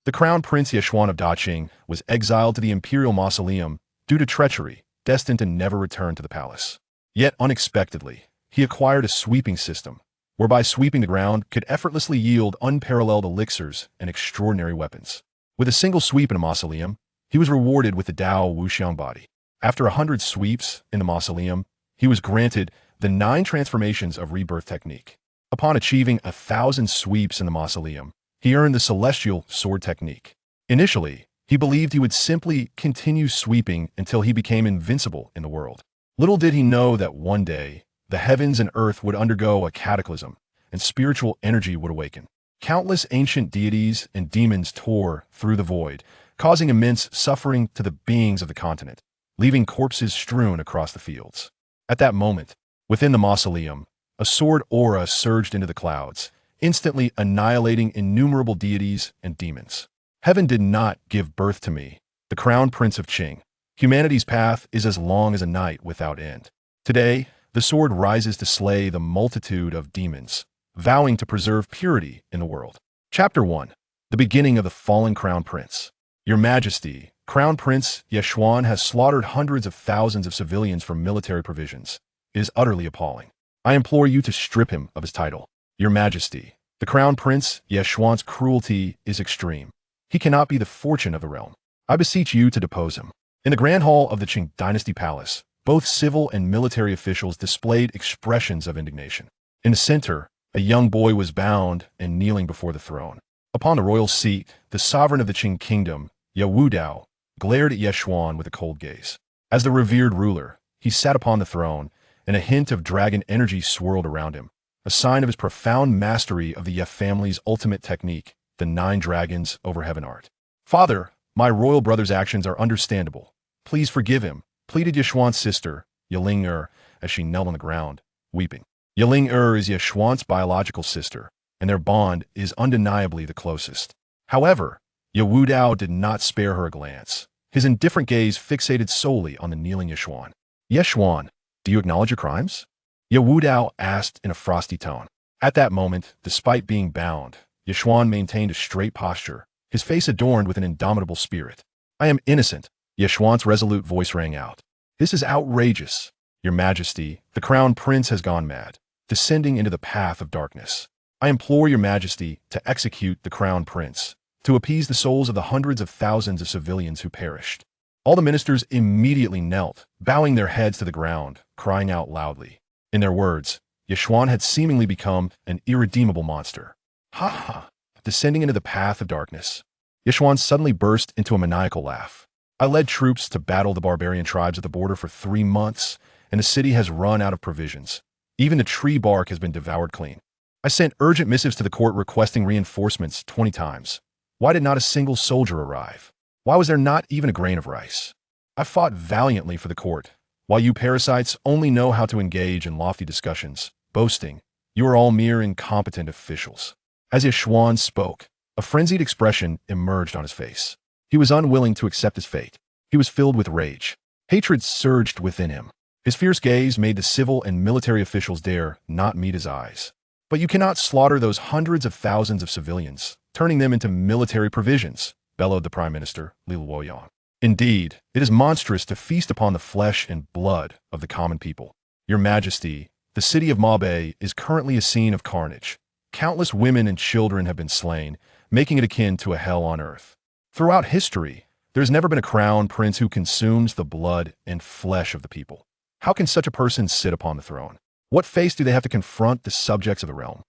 The Crown Prince Xuan of Qing was exiled to the imperial mausoleum due to treachery, destined to never return to the palace. Yet, unexpectedly, he acquired a sweeping system, whereby sweeping the ground could effortlessly yield unparalleled elixirs and extraordinary weapons. With a single sweep in a mausoleum, he was rewarded with the Dao Body. After 100 sweeps in the mausoleum, he was granted the 9 transformations of rebirth technique. Upon achieving 1,000 sweeps in the mausoleum, he earned the celestial sword technique. Initially, he believed he would simply continue sweeping until he became invincible in the world. Little did he know that one day, the heavens and earth would undergo a cataclysm, and spiritual energy would awaken. Countless ancient deities and demons tore through the void, causing immense suffering to the beings of the continent, leaving corpses strewn across the fields. At that moment, within the mausoleum, a sword aura surged into the clouds, instantly annihilating innumerable deities and demons. Heaven did not give birth to me, the Crown Prince of Qing. Humanity's path is as long as a night without end. Today, the sword rises to slay the multitude of demons, vowing to preserve purity in the world. Chapter 1. The beginning of the fallen Crown Prince. Your Majesty, Crown Prince Xuan has slaughtered hundreds of thousands of civilians for military provisions. It is utterly appalling. I implore you to strip him of his title. Your Majesty, the Crown Prince Xuan's cruelty is extreme. He cannot be the fortune of the realm. I beseech you to depose him. In the Grand Hall of the Qing Dynasty Palace, both civil and military officials displayed expressions of indignation. In the center, a young boy was bound and kneeling before the throne. Upon the royal seat, the sovereign of the Qing kingdom, Wu Dao, glared at Xuan with a cold gaze. As the revered ruler, he sat upon the throne, and a hint of dragon energy swirled around him, a sign of his profound mastery of the Ye family's ultimate technique, the 9 dragons over heaven art. Father, my royal brother's actions are understandable. Please forgive him, pleaded Xuan's sister, Yiling as she knelt on the ground, weeping. Yiling is Xuan's biological sister, and their bond is undeniably the closest. However, Wu Dao did not spare her a glance, his indifferent gaze fixated solely on the kneeling Xuan. Xuan, do you acknowledge your crimes? Wu Dao asked in a frosty tone. At that moment, despite being bound, Xuan maintained a straight posture, his face adorned with an indomitable spirit. I am innocent, Xuan's resolute voice rang out. This is outrageous. Your Majesty, the Crown Prince has gone mad, descending into the path of darkness. I implore your Majesty to execute the Crown Prince, to appease the souls of the hundreds of thousands of civilians who perished. All the ministers immediately knelt, bowing their heads to the ground, crying out loudly. In their words, Xuan had seemingly become an irredeemable monster. Ha ha! Descending into the path of darkness. Xuan suddenly burst into a maniacal laugh. I led troops to battle the barbarian tribes at the border for 3 months, and the city has run out of provisions. Even the tree bark has been devoured clean. I sent urgent missives to the court requesting reinforcements 20 times. Why did not a single soldier arrive? Why was there not even a grain of rice? I fought valiantly for the court, while you parasites only know how to engage in lofty discussions, boasting, you are all mere incompetent officials. As Xuan spoke, a frenzied expression emerged on his face. He was unwilling to accept his fate. He was filled with rage. Hatred surged within him. His fierce gaze made the civil and military officials dare not meet his eyes. But you cannot slaughter those hundreds of thousands of civilians, turning them into military provisions, bellowed the Prime Minister, Li Luoyang. Indeed, it is monstrous to feast upon the flesh and blood of the common people. Your Majesty, the city of Mabe is currently a scene of carnage. Countless women and children have been slain, making it akin to a hell on earth. Throughout history, there has never been a crown prince who consumes the blood and flesh of the people. How can such a person sit upon the throne? What face do they have to confront the subjects of the realm?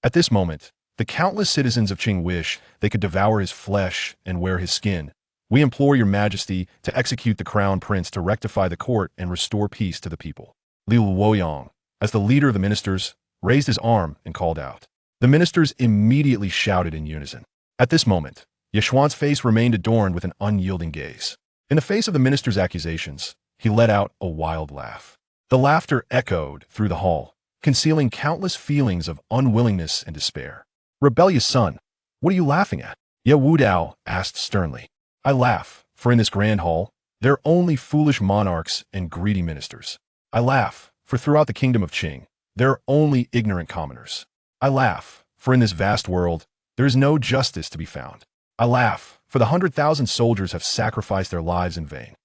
At this moment, the countless citizens of Qing wish they could devour his flesh and wear his skin. We implore your Majesty to execute the Crown Prince to rectify the court and restore peace to the people. Li Luoyang, as the leader of the ministers, raised his arm and called out. The ministers immediately shouted in unison. At this moment, Xuan's face remained adorned with an unyielding gaze. In the face of the minister's accusations, he let out a wild laugh. The laughter echoed through the hall, concealing countless feelings of unwillingness and despair. Rebellious son, what are you laughing at? Wu Dao asked sternly. I laugh, for in this grand hall, there are only foolish monarchs and greedy ministers. I laugh, for throughout the kingdom of Qing, there are only ignorant commoners. I laugh, for in this vast world, there is no justice to be found. I laugh, for the 100,000 soldiers have sacrificed their lives in vain.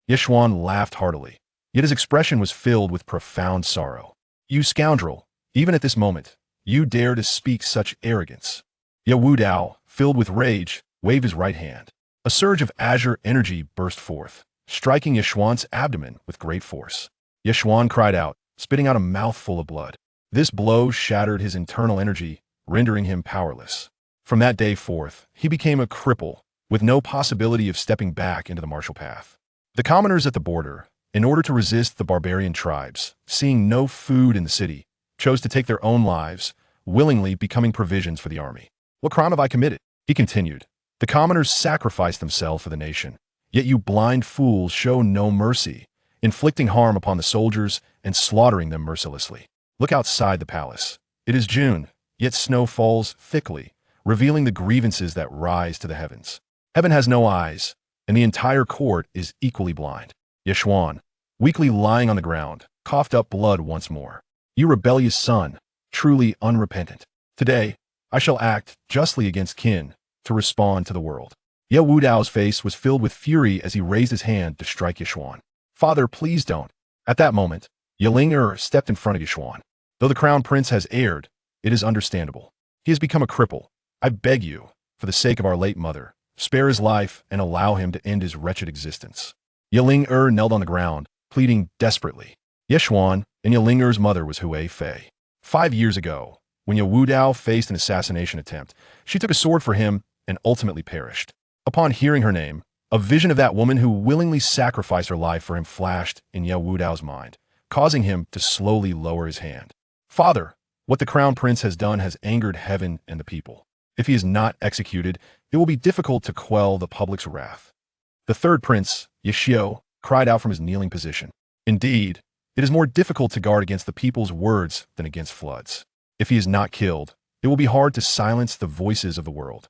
Xuan laughed heartily, yet his expression was filled with profound sorrow. You scoundrel, even at this moment, you dare to speak such arrogance. Wu Dao, filled with rage, waved his right hand. A surge of azure energy burst forth, striking Xuan's abdomen with great force. Xuan cried out, spitting out a mouthful of blood. This blow shattered his internal energy, rendering him powerless. From that day forth, he became a cripple, with no possibility of stepping back into the martial path. The commoners at the border, in order to resist the barbarian tribes, seeing no food in the city, chose to take their own lives, willingly becoming provisions for the army. What crime have I committed? He continued. The commoners sacrificed themselves for the nation, yet you blind fools show no mercy, inflicting harm upon the soldiers and slaughtering them mercilessly. Look outside the palace. It is June, yet snow falls thickly, revealing the grievances that rise to the heavens. Heaven has no eyes, and the entire court is equally blind. Xuan, weakly lying on the ground, coughed up blood once more. You rebellious son, truly unrepentant. Today, I shall act justly against Qin, to respond to the world. Wu Dao's face was filled with fury as he raised his hand to strike Xuan. Father, please don't. At that moment, Ling stepped in front of Xuan. Though the Crown Prince has erred, it is understandable. He has become a cripple. I beg you, for the sake of our late mother, spare his life and allow him to end his wretched existence. Ling knelt on the ground, pleading desperately. Xuan and Ling mother was Hui Fei. 5 years ago, when Wu Dao faced an assassination attempt, she took a sword for him and ultimately perished. Upon hearing her name, a vision of that woman who willingly sacrificed her life for him flashed in Wu Dao's mind, causing him to slowly lower his hand. Father, what the Crown Prince has done has angered heaven and the people. If he is not executed, it will be difficult to quell the public's wrath. The third prince, Xiao, cried out from his kneeling position. Indeed, it is more difficult to guard against the people's words than against floods. If he is not killed, it will be hard to silence the voices of the world.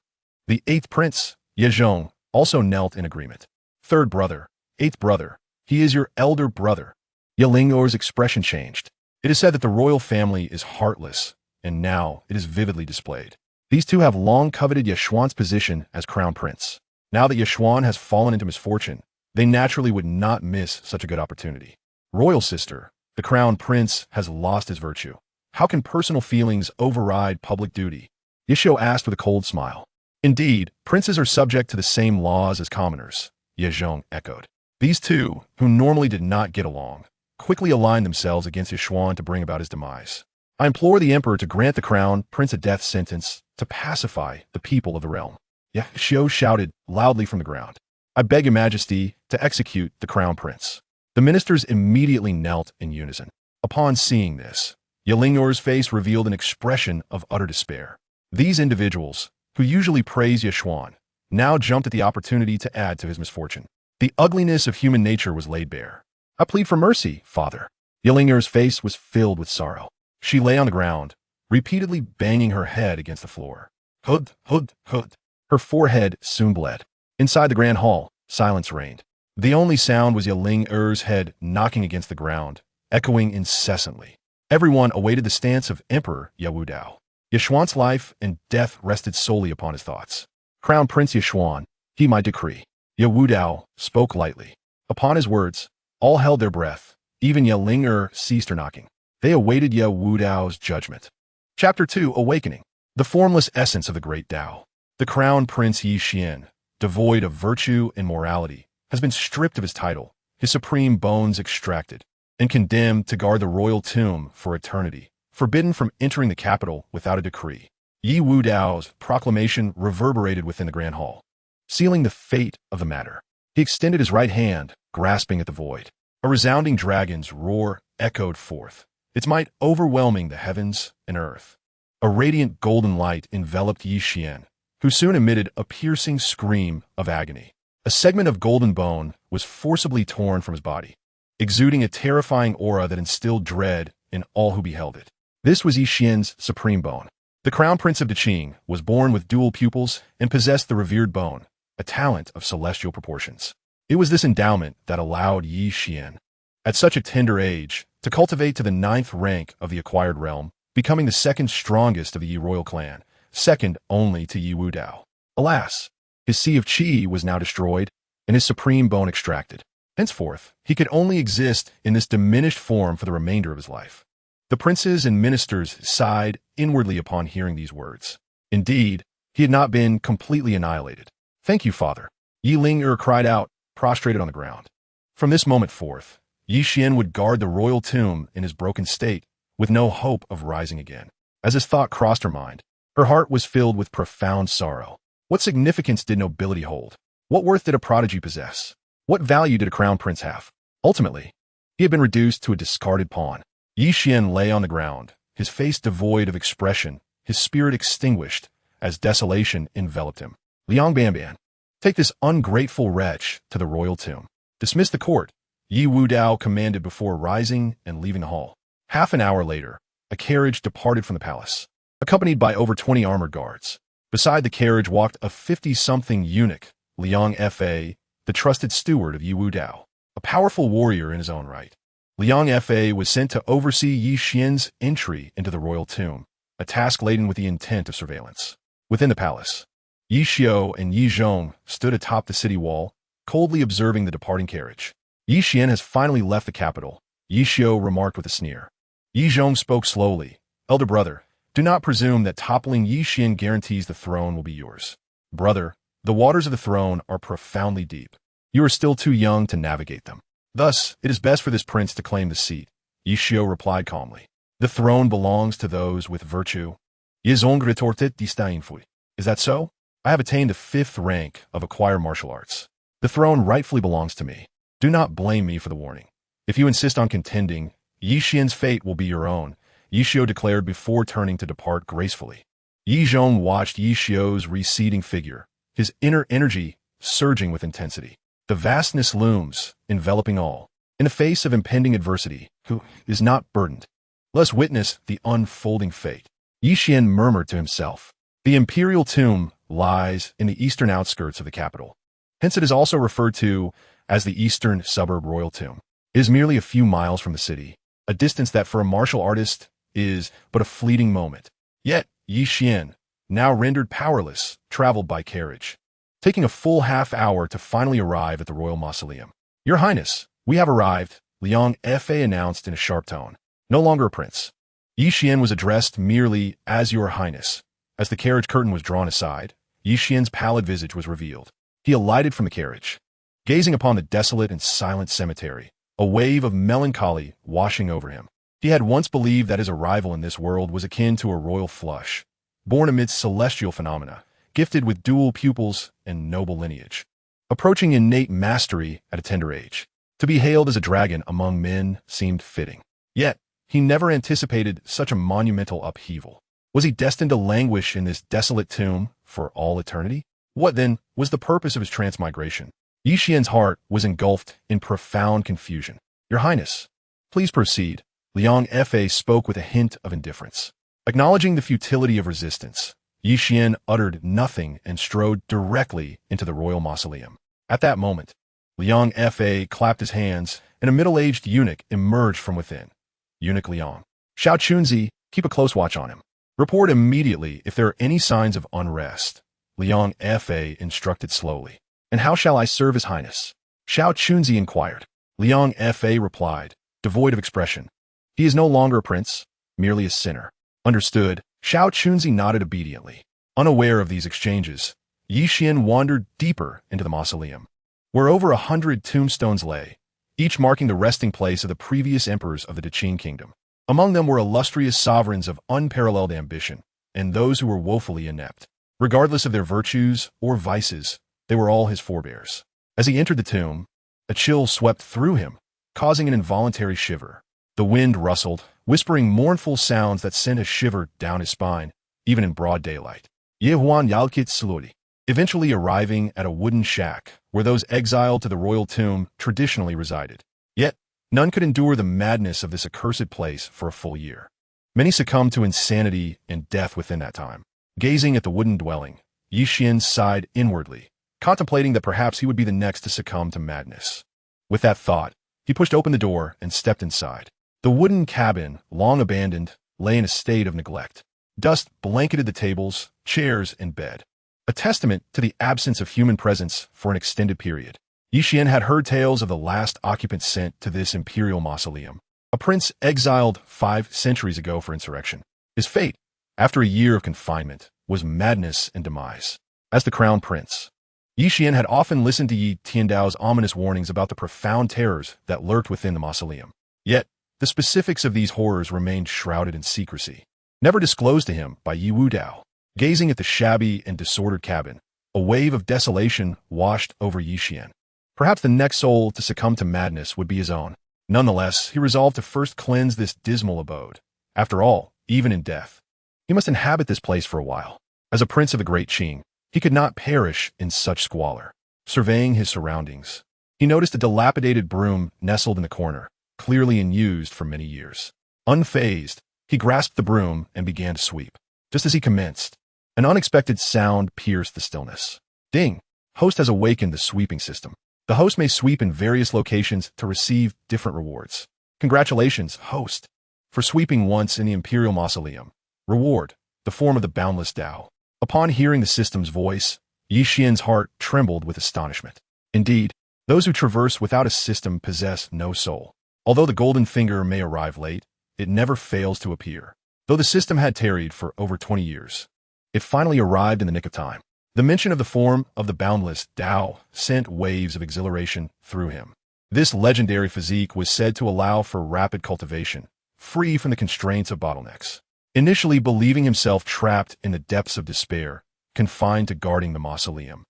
The eighth prince, Yezhong, also knelt in agreement. Third brother, eighth brother, he is your elder brother. Ling's expression changed. It is said that the royal family is heartless, and now it is vividly displayed. These two have long coveted Xuan's position as crown prince. Now that Xuan has fallen into misfortune, they naturally would not miss such a good opportunity. Royal sister, the crown prince has lost his virtue. How can personal feelings override public duty? Xiao asked with a cold smile. Indeed, princes are subject to the same laws as commoners, Yezhong echoed. These two, who normally did not get along, quickly aligned themselves against Xuan to bring about his demise. I implore the emperor to grant the crown prince a death sentence to pacify the people of the realm. Xiao shouted loudly from the ground. I beg your majesty to execute the crown prince. The ministers immediately knelt in unison. Upon seeing this, Ling's face revealed an expression of utter despair. These individuals, who usually praise Xuan, now jumped at the opportunity to add to his misfortune. The ugliness of human nature was laid bare. I plead for mercy, father. Ling's face was filled with sorrow. She lay on the ground, repeatedly banging her head against the floor. Hud, hud, hud. Her forehead soon bled. Inside the grand hall, silence reigned. The only sound was Ling's head knocking against the ground, echoing incessantly. Everyone awaited the stance of Emperor Wu Dao. Xuan's life and death rested solely upon his thoughts. Crown Prince Xuan, he might decree. Wu Dao spoke lightly. Upon his words, all held their breath. Even Ling ceased her knocking. They awaited Wu Dao's judgment. Chapter 2, Awakening. The formless essence of the Great Tao. The Crown Prince Xian, devoid of virtue and morality, has been stripped of his title, his supreme bones extracted, and condemned to guard the royal tomb for eternity, forbidden from entering the capital without a decree. Wu Dao's proclamation reverberated within the grand hall, sealing the fate of the matter. He extended his right hand, grasping at the void. A resounding dragon's roar echoed forth, its might overwhelming the heavens and earth. A radiant golden light enveloped Xian, who soon emitted a piercing scream of agony. A segment of golden bone was forcibly torn from his body, exuding a terrifying aura that instilled dread in all who beheld it. This was Xian's supreme bone. The Crown Prince of Qing was born with dual pupils and possessed the revered bone, a talent of celestial proportions. It was this endowment that allowed Xian, at such a tender age, to cultivate to the 9th rank of the acquired realm, becoming the second strongest of the Yi royal clan, second only to Wu Dao. Alas, His sea of qi was now destroyed, and his supreme bone extracted. Henceforth, he could only exist in this diminished form for the remainder of his life. The princes and ministers sighed inwardly upon hearing these words. Indeed, he had not been completely annihilated. "Thank you, father," Yi Ling cried out, prostrated on the ground. From this moment forth, Yi Xian would guard the royal tomb in his broken state, with no hope of rising again. As this thought crossed her mind, her heart was filled with profound sorrow. What significance did nobility hold? What worth did a prodigy possess? What value did a crown prince have? Ultimately, he had been reduced to a discarded pawn. Yi Xian lay on the ground, his face devoid of expression, his spirit extinguished, as desolation enveloped him. "Liang Banban, take this ungrateful wretch to the royal tomb. Dismiss the court," Yi Wudao commanded before rising and leaving the hall. Half an hour later, a carriage departed from the palace, accompanied by over 20 armored guards. Beside the carriage walked a 50-something eunuch, Liang Fa, the trusted steward of Yi Wudao, a powerful warrior in his own right. Liang Fa was sent to oversee Yi Xian's entry into the royal tomb, a task laden with the intent of surveillance. Within the palace, Yi Xiao and Yi Zhong stood atop the city wall, coldly observing the departing carriage. "Yi Xian has finally left the capital," Yi Xiao remarked with a sneer. Yi Zhong spoke slowly. "Elder brother, do not presume that toppling Yi Xian guarantees the throne will be yours. Brother, the waters of the throne are profoundly deep. You are still too young to navigate them. Thus, it is best for this prince to claim the seat," Yi Xiao replied calmly. "The throne belongs to those with virtue." "Is that so? I have attained the 5th rank of acquired martial arts. The throne rightfully belongs to me. Do not blame me for the warning. If you insist on contending, Yi Xian's fate will be your own," Yi Xiao declared before turning to depart gracefully. Yi Zhong watched Yi Xiao's receding figure, his inner energy surging with intensity. The vastness looms, enveloping all. In the face of impending adversity, who is not burdened? Let us witness the unfolding fate. Yi Xian murmured to himself. The imperial tomb lies in the eastern outskirts of the capital. Hence it is also referred to as the eastern suburb royal tomb. It is merely a few miles from the city, a distance that for a martial artist is but a fleeting moment. Yet Yi Xian, now rendered powerless, traveled by carriage, taking a full half-hour to finally arrive at the royal mausoleum. "Your Highness, we have arrived," Liang Fa announced in a sharp tone. No longer a prince, Yi Xian was addressed merely as Your Highness. As the carriage curtain was drawn aside, Yi Xian's pallid visage was revealed. He alighted from the carriage, gazing upon the desolate and silent cemetery, a wave of melancholy washing over him. He had once believed that his arrival in this world was akin to a royal flush, born amidst celestial phenomena, gifted with dual pupils and noble lineage, approaching innate mastery at a tender age. To be hailed as a dragon among men seemed fitting. Yet, he never anticipated such a monumental upheaval. Was he destined to languish in this desolate tomb for all eternity? What, then, was the purpose of his transmigration? Yi Xian's heart was engulfed in profound confusion. "Your Highness, please proceed," Liang Fa spoke with a hint of indifference. Acknowledging the futility of resistance, Yi Xian uttered nothing and strode directly into the royal mausoleum. At that moment, Liang Fa clapped his hands, and a middle-aged eunuch emerged from within. "Eunuch Liang, Xiao Chunzi, keep a close watch on him. Report immediately if there are any signs of unrest," Liang Fa instructed slowly. "And how shall I serve His Highness?" Xiao Chunzi inquired. Liang Fa replied, devoid of expression. "He is no longer a prince, merely a sinner." "Understood." Xiao Chunzi nodded obediently. Unaware of these exchanges, Yi Xian wandered deeper into the mausoleum, where over 100 tombstones lay, each marking the resting place of the previous emperors of the Qing kingdom. Among them were illustrious sovereigns of unparalleled ambition, and those who were woefully inept. Regardless of their virtues or vices, they were all his forebears. As he entered the tomb, a chill swept through him, causing an involuntary shiver. The wind rustled, whispering mournful sounds that sent a shiver down his spine, even in broad daylight. Yehuan Yalkit Sluri, eventually arriving at a wooden shack where those exiled to the royal tomb traditionally resided. Yet, none could endure the madness of this accursed place for a full year. Many succumbed to insanity and death within that time. Gazing at the wooden dwelling, Yi Xian sighed inwardly, contemplating that perhaps he would be the next to succumb to madness. With that thought, he pushed open the door and stepped inside. The wooden cabin, long abandoned, lay in a state of neglect. Dust blanketed the tables, chairs, and bed. a testament to the absence of human presence for an extended period. Xuan had heard tales of the last occupant sent to this imperial mausoleum, a prince exiled 5 centuries ago for insurrection. His fate, after a year of confinement, was madness and demise. As the Crown Prince, Xuan had often listened to Yi Tiandao's ominous warnings about the profound terrors that lurked within the mausoleum. Yet, the specifics of these horrors remained shrouded in secrecy, never disclosed to him by Yi Wudao. Gazing at the shabby and disordered cabin, a wave of desolation washed over Xuan. Perhaps the next soul to succumb to madness would be his own. Nonetheless, he resolved to first cleanse this dismal abode. After all, even in death, he must inhabit this place for a while. As a prince of the Great Qing, he could not perish in such squalor. Surveying his surroundings, he noticed a dilapidated broom nestled in the corner, clearly unused for many years. Unfazed, he grasped the broom and began to sweep. Just as he commenced, an unexpected sound pierced the stillness. Ding! Host has awakened the sweeping system. The host may sweep in various locations to receive different rewards. Congratulations, host, for sweeping once in the imperial mausoleum. Reward, the form of the boundless Dao. Upon hearing the system's voice, Xuan's heart trembled with astonishment. Indeed, those who traverse without a system possess no soul. Although the golden finger may arrive late, it never fails to appear. Though the system had tarried for over 20 years, it finally arrived in the nick of time. The mention of the form of the boundless Dao sent waves of exhilaration through him. This legendary physique was said to allow for rapid cultivation, free from the constraints of bottlenecks. Initially believing himself trapped in the depths of despair, confined to guarding the mausoleum,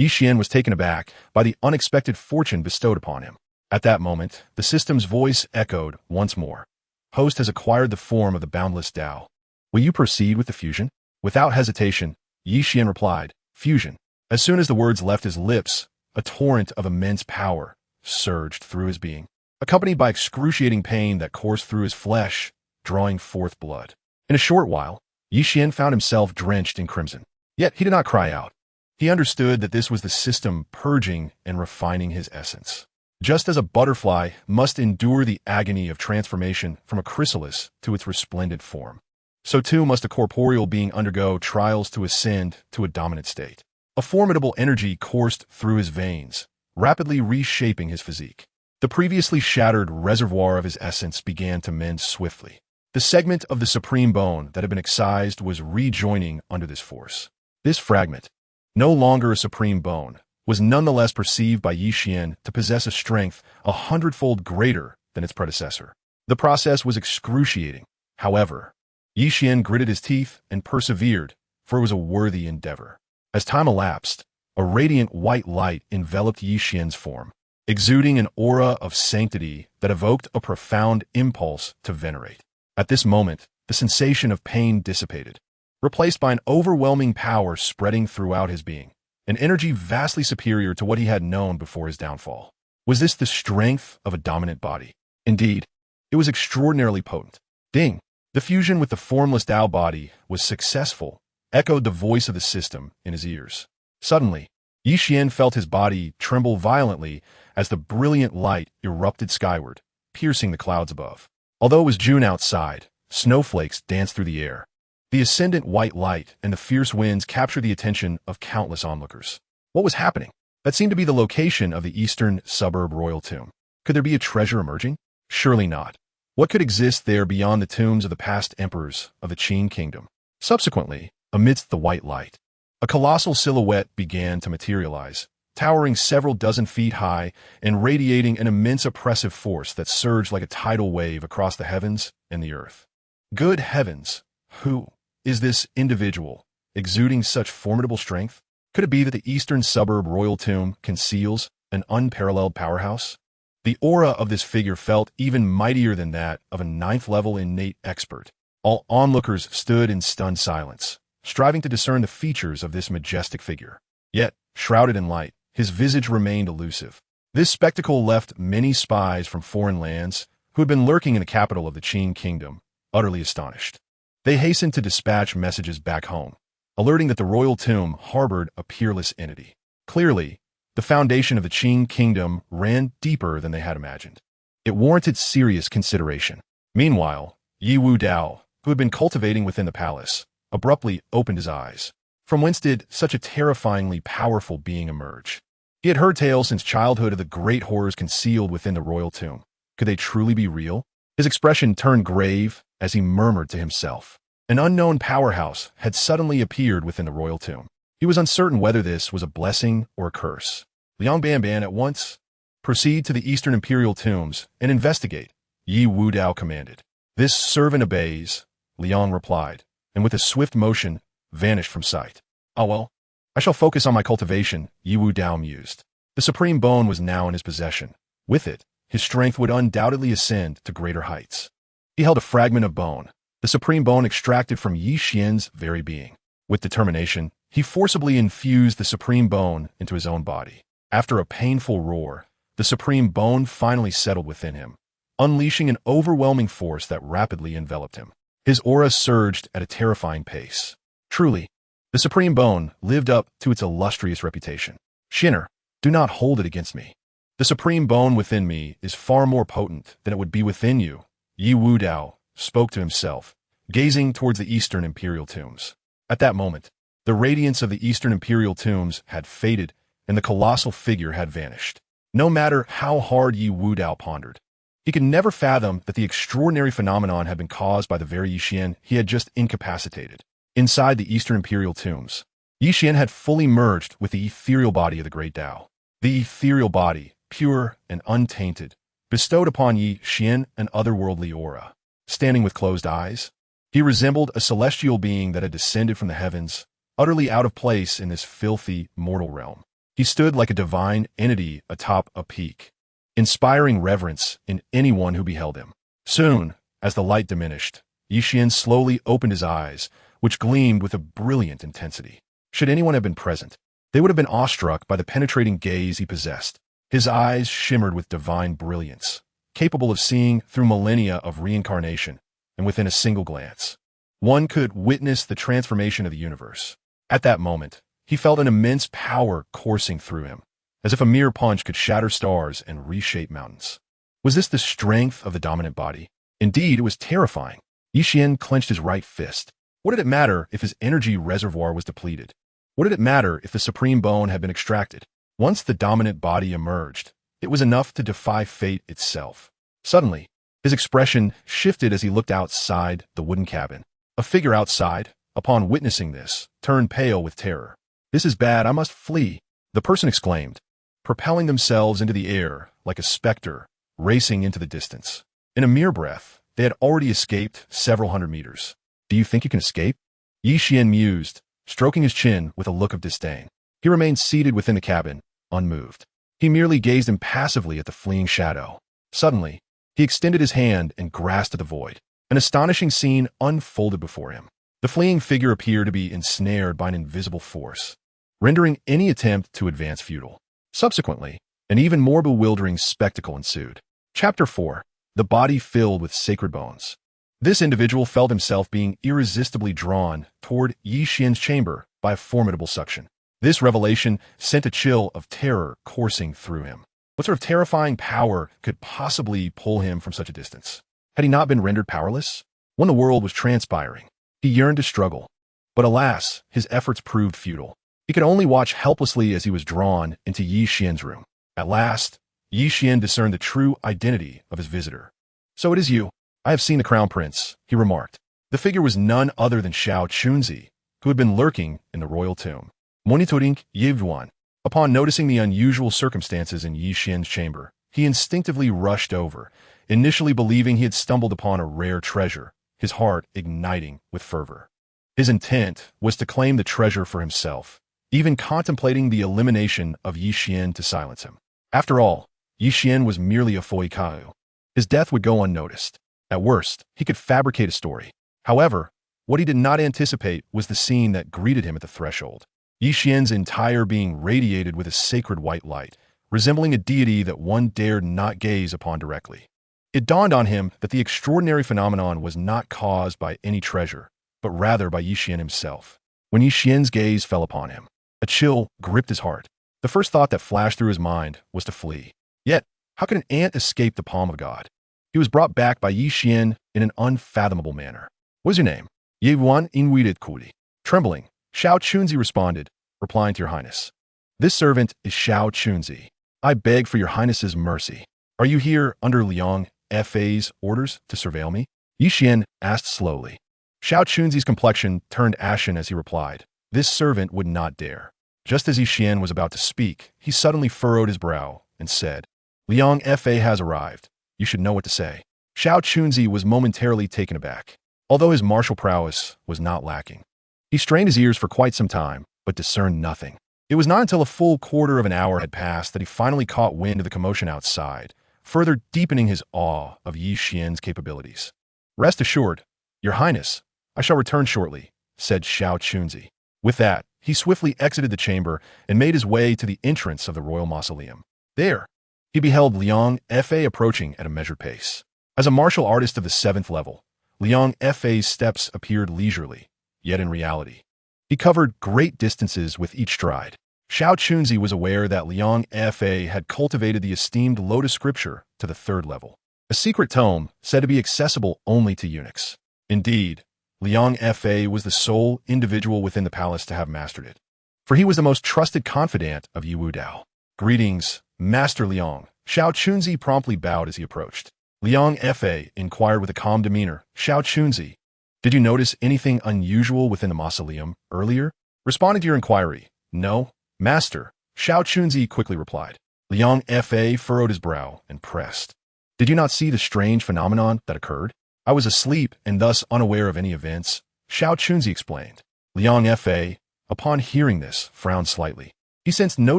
Xuan was taken aback by the unexpected fortune bestowed upon him. At that moment, the system's voice echoed once more. Host has acquired the form of the boundless Dao. Will you proceed with the fusion? Without hesitation, Xuan replied, fusion. As soon as the words left his lips, a torrent of immense power surged through his being, accompanied by excruciating pain that coursed through his flesh, drawing forth blood. In a short while, Xuan found himself drenched in crimson. Yet he did not cry out. He understood that this was the system purging and refining his essence. Just as a butterfly must endure the agony of transformation from a chrysalis to its resplendent form, so too must a corporeal being undergo trials to ascend to a dominant state. A formidable energy coursed through his veins, rapidly reshaping his physique. The previously shattered reservoir of his essence began to mend swiftly. The segment of the supreme bone that had been excised was rejoining under this force. This fragment, no longer a supreme bone, was nonetheless perceived by Xuan to possess a strength 100-fold greater than its predecessor. The process was excruciating. However, Xuan gritted his teeth and persevered, for it was a worthy endeavor. As time elapsed, a radiant white light enveloped Xuan's form, exuding an aura of sanctity that evoked a profound impulse to venerate. At this moment, the sensation of pain dissipated, replaced by an overwhelming power spreading throughout his being, an energy vastly superior to what he had known before his downfall. Was this the strength of a dominant body? Indeed, it was extraordinarily potent. Ding! The fusion with the Formless Dao Body was successful, echoed the voice of the system in his ears. Suddenly, Xuan felt his body tremble violently as the brilliant light erupted skyward, piercing the clouds above. Although it was June outside, snowflakes danced through the air. The ascendant white light and the fierce winds captured the attention of countless onlookers. What was happening? That seemed to be the location of the eastern suburb royal tomb. Could there be a treasure emerging? Surely not. What could exist there beyond the tombs of the past emperors of the Qing kingdom? Subsequently, amidst the white light, a colossal silhouette began to materialize, towering several dozen feet high and radiating an immense oppressive force that surged like a tidal wave across the heavens and the earth. Good heavens! Who is this individual, exuding such formidable strength? Could it be that the eastern suburb royal tomb conceals an unparalleled powerhouse? The aura of this figure felt even mightier than that of a 9th-level innate expert. All onlookers stood in stunned silence, striving to discern the features of this majestic figure. Yet, shrouded in light, his visage remained elusive. This spectacle left many spies from foreign lands, who had been lurking in the capital of the Qing kingdom, utterly astonished. They hastened to dispatch messages back home, alerting that the royal tomb harbored a peerless entity. Clearly, the foundation of the Qing kingdom ran deeper than they had imagined. It warranted serious consideration. Meanwhile, Yi Wudao, who had been cultivating within the palace, abruptly opened his eyes. From whence did such a terrifyingly powerful being emerge? He had heard tales since childhood of the great horrors concealed within the royal tomb. Could they truly be real? His expression turned grave as he murmured to himself. An unknown powerhouse had suddenly appeared within the royal tomb. He was uncertain whether this was a blessing or a curse. Liang Banban at once proceed to the eastern imperial tombs and investigate, Yi Wudao commanded. This servant obeys, Liang replied, and with a swift motion, vanished from sight. Ah well, I shall focus on my cultivation, Yi Wudao mused. The supreme bone was now in his possession. With it, his strength would undoubtedly ascend to greater heights. He held a fragment of bone, the supreme bone extracted from Yi Xian's very being. With determination, he forcibly infused the supreme bone into his own body. After a painful roar, the supreme bone finally settled within him, unleashing an overwhelming force that rapidly enveloped him. His aura surged at a terrifying pace. Truly, the supreme bone lived up to its illustrious reputation. Shinner, do not hold it against me. The supreme bone within me is far more potent than it would be within you, Yi Wudao spoke to himself, gazing towards the eastern imperial tombs. At that moment, the radiance of the eastern imperial tombs had faded and the colossal figure had vanished. No matter how hard Yi Wudao pondered, he could never fathom that the extraordinary phenomenon had been caused by the very Yi Xian he had just incapacitated. Inside the eastern imperial tombs, Yi Xian had fully merged with the ethereal body of the great Tao. The ethereal body, pure and untainted, bestowed upon Yi Xian an otherworldly aura. Standing with closed eyes, he resembled a celestial being that had descended from the heavens, utterly out of place in this filthy, mortal realm. He stood like a divine entity atop a peak, inspiring reverence in anyone who beheld him. Soon, as the light diminished, Yi Xian slowly opened his eyes, which gleamed with a brilliant intensity. Should anyone have been present, they would have been awestruck by the penetrating gaze he possessed. His eyes shimmered with divine brilliance, capable of seeing through millennia of reincarnation, and within a single glance, one could witness the transformation of the universe. At that moment, he felt an immense power coursing through him, as if a mere punch could shatter stars and reshape mountains. Was this the strength of the dominant body? Indeed, it was terrifying. Yi Xian clenched his right fist. What did it matter if his energy reservoir was depleted? What did it matter if the supreme bone had been extracted? Once the dominant body emerged, it was enough to defy fate itself. Suddenly, his expression shifted as he looked outside the wooden cabin. A figure outside, upon witnessing this, turned pale with terror. "This is bad, I must flee," the person exclaimed, propelling themselves into the air like a specter, racing into the distance. In a mere breath, they had already escaped several hundred meters. "Do you think you can escape?" Yi Xian mused, stroking his chin with a look of disdain. He remained seated within the cabin, unmoved. He merely gazed impassively at the fleeing shadow. Suddenly, he extended his hand and grasped at the void. An astonishing scene unfolded before him. The fleeing figure appeared to be ensnared by an invisible force, rendering any attempt to advance futile. Subsequently, an even more bewildering spectacle ensued. Chapter 4. The body filled with sacred bones. This individual felt himself being irresistibly drawn toward Yi Xian's chamber by a formidable suction. This revelation sent a chill of terror coursing through him. What sort of terrifying power could possibly pull him from such a distance? Had he not been rendered powerless? When the world was transpiring, he yearned to struggle. But alas, his efforts proved futile. He could only watch helplessly as he was drawn into Yi Xian's room. At last, Yi Xian discerned the true identity of his visitor. "So it is you. I have seen the Crown Prince," he remarked. The figure was none other than Xiao Chunzi, who had been lurking in the royal tomb. Monitoring Xuan. Upon noticing the unusual circumstances in Yi Xian's chamber, he instinctively rushed over, initially believing he had stumbled upon a rare treasure, his heart igniting with fervor. His intent was to claim the treasure for himself, even contemplating the elimination of Yi Xian to silence him. After all, Yi Xian was merely a foikau. His death would go unnoticed. At worst, he could fabricate a story. However, what he did not anticipate was the scene that greeted him at the threshold. Yi Xian's entire being radiated with a sacred white light, resembling a deity that one dared not gaze upon directly. It dawned on him that the extraordinary phenomenon was not caused by any treasure, but rather by Yi Xian himself. When Yi Xian's gaze fell upon him, a chill gripped his heart. The first thought that flashed through his mind was to flee. Yet, how could an ant escape the palm of God? He was brought back by Yi Xian in an unfathomable manner. "What is your name?" Yewan Inwidet Kuli. Trembling, Xiao Chunzi responded, replying to your highness. This servant is Xiao Chunzi. I beg for your highness's mercy. Are you here under Liang Fa's orders to surveil me? Yi Xian asked slowly. Xiao Chunzi's complexion turned ashen as he replied. This servant would not dare. Just as Yi Xian was about to speak, he suddenly furrowed his brow and said, Liang Fa has arrived. You should know what to say. Xiao Chunzi was momentarily taken aback, although his martial prowess was not lacking. He strained his ears for quite some time, but discerned nothing. It was not until a full quarter of an hour had passed that he finally caught wind of the commotion outside, further deepening his awe of Yi Xian's capabilities. Rest assured, your highness, I shall return shortly, said Xiao Chunzi. With that, he swiftly exited the chamber and made his way to the entrance of the royal mausoleum. There, he beheld Liang Fa approaching at a measured pace. As a martial artist of the 7th level, Liang Fa's steps appeared leisurely, yet in reality, he covered great distances with each stride. Xiao Chunzi was aware that Liang Fa had cultivated the esteemed Lotus Scripture to the 3rd level, a secret tome said to be accessible only to eunuchs. Indeed, Liang Fa was the sole individual within the palace to have mastered it, for he was the most trusted confidant of Yiwu Dao. Greetings, Master Liang. Xiao Chunzi promptly bowed as he approached. Liang Fa inquired with a calm demeanor. Xiao Chunzi, did you notice anything unusual within the mausoleum earlier? Responding to your inquiry, no, Master, Xiao Chunzi quickly replied. Liang Fa furrowed his brow and pressed. Did you not see the strange phenomenon that occurred? I was asleep and thus unaware of any events, Xiao Chunzi explained. Liang Fa, upon hearing this, frowned slightly. He sensed no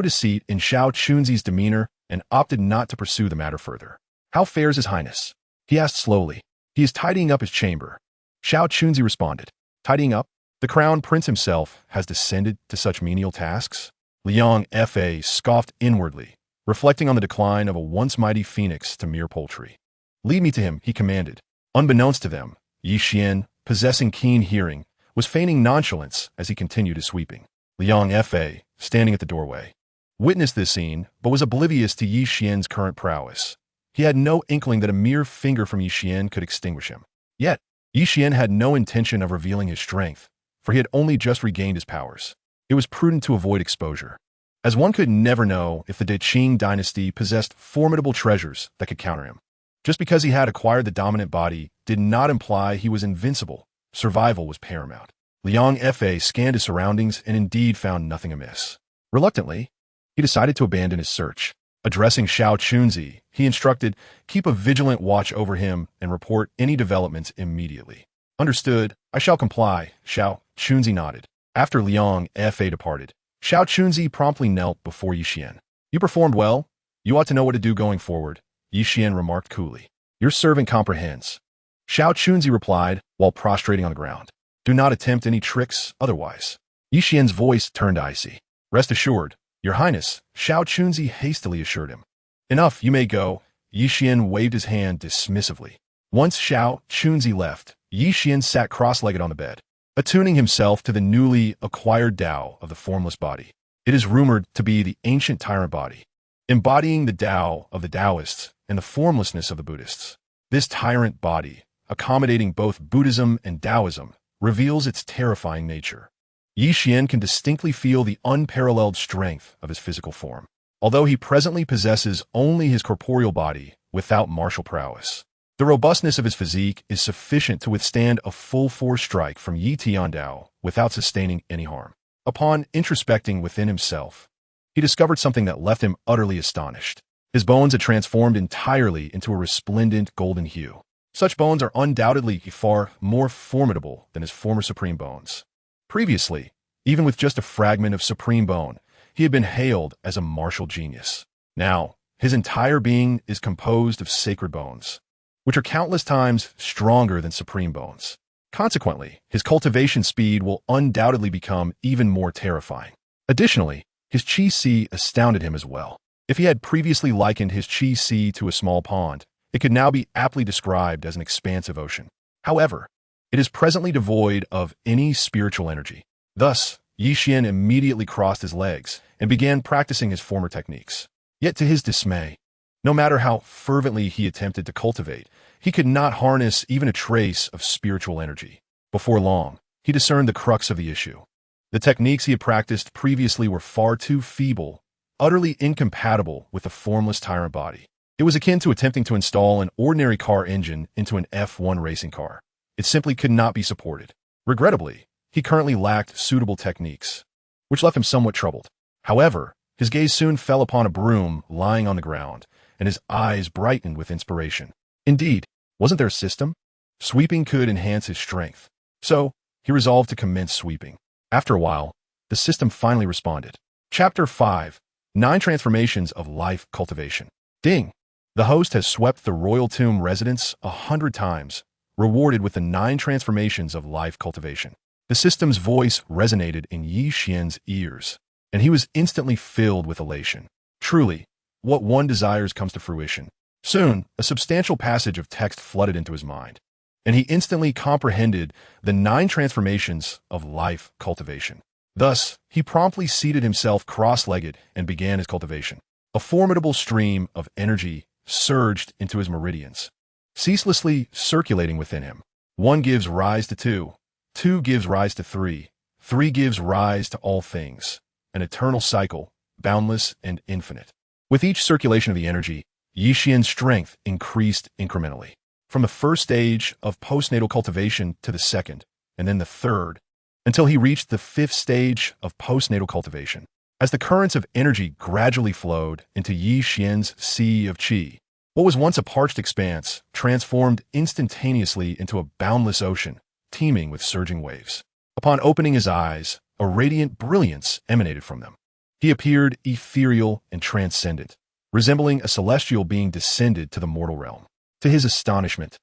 deceit in Xiao Chunzi's demeanor and opted not to pursue the matter further. How fares his highness? He asked slowly. He is tidying up his chamber. Xiao Chunzi responded. Tidying up? The Crown Prince himself has descended to such menial tasks? Liang Fa scoffed inwardly, reflecting on the decline of a once mighty phoenix to mere poultry. Lead me to him, he commanded. Unbeknownst to them, Yi Xian, possessing keen hearing, was feigning nonchalance as he continued his sweeping. Liang Fa, standing at the doorway, witnessed this scene, but was oblivious to Yi Xian's current prowess. He had no inkling that a mere finger from Yi Xian could extinguish him. Yet, Yi Xian had no intention of revealing his strength, for he had only just regained his powers. It was prudent to avoid exposure, as one could never know if the Qing dynasty possessed formidable treasures that could counter him. Just because he had acquired the dominant body did not imply he was invincible. Survival was paramount. Liang Fa scanned his surroundings and indeed found nothing amiss. Reluctantly, he decided to abandon his search. Addressing Xiao Chunzi, he instructed, keep a vigilant watch over him and report any developments immediately. Understood, I shall comply, Xiao Chunzi nodded. After Liang Fa departed, Xiao Chunzi promptly knelt before Yi Xian. You performed well. You ought to know what to do going forward, Yi Xian remarked coolly. Your servant comprehends. Xiao Chunzi replied while prostrating on the ground. Do not attempt any tricks otherwise. Yi Xian's voice turned icy. Rest assured, your highness, Xiao Chunzi hastily assured him. Enough, you may go. Yi Xian waved his hand dismissively. Once Xiao Chunzi left, Yi Xian sat cross-legged on the bed, attuning himself to the newly acquired Dao of the Formless Body. It is rumored to be the ancient tyrant body, embodying the Dao of the Taoists and the formlessness of the Buddhists. This tyrant body, accommodating both Buddhism and Taoism, reveals its terrifying nature. Yi Xian can distinctly feel the unparalleled strength of his physical form, although he presently possesses only his corporeal body without martial prowess. The robustness of his physique is sufficient to withstand a full-force strike from Yi Tian Dao without sustaining any harm. Upon introspecting within himself, he discovered something that left him utterly astonished. His bones had transformed entirely into a resplendent golden hue. Such bones are undoubtedly far more formidable than his former supreme bones. Previously, even with just a fragment of supreme bone, he had been hailed as a martial genius. Now, his entire being is composed of sacred bones, which are countless times stronger than supreme bones. Consequently, his cultivation speed will undoubtedly become even more terrifying. Additionally, his Qi astounded him as well. If he had previously likened his Qi to a small pond, it could now be aptly described as an expansive ocean. However, it is presently devoid of any spiritual energy. Thus, Yi Xian immediately crossed his legs and began practicing his former techniques. Yet to his dismay, no matter how fervently he attempted to cultivate, he could not harness even a trace of spiritual energy. Before long, he discerned the crux of the issue. The techniques he had practiced previously were far too feeble, utterly incompatible with the formless tyrant body. It was akin to attempting to install an ordinary car engine into an F1 racing car. It simply could not be supported. Regrettably, he currently lacked suitable techniques, which left him somewhat troubled. However, his gaze soon fell upon a broom lying on the ground, and his eyes brightened with inspiration. Indeed, wasn't there a system? Sweeping could enhance his strength. So, he resolved to commence sweeping. After a while, the system finally responded. Chapter 5. 9 Transformations of Life Cultivation. Ding! The host has swept the royal tomb residence 100 times, rewarded with the 9 transformations of life cultivation. The system's voice resonated in Yi Xian's ears, and he was instantly filled with elation. Truly, what one desires comes to fruition. Soon, a substantial passage of text flooded into his mind, and he instantly comprehended the 9 transformations of life cultivation. Thus, he promptly seated himself cross-legged and began his cultivation. A formidable stream of energy surged into his meridians, ceaselessly circulating within him. 1 gives rise to 2, 2 gives rise to 3, 3 gives rise to all things. An eternal cycle, boundless and infinite. With each circulation of the energy, Yi Xian's strength increased incrementally. From the first stage of postnatal cultivation to the second, and then the third, until he reached the 5th stage of postnatal cultivation. As the currents of energy gradually flowed into Yi Xian's sea of qi, what was once a parched expanse transformed instantaneously into a boundless ocean, teeming with surging waves. Upon opening his eyes, a radiant brilliance emanated from them. He appeared ethereal and transcendent, resembling a celestial being descended to the mortal realm. To his astonishment,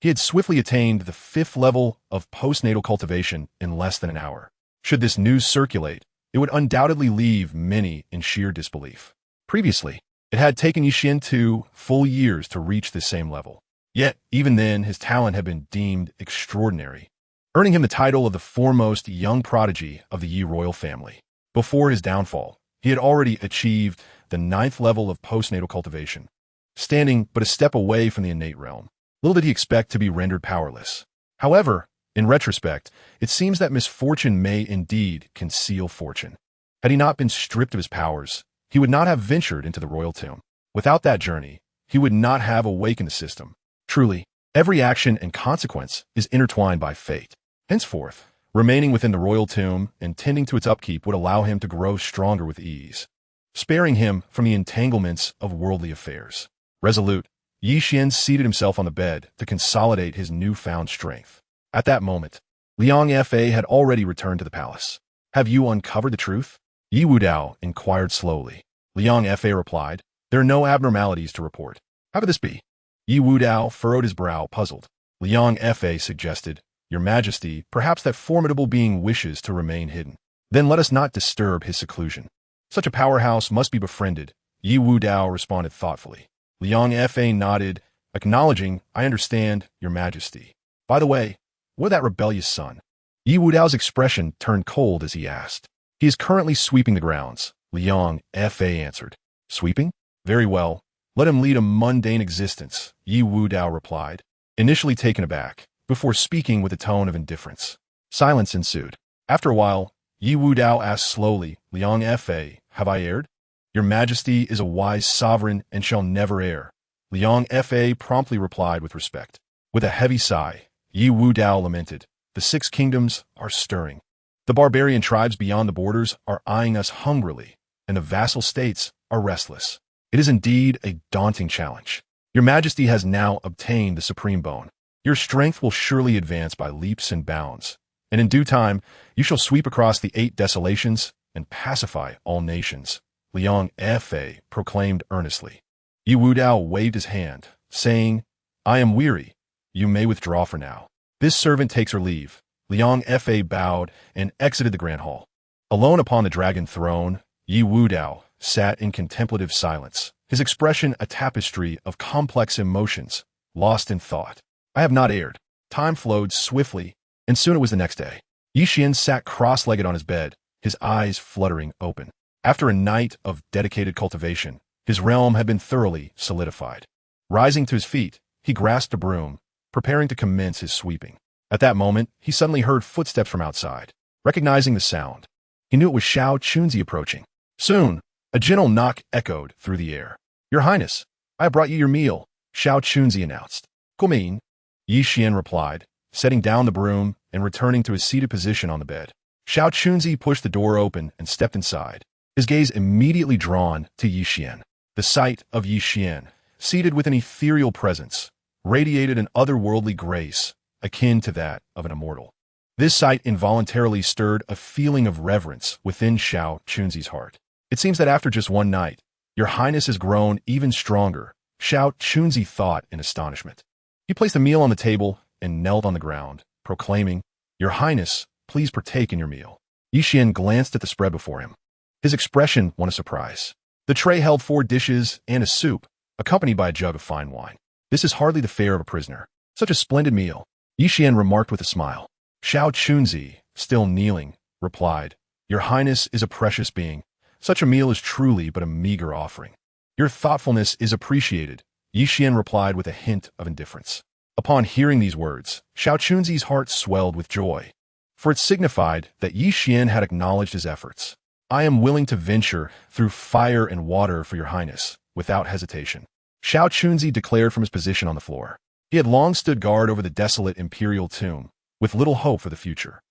he had swiftly attained the 5th level of postnatal cultivation in less than an hour. Should this news circulate, it would undoubtedly leave many in sheer disbelief. Previously, it had taken Yi Xian 2 full years to reach this same level. Yet, even then, his talent had been deemed extraordinary, earning him the title of the foremost young prodigy of the Yi royal family. Before his downfall, he had already achieved the 9th level of postnatal cultivation, standing but a step away from the innate realm. Little did he expect to be rendered powerless. However, in retrospect, it seems that misfortune may indeed conceal fortune. Had he not been stripped of his powers, he would not have ventured into the royal tomb. Without that journey, he would not have awakened the system. Truly, every action and consequence is intertwined by fate. Henceforth, remaining within the royal tomb and tending to its upkeep would allow him to grow stronger with ease, sparing him from the entanglements of worldly affairs. Resolute, Yi Xian seated himself on the bed to consolidate his newfound strength. At that moment, Liang Fa had already returned to the palace. Have you uncovered the truth? Yi Wudao inquired slowly. Liang Fa replied, there are no abnormalities to report. How could this be? Yi Wudao furrowed his brow, puzzled. Liang Fa suggested, Your Majesty, perhaps that formidable being wishes to remain hidden. Then let us not disturb his seclusion. Such a powerhouse must be befriended, Yi Wudao responded thoughtfully. Liang Fa nodded, acknowledging, I understand, Your Majesty. By the way, what of that rebellious son? Yi Wudao's expression turned cold as he asked. He is currently sweeping the grounds, Liang Fa answered. Sweeping? Very well. Let him lead a mundane existence, Yi Wudao replied, initially taken aback, before speaking with a tone of indifference. Silence ensued. After a while, Yi Wudao asked slowly, Liang Fa, have I erred? Your Majesty is a wise sovereign and shall never err. Liang Fa promptly replied with respect. With a heavy sigh, Yi Wudao lamented, the 6 kingdoms are stirring. The barbarian tribes beyond the borders are eyeing us hungrily, and the vassal states are restless. It is indeed a daunting challenge. Your Majesty has now obtained the supreme bone. Your strength will surely advance by leaps and bounds, and in due time you shall sweep across the 8 desolations and pacify all nations, Liang Fa proclaimed earnestly. Yi Wudao waved his hand, saying, I am weary. You may withdraw for now. This servant takes her leave. Liang Fa bowed and exited the grand hall. Alone upon the dragon throne, Yi Wudao sat in contemplative silence, his expression a tapestry of complex emotions, lost in thought. I have not erred. Time flowed swiftly, and soon it was the next day. Yi Xian sat cross-legged on his bed, his eyes fluttering open. After a night of dedicated cultivation, his realm had been thoroughly solidified. Rising to his feet, he grasped a broom, preparing to commence his sweeping. At that moment, he suddenly heard footsteps from outside. Recognizing the sound, He knew it was Xiao Chunzi approaching. Soon, a gentle knock echoed through the air. "Your Highness, I have brought you your meal," Xiao Chunzi announced. "Come." Yi Xian replied, setting down the broom and returning to his seated position on the bed. Xiao Chunzi pushed the door open and stepped inside, his gaze immediately drawn to Yi Xian. The sight of Yi Xian, seated with an ethereal presence, radiated an otherworldly grace akin to that of an immortal. This sight involuntarily stirred a feeling of reverence within Xiao Chunzi's heart. "It seems that after just one night, your Highness has grown even stronger," Xiao Chunzi thought in astonishment. He placed the meal on the table and knelt on the ground, proclaiming, "Your Highness, please partake in your meal." Yi Xian glanced at the spread before him. His expression won a surprise. The tray held 4 dishes and a soup, accompanied by a jug of fine wine. "This is hardly the fare of a prisoner. Such a splendid meal," Yi Xian remarked with a smile. Xiao Chunzi, still kneeling, replied, "Your Highness is a precious being. Such a meal is truly but a meager offering." "Your thoughtfulness is appreciated," Yi Xian replied with a hint of indifference. Upon hearing these words, Xiao Chunzi's heart swelled with joy, for it signified that Yi Xian had acknowledged his efforts. "I am willing to venture through fire and water for your Highness, without hesitation," Xiao Chunzi declared from his position on the floor. He had long stood guard over the desolate imperial tomb, with little hope for the future.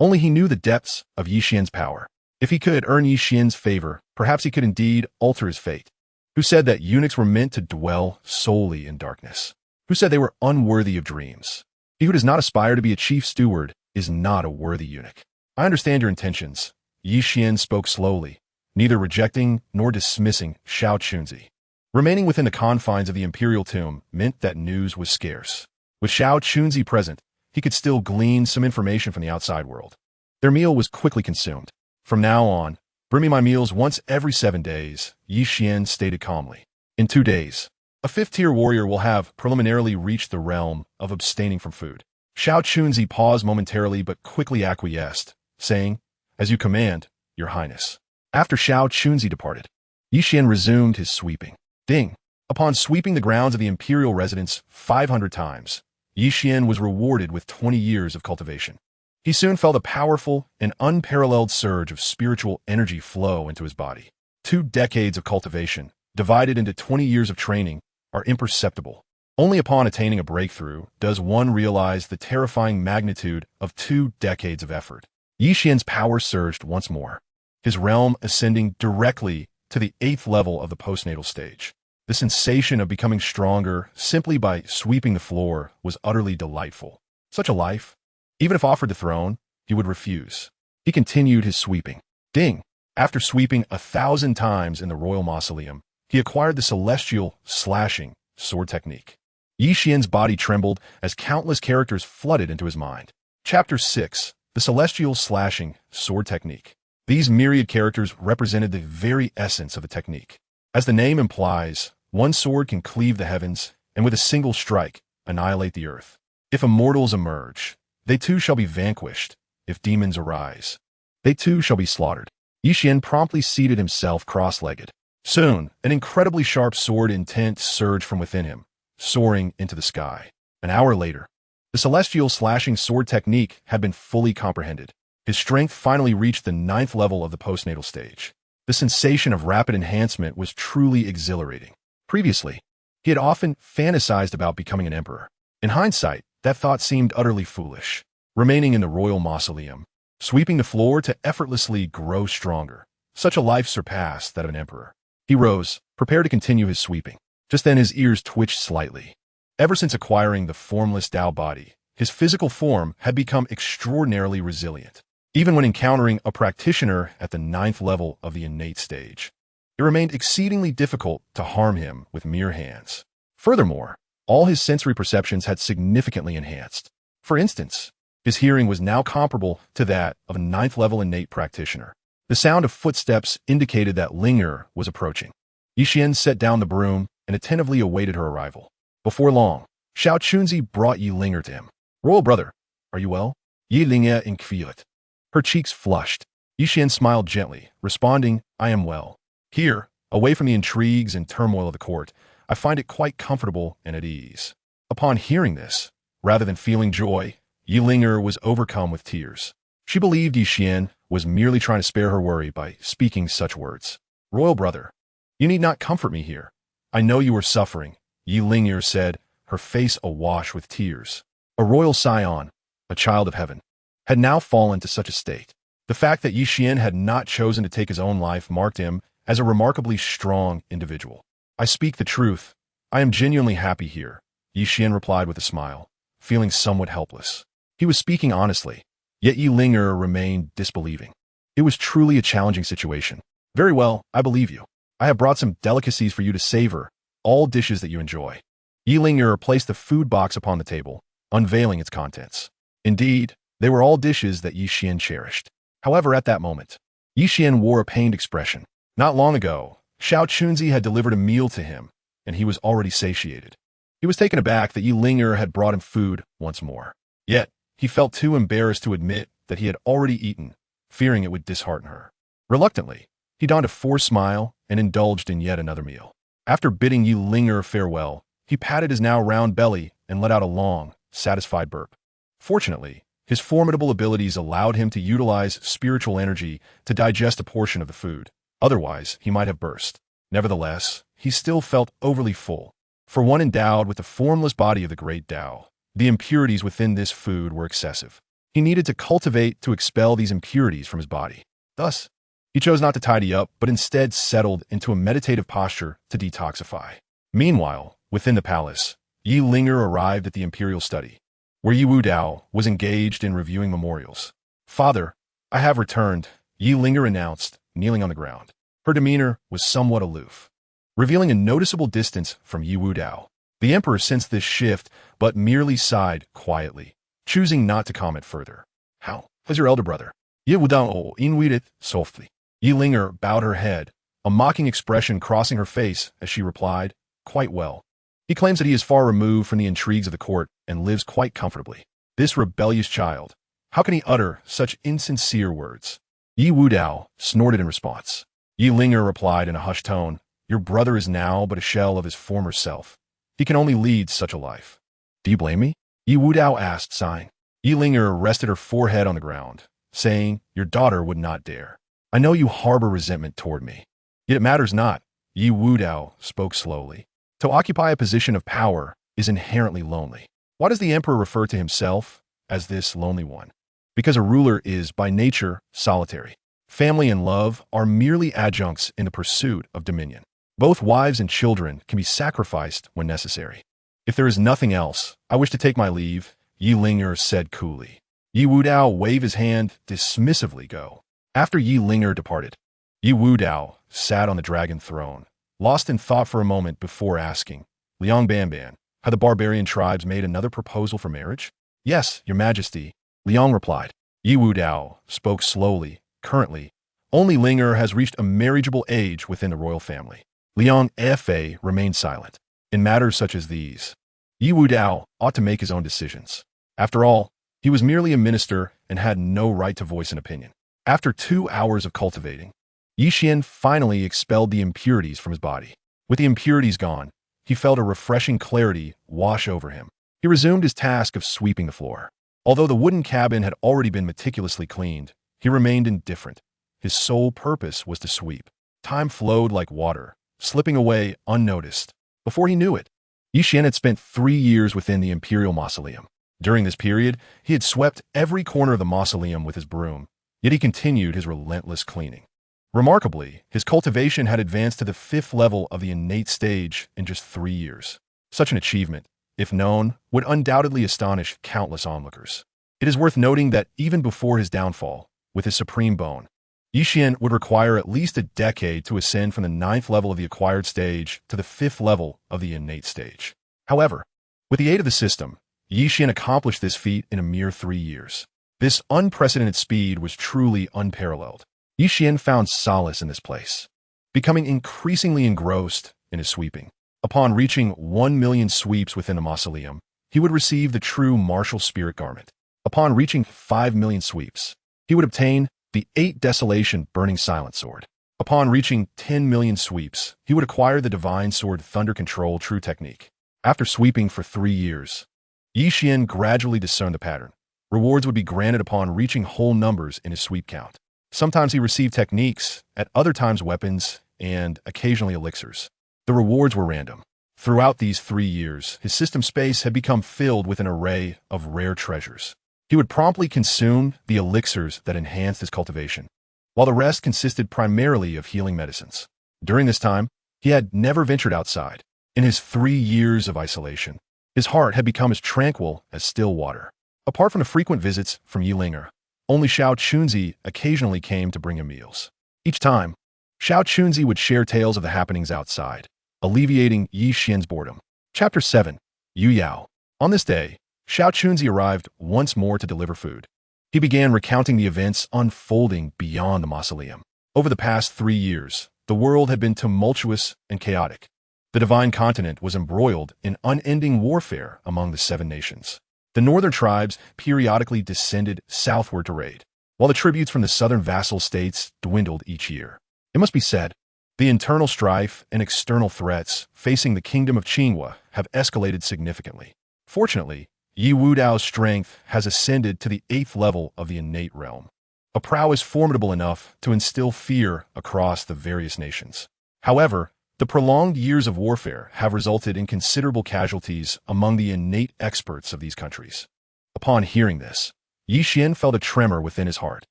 Only he knew the depths of Yi Xian's power. If he could earn Yi Xian's favor, perhaps he could indeed alter his fate. Who said that eunuchs were meant to dwell solely in darkness? Who said they were unworthy of dreams? He who does not aspire to be a chief steward is not a worthy eunuch. "I understand your intentions," Yi Xian spoke slowly, neither rejecting nor dismissing Xiao Chunzi. Remaining within the confines of the imperial tomb meant that news was scarce. With Xiao Chunzi present, he could still glean some information from the outside world. Their meal was quickly consumed. "From now on, bring me my meals once every 7 days, Yi Xian stated calmly. "In 2 days, a 5th-tier warrior will have preliminarily reached the realm of abstaining from food." Xiao Chunzi paused momentarily but quickly acquiesced, saying, "As you command, your Highness." After Xiao Chunzi departed, Yi Xian resumed his sweeping. Ding! Upon sweeping the grounds of the imperial residence 500 times, Yi Xian was rewarded with 20 years of cultivation. He soon felt a powerful and unparalleled surge of spiritual energy flow into his body. 2 decades of cultivation, divided into 20 years of training, are imperceptible. Only upon attaining a breakthrough does one realize the terrifying magnitude of 2 decades of effort. Yi Xian's power surged once more, his realm ascending directly to the 8th level of the postnatal stage. The sensation of becoming stronger simply by sweeping the floor was utterly delightful. Such a life, even if offered the throne, he would refuse. He continued his sweeping. Ding! After sweeping 1,000 times in the royal mausoleum, he acquired the celestial slashing sword technique. Yi Xian's body trembled as countless characters flooded into his mind. Chapter 6: The Celestial Slashing Sword Technique. These myriad characters represented the very essence of the technique. As the name implies, one sword can cleave the heavens and with a single strike annihilate the earth. If immortals emerge, they too shall be vanquished. If demons arise, they too shall be slaughtered. Yi Xian promptly seated himself cross-legged. Soon, an incredibly sharp sword intent surged from within him, soaring into the sky. An hour later, the celestial slashing sword technique had been fully comprehended. His strength finally reached the 9th level of the postnatal stage. The sensation of rapid enhancement was truly exhilarating. Previously, he had often fantasized about becoming an emperor. In hindsight, that thought seemed utterly foolish. Remaining in the royal mausoleum, sweeping the floor to effortlessly grow stronger, such a life surpassed that of an emperor. He rose, prepared to continue his sweeping. Just then his ears twitched slightly. Ever since acquiring the Formless Dao Body, his physical form had become extraordinarily resilient. Even when encountering a practitioner at the 9th level of the innate stage, it remained exceedingly difficult to harm him with mere hands. Furthermore, all his sensory perceptions had significantly enhanced. For instance, his hearing was now comparable to that of a 9th level innate practitioner. The sound of footsteps indicated that Linger was approaching. Yi Xian set down the broom and attentively awaited her arrival. Before long, Xiao Chunzi brought Yi Linger to him. "Royal brother, are you well?" Yi Linger inquired. Her cheeks flushed. Yi Xian smiled gently, responding, "I am well. Here, away from the intrigues and turmoil of the court, I find it quite comfortable and at ease." Upon hearing this, rather than feeling joy, Yi Linger was overcome with tears. She believed Yi Xian was merely trying to spare her worry by speaking such words. Royal brother, you need not comfort me here. I know you are suffering, Yi Ling'er said, her face awash with tears. A royal scion, a child of heaven, had now fallen to such a state. The fact that Yi Xian had not chosen to take his own life marked him as a remarkably strong individual. I speak the truth. I am genuinely happy here, Yi Xian replied with a smile, feeling somewhat helpless. He was speaking honestly, yet Yi Ling'er remained disbelieving. It was truly a challenging situation. Very well, I believe you. I have brought some delicacies for you to savor, all dishes that you enjoy. Yi Ling'er placed the food box upon the table, unveiling its contents. Indeed, they were all dishes that Yi Xian cherished. However, at that moment, Yi Xian wore a pained expression. Not long ago, Xiao Chunzi had delivered a meal to him, and he was already satiated. He was taken aback that Yi Ling'er had brought him food once more. Yet, he felt too embarrassed to admit that he had already eaten, fearing it would dishearten her. Reluctantly, he donned a forced smile and indulged in yet another meal. After bidding Yi Ling'er farewell, he patted his now round belly and let out a long, satisfied burp. Fortunately, his formidable abilities allowed him to utilize spiritual energy to digest a portion of the food. Otherwise, he might have burst. Nevertheless, he still felt overly full. For one endowed with the formless body of the Great Tao, the impurities within this food were excessive. He needed to cultivate to expel these impurities from his body. Thus, he chose not to tidy up, but instead settled into a meditative posture to detoxify. Meanwhile, within the palace, Yi Ling'er arrived at the imperial study, where Yi Wudao was engaged in reviewing memorials. Father, I have returned, Yi Ling'er announced, kneeling on the ground. Her demeanor was somewhat aloof, revealing a noticeable distance from Yi Wudao. The emperor sensed this shift, but merely sighed quietly, choosing not to comment further. How was your elder brother? Yi Wudao inwided softly. Yi Ling'er bowed her head, a mocking expression crossing her face as she replied, quite well. He claims that he is far removed from the intrigues of the court and lives quite comfortably. This rebellious child, how can he utter such insincere words? Yi Wudao snorted in response. Yi Ling'er replied in a hushed tone, your brother is now but a shell of his former self. He can only lead such a life. Do you blame me? Yi Wudao asked, sighing. Yi Ling'er rested her forehead on the ground, saying, your daughter would not dare. I know you harbor resentment toward me. Yet it matters not, Yi Wudao spoke slowly. To occupy a position of power is inherently lonely. Why does the emperor refer to himself as this lonely one? Because a ruler is, by nature, solitary. Family and love are merely adjuncts in the pursuit of dominion. Both wives and children can be sacrificed when necessary. If there is nothing else, I wish to take my leave, Yi Ling'er said coolly. Yi Wudao waved his hand dismissively go. After Yi Ling'er departed, Yi Wudao sat on the dragon throne, lost in thought for a moment before asking, Liang Banban, have the barbarian tribes made another proposal for marriage? Yes, your majesty, Liang replied. Yi Wudao spoke slowly. Currently, only Ling'er has reached a marriageable age within the royal family. Liang Fa remained silent. In matters such as these, Yi Wudao ought to make his own decisions. After all, he was merely a minister and had no right to voice an opinion. After 2 hours of cultivating, Yi Xian finally expelled the impurities from his body. With the impurities gone, he felt a refreshing clarity wash over him. He resumed his task of sweeping the floor. Although the wooden cabin had already been meticulously cleaned, he remained indifferent. His sole purpose was to sweep. Time flowed like water, slipping away unnoticed. Before he knew it, Yi Xian had spent 3 years within the imperial mausoleum. During this period, he had swept every corner of the mausoleum with his broom, yet he continued his relentless cleaning. Remarkably, his cultivation had advanced to the 5th level of the innate stage in just 3 years. Such an achievement, if known, would undoubtedly astonish countless onlookers. It is worth noting that even before his downfall, with his supreme bone, Yi Xian would require at least a decade to ascend from the 9th level of the acquired stage to the 5th level of the innate stage. However, with the aid of the system, Yi Xian accomplished this feat in a mere 3 years. This unprecedented speed was truly unparalleled. Yi Xian found solace in this place, becoming increasingly engrossed in his sweeping. Upon reaching 1 million sweeps within the mausoleum, he would receive the true martial spirit garment. Upon reaching 5 million sweeps, he would obtain the 8 Desolation Burning Silent Sword. Upon reaching 10 million sweeps, he would acquire the Divine Sword Thunder Control True Technique. After sweeping for 3 years, Yi Xian gradually discerned the pattern. Rewards would be granted upon reaching whole numbers in his sweep count. Sometimes he received techniques, at other times weapons, and occasionally elixirs. The rewards were random. Throughout these 3 years, his system space had become filled with an array of rare treasures. He would promptly consume the elixirs that enhanced his cultivation, while the rest consisted primarily of healing medicines. During this time, he had never ventured outside. In his 3 years of isolation, his heart had become as tranquil as still water. Apart from the frequent visits from Yilinger, only Xiao Chunzi occasionally came to bring him meals. Each time, Xiao Chunzi would share tales of the happenings outside, alleviating Yi Xian's boredom. Chapter 7. Yu Yao. On this day, Xiao Chunzi arrived once more to deliver food. He began recounting the events unfolding beyond the mausoleum. Over the past 3 years, the world had been tumultuous and chaotic. The divine continent was embroiled in unending warfare among the 7 nations. The northern tribes periodically descended southward to raid, while the tributes from the southern vassal states dwindled each year. It must be said, the internal strife and external threats facing the kingdom of Qinghua have escalated significantly. Fortunately, Yi Wudao's strength has ascended to the 8th level of the innate realm, a prowess formidable enough to instill fear across the various nations. However, the prolonged years of warfare have resulted in considerable casualties among the innate experts of these countries. Upon hearing this, Yi Xian felt a tremor within his heart.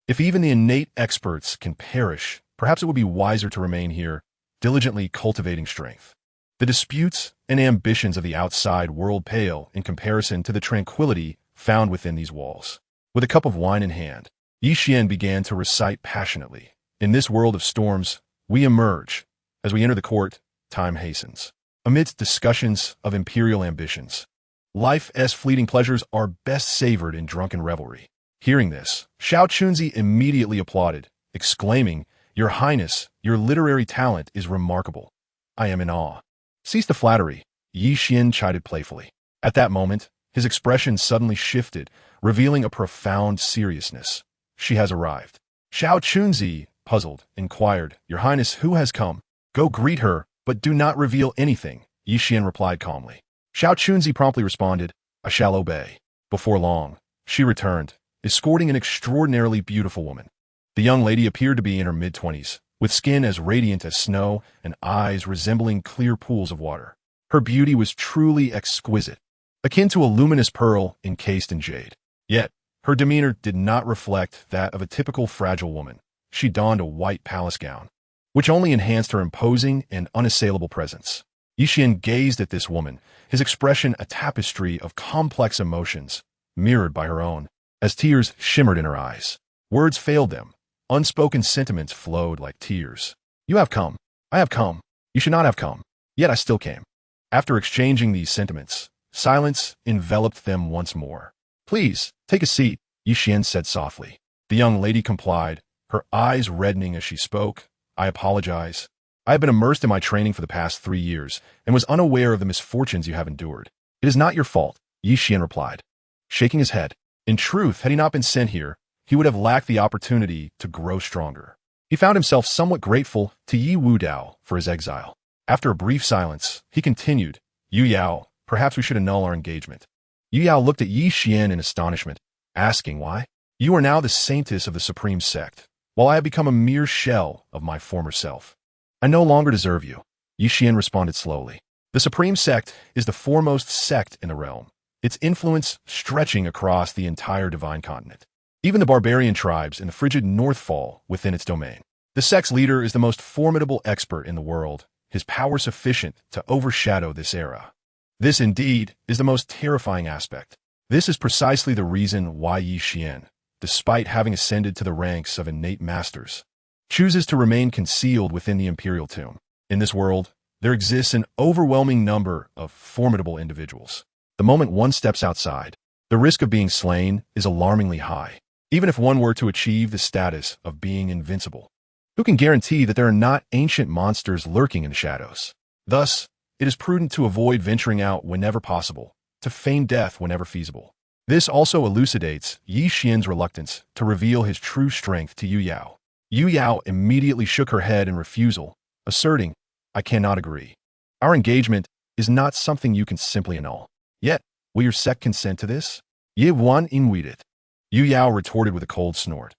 If even the innate experts can perish, perhaps it would be wiser to remain here, diligently cultivating strength. The disputes and ambitions of the outside world pale in comparison to the tranquility found within these walls. With a cup of wine in hand, Yi Xian began to recite passionately. In this world of storms, we emerge. As we enter the court, time hastens. Amidst discussions of imperial ambitions, life's fleeting pleasures are best savored in drunken revelry. Hearing this, Xiao Chunzi immediately applauded, exclaiming, "Your Highness, your literary talent is remarkable. I am in awe." "Cease the flattery," Yi Xian chided playfully. At that moment, his expression suddenly shifted, revealing a profound seriousness. "She has arrived." Xiao Chunzi, puzzled, inquired, "Your Highness, who has come?" "Go greet her, but do not reveal anything," Yi Xian replied calmly. Xiao Chunzi promptly responded, "I shall obey." Before long, she returned, escorting an extraordinarily beautiful woman. The young lady appeared to be in her mid-20s, with skin as radiant as snow and eyes resembling clear pools of water. Her beauty was truly exquisite, akin to a luminous pearl encased in jade. Yet, her demeanor did not reflect that of a typical fragile woman. She donned a white palace gown, which only enhanced her imposing and unassailable presence. Yi Xian gazed at this woman, his expression a tapestry of complex emotions, mirrored by her own, as tears shimmered in her eyes. Words failed them. Unspoken sentiments flowed like tears. "You have come. I have come. You should not have come. Yet I still came." After exchanging these sentiments, silence enveloped them once more. "Please, take a seat," Yi Xian said softly. The young lady complied, her eyes reddening as she spoke. "I apologize. I have been immersed in my training for the past 3 years and was unaware of the misfortunes you have endured." "It is not your fault," Yi Xian replied, shaking his head. In truth, had he not been sent here, he would have lacked the opportunity to grow stronger. He found himself somewhat grateful to Yi Wudao for his exile. After a brief silence, he continued, "Yu Yao, perhaps we should annul our engagement." Yu Yao looked at Yi Xian in astonishment, asking why. "You are now the saintess of the supreme sect, while I have become a mere shell of my former self. I no longer deserve you," Yi Xian responded slowly. "The supreme sect is the foremost sect in the realm, its influence stretching across the entire divine continent. Even the barbarian tribes in the frigid north fall within its domain. The sect's leader is the most formidable expert in the world, his power sufficient to overshadow this era. This, indeed, is the most terrifying aspect. This is precisely the reason why Yi Xian, despite having ascended to the ranks of innate masters, chooses to remain concealed within the imperial tomb. In this world, there exists an overwhelming number of formidable individuals. The moment one steps outside, the risk of being slain is alarmingly high, even if one were to achieve the status of being invincible. Who can guarantee that there are not ancient monsters lurking in the shadows? Thus, it is prudent to avoid venturing out whenever possible, to feign death whenever feasible. This also elucidates Yi Xian's reluctance to reveal his true strength to Yu Yao. Yu Yao immediately shook her head in refusal, asserting, "I cannot agree. Our engagement is not something you can simply annul. Yet, will your sect consent to this?" Ye Wan inweed it. Yu Yao retorted with a cold snort.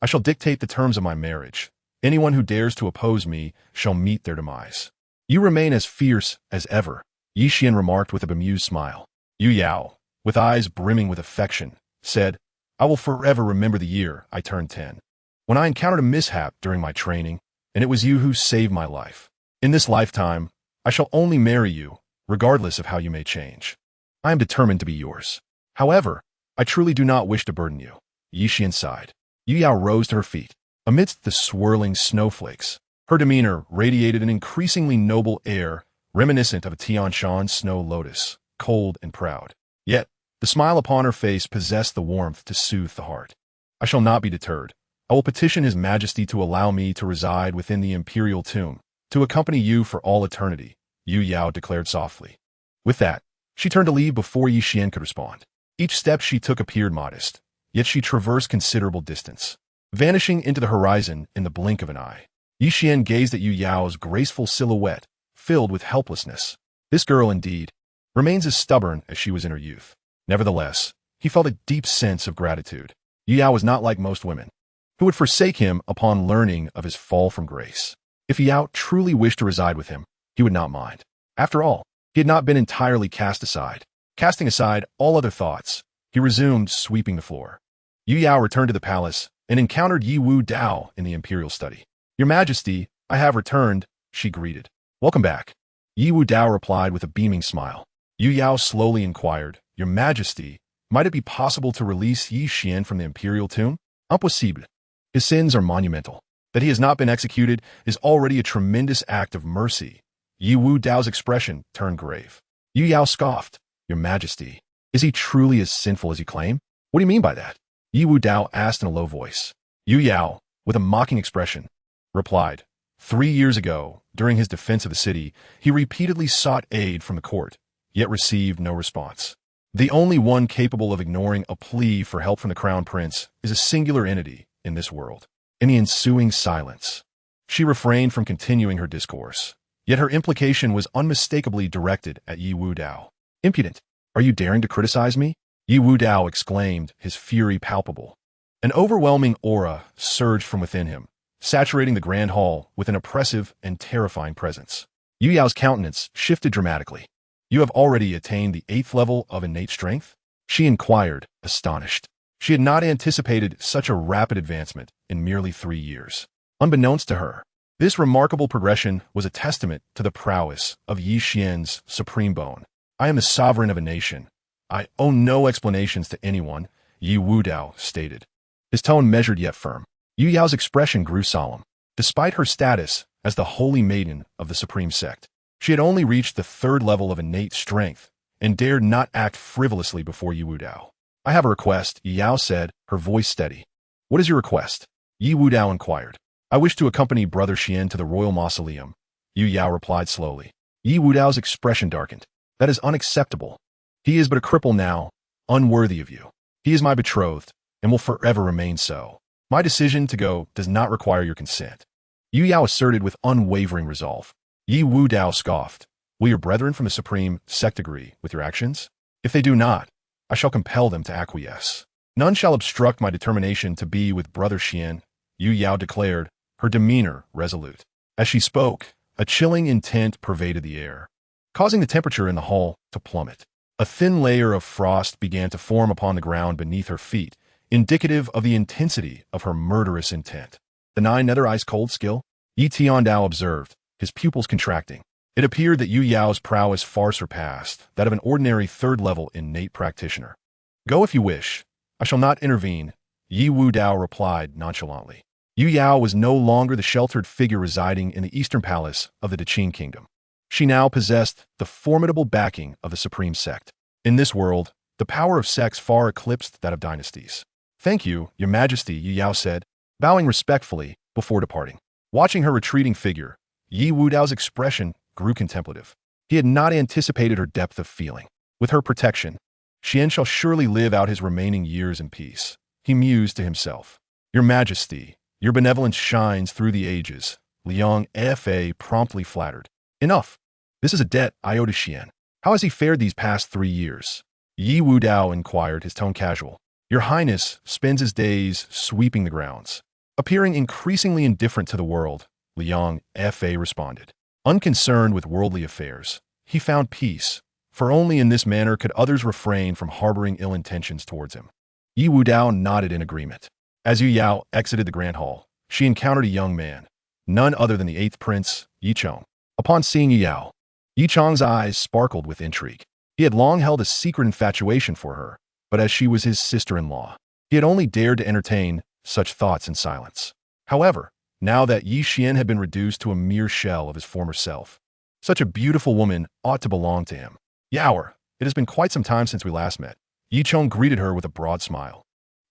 I shall dictate the terms of my marriage. Anyone who dares to oppose me shall meet their demise. You remain as fierce as ever, Yi Xian remarked with a bemused smile. Yu Yao, with eyes brimming with affection, said, I will forever remember the year I turned 10. When I encountered a mishap during my training, and it was you who saved my life. In this lifetime, I shall only marry you, regardless of how you may change. I am determined to be yours. However, I truly do not wish to burden you. Yi Xian sighed. Yu Yao rose to her feet. Amidst the swirling snowflakes, her demeanor radiated an increasingly noble air, reminiscent of a Tian Shan snow lotus, cold and proud. Yet, the smile upon her face possessed the warmth to soothe the heart. I shall not be deterred. I will petition His Majesty to allow me to reside within the imperial tomb, to accompany you for all eternity, Yu Yao declared softly. With that, she turned to leave before Yi Xian could respond. Each step she took appeared modest, yet she traversed considerable distance, vanishing into the horizon in the blink of an eye. Yi Xian gazed at Yu Yao's graceful silhouette, filled with helplessness. This girl, indeed, remains as stubborn as she was in her youth. Nevertheless, he felt a deep sense of gratitude. Yu Yao was not like most women, who would forsake him upon learning of his fall from grace. If Yao truly wished to reside with him, he would not mind. After all, he had not been entirely cast aside. Casting aside all other thoughts, he resumed sweeping the floor. Yu Yao returned to the palace and encountered Yi Wu Dao in the imperial study. Your Majesty, I have returned, she greeted. Welcome back. Yi Wu Dao replied with a beaming smile. Yu Yao slowly inquired, Your Majesty, might it be possible to release Yi Xian from the imperial tomb? Impossible. His sins are monumental. That he has not been executed is already a tremendous act of mercy. Yi Wu Dao's expression turned grave. Yu Yao scoffed. Your Majesty, is he truly as sinful as you claim? What do you mean by that? Yi Wu Dao asked in a low voice. Yu Yao, with a mocking expression, replied, 3 years ago, during his defense of the city, he repeatedly sought aid from the court, yet received no response. The only one capable of ignoring a plea for help from the Crown Prince is a singular entity in this world. In the ensuing silence, she refrained from continuing her discourse, yet her implication was unmistakably directed at Yi Wu Dao. Impudent! Are you daring to criticize me? Yi Wu Dao exclaimed, his fury palpable. An overwhelming aura surged from within him, saturating the grand hall with an oppressive and terrifying presence. Yu Yao's countenance shifted dramatically. You have already attained the 8th level of innate strength? She inquired, astonished. She had not anticipated such a rapid advancement in merely 3 years. Unbeknownst to her, this remarkable progression was a testament to the prowess of Yi Xian's supreme bone. I am the sovereign of a nation. I owe no explanations to anyone, Yi Wu Dao stated. His tone measured yet firm. Yu Yao's expression grew solemn. Despite her status as the holy maiden of the supreme sect, she had only reached the 3rd level of innate strength and dared not act frivolously before Yi Wu Dao. I have a request, Yi Yao said, her voice steady. What is your request? Yi Wu Dao inquired. I wish to accompany Brother Xian to the royal mausoleum, Yu Yao replied slowly. Yi Wu Dao's expression darkened. That is unacceptable. He is but a cripple now, unworthy of you. He is my betrothed, and will forever remain so. My decision to go does not require your consent. Yu Yao asserted with unwavering resolve. Yi Wu Dao scoffed. Will your brethren from the supreme sect agree with your actions? If they do not, I shall compel them to acquiesce. None shall obstruct my determination to be with Brother Xian, Yu Yao declared, her demeanor resolute. As she spoke, a chilling intent pervaded the air, causing the temperature in the hall to plummet. A thin layer of frost began to form upon the ground beneath her feet, indicative of the intensity of her murderous intent. The 9 nether ice cold skill? Yi Tiandao observed, his pupils contracting. It appeared that Yu Yao's prowess far surpassed that of an ordinary 3rd level innate practitioner. Go if you wish. I shall not intervene, Yi Wu Dao replied nonchalantly. Yu Yao was no longer the sheltered figure residing in the eastern palace of the Qing kingdom. She now possessed the formidable backing of the supreme sect. In this world, the power of sects far eclipsed that of dynasties. Thank you, Your Majesty, Yu Yao said, bowing respectfully before departing. Watching her retreating figure, Yi Wu Dao's expression grew contemplative. He had not anticipated her depth of feeling. With her protection, Xian shall surely live out his remaining years in peace, he mused to himself. Your Majesty, your benevolence shines through the ages, Liang Fa promptly flattered. Enough. This is a debt I owe to Xian. How has he fared these past 3 years? Yi Wu Dao inquired, his tone casual. Your Highness spends his days sweeping the grounds. Appearing increasingly indifferent to the world, Liang Fa responded. Unconcerned with worldly affairs, he found peace, for only in this manner could others refrain from harboring ill intentions towards him. Yi Wudao nodded in agreement. As Yu Yao exited the grand hall, she encountered a young man, none other than the 8th prince, Yi Chong. Upon seeing Yu Yao, Yi Chong's eyes sparkled with intrigue. He had long held a secret infatuation for her, but as she was his sister-in-law, he had only dared to entertain such thoughts in silence. However, now that Yi Xian had been reduced to a mere shell of his former self, such a beautiful woman ought to belong to him. Yaoer, it has been quite some time since we last met. Yi Chong greeted her with a broad smile.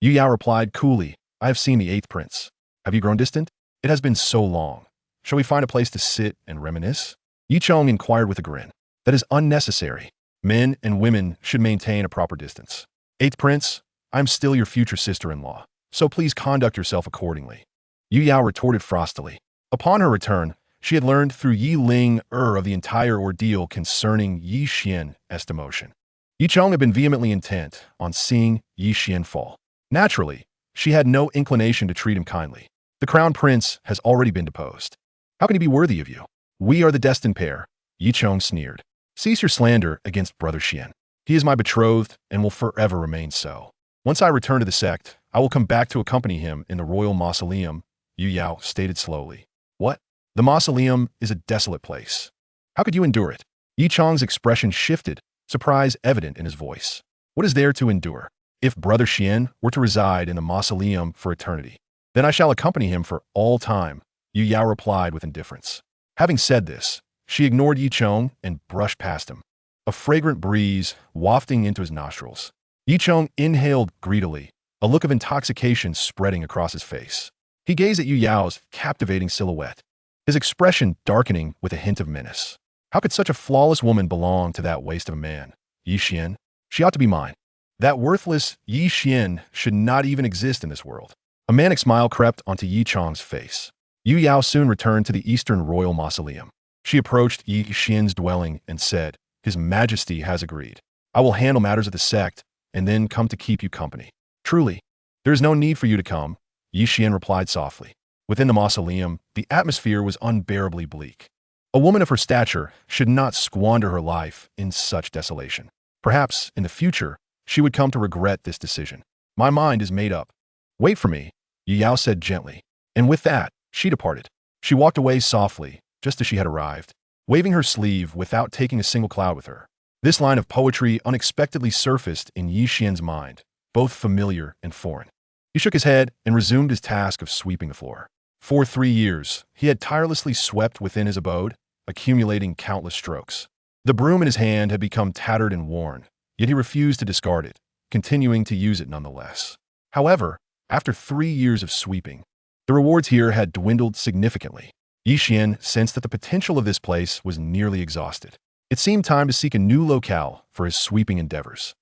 Yu Yao replied coolly, I have seen the 8th prince. Have you grown distant? It has been so long. Shall we find a place to sit and reminisce? Yi Chong inquired with a grin. That is unnecessary. Men and women should maintain a proper distance. 8th prince, I am still your future sister-in-law, so please conduct yourself accordingly. Yu Yao retorted frostily. Upon her return, she had learned through Yi Ling of the entire ordeal concerning Yi Xian's demotion. Yi Chong had been vehemently intent on seeing Yi Xian fall. Naturally, she had no inclination to treat him kindly. The Crown Prince has already been deposed. How can he be worthy of you? We are the destined pair, Yi Chong sneered. Cease your slander against Brother Xian. He is my betrothed and will forever remain so. Once I return to the sect, I will come back to accompany him in the royal mausoleum, Yu Yao stated slowly. What? The mausoleum is a desolate place. How could you endure it? Yi Chong's expression shifted, surprise evident in his voice. What is there to endure? If Brother Xian were to reside in the mausoleum for eternity, then I shall accompany him for all time, Yu Yao replied with indifference. Having said this, she ignored Yi Chong and brushed past him, a fragrant breeze wafting into his nostrils. Yi Chong inhaled greedily, a look of intoxication spreading across his face. He gazed at Yu Yao's captivating silhouette, his expression darkening with a hint of menace. How could such a flawless woman belong to that waste of a man? Yi Xian? She ought to be mine. That worthless Yi Xian should not even exist in this world. A manic smile crept onto Yi Chong's face. Yu Yao soon returned to the Eastern Royal Mausoleum. She approached Yi Xian's dwelling and said, His Majesty has agreed. I will handle matters of the sect and then come to keep you company. Truly, there is no need for you to come, Yi Xian replied softly. Within the mausoleum, the atmosphere was unbearably bleak. A woman of her stature should not squander her life in such desolation. Perhaps, in the future, she would come to regret this decision. My mind is made up. Wait for me, Yu Yao said gently. And with that, she departed. She walked away softly, just as she had arrived, waving her sleeve without taking a single cloud with her. This line of poetry unexpectedly surfaced in Yi Xian's mind, both familiar and foreign. He shook his head and resumed his task of sweeping the floor. For 3 years, he had tirelessly swept within his abode, accumulating countless strokes. The broom in his hand had become tattered and worn, yet he refused to discard it, continuing to use it nonetheless. However, after 3 years of sweeping, the rewards here had dwindled significantly. Yi Xian sensed that the potential of this place was nearly exhausted. It seemed time to seek a new locale for his sweeping endeavors.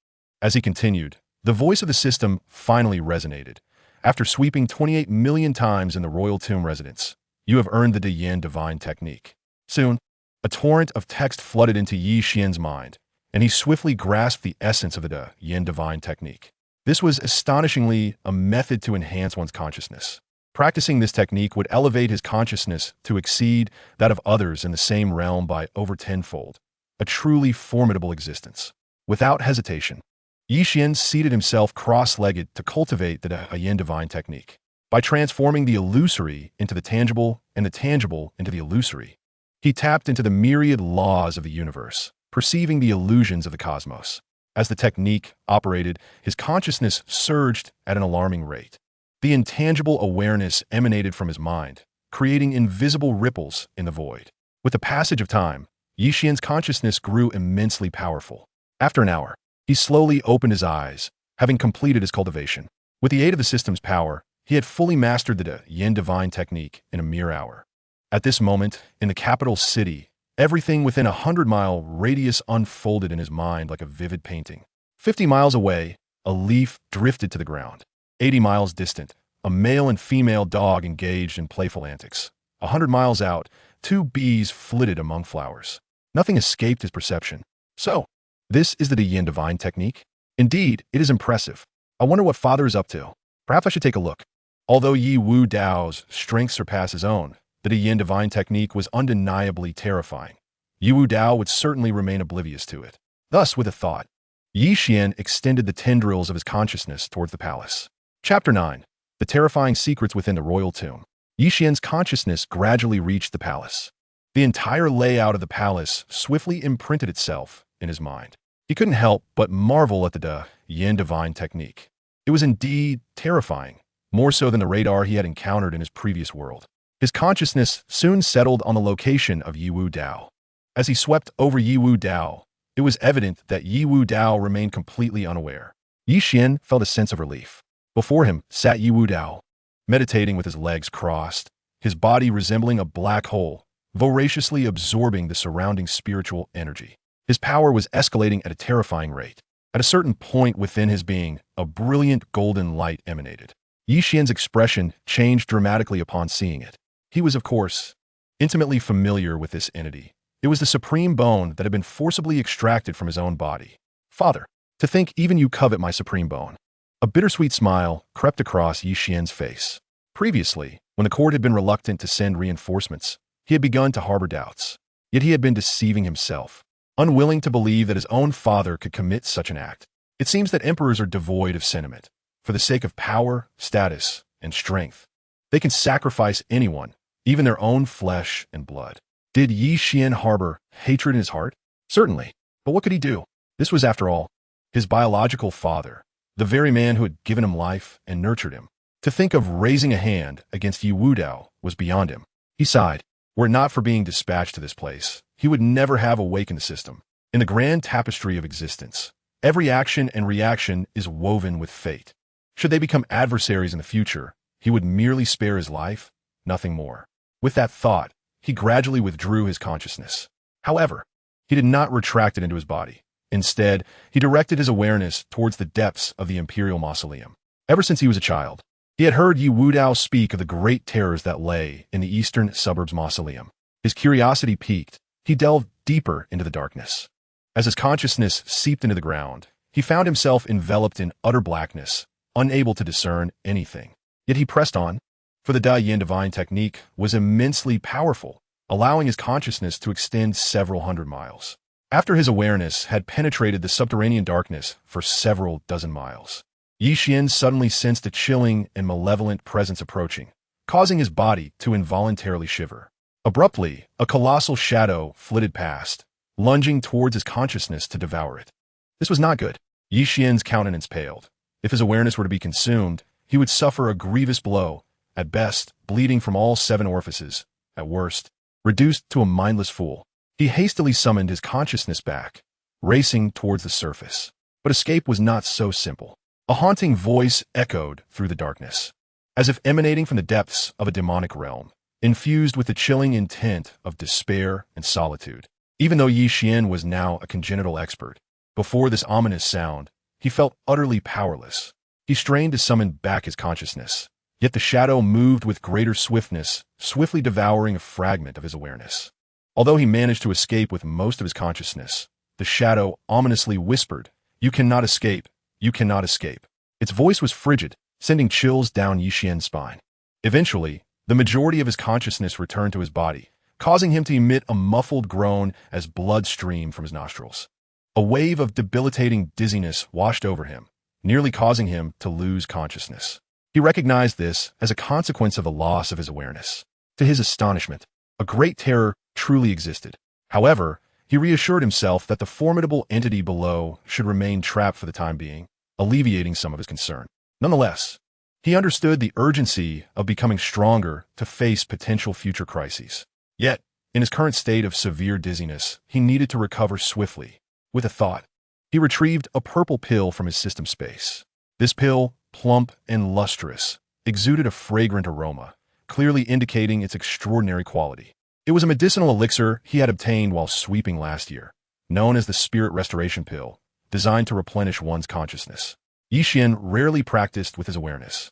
As he continued, the voice of the system finally resonated. After sweeping 28 million times in the royal tomb residence, you have earned the De Yin divine technique. Soon, a torrent of text flooded into Yi Xian's mind, and he swiftly grasped the essence of the De Yin divine technique. This was astonishingly a method to enhance one's consciousness. Practicing this technique would elevate his consciousness to exceed that of others in the same realm by over tenfold, a truly formidable existence. Without hesitation, Yi Xian seated himself cross-legged to cultivate the De Yin divine technique. By transforming the illusory into the tangible and the tangible into the illusory, he tapped into the myriad laws of the universe, perceiving the illusions of the cosmos. As the technique operated, his consciousness surged at an alarming rate. The intangible awareness emanated from his mind, creating invisible ripples in the void. With the passage of time, Yi Xian's consciousness grew immensely powerful. After an hour, he slowly opened his eyes, having completed his cultivation. With the aid of the system's power, he had fully mastered the De Yin divine technique in a mere hour. At this moment, in the capital city, everything within a 100-mile radius unfolded in his mind like a vivid painting. 50 miles away, a leaf drifted to the ground. 80 miles distant, a male and female dog engaged in playful antics. 100 miles out, 2 bees flitted among flowers. Nothing escaped his perception. So, this is the De Yin divine technique? Indeed, it is impressive. I wonder what Father is up to. Perhaps I should take a look. Although Yi Wu Dao's strength surpassed his own, the Yin divine technique was undeniably terrifying. Yi Wu Dao would certainly remain oblivious to it. Thus, with a thought, Yi Xian extended the tendrils of his consciousness towards the palace. Chapter 9. The Terrifying Secrets Within the Royal Tomb. Yi Xian's consciousness gradually reached the palace. The entire layout of the palace swiftly imprinted itself in his mind. He couldn't help but marvel at the Yin divine technique. It was indeed terrifying, more so than the radar he had encountered in his previous world. His consciousness soon settled on the location of Yi Wu Dao. As he swept over Yi Wu Dao, it was evident that Yi Wu Dao remained completely unaware. Yi Xian felt a sense of relief. Before him sat Yi Wu Dao, meditating with his legs crossed, his body resembling a black hole, voraciously absorbing the surrounding spiritual energy. His power was escalating at a terrifying rate. At a certain point within his being, a brilliant golden light emanated. Yi Xian's expression changed dramatically upon seeing it. He was, of course, intimately familiar with this entity. It was the supreme bone that had been forcibly extracted from his own body. Father, to think even you covet my supreme bone. A bittersweet smile crept across Yi Xian's face. Previously, when the court had been reluctant to send reinforcements, he had begun to harbor doubts. Yet he had been deceiving himself, unwilling to believe that his own father could commit such an act. It seems that emperors are devoid of sentiment. For the sake of power, status, and strength, they can sacrifice anyone, even their own flesh and blood. Did Yi Xian harbor hatred in his heart? Certainly. But what could he do? This was, after all, his biological father, the very man who had given him life and nurtured him. To think of raising a hand against Yi Wu Dao was beyond him. He sighed. Were it not for being dispatched to this place, he would never have awakened the system. In the grand tapestry of existence, every action and reaction is woven with fate. Should they become adversaries in the future, he would merely spare his life, nothing more. With that thought, he gradually withdrew his consciousness. However, he did not retract it into his body. Instead, he directed his awareness towards the depths of the imperial mausoleum. Ever since he was a child, he had heard Yi Wu Dao speak of the great terrors that lay in the eastern suburbs mausoleum. His curiosity piqued. He delved deeper into the darkness. As his consciousness seeped into the ground, he found himself enveloped in utter blackness, unable to discern anything. Yet he pressed on, for the Yin divine technique was immensely powerful, allowing his consciousness to extend several hundred miles. After his awareness had penetrated the subterranean darkness for several dozen miles, Yi Xian suddenly sensed a chilling and malevolent presence approaching, causing his body to involuntarily shiver. Abruptly, a colossal shadow flitted past, lunging towards his consciousness to devour it. This was not good. Yi Xian's countenance paled. If his awareness were to be consumed, he would suffer a grievous blow, at best, bleeding from all 7 orifices, at worst, reduced to a mindless fool. He hastily summoned his consciousness back, racing towards the surface. But escape was not so simple. A haunting voice echoed through the darkness, as if emanating from the depths of a demonic realm, infused with the chilling intent of despair and solitude. Even though Yi Xian was now a congenital expert, before this ominous sound, he felt utterly powerless. He strained to summon back his consciousness, yet the shadow moved with greater swiftness, swiftly devouring a fragment of his awareness. Although he managed to escape with most of his consciousness, the shadow ominously whispered, "You cannot escape. You cannot escape." Its voice was frigid, sending chills down Yi Xian's spine. Eventually, the majority of his consciousness returned to his body, causing him to emit a muffled groan as blood streamed from his nostrils. A wave of debilitating dizziness washed over him, nearly causing him to lose consciousness. He recognized this as a consequence of the loss of his awareness. To his astonishment, a great terror truly existed. However, he reassured himself that the formidable entity below should remain trapped for the time being, alleviating some of his concern. Nonetheless, he understood the urgency of becoming stronger to face potential future crises. Yet, in his current state of severe dizziness, he needed to recover swiftly. With a thought, he retrieved a purple pill from his system space. This pill, plump and lustrous, exuded a fragrant aroma, clearly indicating its extraordinary quality. It was a medicinal elixir he had obtained while sweeping last year, known as the Spirit Restoration Pill, designed to replenish one's consciousness. Yi Xian rarely practiced with his awareness.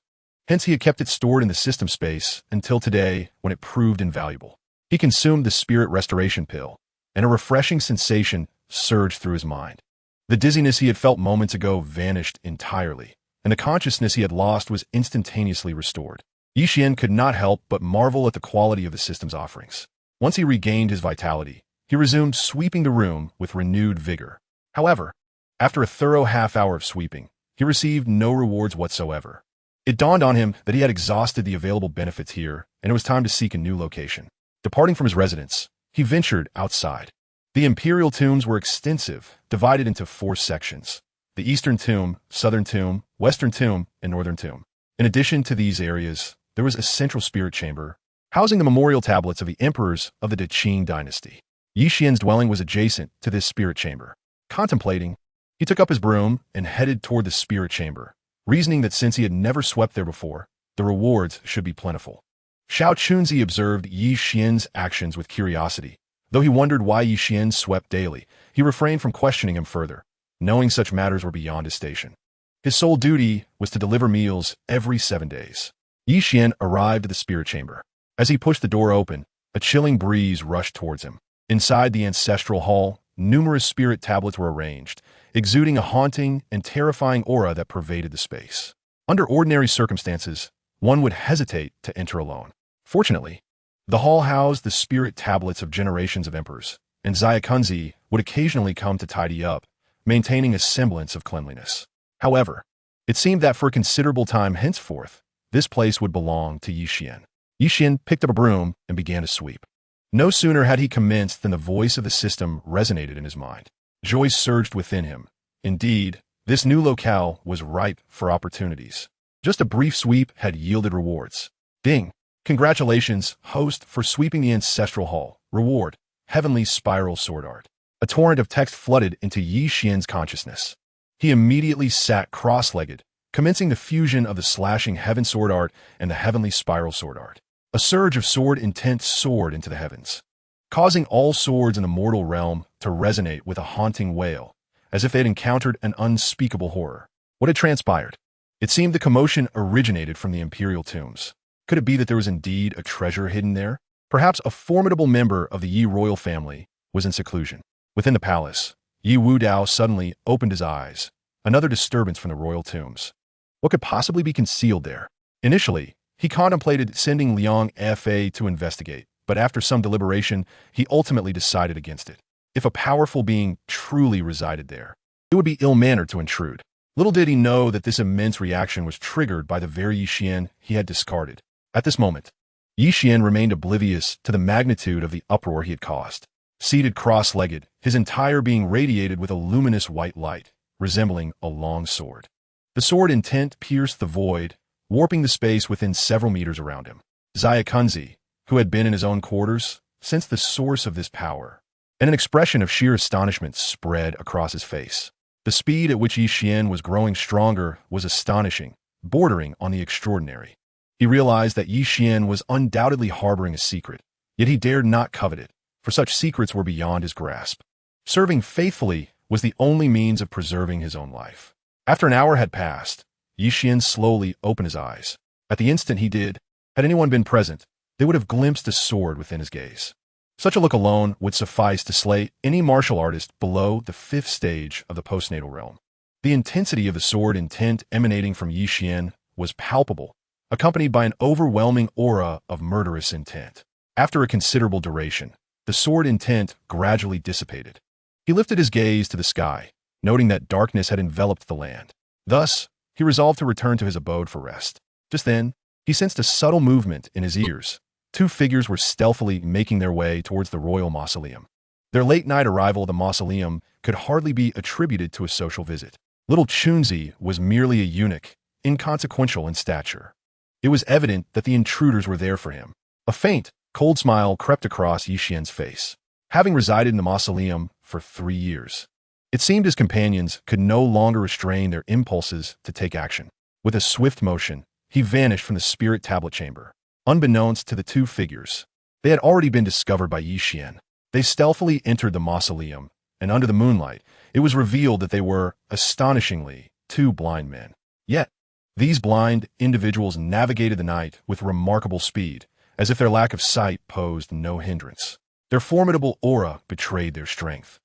Hence he had kept it stored in the system space until today when it proved invaluable. He consumed the Spirit Restoration Pill, and a refreshing sensation surged through his mind. The dizziness he had felt moments ago vanished entirely, and the consciousness he had lost was instantaneously restored. Yi Xian could not help but marvel at the quality of the system's offerings. Once he regained his vitality, he resumed sweeping the room with renewed vigor. However, after a thorough half-hour of sweeping, he received no rewards whatsoever. It dawned on him that he had exhausted the available benefits here, and it was time to seek a new location. Departing from his residence, he ventured outside. The imperial tombs were extensive, divided into 4 sections: the Eastern Tomb, Southern Tomb, Western Tomb, and Northern Tomb. In addition to these areas, there was a central spirit chamber, housing the memorial tablets of the emperors of the Qing dynasty. Yi Xian's dwelling was adjacent to this spirit chamber. Contemplating, he took up his broom and headed toward the spirit chamber, reasoning that since he had never swept there before, the rewards should be plentiful. Xiao Chunzi observed Yi Xian's actions with curiosity. Though he wondered why Yi Xian swept daily, he refrained from questioning him further, knowing such matters were beyond his station. His sole duty was to deliver meals every 7 days. Yi Xian arrived at the spirit chamber. As he pushed the door open, a chilling breeze rushed towards him. Inside the ancestral hall, numerous spirit tablets were arranged, exuding a haunting and terrifying aura that pervaded the space. Under ordinary circumstances, one would hesitate to enter alone. Fortunately, the hall housed the spirit tablets of generations of emperors, and Xuan would occasionally come to tidy up, maintaining a semblance of cleanliness. However, it seemed that for a considerable time henceforth, this place would belong to Yi Xian. Yi Xian picked up a broom and began to sweep. No sooner had he commenced than the voice of the system resonated in his mind. Joy surged within him. Indeed, this new locale was ripe for opportunities. Just a brief sweep had yielded rewards. Ding! Congratulations, host, for sweeping the ancestral hall. Reward: Heavenly Spiral Sword Art. A torrent of text flooded into Yi Xian's consciousness. He immediately sat cross-legged, commencing the fusion of the slashing Heaven Sword Art and the Heavenly Spiral Sword Art. A surge of sword intent soared into the heavens, causing all swords in the mortal realm to resonate with a haunting wail, as if they had encountered an unspeakable horror. What had transpired? It seemed the commotion originated from the imperial tombs. Could it be that there was indeed a treasure hidden there? Perhaps a formidable member of the Yi royal family was in seclusion. Within the palace, Yi Wudao suddenly opened his eyes. Another disturbance from the royal tombs. What could possibly be concealed there? Initially, he contemplated sending Liang Fa to investigate, but after some deliberation, he ultimately decided against it. If a powerful being truly resided there, it would be ill-mannered to intrude. Little did he know that this immense reaction was triggered by the very Yi Xian he had discarded. At this moment, Yi Xian remained oblivious to the magnitude of the uproar he had caused. Seated cross-legged, his entire being radiated with a luminous white light, resembling a long sword. The sword intent pierced the void, warping the space within several meters around him. Xuan, who had been in his own quarters, sensed the source of this power, and an expression of sheer astonishment spread across his face. The speed at which Yi Xian was growing stronger was astonishing, bordering on the extraordinary. He realized that Yi Xian was undoubtedly harboring a secret, yet he dared not covet it, for such secrets were beyond his grasp. Serving faithfully was the only means of preserving his own life. After an hour had passed, Yi Xian slowly opened his eyes. At the instant he did, had anyone been present, they would have glimpsed a sword within his gaze. Such a look alone would suffice to slay any martial artist below the 5th stage of the postnatal realm. The intensity of the sword intent emanating from Yi Xian was palpable, accompanied by an overwhelming aura of murderous intent. After a considerable duration, the sword intent gradually dissipated. He lifted his gaze to the sky, noting that darkness had enveloped the land. Thus, he resolved to return to his abode for rest. Just then, he sensed a subtle movement in his ears. 2 figures were stealthily making their way towards the royal mausoleum. Their late-night arrival at the mausoleum could hardly be attributed to a social visit. Little Chunzi was merely a eunuch, inconsequential in stature. It was evident that the intruders were there for him. A faint, cold smile crept across Yi Xian's face. Having resided in the mausoleum for 3 years, it seemed his companions could no longer restrain their impulses to take action. With a swift motion, he vanished from the spirit tablet chamber. Unbeknownst to the 2 figures, they had already been discovered by Yi Xian. They stealthily entered the mausoleum, and under the moonlight, it was revealed that they were, astonishingly, 2 blind men. Yet, these blind individuals navigated the night with remarkable speed, as if their lack of sight posed no hindrance. Their formidable aura betrayed their strength,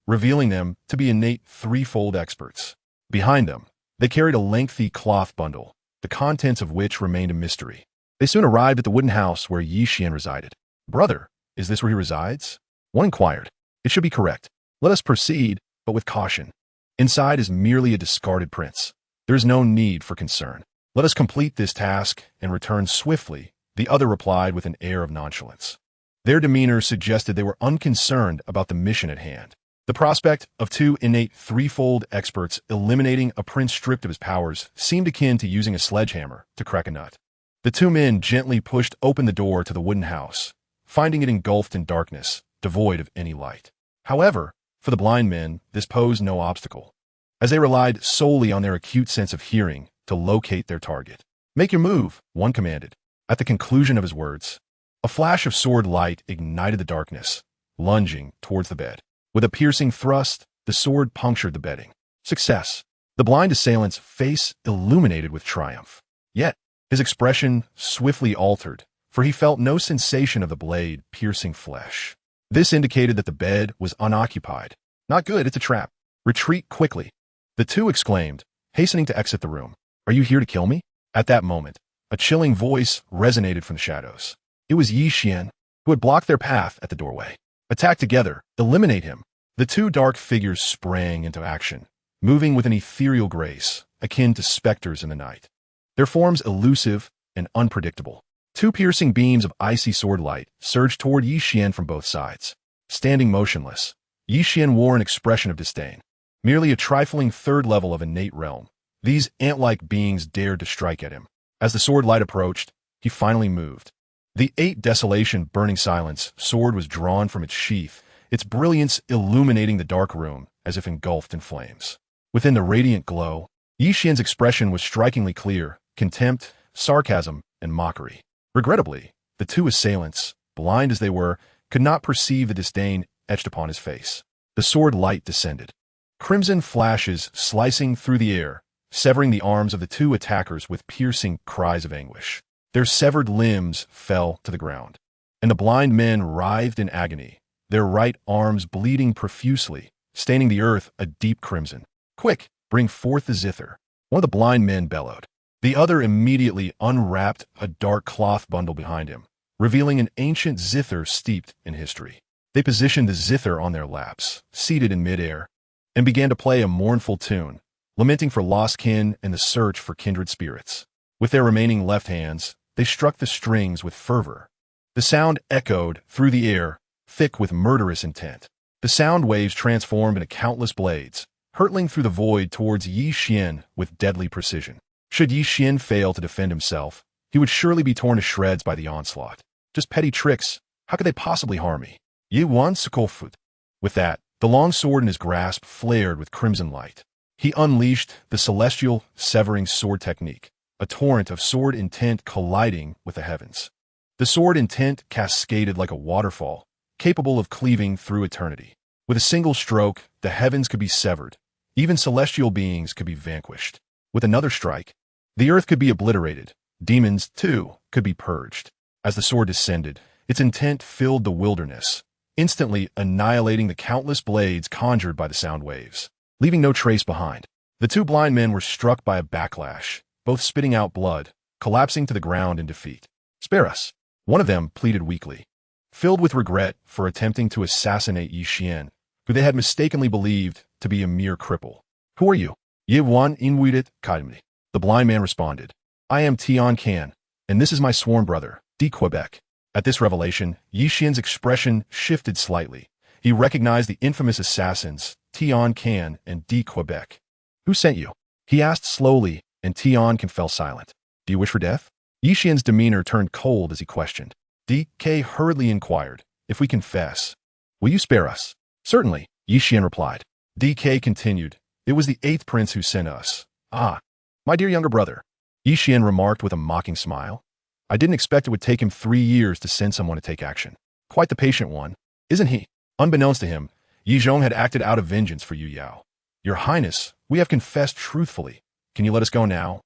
revealing them to be innate 3-fold experts. Behind them, They carried a lengthy cloth bundle, the contents of which remained a mystery. They soon arrived at the wooden house where Yi Xian resided. "Brother, is this where he resides?" one inquired. "It should be correct. Let us proceed, but with caution. Inside is merely a discarded prince. There is no need for concern. Let us complete this task and return swiftly," the other replied with an air of nonchalance. Their demeanor suggested they were unconcerned about the mission at hand. The prospect of two innate threefold experts eliminating a prince stripped of his powers seemed akin to using a sledgehammer to crack a nut. The two men gently pushed open the door to the wooden house, finding it engulfed in darkness, devoid of any light. However, for the blind men, this posed no obstacle, as they relied solely on their acute sense of hearing to locate their target. "Make your move," one commanded. At the conclusion of his words, a flash of sword light ignited the darkness, lunging towards the bed. With a piercing thrust, the sword punctured the bedding. Success. The blind assailant's face illuminated with triumph. Yet, his expression swiftly altered, for he felt no sensation of the blade piercing flesh. This indicated that the bed was unoccupied. "Not good, it's a trap. Retreat quickly," the two exclaimed, hastening to exit the room. "Are you here to kill me?" At that moment, a chilling voice resonated from the shadows. It was Yi Xian, who had blocked their path at the doorway. "Attack together. Eliminate him." The two dark figures sprang into action, moving with an ethereal grace, akin to specters in the night. Their forms elusive and unpredictable. Two piercing beams of icy sword light surged toward Yi Xian from both sides. Standing motionless, Yi Xian wore an expression of disdain. Merely a trifling third level of innate realm, these ant-like beings dared to strike at him. As the sword light approached, he finally moved. The desolation burning silence sword was drawn from its sheath, its brilliance illuminating the dark room as if engulfed in flames. Within the radiant glow, Yi Xian's expression was strikingly clear: contempt, sarcasm, and mockery. Regrettably, the two assailants, blind as they were, could not perceive the disdain etched upon his face. The sword light descended, crimson flashes slicing through the air, severing the arms of the two attackers with piercing cries of anguish. Their severed limbs fell to the ground, and the blind men writhed in agony, their right arms bleeding profusely, staining the earth a deep crimson. "Quick, bring forth the zither," one of the blind men bellowed. The other immediately unwrapped a dark cloth bundle behind him, revealing an ancient zither steeped in history. They positioned the zither on their laps, seated in midair, and began to play a mournful tune, lamenting for lost kin and the search for kindred spirits. With their remaining left hands, they struck the strings with fervor. The sound echoed through the air, thick with murderous intent. The sound waves transformed into countless blades, hurtling through the void towards Yi Xian with deadly precision. Should Yi Xian fail to defend himself, he would surely be torn to shreds by the onslaught. Just petty tricks. How could they possibly harm me? Yi Wan Sukofut. With that, the long sword in his grasp flared with crimson light. He unleashed the celestial severing sword technique, a torrent of sword intent colliding with the heavens. The sword intent cascaded like a waterfall, capable of cleaving through eternity. With a single stroke, the heavens could be severed. Even celestial beings could be vanquished. With another strike, the earth could be obliterated. Demons, too, could be purged. As the sword descended, its intent filled the wilderness, instantly annihilating the countless blades conjured by the sound waves, leaving no trace behind. The two blind men were struck by a backlash, both spitting out blood, collapsing to the ground in defeat. "Spare us," one of them pleaded weakly, filled with regret for attempting to assassinate Yi Xian, who they had mistakenly believed to be a mere cripple. "Who are you?" "Yi Wan Inuitit Kaimni," the blind man responded. "I am Tian Can, and this is my sworn brother, D. Quebec." At this revelation, Yi Xian's expression shifted slightly. He recognized the infamous assassins, Tian Can and D. Quebec. "Who sent you?" he asked slowly, and Tian Can fell silent. "Do you wish for death?" Yi Xian's demeanor turned cold as he questioned. D.K. hurriedly inquired, "If we confess, will you spare us?" "Certainly," Yi Xian replied. D.K. continued, "It was the 8th prince who sent us." "Ah, my dear younger brother," Yi Xian remarked with a mocking smile. "I didn't expect it would take him 3 years to send someone to take action. Quite the patient one, isn't he?" Unbeknownst to him, Yi Zhong had acted out of vengeance for Yu Yao. "Your Highness, we have confessed truthfully. Can you let us go now?"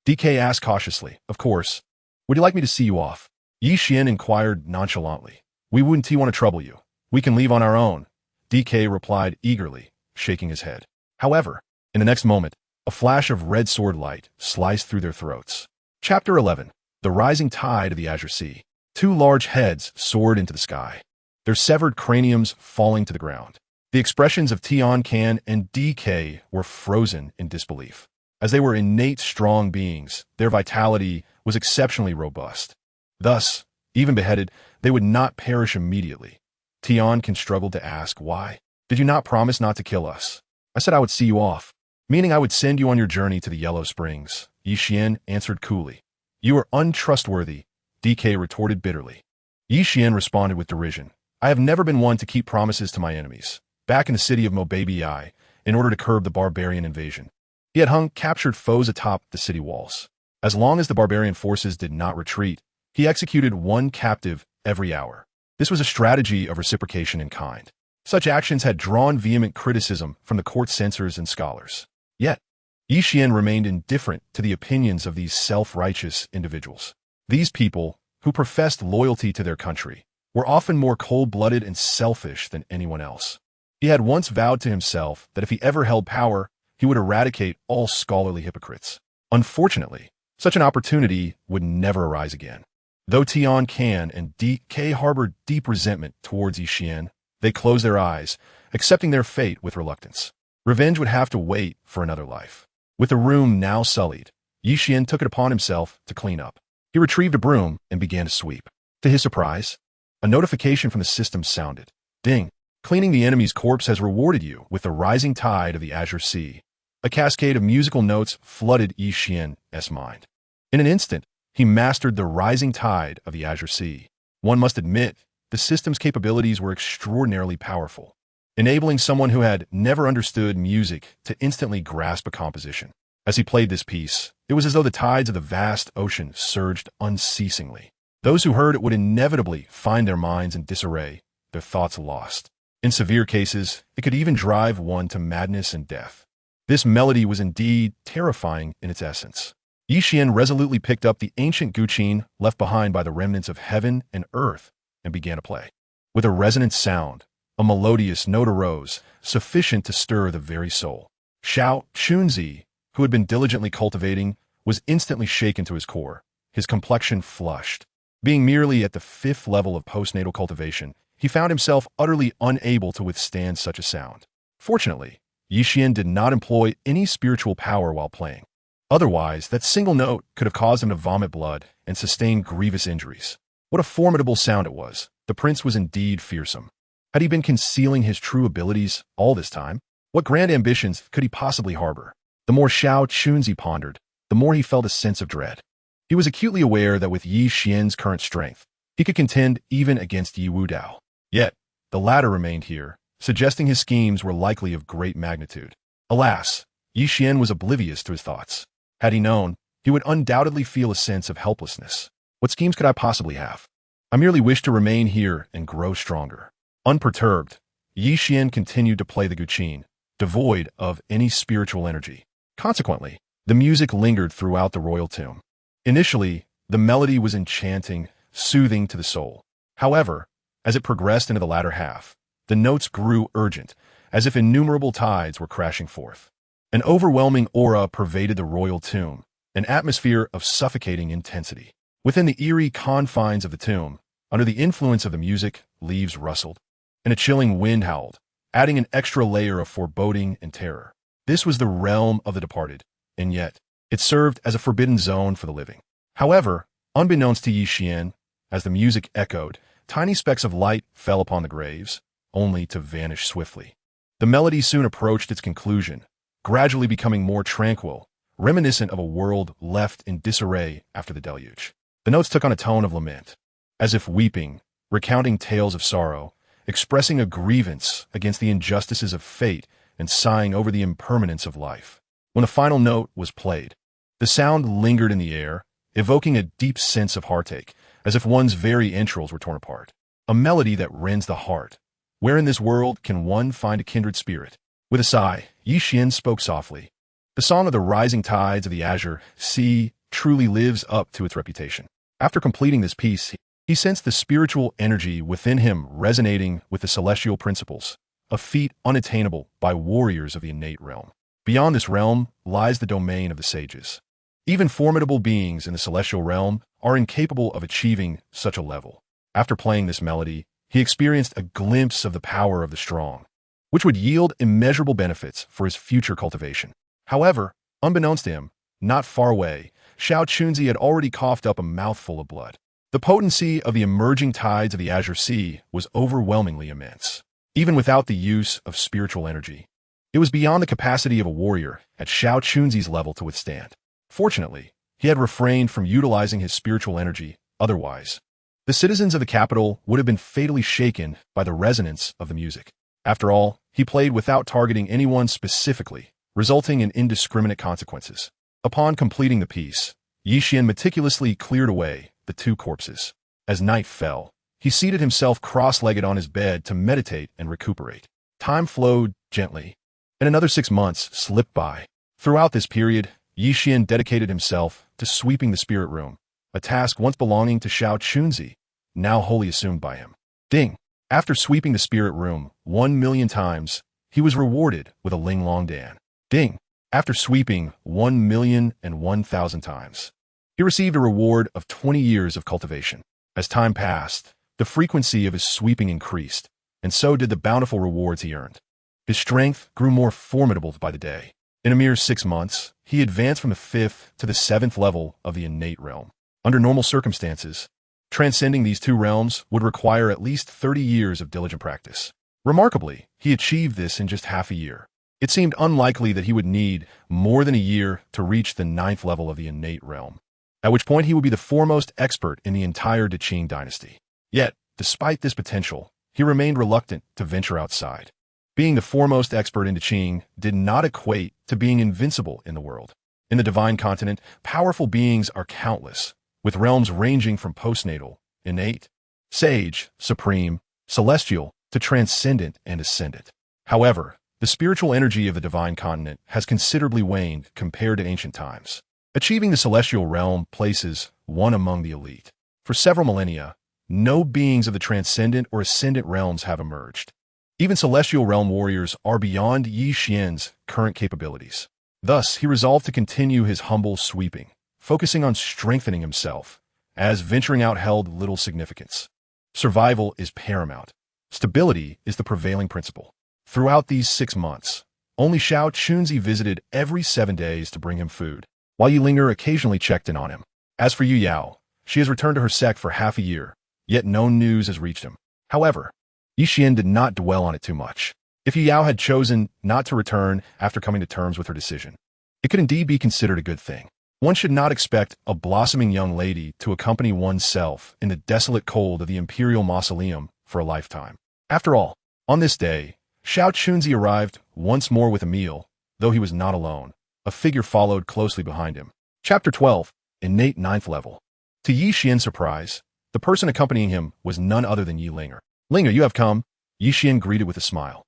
D.K. asked cautiously. "Of course. Would you like me to see you off?" Yi Xian inquired nonchalantly. "We wouldn't want to trouble you. We can leave on our own," D.K. replied eagerly, shaking his head. However, in the next moment, A flash of red sword light sliced through their throats. Chapter 11. The Rising Tide of the Azure Sea. Two large heads soared into the sky, their severed craniums falling to the ground. The expressions of Tian Can and DK were frozen in disbelief. As they were innate strong beings, their vitality was exceptionally robust. Thus, even beheaded, they would not perish immediately. Tian Can struggled to ask why. Did you not promise not to kill us? I said I would see you off, meaning I would send you on your journey to the Yellow Springs. Yi Xian answered coolly. You are untrustworthy, DK retorted bitterly. Yi Xian responded with derision. I have never been one to keep promises to my enemies. Back in the city of Mobabii, in order to curb the barbarian invasion, he had hung captured foes atop the city walls. As long as the barbarian forces did not retreat, he executed one captive every hour. This was a strategy of reciprocation in kind. Such actions had drawn vehement criticism from the court censors and scholars. Yet, Yi Xian remained indifferent to the opinions of these self-righteous individuals. These people, who professed loyalty to their country, were often more cold-blooded and selfish than anyone else. He had once vowed to himself that if he ever held power, he would eradicate all scholarly hypocrites. Unfortunately, such an opportunity would never arise again. Though Tian Can and DK harbored deep resentment towards Yi Xian, they closed their eyes, accepting their fate with reluctance. Revenge would have to wait for another life. With the room now sullied, Yi Xian took it upon himself to clean up. He retrieved a broom and began to sweep. To his surprise, a notification from the system sounded. Ding! Cleaning the enemy's corpse has rewarded you with the rising tide of the Azure Sea. A cascade of musical notes flooded Yi Xian's mind. In an instant, he mastered the rising tide of the Azure Sea. One must admit, the system's capabilities were extraordinarily powerful, enabling someone who had never understood music to instantly grasp a composition. As he played this piece, it was as though the tides of the vast ocean surged unceasingly. Those who heard it would inevitably find their minds in disarray, their thoughts lost. In severe cases, it could even drive one to madness and death. This melody was indeed terrifying in its essence. Yi Xian resolutely picked up the ancient guqin left behind by the remnants of heaven and earth and began to play. With a resonant sound, a melodious note arose, sufficient to stir the very soul. Xiao Chunzi, who had been diligently cultivating, was instantly shaken to his core, his complexion flushed. Being merely at the 5th level of postnatal cultivation, he found himself utterly unable to withstand such a sound. Fortunately, Yi Xian did not employ any spiritual power while playing. Otherwise, that single note could have caused him to vomit blood and sustain grievous injuries. What a formidable sound it was. The prince was indeed fearsome. Had he been concealing his true abilities all this time? What grand ambitions could he possibly harbor? The more Xiao Chunzi pondered, the more he felt a sense of dread. He was acutely aware that with Yi Xian's current strength, he could contend even against Yi Wudao. Yet, the latter remained here, suggesting his schemes were likely of great magnitude. Alas, Yi Xian was oblivious to his thoughts. Had he known, he would undoubtedly feel a sense of helplessness. What schemes could I possibly have? I merely wish to remain here and grow stronger. Unperturbed, Yi Xian continued to play the guqin, devoid of any spiritual energy. Consequently, the music lingered throughout the royal tomb. Initially, the melody was enchanting, soothing to the soul. However, as it progressed into the latter half, the notes grew urgent, as if innumerable tides were crashing forth. An overwhelming aura pervaded the royal tomb, an atmosphere of suffocating intensity. Within the eerie confines of the tomb, under the influence of the music, leaves rustled, and a chilling wind howled, adding an extra layer of foreboding and terror. This was the realm of the departed, and yet, it served as a forbidden zone for the living. However, unbeknownst to Yi Xian, as the music echoed, tiny specks of light fell upon the graves, only to vanish swiftly. The melody soon approached its conclusion, gradually becoming more tranquil, reminiscent of a world left in disarray after the deluge. The notes took on a tone of lament, as if weeping, recounting tales of sorrow, expressing a grievance against the injustices of fate and sighing over the impermanence of life. When the final note was played, the sound lingered in the air, evoking a deep sense of heartache, as if one's very entrails were torn apart. A melody that rends the heart. Where in this world can one find a kindred spirit? With a sigh, Yi Xian spoke softly. The song of the rising tides of the Azure Sea truly lives up to its reputation. After completing this piece, he sensed the spiritual energy within him resonating with the celestial principles, a feat unattainable by warriors of the innate realm. Beyond this realm lies the domain of the sages. Even formidable beings in the celestial realm are incapable of achieving such a level. After playing this melody, he experienced a glimpse of the power of the strong, which would yield immeasurable benefits for his future cultivation. However, unbeknownst to him, not far away, Xuan had already coughed up a mouthful of blood. The potency of the emerging tides of the Azure Sea was overwhelmingly immense, even without the use of spiritual energy. It was beyond the capacity of a warrior at Xuan's level to withstand. Fortunately, he had refrained from utilizing his spiritual energy. Otherwise, the citizens of the capital would have been fatally shaken by the resonance of the music. After all, he played without targeting anyone specifically, resulting in indiscriminate consequences. Upon completing the piece, Xuan meticulously cleared away the two corpses. As night fell, he seated himself cross-legged on his bed to meditate and recuperate. Time flowed gently, and another 6 months slipped by. Throughout this period, Xuan dedicated himself to sweeping the spirit room, a task once belonging to Xuan, now wholly assumed by him. Ding! After sweeping the spirit room 1,000,000 times, he was rewarded with a Ling Long Dan. Ding! After sweeping 1,001,000 times, he received a reward of 20 years of cultivation. As time passed, the frequency of his sweeping increased, and so did the bountiful rewards he earned. His strength grew more formidable by the day. In a mere 6 months, he advanced from the 5th to the 7th level of the innate realm. Under normal circumstances, transcending these two realms would require at least 30 years of diligent practice. Remarkably, he achieved this in just half a year. It seemed unlikely that he would need more than a year to reach the 9th level of the innate realm, at which point he would be the foremost expert in the entire Qing dynasty. Yet, despite this potential, he remained reluctant to venture outside. Being the foremost expert in Qing did not equate to being invincible in the world. In the divine continent, powerful beings are countless, with realms ranging from postnatal, innate, sage, supreme, celestial, to transcendent and ascendant. However, the spiritual energy of the divine continent has considerably waned compared to ancient times. Achieving the celestial realm places one among the elite. For several millennia, no beings of the transcendent or ascendant realms have emerged. Even celestial realm warriors are beyond Xuan's current capabilities. Thus, he resolved to continue his humble sweeping, focusing on strengthening himself, as venturing out held little significance. Survival is paramount. Stability is the prevailing principle. Throughout these 6 months, only Xuan visited every 7 days to bring him food, while Yilinger occasionally checked in on him. As for Yu Yao, she has returned to her sect for half a year, yet no news has reached him. However, Xuan did not dwell on it too much. If Yu Yao had chosen not to return after coming to terms with her decision, it could indeed be considered a good thing. One should not expect a blossoming young lady to accompany oneself in the desolate cold of the imperial mausoleum for a lifetime. After all, on this day, Xuan arrived once more with a meal, though he was not alone. A figure followed closely behind him. Chapter 12, Innate 9th Level. To Xuan's surprise, the person accompanying him was none other than Yilinger. Linger, you have come, Xuan greeted with a smile.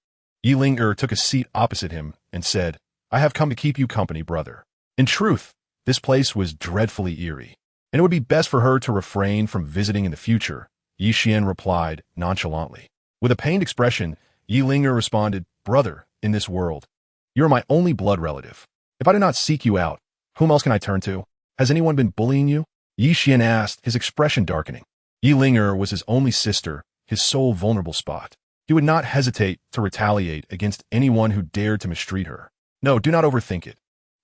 Yilinger took a seat opposite him and said, I have come to keep you company, brother. In truth, this place was dreadfully eerie, and it would be best for her to refrain from visiting in the future, Xuan replied nonchalantly. With a pained expression, Yilinger responded, Brother, in this world, you are my only blood relative. If I do not seek you out, whom else can I turn to? Has anyone been bullying you? Xuan asked, his expression darkening. Yilinger was his only sister, his sole vulnerable spot. He would not hesitate to retaliate against anyone who dared to mistreat her. No, do not overthink it.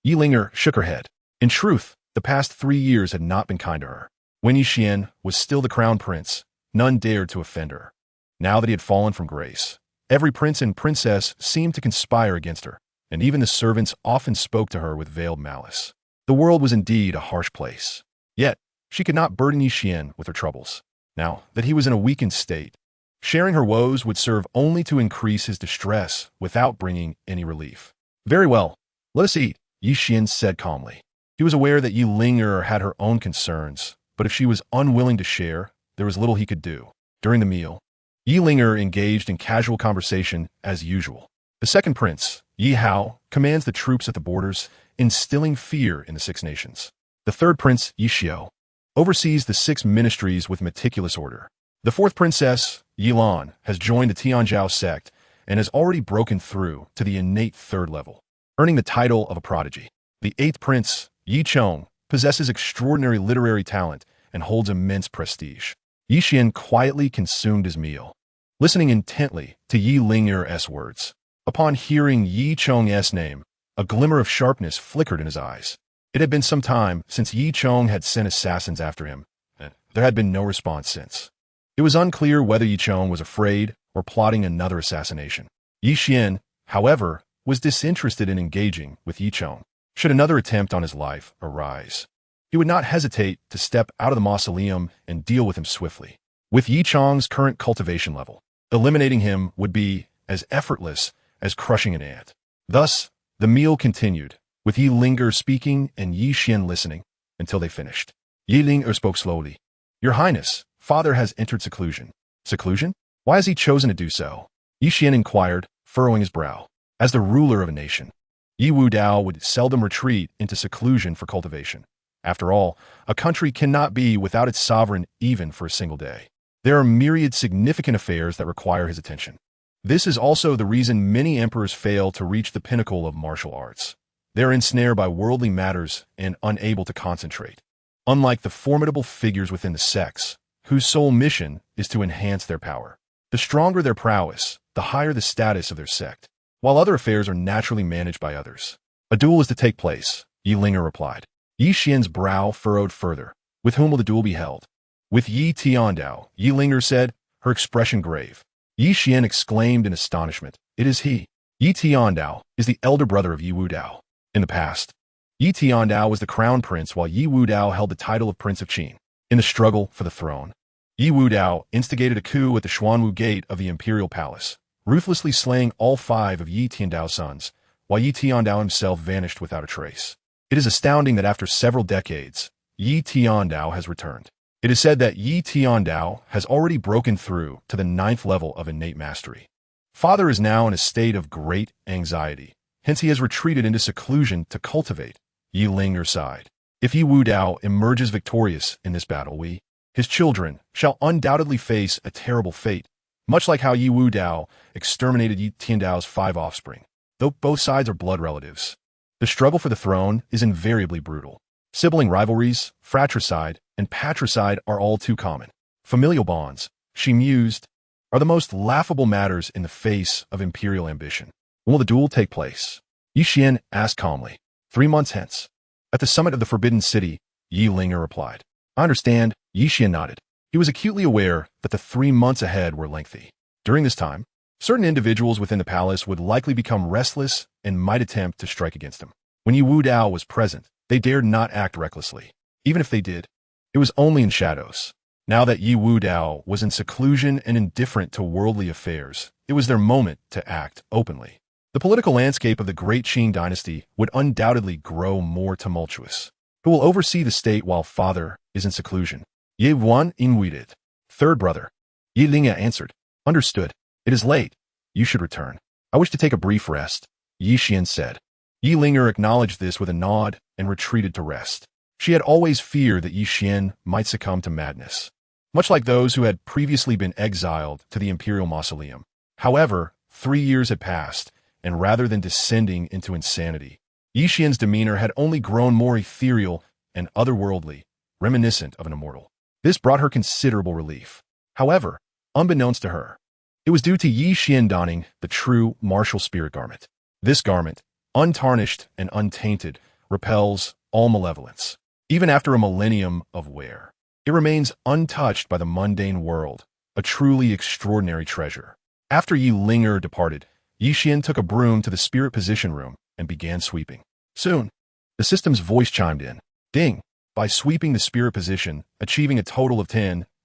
Yilinger shook her head. In truth, the past 3 years had not been kind to her. When Xuan was still the crown prince, none dared to offend her. Now that he had fallen from grace, every prince and princess seemed to conspire against her, and even the servants often spoke to her with veiled malice. The world was indeed a harsh place. Yet, she could not burden Xuan with her troubles. Now that he was in a weakened state, sharing her woes would serve only to increase his distress without bringing any relief. Very well, let us eat, Xuan said calmly. He was aware that Yilinger had her own concerns, but if she was unwilling to share, there was little he could do. During the meal, Yilinger engaged in casual conversation as usual. The second prince, Yi Hao, commands the troops at the borders, instilling fear in the 6 nations. The third prince, Yi Xiao, oversees the 6 ministries with meticulous order. The fourth princess, Yilan, has joined the Tianzhao sect and has already broken through to the innate 3rd level. earning the title of a prodigy. The eighth prince, Yi Chong, possesses extraordinary literary talent and holds immense prestige. Yi Xian quietly consumed his meal, listening intently to Yi Ling'er's words. Upon hearing Yi Chong's name, a glimmer of sharpness flickered in his eyes. It had been some time since Yi Chong had sent assassins after him, and there had been no response since. It was unclear whether Yi Chong was afraid or plotting another assassination. Yi Xian, however, was disinterested in engaging with Yi Chong. Should another attempt on his life arise, he would not hesitate to step out of the mausoleum and deal with him swiftly. With Yi Chong's current cultivation level, eliminating him would be as effortless as crushing an ant. Thus, the meal continued, with Yi Ling'er speaking and Yi Xian listening until they finished. Yi Ling'er spoke slowly. "Your Highness, father has entered seclusion." "Seclusion? Why has he chosen to do so?" Yi Xian inquired, furrowing his brow. As the ruler of a nation, Yi Wudao would seldom retreat into seclusion for cultivation. After all, a country cannot be without its sovereign even for a single day. There are myriad significant affairs that require his attention. This is also the reason many emperors fail to reach the pinnacle of martial arts. They are ensnared by worldly matters and unable to concentrate. Unlike the formidable figures within the sects, whose sole mission is to enhance their power. The stronger their prowess, the higher the status of their sect, while other affairs are naturally managed by others. "A duel is to take place," Yi Ling'er replied. Yi Xian's brow furrowed further. "With whom will the duel be held?" "With Yi Tiandao," Yi Ling'er said, her expression grave. Yi Xian exclaimed in astonishment. "It is he. Yi Tiandao is the elder brother of Yi Wudao." In the past, Yi Tiandao was the crown prince while Yi Wudao held the title of Prince of Qing. In the struggle for the throne, Yi Wudao instigated a coup at the Xuan gate of the imperial palace, ruthlessly slaying all 5 of Yi Tiandao's sons, while Yi Tiandao himself vanished without a trace. It is astounding that after several decades, Yi Tiandao has returned. It is said that Yi Tiandao has already broken through to the 9th level of innate mastery. Father is now in a state of great anxiety, hence he has retreated into seclusion to cultivate. Yi Ling'er sighed. If Yi Wudao emerges victorious in this battle, we, his children, shall undoubtedly face a terrible fate, much like how Yi Wudao exterminated Yi Tiandao's 5 offspring, though both sides are blood relatives. The struggle for the throne is invariably brutal. Sibling rivalries, fratricide, and patricide are all too common. Familial bonds, she mused, are the most laughable matters in the face of imperial ambition. "When will the duel take place?" Yi Xian asked calmly. 3 months hence. At the summit of the Forbidden City, Yi Ling'er replied. "I understand," Yi Xian nodded. He was acutely aware that the 3 months ahead were lengthy. During this time, certain individuals within the palace would likely become restless and might attempt to strike against him. When Yi Wudao was present, they dared not act recklessly. Even if they did, it was only in shadows. Now that Yi Wudao was in seclusion and indifferent to worldly affairs, it was their moment to act openly. The political landscape of the Great Qing dynasty would undoubtedly grow more tumultuous. Who will oversee the state while father is in seclusion? Ye Wan Inwided. Third brother. Yi Ling'er answered. Understood. It is late. You should return. I wish to take a brief rest, Yi Xian said. Yi Ling'er acknowledged this with a nod and retreated to rest. She had always feared that Yi Xian might succumb to madness, much like those who had previously been exiled to the imperial mausoleum. However, 3 years had passed, and rather than descending into insanity, Yi Xian's demeanor had only grown more ethereal and otherworldly, reminiscent of an immortal. This brought her considerable relief. However, unbeknownst to her, it was due to Yi Xian donning the true martial spirit garment. This garment, untarnished and untainted, repels all malevolence. Even after a millennium of wear, it remains untouched by the mundane world, a truly extraordinary treasure. After Yi Ling'er departed, Yi Xian took a broom to the spirit position room and began sweeping. Soon, the system's voice chimed in. Ding! By sweeping the spirit position, achieving a total of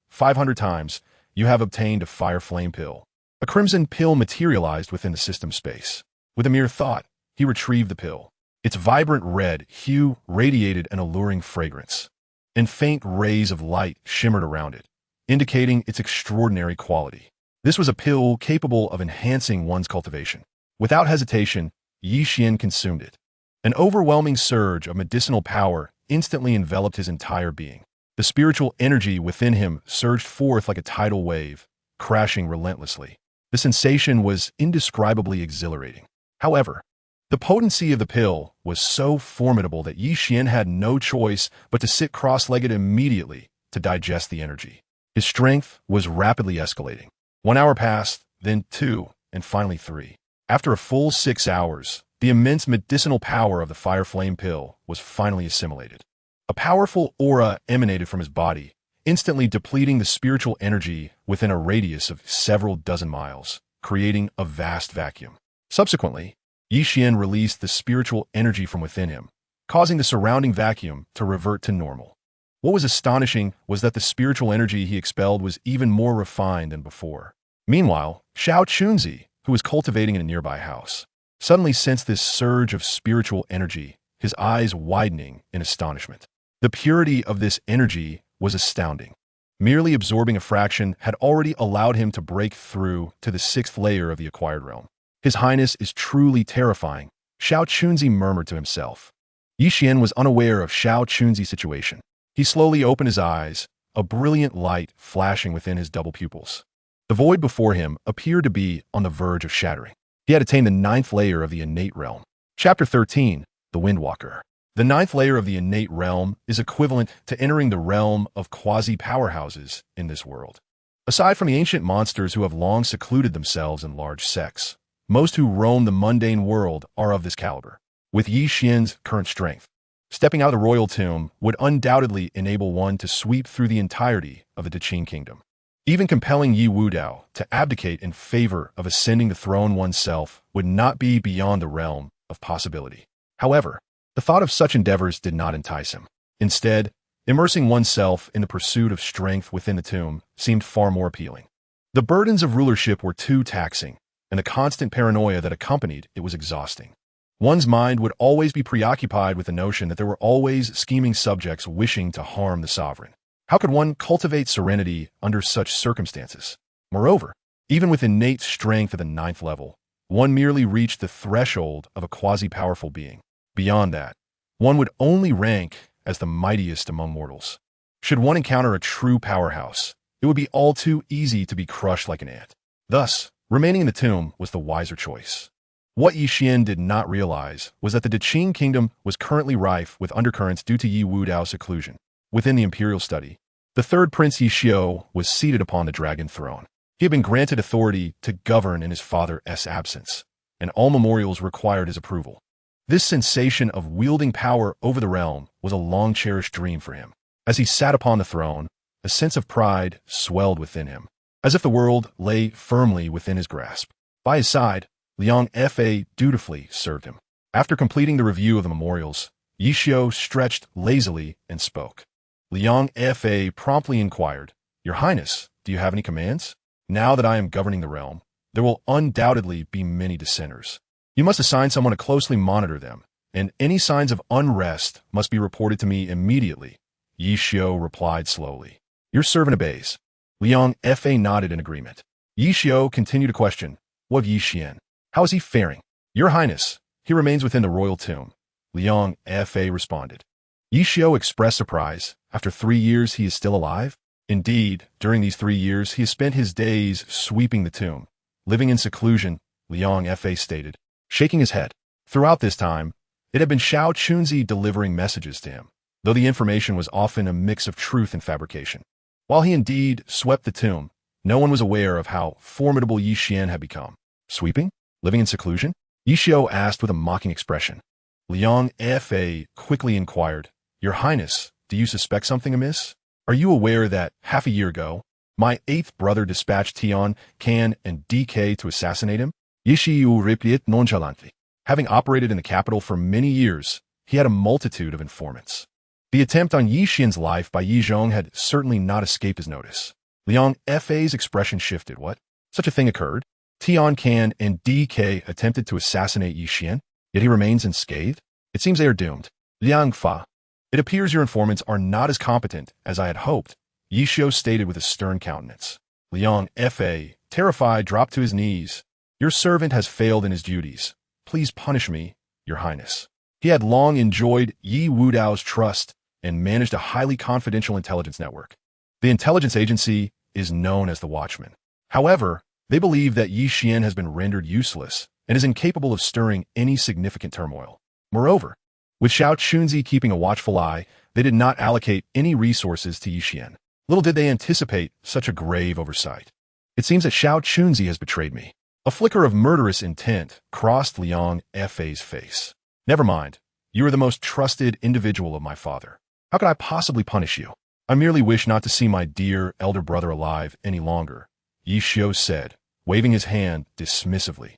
500 times, you have obtained a fire flame pill. A crimson pill materialized within the system space. With a mere thought, he retrieved the pill. Its vibrant red hue radiated an alluring fragrance, and faint rays of light shimmered around it, indicating its extraordinary quality. This was a pill capable of enhancing one's cultivation. Without hesitation, Yi Xian consumed it. An overwhelming surge of medicinal power instantly enveloped his entire being. The spiritual energy within him surged forth like a tidal wave, crashing relentlessly. The sensation was indescribably exhilarating. However, The potency of the pill was so formidable that Yi Xian had no choice but to sit cross-legged immediately to digest the energy. His strength was rapidly escalating. 1 hour passed, then 2, and finally 3. After a full 6 hours, the immense medicinal power of the fire flame pill was finally assimilated. A powerful aura emanated from his body, instantly depleting the spiritual energy within a radius of several dozen miles, creating a vast vacuum. Subsequently, Yi Xian released the spiritual energy from within him, causing the surrounding vacuum to revert to normal. What was astonishing was that the spiritual energy he expelled was even more refined than before. Meanwhile, Xuan, who was cultivating in a nearby house, suddenly sensed this surge of spiritual energy, his eyes widening in astonishment. The purity of this energy was astounding. Merely absorbing a fraction had already allowed him to break through to the 6th layer of the acquired realm. His Highness is truly terrifying, Xuan murmured to himself. Yi Xian was unaware of Xuan's situation. He slowly opened his eyes, a brilliant light flashing within his double pupils. The void before him appeared to be on the verge of shattering. He had attained the 9th layer of the innate realm. Chapter 13, The Windwalker. The 9th layer of the innate realm is equivalent to entering the realm of quasi-powerhouses in this world. Aside from the ancient monsters who have long secluded themselves in large sects, most who roam the mundane world are of this caliber. With Yi Xian's current strength, stepping out of the royal tomb would undoubtedly enable one to sweep through the entirety of the Qing kingdom. Even compelling Yi Wudao to abdicate in favor of ascending the throne oneself would not be beyond the realm of possibility. However, the thought of such endeavors did not entice him. Instead, immersing oneself in the pursuit of strength within the tomb seemed far more appealing. The burdens of rulership were too taxing, and the constant paranoia that accompanied it was exhausting. One's mind would always be preoccupied with the notion that there were always scheming subjects wishing to harm the sovereign. How could one cultivate serenity under such circumstances? Moreover, even with innate strength at the 9th level, one merely reached the threshold of a quasi-powerful being. Beyond that, one would only rank as the mightiest among mortals. Should one encounter a true powerhouse, it would be all too easy to be crushed like an ant. Thus, remaining in the tomb was the wiser choice. What Yi Xian did not realize was that the Qing kingdom was currently rife with undercurrents due to Yi Wudao's seclusion. Within the imperial study, the 3rd Prince Yi Xiao was seated upon the dragon throne. He had been granted authority to govern in his father's absence, and all memorials required his approval. This sensation of wielding power over the realm was a long-cherished dream for him. As he sat upon the throne, a sense of pride swelled within him, as if the world lay firmly within his grasp. By his side, Liang Fa dutifully served him. After completing the review of the memorials, Yi Xiao stretched lazily and spoke. Liang Fa promptly inquired, "Your Highness, do you have any commands? Now that I am governing the realm, there will undoubtedly be many dissenters. You must assign someone to closely monitor them, and any signs of unrest must be reported to me immediately." Yi Xiao replied slowly. "Your servant obeys." Liang Fa nodded in agreement. Yi Xiao continued to question, "What of Yi Xian? How is he faring?" "Your Highness, he remains within the royal tomb," Liang Fa responded. Yi Xiao expressed surprise. After 3 years, he is still alive? Indeed, during these 3 years, he has spent his days sweeping the tomb. Living in seclusion, Liang Fa stated, shaking his head. Throughout this time, it had been Xuan delivering messages to him, though the information was often a mix of truth and fabrication. While he indeed swept the tomb, no one was aware of how formidable Yi Xian had become. Sweeping? Living in seclusion? Yi Xiao asked with a mocking expression. Liang Fa quickly inquired, "Your Highness, do you suspect something amiss? Are you aware that, half a year ago, my 8th brother dispatched Tian, Can, and DK to assassinate him?" Yi Xiao replied nonchalantly. Having operated in the capital for many years, he had a multitude of informants. The attempt on Yi Xian's life by Yi Zhong had certainly not escaped his notice. Liang Fa's expression shifted. What? Such a thing occurred? Tian, Can, and DK attempted to assassinate Yi Xian, yet he remains unscathed? It seems they are doomed. Liang Fa. It appears your informants are not as competent as I had hoped, Yi Xiao stated with a stern countenance. Liang Fa, terrified, dropped to his knees. Your servant has failed in his duties. Please punish me, Your Highness. He had long enjoyed Yi Wudao's trust and managed a highly confidential intelligence network. The intelligence agency is known as the Watchman. However, they believe that Yi Xian has been rendered useless and is incapable of stirring any significant turmoil. Moreover, with Xiao Chunzi keeping a watchful eye, they did not allocate any resources to Yi Xian. Little did they anticipate such a grave oversight. It seems that Xiao Chunzi has betrayed me. A flicker of murderous intent crossed Liang Fei's face. Never mind. You are the most trusted individual of my father. How could I possibly punish you? I merely wish not to see my dear elder brother alive any longer, Yi Xiu said, waving his hand dismissively.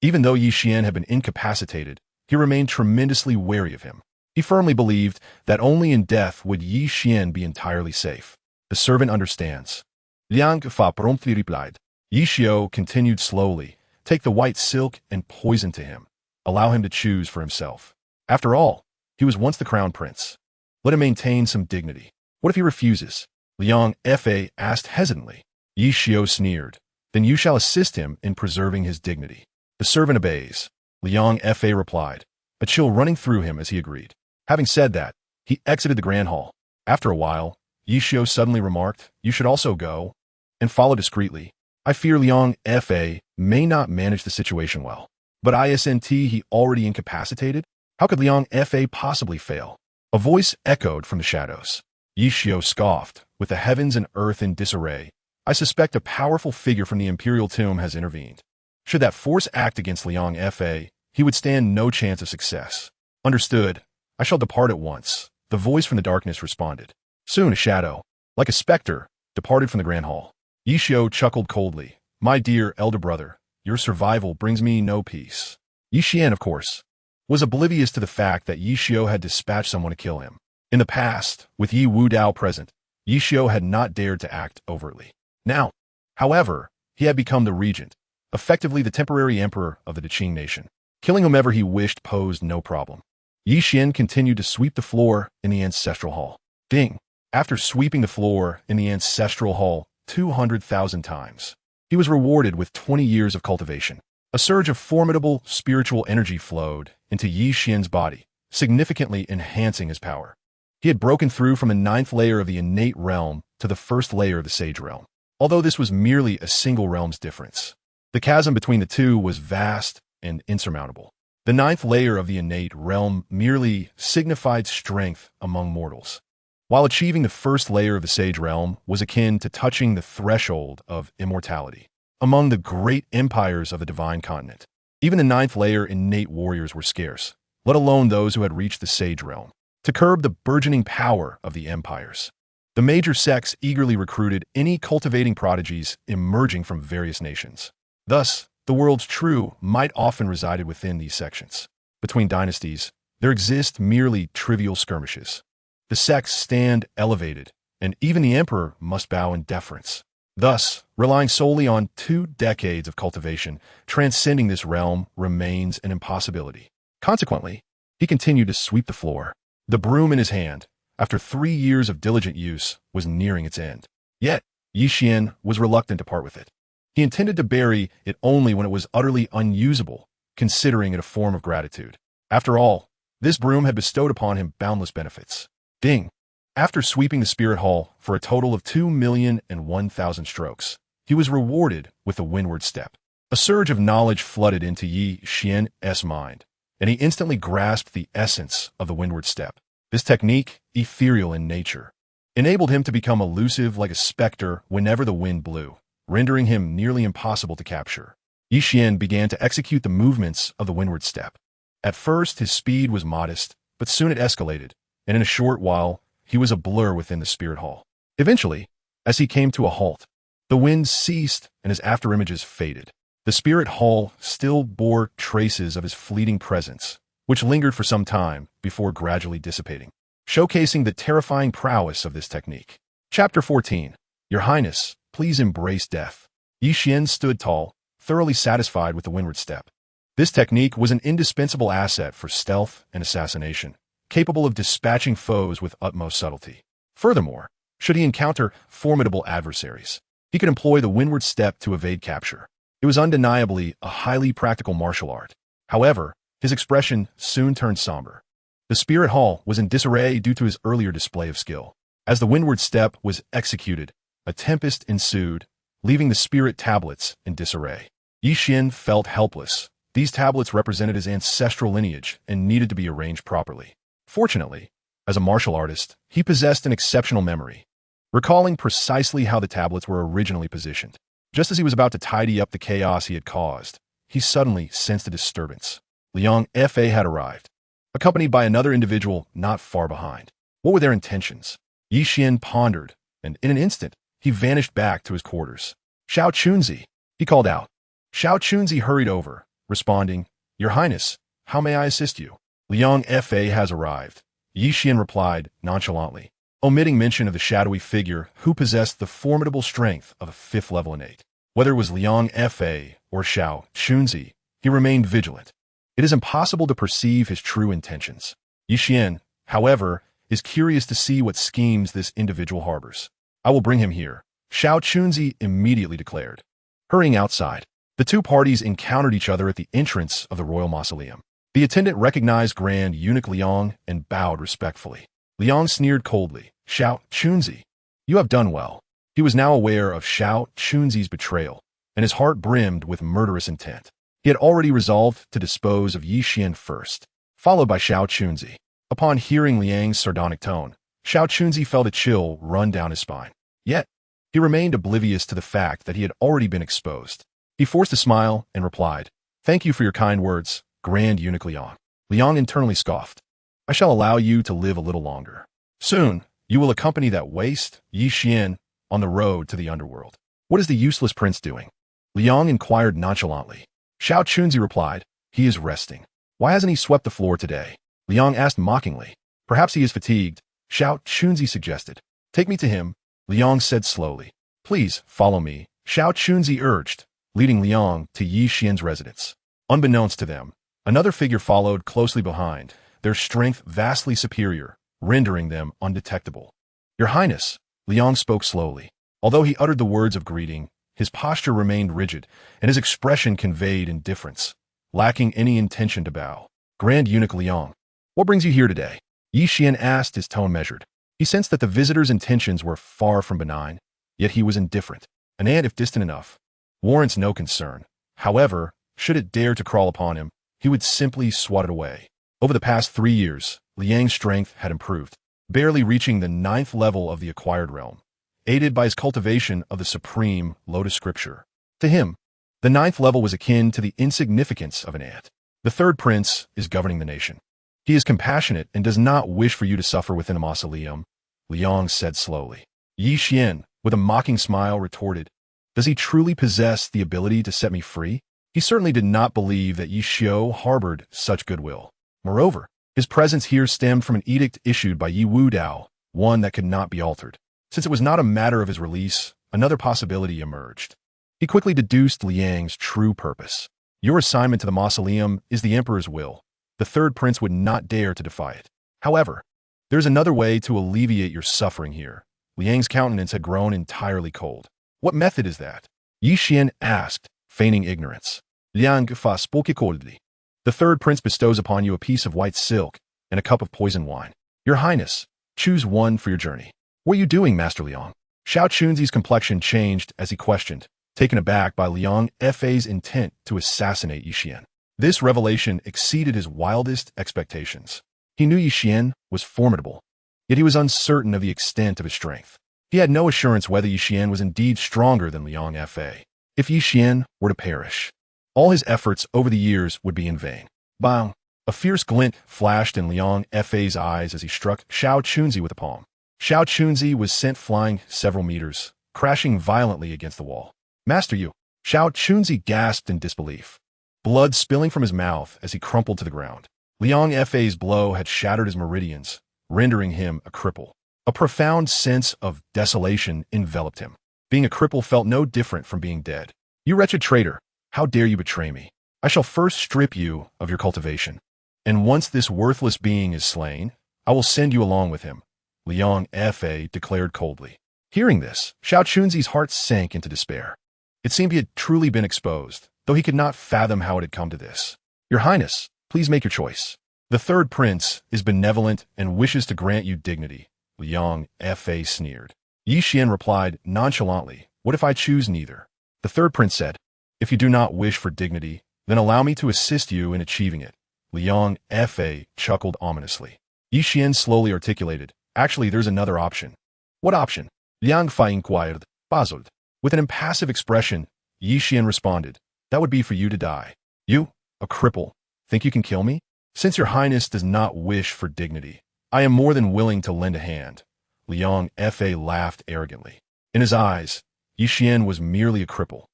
Even though Yi Xian had been incapacitated, he remained tremendously wary of him. He firmly believed that only in death would Yi Xian be entirely safe. The servant understands. Liang Fa promptly replied. Yi Xiu continued slowly. Take the white silk and poison to him. Allow him to choose for himself. After all, he was once the crown prince. Let him maintain some dignity. What if he refuses? Liang Fei asked hesitantly. Yi Xiu sneered. Then you shall assist him in preserving his dignity. The servant obeys. Liang Fei replied, a chill running through him as he agreed. Having said that, he exited the grand hall. After a while, Yi Xiu suddenly remarked, you should also go, and follow discreetly. I fear Liang Fei may not manage the situation well. But isn't he already incapacitated? How could Liang Fei possibly fail? A voice echoed from the shadows. Yi Xiu scoffed, with the heavens and earth in disarray. I suspect a powerful figure from the imperial tomb has intervened. Should that force act against Liang Fei, he would stand no chance of success. Understood. I shall depart at once. The voice from the darkness responded. Soon a shadow, like a specter, departed from the grand hall. Yi Xiu chuckled coldly. My dear elder brother, your survival brings me no peace. Yi Xian, of course, was oblivious to the fact that Yi Xiu had dispatched someone to kill him. In the past, with Yi Wudao present, Yi Xiu had not dared to act overtly. Now, however, he had become the regent, effectively the temporary emperor of the Qing nation. Killing whomever he wished posed no problem. Yi Xian continued to sweep the floor in the ancestral hall. Ding! After sweeping the floor in the ancestral hall 200,000 times, he was rewarded with 20 years of cultivation. A surge of formidable spiritual energy flowed into Yi Xian's body, significantly enhancing his power. He had broken through from the 9th layer of the innate realm to the 1st layer of the sage realm. Although this was merely a single realm's difference, the chasm between the two was vast and insurmountable. The 9th layer of the innate realm merely signified strength among mortals, while achieving the 1st layer of the sage realm was akin to touching the threshold of immortality. Among the great empires of the divine continent, even the 9th layer innate warriors were scarce, let alone those who had reached the sage realm. To curb the burgeoning power of the empires, the major sects eagerly recruited any cultivating prodigies emerging from various nations. Thus, the world's true might often resided within these sections. Between dynasties, there exist merely trivial skirmishes. The sects stand elevated, and even the emperor must bow in deference. Thus, relying solely on 2 decades of cultivation, transcending this realm remains an impossibility. Consequently, he continued to sweep the floor. The broom in his hand, after 3 years of diligent use, was nearing its end. Yet, Yi Xian was reluctant to part with it. He intended to bury it only when it was utterly unusable, considering it a form of gratitude. After all, this broom had bestowed upon him boundless benefits. Ding! After sweeping the spirit hall for a total of 2,001,000 strokes, he was rewarded with a windward step. A surge of knowledge flooded into Yi Xian's mind, and he instantly grasped the essence of the windward step. This technique, ethereal in nature, enabled him to become elusive like a specter whenever the wind blew, rendering him nearly impossible to capture. Yi Xian began to execute the movements of the windward step. At first, his speed was modest, but soon it escalated, and in a short while, he was a blur within the spirit hall. Eventually, as he came to a halt, the wind ceased and his afterimages faded. The spirit hall still bore traces of his fleeting presence, which lingered for some time before gradually dissipating, showcasing the terrifying prowess of this technique. Chapter 14. Your Highness, please embrace death. Yi Xian stood tall, thoroughly satisfied with the windward step. This technique was an indispensable asset for stealth and assassination, capable of dispatching foes with utmost subtlety. Furthermore, should he encounter formidable adversaries, he could employ the windward step to evade capture. It was undeniably a highly practical martial art. However, his expression soon turned somber. The spirit hall was in disarray due to his earlier display of skill. As the windward step was executed, a tempest ensued, leaving the spirit tablets in disarray. Yi Xian felt helpless, These tablets represented his ancestral lineage and needed to be arranged properly. Fortunately, as a martial artist, he possessed an exceptional memory, recalling precisely how the tablets were originally positioned. Just as he was about to tidy up the chaos he had caused, he suddenly sensed a disturbance. Liang Fa had arrived, accompanied by another individual not far behind. What were their intentions? Yi Xian pondered, and in an instant, he vanished back to his quarters. Xiao Chunzi, he called out. Xiao Chunzi hurried over, responding, Your Highness, how may I assist you? Liang Fa has arrived, Yi Xian replied nonchalantly, omitting mention of the shadowy figure who possessed the formidable strength of a 5th level innate. Whether it was Liang Fa or Xiao Chunzi, he remained vigilant. It is impossible to perceive his true intentions. Yi Xian, however, is curious to see what schemes this individual harbors. I will bring him here, Xiao Chunzi immediately declared. Hurrying outside, the two parties encountered each other at the entrance of the royal mausoleum. The attendant recognized Grand Eunuch Liang and bowed respectfully. Liang sneered coldly, Xiao Chunzi, you have done well. He was now aware of Xiao Chunzi's betrayal, and his heart brimmed with murderous intent. He had already resolved to dispose of Yi Xian first, followed by Xiao Chunzi. Upon hearing Liang's sardonic tone, Xiao Chunzi felt a chill run down his spine. Yet, he remained oblivious to the fact that he had already been exposed. He forced a smile and replied, Thank you for your kind words, Grand Eunuch Liang. Liang internally scoffed. I shall allow you to live a little longer. Soon, you will accompany that waste, Yi Xian, on the road to the underworld. What is the useless prince doing? Liang inquired nonchalantly. Xiao Chunzi replied, He is resting. Why hasn't he swept the floor today? Liang asked mockingly. Perhaps he is fatigued, Xiao Chunzi suggested. Take me to him, Liang said slowly. Please, follow me, Xiao Chunzi urged, leading Liang to Yi Xian's residence. Unbeknownst to them, another figure followed closely behind, their strength vastly superior, rendering them undetectable. Your Highness, Liang spoke slowly. Although he uttered the words of greeting, his posture remained rigid, and his expression conveyed indifference, lacking any intention to bow. Grand Eunuch Liang, what brings you here today? Yi Xian asked, his tone measured. He sensed that the visitor's intentions were far from benign, yet he was indifferent. An ant, if distant enough, warrants no concern. However, should it dare to crawl upon him, he would simply swat it away. Over the past 3 years, Liang's strength had improved, barely reaching the 9th level of the acquired realm, aided by his cultivation of the supreme Lotus Scripture. To him, the 9th level was akin to the insignificance of an ant. The third prince is governing the nation. He is compassionate and does not wish for you to suffer within a mausoleum, Liang said slowly. Yi Xian, with a mocking smile, retorted, Does he truly possess the ability to set me free? He certainly did not believe that Yi Xiu harbored such goodwill. Moreover, his presence here stemmed from an edict issued by Yi Wudao, one that could not be altered. Since it was not a matter of his release, another possibility emerged. He quickly deduced Liang's true purpose. Your assignment to the mausoleum is the emperor's will. The third prince would not dare to defy it. However, there's another way to alleviate your suffering here. Liang's countenance had grown entirely cold. What method is that? Yi Xian asked, feigning ignorance. Liang Fa spoke coldly. The third prince bestows upon you a piece of white silk and a cup of poisoned wine. Your Highness, choose one for your journey. What are you doing, Master Liang? Xiao Chunzi's complexion changed as he questioned, taken aback by Liang Fa's intent to assassinate Yi Xian. This revelation exceeded his wildest expectations. He knew Yi Xian was formidable, yet he was uncertain of the extent of his strength. He had no assurance whether Yi Xian was indeed stronger than Liang Fa. If Yi Xian were to perish, all his efforts over the years would be in vain. Bang! A fierce glint flashed in Liang Fa's eyes as he struck Xiao Chunzi with a palm. Xiao Chunzi was sent flying several meters, crashing violently against the wall. Master you! Xiao Chunzi gasped in disbelief, blood spilling from his mouth as he crumpled to the ground. Liang Fa's blow had shattered his meridians, rendering him a cripple. A profound sense of desolation enveloped him. Being a cripple felt no different from being dead. You wretched traitor! How dare you betray me? I shall first strip you of your cultivation, and once this worthless being is slain, I will send you along with him, Liang Fa declared coldly. Hearing this, Xiao Chunzi's heart sank into despair. It seemed he had truly been exposed, though he could not fathom how it had come to this. Your Highness, please make your choice. The third prince is benevolent and wishes to grant you dignity, Liang Fa sneered. Yi Xian replied nonchalantly, What if I choose neither? The third prince said, If you do not wish for dignity, Then allow me to assist you in achieving it. Liang Fa chuckled ominously. Yi Xian slowly articulated, actually there's another option. What option? Liang Fa inquired, puzzled. With an impassive expression, Yi Xian responded, that would be for you to die. You, a cripple, think you can kill me? Since your highness does not wish for dignity, I am more than willing to lend a hand. Liang Fa laughed arrogantly. In his eyes, Yi Xian was merely a cripple.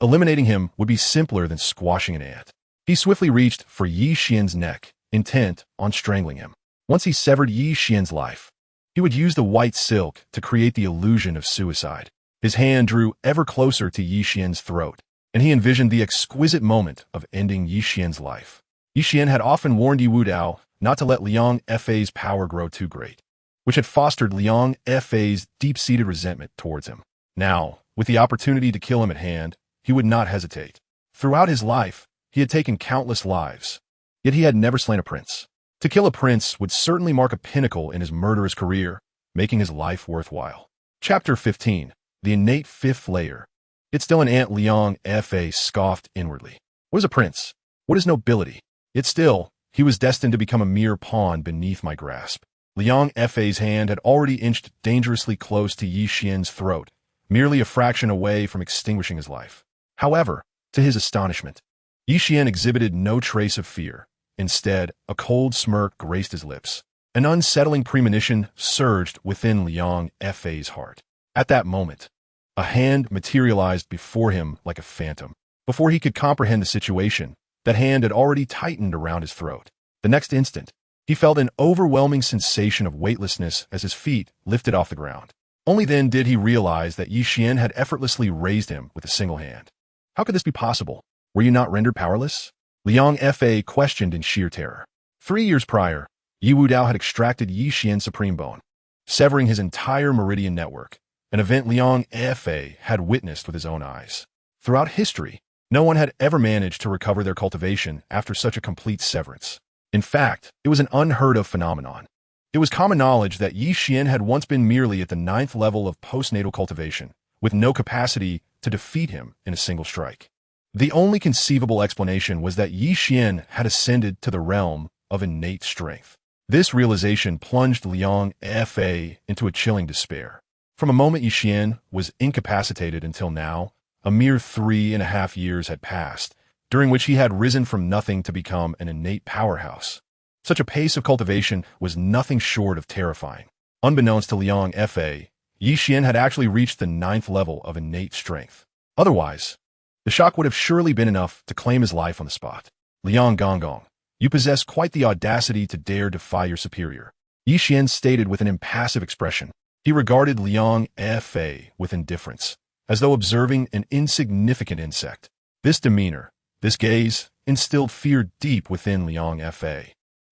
Eliminating him would be simpler than squashing an ant. He swiftly reached for Yi Xian's neck, intent on strangling him. Once he severed Yi Xian's life, he would use the white silk to create the illusion of suicide. His hand drew ever closer to Yi Xian's throat, and he envisioned the exquisite moment of ending Yi Xian's life. Yi Xian had often warned Yi Dao not to let Liang Fa's power grow too great, which had fostered Liang Fa's deep-seated resentment towards him. Now, with the opportunity to kill him at hand, he would not hesitate. Throughout his life, he had taken countless lives, yet he had never slain a prince. To kill a prince would certainly mark a pinnacle in his murderous career, making his life worthwhile. Chapter 15. The Innate Fifth Layer. It's still an ant. Liang Fa scoffed inwardly. What is a prince? What is nobility? Yet still, he was destined to become a mere pawn beneath my grasp. Liang Fa's hand had already inched dangerously close to Yi Xian's throat, merely a fraction away from extinguishing his life. However, to his astonishment, Yi Xian exhibited no trace of fear. Instead, a cold smirk graced his lips. An unsettling premonition surged within Liang Fa's heart. At that moment, a hand materialized before him like a phantom. Before he could comprehend the situation, that hand had already tightened around his throat. The next instant, he felt an overwhelming sensation of weightlessness as his feet lifted off the ground. Only then did he realize that Yi Xian had effortlessly raised him with a single hand. How could this be possible? Were you not rendered powerless? Liang Fa questioned in sheer terror. 3 years prior, Yi Dao had extracted Yi Xian's supreme bone, severing his entire meridian network, an event Liang Fa had witnessed with his own eyes. Throughout history, no one had ever managed to recover their cultivation after such a complete severance. In fact, it was an unheard-of phenomenon. It was common knowledge that Yi Xian had once been merely at the 9th level of postnatal cultivation, with no capacity to defeat him in a single strike. The only conceivable explanation was that Yi Xian had ascended to the realm of innate strength. This realization plunged Liang Fa into a chilling despair. From a moment Yi Xian was incapacitated until now, a mere 3.5 years had passed, during which he had risen from nothing to become an innate powerhouse. Such a pace of cultivation was nothing short of terrifying. Unbeknownst to Liang Fa, Yi Xian had actually reached the 9th level of innate strength. Otherwise, the shock would have surely been enough to claim his life on the spot. Liang Gonggong, you possess quite the audacity to dare defy your superior, Yi Xian stated with an impassive expression. He regarded Liang Fa with indifference, as though observing an insignificant insect. This demeanor, this gaze, instilled fear deep within Liang Fa.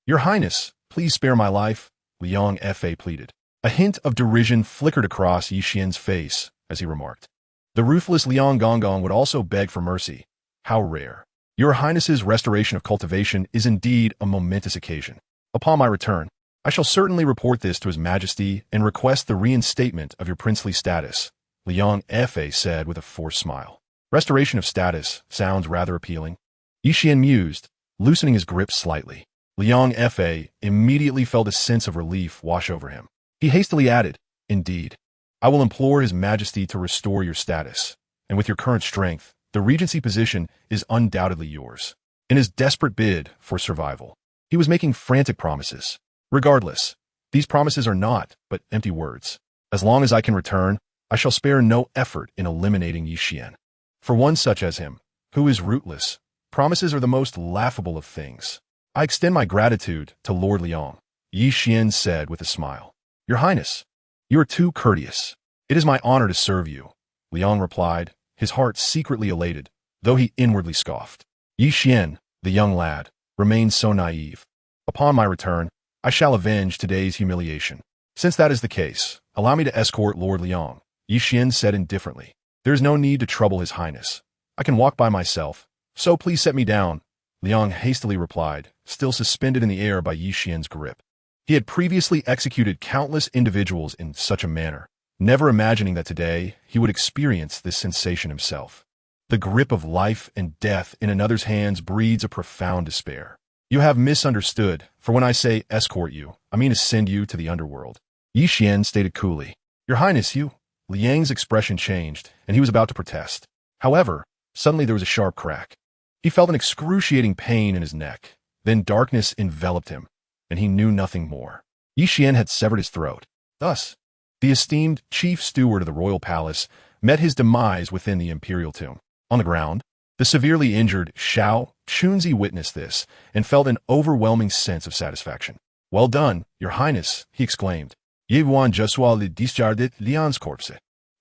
Your Highness, please spare my life, Liang Fa pleaded. A hint of derision flickered across Yi Xian's face as he remarked. The ruthless Liang Gonggong would also beg for mercy. How rare. Your Highness's restoration of cultivation is indeed a momentous occasion. Upon my return, I shall certainly report this to His Majesty and request the reinstatement of your princely status, Liang Fa said with a forced smile. Restoration of status sounds rather appealing. Yi Xian mused, loosening his grip slightly. Liang Fa immediately felt a sense of relief wash over him. He hastily added, indeed, I will implore His Majesty to restore your status, and with your current strength, the regency position is undoubtedly yours. In his desperate bid for survival, he was making frantic promises. Regardless, these promises are naught but empty words. As long as I can return, I shall spare no effort in eliminating Yi Xian. For one such as him, who is rootless, promises are the most laughable of things. I extend my gratitude to Lord Liang, Yi Xian said with a smile. Your Highness, you are too courteous. It is my honor to serve you, Liang replied, his heart secretly elated, though he inwardly scoffed. Yi Xian, the young lad, remained so naive. Upon my return, I shall avenge today's humiliation. Since that is the case, allow me to escort Lord Liang, Yi Xian said indifferently. There is no need to trouble His Highness. I can walk by myself, so please set me down, Liang hastily replied, still suspended in the air by Yi Xian's grip. He had previously executed countless individuals in such a manner, never imagining that today he would experience this sensation himself. The grip of life and death in another's hands breeds a profound despair. You have misunderstood, for when I say escort you, I mean to send you to the underworld. Yi Xian stated coolly. Your Highness, you. Liang's expression changed, and he was about to protest. However, suddenly there was a sharp crack. He felt an excruciating pain in his neck. Then darkness enveloped him, and he knew nothing more. Yi Xian had severed his throat. Thus, the esteemed chief steward of the royal palace met his demise within the imperial tomb. On the ground, the severely injured Xiao Chunzi witnessed this and felt an overwhelming sense of satisfaction. Well done, Your Highness, he exclaimed. Ye Yuan Jesua le dischardet Lian's corpse,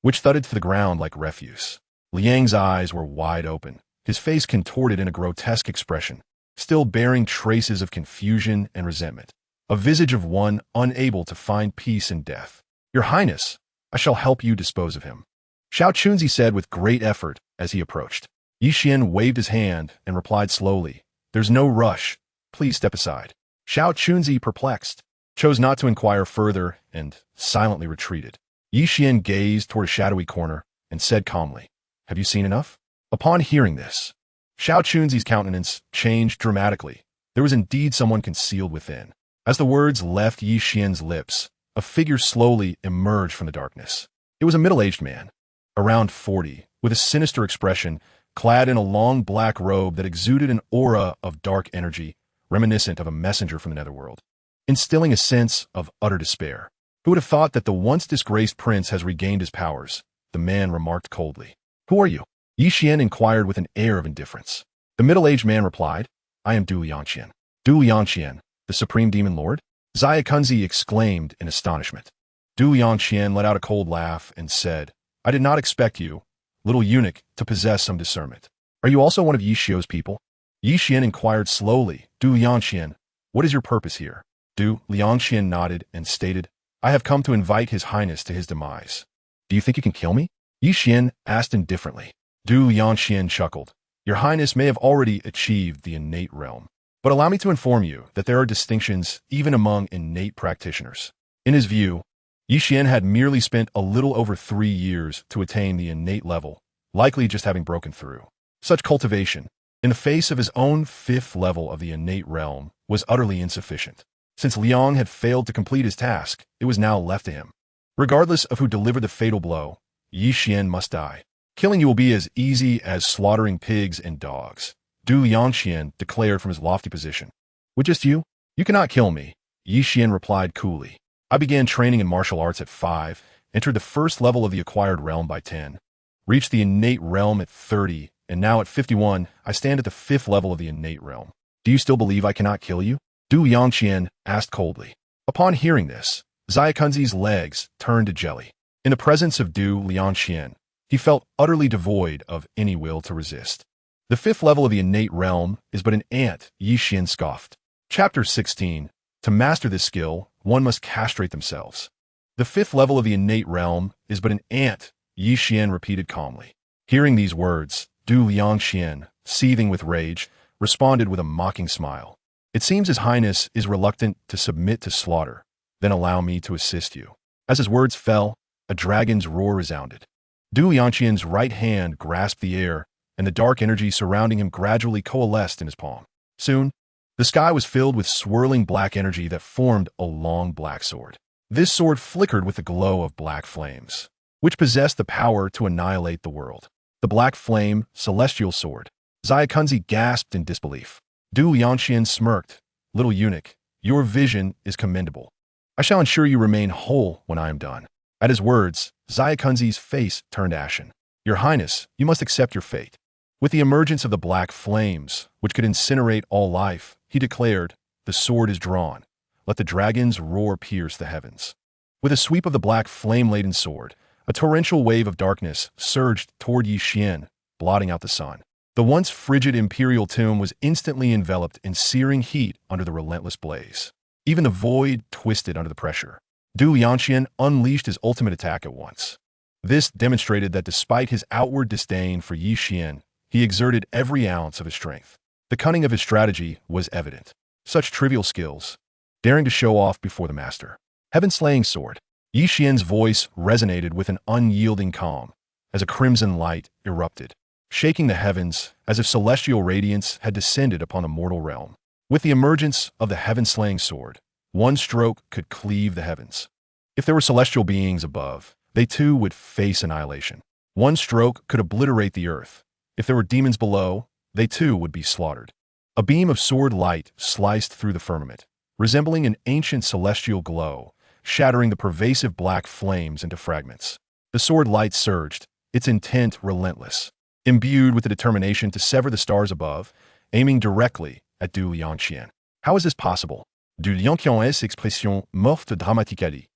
which thudded to the ground like refuse. Liang's eyes were wide open, his face contorted in a grotesque expression, still bearing traces of confusion and resentment, a visage of one unable to find peace in death. Your Highness, I shall help you dispose of him, Xiao Chunzi said with great effort as he approached. Yi Xian waved his hand and replied slowly, There's no rush. Please step aside. Xiao Chunzi, perplexed, chose not to inquire further and silently retreated. Yi Xian gazed toward a shadowy corner and said calmly, Have you seen enough? Upon hearing this, Xiao Chunzi's countenance changed dramatically. There was indeed someone concealed within. As the words left Yi Xian's lips, a figure slowly emerged from the darkness. It was a middle-aged man, around 40, with a sinister expression, clad in a long black robe that exuded an aura of dark energy, reminiscent of a messenger from the netherworld, instilling a sense of utter despair. Who would have thought that the once disgraced prince has regained his powers? The man remarked coldly. Who are you? Yi Xian inquired with an air of indifference. The middle-aged man replied, I am Du Liangqian. Du Liangqian, the supreme demon lord? Zaya Kunzi exclaimed in astonishment. Du Liangqian let out a cold laugh and said, I did not expect you, little eunuch, to possess some discernment. Are you also one of Yi Xiu's people? Yi Xian inquired slowly. Du Liangqian, what is your purpose here? Du Liangqian nodded and stated, I have come to invite His Highness to his demise. Do you think you can kill me? Yi Xian asked indifferently. Du Liangqian chuckled. Your Highness may have already achieved the innate realm, but allow me to inform you that there are distinctions even among innate practitioners. In his view, Yi Xian had merely spent a little over 3 years to attain the innate level, likely just having broken through. Such cultivation, in the face of his own 5th level of the innate realm, was utterly insufficient. Since Liang had failed to complete his task, it was now left to him. Regardless of who delivered the fatal blow, Yi Xian must die. Killing you will be as easy as slaughtering pigs and dogs, Du Liangqian declared from his lofty position. With just you? You cannot kill me, Yi Xian replied coolly. I began training in martial arts at 5, entered the 1st level of the acquired realm by 10, reached the innate realm at 30, and now at 51, I stand at the 5th level of the innate realm. Do you still believe I cannot kill you? Du Liangqian asked coldly. Upon hearing this, Zaya Kunzi's legs turned to jelly. In the presence of Du Liangqian, he felt utterly devoid of any will to resist. The 5th level of the innate realm is but an ant, Yi Xian scoffed. Chapter 16. To master this skill, one must castrate themselves. The 5th level of the innate realm is but an ant, Yi Xian repeated calmly. Hearing these words, Du Liangqian, seething with rage, responded with a mocking smile. It seems His Highness is reluctant to submit to slaughter. Then allow me to assist you. As his words fell, a dragon's roar resounded. Du Liangqian's right hand grasped the air, and the dark energy surrounding him gradually coalesced in his palm. Soon, the sky was filled with swirling black energy that formed a long black sword. This sword flickered with the glow of black flames, which possessed the power to annihilate the world. The black flame, celestial sword. Zaya Kunzi gasped in disbelief. Du Liangqian smirked. Little eunuch, your vision is commendable. I shall ensure you remain whole when I am done. At his words, Zaya Kunzi's face turned ashen. Your Highness, you must accept your fate. With the emergence of the black flames, which could incinerate all life, he declared, the sword is drawn. Let the dragon's roar pierce the heavens. With a sweep of the black flame-laden sword, a torrential wave of darkness surged toward Yi Xian, blotting out the sun. The once frigid imperial tomb was instantly enveloped in searing heat under the relentless blaze. Even the void twisted under the pressure. Du Liangqian unleashed his ultimate attack at once. This demonstrated that despite his outward disdain for Yi Xian, he exerted every ounce of his strength. The cunning of his strategy was evident. Such trivial skills, daring to show off before the master. Heaven-slaying sword. Yi Xian's voice resonated with an unyielding calm as a crimson light erupted. shaking the heavens as if celestial radiance had descended upon the mortal realm. With the emergence of the heaven-slaying sword, one stroke could cleave the heavens. If there were celestial beings above, they too would face annihilation. One stroke could obliterate the earth. If there were demons below, they too would be slaughtered. A beam of sword light sliced through the firmament, resembling an ancient celestial glow, shattering the pervasive black flames into fragments. The sword light surged, its intent relentless, imbued with the determination to sever the stars above, aiming directly at Du Liangqian. How is this possible? Du Liangqian's expression morphed dramatically.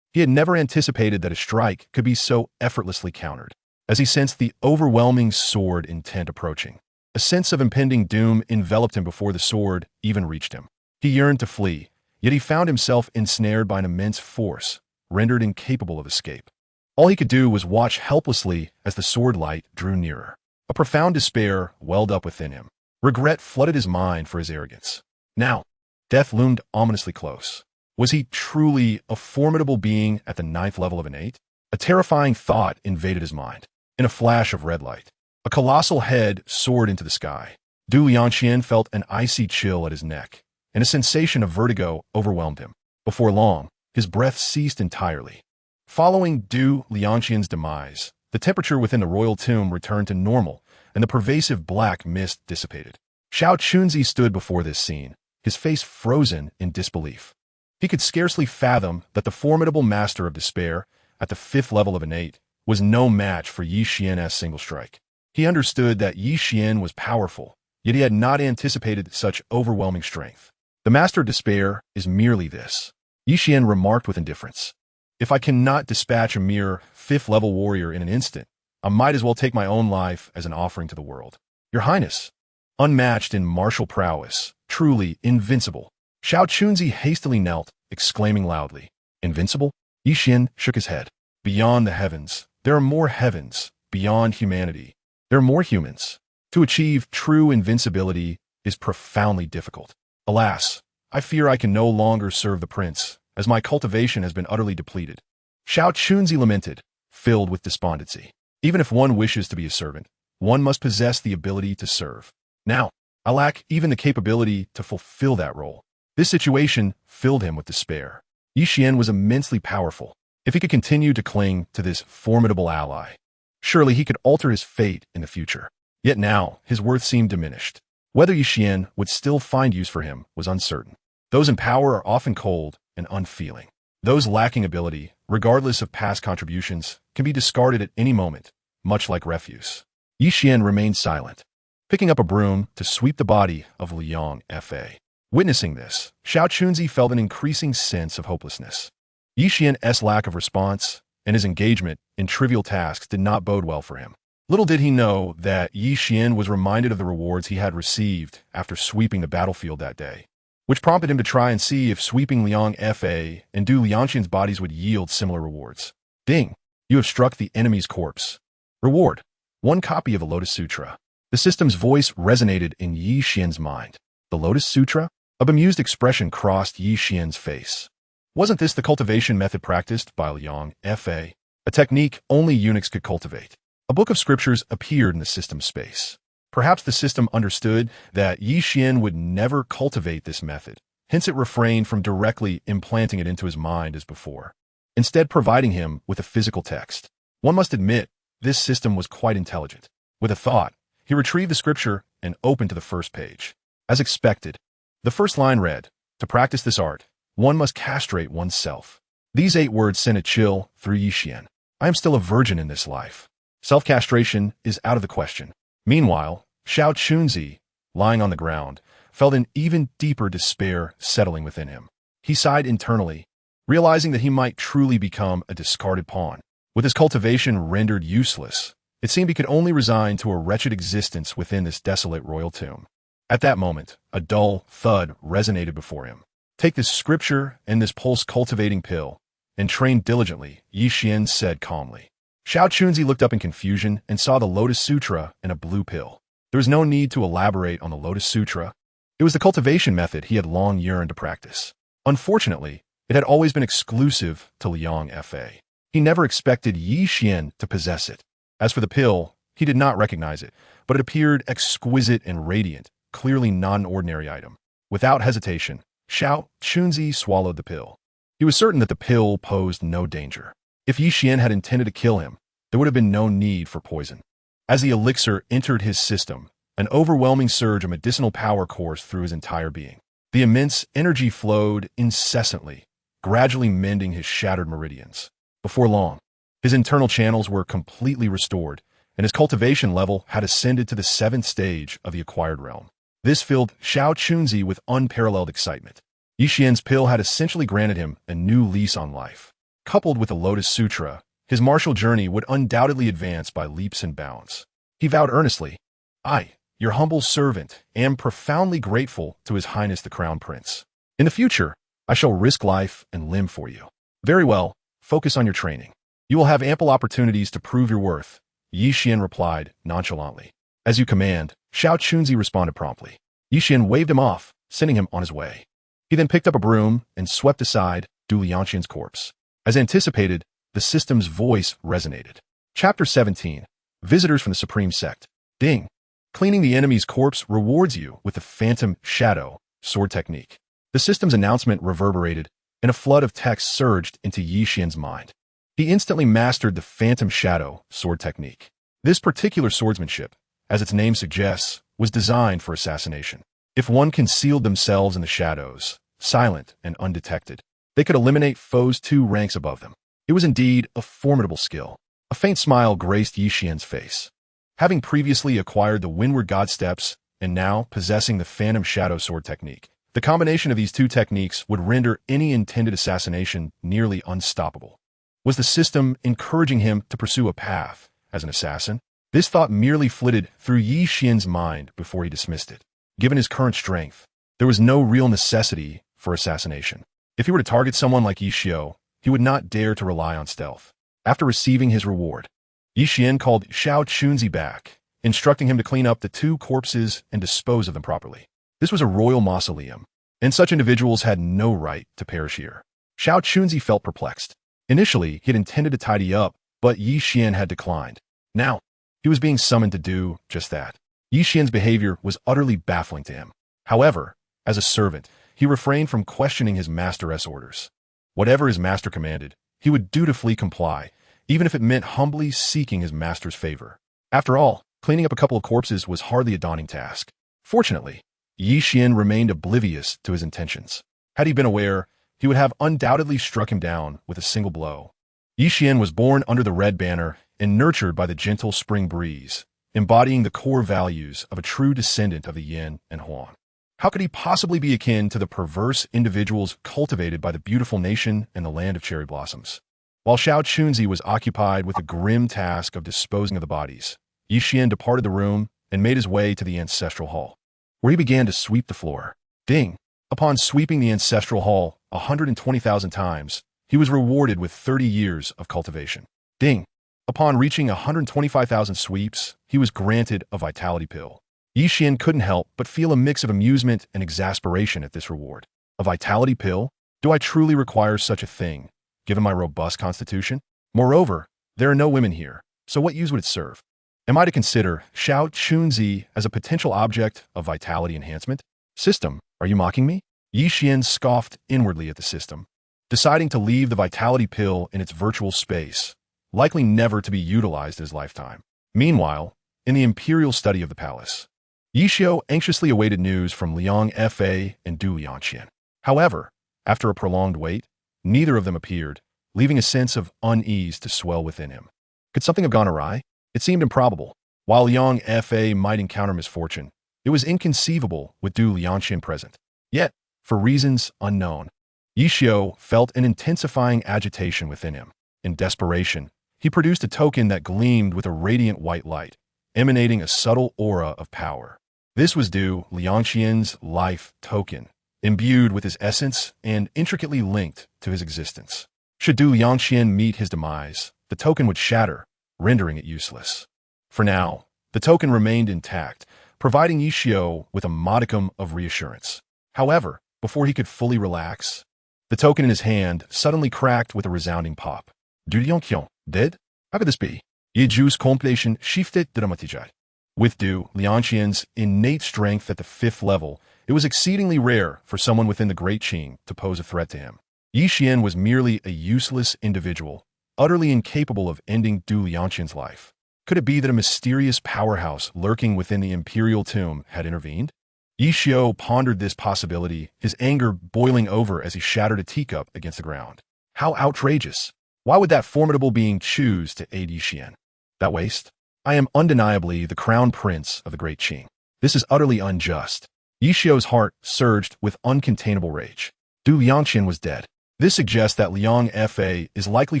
He had never anticipated that a strike could be so effortlessly countered. As he sensed the overwhelming sword intent approaching, a sense of impending doom enveloped him before the sword even reached him. He yearned to flee, yet he found himself ensnared by an immense force, rendered incapable of escape. All he could do was watch helplessly as the sword light drew nearer. A profound despair welled up within him. Regret flooded his mind for his arrogance. Now, death loomed ominously close. Was he truly a formidable being at the 9th level of innate? A terrifying thought invaded his mind. In a flash of red light, a colossal head soared into the sky. Du Liangqian felt an icy chill at his neck, and a sensation of vertigo overwhelmed him. Before long, his breath ceased entirely. Following Du Liangqian's demise, the temperature within the royal tomb returned to normal, and the pervasive black mist dissipated. Xiao Chunzi stood before this scene, his face frozen in disbelief. He could scarcely fathom that the formidable master of despair, at the 5th level of innate, was no match for Yi Xian's single strike. He understood that Yi Xian was powerful, yet he had not anticipated such overwhelming strength. The master of despair is merely this, Yi Xian remarked with indifference. If I cannot dispatch a mere 5th level warrior in an instant, I might as well take my own life as an offering to the world. Your Highness, unmatched in martial prowess, truly invincible. Xiao Chunzi hastily knelt, exclaiming loudly, Invincible? Yi Xian shook his head. Beyond the heavens, there are more heavens. Beyond humanity, there are more humans. To achieve true invincibility is profoundly difficult. Alas, I fear I can no longer serve the prince, as my cultivation has been utterly depleted. Xiao Chunzi lamented, filled with despondency. Even if one wishes to be a servant, one must possess the ability to serve. Now, I lack even the capability to fulfill that role. This situation filled him with despair. Yi Xian was immensely powerful. If he could continue to cling to this formidable ally, surely he could alter his fate in the future. Yet now, his worth seemed diminished. Whether Yi Xian would still find use for him was uncertain. Those in power are often cold and unfeeling. Those lacking ability, regardless of past contributions, can be discarded at any moment, much like refuse. Yi Xian remained silent, picking up a broom to sweep the body of Liang Fa. Witnessing this, Xiao Chunzi felt an increasing sense of hopelessness. Yi Xian's lack of response and his engagement in trivial tasks did not bode well for him. Little did he know that Yi Xian was reminded of the rewards he had received after sweeping the battlefield that day, which prompted him to try and see if sweeping Liang Fa and Du Liangqian's bodies would yield similar rewards. Ding! You have struck the enemy's corpse. Reward: 1 copy of the Lotus Sutra. The system's voice resonated in Yi Xian's mind. The Lotus Sutra? A bemused expression crossed Yi Xian's face. Wasn't this the cultivation method practiced by Liang Fa? A technique only eunuchs could cultivate. A book of scriptures appeared in the system's space. Perhaps the system understood that Yi Xian would never cultivate this method, hence it refrained from directly implanting it into his mind as before, instead providing him with a physical text. One must admit, this system was quite intelligent. With a thought, he retrieved the scripture and opened to the first page. As expected, the first line read, "To practice this art, one must castrate oneself." These 8 words sent a chill through Yi Xian. I am still a virgin in this life. Self-castration is out of the question. Meanwhile, Xiao Chunzi, lying on the ground, felt an even deeper despair settling within him. He sighed internally, realizing that he might truly become a discarded pawn. With his cultivation rendered useless, it seemed he could only resign to a wretched existence within this desolate royal tomb. At that moment, a dull thud resonated before him. Take this scripture and this pulse-cultivating pill, and train diligently, Yi Xian said calmly. Xiao Chunzi looked up in confusion and saw the Lotus Sutra and a blue pill. There was no need to elaborate on the Lotus Sutra. It was the cultivation method he had long yearned to practice. Unfortunately, it had always been exclusive to Liang Fa. He never expected Yi Xian to possess it. As for the pill, He did not recognize it, but it appeared exquisite and radiant, clearly not an ordinary item. Without hesitation, Xiao Chunzi swallowed the pill. He was certain that the pill posed no danger. If Yi Xian had intended to kill him, there would have been no need for poison. As the elixir entered his system, an overwhelming surge of medicinal power coursed through his entire being. The immense energy flowed incessantly, gradually mending his shattered meridians. Before long, his internal channels were completely restored, and his cultivation level had ascended to the 7th stage of the acquired realm. This filled Xiao Chunzi with unparalleled excitement. Yi Xian's pill had essentially granted him a new lease on life. Coupled with the Lotus Sutra, his martial journey would undoubtedly advance by leaps and bounds. He vowed earnestly, "I, your humble servant, am profoundly grateful to His Highness the Crown Prince. In the future, I shall risk life and limb for you." "Very well, focus on your training. You will have ample opportunities to prove your worth," Yi Xian replied nonchalantly. "As you command," Xiao Chunzi responded promptly. Yi Xian waved him off, sending him on his way. He then picked up a broom and swept aside Du Liangqian's corpse. As anticipated, the system's voice resonated. Chapter 17. Visitors from the Supreme Sect. Ding. Cleaning the enemy's corpse rewards you with the Phantom Shadow sword technique. The system's announcement reverberated, and a flood of text surged into Yi Xian's mind. He instantly mastered the Phantom Shadow sword technique. This particular swordsmanship, as its name suggests, was designed for assassination. If one concealed themselves in the shadows, silent and undetected, they could eliminate foes 2 ranks above them. It was indeed a formidable skill. A faint smile graced Yi Xian's face. Having previously acquired the Windward God Steps and now possessing the Phantom Shadow sword technique, the combination of these 2 techniques would render any intended assassination nearly unstoppable. Was the system encouraging him to pursue a path as an assassin? This thought merely flitted through Yi Xian's mind before he dismissed it. Given his current strength, there was no real necessity for assassination. If he were to target someone like Yi Xiao, he would not dare to rely on stealth. After receiving his reward, Yi Xian called Xiao Chunzi back, instructing him to clean up the 2 corpses and dispose of them properly. This was a royal mausoleum, and such individuals had no right to perish here. Xiao Chunzi felt perplexed. Initially, he had intended to tidy up, but Yi Xian had declined. Now, he was being summoned to do just that. Yi Xian's behavior was utterly baffling to him. However, as a servant, he refrained from questioning his master's orders. Whatever his master commanded, he would dutifully comply, even if it meant humbly seeking his master's favor. After all, cleaning up a couple of corpses was hardly a daunting task. Fortunately, Yi Xian remained oblivious to his intentions. Had he been aware, he would have undoubtedly struck him down with a single blow. Yi Xian was born under the red banner and nurtured by the gentle spring breeze, embodying the core values of a true descendant of the Yin and Xuan. How could he possibly be akin to the perverse individuals cultivated by the beautiful nation and the land of cherry blossoms? While Xiao Chunzi was occupied with the grim task of disposing of the bodies, Yi Xian departed the room and made his way to the ancestral hall, where he began to sweep the floor. Ding! Upon sweeping the ancestral hall 120,000 times, he was rewarded with 30 years of cultivation. Ding! Upon reaching 125,000 sweeps, he was granted a vitality pill. Yi Xian couldn't help but feel a mix of amusement and exasperation at this reward. A vitality pill? Do I truly require such a thing, given my robust constitution? Moreover, there are no women here, so what use would it serve? Am I to consider Xiao Chunzi as a potential object of vitality enhancement? System, are you mocking me? Yi Xian scoffed inwardly at the system, deciding to leave the vitality pill in its virtual space, likely never to be utilized in his lifetime. Meanwhile, in the imperial study of the palace, Yi Xiao anxiously awaited news from Liang Fa and Du Liangqian. However, after a prolonged wait, neither of them appeared, leaving a sense of unease to swell within him. Could something have gone awry? It seemed improbable. While Liang Fa might encounter misfortune, it was inconceivable with Du Liangqian present. Yet, for reasons unknown, Yi Xiao felt an intensifying agitation within him. In desperation, he produced a token that gleamed with a radiant white light, emanating a subtle aura of power. This was Du Liangqian's life token, imbued with his essence and intricately linked to his existence. Should Du Liangqian meet his demise, the token would shatter, rendering it useless. For now, the token remained intact, providing Yi Xiao with a modicum of reassurance. However, before he could fully relax, the token in his hand suddenly cracked with a resounding pop. Du Liangqian, dead? How could this be? Ye Ju's completion shifted dramatizat. With Du Lianqian's innate strength at the 5th level, it was exceedingly rare for someone within the Great Qing to pose a threat to him. Yi Xian was merely a useless individual, utterly incapable of ending Du Lianqian's life. Could it be that a mysterious powerhouse lurking within the imperial tomb had intervened? Yi Xiu pondered this possibility, his anger boiling over as he shattered a teacup against the ground. How outrageous! Why would that formidable being choose to aid Yi Xian? That waste? I am undeniably the Crown Prince of the Great Qing. This is utterly unjust. Yi Xiu's heart surged with uncontainable rage. Du Lianqian was dead. This suggests that Liang Fa is likely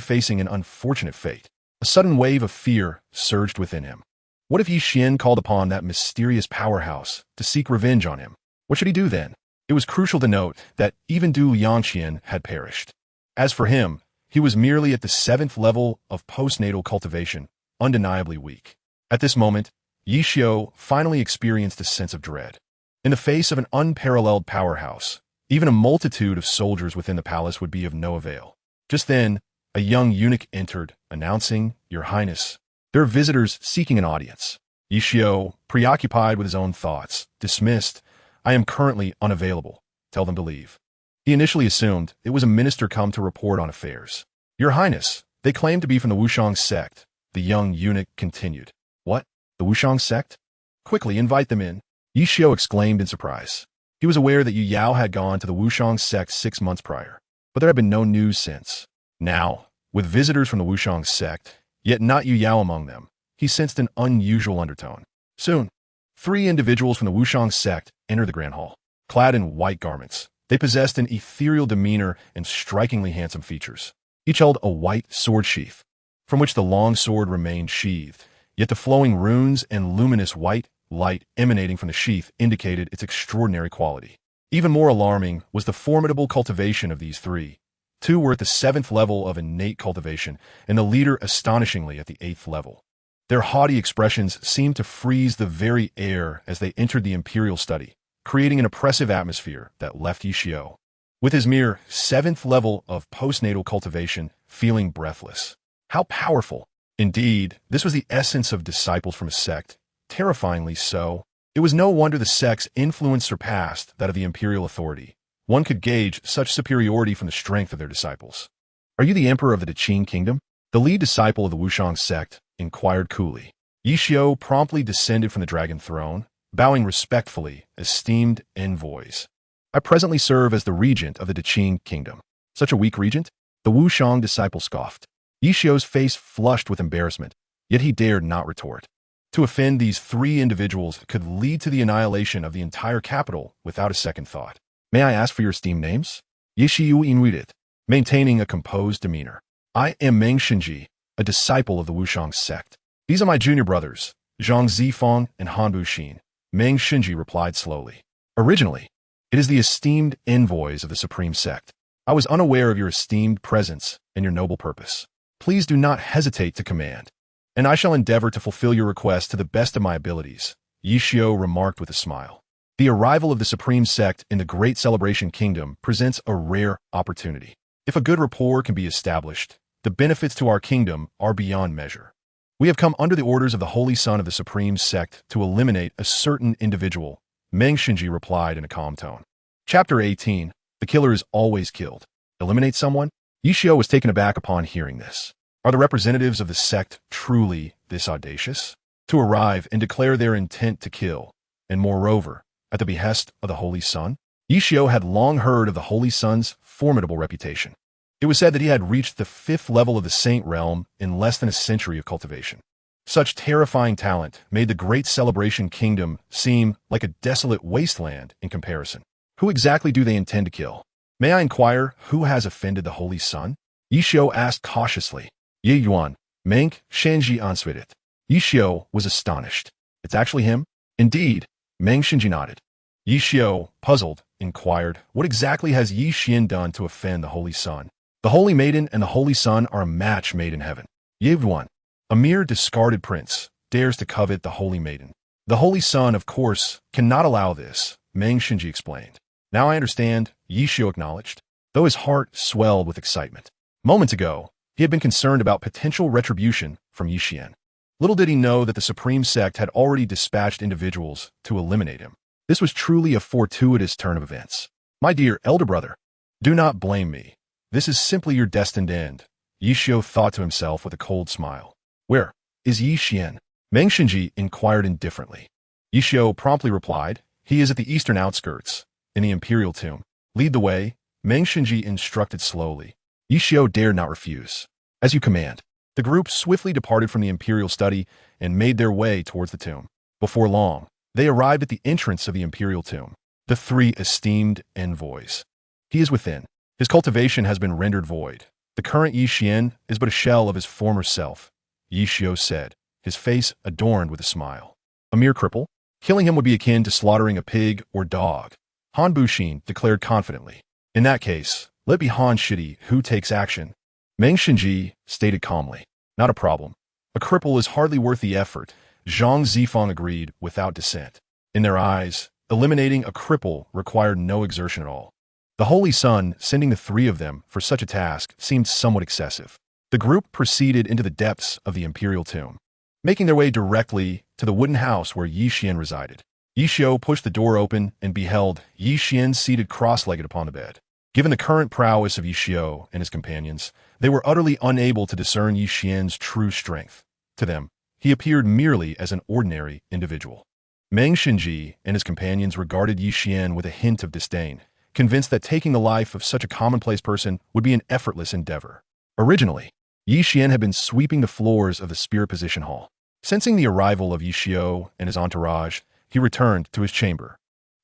facing an unfortunate fate. A sudden wave of fear surged within him. What if Yi Xian called upon that mysterious powerhouse to seek revenge on him? What should he do then? It was crucial to note that even Du Lianqian had perished. As for him, he was merely at the 7th level of postnatal cultivation, undeniably weak. At this moment, Yi Xiu finally experienced a sense of dread. In the face of an unparalleled powerhouse, even a multitude of soldiers within the palace would be of no avail. Just then, a young eunuch entered, announcing, "Your Highness, there are visitors seeking an audience." Yi Xiu, preoccupied with his own thoughts, dismissed, "I am currently unavailable. Tell them to leave." He initially assumed it was a minister come to report on affairs. "Your Highness, they claim to be from the Wushang sect," the young eunuch continued. "What? The Wushang sect? Quickly invite them in." Yi Xiu exclaimed in surprise. He was aware that Yu Yao had gone to the Wushang sect 6 months prior, but there had been no news since. Now, with visitors from the Wushang sect, yet not Yu Yao among them, he sensed an unusual undertone. Soon, 3 individuals from the Wushang sect entered the Grand Hall. Clad in white garments, they possessed an ethereal demeanor and strikingly handsome features. Each held a white sword sheath, from which the long sword remained sheathed, yet the flowing runes and luminous white light emanating from the sheath indicated its extraordinary quality. Even more alarming was the formidable cultivation of these 3. 2 were at the 7th level of innate cultivation, and the leader astonishingly at the 8th level. Their haughty expressions seemed to freeze the very air as they entered the imperial study, creating an oppressive atmosphere that left Yi Xiu, with his mere 7th level of postnatal cultivation, feeling breathless. How powerful! Indeed, this was the essence of disciples from a sect, terrifyingly so. It was no wonder the sect's influence surpassed that of the imperial authority. One could gauge such superiority from the strength of their disciples. "Are you the emperor of the Qing kingdom?" The lead disciple of the Wushang sect inquired coolly. Yi Xiu promptly descended from the dragon throne, bowing respectfully, esteemed envoys. "I presently serve as the regent of the Qing kingdom." "Such a weak regent?" The Wushang disciple scoffed. Yi Xiu's face flushed with embarrassment, yet he dared not retort. To offend these 3 individuals could lead to the annihilation of the entire capital without a second thought. "May I ask for your esteemed names?" Yi Xiu invited, maintaining a composed demeanor. "I am Meng Shenji, a disciple of the Wushang sect. These are my junior brothers, Zhang Zifeng and Han Buxin," Meng Shenji replied slowly. "Originally, it is the esteemed envoys of the supreme sect. I was unaware of your esteemed presence and your noble purpose. Please do not hesitate to command, and I shall endeavor to fulfill your request to the best of my abilities," Yi Xiu remarked with a smile. The arrival of the supreme sect in the Great Celebration Kingdom presents a rare opportunity. If a good rapport can be established, the benefits to our kingdom are beyond measure. "We have come under the orders of the Holy Son of the Supreme Sect to eliminate a certain individual," Meng Shenji replied in a calm tone. Chapter 18. The Killer is Always Killed. Eliminate someone? Yi Xiu was taken aback upon hearing this. Are the representatives of the sect truly this audacious? To arrive and declare their intent to kill, and moreover, at the behest of the Holy Son? Yi Xiu had long heard of the Holy Son's formidable reputation. It was said that he had reached the 5th level of the Saint Realm in less than a century of cultivation. Such terrifying talent made the Great Celebration Kingdom seem like a desolate wasteland in comparison. Who exactly do they intend to kill? "May I inquire who has offended the Holy Son?" Yi Xiu asked cautiously. "Ye Yuan, Meng Shenji answered it." Yi Xiu was astonished. "It's actually him?" "Indeed," Meng Shenji nodded. Yi Xiu, puzzled, inquired, "What exactly has Yi Xian done to offend the Holy Son?" "The Holy Maiden and the Holy Son are a match made in heaven. Ye Yuan, a mere discarded prince, dares to covet the Holy Maiden. The Holy Son, of course, cannot allow this," Meng Shenji explained. "Now I understand," Yi Xiu acknowledged, though his heart swelled with excitement. Moments ago, he had been concerned about potential retribution from Yi Xian. Little did he know that the supreme sect had already dispatched individuals to eliminate him. This was truly a fortuitous turn of events. My dear elder brother, do not blame me. This is simply your destined end, Yi Xiu thought to himself with a cold smile. Where is Yi Xian? Meng Xinji inquired indifferently. Yi Xiu promptly replied, he is at the eastern outskirts, in the imperial tomb. Lead the way, Meng Xinji instructed slowly. Yi Xiu dared not refuse. As you command. The group swiftly departed from the imperial study and made their way towards the tomb. Before long, they arrived at the entrance of the imperial tomb. The three esteemed envoys. He is within. His cultivation has been rendered void. The current Yi Xian is but a shell of his former self, Yi Xiu said, his face adorned with a smile. A mere cripple? Killing him would be akin to slaughtering a pig or dog, Han Buxin declared confidently. In that case, let be Han Shidi who takes action. Meng Xinji stated calmly. Not a problem. A cripple is hardly worth the effort, Zhang Zifang agreed without dissent. In their eyes, eliminating a cripple required no exertion at all. The Holy Sun sending the three of them for such a task seemed somewhat excessive. The group proceeded into the depths of the imperial tomb, making their way directly to the wooden house where Yi Xian resided. Yi Xiu pushed the door open and beheld Yi Xian seated cross-legged upon the bed. Given the current prowess of Yi Xiu and his companions, they were utterly unable to discern Yi Xian's true strength. To them, he appeared merely as an ordinary individual. Meng Xinji and his companions regarded Yi Xian with a hint of disdain, convinced that taking the life of such a commonplace person would be an effortless endeavor. Originally, Yi Xian had been sweeping the floors of the spirit position hall. Sensing the arrival of Yi Xiu and his entourage, he returned to his chamber,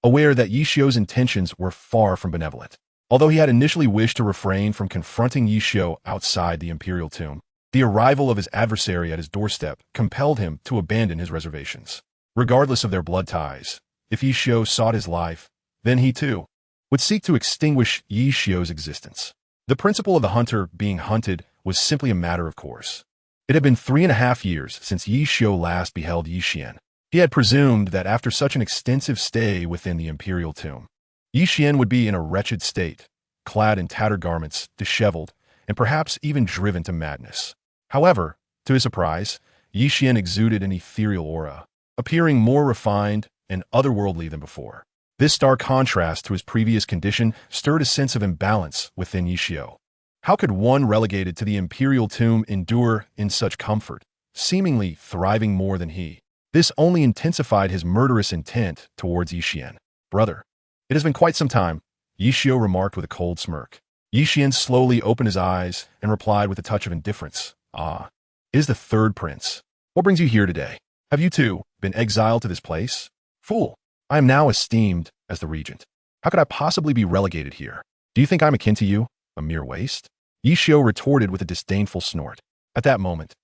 aware that Yi Xiu's intentions were far from benevolent. Although he had initially wished to refrain from confronting Yi Xiu outside the imperial tomb, the arrival of his adversary at his doorstep compelled him to abandon his reservations. Regardless of their blood ties, if Yi Xiu sought his life, then he too would seek to extinguish Yi Xiu's existence. The principle of the hunter being hunted was simply a matter of course. It had been 3.5 years since Yi Xiu last beheld Yi Xian. He had presumed that after such an extensive stay within the imperial tomb, Yi Xian would be in a wretched state, clad in tattered garments, disheveled, and perhaps even driven to madness. However, to his surprise, Yi Xian exuded an ethereal aura, appearing more refined and otherworldly than before. This stark contrast to his previous condition stirred a sense of imbalance within Yi Xiu. How could one relegated to the imperial tomb endure in such comfort, seemingly thriving more than he? This only intensified his murderous intent towards Yi Xian. Brother, it has been quite some time, Yi Xiu remarked with a cold smirk. Yi Xian slowly opened his eyes and replied with a touch of indifference. Ah, it is the third prince. What brings you here today? Have you too been exiled to this place? Fool, I am now esteemed as the regent. How could I possibly be relegated here? Do you think I am akin to you? A mere waste? Yi Xiu retorted with a disdainful snort. At that moment,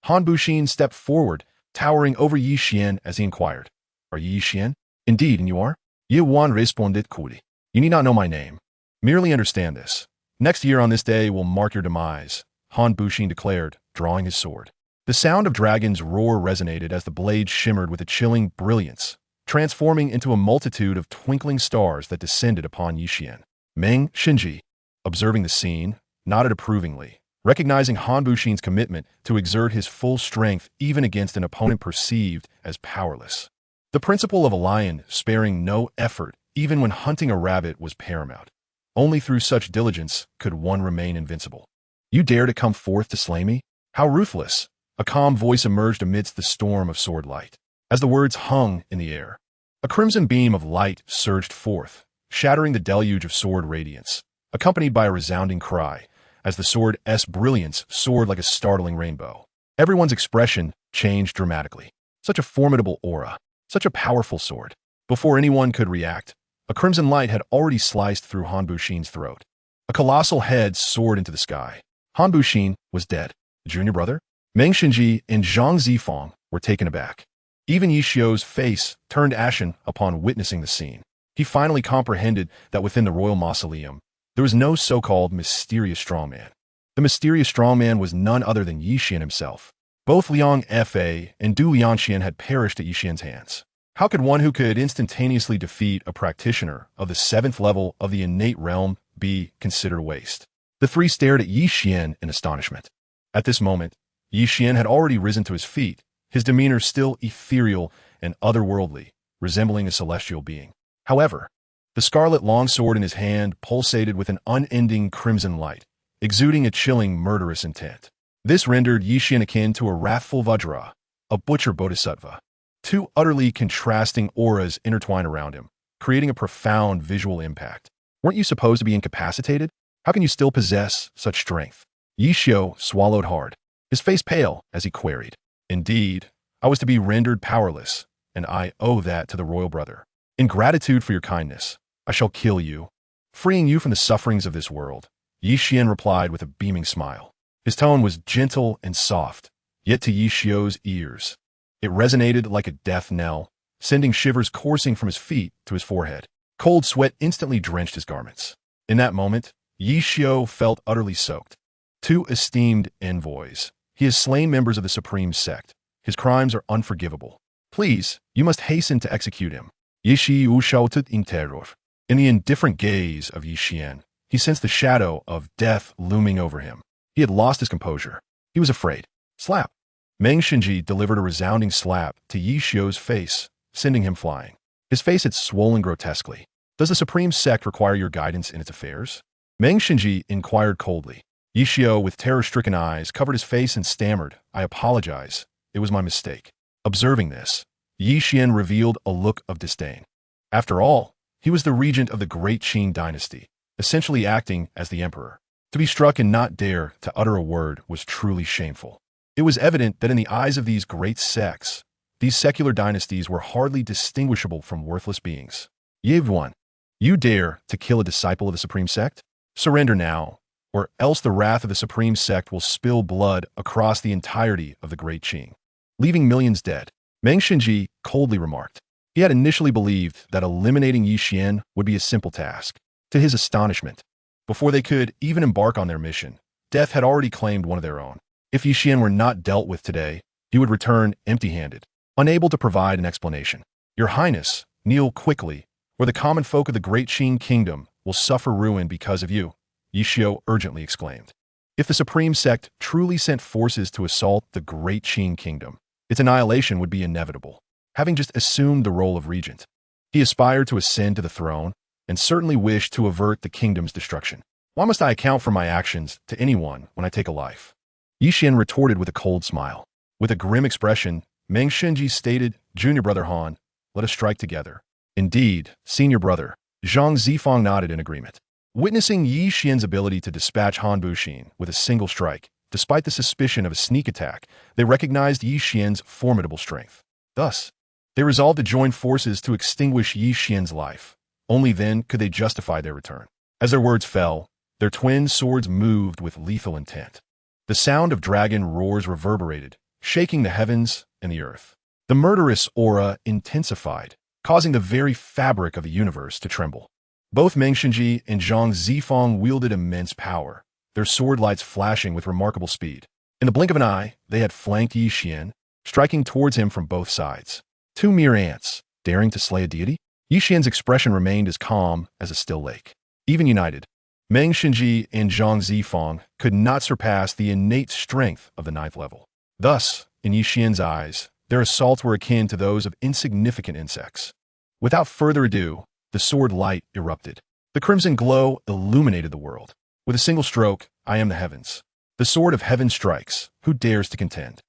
Han Buxin stepped forward, towering over Yi Xian as he inquired. Are you Yi Xian? Indeed, and you are? Xuan responded coolly. You need not know my name. Merely understand this. Next year on this day will mark your demise, Han Buxin declared, drawing his sword. The sound of dragon's roar resonated as the blade shimmered with a chilling brilliance, transforming into a multitude of twinkling stars that descended upon Yi Xian. Meng Xinji, observing the scene, nodded approvingly, recognizing Han Buxin's commitment to exert his full strength even against an opponent perceived as powerless. The principle of a lion sparing no effort even when hunting a rabbit was paramount. Only through such diligence could one remain invincible. You dare to come forth to slay me? How ruthless! A calm voice emerged amidst the storm of sword light. As the words hung in the air, a crimson beam of light surged forth, shattering the deluge of sword radiance, accompanied by a resounding cry, as the sword's brilliance soared like a startling rainbow. Everyone's expression changed dramatically. Such a formidable aura, such a powerful sword. Before anyone could react, a crimson light had already sliced through Han Buxin's throat. A colossal head soared into the sky. Han Buxin was dead. The junior brother, Meng Xinji and Zhang Zifang were taken aback. Even Yi Xiu's face turned ashen upon witnessing the scene. He finally comprehended that within the royal mausoleum, there was no so-called mysterious strongman. The mysterious strongman was none other than Yi Xian himself. Both Liang Fa and Du Liangxian had perished at Yi Xian's hands. How could one who could instantaneously defeat a practitioner of the 7th level of the innate realm be considered a waste? The three stared at Yi Xian in astonishment. At this moment, Yi Xian had already risen to his feet, his demeanor still ethereal and otherworldly, resembling a celestial being. However, the scarlet longsword in his hand pulsated with an unending crimson light, exuding a chilling, murderous intent. This rendered Yixian akin to a wrathful Vajra, a butcher bodhisattva. Two utterly contrasting auras intertwine around him, creating a profound visual impact. Weren't you supposed to be incapacitated? How can you still possess such strength? Yixio swallowed hard, his face pale as he queried. Indeed, I was to be rendered powerless, and I owe that to the royal brother. In gratitude for your kindness, I shall kill you, freeing you from the sufferings of this world. Yixian replied with a beaming smile. His tone was gentle and soft, yet to Yixio's ears, it resonated like a death knell, sending shivers coursing from his feet to his forehead. Cold sweat instantly drenched his garments. In that moment, Yixio felt utterly soaked. Two esteemed envoys. He has slain members of the supreme sect. His crimes are unforgivable. Please, you must hasten to execute him. Yixiu shouted in terror. In the indifferent gaze of Yixian, he sensed the shadow of death looming over him. He had lost his composure. He was afraid. Slap. Meng Xinji delivered a resounding slap to Yixio's face, sending him flying. His face had swollen grotesquely. Does the supreme sect require your guidance in its affairs? Meng Xinji inquired coldly. Yixio, with terror-stricken eyes, covered his face and stammered, I apologize. It was my mistake. Observing this, Yixian revealed a look of disdain. After all, he was the regent of the Great Qing dynasty, essentially acting as the emperor. To be struck and not dare to utter a word was truly shameful. It was evident that in the eyes of these great sects, these secular dynasties were hardly distinguishable from worthless beings. Yuan, you dare to kill a disciple of the supreme sect? Surrender now, or else the wrath of the supreme sect will spill blood across the entirety of the Great Qing, leaving millions dead. Meng Xinji coldly remarked. He had initially believed that eliminating Yixian would be a simple task. To his astonishment, before they could even embark on their mission, death had already claimed one of their own. If Yixian were not dealt with today, he would return empty-handed, unable to provide an explanation. Your Highness, kneel quickly, or the common folk of the Great Qing Kingdom will suffer ruin because of you, Yixio urgently exclaimed. If the supreme sect truly sent forces to assault the Great Qing Kingdom, its annihilation would be inevitable. Having just assumed the role of regent, he aspired to ascend to the throne and certainly wished to avert the kingdom's destruction. Why must I account for my actions to anyone when I take a life? Yixian retorted with a cold smile. With a grim expression, Meng Xinji stated, Junior brother Han, let us strike together. Indeed, senior brother. Zhang Zifang nodded in agreement. Witnessing Yixian's ability to dispatch Han Buxin with a single strike, despite the suspicion of a sneak attack, they recognized Yixian's formidable strength. Thus, they resolved to join forces to extinguish Yixian's life. Only then could they justify their return. As their words fell, their twin swords moved with lethal intent. The sound of dragon roars reverberated, shaking the heavens and the earth. The murderous aura intensified, causing the very fabric of the universe to tremble. Both Meng Xinji and Zhang Zifang wielded immense power, their sword lights flashing with remarkable speed. In the blink of an eye, they had flanked Yixian, striking towards him from both sides. Two mere ants, daring to slay a deity? Yixian's expression remained as calm as a still lake. Even united, Meng Xinji and Zhang Zifang could not surpass the innate strength of the ninth level. Thus, in Yixian's eyes, their assaults were akin to those of insignificant insects. Without further ado, the sword light erupted. The crimson glow illuminated the world. With a single stroke, I am the heavens. The sword of heaven strikes. Who dares to contend?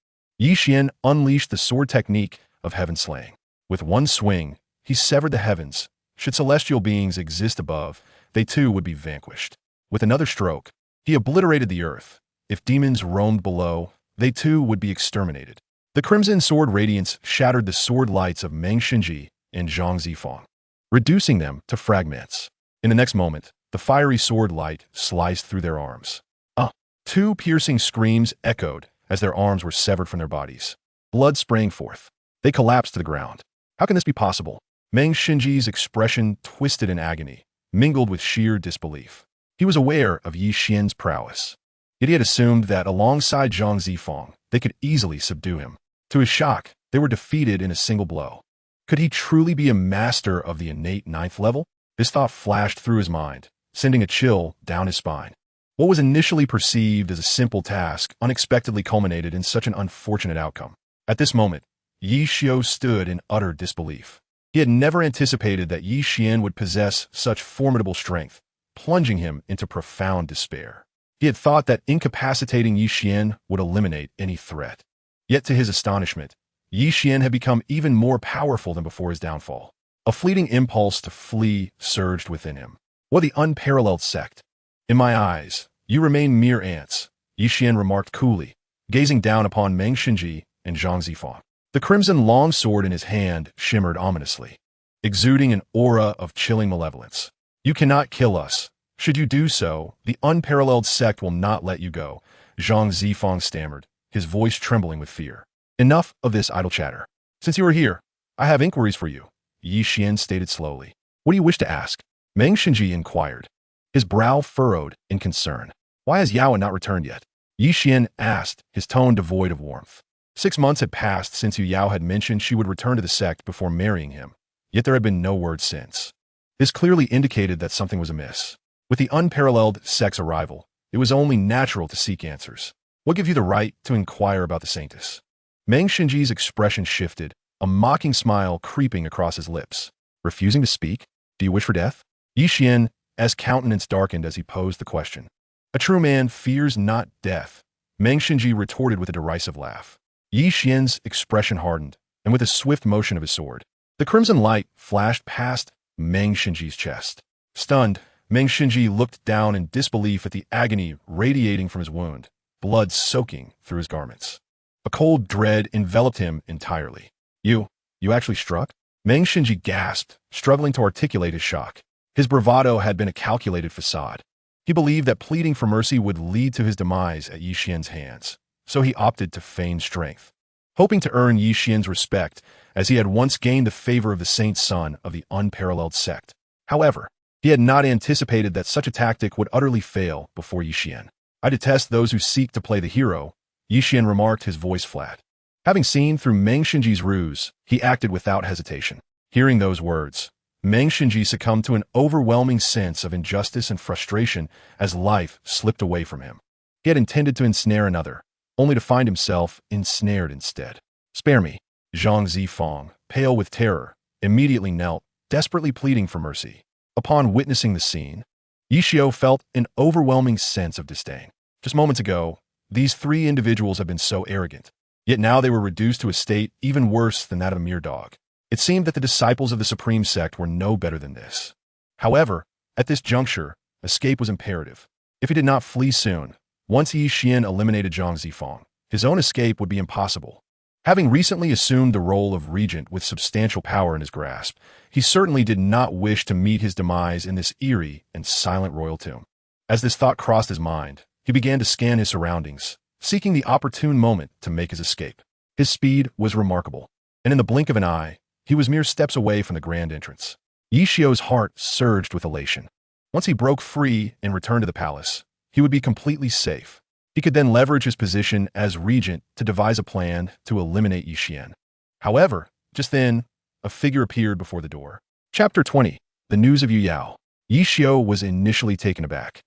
Yixian unleashed the sword technique of heaven slaying. With one swing, he severed the heavens. Should celestial beings exist above, they too would be vanquished. With another stroke, he obliterated the earth. If demons roamed below, they too would be exterminated. The crimson sword radiance shattered the sword lights of Meng Xinji and Zhang Zifang, reducing them to fragments. In the next moment, the fiery sword light sliced through their arms. Two piercing screams echoed as their arms were severed from their bodies. Blood sprang forth. They collapsed to the ground. How can this be possible? Meng Xinji's expression twisted in agony, mingled with sheer disbelief. He was aware of Yixian's prowess, yet he had assumed that alongside Zhang Zifang, they could easily subdue him. To his shock, they were defeated in a single blow. Could he truly be a master of the innate ninth level? This thought flashed through his mind, sending a chill down his spine. What was initially perceived as a simple task unexpectedly culminated in such an unfortunate outcome. At this moment, Yi Xiao stood in utter disbelief. He had never anticipated that Yi Xian would possess such formidable strength, plunging him into profound despair. He had thought that incapacitating Yi Xian would eliminate any threat. Yet to his astonishment, Yi Xian had become even more powerful than before his downfall. A fleeting impulse to flee surged within him. What the unparalleled sect! In my eyes, you remain mere ants, Yi Xian remarked coolly, gazing down upon Meng Xinji and Zhang Zifang. The crimson longsword in his hand shimmered ominously, exuding an aura of chilling malevolence. You cannot kill us. Should you do so, the unparalleled sect will not let you go, Zhang Zifang stammered, his voice trembling with fear. Enough of this idle chatter. Since you are here, I have inquiries for you, Yi Xian stated slowly. What do you wish to ask? Meng Xinji inquired, his brow furrowed in concern. Why has Yao not returned yet? Yi Xian asked, his tone devoid of warmth. 6 months had passed since Yu Yao had mentioned she would return to the sect before marrying him, yet there had been no word since. This clearly indicated that something was amiss. With the unparalleled sect's arrival, it was only natural to seek answers. What gives you the right to inquire about the saintess? Meng Xinji's expression shifted, a mocking smile creeping across his lips. Refusing to speak? Do you wish for death? Yi Xian's countenance darkened as he posed the question. A true man fears not death, Meng Xinji retorted with a derisive laugh. Yi Xian's expression hardened, and with a swift motion of his sword, the crimson light flashed past Meng Xinji's chest. Stunned, Meng Xinji looked down in disbelief at the agony radiating from his wound, blood soaking through his garments. A cold dread enveloped him entirely. You actually struck? Meng Xinji gasped, struggling to articulate his shock. His bravado had been a calculated facade. He believed that pleading for mercy would lead to his demise at Yi Xian's hands, so he opted to feign strength, hoping to earn Yi Xian's respect as he had once gained the favor of the saint's son of the unparalleled sect. However, he had not anticipated that such a tactic would utterly fail before Yi Xian. I detest those who seek to play the hero, Yi Xian remarked, his voice flat. Having seen through Meng Xinji's ruse, he acted without hesitation. Hearing those words, Meng Xinji succumbed to an overwhelming sense of injustice and frustration as life slipped away from him. He had intended to ensnare another, only to find himself ensnared instead. Spare me, Zhang Zifang, pale with terror, immediately knelt, desperately pleading for mercy. Upon witnessing the scene, Yi Xiao felt an overwhelming sense of disdain. Just moments ago, these 3 individuals had been so arrogant, yet now they were reduced to a state even worse than that of a mere dog. It seemed that the disciples of the Supreme Sect were no better than this. However, at this juncture, escape was imperative. If he did not flee soon, once Yi Xian eliminated Zhang Zifang, his own escape would be impossible. Having recently assumed the role of regent with substantial power in his grasp, he certainly did not wish to meet his demise in this eerie and silent royal tomb. As this thought crossed his mind, he began to scan his surroundings, seeking the opportune moment to make his escape. His speed was remarkable, and in the blink of an eye, he was mere steps away from the grand entrance. Yi Xiao's heart surged with elation. Once he broke free and returned to the palace, he would be completely safe. He could then leverage his position as regent to devise a plan to eliminate Yi Xian. However, just then, a figure appeared before the door. Chapter 20. The News of Yu Yao. Yi Xiao was initially taken aback,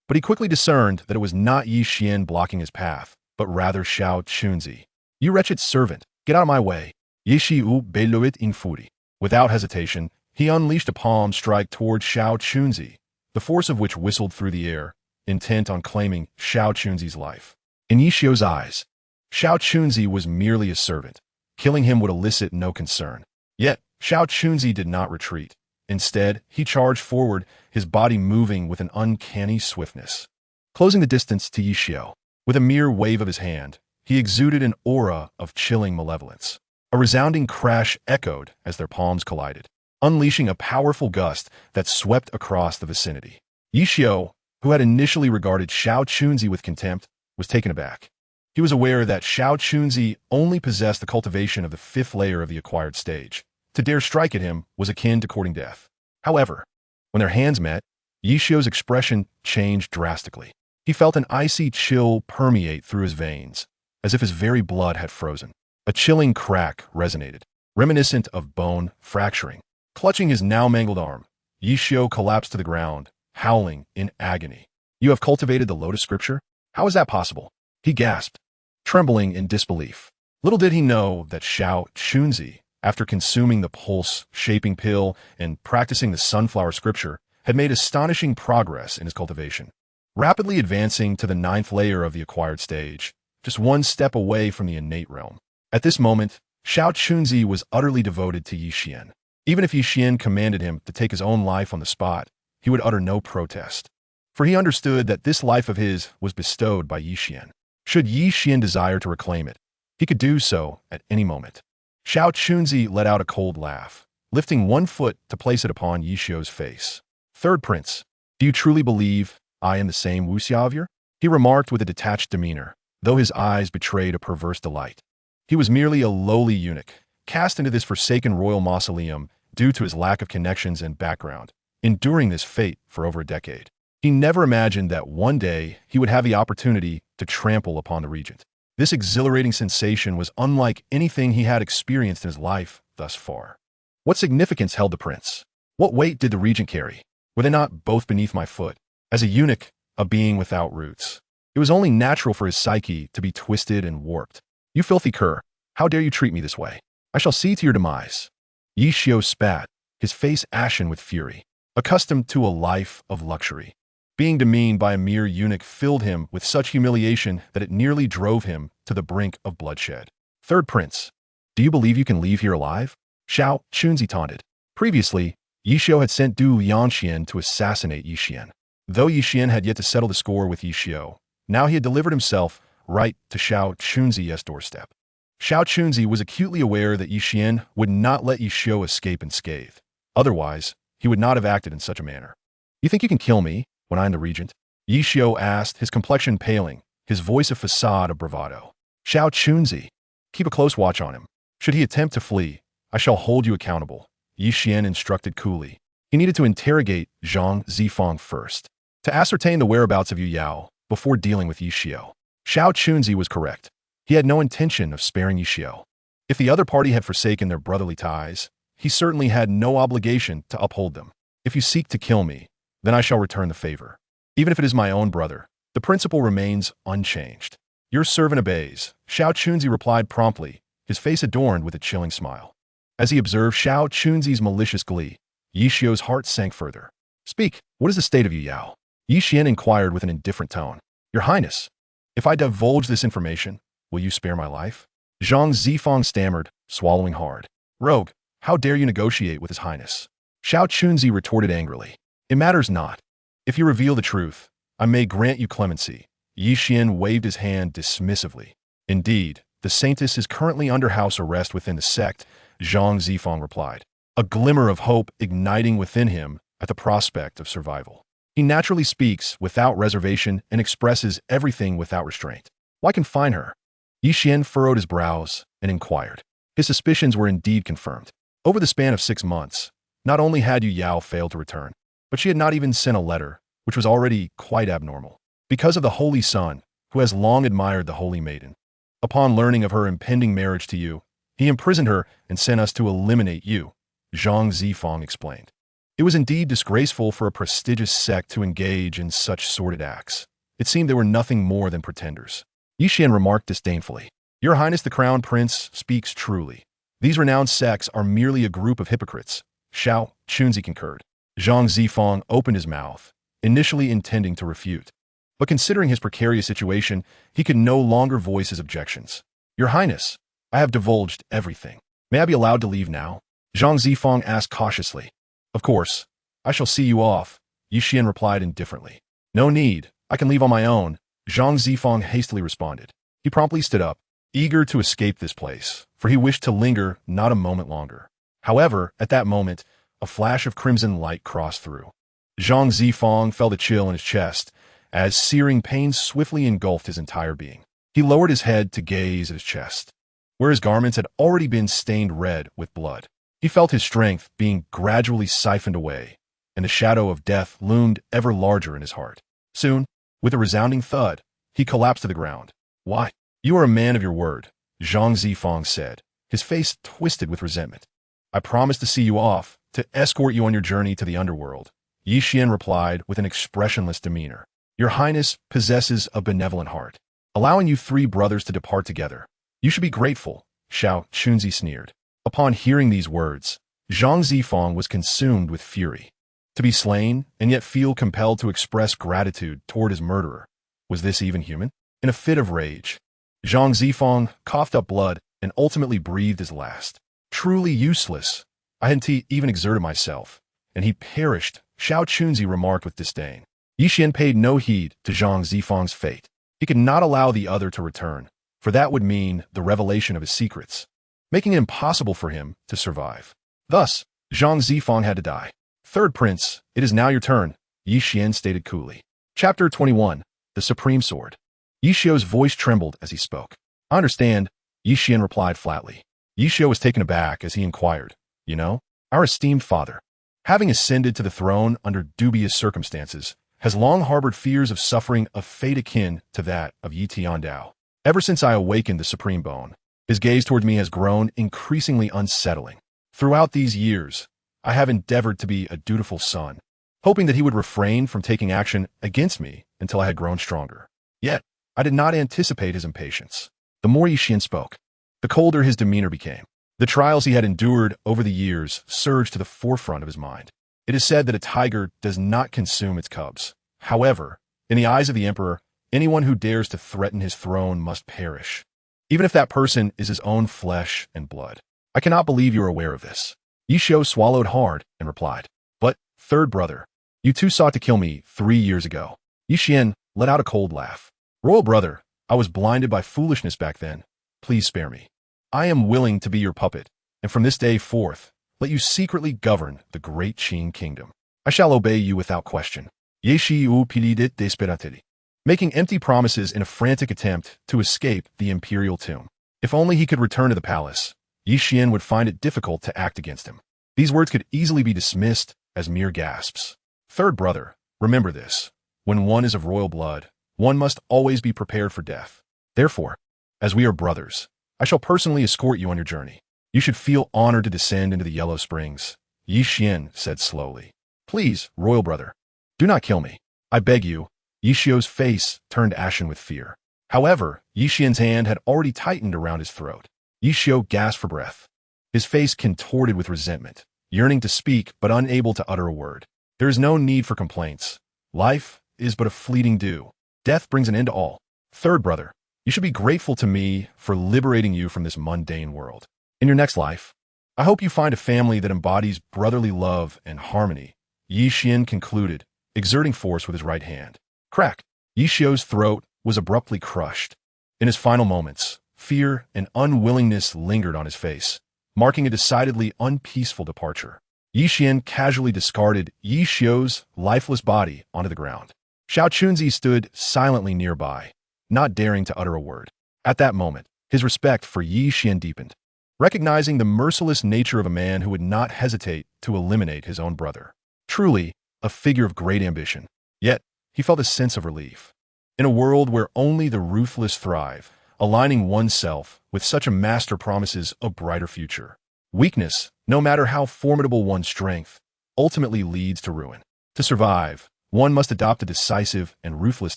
but he quickly discerned that it was not Yi Xian blocking his path, but rather Xiao Chunzi. You wretched servant, get out of my way. Yi Xiu bellowed in fury. Without hesitation, he unleashed a palm strike toward Xiao Chunzi, the force of which whistled through the air, intent on claiming Xiao Chunzi's life. In Yi Xiao's eyes, Xiao Chunzi was merely a servant. Killing him would elicit no concern. Yet, Xiao Chunzi did not retreat. Instead, he charged forward, his body moving with an uncanny swiftness. Closing the distance to Yi Xiao, with a mere wave of his hand, he exuded an aura of chilling malevolence. A resounding crash echoed as their palms collided, unleashing a powerful gust that swept across the vicinity. Yi Xiao, who had initially regarded Xiao Chunzi with contempt, was taken aback. He was aware that Xiao Chunzi only possessed the cultivation of the 5th layer of the acquired stage. To dare strike at him was akin to courting death. However, when their hands met, Yi Xiao's expression changed drastically. He felt an icy chill permeate through his veins, as if his very blood had frozen. A chilling crack resonated, reminiscent of bone fracturing. Clutching his now mangled arm, Yi Xiao collapsed to the ground, howling in agony. You have cultivated the Lotus Scripture? How is that possible? He gasped, trembling in disbelief. Little did he know that Xiao Chunzi, after consuming the pulse-shaping pill and practicing the sunflower scripture, had made astonishing progress in his cultivation, rapidly advancing to the 9th layer of the acquired stage, just one step away from the innate realm. At this moment, Xiao Chunzi was utterly devoted to Yi Xian. Even if Yi Xian commanded him to take his own life on the spot, he would utter no protest, for he understood that this life of his was bestowed by Yi Xian. Should Yi Xian desire to reclaim it, he could do so at any moment. Xiao Chunzi let out a cold laugh, lifting one foot to place it upon Yi Xiu's face. "Third Prince, do you truly believe I am the same wuxia of you?" He remarked with a detached demeanor, though his eyes betrayed a perverse delight. He was merely a lowly eunuch, cast into this forsaken royal mausoleum due to his lack of connections and background, enduring this fate for over a decade. He never imagined that one day he would have the opportunity to trample upon the regent. This exhilarating sensation was unlike anything he had experienced in his life thus far. What significance held the prince? What weight did the regent carry? Were they not both beneath my foot? As a eunuch, a being without roots, it was only natural for his psyche to be twisted and warped. "You filthy cur, how dare you treat me this way? I shall see to your demise." Yi Xiu spat, his face ashen with fury. Accustomed to a life of luxury, being demeaned by a mere eunuch filled him with such humiliation that it nearly drove him to the brink of bloodshed. "Third Prince, do you believe you can leave here alive?" Xiao Chunzi taunted. Previously, Yi Xiu had sent Du Yanxian to assassinate Yi Xian. Though Yi Xian had yet to settle the score with Yi Xiu, now he had delivered himself right to Xiao Chunzi's doorstep. Xiao Chunzi was acutely aware that Yi Xian would not let Yi Xiu escape unscathed. Otherwise, he would not have acted in such a manner. "You think you can kill me when I am the regent?" Yi Xiu asked, his complexion paling, his voice a facade of bravado. "Xiao Chunzi, keep a close watch on him. Should he attempt to flee, I shall hold you accountable," Yi Xian instructed coolly. He needed to interrogate Zhang Zifang first, to ascertain the whereabouts of Yu Yao before dealing with Yi Xiu. Xiao Chunzi was correct. He had no intention of sparing Yi Xiu. If the other party had forsaken their brotherly ties, he certainly had no obligation to uphold them. "If you seek to kill me, then I shall return the favor. Even if it is my own brother, the principle remains unchanged." "Your servant obeys," Xiao Chunzi replied promptly, his face adorned with a chilling smile. As he observed Xiao Chunzi's malicious glee, Yi Xiu's heart sank further. "Speak, what is the state of Yu Yao?" Yi Xian inquired with an indifferent tone. "Your Highness, if I divulge this information, will you spare my life?" Zhang Zifang stammered, swallowing hard. "Rogue, how dare you negotiate with His Highness?" Xiao Chunzi retorted angrily. "It matters not. If you reveal the truth, I may grant you clemency." Yi Xian waved his hand dismissively. "Indeed, the saintess is currently under house arrest within the sect," Zhang Zifang replied, a glimmer of hope igniting within him at the prospect of survival. "He naturally speaks without reservation and expresses everything without restraint. Why confine her?" Yi Xian furrowed his brows and inquired. His suspicions were indeed confirmed. Over the span of 6 months, not only had Yu Yao failed to return, but she had not even sent a letter, which was already quite abnormal. Because of the Holy Son, who has long admired the Holy Maiden, upon learning of her impending marriage to you, he imprisoned her and sent us to eliminate you, Zhang Zifang explained. It was indeed disgraceful for a prestigious sect to engage in such sordid acts. It seemed they were nothing more than pretenders. Yi Xian remarked disdainfully, "Your Highness the Crown Prince speaks truly. These renowned sects are merely a group of hypocrites." Xiao Chunzi concurred. Zhang Zifang opened his mouth, initially intending to refute. But considering his precarious situation, he could no longer voice his objections. "Your Highness, I have divulged everything. May I be allowed to leave now?" Zhang Zifang asked cautiously. "Of course. I shall see you off," Yi Xian replied indifferently. "No need. I can leave on my own," Zhang Zifang hastily responded. He promptly stood up, eager to escape this place, for he wished to linger not a moment longer. However, at that moment, a flash of crimson light crossed through. Zhang Zifang felt a chill in his chest, as searing pain swiftly engulfed his entire being. He lowered his head to gaze at his chest, where his garments had already been stained red with blood. He felt his strength being gradually siphoned away, and the shadow of death loomed ever larger in his heart. Soon, with a resounding thud, he collapsed to the ground. "Why? You are a man of your word," Zhang Zifang said, his face twisted with resentment. "I promised to see you off, to escort you on your journey to the underworld," Yi Xian replied with an expressionless demeanor. "Your Highness possesses a benevolent heart, allowing you 3 brothers to depart together. You should be grateful, Xiao Chunzi sneered. Upon hearing these words, Zhang Zifang was consumed with fury. To be slain, and yet feel compelled to express gratitude toward his murderer. Was this even human? In a fit of rage, Zhang Zifang coughed up blood and ultimately breathed his last. Truly useless. I hadn't even exerted myself, and he perished, Xiao Chunzi remarked with disdain. Yi Xian paid no heed to Zhang Zifang's fate. He could not allow the other to return, for that would mean the revelation of his secrets, making it impossible for him to survive. Thus, Zhang Zifang had to die. Third Prince, it is now your turn, Yi Xian stated coolly. Chapter 21, The Supreme Sword. Yi Xiu's voice trembled as he spoke. I understand, Yi Xian replied flatly. Yi Xiu was taken aback as he inquired, you know, our esteemed father, having ascended to the throne under dubious circumstances, has long harbored fears of suffering a fate akin to that of Yi Tiandao. Ever since I awakened the Supreme Bone, his gaze toward me has grown increasingly unsettling. Throughout these years, I have endeavored to be a dutiful son, hoping that he would refrain from taking action against me until I had grown stronger. Yet, I did not anticipate his impatience. The more Yi Xian spoke, the colder his demeanor became. The trials he had endured over the years surged to the forefront of his mind. It is said that a tiger does not consume its cubs. However, in the eyes of the emperor, anyone who dares to threaten his throne must perish, even if that person is his own flesh and blood. I cannot believe you are aware of this. Yi Xiu swallowed hard and replied, but, third brother, you too sought to kill me 3 years ago. Yi Xian let out a cold laugh. Royal brother, I was blinded by foolishness back then. Please spare me. I am willing to be your puppet, and from this day forth, let you secretly govern the Great Qing kingdom. I shall obey you without question. Ye shi u pidit desperately, making empty promises in a frantic attempt to escape the imperial tomb. If only he could return to the palace, Yi Xian would find it difficult to act against him. These words could easily be dismissed as mere gasps. Third brother, remember this. When one is of royal blood, one must always be prepared for death. Therefore, as we are brothers, I shall personally escort you on your journey. You should feel honored to descend into the Yellow Springs, Yi Xian said slowly. Please, royal brother, do not kill me. I beg you. Yi Xiu's face turned ashen with fear. However, Yi Xian's hand had already tightened around his throat. Yi Xiu gasped for breath. His face contorted with resentment, yearning to speak but unable to utter a word. There is no need for complaints. Life is but a fleeting dew. Death brings an end to all. Third brother, you should be grateful to me for liberating you from this mundane world. In your next life, I hope you find a family that embodies brotherly love and harmony, Yi Xian concluded, exerting force with his right hand. Crack! Yi Xiu's throat was abruptly crushed. In his final moments, fear and unwillingness lingered on his face, marking a decidedly unpeaceful departure. Yi Xian casually discarded Yi Xiu's lifeless body onto the ground. Xiao Chunzi stood silently nearby, not daring to utter a word. At that moment, his respect for Yi Xian deepened, recognizing the merciless nature of a man who would not hesitate to eliminate his own brother. Truly, a figure of great ambition. Yet, he felt a sense of relief. In a world where only the ruthless thrive, aligning oneself with such a master promises a brighter future. Weakness, no matter how formidable one's strength, ultimately leads to ruin. To survive, one must adopt a decisive and ruthless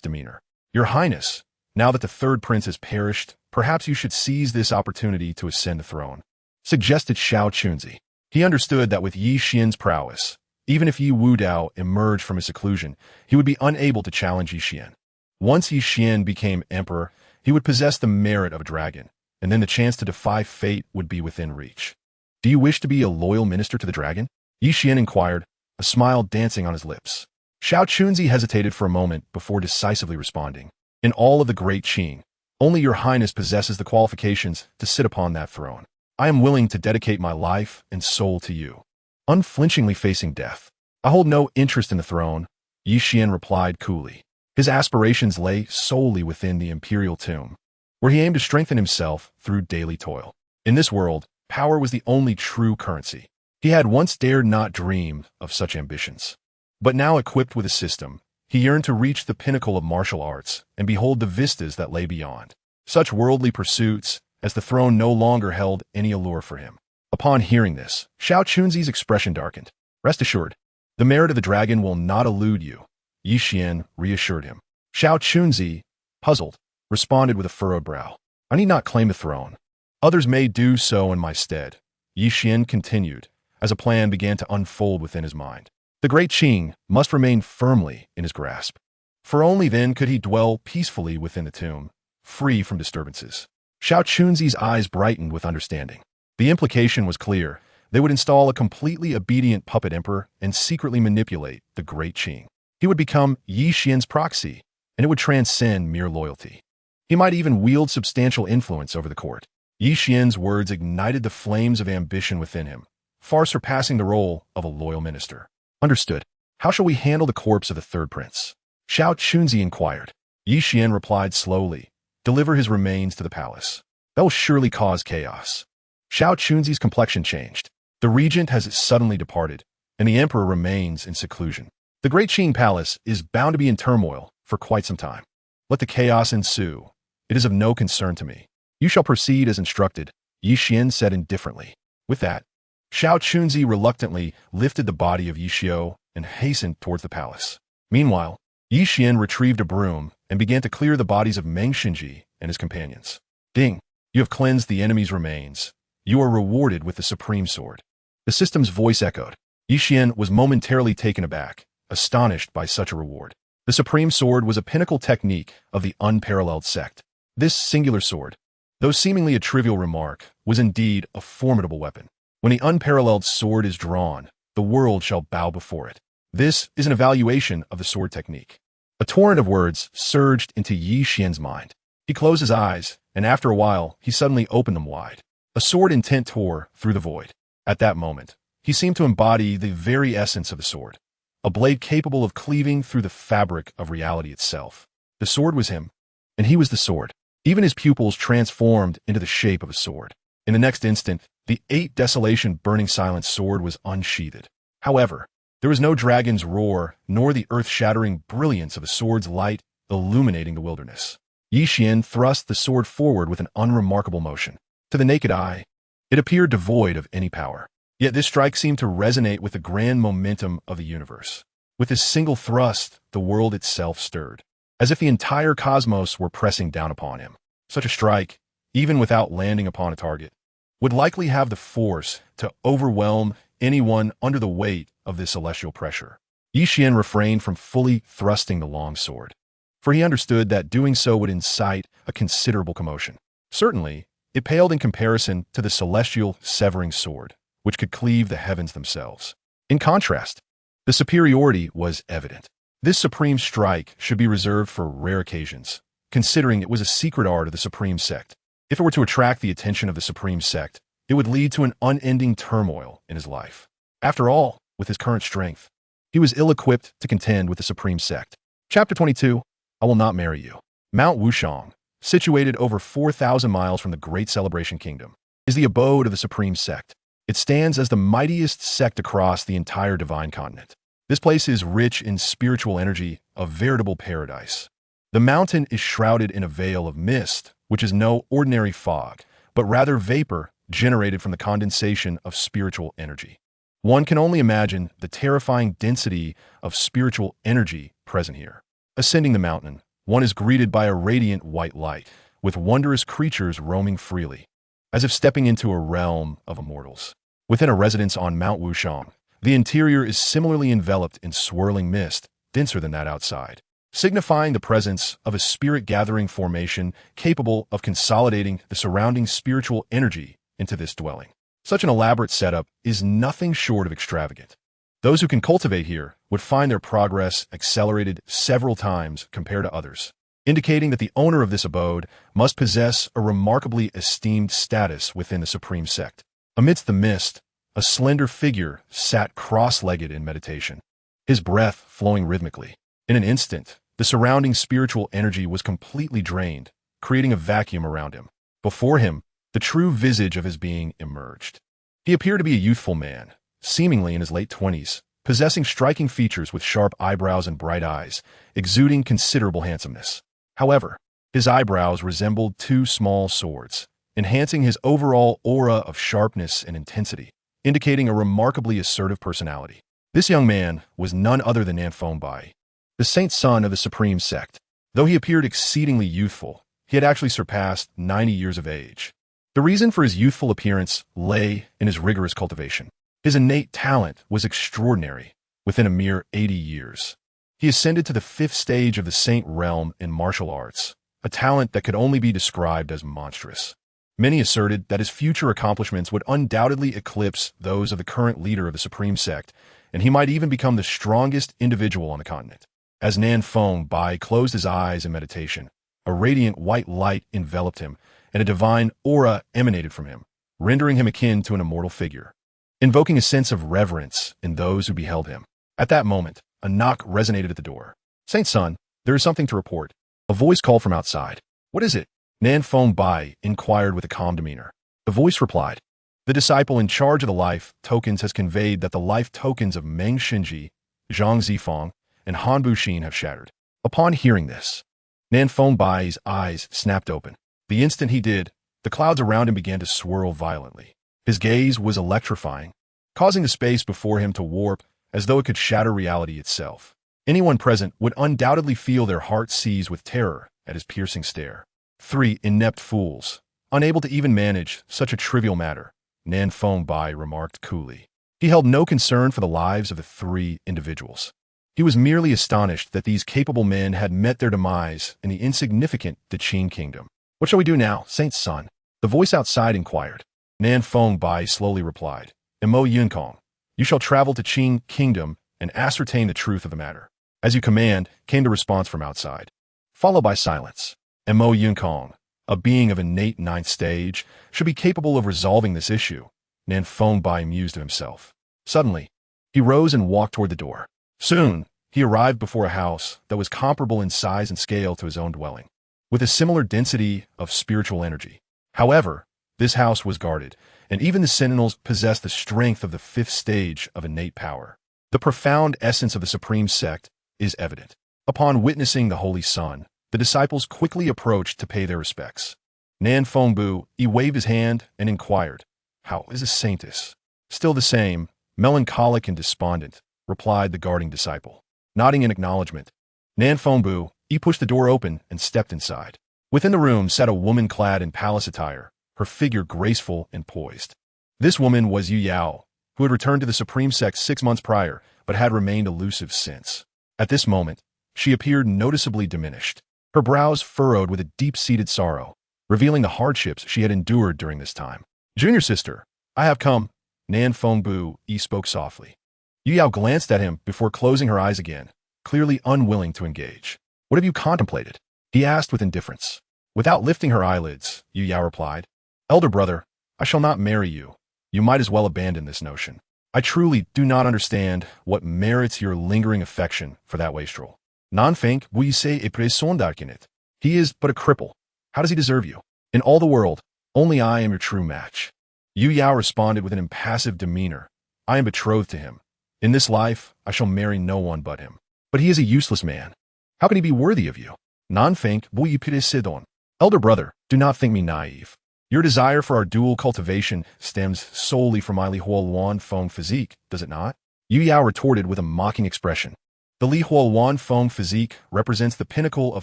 demeanor. Your Highness, now that the third prince has perished, perhaps you should seize this opportunity to ascend the throne, suggested Xiao Chunzi. He understood that with Yi Xian's prowess, even if Yi Wudao emerged from his seclusion, he would be unable to challenge Yi Xian. Once Yi Xian became emperor, he would possess the merit of a dragon, and then the chance to defy fate would be within reach. Do you wish to be a loyal minister to the dragon? Yi Xian inquired, a smile dancing on his lips. Xiao Chunzi hesitated for a moment before decisively responding. In all of the Great Qing, only your Highness possesses the qualifications to sit upon that throne. I am willing to dedicate my life and soul to you. Unflinchingly facing death. I hold no interest in the throne, Yi Xian replied coolly. His aspirations lay solely within the imperial tomb, where he aimed to strengthen himself through daily toil. In this world, power was the only true currency. He had once dared not dream of such ambitions. But now equipped with a system, he yearned to reach the pinnacle of martial arts and behold the vistas that lay beyond. Such worldly pursuits, as the throne no longer held any allure for him. Upon hearing this, Xiao Chunzi's expression darkened. Rest assured, the merit of the dragon will not elude you, Yi Xian reassured him. Xiao Chunzi, puzzled, responded with a furrowed brow. I need not claim the throne. Others may do so in my stead, Yi Xian continued, as a plan began to unfold within his mind. The Great Qing must remain firmly in his grasp, for only then could he dwell peacefully within the tomb, free from disturbances. Xiao Chunzi's eyes brightened with understanding. The implication was clear. They would install a completely obedient puppet emperor and secretly manipulate the Great Qing. He would become Yi Xian's proxy, and it would transcend mere loyalty. He might even wield substantial influence over the court. Yi Xian's words ignited the flames of ambition within him, far surpassing the role of a loyal minister. Understood. How shall we handle the corpse of the third prince? Xiao Chunzi inquired. Yi Xian replied slowly, deliver his remains to the palace. That will surely cause chaos. Xiao Chunzi's complexion changed. The regent has suddenly departed, and the emperor remains in seclusion. The Great Qing Palace is bound to be in turmoil for quite some time. Let the chaos ensue. It is of no concern to me. You shall proceed as instructed, Yi Xian said indifferently. With that, Xiao Chunzi reluctantly lifted the body of Yi Xiao and hastened towards the palace. Meanwhile, Yi Xian retrieved a broom and began to clear the bodies of Meng Xinji and his companions. Ding! You have cleansed the enemy's remains. You are rewarded with the supreme sword. The system's voice echoed. Yi Xian was momentarily taken aback, astonished by such a reward. The supreme sword was a pinnacle technique of the unparalleled sect. This singular sword, though seemingly a trivial remark, was indeed a formidable weapon. When the unparalleled sword is drawn, the world shall bow before it. This is an evaluation of the sword technique. A torrent of words surged into Yi Xian's mind. He closed his eyes, and after a while, he suddenly opened them wide. A sword intent tore through the void. At that moment, he seemed to embody the very essence of the sword, a blade capable of cleaving through the fabric of reality itself. The sword was him, and he was the sword. Even his pupils transformed into the shape of a sword. In the next instant, the 8 desolation burning silence sword was unsheathed. However, there was no dragon's roar, nor the earth-shattering brilliance of a sword's light illuminating the wilderness. Yi Xian thrust the sword forward with an unremarkable motion. To the naked eye, it appeared devoid of any power. Yet this strike seemed to resonate with the grand momentum of the universe. With this single thrust, the world itself stirred, as if the entire cosmos were pressing down upon him. Such a strike, even without landing upon a target, would likely have the force to overwhelm anyone under the weight of this celestial pressure. Yi Xian refrained from fully thrusting the long sword, for he understood that doing so would incite a considerable commotion. Certainly, it paled in comparison to the celestial severing sword, which could cleave the heavens themselves. In contrast, the superiority was evident. This supreme strike should be reserved for rare occasions, considering it was a secret art of the supreme sect. If it were to attract the attention of the supreme sect, it would lead to an unending turmoil in his life. After all, with his current strength, he was ill-equipped to contend with the supreme sect. Chapter 22, I Will Not Marry You. Mount Wushang, situated over 4,000 miles from the Great Celebration Kingdom, is the abode of the supreme sect. It stands as the mightiest sect across the entire divine continent. This place is rich in spiritual energy, a veritable paradise. The mountain is shrouded in a veil of mist, which is no ordinary fog, but rather vapor generated from the condensation of spiritual energy. One can only imagine the terrifying density of spiritual energy present here. Ascending the mountain, one is greeted by a radiant white light, with wondrous creatures roaming freely, as if stepping into a realm of immortals. Within a residence on Mount Wushang, the interior is similarly enveloped in swirling mist, denser than that outside, signifying the presence of a spirit-gathering formation capable of consolidating the surrounding spiritual energy into this dwelling. Such an elaborate setup is nothing short of extravagant. Those who can cultivate here would find their progress accelerated several times compared to others, indicating that the owner of this abode must possess a remarkably esteemed status within the supreme sect. Amidst the mist, a slender figure sat cross-legged in meditation, his breath flowing rhythmically. In an instant, the surrounding spiritual energy was completely drained, creating a vacuum around him. Before him, the true visage of his being emerged. He appeared to be a youthful man, seemingly in his late 20s, possessing striking features with sharp eyebrows and bright eyes, exuding considerable handsomeness. However, his eyebrows resembled 2 small swords, enhancing his overall aura of sharpness and intensity, indicating a remarkably assertive personality. This young man was none other than Nanfeng Bai, the saint son of the supreme sect. Though he appeared exceedingly youthful, he had actually surpassed 90 years of age. The reason for his youthful appearance lay in his rigorous cultivation. His innate talent was extraordinary. Within a mere 80 years, he ascended to the 5th stage of the Saint realm in martial arts, a talent that could only be described as monstrous. Many asserted that his future accomplishments would undoubtedly eclipse those of the current leader of the Supreme Sect, and he might even become the strongest individual on the continent. As Nan Feng Bai closed his eyes in meditation, a radiant white light enveloped him, and a divine aura emanated from him, rendering him akin to an immortal figure, invoking a sense of reverence in those who beheld him. At that moment, a knock resonated at the door. "Saint Sun, there is something to report." A voice called from outside. "What is it?" Nan Feng Bai inquired with a calm demeanor. The voice replied, "The disciple in charge of the life tokens has conveyed that the life tokens of Meng Xinji, Zhang Zifeng, and Han Buxin have shattered." Upon hearing this, Nan Feng Bai's eyes snapped open. The instant he did, the clouds around him began to swirl violently. His gaze was electrifying, causing the space before him to warp as though it could shatter reality itself. Anyone present would undoubtedly feel their hearts seize with terror at his piercing stare. 3 inept fools, unable to even manage such a trivial matter, Nan Feng Bai remarked coolly. He held no concern for the lives of the 3 individuals. He was merely astonished that these capable men had met their demise in the insignificant Qing kingdom. "What shall we do now, Saint Sun?" The voice outside inquired. Nan Feng Bai slowly replied, "Emo Yunkong, you shall travel to Qing kingdom and ascertain the truth of the matter." "As you command," came the response from outside, followed by silence. Emo Yunkong, a being of innate 9th stage, should be capable of resolving this issue, Nan Feng Bai mused to himself. Suddenly, he rose and walked toward the door. Soon, he arrived before a house that was comparable in size and scale to his own dwelling, with a similar density of spiritual energy. However, this house was guarded, and even the sentinels possessed the strength of the 5th stage of innate power. The profound essence of the Supreme Sect is evident. Upon witnessing the Holy Sun, the disciples quickly approached to pay their respects. Nan Feng Bu waved his hand and inquired, "How is the saintess?" "Still the same, melancholic and despondent," replied the guarding disciple. Nodding in acknowledgement, Nan Feng Bu pushed the door open and stepped inside. Within the room sat a woman clad in palace attire, her figure graceful and poised. This woman was Yu Yao, who had returned to the Supreme Sect 6 months prior, but had remained elusive since. At this moment, she appeared noticeably diminished, her brows furrowed with a deep-seated sorrow, revealing the hardships she had endured during this time. "Junior sister, I have come," Nan Feng Bu spoke softly. Yu Yao glanced at him before closing her eyes again, clearly unwilling to engage. "What have you contemplated?" he asked with indifference. Without lifting her eyelids, Yu Yao replied, "Elder brother, I shall not marry you. You might as well abandon this notion. I truly do not understand what merits your lingering affection for that wastrel. Non-fink vous say et presson d'arcanet. He is but a cripple. How does he deserve you? In all the world, only I am your true match." Yu Yao responded with an impassive demeanor. "I am betrothed to him. In this life, I shall marry no one but him. But he is a useless man. How can he be worthy of you? Non-fink vous sidon. Elder brother, do not think me naive. Your desire for our dual cultivation stems solely from my Li Huoluan Feng physique, does it not?" Yu Yao retorted with a mocking expression. The Li Huoluan Feng physique represents the pinnacle of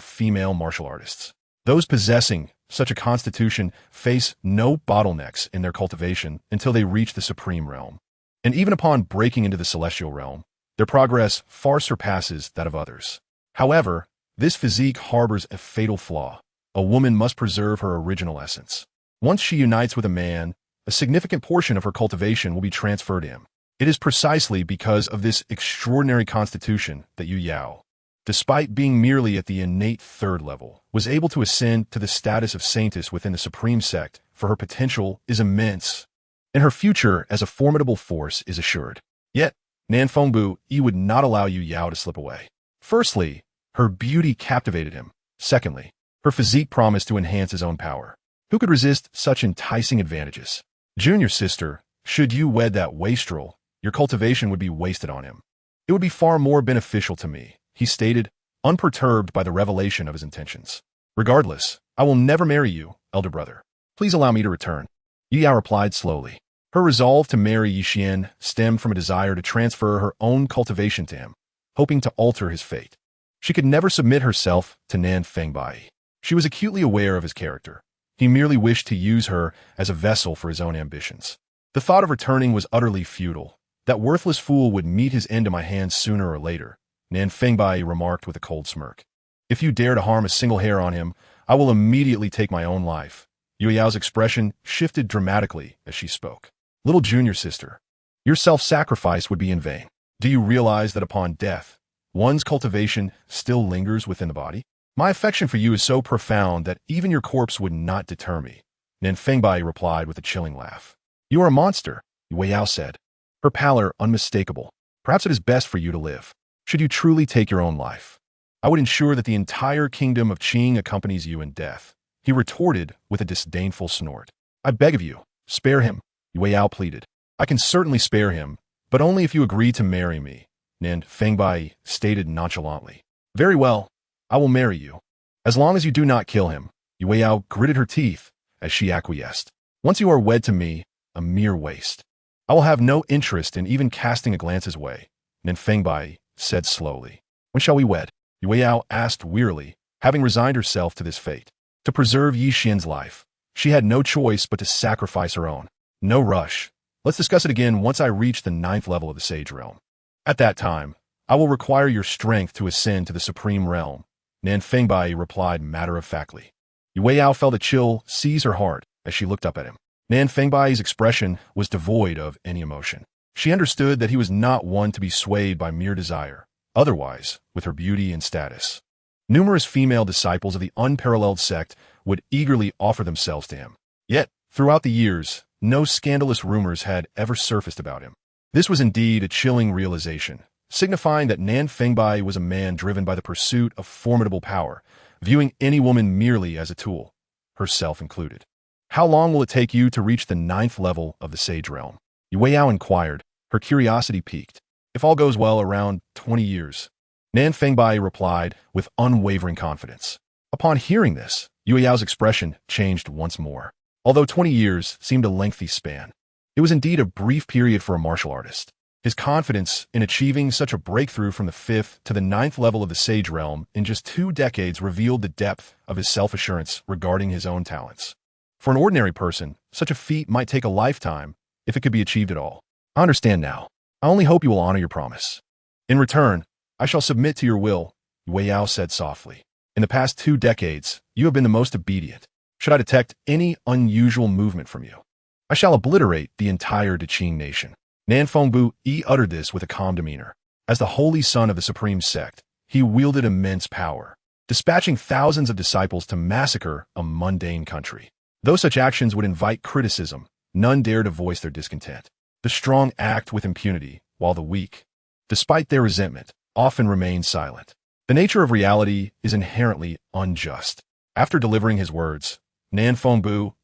female martial artists. Those possessing such a constitution face no bottlenecks in their cultivation until they reach the supreme realm. And even upon breaking into the celestial realm, their progress far surpasses that of others. However, this physique harbors a fatal flaw. A woman must preserve her original essence. Once she unites with a man, a significant portion of her cultivation will be transferred to him. It is precisely because of this extraordinary constitution that Yu Yao, despite being merely at the innate 3rd level, was able to ascend to the status of saintess within the Supreme Sect, for her potential is immense, and her future as a formidable force is assured. Yet, Nan Feng Bu would not allow Yu Yao to slip away. Firstly, her beauty captivated him. Secondly, her physique promised to enhance his own power. Who could resist such enticing advantages? "Junior sister, should you wed that wastrel, your cultivation would be wasted on him. It would be far more beneficial to me," he stated, unperturbed by the revelation of his intentions. "Regardless, I will never marry you, elder brother. Please allow me to return." Yu Yao replied slowly. Her resolve to marry Yixian stemmed from a desire to transfer her own cultivation to him, hoping to alter his fate. She could never submit herself to Nan Feng Bai. She was acutely aware of his character. He merely wished to use her as a vessel for his own ambitions. The thought of returning was utterly futile. That worthless fool would meet his end in my hands sooner or later, Nan Fengbai remarked with a cold smirk. If you dare to harm a single hair on him, I will immediately take my own life. Yu Yao's expression shifted dramatically as she spoke. Little junior sister, your self-sacrifice would be in vain. Do you realize that upon death, one's cultivation still lingers within the body? My affection for you is so profound that even your corpse would not deter me. Nan Fengbai replied with a chilling laugh. You are a monster, Yu Yao said, her pallor unmistakable. Perhaps it is best for you to live. Should you truly take your own life, I would ensure that the entire kingdom of Qing accompanies you in death, he retorted with a disdainful snort. I beg of you, spare him, Yu Yao pleaded. I can certainly spare him, but only if you agree to marry me, Nan Fengbai stated nonchalantly. Very well, I will marry you. As long as you do not kill him, Yu Yao gritted her teeth as she acquiesced. Once you are wed to me, a mere waste. I will have no interest in even casting a glance his way, Nan Fengbai said slowly. When shall we wed? Yu Yao asked wearily, having resigned herself to this fate. To preserve Yi Xian's life, she had no choice but to sacrifice her own. No rush. Let's discuss it again once I reach the 9th level of the Sage Realm. At that time, I will require your strength to ascend to the Supreme Realm, Nan Fengbai replied matter-of-factly. Yu Yao felt a chill seize her heart as she looked up at him. Nan Fengbai's expression was devoid of any emotion. She understood that he was not one to be swayed by mere desire, otherwise, with her beauty and status. Numerous female disciples of the unparalleled sect would eagerly offer themselves to him. Yet, throughout the years, no scandalous rumors had ever surfaced about him. This was indeed a chilling realization, signifying that Nan Fengbai was a man driven by the pursuit of formidable power, viewing any woman merely as a tool, herself included. How long will it take you to reach the 9th level of the Sage Realm? Yu Yao inquired, her curiosity piqued. If all goes well, around 20 years. Nan Fengbai replied with unwavering confidence. Upon hearing this, Yu Yao's expression changed once more. Although 20 years seemed a lengthy span, it was indeed a brief period for a martial artist. His confidence in achieving such a breakthrough from the 5th to the 9th level of the Sage Realm in just 2 decades revealed the depth of his self-assurance regarding his own talents. For an ordinary person, such a feat might take a lifetime if it could be achieved at all. I understand now. I only hope you will honor your promise. In return, I shall submit to your will, Yu Yao said softly. In the past 2 decades, you have been the most obedient. Should I detect any unusual movement from you, I shall obliterate the entire Qing nation. Nan Fengbu uttered this with a calm demeanor. As the holy son of the supreme sect, he wielded immense power, dispatching thousands of disciples to massacre a mundane country. Though such actions would invite criticism, none dared to voice their discontent. The strong act with impunity, while the weak, despite their resentment, often remain silent. The nature of reality is inherently unjust. After delivering his words, Nan Fengbu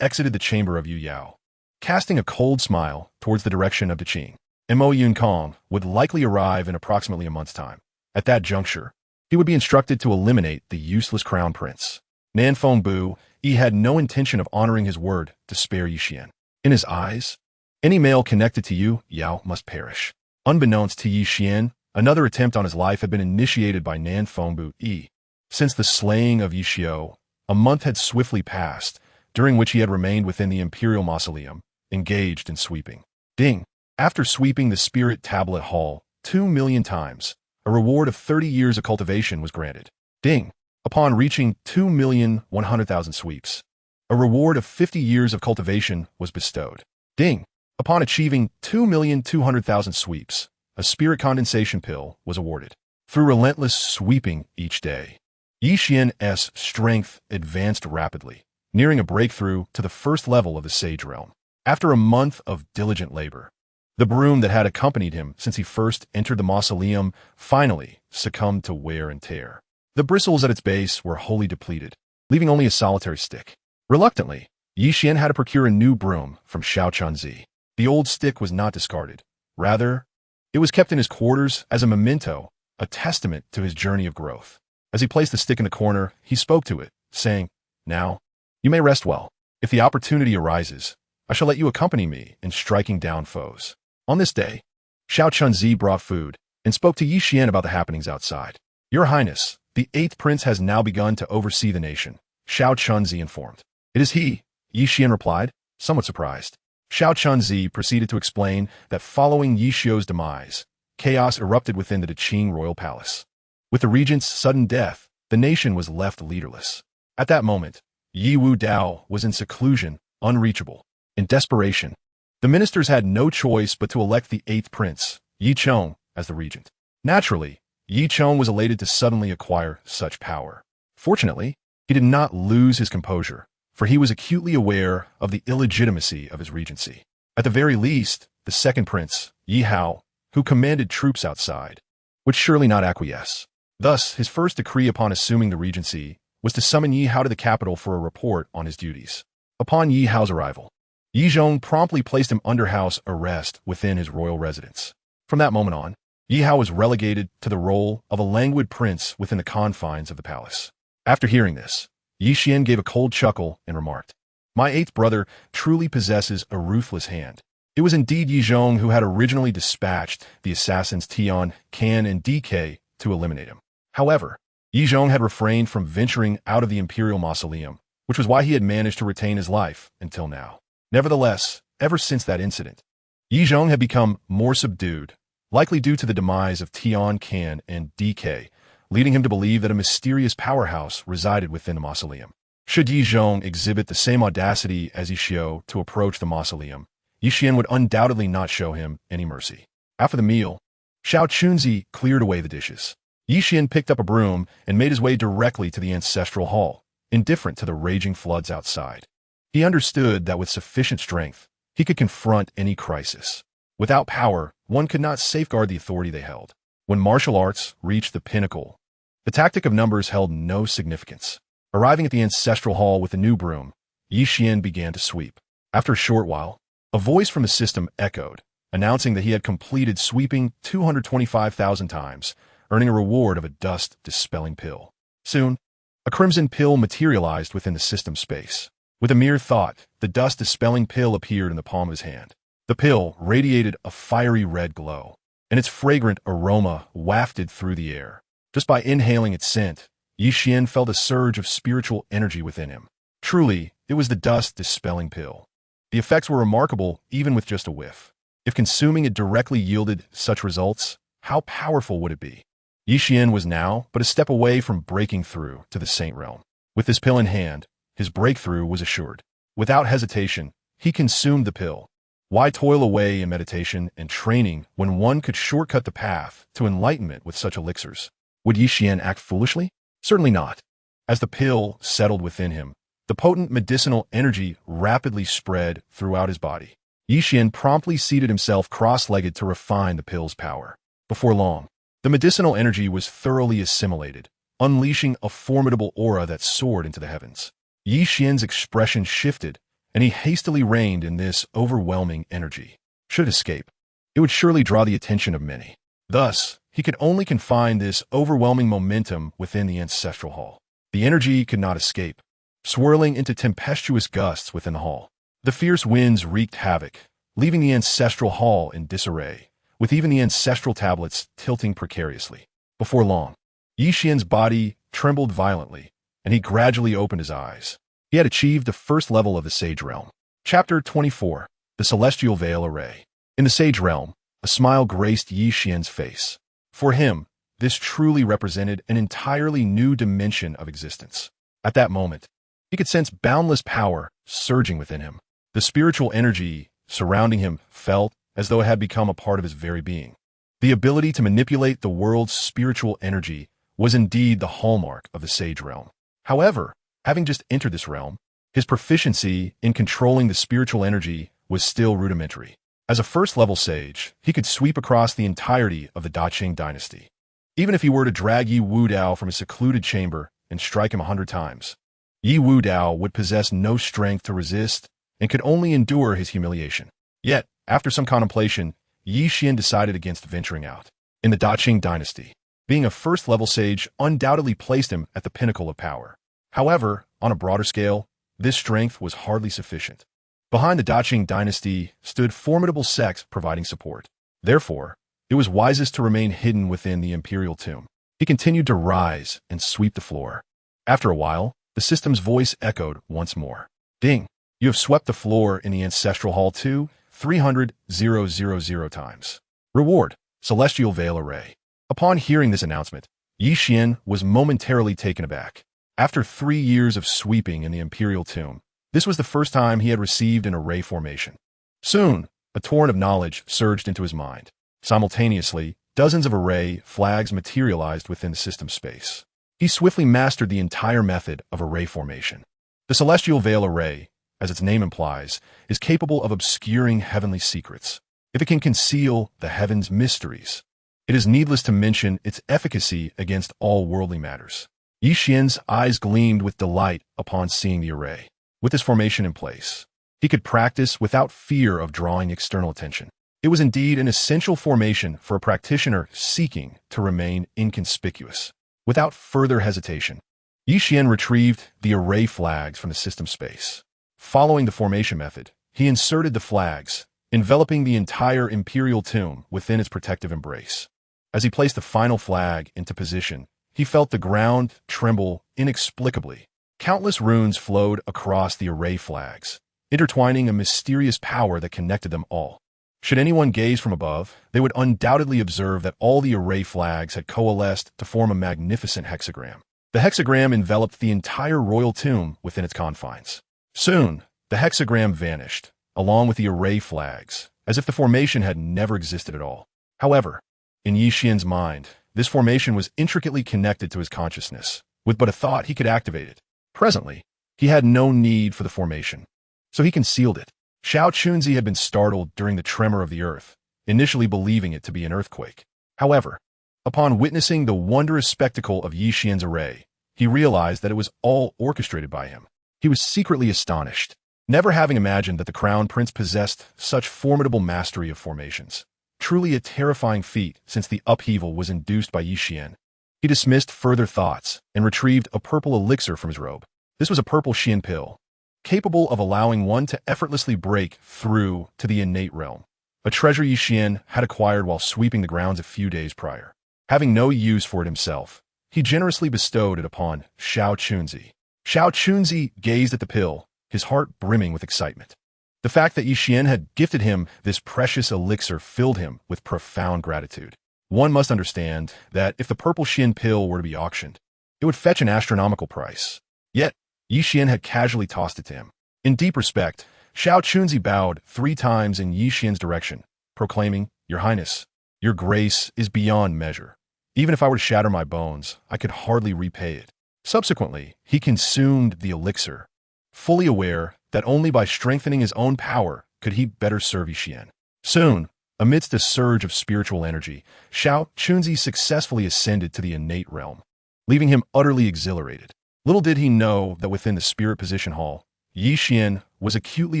exited the chamber of Yu Yao, casting a cold smile towards the direction of the Qing. Mo Yun Kong would likely arrive in approximately a month's time. At that juncture, he would be instructed to eliminate the useless crown prince. Nan Fengbu had no intention of honoring his word to spare Yi Xian. In his eyes, any male connected to Yu Yao must perish. Unbeknownst to Yi Xian, another attempt on his life had been initiated by Nan Fengbu. Since the slaying of Yi Xiao, a month had swiftly passed, during which he had remained within the imperial mausoleum, engaged in sweeping. Ding! After sweeping the spirit tablet hall 2 million times, a reward of 30 years of cultivation was granted. Ding! Upon reaching 2,100,000 sweeps, a reward of 50 years of cultivation was bestowed. Ding! Upon achieving 2,200,000 sweeps, a spirit condensation pill was awarded. Through relentless sweeping each day, Yi Xian's strength advanced rapidly, nearing a breakthrough to the 1st level of the Sage Realm. After a month of diligent labor, the broom that had accompanied him since he first entered the mausoleum finally succumbed to wear and tear. The bristles at its base were wholly depleted, leaving only a solitary stick. Reluctantly, Yi Xian had to procure a new broom from Xiao Chunzi. The old stick was not discarded. Rather, it was kept in his quarters as a memento, a testament to his journey of growth. As he placed the stick in the corner, he spoke to it, saying, "Now, you may rest well. If the opportunity arises, I shall let you accompany me in striking down foes." On this day, Xiao Chunzi brought food and spoke to Yi Xian about the happenings outside. "Your Highness, The 8th prince has now begun to oversee the nation, Xiao Chunzi informed. It is he, Yi Xian replied, somewhat surprised. Xiao Chunzi proceeded to explain that following Yi Xiu's demise, chaos erupted within the Qing royal palace. With the regent's sudden death, the nation was left leaderless. At that moment, Yi Wu Dao was in seclusion, unreachable. In desperation, the ministers had no choice but to elect the 8th prince, Yi Chong, as the regent. Naturally, Yi Chong was elated to suddenly acquire such power. Fortunately, he did not lose his composure, for he was acutely aware of the illegitimacy of his regency. At the very least, the 2nd prince, Yi Hao, who commanded troops outside, would surely not acquiesce. Thus, his first decree upon assuming the regency was to summon Yi Hao to the capital for a report on his duties. Upon Yi Hao's arrival, Yi Zhong promptly placed him under house arrest within his royal residence. From that moment on, Yi Hao was relegated to the role of a languid prince within the confines of the palace. After hearing this, Yi Xian gave a cold chuckle and remarked, "My 8th brother truly possesses a ruthless hand." It was indeed Yi Zhong who had originally dispatched the assassins Tian, Can, and DK to eliminate him. However, Yi Zhong had refrained from venturing out of the imperial mausoleum, which was why he had managed to retain his life until now. Nevertheless, ever since that incident, Yi Zhong had become more subdued, likely due to the demise of Tian, Can, and DK, leading him to believe that a mysterious powerhouse resided within the mausoleum. Should Yi Zhong exhibit the same audacity as Yi Xiu to approach the mausoleum, Yi Xian would undoubtedly not show him any mercy. After the meal, Xiao Chunzi cleared away the dishes. Yi Xian picked up a broom and made his way directly to the ancestral hall, indifferent to the raging floods outside. He understood that with sufficient strength, he could confront any crisis. Without power, one could not safeguard the authority they held. When martial arts reached the pinnacle, the tactic of numbers held no significance. Arriving at the ancestral hall with a new broom, Yi Xian began to sweep. After a short while, a voice from the system echoed, announcing that he had completed sweeping 225,000 times, earning a reward of a dust-dispelling pill. Soon, a crimson pill materialized within the system space. With a mere thought, the dust-dispelling pill appeared in the palm of his hand. The pill radiated a fiery red glow, and its fragrant aroma wafted through the air. Just by inhaling its scent, Yi Xian felt a surge of spiritual energy within him. Truly, it was the dust-dispelling pill. The effects were remarkable even with just a whiff. If consuming it directly yielded such results, how powerful would it be? Yi Xian was now but a step away from breaking through to the Saint Realm. With this pill in hand, his breakthrough was assured. Without hesitation, he consumed the pill. Why toil away in meditation and training when one could shortcut the path to enlightenment with such elixirs? Would Yi Xian act foolishly? Certainly not. As the pill settled within him, the potent medicinal energy rapidly spread throughout his body. Yi Xian promptly seated himself cross-legged to refine the pill's power. Before long, the medicinal energy was thoroughly assimilated, unleashing a formidable aura that soared into the heavens. Yi Xian's expression shifted, and he hastily reined in this overwhelming energy. Should it escape, it would surely draw the attention of many. Thus, he could only confine this overwhelming momentum within the ancestral hall. The energy could not escape, swirling into tempestuous gusts within the hall. The fierce winds wreaked havoc, leaving the ancestral hall in disarray, with even the ancestral tablets tilting precariously. Before long, Yi Xian's body trembled violently, and he gradually opened his eyes. He had achieved the first level of the Sage Realm. Chapter 24. The Celestial Veil Array. In the Sage Realm, a smile graced Yi Xian's face. For him, this truly represented an entirely new dimension of existence. At that moment, he could sense boundless power surging within him. The spiritual energy surrounding him felt as though it had become a part of his very being. The ability to manipulate the world's spiritual energy was indeed the hallmark of the Sage Realm. However, having just entered this realm, his proficiency in controlling the spiritual energy was still rudimentary. As a first-level sage, he could sweep across the entirety of the Qing dynasty. Even if he were to drag Yi Wu Dao from his secluded chamber and strike him 100 times, Yi Wu Dao would possess no strength to resist and could only endure his humiliation. Yet, after some contemplation, Yi Xian decided against venturing out. In the Qing dynasty, being a first-level sage undoubtedly placed him at the pinnacle of power. However, on a broader scale, this strength was hardly sufficient. Behind the Qing dynasty stood formidable sects providing support. Therefore, it was wisest to remain hidden within the imperial tomb. He continued to rise and sweep the floor. After a while, the system's voice echoed once more. Ding! You have swept the floor in the ancestral hall too, 300,000 times. Reward, Celestial Veil Array. Upon hearing this announcement, Yi Xian was momentarily taken aback. After 3 years of sweeping in the imperial tomb, this was the first time he had received an array formation. Soon, a torrent of knowledge surged into his mind. Simultaneously, dozens of array flags materialized within the system space. He swiftly mastered the entire method of array formation. The Celestial Veil Array, as its name implies, is capable of obscuring heavenly secrets. If it can conceal the heavens' mysteries, it is needless to mention its efficacy against all worldly matters. Yi Xian's eyes gleamed with delight upon seeing the array. With this formation in place, he could practice without fear of drawing external attention. It was indeed an essential formation for a practitioner seeking to remain inconspicuous. Without further hesitation, Yi Xian retrieved the array flags from the system space. Following the formation method, he inserted the flags, enveloping the entire imperial tomb within its protective embrace. As he placed the final flag into position, he felt the ground tremble inexplicably. Countless runes flowed across the array flags, intertwining a mysterious power that connected them all. Should anyone gaze from above, they would undoubtedly observe that all the array flags had coalesced to form a magnificent hexagram. The hexagram enveloped the entire royal tomb within its confines. Soon, the hexagram vanished, along with the array flags, as if the formation had never existed at all. However, in Yi Xian's mind, this formation was intricately connected to his consciousness. With but a thought, he could activate it. Presently, he had no need for the formation, so he concealed it. Xiao Chunzi had been startled during the tremor of the earth, initially believing it to be an earthquake. However, upon witnessing the wondrous spectacle of Yi Xian's array, he realized that it was all orchestrated by him. He was secretly astonished, never having imagined that the Crown Prince possessed such formidable mastery of formations. Truly a terrifying feat, since the upheaval was induced by Yi Xian. He dismissed further thoughts and retrieved a purple elixir from his robe. This was a purple Xian pill, capable of allowing one to effortlessly break through to the innate realm, a treasure Yi Xian had acquired while sweeping the grounds a few days prior. Having no use for it himself, he generously bestowed it upon Xiao Chunzi. Xiao Chunzi gazed at the pill, his heart brimming with excitement. The fact that Yi Xian had gifted him this precious elixir filled him with profound gratitude. One must understand that if the purple Xian pill were to be auctioned, it would fetch an astronomical price. Yet, Yi Xian had casually tossed it to him. In deep respect, Xiao Chunzi bowed 3 times in Yi Xian's direction, proclaiming, "Your Highness, your grace is beyond measure. Even if I were to shatter my bones, I could hardly repay it." Subsequently, he consumed the elixir, fully aware that only by strengthening his own power could he better serve Yi Xian. Soon, amidst a surge of spiritual energy, Xiao Chunzi successfully ascended to the innate realm, leaving him utterly exhilarated. Little did he know that within the spirit position hall, Yi Xian was acutely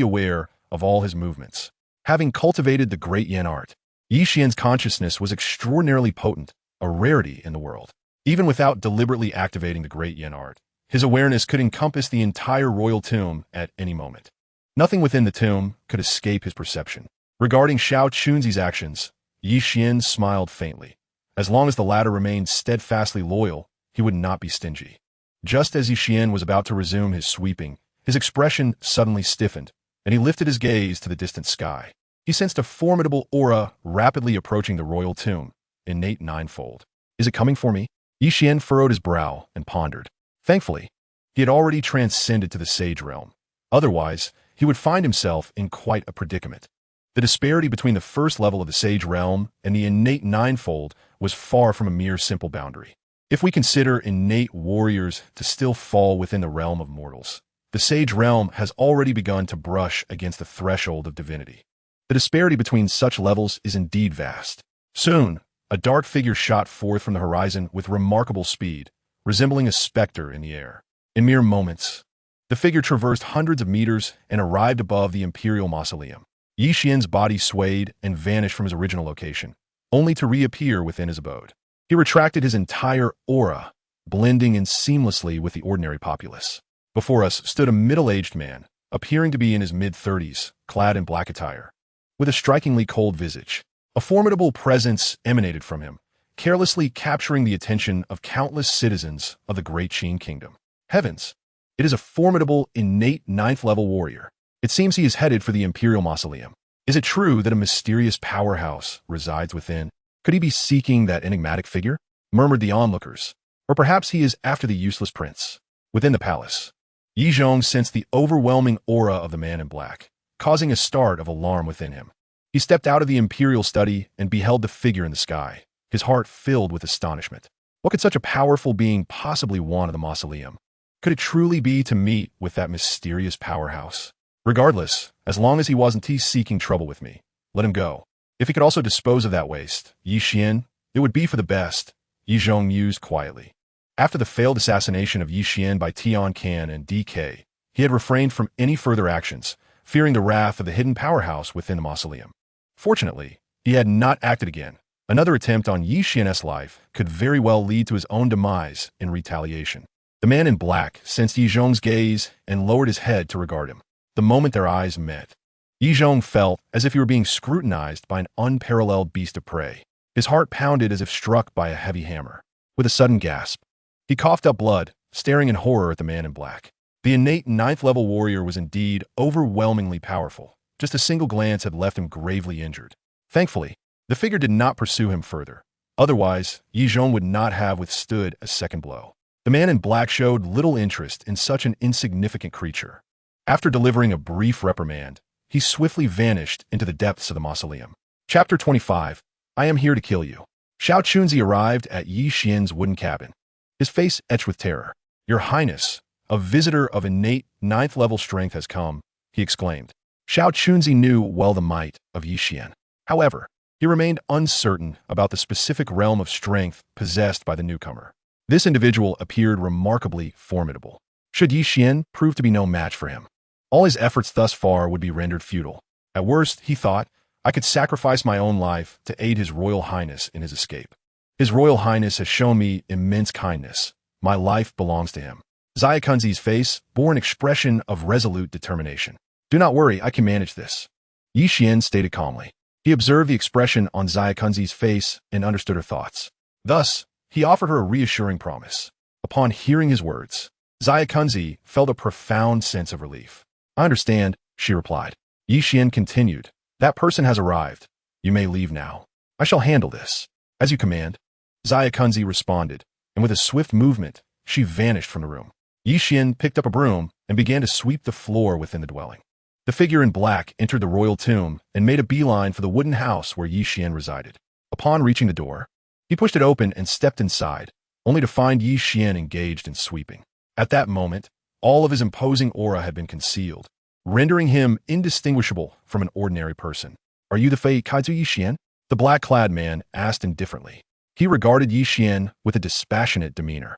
aware of all his movements. Having cultivated the Great Yin art, Yi Xian's consciousness was extraordinarily potent, a rarity in the world. Even without deliberately activating the Great Yin art, his awareness could encompass the entire royal tomb at any moment. Nothing within the tomb could escape his perception. Regarding Xiao Chunzi's actions, Yi Xian smiled faintly. As long as the latter remained steadfastly loyal, he would not be stingy. Just as Yi Xian was about to resume his sweeping, his expression suddenly stiffened, and he lifted his gaze to the distant sky. He sensed a formidable aura rapidly approaching the royal tomb, innate ninefold. "Is it coming for me?" Yi Xian furrowed his brow and pondered. Thankfully, he had already transcended to the sage realm. Otherwise, he would find himself in quite a predicament. The disparity between the first level of the sage realm and the innate ninefold was far from a mere simple boundary. If we consider innate warriors to still fall within the realm of mortals, the sage realm has already begun to brush against the threshold of divinity. The disparity between such levels is indeed vast. Soon, a dark figure shot forth from the horizon with remarkable speed, resembling a specter in the air. In mere moments, the figure traversed hundreds of meters and arrived above the imperial mausoleum. Yi Xian's body swayed and vanished from his original location, only to reappear within his abode. He retracted his entire aura, blending in seamlessly with the ordinary populace. Before us stood a middle-aged man, appearing to be in his mid-30s, clad in black attire, with a strikingly cold visage. A formidable presence emanated from him, carelessly capturing the attention of countless citizens of the Great Qing Kingdom. Heavens! It is a formidable, innate ninth-level warrior. It seems he is headed for the Imperial Mausoleum. Is it true that a mysterious powerhouse resides within? Could he be seeking that enigmatic figure? Murmured the onlookers. Or perhaps he is after the useless prince. Within the palace, Yi Zhong sensed the overwhelming aura of the man in black, causing a start of alarm within him. He stepped out of the imperial study and beheld the figure in the sky, his heart filled with astonishment. What could such a powerful being possibly want of the mausoleum? Could it truly be to meet with that mysterious powerhouse? Regardless, as long as he wasn't seeking trouble with me, let him go. If he could also dispose of that waste, Yi Xian, it would be for the best, Yi Zhong mused quietly. After the failed assassination of Yi Xian by Tian Can and DK, he had refrained from any further actions, fearing the wrath of the hidden powerhouse within the mausoleum. Fortunately, he had not acted again. Another attempt on Yi Xian's life could very well lead to his own demise in retaliation. The man in black sensed Yi Zhong's gaze and lowered his head to regard him. The moment their eyes met, Yi Zhong felt as if he were being scrutinized by an unparalleled beast of prey. His heart pounded as if struck by a heavy hammer. With a sudden gasp, he coughed up blood, staring in horror at the man in black. The innate ninth-level warrior was indeed overwhelmingly powerful. Just a single glance had left him gravely injured. Thankfully, the figure did not pursue him further. Otherwise, Yi Zhong would not have withstood a second blow. The man in black showed little interest in such an insignificant creature. After delivering a brief reprimand, he swiftly vanished into the depths of the mausoleum. Chapter 25. I am here to kill you. Xiao Chunzi arrived at Yi Xian's wooden cabin, his face etched with terror. Your Highness, a visitor of innate ninth-level strength has come, he exclaimed. Xiao Chunzi knew well the might of Yi Xian. However, he remained uncertain about the specific realm of strength possessed by the newcomer. This individual appeared remarkably formidable. Should Yi Xian prove to be no match for him, all his efforts thus far would be rendered futile. At worst, he thought, I could sacrifice my own life to aid His Royal Highness in his escape. His Royal Highness has shown me immense kindness. My life belongs to him. Xia Kunzi's face bore an expression of resolute determination. Do not worry, I can manage this, Yi Xian stated calmly. He observed the expression on Xia Kunzi's face and understood her thoughts. Thus, he offered her a reassuring promise. Upon hearing his words, Xia Kunzi felt a profound sense of relief. I understand, she replied. Yi Xian continued. That person has arrived. You may leave now. I shall handle this. As you command, Xia Kunzi responded, and with a swift movement, she vanished from the room. Yi Xian picked up a broom and began to sweep the floor within the dwelling. The figure in black entered the royal tomb and made a beeline for the wooden house where Yi Xian resided. Upon reaching the door, he pushed it open and stepped inside, only to find Yi Xian engaged in sweeping. At that moment, all of his imposing aura had been concealed, rendering him indistinguishable from an ordinary person. Are you the Fei Kaizu Yi Xian? The black-clad man asked indifferently. He regarded Yi Xian with a dispassionate demeanor,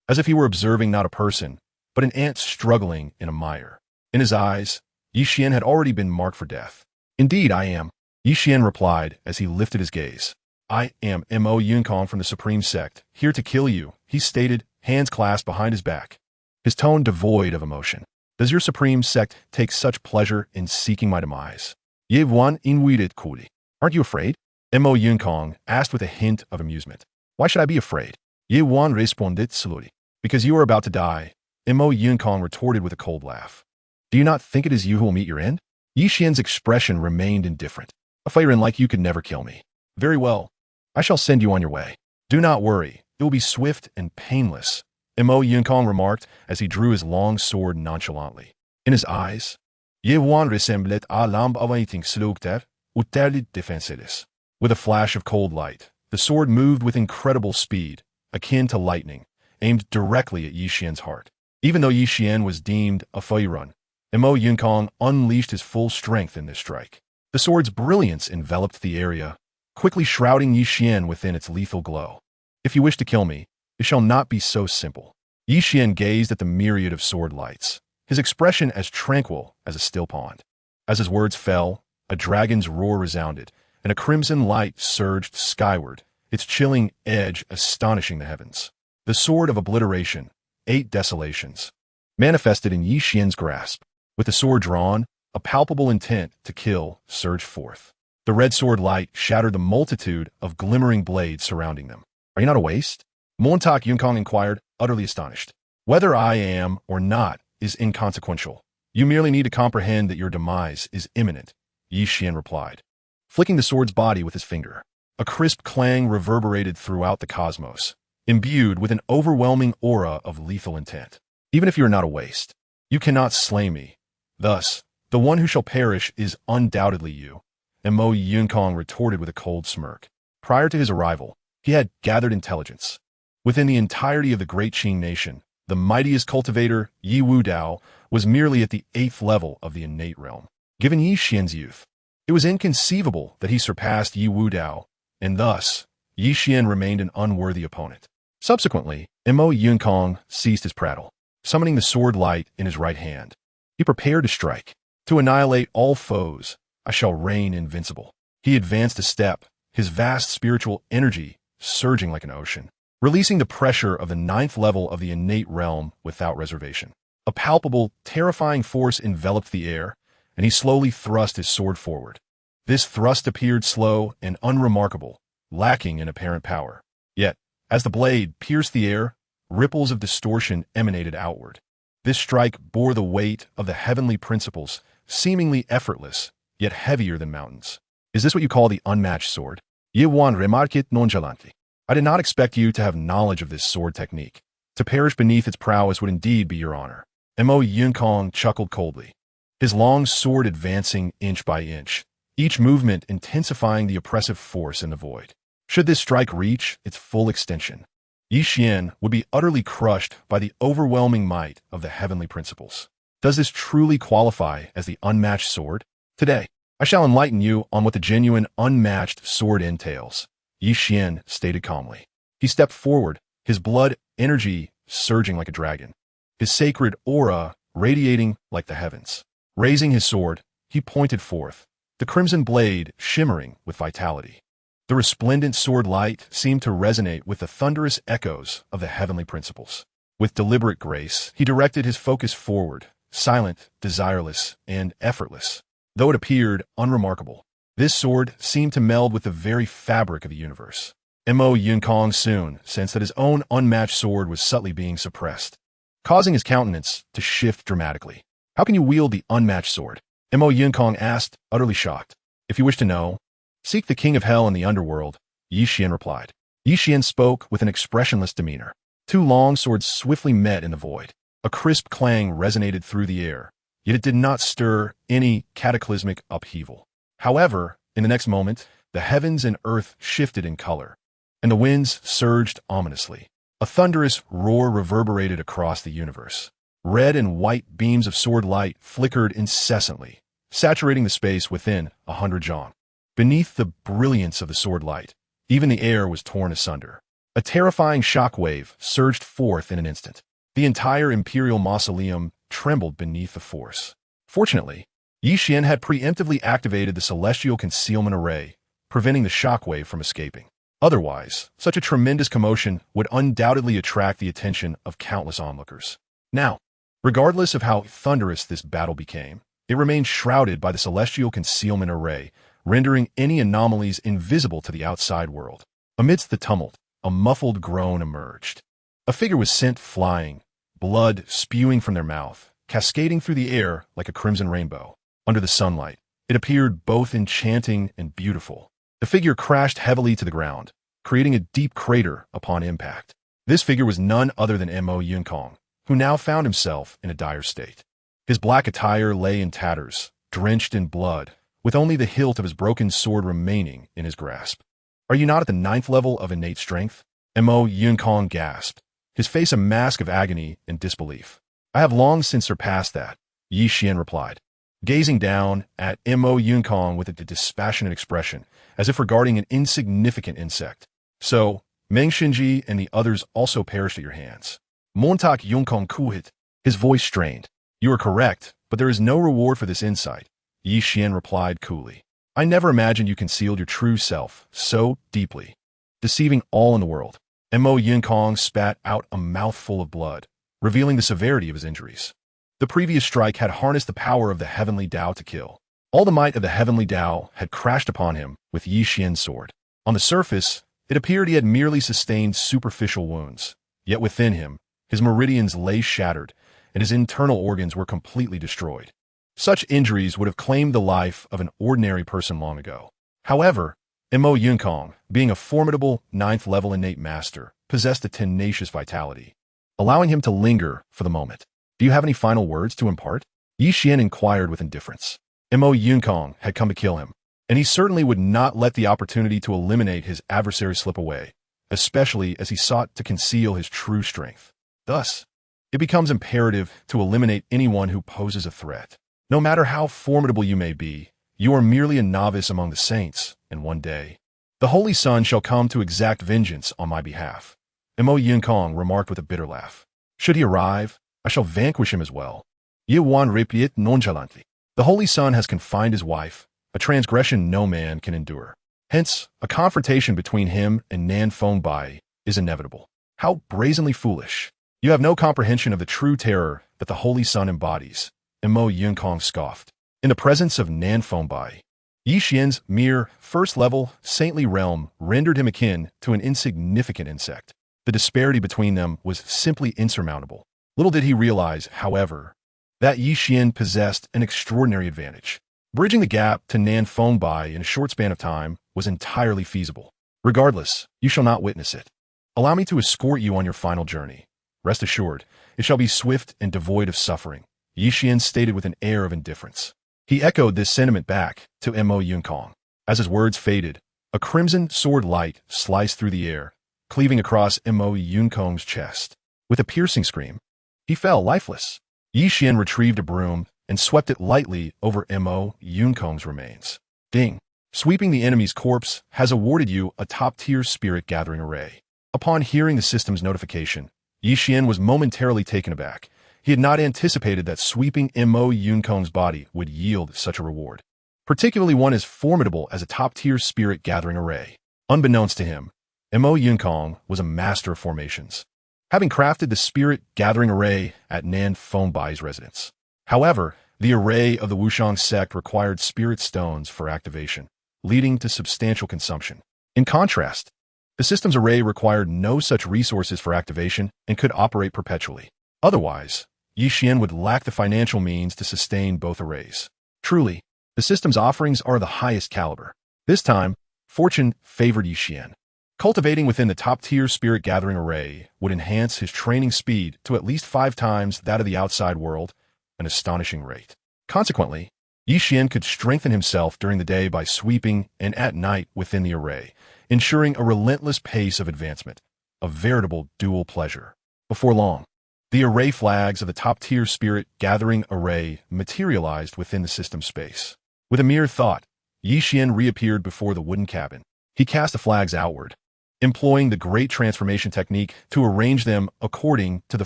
as if he were observing not a person, but an ant struggling in a mire. In his eyes, Yi Xian had already been marked for death. Indeed, I am, Yi Xian replied as he lifted his gaze. I am Mo Yunkong from the Supreme Sect, here to kill you, he stated, hands clasped behind his back, his tone devoid of emotion. Does your Supreme Sect take such pleasure in seeking my demise? Ye wan inwidet kuli. Aren't you afraid? Mo Yunkong asked with a hint of amusement. Why should I be afraid? Ye wan respondit slowly. Because you are about to die, Mo Yunkong retorted with a cold laugh. Do you not think it is you who will meet your end? Yi Xian's expression remained indifferent. A fireman like you could never kill me. Very well. I shall send you on your way. Do not worry. It will be swift and painless, Mo Yunkong remarked as he drew his long sword nonchalantly. In his eyes, Ye wan resemblet a lamp awaiting slugter, uterlit defensilis. With a flash of cold light, the sword moved with incredible speed, akin to lightning, aimed directly at Yi Xian's heart. Even though Yi Xian was deemed a Feirun, Mo Yunkong unleashed his full strength in this strike. The sword's brilliance enveloped the area, quickly shrouding Yi Xian within its lethal glow. If you wish to kill me, it shall not be so simple. Yi Xian gazed at the myriad of sword lights, his expression as tranquil as a still pond. As his words fell, a dragon's roar resounded, and a crimson light surged skyward, its chilling edge astonishing the heavens. The sword of obliteration, 8 desolations, manifested in Yi Xian's grasp. With the sword drawn, a palpable intent to kill surged forth. The red sword light shattered the multitude of glimmering blades surrounding them. Are you not a waste? Montauk Yunkong inquired, utterly astonished. Whether I am or not is inconsequential. You merely need to comprehend that your demise is imminent, Yi Xian replied, flicking the sword's body with his finger. A crisp clang reverberated throughout the cosmos, imbued with an overwhelming aura of lethal intent. Even if you are not a waste, you cannot slay me. Thus, the one who shall perish is undoubtedly you, Mo Yunkong retorted with a cold smirk. Prior to his arrival, he had gathered intelligence. Within the entirety of the Great Qing nation, the mightiest cultivator, Yi Wu Dao, was merely at the 8th level of the innate realm. Given Yi Xian's youth, it was inconceivable that he surpassed Yi Wu Dao, and thus, Yi Xian remained an unworthy opponent. Subsequently, Mo Yunkong ceased his prattle, summoning the sword light in his right hand. He prepared to strike. To annihilate all foes, I shall reign invincible. He advanced a step, his vast spiritual energy surging like an ocean, releasing the pressure of the 9th level of the innate realm without reservation. A palpable, terrifying force enveloped the air, and he slowly thrust his sword forward. This thrust appeared slow and unremarkable, lacking in apparent power. Yet, as the blade pierced the air, ripples of distortion emanated outward. This strike bore the weight of the heavenly principles, seemingly effortless, yet heavier than mountains. Is this what you call the unmatched sword? Ye Wan remarqued nonchalantly. I did not expect you to have knowledge of this sword technique. To perish beneath its prowess would indeed be your honor. Mo Yunkong chuckled coldly, his long sword advancing inch by inch, each movement intensifying the oppressive force in the void. Should this strike reach its full extension, Yi Xian would be utterly crushed by the overwhelming might of the heavenly principles. Does this truly qualify as the unmatched sword? Today, I shall enlighten you on what the genuine unmatched sword entails, Yi Xian stated calmly. He stepped forward, his blood energy surging like a dragon, his sacred aura radiating like the heavens. Raising his sword, he pointed forth, the crimson blade shimmering with vitality. The resplendent sword light seemed to resonate with the thunderous echoes of the heavenly principles. With deliberate grace, he directed his focus forward, silent, desireless, and effortless. Though it appeared unremarkable, this sword seemed to meld with the very fabric of the universe. Mo Yunkong soon sensed that his own unmatched sword was subtly being suppressed, causing his countenance to shift dramatically. How can you wield the unmatched sword? Mo Yunkong asked, utterly shocked. If you wish to know, seek the king of hell in the underworld, Yi Xian replied. Yi Xian spoke with an expressionless demeanor. Two long swords swiftly met in the void. A crisp clang resonated through the air, yet it did not stir any cataclysmic upheaval. However, in the next moment, the heavens and earth shifted in color, and the winds surged ominously. A thunderous roar reverberated across the universe. Red and white beams of sword light flickered incessantly, saturating the space within 100 zhang. Beneath the brilliance of the sword light, even the air was torn asunder. A terrifying shockwave surged forth in an instant. The entire imperial mausoleum trembled beneath the force. Fortunately, Yi Xian had preemptively activated the celestial concealment array, preventing the shockwave from escaping. Otherwise, such a tremendous commotion would undoubtedly attract the attention of countless onlookers. Now, regardless of how thunderous this battle became, it remained shrouded by the celestial concealment array, rendering any anomalies invisible to the outside world. Amidst the tumult, a muffled groan emerged. A figure was sent flying, blood spewing from their mouth, cascading through the air like a crimson rainbow. Under the sunlight, it appeared both enchanting and beautiful. The figure crashed heavily to the ground, creating a deep crater upon impact. This figure was none other than Mo Yunkong, who now found himself in a dire state. His black attire lay in tatters, drenched in blood, with only the hilt of his broken sword remaining in his grasp. Are you not at the 9th level of innate strength? Mo Yunkong gasped, his face a mask of agony and disbelief. I have long since surpassed that, Yi Xian replied, gazing down at Mo Yunkong with a dispassionate expression, as if regarding an insignificant insect. So, Meng Xinji and the others also perished at your hands. Montauk Yunkong kuhit, his voice strained. You are correct, but there is no reward for this insight, Yi Xian replied coolly. I never imagined you concealed your true self so deeply, deceiving all in the world. Mo Yunkong spat out a mouthful of blood, revealing the severity of his injuries. The previous strike had harnessed the power of the heavenly Dao to kill. All the might of the heavenly Dao had crashed upon him with Yi Xian's sword. On the surface, It appeared he had merely sustained superficial wounds, yet within him, his meridians lay shattered, and his internal organs were completely destroyed. Such injuries would have claimed the life of an ordinary person long ago. However, Mo Yunkong, being a formidable 9th-level innate master, possessed a tenacious vitality, allowing him to linger for the moment. Do you have any final words to impart? Yi Xian inquired with indifference. Mo Yunkong had come to kill him, and he certainly would not let the opportunity to eliminate his adversary slip away, especially as he sought to conceal his true strength. Thus, it becomes imperative to eliminate anyone who poses a threat. No matter how formidable you may be, you are merely a novice among the saints, and one day, the Holy Sun shall come to exact vengeance on my behalf. Mo Yunkong remarked with a bitter laugh. Should he arrive, I shall vanquish him as well. Xuan replied nonchalantly. The Holy Sun has confined his wife, a transgression no man can endure. Hence, a confrontation between him and Nan Fengbai is inevitable. How brazenly foolish. You have no comprehension of the true terror that the Holy Sun embodies, Mo Yunkong scoffed. In the presence of Nan Fengbai, Yi Xian's mere first-level, saintly realm rendered him akin to an insignificant insect. The disparity between them was simply insurmountable. Little did he realize, however, that Yi Xian possessed an extraordinary advantage. Bridging the gap to Nan Fengbai in a short span of time was entirely feasible. Regardless, you shall not witness it. Allow me to escort you on your final journey. Rest assured, it shall be swift and devoid of suffering, Yi Xian stated with an air of indifference. He echoed this sentiment back to Mo Yunkong. As his words faded, a crimson sword light sliced through the air, cleaving across Mo Yunkong's chest. With a piercing scream, he fell lifeless. Yi Xian retrieved a broom and swept it lightly over Mo Yunkong's remains. Ding! Sweeping the enemy's corpse has awarded you a top-tier spirit gathering array. Upon hearing the system's notification, Yi Xian was momentarily taken aback. He had not anticipated that sweeping Mo Yunkong's body would yield such a reward, particularly one as formidable as a top-tier spirit gathering array. Unbeknownst to him, Mo Yunkong was a master of formations, having crafted the spirit gathering array at Nan Fengbai's residence. However, the array of the Wushang sect required spirit stones for activation, leading to substantial consumption. In contrast, the system's array required no such resources for activation and could operate perpetually. Otherwise, Yi Xian would lack the financial means to sustain both arrays. Truly, the system's offerings are the highest caliber. This time, fortune favored Yi Xian. Cultivating within the top-tier spirit gathering array would enhance his training speed to at least 5 times that of the outside world, an astonishing rate. Consequently, Yi Xian could strengthen himself during the day by sweeping and at night within the array, ensuring a relentless pace of advancement, a veritable dual pleasure. Before long, the array flags of the top-tier spirit gathering array materialized within the system space. With a mere thought, Yi Xian reappeared before the wooden cabin. He cast the flags outward, employing the great transformation technique to arrange them according to the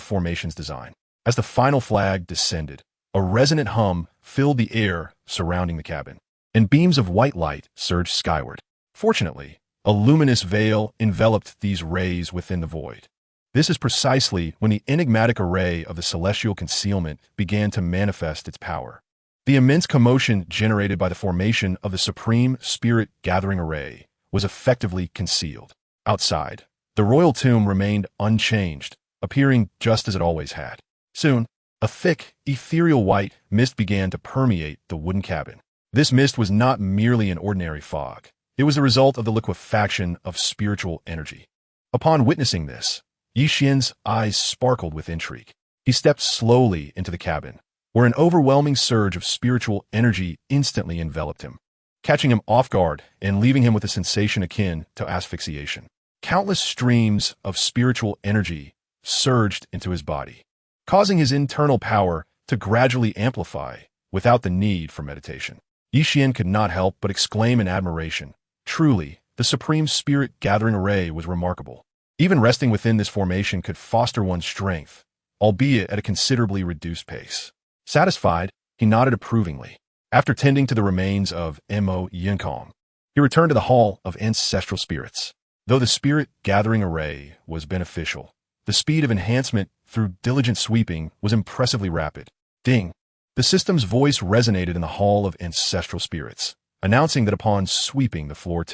formation's design. As the final flag descended, a resonant hum filled the air surrounding the cabin, and beams of white light surged skyward. Fortunately, a luminous veil enveloped these rays within the void. This is precisely when the enigmatic array of the celestial concealment began to manifest its power. The immense commotion generated by the formation of the Supreme Spirit Gathering Array was effectively concealed. Outside, the royal tomb remained unchanged, appearing just as it always had. Soon, a thick, ethereal white mist began to permeate the wooden cabin. This mist was not merely an ordinary fog. It was the result of the liquefaction of spiritual energy. Upon witnessing this, Yi Xian's eyes sparkled with intrigue. He stepped slowly into the cabin, where an overwhelming surge of spiritual energy instantly enveloped him, catching him off guard and leaving him with a sensation akin to asphyxiation. Countless streams of spiritual energy surged into his body, causing his internal power to gradually amplify without the need for meditation. Yi Xian could not help but exclaim in admiration. Truly, the Supreme Spirit Gathering Array was remarkable. Even resting within this formation could foster one's strength, albeit at a considerably reduced pace. Satisfied, he nodded approvingly. After tending to the remains of Mo Yunkong, he returned to the Hall of Ancestral Spirits. Though the Spirit Gathering Array was beneficial, the speed of enhancement through diligent sweeping was impressively rapid. Ding! The system's voice resonated in the Hall of Ancestral Spirits, announcing that upon sweeping the floor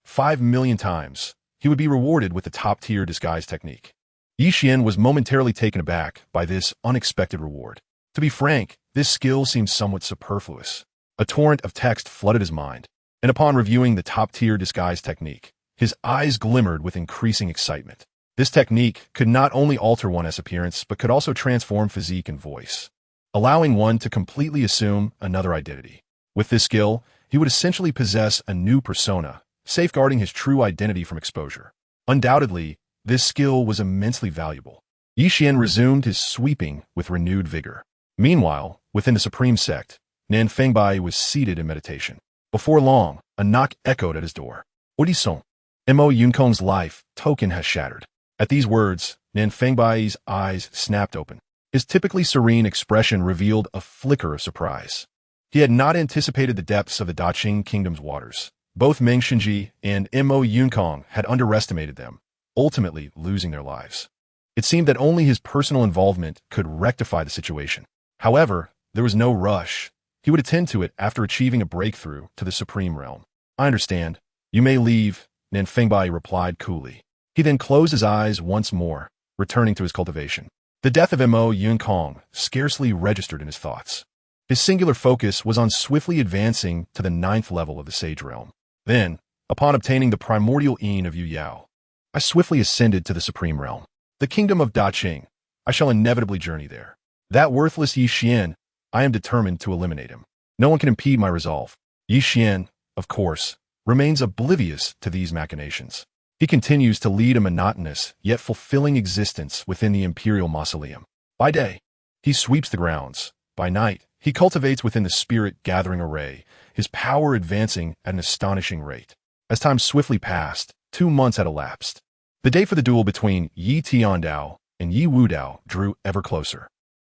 5 million times, he would be rewarded with the top-tier disguise technique. Yi Xian was momentarily taken aback by this unexpected reward. To be frank, this skill seemed somewhat superfluous. A torrent of text flooded his mind, and upon reviewing the top-tier disguise technique, his eyes glimmered with increasing excitement. This technique could not only alter one's appearance, but could also transform physique and voice, allowing one to completely assume another identity. With this skill, he would essentially possess a new persona, safeguarding his true identity from exposure. Undoubtedly, this skill was immensely valuable. Yi Xian resumed his sweeping with renewed vigor. Meanwhile, within the supreme sect, Nan Fengbai was seated in meditation. Before long, a knock echoed at his door. Odison, Mo Yunkong's life token has shattered. At these words, Nan Fengbai's eyes snapped open. His typically serene expression revealed a flicker of surprise. He had not anticipated the depths of the Daqing Kingdom's waters. Both Meng Xinji and Mo Yunkong had underestimated them, ultimately losing their lives. It seemed that only his personal involvement could rectify the situation. However, there was no rush. He would attend to it after achieving a breakthrough to the Supreme Realm. I understand. You may leave, Nan Fengbai replied coolly. He then closed his eyes once more, returning to his cultivation. The death of Mo Yunkong scarcely registered in his thoughts. His singular focus was on swiftly advancing to the 9th level of the Sage Realm. Then, upon obtaining the primordial Yin of Yu Yao, I swiftly ascended to the Supreme Realm, the Kingdom of Daqing. I shall inevitably journey there. That worthless Yi Xian, I am determined to eliminate him. No one can impede my resolve. Yi Xian, of course, remains oblivious to these machinations. He continues to lead a monotonous, yet fulfilling existence within the imperial mausoleum. By day, he sweeps the grounds. By night, he cultivates within the spirit-gathering array, his power advancing at an astonishing rate. As time swiftly passed, 2 months had elapsed. The day for the duel between Yi Tiandao and Yi Wudao drew ever closer.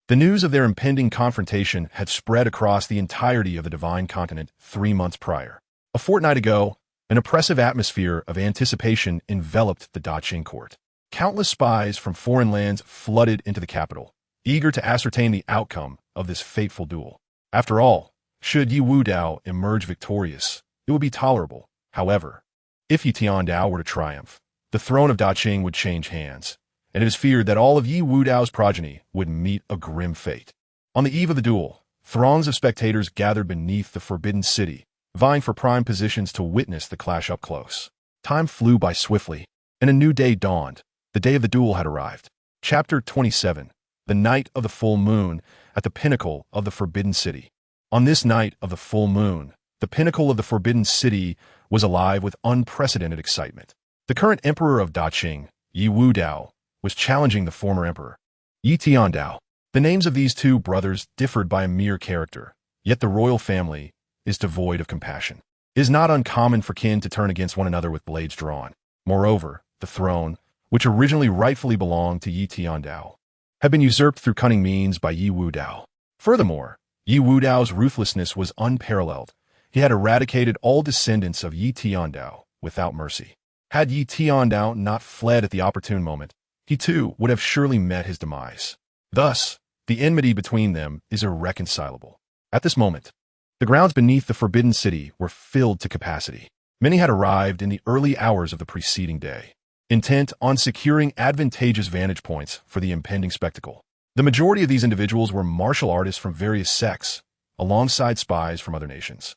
The news of their impending confrontation had spread across the entirety of the Divine Continent 3 months prior. A fortnight ago, an oppressive atmosphere of anticipation enveloped the Daqing court. Countless spies from foreign lands flooded into the capital, eager to ascertain the outcome of this fateful duel. After all, should Yi Wudao emerge victorious, it would be tolerable. However, if Yi Tiandao were to triumph, the throne of Daqing would change hands, and it is feared that all of Yi Wudao's progeny would meet a grim fate. On the eve of the duel, throngs of spectators gathered beneath the Forbidden City, vying for prime positions to witness the clash up close. Time flew by swiftly, and a new day dawned. The day of the duel had arrived. Chapter 27. The Night of the Full Moon at the Pinnacle of the Forbidden City. On this night of the full moon, the pinnacle of the Forbidden City was alive with unprecedented excitement. The current emperor of Daqing, Yi Wudao, was challenging the former emperor, Yi Tiandao. The names of these two brothers differed by a mere character, yet the royal family is devoid of compassion. It is not uncommon for kin to turn against one another with blades drawn. Moreover, the throne, which originally rightfully belonged to Yi Tiandao, had been usurped through cunning means by Yi Wudao. Furthermore, Yi Wudao's ruthlessness was unparalleled. He had eradicated all descendants of Yi Tiandao without mercy. Had Yi Tiandao not fled at the opportune moment, he too would have surely met his demise. Thus, the enmity between them is irreconcilable. At this moment, the grounds beneath the Forbidden City were filled to capacity. Many had arrived in the early hours of the preceding day, intent on securing advantageous vantage points for the impending spectacle. The majority of these individuals were martial artists from various sects, alongside spies from other nations.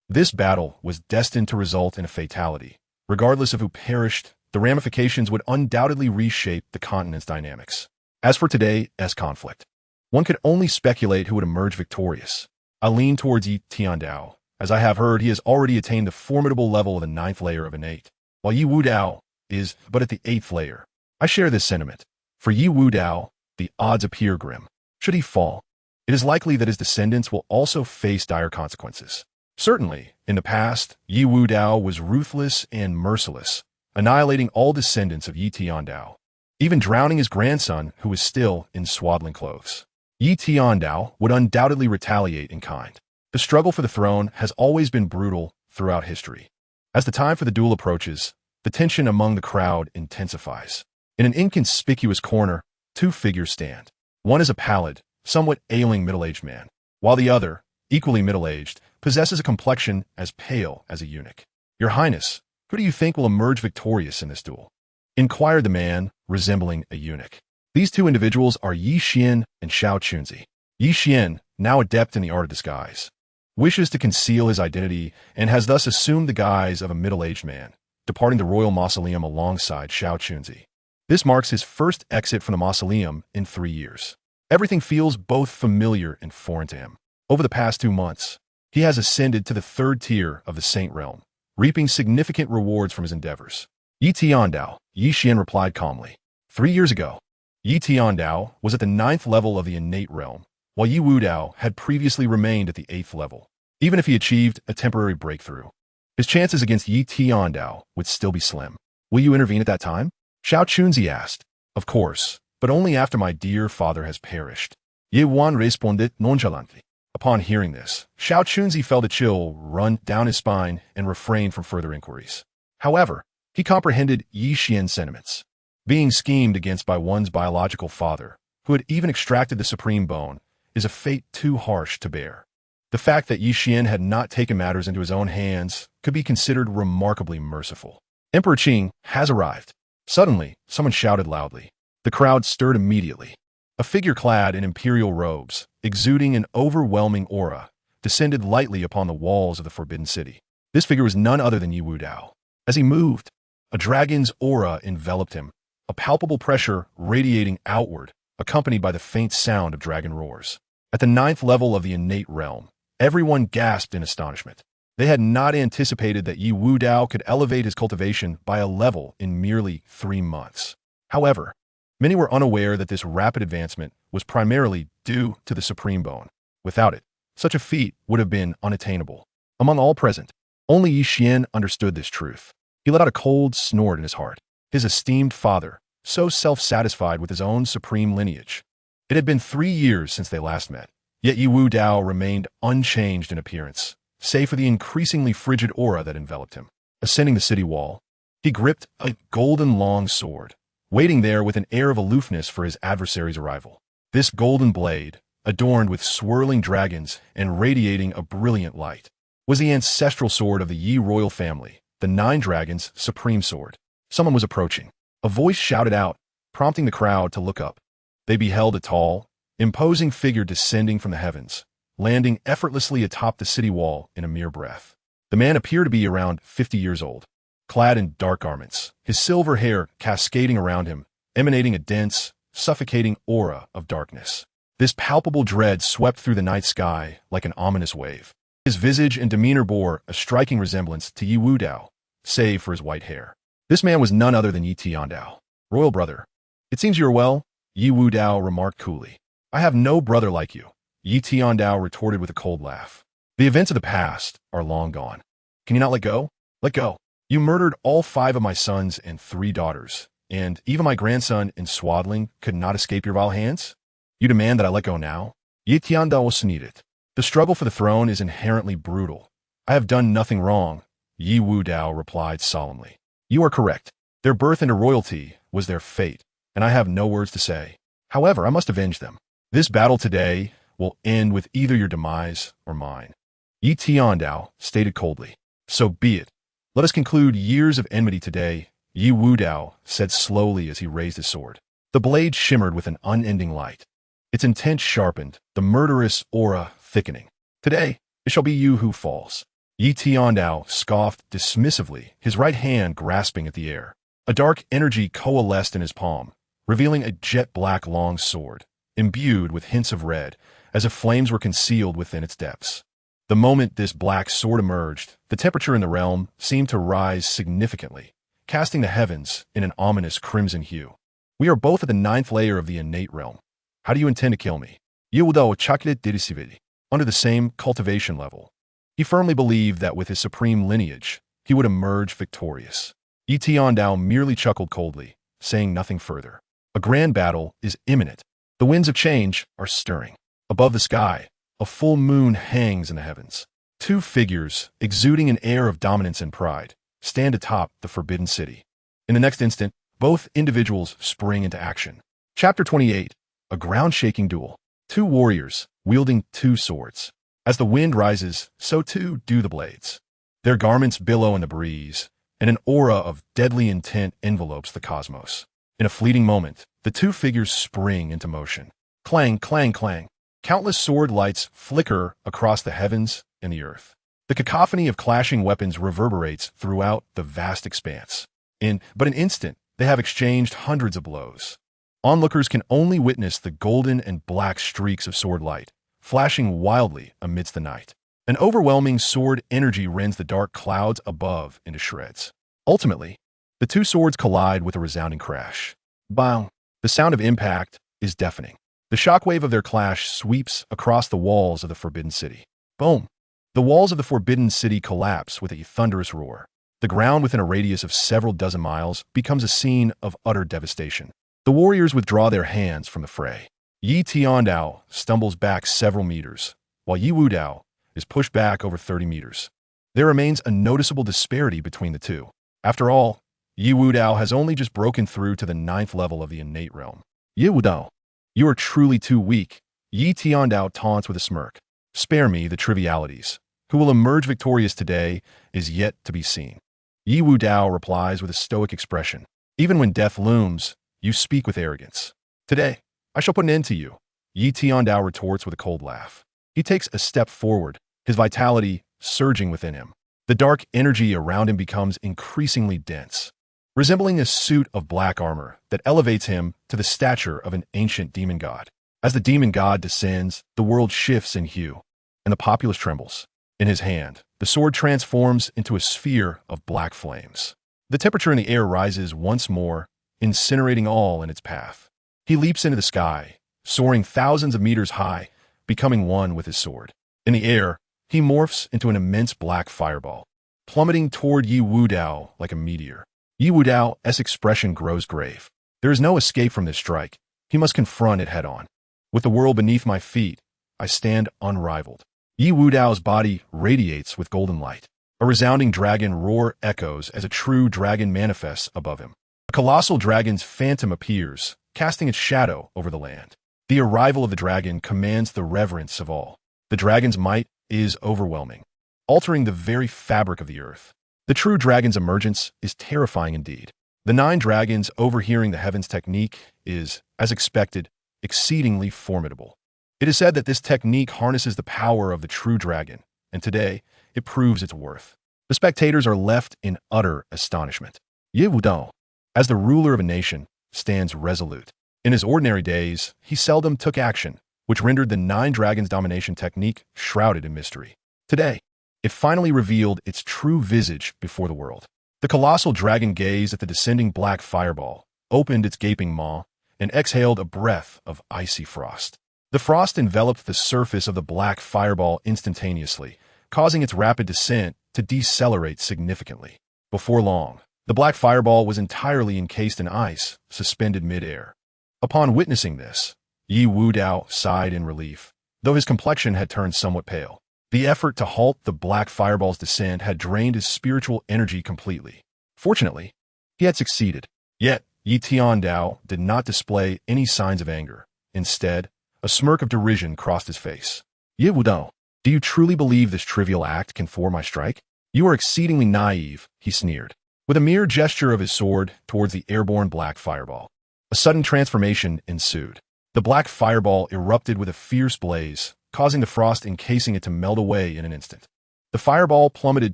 This battle was destined to result in a fatality. Regardless of who perished, the ramifications would undoubtedly reshape the continent's dynamics. As for today's conflict, one could only speculate who would emerge victorious. I lean towards Yi Tiandao. As I have heard, he has already attained the formidable level of the 9th layer of innate, while Yi Wudao is but at the 8th layer. I share this sentiment. For Yi Wudao, the odds appear grim. Should he fall, it is likely that his descendants will also face dire consequences. Certainly, in the past, Yi Wudao was ruthless and merciless, annihilating all descendants of Yi Tiandao, even drowning his grandson who was still in swaddling clothes. Yi Tiandao would undoubtedly retaliate in kind. The struggle for the throne has always been brutal throughout history. As the time for the duel approaches, the tension among the crowd intensifies. In an inconspicuous corner, 2 figures stand. One is a pallid, somewhat ailing middle-aged man, while the other, equally middle-aged, possesses a complexion as pale as a eunuch. Your Highness, Who do you think will emerge victorious in this duel? Inquired the man, resembling a eunuch. These two individuals are Yi Xian and Xiao Chunzi. Yi Xian, now adept in the art of disguise, wishes to conceal his identity and has thus assumed the guise of a middle-aged man, departing the royal mausoleum alongside Xiao Chunzi. This marks his first exit from the mausoleum in 3 years. Everything feels both familiar and foreign to him. Over the past 2 months, he has ascended to the 3rd tier of the Saint Realm, reaping significant rewards from his endeavors. Yi Tiandao, Yi Xian replied calmly. 3 years ago, Yi Tiandao was at the 9th level of the innate realm, while Yi Wudao had previously remained at the 8th level. Even if he achieved a temporary breakthrough, his chances against Yi Tiandao would still be slim. Will you intervene at that time? Xiao Chunzi asked. Of course, but only after my dear father has perished. Ye Wan responded nonchalantly. Upon hearing this, Xiao Chunzi felt a chill run down his spine and refrained from further inquiries. However, he comprehended Yi Xian's sentiments. Being schemed against by one's biological father, who had even extracted the supreme bone, is a fate too harsh to bear. The fact that Yi Xian had not taken matters into his own hands could be considered remarkably merciful. Emperor Qing has arrived. Suddenly, someone shouted loudly. The crowd stirred immediately. A figure clad in imperial robes, exuding an overwhelming aura, descended lightly upon the walls of the Forbidden City. This figure was none other than Yi Wudao. As he moved, a dragon's aura enveloped him, a palpable pressure radiating outward, accompanied by the faint sound of dragon roars. At the 9th level of the innate realm, everyone gasped in astonishment. They had not anticipated that Yi Wudao could elevate his cultivation by a level in merely 3 months. However, many were unaware that this rapid advancement was primarily due to the supreme bone. Without it, such a feat would have been unattainable. Among all present, only Yi Xian understood this truth. He let out a cold snort in his heart. His esteemed father, so self-satisfied with his own supreme lineage. It had been 3 years since they last met, yet Yi Wudao remained unchanged in appearance, save for the increasingly frigid aura that enveloped him. Ascending the city wall, he gripped a golden long sword, waiting there with an air of aloofness for his adversary's arrival. This golden blade, adorned with swirling dragons and radiating a brilliant light, was the ancestral sword of the Yi royal family, the 9 Dragons' supreme sword. Someone was approaching. A voice shouted out, prompting the crowd to look up. They beheld a tall, imposing figure descending from the heavens, landing effortlessly atop the city wall in a mere breath. The man appeared to be around 50 years old, clad in dark garments, his silver hair cascading around him, emanating a dense, suffocating aura of darkness. This palpable dread swept through the night sky like an ominous wave. His visage and demeanor bore a striking resemblance to Yi Wudao, save for his white hair. This man was none other than Yi Tiandao. Royal brother, it seems you are well, Yi Wudao remarked coolly. I have no brother like you, Yi Tiandao retorted with a cold laugh. The events of the past are long gone. Can you not let go? Let go. You murdered all 5 of my sons and 3 daughters, and even my grandson in swaddling could not escape your vile hands? You demand that I let go now? Yi Tiandao sneered. The struggle for the throne is inherently brutal. I have done nothing wrong, Yi Wudao replied solemnly. You are correct. Their birth into royalty was their fate, and I have no words to say. However, I must avenge them. This battle today will end with either your demise or mine. Yi Tiandao stated coldly. So be it. Let us conclude years of enmity today, Yi Wudao said slowly as he raised his sword. The blade shimmered with an unending light. Its intent sharpened, the murderous aura thickening. Today, it shall be you who falls. Yi Tiandao scoffed dismissively, his right hand grasping at the air. A dark energy coalesced in his palm, revealing a jet-black long sword, imbued with hints of red, as if flames were concealed within its depths. The moment this black sword emerged, the temperature in the realm seemed to rise significantly, casting the heavens in an ominous crimson hue. We are both at the 9th layer of the innate realm. How do you intend to kill me? Yi Wudao chocolate dirisivid. Under the same cultivation level, he firmly believed that with his supreme lineage, he would emerge victorious. Yi Tiandao merely chuckled coldly, saying nothing further. A grand battle is imminent. The winds of change are stirring. Above the sky, a full moon hangs in the heavens. 2 figures, exuding an air of dominance and pride, stand atop the Forbidden City. In the next instant, both individuals spring into action. Chapter 28. A ground-shaking duel. 2 warriors, wielding 2 swords. As the wind rises, so too do the blades. Their garments billow in the breeze, and an aura of deadly intent envelopes the cosmos. In a fleeting moment, the two figures spring into motion. Clang, clang, clang. Countless sword lights flicker across the heavens and the earth. The cacophony of clashing weapons reverberates throughout the vast expanse. In but an instant, they have exchanged hundreds of blows. Onlookers can only witness the golden and black streaks of sword light, flashing wildly amidst the night. An overwhelming sword energy rends the dark clouds above into shreds. Ultimately, the two swords collide with a resounding crash. Bang! The sound of impact is deafening. The shockwave of their clash sweeps across the walls of the Forbidden City. Boom! The walls of the Forbidden City collapse with a thunderous roar. The ground within a radius of several dozen miles becomes a scene of utter devastation. The warriors withdraw their hands from the fray. Yi Tiandao stumbles back several meters, while Yi Wudao is pushed back over 30 meters. There remains a noticeable disparity between the two. After all, Yi Wudao has only just broken through to the 9th level of the innate realm. Yi Wudao, you are truly too weak. Yi Tiandao taunts with a smirk. Spare me the trivialities. Who will emerge victorious today is yet to be seen. Yi Wudao replies with a stoic expression. Even when death looms, you speak with arrogance. Today, I shall put an end to you. Yi Tiandao retorts with a cold laugh. He takes a step forward, his vitality surging within him. The dark energy around him becomes increasingly dense, resembling a suit of black armor that elevates him to the stature of an ancient demon god. As the demon god descends, the world shifts in hue, and the populace trembles. In his hand, the sword transforms into a sphere of black flames. The temperature in the air rises once more, incinerating all in its path. He leaps into the sky, soaring thousands of meters high, becoming one with his sword. In the air, he morphs into an immense black fireball, plummeting toward Yi Wudao like a meteor. Yi Wudao's expression grows grave. There is no escape from this strike. He must confront it head-on. With the world beneath my feet, I stand unrivaled. Yi Wudao's body radiates with golden light. A resounding dragon roar echoes as a true dragon manifests above him. A colossal dragon's phantom appears, casting its shadow over the land. The arrival of the dragon commands the reverence of all. The dragon's might is overwhelming, altering the very fabric of the earth. The true dragon's emergence is terrifying indeed. The 9 dragons overhearing the heavens technique is, as expected, exceedingly formidable. It is said that this technique harnesses the power of the true dragon, and today, it proves its worth. The spectators are left in utter astonishment. Yi Wudao, as the ruler of a nation, stands resolute. In his ordinary days, he seldom took action, which rendered the 9 dragons' domination technique shrouded in mystery. Today, it finally revealed its true visage before the world. The colossal dragon gazed at the descending black fireball, opened its gaping maw, and exhaled a breath of icy frost. The frost enveloped the surface of the black fireball instantaneously, causing its rapid descent to decelerate significantly. Before long, the black fireball was entirely encased in ice, suspended mid-air. Upon witnessing this, Yi Wudao sighed in relief, though his complexion had turned somewhat pale. The effort to halt the black fireball's descent had drained his spiritual energy completely. Fortunately, he had succeeded. Yet, Yi Tiandao did not display any signs of anger. Instead, a smirk of derision crossed his face. Yi Wudao, do you truly believe this trivial act can thwart my strike? You are exceedingly naive, he sneered, with a mere gesture of his sword towards the airborne black fireball. A sudden transformation ensued. The black fireball erupted with a fierce blaze, causing the frost encasing it to melt away in an instant. The fireball plummeted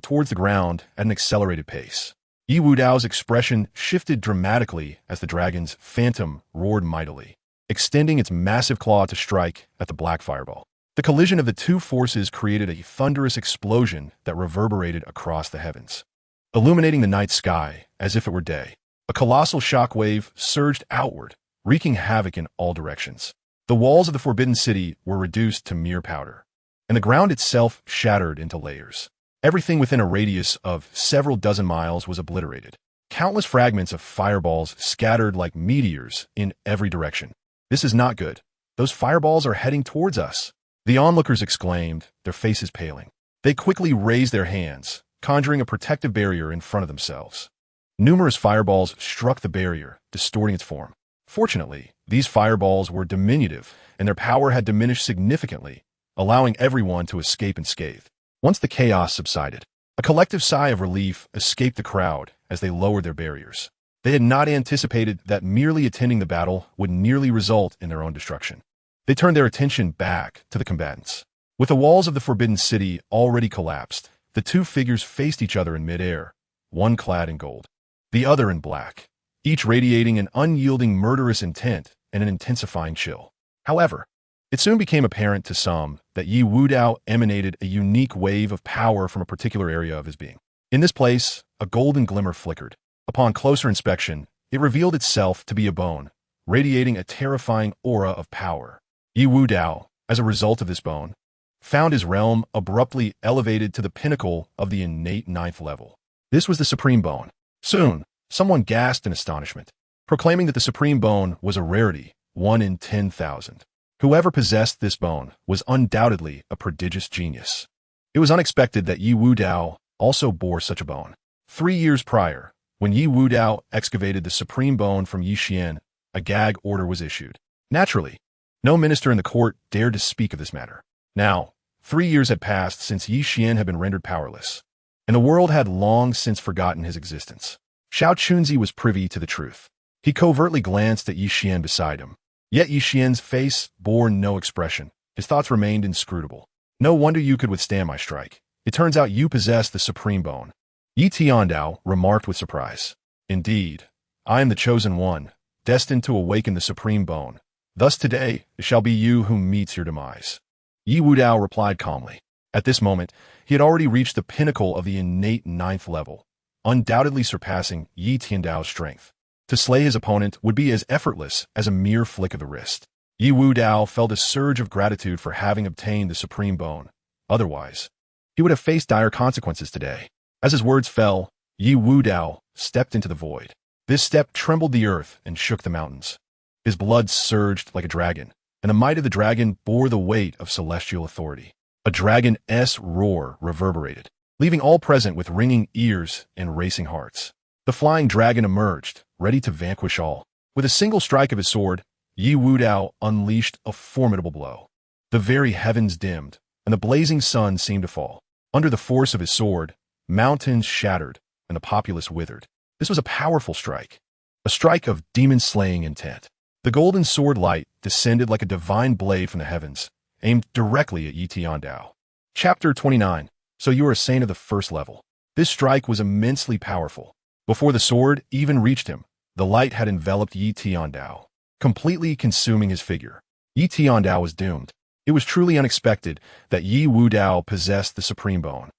towards the ground at an accelerated pace. Yi Wudao's expression shifted dramatically as the dragon's phantom roared mightily, extending its massive claw to strike at the black fireball. The collision of the two forces created a thunderous explosion that reverberated across the heavens, illuminating the night sky as if it were day. A colossal shockwave surged outward, wreaking havoc in all directions. The walls of the Forbidden City were reduced to mere powder, and the ground itself shattered into layers. Everything within a radius of several dozen miles was obliterated. Countless fragments of fireballs scattered like meteors in every direction. This is not good. Those fireballs are heading towards us. The onlookers exclaimed, their faces paling. They quickly raised their hands, conjuring a protective barrier in front of themselves. Numerous fireballs struck the barrier, distorting its form. Fortunately, these fireballs were diminutive, and their power had diminished significantly, allowing everyone to escape unscathed. Once the chaos subsided, a collective sigh of relief escaped the crowd as they lowered their barriers. They had not anticipated that merely attending the battle would nearly result in their own destruction. They turned their attention back to the combatants. With the walls of the Forbidden City already collapsed, the two figures faced each other in midair, one clad in gold, the other in black, each radiating an unyielding murderous intent and an intensifying chill. However, it soon became apparent to some that Yi Wudao emanated a unique wave of power from a particular area of his being. In this place, a golden glimmer flickered. Upon closer inspection, it revealed itself to be a bone, radiating a terrifying aura of power. Yi Wudao, as a result of this bone, found his realm abruptly elevated to the pinnacle of the innate ninth level. This was the Supreme Bone. Soon, someone gasped in astonishment, proclaiming that the Supreme Bone was a rarity, 1 in 10,000. Whoever possessed this bone was undoubtedly a prodigious genius. It was unexpected that Yi Wudao also bore such a bone. 3 years prior, when Yi Wudao excavated the Supreme Bone from Yi Xian, a gag order was issued. Naturally, no minister in the court dared to speak of this matter. Now, 3 years had passed since Yi Xian had been rendered powerless, and the world had long since forgotten his existence. Xiao Chunzi was privy to the truth. He covertly glanced at Yi Xian beside him. Yet Yi Xian's face bore no expression. His thoughts remained inscrutable. No wonder you could withstand my strike. It turns out you possess the Supreme Bone. Yi Tiandao remarked with surprise. Indeed, I am the chosen one, destined to awaken the Supreme Bone. Thus today, it shall be you who meets your demise. Yi Wudao replied calmly. At this moment, he had already reached the pinnacle of the innate ninth level, undoubtedly surpassing Yi Tiandao's strength. To slay his opponent would be as effortless as a mere flick of the wrist. Yi Wudao felt a surge of gratitude for having obtained the Supreme Bone. Otherwise, he would have faced dire consequences today. As his words fell, Yi Wudao stepped into the void. This step trembled the earth and shook the mountains. His blood surged like a dragon, and the might of the dragon bore the weight of celestial authority. A dragon's roar reverberated, leaving all present with ringing ears and racing hearts. The flying dragon emerged, ready to vanquish all. With a single strike of his sword, Yi Wudao unleashed a formidable blow. The very heavens dimmed, and the blazing sun seemed to fall. Under the force of his sword, mountains shattered, and the populace withered. This was a powerful strike, a strike of demon-slaying intent. The golden sword light descended like a divine blade from the heavens, aimed directly at Yi Tiandao. Chapter 29. So you are a saint of the first level. This strike was immensely powerful. Before the sword even reached him, the light had enveloped Yi Tiandao, completely consuming his figure. Yi Tiandao was doomed. It was truly unexpected that Yi Wudao possessed the Supreme Bone.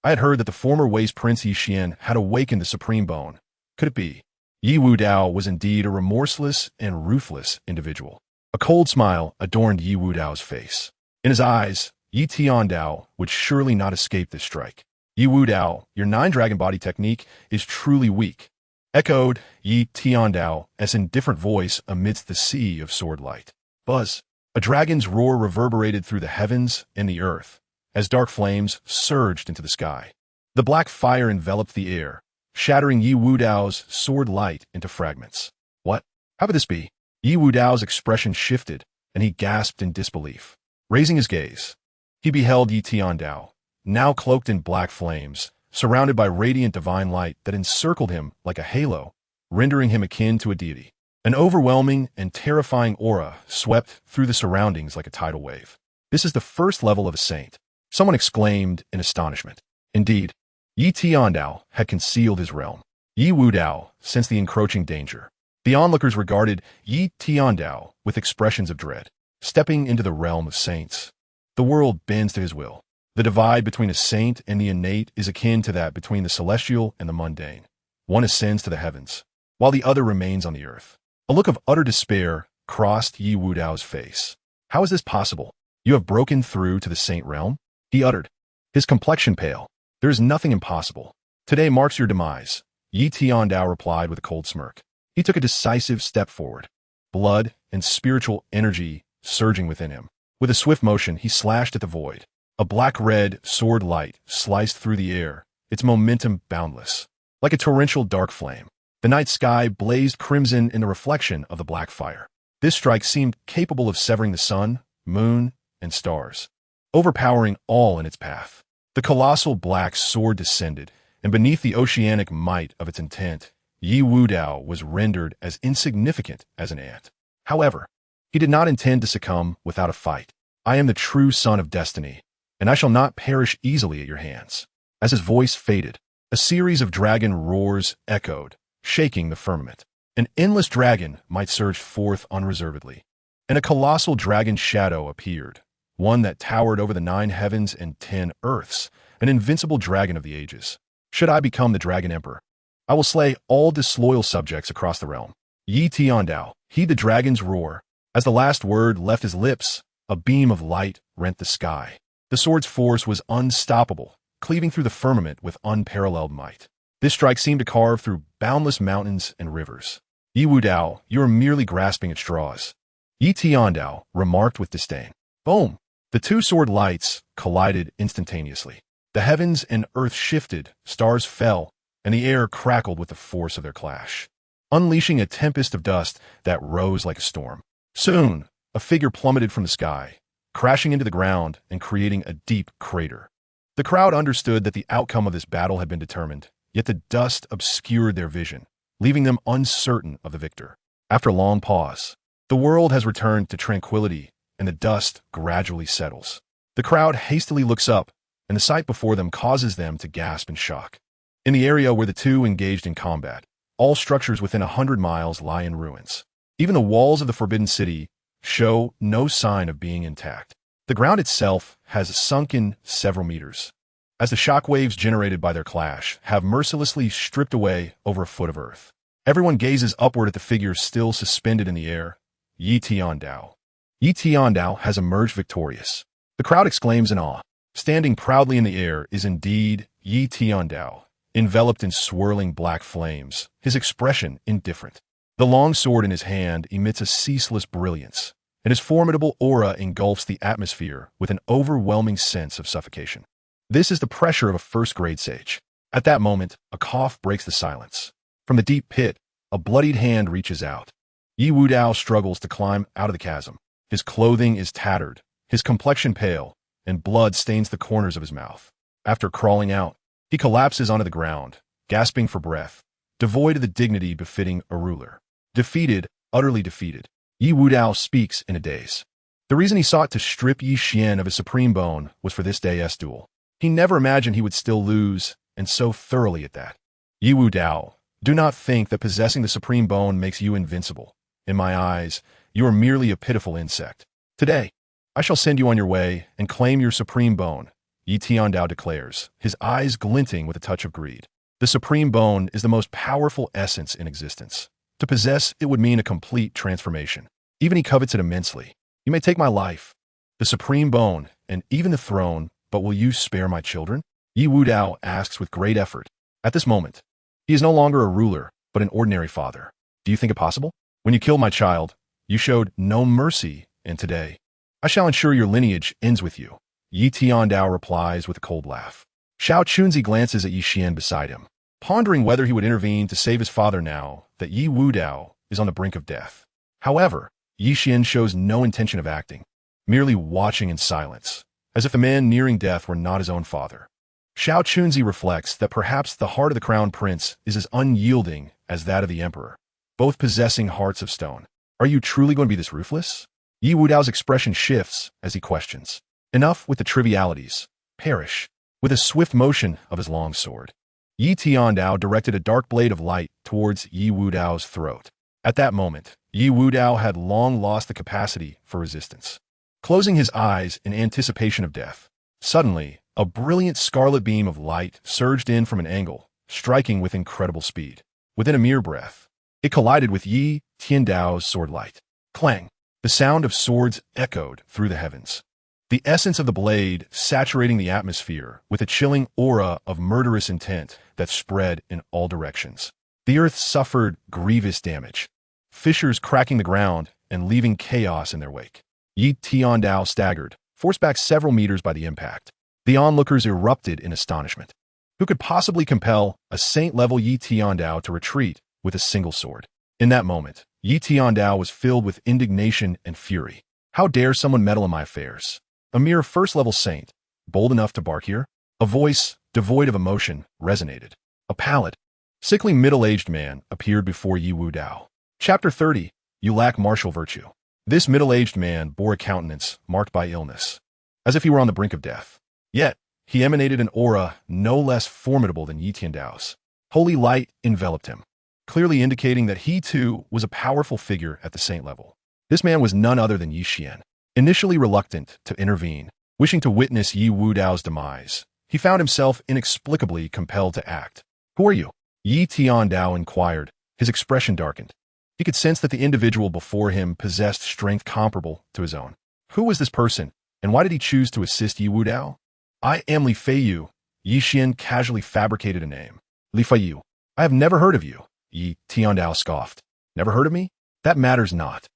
I had heard that the former Wei's Prince Yi Xian had awakened the Supreme Bone. Could it be? Yi Wudao was indeed a remorseless and ruthless individual. A cold smile adorned Yi Wudao's face. In his eyes, Yi Tiandao would surely not escape this strike. Yi Wudao, your 9-dragon body technique is truly weak, echoed Yi Tiandao's indifferent voice amidst the sea of sword light. Buzz. A dragon's roar reverberated through the heavens and the earth, as dark flames surged into the sky. The black fire enveloped the air, shattering Yi Wudao's sword light into fragments. What? How could this be? Yi Wudao's expression shifted, and he gasped in disbelief. Raising his gaze, he beheld Yi Tiandao, now cloaked in black flames, surrounded by radiant divine light that encircled him like a halo, rendering him akin to a deity. An overwhelming and terrifying aura swept through the surroundings like a tidal wave. This is the first level of a saint, someone exclaimed in astonishment. Indeed, Yi Tiandao had concealed his realm. Yi Wudao sensed the encroaching danger. The onlookers regarded Yi Tiandao with expressions of dread. Stepping into the realm of saints, the world bends to his will. The divide between a saint and the innate is akin to that between the celestial and the mundane. One ascends to the heavens, while the other remains on the earth. A look of utter despair crossed Yi Wudao's face. How is this possible? You have broken through to the saint realm? He uttered, his complexion pale. There is nothing impossible. Today marks your demise. Yi Tiandao replied with a cold smirk. He took a decisive step forward, blood and spiritual energy surging within him. With a swift motion, he slashed at the void. A black-red sword light sliced through the air, its momentum boundless. Like a torrential dark flame, the night sky blazed crimson in the reflection of the black fire. This strike seemed capable of severing the sun, moon, and stars, overpowering all in its path. The colossal black sword descended, and beneath the oceanic might of its intent, Yi Wudao was rendered as insignificant as an ant. However, he did not intend to succumb without a fight. I am the true son of destiny, and I shall not perish easily at your hands. As his voice faded, a series of dragon roars echoed, shaking the firmament. An endless dragon might surge forth unreservedly, and a colossal dragon shadow appeared, one that towered over the 9 heavens and 10 earths, an invincible dragon of the ages. Should I become the dragon emperor, I will slay all disloyal subjects across the realm. Yi Tiandao, heed the dragon's roar. As the last word left his lips, a beam of light rent the sky. The sword's force was unstoppable, cleaving through the firmament with unparalleled might. This strike seemed to carve through boundless mountains and rivers. Yi Wudao, you are merely grasping at straws. Yi Tiandao remarked with disdain. Boom! The two sword lights collided instantaneously. The heavens and earth shifted, stars fell, and the air crackled with the force of their clash, unleashing a tempest of dust that rose like a storm. Soon, a figure plummeted from the sky, crashing into the ground and creating a deep crater. The crowd understood that the outcome of this battle had been determined, yet the dust obscured their vision, leaving them uncertain of the victor. After a long pause, the world has returned to tranquility, and the dust gradually settles. The crowd hastily looks up, and the sight before them causes them to gasp in shock. In the area where the two engaged in combat, all structures within 100 miles lie in ruins. Even the walls of the Forbidden City show no sign of being intact. The ground itself has sunken several meters, as the shockwaves generated by their clash have mercilessly stripped away over a foot of earth. Everyone gazes upward at the figure still suspended in the air, Yi Tiandao. Yi Tiandao has emerged victorious. The crowd exclaims in awe. Standing proudly in the air is indeed Yi Tiandao, enveloped in swirling black flames, his expression indifferent. The long sword in his hand emits a ceaseless brilliance, and his formidable aura engulfs the atmosphere with an overwhelming sense of suffocation. This is the pressure of a first-grade sage. At that moment, a cough breaks the silence. From the deep pit, a bloodied hand reaches out. Yi Wudao struggles to climb out of the chasm. His clothing is tattered, his complexion pale, and blood stains the corners of his mouth. After crawling out, he collapses onto the ground, gasping for breath, devoid of the dignity befitting a ruler. Defeated, utterly defeated, Yi Wudao speaks in a daze. The reason he sought to strip Yi Xian of his supreme bone was for this day's duel. He never imagined he would still lose, and so thoroughly at that. Yi Wudao, do not think that possessing the supreme bone makes you invincible. In my eyes, you are merely a pitiful insect. Today, I shall send you on your way and claim your supreme bone, Yi Tiandao declares, his eyes glinting with a touch of greed. The supreme bone is the most powerful essence in existence. To possess it would mean a complete transformation. Even he covets it immensely. You may take my life, the supreme bone, and even the throne, but will you spare my children? Yi Wudao asks with great effort. At this moment, he is no longer a ruler, but an ordinary father. Do you think it possible? When you killed my child, you showed no mercy, and today, I shall ensure your lineage ends with you. Yi Tiandao replies with a cold laugh. Xiao Chunzi glances at Yi Xian beside him, pondering whether he would intervene to save his father now that Yi Wudao is on the brink of death. However, Yi Xian shows no intention of acting, merely watching in silence, as if the man nearing death were not his own father. Xiao Chunzi reflects that perhaps the heart of the Crown Prince is as unyielding as that of the Emperor, both possessing hearts of stone. Are you truly going to be this ruthless? Yi Wudao's expression shifts as he questions. Enough with the trivialities. Perish. With a swift motion of his long sword, Yi Tiandao directed a dark blade of light towards Yi Wudao's throat. At that moment, Yi Wudao had long lost the capacity for resistance. Closing his eyes in anticipation of death, suddenly, a brilliant scarlet beam of light surged in from an angle, striking with incredible speed. Within a mere breath, it collided with Yi Tiandao's sword light. Clang! The sound of swords echoed through the heavens. The essence of the blade saturating the atmosphere with a chilling aura of murderous intent that spread in all directions. The earth suffered grievous damage, fissures cracking the ground and leaving chaos in their wake. Yi Tiandao staggered, forced back several meters by the impact. The onlookers erupted in astonishment. Who could possibly compel a saint-level Yi Tiandao to retreat with a single sword? In that moment, Yi Tiandao was filled with indignation and fury. How dare someone meddle in my affairs? A mere first-level saint, bold enough to bark here? A voice, devoid of emotion, resonated. A pallid, sickly middle-aged man appeared before Yi Wu Dao. Chapter 30. You lack martial virtue. This middle-aged man bore a countenance marked by illness, as if he were on the brink of death. Yet, he emanated an aura no less formidable than Yi Tiandao's. Holy light enveloped him, clearly indicating that he too was a powerful figure at the saint level. This man was none other than Yi Xian. Initially reluctant to intervene, wishing to witness Yi Wu Dao's demise, he found himself inexplicably compelled to act. Who are you? Yi Tiandao inquired, his expression darkened. He could sense that the individual before him possessed strength comparable to his own. Who was this person, and why did he choose to assist Yi Wu Dao? I am Li Feiyu. Yi Xian casually fabricated a name. Li Feiyu. I have never heard of you, Yi Tiandao scoffed. Never heard of me? That matters not.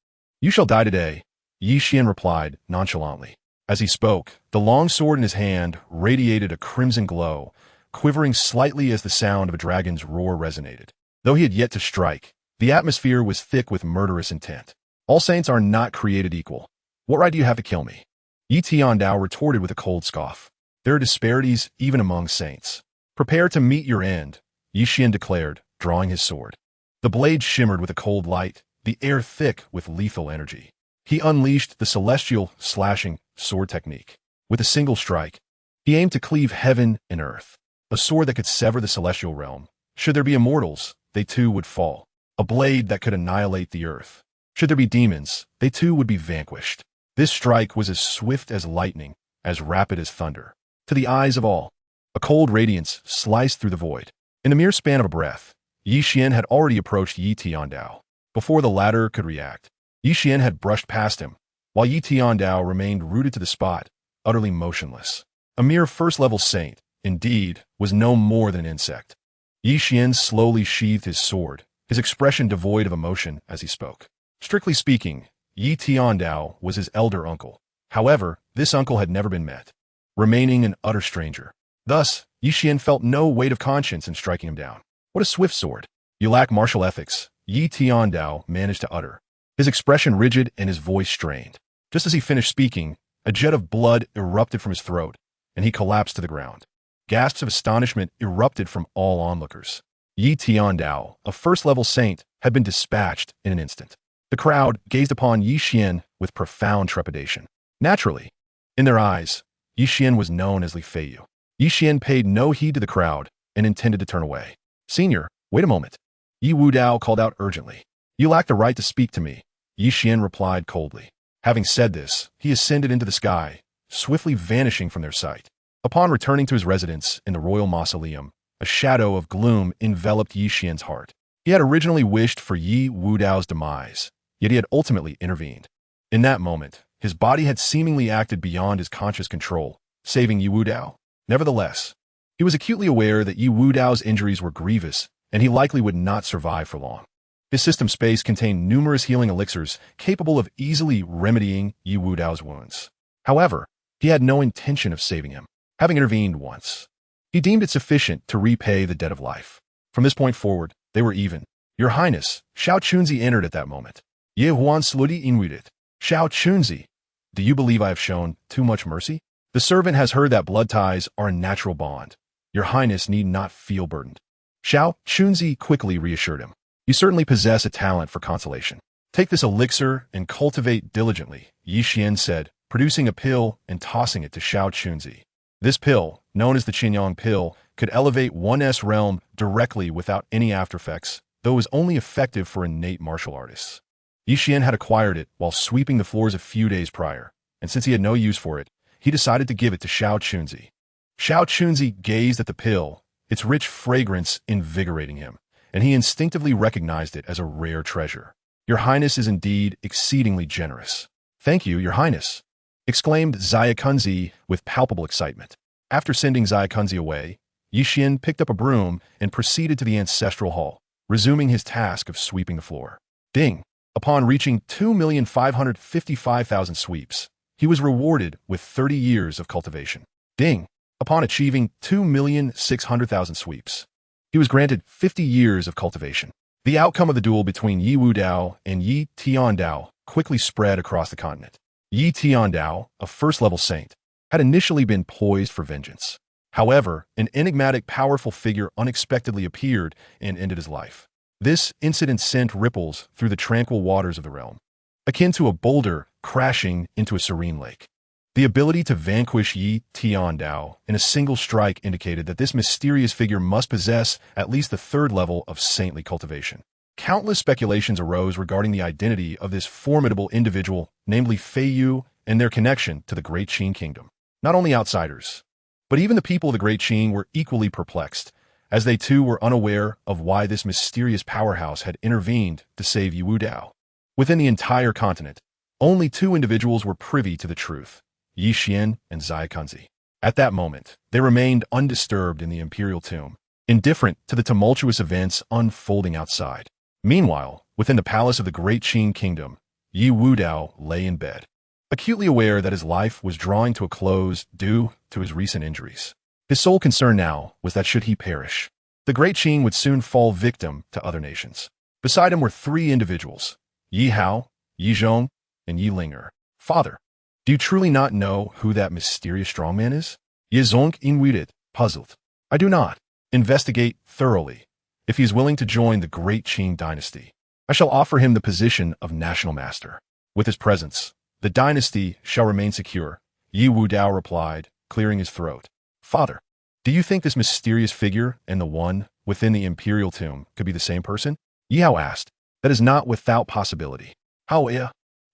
You shall die today, Yi Xian replied nonchalantly. As he spoke, the long sword in his hand radiated a crimson glow, quivering slightly as the sound of a dragon's roar resonated. Though he had yet to strike, the atmosphere was thick with murderous intent. All saints are not created equal. What right do you have to kill me? Yi Tiandao retorted with a cold scoff. There are disparities even among saints. Prepare to meet your end, Yi Xian declared, drawing his sword. The blade shimmered with a cold light, the air thick with lethal energy. He unleashed the celestial slashing sword technique. With a single strike, he aimed to cleave heaven and earth. A sword that could sever the celestial realm. Should there be immortals, they too would fall. A blade that could annihilate the earth. Should there be demons, they too would be vanquished. This strike was as swift as lightning, as rapid as thunder. To the eyes of all, a cold radiance sliced through the void. In a mere span of a breath, Yi Xian had already approached Yi Tiandao. Before the latter could react, Yi Xian had brushed past him, while Yi Tiandao remained rooted to the spot, utterly motionless. A mere first-level saint, indeed, was no more than an insect. Yi Xian slowly sheathed his sword, his expression devoid of emotion as he spoke. Strictly speaking, Yi Tiandao was his elder uncle. However, this uncle had never been met, remaining an utter stranger. Thus, Yi Xian felt no weight of conscience in striking him down. What a swift sword! You lack martial ethics, Yi Tiandao managed to utter, his expression rigid and his voice strained. Just as he finished speaking, a jet of blood erupted from his throat, and he collapsed to the ground. Gasps of astonishment erupted from all onlookers. Yi Tiandao, a first-level saint, had been dispatched in an instant. The crowd gazed upon Yi Xian with profound trepidation. Naturally, in their eyes, Yi Xian was known as Li Feiyu. Yi Xian paid no heed to the crowd and intended to turn away. Senior, wait a moment. Yi Wu Dao called out urgently. You lack the right to speak to me, Yi Xian replied coldly. Having said this, he ascended into the sky, swiftly vanishing from their sight. Upon returning to his residence in the royal mausoleum, a shadow of gloom enveloped Yi Xian's heart. He had originally wished for Yi Wu Dao's demise, yet he had ultimately intervened. In that moment, his body had seemingly acted beyond his conscious control, saving Yi Wu Dao. Nevertheless, he was acutely aware that Yi Wu Dao's injuries were grievous, and he likely would not survive for long. His system space contained numerous healing elixirs capable of easily remedying Yi Wu Dao's wounds. However, he had no intention of saving him, having intervened once. He deemed it sufficient to repay the debt of life. From this point forward, they were even. Your Highness, Xiao Chunzi entered at that moment. Ye Huan Sludi Inuitit. Xiao Chunzi, do you believe I have shown too much mercy? The servant has heard that blood ties are a natural bond. Your Highness need not feel burdened. Xiao Chunzi quickly reassured him. You certainly possess a talent for consolation. Take this elixir and cultivate diligently, Yi Xian said, producing a pill and tossing it to Xiao Chunzi. This pill, known as the Qinyang pill, could elevate one's realm directly without any aftereffects, though it was only effective for innate martial artists. Yi Xian had acquired it while sweeping the floors a few days prior, and since he had no use for it, he decided to give it to Xiao Chunzi. Xiao Chunzi gazed at the pill, its rich fragrance invigorating him, and he instinctively recognized it as a rare treasure. Your Highness is indeed exceedingly generous. Thank you, Your Highness, exclaimed Xia Kunzi with palpable excitement. After sending Xia Kunzi away, Yi Xian picked up a broom and proceeded to the ancestral hall, resuming his task of sweeping the floor. Ding! Upon reaching 2,555,000 sweeps, he was rewarded with 30 years of cultivation. Ding! Upon achieving 2,600,000 sweeps, he was granted 50 years of cultivation. The outcome of the duel between Yi Wu Dao and Yi Tiandao quickly spread across the continent. Yi Tiandao, a first-level saint, had initially been poised for vengeance. However, an enigmatic, powerful figure unexpectedly appeared and ended his life. This incident sent ripples through the tranquil waters of the realm, akin to a boulder crashing into a serene lake. The ability to vanquish Yi Tiandao in a single strike indicated that this mysterious figure must possess at least the third level of saintly cultivation. Countless speculations arose regarding the identity of this formidable individual, namely Fei Yu, and their connection to the Great Qing Kingdom. Not only outsiders, but even the people of the Great Qing were equally perplexed, as they too were unaware of why this mysterious powerhouse had intervened to save Yi Dao. Within the entire continent, only two individuals were privy to the truth, Yi Xian and Zai Kunzi. At that moment, they remained undisturbed in the imperial tomb, indifferent to the tumultuous events unfolding outside. Meanwhile, within the palace of the Great Qing Kingdom, Yi Dao lay in bed, acutely aware that his life was drawing to a close due to his recent injuries. His sole concern now was that should he perish, the Great Qing would soon fall victim to other nations. Beside him were three individuals, Yi Hao, Yi Zhong, and Yi Linger. Father, do you truly not know who that mysterious strongman is? Yi Zhong inquired, puzzled. I do not. Investigate thoroughly. If he is willing to join the Great Qing dynasty, I shall offer him the position of national master. With his presence, the dynasty shall remain secure, Yi Dao replied, clearing his throat. Father, do you think this mysterious figure and the one within the imperial tomb could be the same person? Yi Hao asked. That is not without possibility. How?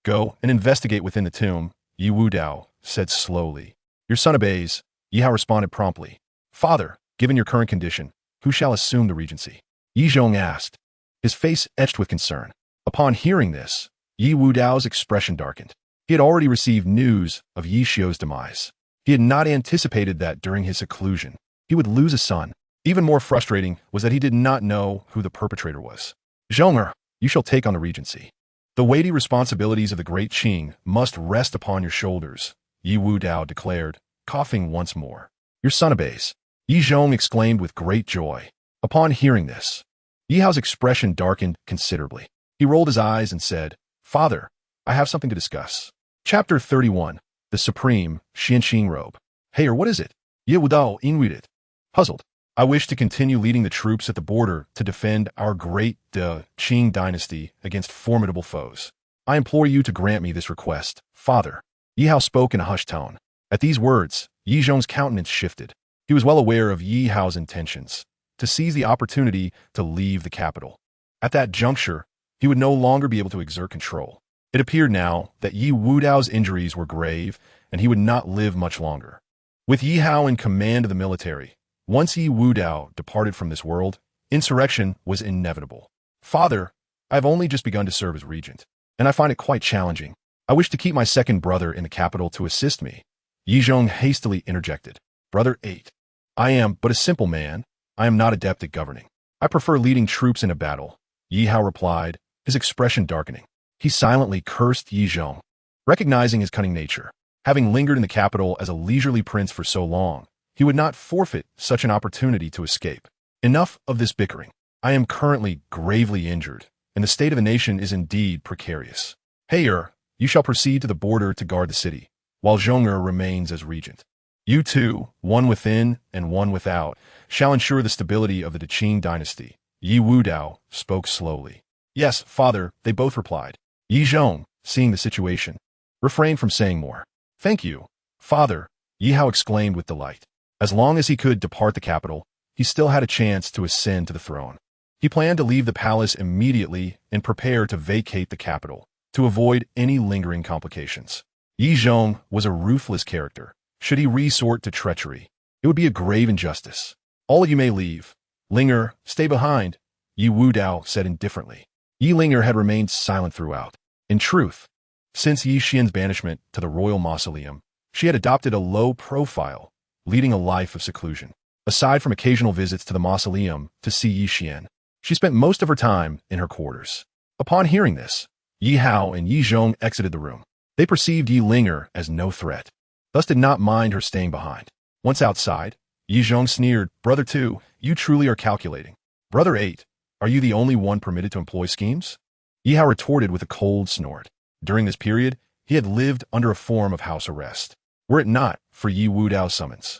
Go and investigate within the tomb, Yi Dao said slowly. Your son obeys, Yi Hao responded promptly. Father, given your current condition, who shall assume the regency? Yi Zhong asked, his face etched with concern. Upon hearing this, Yi Dao's expression darkened. He had already received news of Yi Xiu's demise. He had not anticipated that during his seclusion, he would lose a son. Even more frustrating was that he did not know who the perpetrator was. Zhonger, you shall take on the regency. The weighty responsibilities of the Great Qing must rest upon your shoulders, Yi Dao declared, coughing once more. Your son obeys, Yi Zhong exclaimed with great joy. Upon hearing this, Yi Hao's expression darkened considerably. He rolled his eyes and said, Father, I have something to discuss. Chapter 31, The Supreme Xianxing Robe. Hey, what is it? Yi Dao inquired, puzzled. I wish to continue leading the troops at the border to defend our great Qing dynasty against formidable foes. I implore you to grant me this request, Father. Yi Hao spoke in a hushed tone. At these words, Yi Zhong's countenance shifted. He was well aware of Yi Hao's intentions, to seize the opportunity to leave the capital. At that juncture, he would no longer be able to exert control. It appeared now that Yi Dao's injuries were grave, and he would not live much longer. With Yi Hao in command of the military, once Yi Dao departed from this world, insurrection was inevitable. Father, I have only just begun to serve as regent, and I find it quite challenging. I wish to keep my second brother in the capital to assist me. Yi Zhong hastily interjected. Brother 8. I am but a simple man. I am not adept at governing. I prefer leading troops in a battle, Yi Hao replied, his expression darkening. He silently cursed Yi Zhong, recognizing his cunning nature. Having lingered in the capital as a leisurely prince for so long, he would not forfeit such an opportunity to escape. Enough of this bickering. I am currently gravely injured, and the state of the nation is indeed precarious. Heir, you shall proceed to the border to guard the city, while Zhonger remains as regent. You two, one within and one without, shall ensure the stability of the Qing dynasty. Yi Dao spoke slowly. Yes, father, they both replied. Yi Zhong, seeing the situation, refrained from saying more. Thank you, father, Yi Hao exclaimed with delight. As long as he could depart the capital, he still had a chance to ascend to the throne. He planned to leave the palace immediately and prepare to vacate the capital, to avoid any lingering complications. Yi Zhong was a ruthless character. Should he resort to treachery, it would be a grave injustice. All of you may leave. Linger, stay behind, Yi Dao said indifferently. Yi Linger had remained silent throughout. In truth, since Yi Xian's banishment to the royal mausoleum, she had adopted a low profile, leading a life of seclusion. Aside from occasional visits to the mausoleum to see Yi Xian, she spent most of her time in her quarters. Upon hearing this, Yi Hao and Yi Zhong exited the room. They perceived Yi Linger as no threat, thus did not mind her staying behind. Once outside, Yi Zhong sneered, Brother 2, you truly are calculating. Brother 8, are you the only one permitted to employ schemes? Yi Hao retorted with a cold snort. During this period, he had lived under a form of house arrest, were it not for Yi Dao's summons.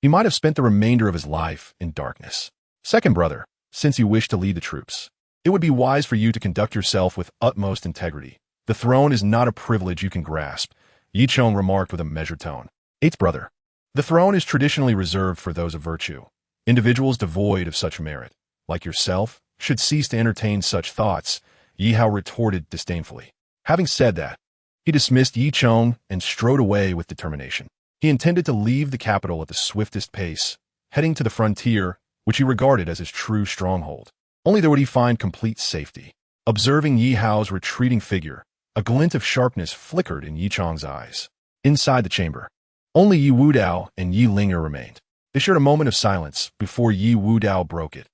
he might have spent the remainder of his life in darkness. Second brother, since you wish to lead the troops, it would be wise for you to conduct yourself with utmost integrity. The throne is not a privilege you can grasp, Yi Chong remarked with a measured tone. Eighth brother, the throne is traditionally reserved for those of virtue. Individuals devoid of such merit, like yourself, should cease to entertain such thoughts, Yi Hao retorted disdainfully. Having said that, he dismissed Yi Chong and strode away with determination. He intended to leave the capital at the swiftest pace, heading to the frontier, which he regarded as his true stronghold. Only there would he find complete safety. Observing Yi Hao's retreating figure, a glint of sharpness flickered in Yi Chong's eyes. Inside the chamber, only Yi Wudao and Yi Linger remained. They shared a moment of silence before Yi Wudao broke it.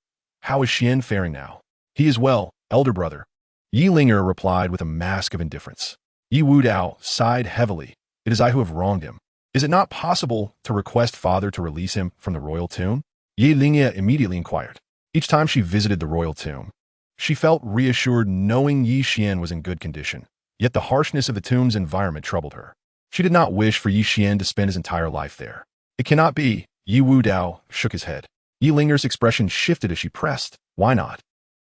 How is Xian faring now? He is well, elder brother. Yi Linger replied with a mask of indifference. Yi Wudao sighed heavily. It is I who have wronged him. Is it not possible to request father to release him from the royal tomb? Yi Linger immediately inquired. Each time she visited the royal tomb, she felt reassured knowing Yi Xian was in good condition. Yet the harshness of the tomb's environment troubled her. She did not wish for Yi Xian to spend his entire life there. It cannot be. Yi Wudao shook his head. Yi Linger's expression shifted as she pressed. Why not?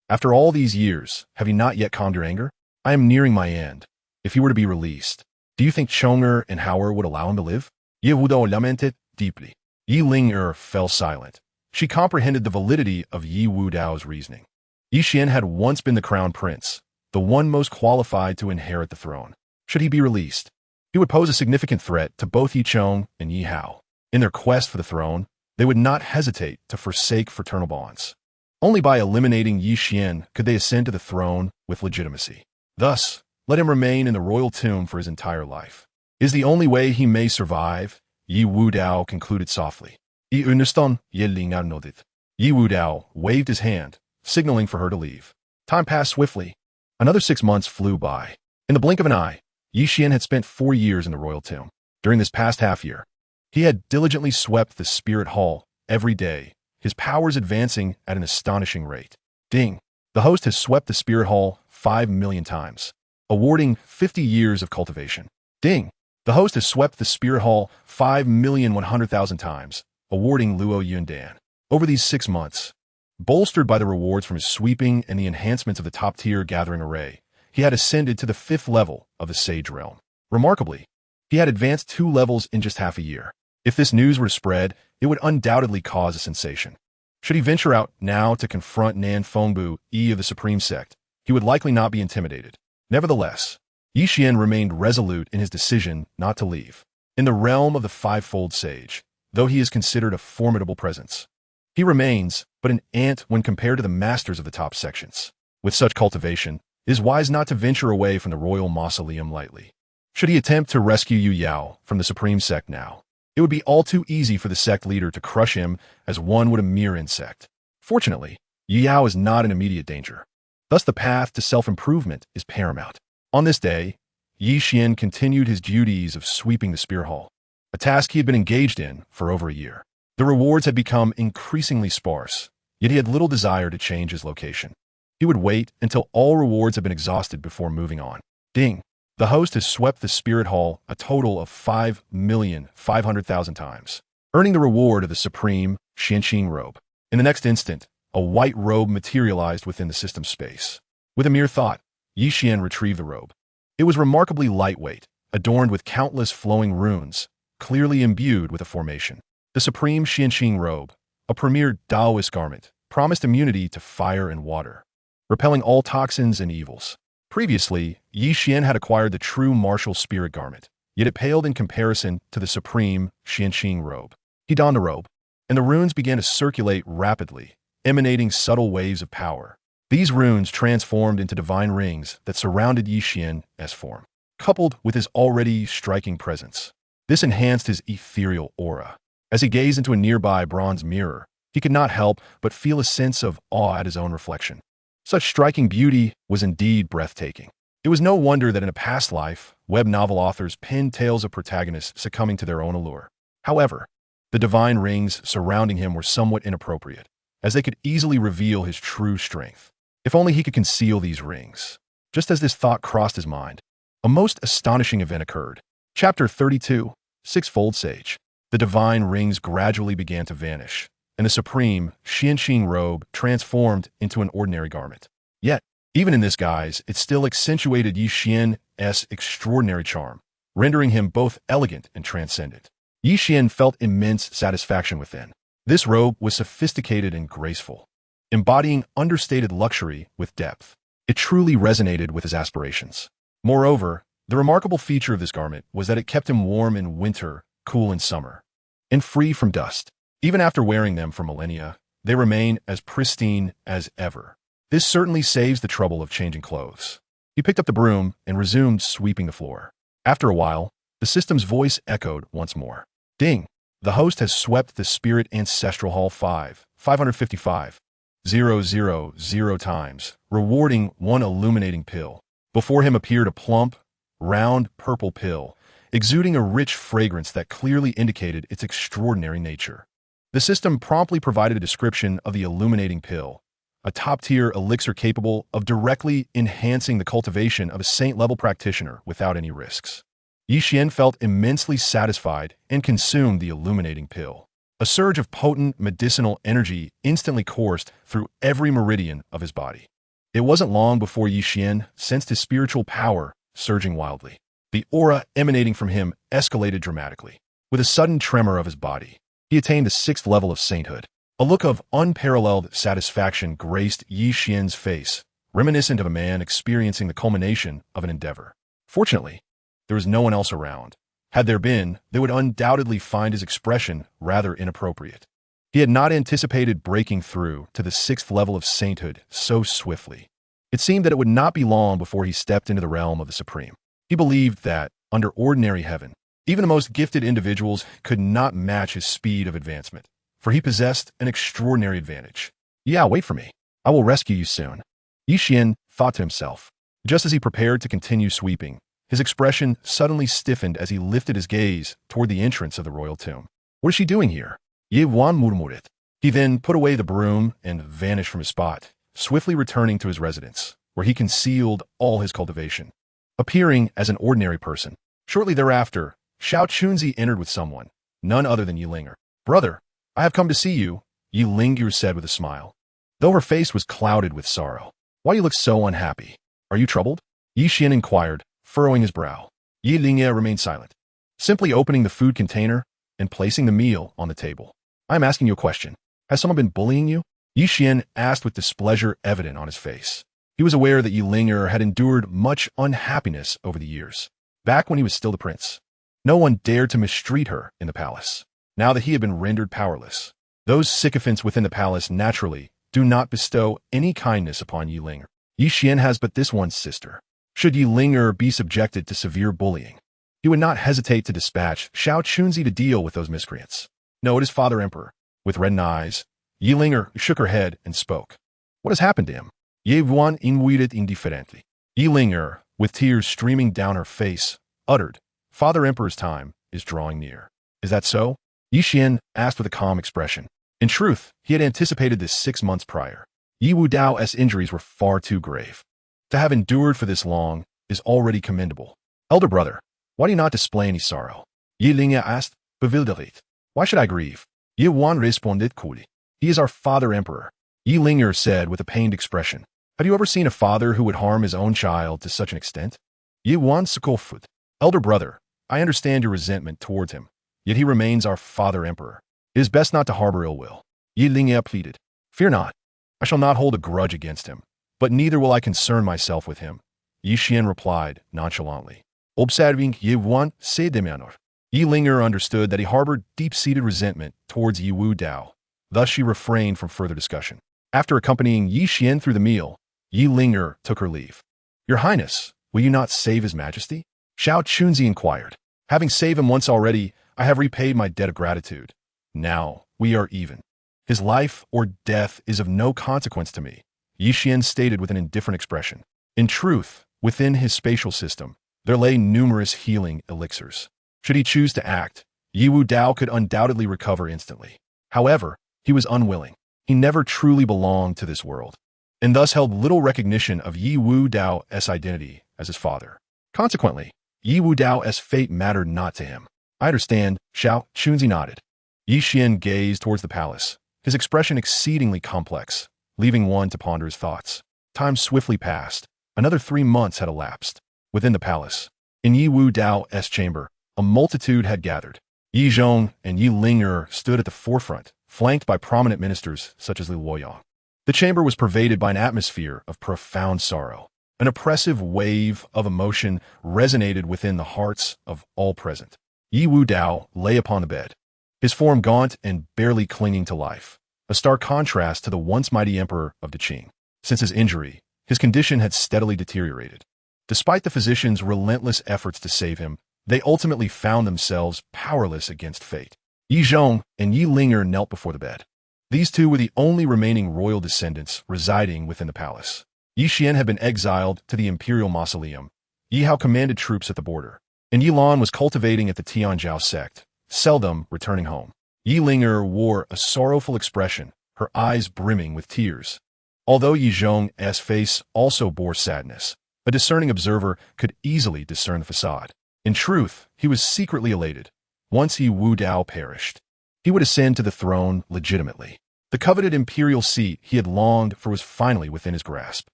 After all these years, have you not yet calmed your anger? I am nearing my end. If he were to be released, do you think Chonger and Hauer would allow him to live? Yi Wudao lamented deeply. Yi Linger fell silent. She comprehended the validity of Yi Wudao's reasoning. Yi Xian had once been the crown prince, the one most qualified to inherit the throne. Should he be released, he would pose a significant threat to both Yi Chong and Yi Hao. In their quest for the throne, they would not hesitate to forsake fraternal bonds. Only by eliminating Yi Xian could they ascend to the throne with legitimacy. Thus, let him remain in the royal tomb for his entire life. Is the only way he may survive, Yi Wudao concluded softly. I understand, Ye Linger nodded. Yi Wudao waved his hand, signaling for her to leave. Time passed swiftly. Another 6 months flew by. In the blink of an eye, Yi Xian had spent 4 years in the royal tomb. During this past half year, he had diligently swept the spirit hall every day, his powers advancing at an astonishing rate. Ding! The host has swept the spirit hall 5 million times, awarding 50 years of cultivation. Ding! The host has swept the spirit hall 5,100,000 times, awarding Luo Yundan. Over these 6 months, bolstered by the rewards from his sweeping and the enhancements of the top-tier gathering array, he had ascended to the 5th level of the Sage Realm. Remarkably, he had advanced 2 levels in just half a year. If this news were to spread, it would undoubtedly cause a sensation. Should he venture out now to confront Nan Fengbu, of the Supreme Sect, he would likely not be intimidated. Nevertheless, Yi Xian remained resolute in his decision not to leave. In the realm of the fivefold sage, though he is considered a formidable presence, he remains but an ant when compared to the masters of the top sections. With such cultivation, it is wise not to venture away from the royal mausoleum lightly. Should he attempt to rescue Yu Yao from the Supreme Sect now, it would be all too easy for the sect leader to crush him as one would a mere insect. Fortunately, Yu Yao is not in immediate danger. Thus the path to self-improvement is paramount. On this day, Yi Xian continued his duties of sweeping the spear hall, a task he had been engaged in for over a year. The rewards had become increasingly sparse, yet he had little desire to change his location. He would wait until all rewards had been exhausted before moving on. Ding! The host has swept the spirit hall a total of 5,500,000 times, earning the reward of the supreme Xianqing robe. In the next instant, a white robe materialized within the system space. With a mere thought, Yi Xian retrieved the robe. It was remarkably lightweight, adorned with countless flowing runes, clearly imbued with a formation. The supreme Xianqing robe, a premier Taoist garment, promised immunity to fire and water, repelling all toxins and evils. Previously, Yi Xian had acquired the true martial spirit garment, yet it paled in comparison to the supreme Xianqing robe. He donned the robe, and the runes began to circulate rapidly, emanating subtle waves of power. These runes transformed into divine rings that surrounded Yi Xian as form. Coupled with his already striking presence, this enhanced his ethereal aura. As he gazed into a nearby bronze mirror, he could not help but feel a sense of awe at his own reflection. Such striking beauty was indeed breathtaking. It was no wonder that in a past life, web novel authors penned tales of protagonists succumbing to their own allure. However, the divine rings surrounding him were somewhat inappropriate, as they could easily reveal his true strength. If only he could conceal these rings. Just as this thought crossed his mind, a most astonishing event occurred. Chapter 32, Sixfold Sage. The divine rings gradually began to vanish, and the supreme Xianqing robe transformed into an ordinary garment. Yet, even in this guise, it still accentuated Yi Xian's extraordinary charm, rendering him both elegant and transcendent. Yi Xian felt immense satisfaction within. This robe was sophisticated and graceful, embodying understated luxury with depth. It truly resonated with his aspirations. Moreover, the remarkable feature of this garment was that it kept him warm in winter, cool in summer, and free from dust. Even after wearing them for millennia, they remain as pristine as ever. This certainly saves the trouble of changing clothes. He picked up the broom and resumed sweeping the floor. After a while, the system's voice echoed once more. Ding! The host has swept the Spirit Ancestral Hall 555, 000 times, rewarding one illuminating pill. Before him appeared a plump, round purple pill, exuding a rich fragrance that clearly indicated its extraordinary nature. The system promptly provided a description of the illuminating pill, a top-tier elixir capable of directly enhancing the cultivation of a saint-level practitioner without any risks. Yi Xian felt immensely satisfied and consumed the illuminating pill. A surge of potent medicinal energy instantly coursed through every meridian of his body. It wasn't long before Yi Xian sensed his spiritual power surging wildly. The aura emanating from him escalated dramatically. With a sudden tremor of his body, he attained the 6th level of sainthood. A look of unparalleled satisfaction graced Yi Xian's face, reminiscent of a man experiencing the culmination of an endeavor. Fortunately, there was no one else around. Had there been, they would undoubtedly find his expression rather inappropriate. He had not anticipated breaking through to the 6th level of sainthood so swiftly. It seemed that it would not be long before he stepped into the realm of the Supreme. He believed that, under ordinary heaven, even the most gifted individuals could not match his speed of advancement, for he possessed an extraordinary advantage. Yeah, wait for me. I will rescue you soon. Yi Xian thought to himself. Just as he prepared to continue sweeping, his expression suddenly stiffened as he lifted his gaze toward the entrance of the royal tomb. What is she doing here? Ye Wan murmured. He then put away the broom and vanished from his spot, swiftly returning to his residence, where he concealed all his cultivation, appearing as an ordinary person. Shortly thereafter, Xiao Chunzi entered with someone, none other than Yi Linger. Brother, I have come to see you, Yi Linger said with a smile, though her face was clouded with sorrow. Why you look so unhappy? Are you troubled? Yi Xian inquired, furrowing his brow. Yi Linger remained silent, simply opening the food container and placing the meal on the table. I am asking you a question. Has someone been bullying you? Yi Xian asked with displeasure evident on his face. He was aware that Yi Linger had endured much unhappiness over the years. Back when he was still the prince, no one dared to mistreat her in the palace. Now that he had been rendered powerless, those sycophants within the palace naturally do not bestow any kindness upon Yi Linger. Yi Xian has but this one sister. Should Yi Linger be subjected to severe bullying, he would not hesitate to dispatch Xiao Chunzi to deal with those miscreants. No, it is Father Emperor. With reddened eyes, Yi Linger shook her head and spoke. What has happened to him? Ye Wuan inwided indifferently. Yi Linger, with tears streaming down her face, uttered, Father Emperor's time is drawing near. Is that so? Yi Xian asked with a calm expression. In truth, he had anticipated this 6 months prior. Yi Wu Dao's injuries were far too grave. To have endured for this long is already commendable. Elder brother, why do you not display any sorrow? Yi Linger asked, bewildered. Why should I grieve? Yi Wan responded coolly. He is our Father Emperor. Yi Linger said with a pained expression. Have you ever seen a father who would harm his own child to such an extent? Yi Wan scoffed. Elder brother, I understand your resentment towards him, yet he remains our Father Emperor. It is best not to harbor ill will. Yi Linger pleaded. Fear not. I shall not hold a grudge against him, but neither will I concern myself with him. Yi Xian replied nonchalantly. Observing Yi Wan se de manor. Yi Linger understood that he harbored deep-seated resentment towards Yi Wu Dao. Thus she refrained from further discussion. After accompanying Yi Xian through the meal, Yi Linger took her leave. Your Highness, will you not save His Majesty? Xiao Chunzi inquired. Having saved him once already, I have repaid my debt of gratitude. Now we are even. His life or death is of no consequence to me, Yi Xian stated with an indifferent expression. In truth, within his spatial system, there lay numerous healing elixirs. Should he choose to act, Yi Wu Dao could undoubtedly recover instantly. However, he was unwilling. He never truly belonged to this world, and thus held little recognition of Yi Wu Dao's identity as his father. Consequently, Yi Wu Dao's fate mattered not to him. I understand, Xiao Chunzi nodded. Yi Xian gazed towards the palace, his expression exceedingly complex, leaving one to ponder his thoughts. Time swiftly passed. Another 3 months had elapsed. Within the palace, in Yi Wu Dao's chamber, a multitude had gathered. Yi Zhong and Yi Ling'er stood at the forefront, flanked by prominent ministers such as Li Luoyang. The chamber was pervaded by an atmosphere of profound sorrow. An oppressive wave of emotion resonated within the hearts of all present. Yi Wu Dao lay upon the bed, his form gaunt and barely clinging to life, a stark contrast to the once mighty emperor of the Qing. Since his injury, his condition had steadily deteriorated. Despite the physicians' relentless efforts to save him, they ultimately found themselves powerless against fate. Yi Zhong and Yi Ling'er knelt before the bed. These two were the only remaining royal descendants residing within the palace. Yi Xian had been exiled to the imperial mausoleum. Yi Hao commanded troops at the border, and Yi Lan was cultivating at the Tianzhao sect, seldom returning home. Yi Ling'er wore a sorrowful expression, her eyes brimming with tears. Although Yi Zhong's face also bore sadness, a discerning observer could easily discern the facade. In truth, he was secretly elated. Once Yi Wu Dao perished, he would ascend to the throne legitimately. The coveted imperial seat he had longed for was finally within his grasp.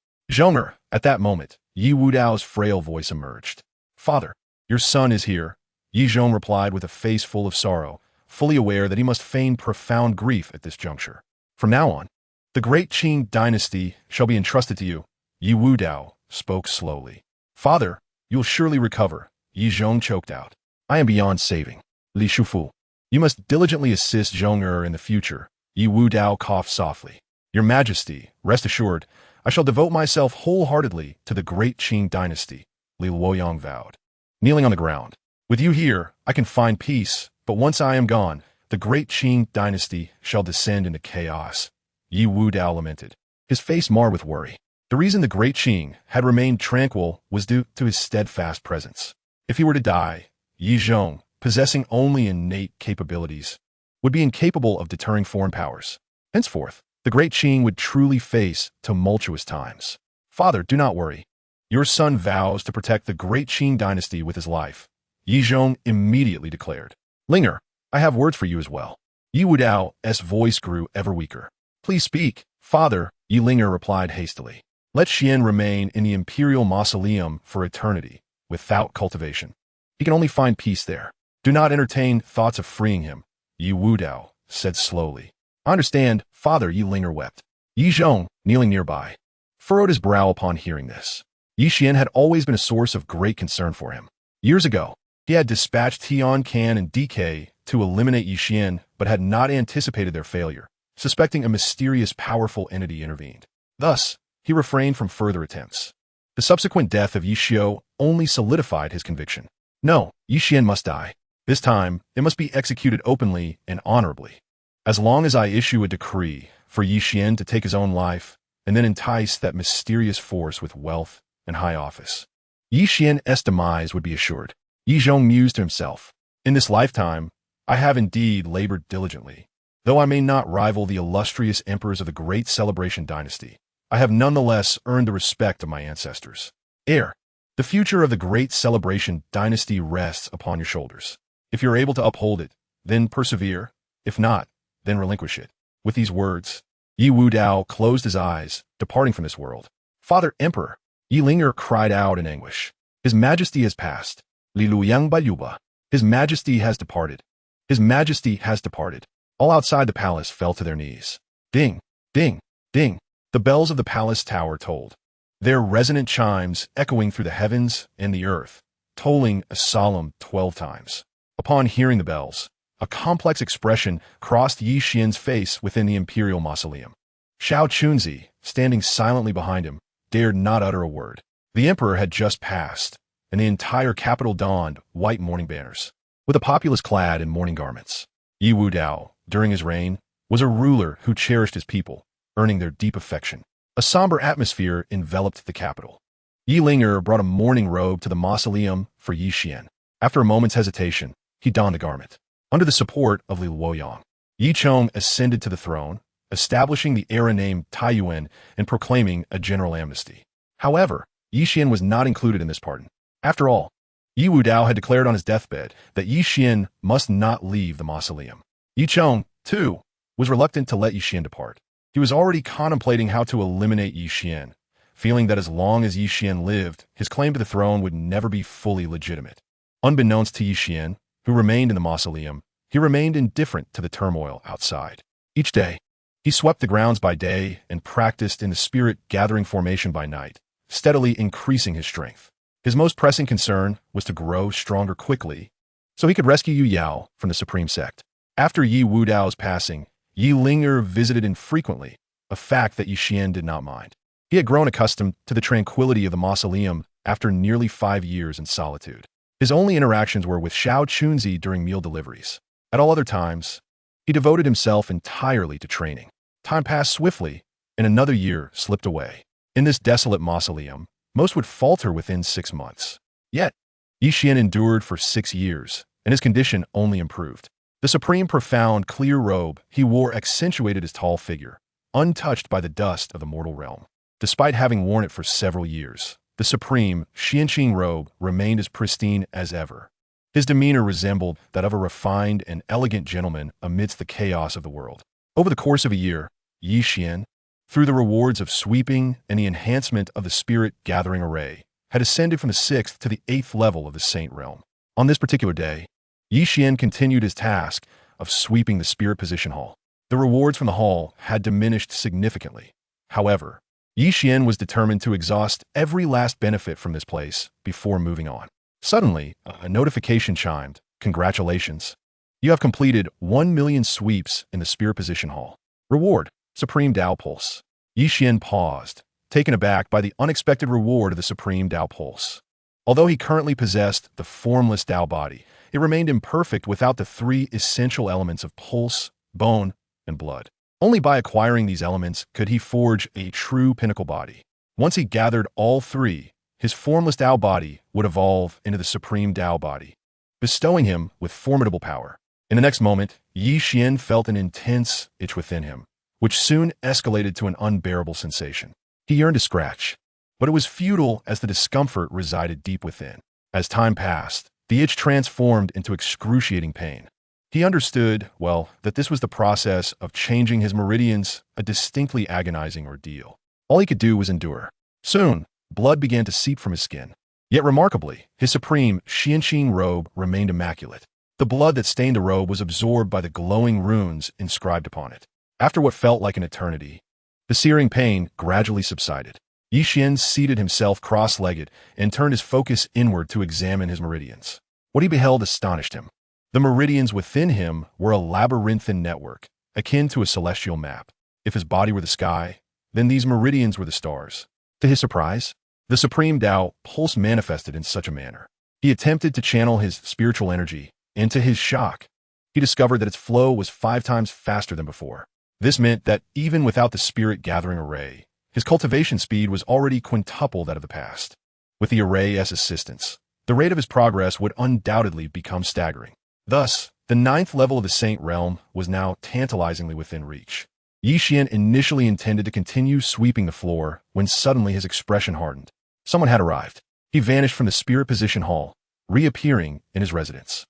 Zhong'er, at that moment, Yi Wu Dao's frail voice emerged. "Father, your son is here," Yi Zhong replied with a face full of sorrow, fully aware that he must feign profound grief at this juncture. "From now on, the Great Qing dynasty shall be entrusted to you," Yi Wu Dao spoke slowly. "Father, you'll surely recover," Yi Zhong choked out. "I am beyond saving. Li Shufu, you must diligently assist Zhong'er in the future." Yi Wu Dao coughed softly. "Your Majesty, rest assured, I shall devote myself wholeheartedly to the Great Qing dynasty," Li Luoyang vowed. Kneeling on the ground, "With you here, I can find peace, but once I am gone, the Great Qing dynasty shall descend into chaos," Yi Wu Dao lamented, his face marred with worry. The reason the Great Qing had remained tranquil was due to his steadfast presence. If he were to die, Yi Zhong, possessing only innate capabilities, would be incapable of deterring foreign powers. Henceforth, the Great Qing would truly face tumultuous times. "Father, do not worry. Your son vows to protect the Great Qing dynasty with his life," Yi Zhong immediately declared. "Ling'er, I have words for you as well." Yi Wu Dao's voice grew ever weaker. "Please speak, father," Yi Ling'er replied hastily. "Let Xian remain in the imperial mausoleum for eternity, without cultivation. He can only find peace there. Do not entertain thoughts of freeing him," Yi Wu Dao said slowly. "I understand, father," Yi Ling'er wept. Yi Zhong, kneeling nearby, furrowed his brow upon hearing this. Yi Xian had always been a source of great concern for him. Years ago, he had dispatched Tian Can and DK to eliminate Yi Xian, but had not anticipated their failure, suspecting a mysterious powerful entity intervened. Thus, he refrained from further attempts. The subsequent death of Yi Xiao only solidified his conviction. No, Yi Xian must die. This time, it must be executed openly and honorably. As long as I issue a decree for Yi Xian to take his own life, and then entice that mysterious force with wealth and high office, Yi Xian's demise would be assured. Yi Zhong mused to himself. "In this lifetime, I have indeed labored diligently. Though I may not rival the illustrious emperors of the Great Celebration dynasty, I have nonetheless earned the respect of my ancestors. Heir, the future of the Great Celebration dynasty rests upon your shoulders. If you're able to uphold it, then persevere. If not, then relinquish it." With these words, Yi Wu Dao closed his eyes, departing from this world. "Father Emperor," Yi Ling'er cried out in anguish. "His Majesty has passed. Li Luoyang Bayuba. His Majesty has departed. His Majesty has departed." All outside the palace fell to their knees. Ding, ding, ding. The bells of the palace tower tolled, their resonant chimes echoing through the heavens and the earth, tolling a solemn 12 times. Upon hearing the bells, a complex expression crossed Yi Xian's face within the imperial mausoleum. Xiao Chunzi, standing silently behind him, dared not utter a word. The emperor had just passed, and the entire capital donned white mourning banners, with the populace clad in mourning garments. Yi Wu Dao, during his reign, was a ruler who cherished his people, earning their deep affection. A somber atmosphere enveloped the capital. Yi Ling'er brought a mourning robe to the mausoleum for Yi Xian. After a moment's hesitation, he donned the garment. Under the support of Li Luoyang, Yi Chong ascended to the throne, establishing the era named Taiyuan and proclaiming a general amnesty. However, Yi Xian was not included in this pardon. After all, Yi Wudao had declared on his deathbed that Yi Xian must not leave the mausoleum. Yi Chong, too, was reluctant to let Yi Xian depart. He was already contemplating how to eliminate Yi Xian, feeling that as long as Yi Xian lived, his claim to the throne would never be fully legitimate. Unbeknownst to Yi Xian, who remained in the mausoleum, he remained indifferent to the turmoil outside. Each day, he swept the grounds by day and practiced in the spirit-gathering formation by night, steadily increasing his strength. His most pressing concern was to grow stronger quickly, so he could rescue Yu Yao from the Supreme Sect. After Yi Wudao's passing, Yi Linger visited infrequently, a fact that Yi Xian did not mind. He had grown accustomed to the tranquility of the mausoleum after nearly 5 years in solitude. His only interactions were with Xiao Chunzi during meal deliveries. At all other times, he devoted himself entirely to training. Time passed swiftly, and another year slipped away. In this desolate mausoleum, most would falter within 6 months. Yet, Yi Xian endured for 6 years, and his condition only improved. The supreme profound clear robe he wore accentuated his tall figure, untouched by the dust of the mortal realm. Despite having worn it for several years, the supreme Xianqing robe remained as pristine as ever. His demeanor resembled that of a refined and elegant gentleman amidst the chaos of the world. Over the course of a year, Yi Xian, through the rewards of sweeping and the enhancement of the spirit-gathering array, had ascended from the 6th to the 8th level of the Saint Realm. On this particular day, Yi Xian continued his task of sweeping the spirit position hall. The rewards from the hall had diminished significantly. However, Yi Xian was determined to exhaust every last benefit from this place before moving on. Suddenly, a notification chimed. Congratulations. You have completed 1 million sweeps in the spirit position hall. Reward, Supreme Dao Pulse. Yi Xian paused, taken aback by the unexpected reward of the Supreme Dao Pulse. Although he currently possessed the Formless Dao Body, it remained imperfect without the 3 essential elements of pulse, bone, and blood. Only by acquiring these elements could he forge a true pinnacle body. Once he gathered all 3, his Formless Dao Body would evolve into the Supreme Dao Body, bestowing him with formidable power. In the next moment, Yi Xian felt an intense itch within him, which soon escalated to an unbearable sensation. He yearned to scratch, but it was futile as the discomfort resided deep within. As time passed, the itch transformed into excruciating pain. He understood, well, that this was the process of changing his meridians, a distinctly agonizing ordeal. All he could do was endure. Soon, blood began to seep from his skin. Yet remarkably, his supreme Xianqing robe remained immaculate. The blood that stained the robe was absorbed by the glowing runes inscribed upon it. After what felt like an eternity, the searing pain gradually subsided. Yi Xian seated himself cross-legged and turned his focus inward to examine his meridians. What he beheld astonished him. The meridians within him were a labyrinthine network, akin to a celestial map. If his body were the sky, then these meridians were the stars. To his surprise, the Supreme Dao Pulse manifested in such a manner. He attempted to channel his spiritual energy, and to his shock, he discovered that its flow was 5 times faster than before. This meant that even without the spirit-gathering array, his cultivation speed was already quintuple that of the past. With the array as assistance, the rate of his progress would undoubtedly become staggering. Thus, the 9th level of the Saint Realm was now tantalizingly within reach. Yi Xian initially intended to continue sweeping the floor when suddenly his expression hardened. Someone had arrived. He vanished from the spirit position hall, reappearing in his residence.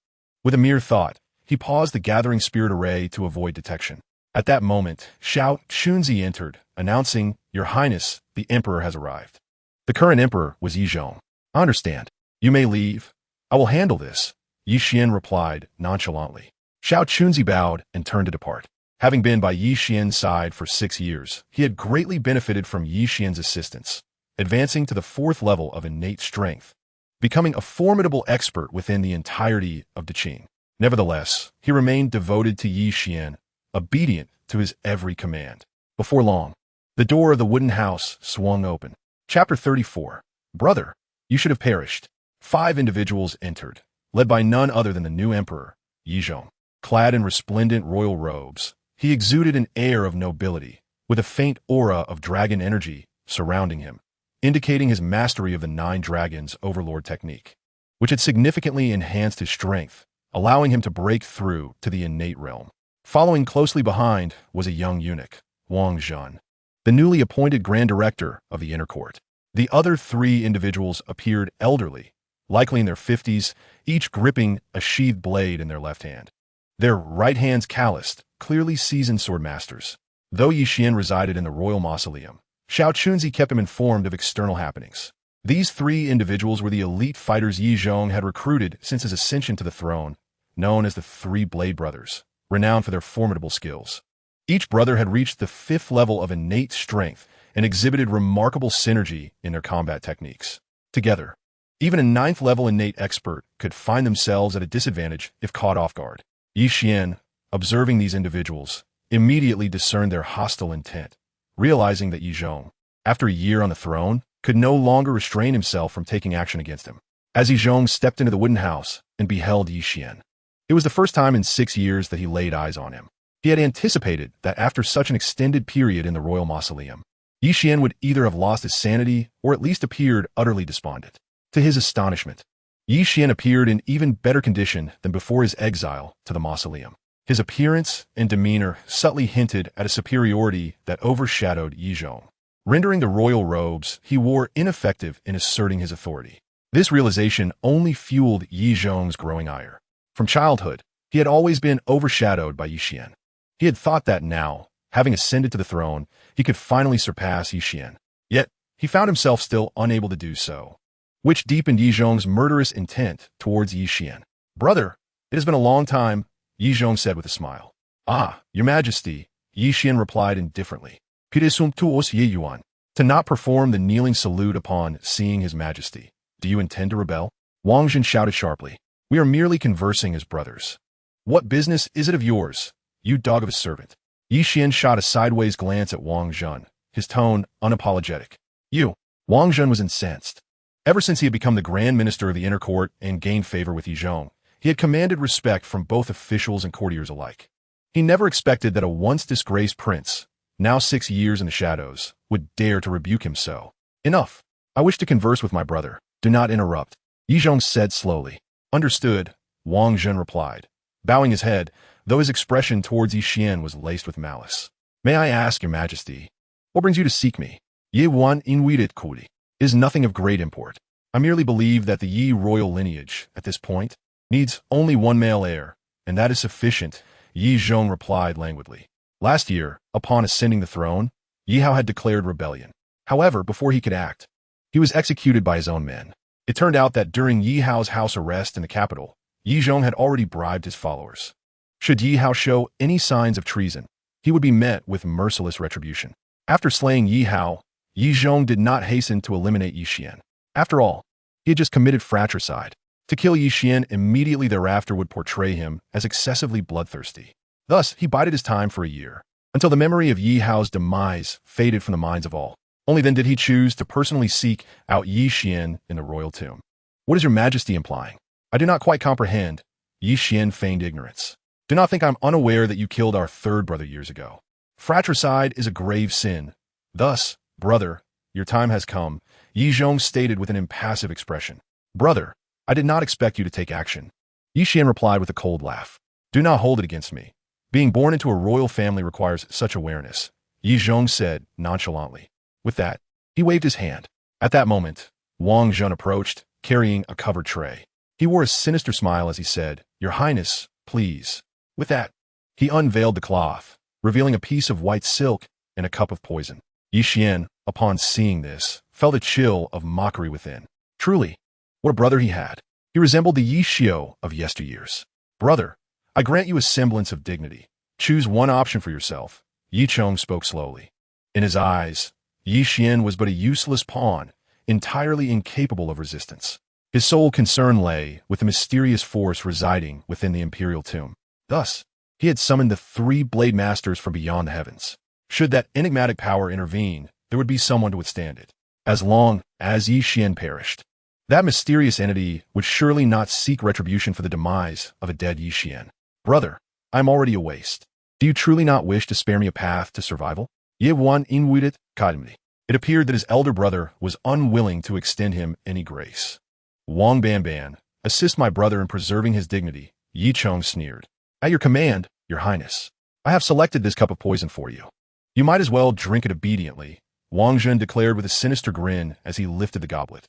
With a mere thought, he paused the gathering spirit array to avoid detection. At that moment, Xiao Chunzi entered, announcing, "Your Highness, the Emperor has arrived." The current Emperor was Yi Zhong. "I understand. You may leave. I will handle this," Yi Xian replied nonchalantly. Xiao Chunzi bowed and turned to depart. Having been by Yi Xian's side for 6 years, he had greatly benefited from Yi Xian's assistance, advancing to the 4th level of innate strength, becoming a formidable expert within the entirety of the Qing. Nevertheless, he remained devoted to Yi Xian, obedient to his every command. Before long, the door of the wooden house swung open. Chapter 34. Brother, you should have perished. 5 individuals entered, led by none other than the new emperor, Yi Zhong. Clad in resplendent royal robes, he exuded an air of nobility, with a faint aura of dragon energy surrounding him, indicating his mastery of the 9 dragons overlord technique, which had significantly enhanced his strength, allowing him to break through to the innate realm. Following closely behind was a young eunuch, Wang Zhan, the newly appointed Grand Director of the Inner Court. The other 3 individuals appeared elderly, likely in their 50s, each gripping a sheathed blade in their left hand. Their right hands calloused, clearly seasoned sword masters. Though Yi Xian resided in the royal mausoleum, Xiao Chunzi kept him informed of external happenings. These three individuals were the elite fighters Yi Zhong had recruited since his ascension to the throne, known as the Three Blade Brothers, renowned for their formidable skills. Each brother had reached the 5th level of innate strength and exhibited remarkable synergy in their combat techniques. Together, even a 9th level innate expert could find themselves at a disadvantage if caught off guard. Yi Xian, observing these individuals, immediately discerned their hostile intent, realizing that Yi Zhong, after a year on the throne, could no longer restrain himself from taking action against him. As Yi Zhong stepped into the wooden house and beheld Yi Xian, it was the first time in 6 years that he laid eyes on him. He had anticipated that after such an extended period in the royal mausoleum, Yi Xian would either have lost his sanity or at least appeared utterly despondent. To his astonishment, Yi Xian appeared in even better condition than before his exile to the mausoleum. His appearance and demeanor subtly hinted at a superiority that overshadowed Yi Zhong, rendering the royal robes he wore ineffective in asserting his authority. This realization only fueled Yi Zhong's growing ire. From childhood, he had always been overshadowed by Yi Xian. He had thought that now, having ascended to the throne, he could finally surpass Yi Xian. Yet, he found himself still unable to do so, which deepened Yi Zhong's murderous intent towards Yi Xian. "Brother, it has been a long time," Yi Zhong said with a smile. "Ah, your majesty," Yi Xian replied indifferently. "Piresum tuos ye yuan." To not perform the kneeling salute upon seeing his majesty. "Do you intend to rebel?" Wang Zhen shouted sharply. "We are merely conversing as brothers." "What business is it of yours, you dog of a servant?" Yi Xian shot a sideways glance at Wang Zhen, his tone unapologetic. "You." Wang Zhen was incensed. Ever since he had become the Grand Minister of the Inner Court and gained favor with Yi Zhong, he had commanded respect from both officials and courtiers alike. He never expected that a once disgraced prince, now 6 years in the shadows, would dare to rebuke him so. "Enough. I wish to converse with my brother. Do not interrupt," Yi Zhong said slowly. "Understood," Wang Zhen replied, bowing his head, though his expression towards Yi Xian was laced with malice. "May I ask, your majesty, what brings you to seek me?" "Ye wan inwitit kuri is nothing of great import. I merely believe that the Yi royal lineage, at this point, needs only one male heir, and that is sufficient," Yi Zhong replied languidly. Last year, upon ascending the throne, Yi Hao had declared rebellion. However, before he could act, he was executed by his own men. It turned out that during Yi Hao's house arrest in the capital, Yi Zhong had already bribed his followers. Should Yi Hao show any signs of treason, he would be met with merciless retribution. After slaying Yi Hao, Yi Zhong did not hasten to eliminate Yi Xian. After all, he had just committed fratricide. To kill Yi Xian immediately thereafter would portray him as excessively bloodthirsty. Thus, he bided his time for a year, until the memory of Yi Hao's demise faded from the minds of all. Only then did he choose to personally seek out Yi Xian in the royal tomb. "What is your majesty implying?" "I do not quite comprehend," Yi Xian feigned ignorance. "Do not think I'm unaware that you killed our 3rd brother years ago. Fratricide is a grave sin. Thus, brother, your time has come," Yi Zhong stated with an impassive expression. "Brother, I did not expect you to take action." Yi Xian replied with a cold laugh. "Do not hold it against me. Being born into a royal family requires such awareness," Yi Zhong said nonchalantly. With that, he waved his hand. At that moment, Wang Zhen approached, carrying a covered tray. He wore a sinister smile as he said, "Your Highness, please." With that, he unveiled the cloth, revealing a piece of white silk and a cup of poison. Yi Xian, upon seeing this, felt a chill of mockery within. Truly, what a brother he had. He resembled the Yi Xiao of yesteryears. "Brother, I grant you a semblance of dignity. Choose one option for yourself," Yi Chong spoke slowly. In his eyes, Yi Xian was but a useless pawn, entirely incapable of resistance. His sole concern lay with the mysterious force residing within the imperial tomb. Thus, he had summoned the 3 blade masters from beyond the heavens. Should that enigmatic power intervene, there would be someone to withstand it. As long as Yi Xian perished, that mysterious entity would surely not seek retribution for the demise of a dead Yi Xian. "Brother, I am already a waste. Do you truly not wish to spare me a path to survival?" Ye wan inwitit kadimni. It appeared that his elder brother was unwilling to extend him any grace. "Wang Banban, assist my brother in preserving his dignity," Yi Chong sneered. "At your command, your Highness. I have selected this cup of poison for you. You might as well drink it obediently," Wang Zhen declared with a sinister grin as he lifted the goblet.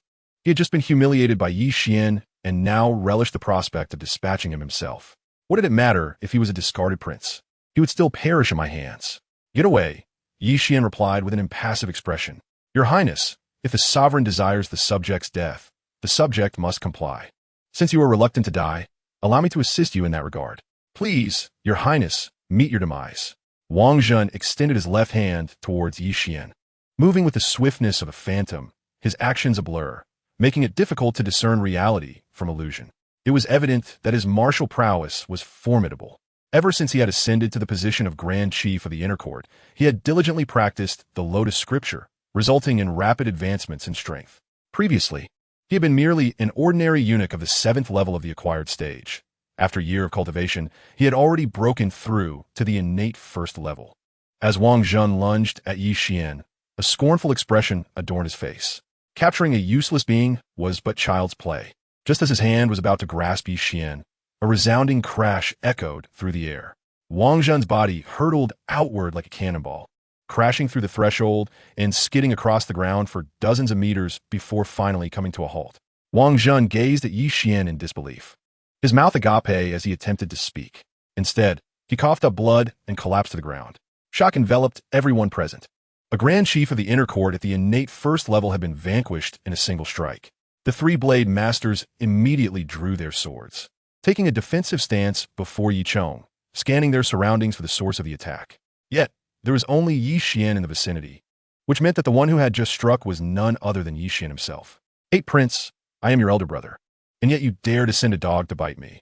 He had just been humiliated by Yi Xian and now relished the prospect of dispatching him himself. What did it matter if he was a discarded prince? He would still perish in my hands. Get away, Yi Xian replied with an impassive expression. Your Highness, if the sovereign desires the subject's death, the subject must comply. Since you are reluctant to die, allow me to assist you in that regard. Please, Your Highness, meet your demise. Wang Zhen extended his left hand towards Yi Xian. Moving with the swiftness of a phantom, his actions a blur, making it difficult to discern reality from illusion. It was evident that his martial prowess was formidable. Ever since he had ascended to the position of Grand Chief of the Inner Court, he had diligently practiced the Lotus Scripture, resulting in rapid advancements in strength. Previously, he had been merely an ordinary eunuch of the 7th level of the acquired stage. After a year of cultivation, he had already broken through to the innate 1st level. As Wang Zhen lunged at Yi Xian, a scornful expression adorned his face. Capturing a useless being was but child's play. Just as his hand was about to grasp Yi Xian, a resounding crash echoed through the air. Wang Zhen's body hurtled outward like a cannonball, crashing through the threshold and skidding across the ground for dozens of meters before finally coming to a halt. Wang Zhen gazed at Yi Xian in disbelief, his mouth agape as he attempted to speak. Instead, he coughed up blood and collapsed to the ground. Shock enveloped everyone present. A Grand Chief of the Inner Court at the innate 1st level had been vanquished in a single strike. The 3-blade masters immediately drew their swords, taking a defensive stance before Yi Chong, scanning their surroundings for the source of the attack. Yet, there was only Yi Xian in the vicinity, which meant that the one who had just struck was none other than Yi Xian himself. Prince, I am your elder brother, and yet you dare to send a dog to bite me.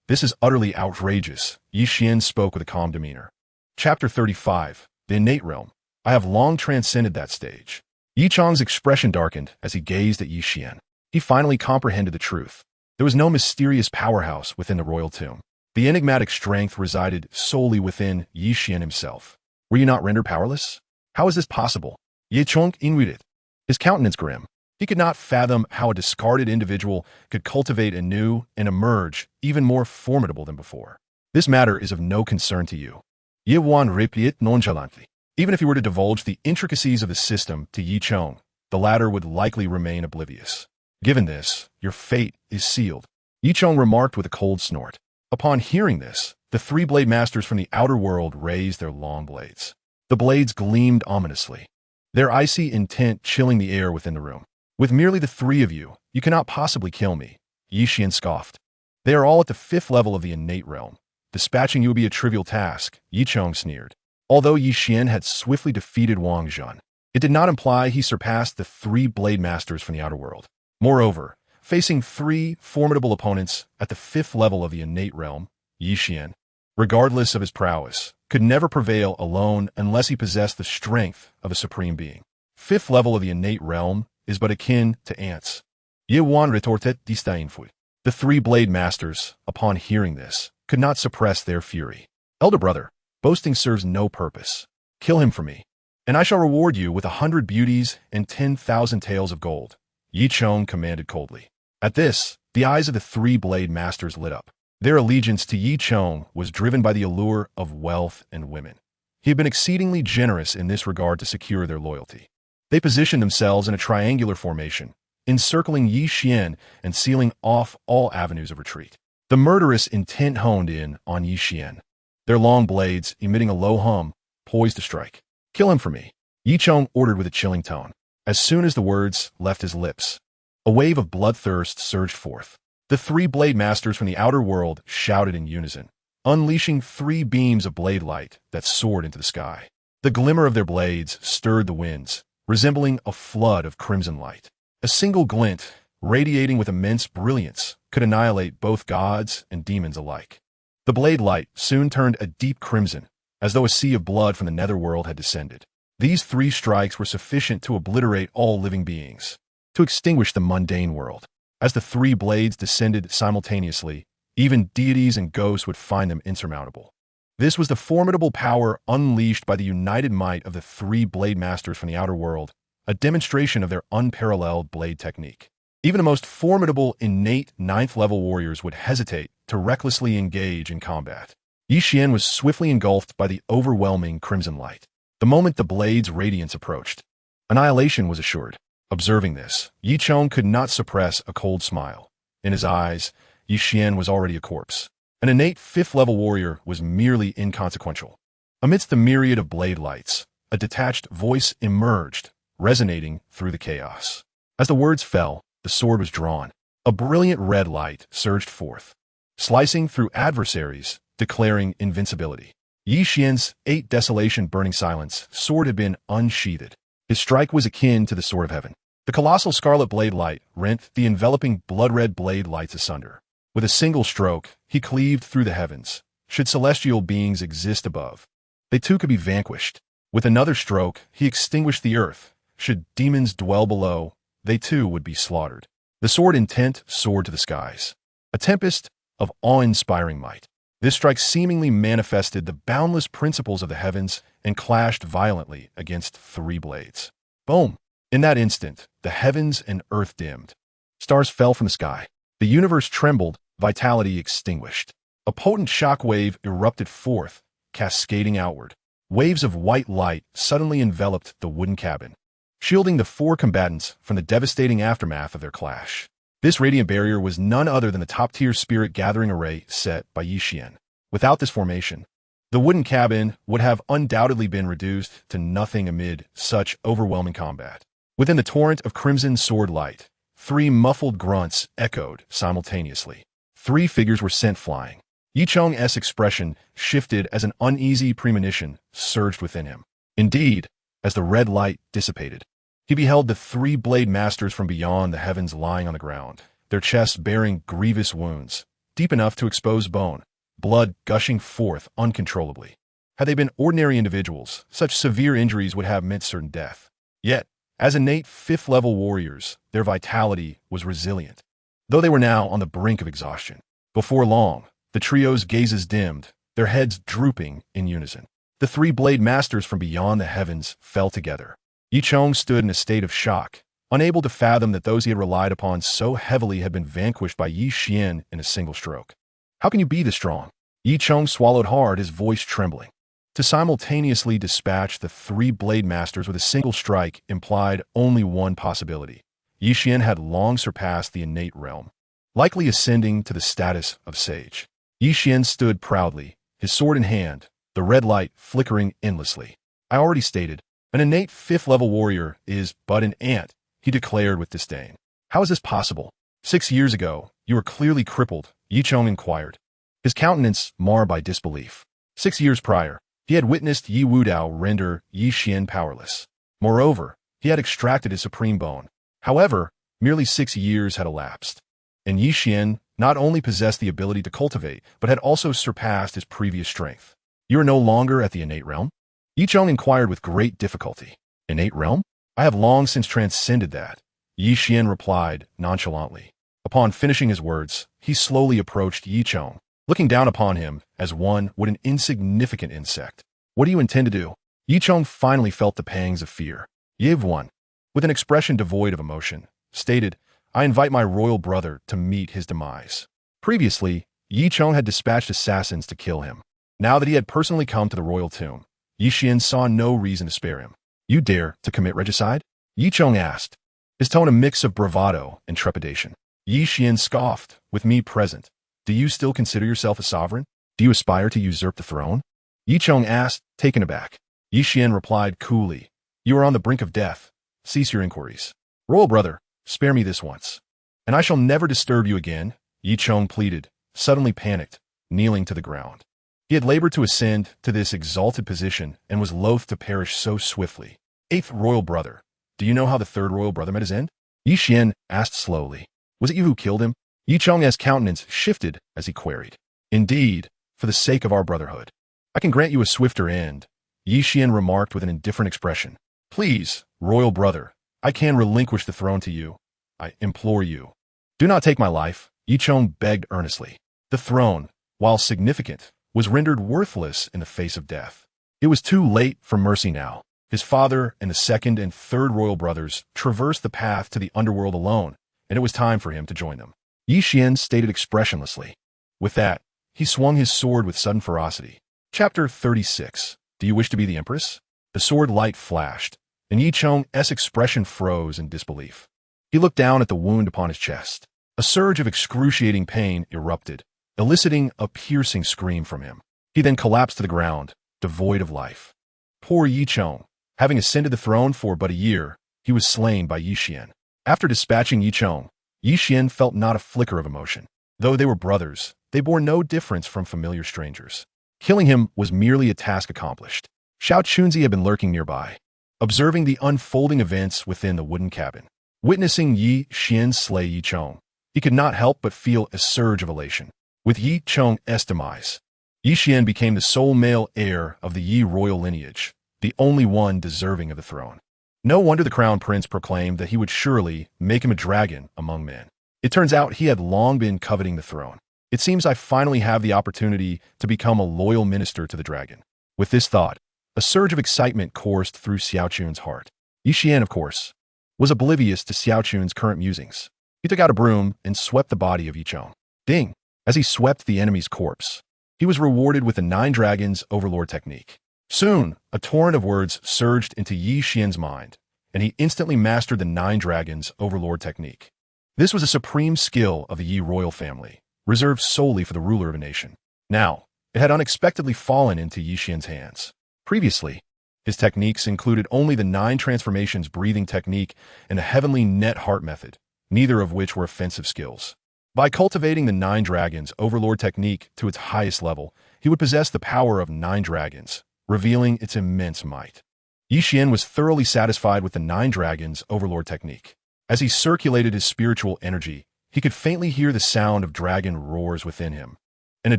This is utterly outrageous, Yi Xian spoke with a calm demeanor. Chapter 35, The Innate Realm. I have long transcended that stage. Yi Chong's expression darkened as he gazed at Yi Xian. He finally comprehended the truth. There was no mysterious powerhouse within the royal tomb. The enigmatic strength resided solely within Yi Xian himself. Were you not rendered powerless? How is this possible? Yi Chong inwarded, his countenance grim. He could not fathom how a discarded individual could cultivate anew and emerge even more formidable than before. This matter is of no concern to you. Yi Wan replied nonchalantly. Even if he were to divulge the intricacies of the system to Yi Chong, the latter would likely remain oblivious. Given this, your fate is sealed, Yi Chong remarked with a cold snort. Upon hearing this, the 3-blade masters from the outer world raised their long blades. The blades gleamed ominously, their icy intent chilling the air within the room. With merely the 3 of you, you cannot possibly kill me, Yi Xian scoffed. They are all at the 5th level of the innate realm. Dispatching you would be a trivial task, Yi Chong sneered. Although Yi Xian had swiftly defeated Wang Zhen, it did not imply he surpassed the 3-blade masters from the outer world. Moreover, facing 3 formidable opponents at the 5th level of the innate realm, Yi Xian, regardless of his prowess, could never prevail alone unless he possessed the strength of a supreme being. 5th level of the innate realm is but akin to ants. Yi Wan retorted disdainfully. The 3-blade masters, upon hearing this, could not suppress their fury. Elder brother, boasting serves no purpose. Kill him for me, and I shall reward you with 100 beauties and 10,000 taels of gold, Yi Chong commanded coldly. At this, the eyes of the 3-blade masters lit up. Their allegiance to Yi Chong was driven by the allure of wealth and women. He had been exceedingly generous in this regard to secure their loyalty. They positioned themselves in a triangular formation, encircling Yi Xian and sealing off all avenues of retreat. The murderous intent honed in on Yi Xian, their long blades emitting a low hum, poised to strike. Kill him for me, Yi Chong ordered with a chilling tone. As soon as the words left his lips, a wave of bloodthirst surged forth. The 3-blade masters from the outer world shouted in unison, unleashing 3 beams of blade light that soared into the sky. The glimmer of their blades stirred the winds, resembling a flood of crimson light. A single glint, radiating with immense brilliance, could annihilate both gods and demons alike. The blade light soon turned a deep crimson, as though a sea of blood from the netherworld had descended. These 3 strikes were sufficient to obliterate all living beings, to extinguish the mundane world. As the 3 blades descended simultaneously, even deities and ghosts would find them insurmountable. This was the formidable power unleashed by the united might of the 3-blade masters from the outer world, a demonstration of their unparalleled blade technique. Even the most formidable innate 9th-level warriors would hesitate to recklessly engage in combat. Yi Xian was swiftly engulfed by the overwhelming crimson light. The moment the blade's radiance approached, annihilation was assured. Observing this, Yi Chong could not suppress a cold smile. In his eyes, Yi Xian was already a corpse. An innate fifth-level warrior was merely inconsequential. Amidst the myriad of blade lights, a detached voice emerged, resonating through the chaos. As the words fell, the sword was drawn. A brilliant red light surged forth, slicing through adversaries, declaring invincibility. Yi Xian's 8 desolation burning silence sword had been unsheathed. His strike was akin to the sword of heaven. The colossal scarlet blade light rent the enveloping blood-red blade lights asunder. With a single stroke, he cleaved through the heavens. Should celestial beings exist above, they too could be vanquished. With another stroke, he extinguished the earth. Should demons dwell below, they too would be slaughtered. The sword intent soared to the skies, a tempest of awe-inspiring might. This strike seemingly manifested the boundless principles of the heavens and clashed violently against 3 blades. Boom! In that instant, the heavens and earth dimmed. Stars fell from the sky. The universe trembled, vitality extinguished. A potent shock wave erupted forth, cascading outward. Waves of white light suddenly enveloped the wooden cabin, shielding the 4 combatants from the devastating aftermath of their clash. This radiant barrier was none other than the top-tier spirit gathering array set by Yi Xian. Without this formation, the wooden cabin would have undoubtedly been reduced to nothing amid such overwhelming combat. Within the torrent of crimson sword light, 3 muffled grunts echoed simultaneously. 3 figures were sent flying. Yi Chong's expression shifted as an uneasy premonition surged within him. Indeed, as the red light dissipated, he beheld the 3 blade masters from beyond the heavens lying on the ground, their chests bearing grievous wounds, deep enough to expose bone, blood gushing forth uncontrollably. Had they been ordinary individuals, such severe injuries would have meant certain death. Yet, as innate 5th-level warriors, their vitality was resilient, though they were now on the brink of exhaustion. Before long, the trio's gazes dimmed, their heads drooping in unison. The 3 blade masters from beyond the heavens fell together. Yi Chong stood in a state of shock, unable to fathom that those he had relied upon so heavily had been vanquished by Yi Xian in a single stroke. How can you be this strong? Yi Chong swallowed hard, his voice trembling. To simultaneously dispatch the 3 blade masters with a single strike implied only one possibility. Yi Xian had long surpassed the innate realm, likely ascending to the status of sage. Yi Xian stood proudly, his sword in hand, the red light flickering endlessly. I already stated, an innate 5th-level warrior is but an ant, he declared with disdain. How is this possible? 6 years ago, you were clearly crippled, Yi Chong inquired, his countenance marred by disbelief. 6 years prior, he had witnessed Yi Wudao render Yi Xian powerless. Moreover, he had extracted his supreme bone. However, merely 6 years had elapsed, and Yi Xian not only possessed the ability to cultivate, but had also surpassed his previous strength. You are no longer at the innate realm? Yi Chong inquired with great difficulty. Innate realm? I have long since transcended that, Yi Xian replied nonchalantly. Upon finishing his words, he slowly approached Yi Chong, looking down upon him as one would an insignificant insect. What do you intend to do? Yi Chong finally felt the pangs of fear. Yi Wuan, with an expression devoid of emotion, stated, I invite my royal brother to meet his demise. Previously, Yi Chong had dispatched assassins to kill him. Now that he had personally come to the royal tomb, Yi Xian saw no reason to spare him. You dare to commit regicide? Yi Chong asked, his tone a mix of bravado and trepidation. Yi Xian scoffed, with me present. Do you still consider yourself a sovereign? Do you aspire to usurp the throne? Yi Chong asked, taken aback. Yi Xian replied coolly, you are on the brink of death. Cease your inquiries. Royal brother, spare me this once, and I shall never disturb you again, Yi Chong pleaded, suddenly panicked, kneeling to the ground. He had labored to ascend to this exalted position and was loath to perish so swiftly. 8th royal brother, do you know how the 3rd royal brother met his end? Yi Xian asked slowly. Was it you who killed him? Yi Chong's countenance shifted as he queried. Indeed, for the sake of our brotherhood, I can grant you a swifter end, Yi Xian remarked with an indifferent expression. Please, royal brother, I can relinquish the throne to you. I implore you. Do not take my life, Yi Chong begged earnestly. The throne, while significant, was rendered worthless in the face of death. It was too late for mercy now. His father and the 2nd and 3rd royal brothers traversed the path to the underworld alone, and it was time for him to join them. Yi Xian stated expressionlessly. With that, he swung his sword with sudden ferocity. Chapter 36. Do you wish to be the empress? The sword light flashed, and Yi Cheng's expression froze in disbelief. He looked down at the wound upon his chest. A surge of excruciating pain erupted, eliciting a piercing scream from him. He then collapsed to the ground, devoid of life. Poor Yi Cheng. Having ascended the throne for but a year, he was slain by Yi Xian. After dispatching Yi Cheng, Yi Xian felt not a flicker of emotion. Though they were brothers, they bore no difference from familiar strangers. Killing him was merely a task accomplished. Xiao Chunzi had been lurking nearby, observing the unfolding events within the wooden cabin. Witnessing Yi Xian slay Yi Cheng, he could not help but feel a surge of elation. With Yi Cheng's demise, Yi Xian became the sole male heir of the Yi royal lineage, the only one deserving of the throne. No wonder the Crown Prince proclaimed that he would surely make him a dragon among men. It turns out he had long been coveting the throne. It seems I finally have the opportunity to become a loyal minister to the dragon. With this thought, a surge of excitement coursed through Xiao Chun's heart. Yi Xian, of course, was oblivious to Xiao Chun's current musings. He took out a broom and swept the body of Yi Cheng. Ding! As he swept the enemy's corpse, he was rewarded with the Nine Dragons Overlord technique. Soon, a torrent of words surged into Yi Xian's mind, and he instantly mastered the Nine Dragons Overlord technique. This was a supreme skill of the Yi royal family, reserved solely for the ruler of a nation. Now, it had unexpectedly fallen into Yi Xian's hands. Previously, his techniques included only the 9 transformations breathing technique and the heavenly net heart method, neither of which were offensive skills. By cultivating the 9 Dragons Overlord technique to its highest level, he would possess the power of 9 dragons, revealing its immense might. Yi Xian was thoroughly satisfied with the 9 Dragons Overlord technique. As he circulated his spiritual energy, he could faintly hear the sound of dragon roars within him, and a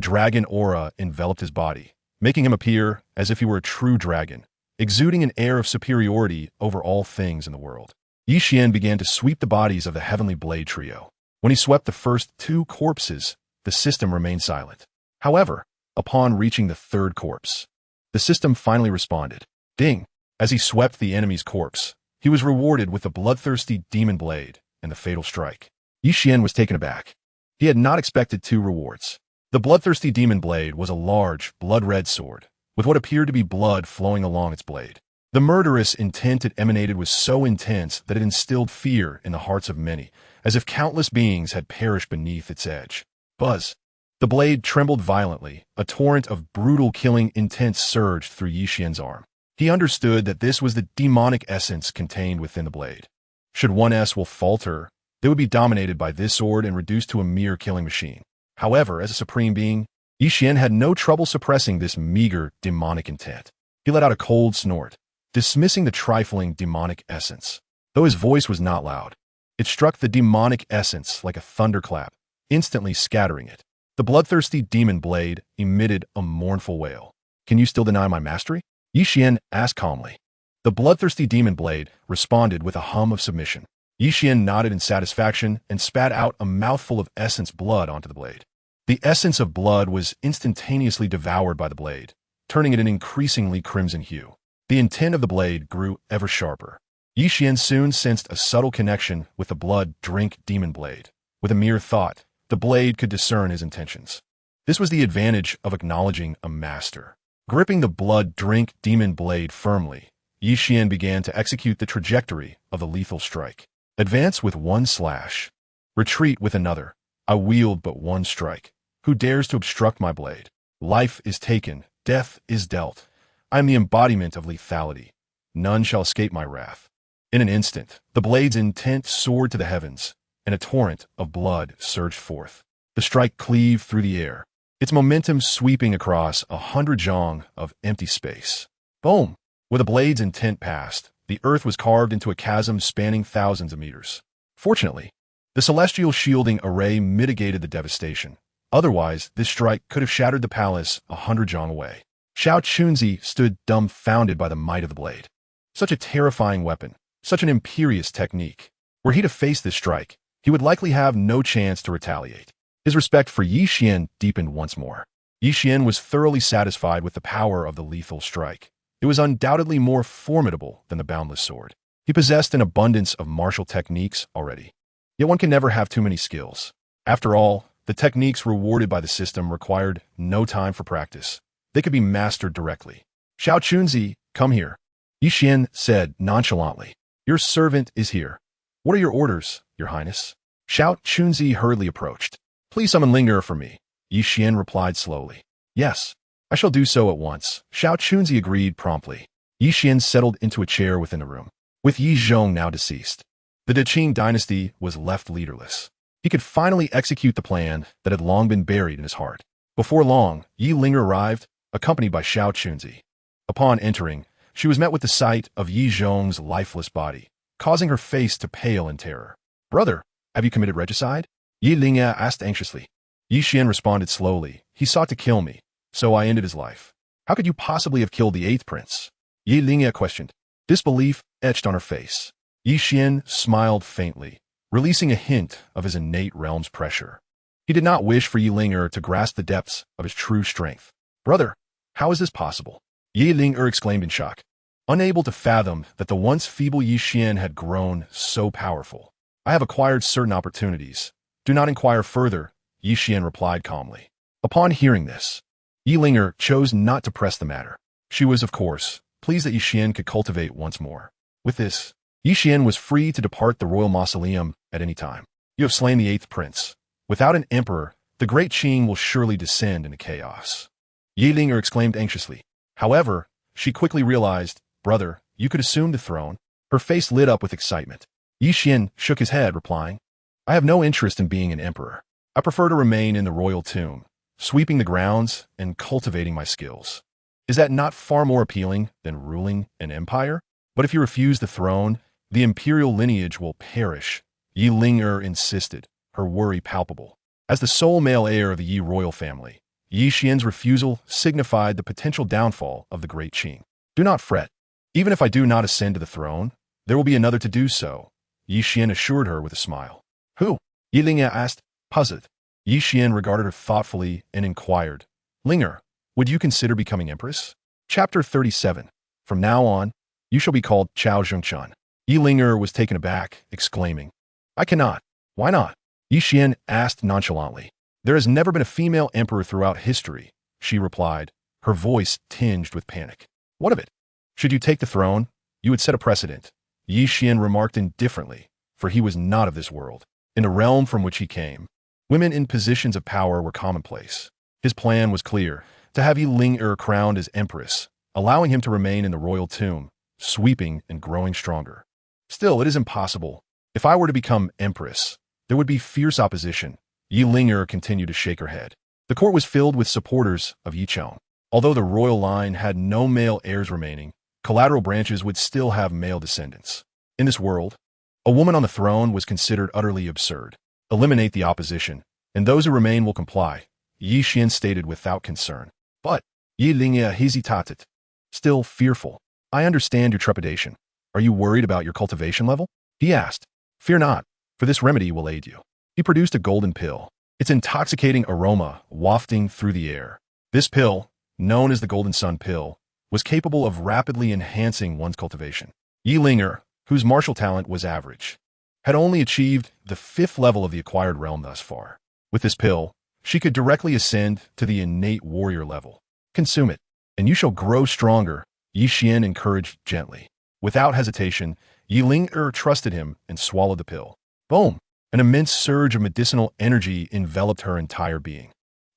dragon aura enveloped his body, making him appear as if he were a true dragon, exuding an air of superiority over all things in the world. Yi Xian began to sweep the bodies of the Heavenly Blade trio. When he swept the first 2 corpses, the system remained silent. However, upon reaching the 3rd corpse, the system finally responded. Ding! As he swept the enemy's corpse, he was rewarded with the bloodthirsty demon blade and the fatal strike. Yi Xian was taken aback. He had not expected 2 rewards. The bloodthirsty demon blade was a large, blood-red sword, with what appeared to be blood flowing along its blade. The murderous intent it emanated was so intense that it instilled fear in the hearts of many, as if countless beings had perished beneath its edge. Buzz! The blade trembled violently. A torrent of brutal killing intent surged through Yi Xian's arm. He understood that this was the demonic essence contained within the blade. Should one will falter, they would be dominated by this sword and reduced to a mere killing machine. However, as a supreme being, Yi Xian had no trouble suppressing this meager demonic intent. He let out a cold snort, dismissing the trifling demonic essence. Though his voice was not loud, it struck the demonic essence like a thunderclap, instantly scattering it. The bloodthirsty demon blade emitted a mournful wail. Can you still deny my mastery? Yi Xian asked calmly. The bloodthirsty demon blade responded with a hum of submission. Yi Xian nodded in satisfaction and spat out a mouthful of essence blood onto the blade. The essence of blood was instantaneously devoured by the blade, turning it an increasingly crimson hue. The intent of the blade grew ever sharper. Yi Xian soon sensed a subtle connection with the blood-drink demon blade. With a mere thought, the blade could discern his intentions. This was the advantage of acknowledging a master. Gripping the blood-drink demon blade firmly, Yi Xian began to execute the trajectory of the lethal strike. Advance with 1 slash. Retreat with another. I wield but 1 strike. Who dares to obstruct my blade? Life is taken, death is dealt. I am the embodiment of lethality. None shall escape my wrath. In an instant, the blade's intent soared to the heavens, and a torrent of blood surged forth. The strike cleaved through the air, its momentum sweeping across 100 zhong of empty space. Boom! Where the blade's intent passed, the earth was carved into a chasm spanning thousands of meters. Fortunately, the celestial shielding array mitigated the devastation. Otherwise, this strike could have shattered the palace 100 zhong away. Xiao Chunzi stood dumbfounded by the might of the blade. Such a terrifying weapon, such an imperious technique. Were he to face this strike, he would likely have no chance to retaliate. His respect for Yi Xian deepened once more. Yi Xian was thoroughly satisfied with the power of the lethal strike. It was undoubtedly more formidable than the boundless sword. He possessed an abundance of martial techniques already. Yet one can never have too many skills. After all, the techniques rewarded by the system required no time for practice. They could be mastered directly. Xiao Chunzi, come here. Yi Xian said nonchalantly. Your servant is here. What are your orders, Your Highness? Xiao Chunzi hurriedly approached. Please summon Linger for me, Yi Xian replied slowly. Yes, I shall do so at once, Xiao Chunzi agreed promptly. Yi Xian settled into a chair within the room. With Yi Zhong now deceased, the Qing dynasty was left leaderless. He could finally execute the plan that had long been buried in his heart. Before long, Yi Linger arrived, accompanied by Xiao Chunzi. Upon entering, she was met with the sight of Yi Zhong's lifeless body, causing her face to pale in terror. Brother, have you committed regicide? Yi Linger asked anxiously. Yi Xian responded slowly. He sought to kill me, so I ended his life. How could you possibly have killed the 8th prince? Yi Linger questioned. Disbelief etched on her face. Yi Xian smiled faintly, releasing a hint of his innate realm's pressure. He did not wish for Yi Linger to grasp the depths of his true strength. Brother, how is this possible? Yi Linger exclaimed in shock, unable to fathom that the once feeble Yi Xian had grown so powerful. I have acquired certain opportunities. Do not inquire further, Yi Xian replied calmly. Upon hearing this, Yi Linger chose not to press the matter. She was, of course, pleased that Yi Xian could cultivate once more. With this, Yi Xian was free to depart the royal mausoleum at any time. You have slain the 8th prince. Without an emperor, the Great Qing will surely descend into chaos. Yi Linger exclaimed anxiously. However, she quickly realized, brother, you could assume the throne. Her face lit up with excitement. Yi Xian shook his head, replying, I have no interest in being an emperor. I prefer to remain in the royal tomb, sweeping the grounds and cultivating my skills. Is that not far more appealing than ruling an empire? But if you refuse the throne, the imperial lineage will perish, Yi Linger insisted, her worry palpable. As the sole male heir of the Yi royal family, Yi Xian's refusal signified the potential downfall of the Great Qing. Do not fret. Even if I do not ascend to the throne, there will be another to do so, Yi Xian assured her with a smile. Who? Yi Linger asked, puzzled. Yi Xian regarded her thoughtfully and inquired, Linger, would you consider becoming empress? Chapter 37. From now on, you shall be called Chao Zhengchan. Yi Linger was taken aback, exclaiming, I cannot. Why not? Yi Xian asked nonchalantly. There has never been a female emperor throughout history, she replied, her voice tinged with panic. What of it? Should you take the throne, you would set a precedent, Yi Xian remarked indifferently, for he was not of this world. In the realm from which he came, women in positions of power were commonplace. His plan was clear, to have Yi Linger crowned as empress, allowing him to remain in the royal tomb, sweeping and growing stronger. Still, it is impossible. If I were to become empress, there would be fierce opposition. Yi Linger continued to shake her head. The court was filled with supporters of Yi Chong. Although the royal line had no male heirs remaining, collateral branches would still have male descendants. In this world, a woman on the throne was considered utterly absurd. Eliminate the opposition, and those who remain will comply, Yi Xian stated without concern. But Yi Linger hesitated, still fearful. I understand your trepidation. Are you worried about your cultivation level? He asked. Fear not, for this remedy will aid you. He produced a golden pill, its intoxicating aroma wafting through the air. This pill, known as the Golden Sun Pill, was capable of rapidly enhancing one's cultivation. Yi Linger, whose martial talent was average, had only achieved the 5th level of the acquired realm thus far. With this pill, she could directly ascend to the innate warrior level. Consume it, and you shall grow stronger, Yi Xian encouraged gently. Without hesitation, Yi Linger trusted him and swallowed the pill. Boom! An immense surge of medicinal energy enveloped her entire being.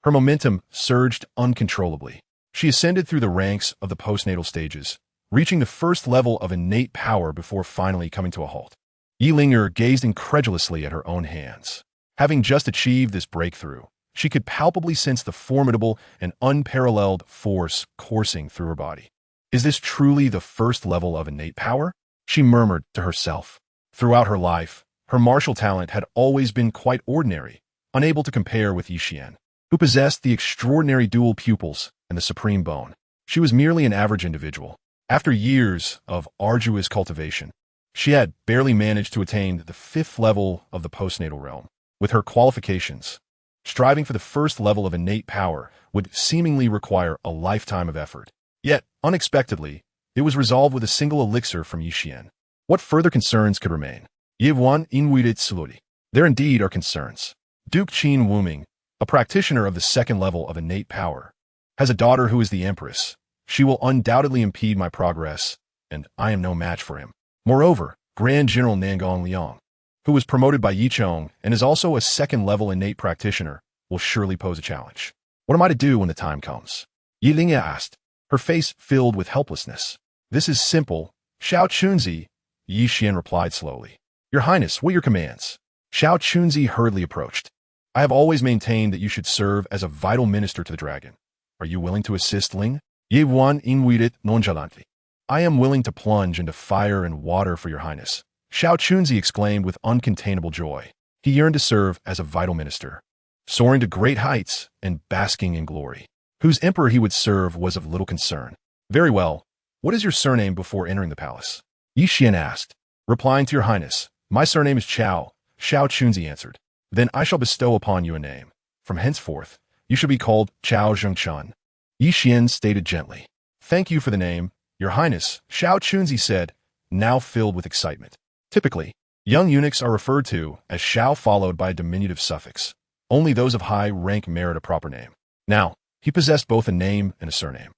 Her momentum surged uncontrollably. She ascended through the ranks of the postnatal stages, reaching the 1st level of innate power before finally coming to a halt. Yi Linger gazed incredulously at her own hands. Having just achieved this breakthrough, she could palpably sense the formidable and unparalleled force coursing through her body. Is this truly the 1st level of innate power? She murmured to herself. Throughout her life, her martial talent had always been quite ordinary, unable to compare with Yi Xian, who possessed the extraordinary dual pupils and the supreme bone. She was merely an average individual. After years of arduous cultivation, she had barely managed to attain the 5th level of the postnatal realm. With her qualifications, striving for the 1st level of innate power would seemingly require a lifetime of effort. Yet, unexpectedly, it was resolved with a single elixir from Yi Xian. What further concerns could remain? Yivwan inwidit sludi. There indeed are concerns. Duke Qin Wuming, a practitioner of the 2nd level of innate power, has a daughter who is the empress. She will undoubtedly impede my progress, and I am no match for him. Moreover, Grand General Nangong Liang, who was promoted by Yi Chong and is also a second-level innate practitioner, will surely pose a challenge. What am I to do when the time comes? Yi Ling asked, her face filled with helplessness. This is simple, Xiao Chunzi, Yi Xian replied slowly. Your Highness, what are your commands? Xiao Chunzi hurriedly approached. I have always maintained that you should serve as a vital minister to the dragon. Are you willing to assist Ling? Ye Wan invited nonchalantly. I am willing to plunge into fire and water for your Highness, Xiao Chunzi exclaimed with uncontainable joy. He yearned to serve as a vital minister, soaring to great heights and basking in glory. Whose emperor he would serve was of little concern. Very well. What is your surname before entering the palace? Yi Xian asked. Replying to your Highness, my surname is Xiao Chunzi answered. Then I shall bestow upon you a name. From henceforth, you shall be called Xiao Zhengchun. Yi Xian stated gently. Thank you for the name, your Highness, Xiao Chunzi said, now filled with excitement. Typically, young eunuchs are referred to as Xiao followed by a diminutive suffix. Only those of high rank merit a proper name. Now, he possessed both a name and a surname.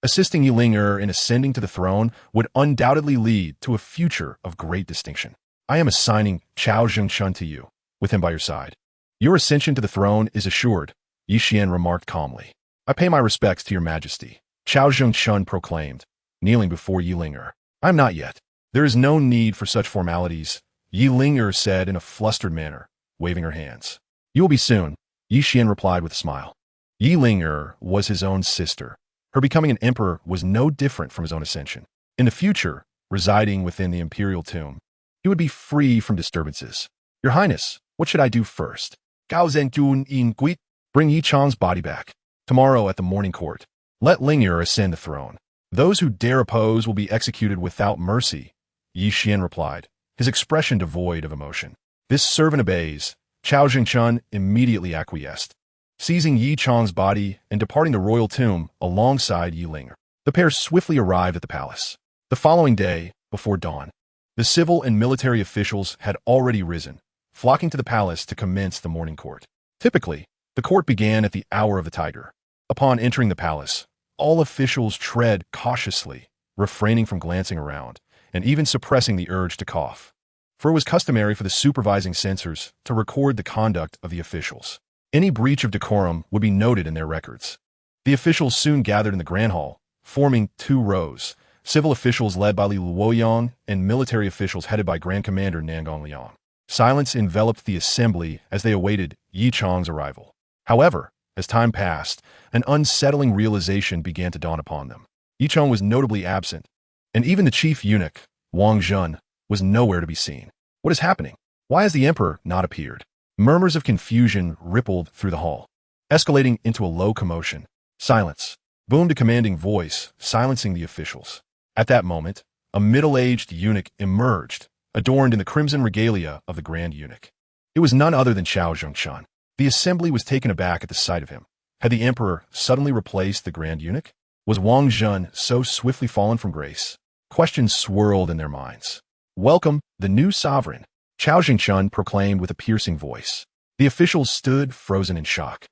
Assisting Yi Ling in ascending to the throne would undoubtedly lead to a future of great distinction. I am assigning Xiao Zhengchun to you, with him by your side. Your ascension to the throne is assured, Yi Xian remarked calmly. I pay my respects to your majesty, Xiao Zhengchun proclaimed, kneeling before Yi Ling. I am not yet. There is no need for such formalities, Yi Ling said in a flustered manner, waving her hands. You will be soon, Yi Xian replied with a smile. Yi Ling was his own sister. Her becoming an emperor was no different from his own ascension. In the future, residing within the imperial tomb, he would be free from disturbances. Your Highness, what should I do first? Gao Zhengjun in Guit, bring Yi Chong's body back. Tomorrow at the morning court, let Ling ascend the throne. Those who dare oppose will be executed without mercy, Yi Xian replied, his expression devoid of emotion. This servant obeys. Xiao Zhengchun immediately acquiesced, seizing Yi Chong's body and departing the royal tomb alongside Yi Ling. The pair swiftly arrived at the palace. The following day, before dawn, the civil and military officials had already risen, flocking to the palace to commence the morning court. Typically, the court began at the hour of the tiger. Upon entering the palace, all officials tread cautiously, refraining from glancing around, and even suppressing the urge to cough. For it was customary for the supervising censors to record the conduct of the officials. Any breach of decorum would be noted in their records. The officials soon gathered in the Grand Hall, forming two rows, civil officials led by Li Luoyang and military officials headed by Grand Commander Nangong Liang. Silence enveloped the assembly as they awaited Yi Chong's arrival. However, as time passed, an unsettling realization began to dawn upon them. Yi Chong was notably absent, and even the chief eunuch, Wang Zhen, was nowhere to be seen. What is happening? Why has the emperor not appeared? Murmurs of confusion rippled through the hall, escalating into a low commotion. Silence boomed a commanding voice, silencing the officials. At that moment, a middle-aged eunuch emerged, adorned in the crimson regalia of the Grand Eunuch. It was none other than Xiao Zhengchun. The assembly was taken aback at the sight of him. Had the emperor suddenly replaced the Grand Eunuch? Was Wang Zhen so swiftly fallen from grace? Questions swirled in their minds. Welcome, the new sovereign, Xiao Zhengchun proclaimed with a piercing voice. The officials stood frozen in shock.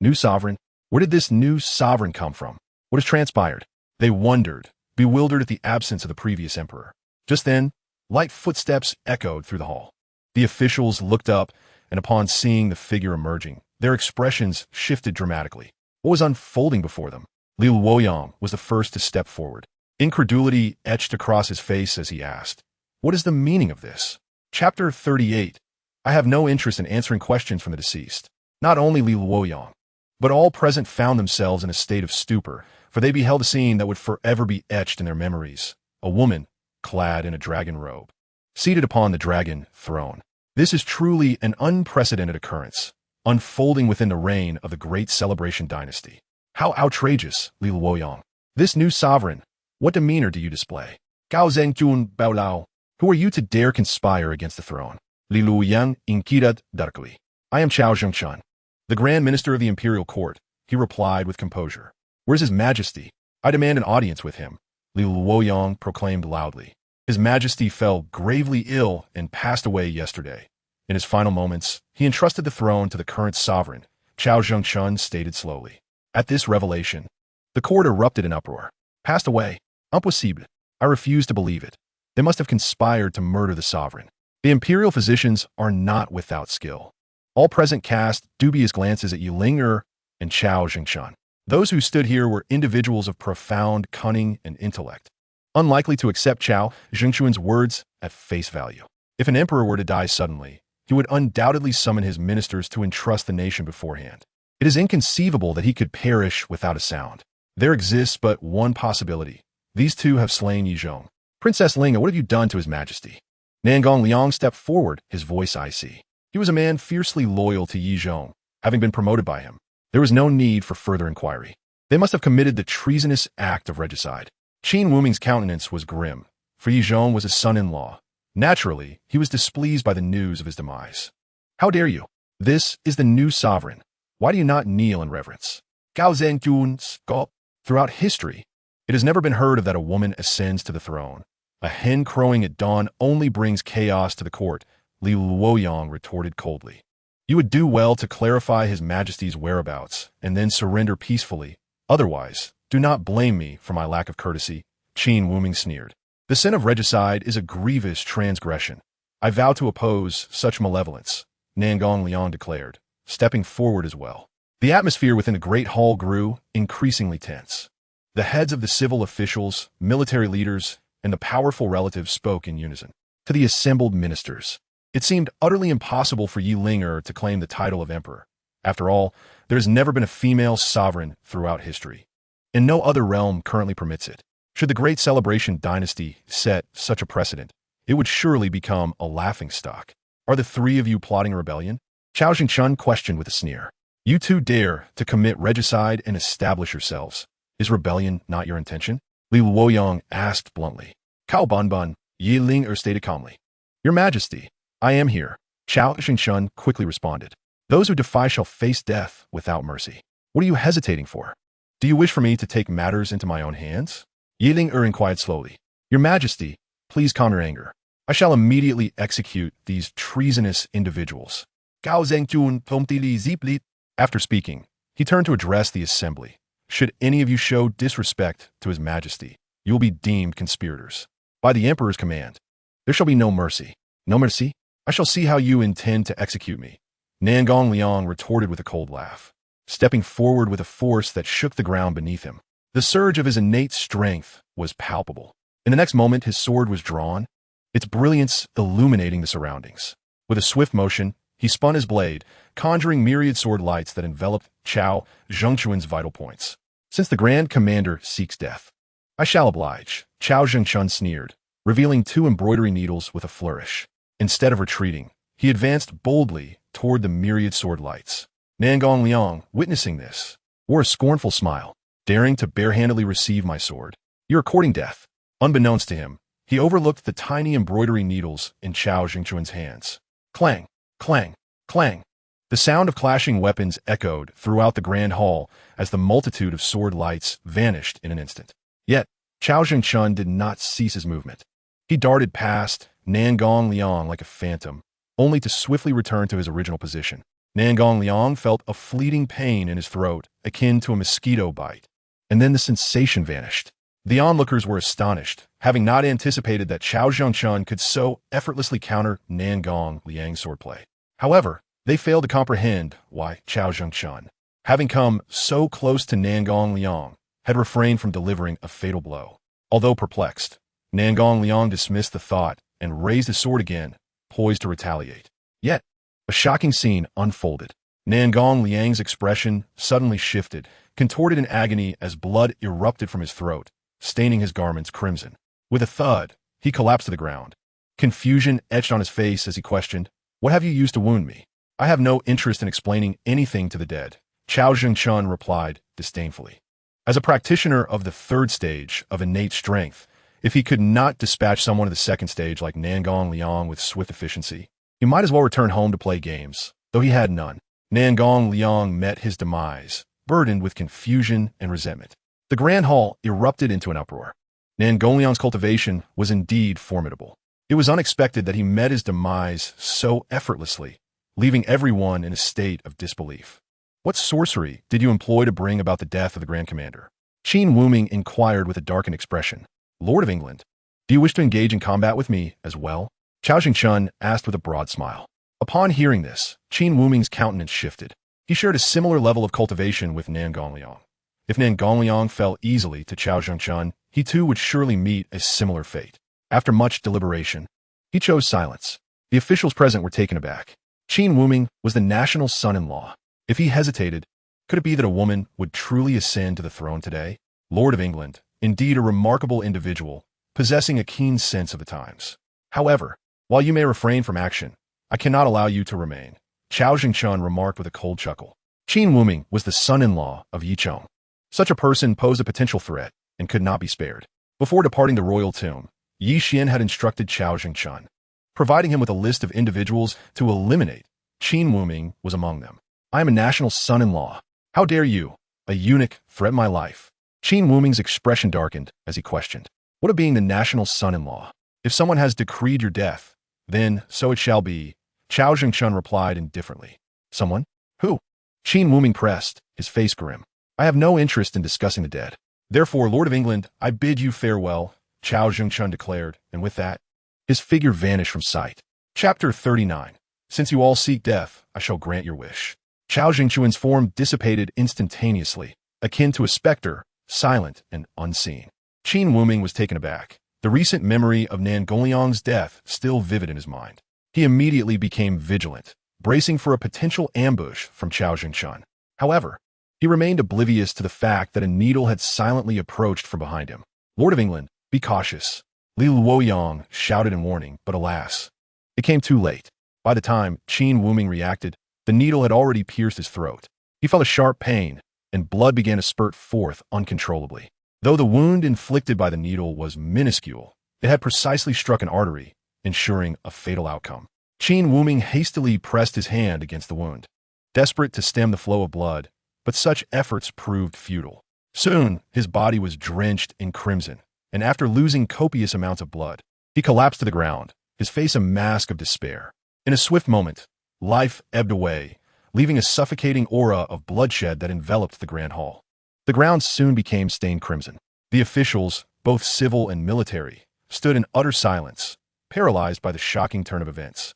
New sovereign? Where did this new sovereign come from? What has transpired? They wondered, bewildered at the absence of the previous emperor. Just then, light footsteps echoed through the hall. The officials looked up, and upon seeing the figure emerging, their expressions shifted dramatically. What was unfolding before them? Li Luoyang was the first to step forward. Incredulity etched across his face as he asked, "What is the meaning of this?" Chapter 38. I have no interest in answering questions from the deceased. Not only Li Luoyang, but all present found themselves in a state of stupor, for they beheld a scene that would forever be etched in their memories. A woman, clad in a dragon robe, seated upon the dragon throne. This is truly an unprecedented occurrence, unfolding within the reign of the Great Celebration dynasty. How outrageous, Li Luoyang. This new sovereign, what demeanor do you display? Gao Zhengjun Baolao, who are you to dare conspire against the throne? Li Luoyang inquired darkly. I am Xiao Zhengchun, the Grand Minister of the Imperial Court, he replied with composure. Where's His Majesty? I demand an audience with him, Li Luoyang proclaimed loudly. His Majesty fell gravely ill and passed away yesterday. In his final moments, he entrusted the throne to the current sovereign, Xiao Zhengchun stated slowly. At this revelation, the court erupted in uproar. Passed away? Impossible. I refuse to believe it. They must have conspired to murder the sovereign. The imperial physicians are not without skill. All present cast dubious glances at Yi and Chao Jingshan. Those who stood here were individuals of profound cunning and intellect, unlikely to accept Chao Jingshuan's words at face value. If an emperor were to die suddenly, he would undoubtedly summon his ministers to entrust the nation beforehand. It is inconceivable that he could perish without a sound. There exists but one possibility. These two have slain Yi Zhong. Princess Linga, what have you done to His Majesty? Nangong Liang stepped forward, his voice icy. He was a man fiercely loyal to Yi Zhong, having been promoted by him. There was no need for further inquiry. They must have committed the treasonous act of regicide. Qin Wuming's countenance was grim, for Yi Zhong was his son-in-law. Naturally, he was displeased by the news of his demise. How dare you? This is the new sovereign. Why do you not kneel in reverence? Gao Zhengjun skulk. Throughout history, it has never been heard of that a woman ascends to the throne. A hen crowing at dawn only brings chaos to the court, Li Luoyang retorted coldly. You would do well to clarify His Majesty's whereabouts and then surrender peacefully. Otherwise, do not blame me for my lack of courtesy, Qin Wuming sneered. The sin of regicide is a grievous transgression. I vow to oppose such malevolence, Nangong Liang declared, stepping forward as well. The atmosphere within the great hall grew increasingly tense. The heads of the civil officials, military leaders, and the powerful relatives spoke in unison. To the assembled ministers, it seemed utterly impossible for Yi Ling to claim the title of emperor. After all, there has never been a female sovereign throughout history, and no other realm currently permits it. Should the Great Celebration dynasty set such a precedent, it would surely become a laughingstock. Are the three of you plotting a rebellion? Chao Jingshun questioned with a sneer. You two dare to commit regicide and establish yourselves. Is rebellion not your intention? Li Luoyang asked bluntly. Cao Banban, Yi Ling stated calmly. Your Majesty, I am here. Chao Jingshun quickly responded. Those who defy shall face death without mercy. What are you hesitating for? Do you wish for me to take matters into my own hands? Yi Ling inquired slowly. Your Majesty, please calm your anger. I shall immediately execute these treasonous individuals. Gao Zhengjun Tomtili Ziplit. After speaking, he turned to address the assembly. Should any of you show disrespect to His Majesty, you will be deemed conspirators. By the Emperor's command, there shall be no mercy. No mercy? I shall see how you intend to execute me. Nangong Liang retorted with a cold laugh, stepping forward with a force that shook the ground beneath him. The surge of his innate strength was palpable. In the next moment, his sword was drawn, its brilliance illuminating the surroundings. With a swift motion, he spun his blade, conjuring myriad sword lights that enveloped Chao Zhengchuan's vital points. Since the Grand Commander seeks death, I shall oblige, Chao Zhengchun sneered, revealing two embroidery needles with a flourish. Instead of retreating, he advanced boldly toward the myriad sword lights. Nangong Liang, witnessing this, wore a scornful smile, daring to barehandedly receive my sword. You're courting death. Unbeknownst to him, he overlooked the tiny embroidery needles in Chao Jingchuan's hands. Clang, clang, clang. The sound of clashing weapons echoed throughout the grand hall as the multitude of sword lights vanished in an instant. Yet, Chao Jingchun did not cease his movement. He darted past Nangong Liang like a phantom, only to swiftly return to his original position. Nangong Liang felt a fleeting pain in his throat, akin to a mosquito bite. And then the sensation vanished. The onlookers were astonished, having not anticipated that Chao Zhengchun could so effortlessly counter Nangong Liang's swordplay. However, they failed to comprehend why Chao Zhengchun, having come so close to Nangong Liang, had refrained from delivering a fatal blow. Although perplexed, Nangong Liang dismissed the thought and raised his sword again, poised to retaliate. Yet, a shocking scene unfolded. Nangong Liang's expression suddenly shifted, contorted in agony as blood erupted from his throat, staining his garments crimson. With a thud, he collapsed to the ground. Confusion etched on his face as he questioned, "What have you used to wound me?" "I have no interest in explaining anything to the dead," Chao Zhengchun replied disdainfully. As a practitioner of the third stage of innate strength, if he could not dispatch someone of the second stage like Nangong Liang with swift efficiency, he might as well return home to play games, though he had none. Nangong Liang met his demise, burdened with confusion and resentment. The grand hall erupted into an uproar. Nangong Liang's cultivation was indeed formidable. It was unexpected that he met his demise so effortlessly, leaving everyone in a state of disbelief. What sorcery did you employ to bring about the death of the Grand Commander? Qin Wuming inquired with a darkened expression. Lord of England, do you wish to engage in combat with me as well? Chao Jingchun asked with a broad smile. Upon hearing this, Qin Wuming's countenance shifted. He shared a similar level of cultivation with Nan Gongliang. If Nan Gongliang fell easily to Chao Jingchun, he too would surely meet a similar fate. After much deliberation, he chose silence. The officials present were taken aback. Qin Wuming was the national son-in-law. If he hesitated, could it be that a woman would truly ascend to the throne today? Lord of England, indeed a remarkable individual, possessing a keen sense of the times. However, while you may refrain from action, I cannot allow you to remain, Chao Jingchun remarked with a cold chuckle. Qin Wuming was the son-in-law of Yi Chong. Such a person posed a potential threat and could not be spared. Before departing the royal tomb, Yi Xian had instructed Chao Jingchun, providing him with a list of individuals to eliminate. Qin Wuming was among them. I am a national son-in-law. How dare you, a eunuch, threaten my life? Qin Wuming's expression darkened as he questioned. What of being the national son-in-law? If someone has decreed your death, then so it shall be, Chao Jingchun replied indifferently. Someone? Who? Qin Wuming pressed, his face grim. I have no interest in discussing the dead. Therefore, Lord of England, I bid you farewell, Chao Jingchun declared, and with that, his figure vanished from sight. Chapter 39. Since you all seek death, I shall grant your wish. Chao Jingchun's form dissipated instantaneously, akin to a specter, silent and unseen. Qin Wuming was taken aback, the recent memory of Nan Gongliang's death still vivid in his mind. He immediately became vigilant, bracing for a potential ambush from Chao Jingchun. However, he remained oblivious to the fact that a needle had silently approached from behind him. Lord of England, be cautious, Li Luoyang shouted in warning, but alas, it came too late. By the time Qin Wuming reacted, the needle had already pierced his throat. He felt a sharp pain, and blood began to spurt forth uncontrollably. Though the wound inflicted by the needle was minuscule, it had precisely struck an artery, ensuring a fatal outcome. Qin Wuming hastily pressed his hand against the wound, desperate to stem the flow of blood, but such efforts proved futile. Soon, his body was drenched in crimson, and after losing copious amounts of blood, he collapsed to the ground, his face a mask of despair. In a swift moment, life ebbed away, leaving a suffocating aura of bloodshed that enveloped the grand hall. The ground soon became stained crimson. The officials, both civil and military, stood in utter silence, paralyzed by the shocking turn of events.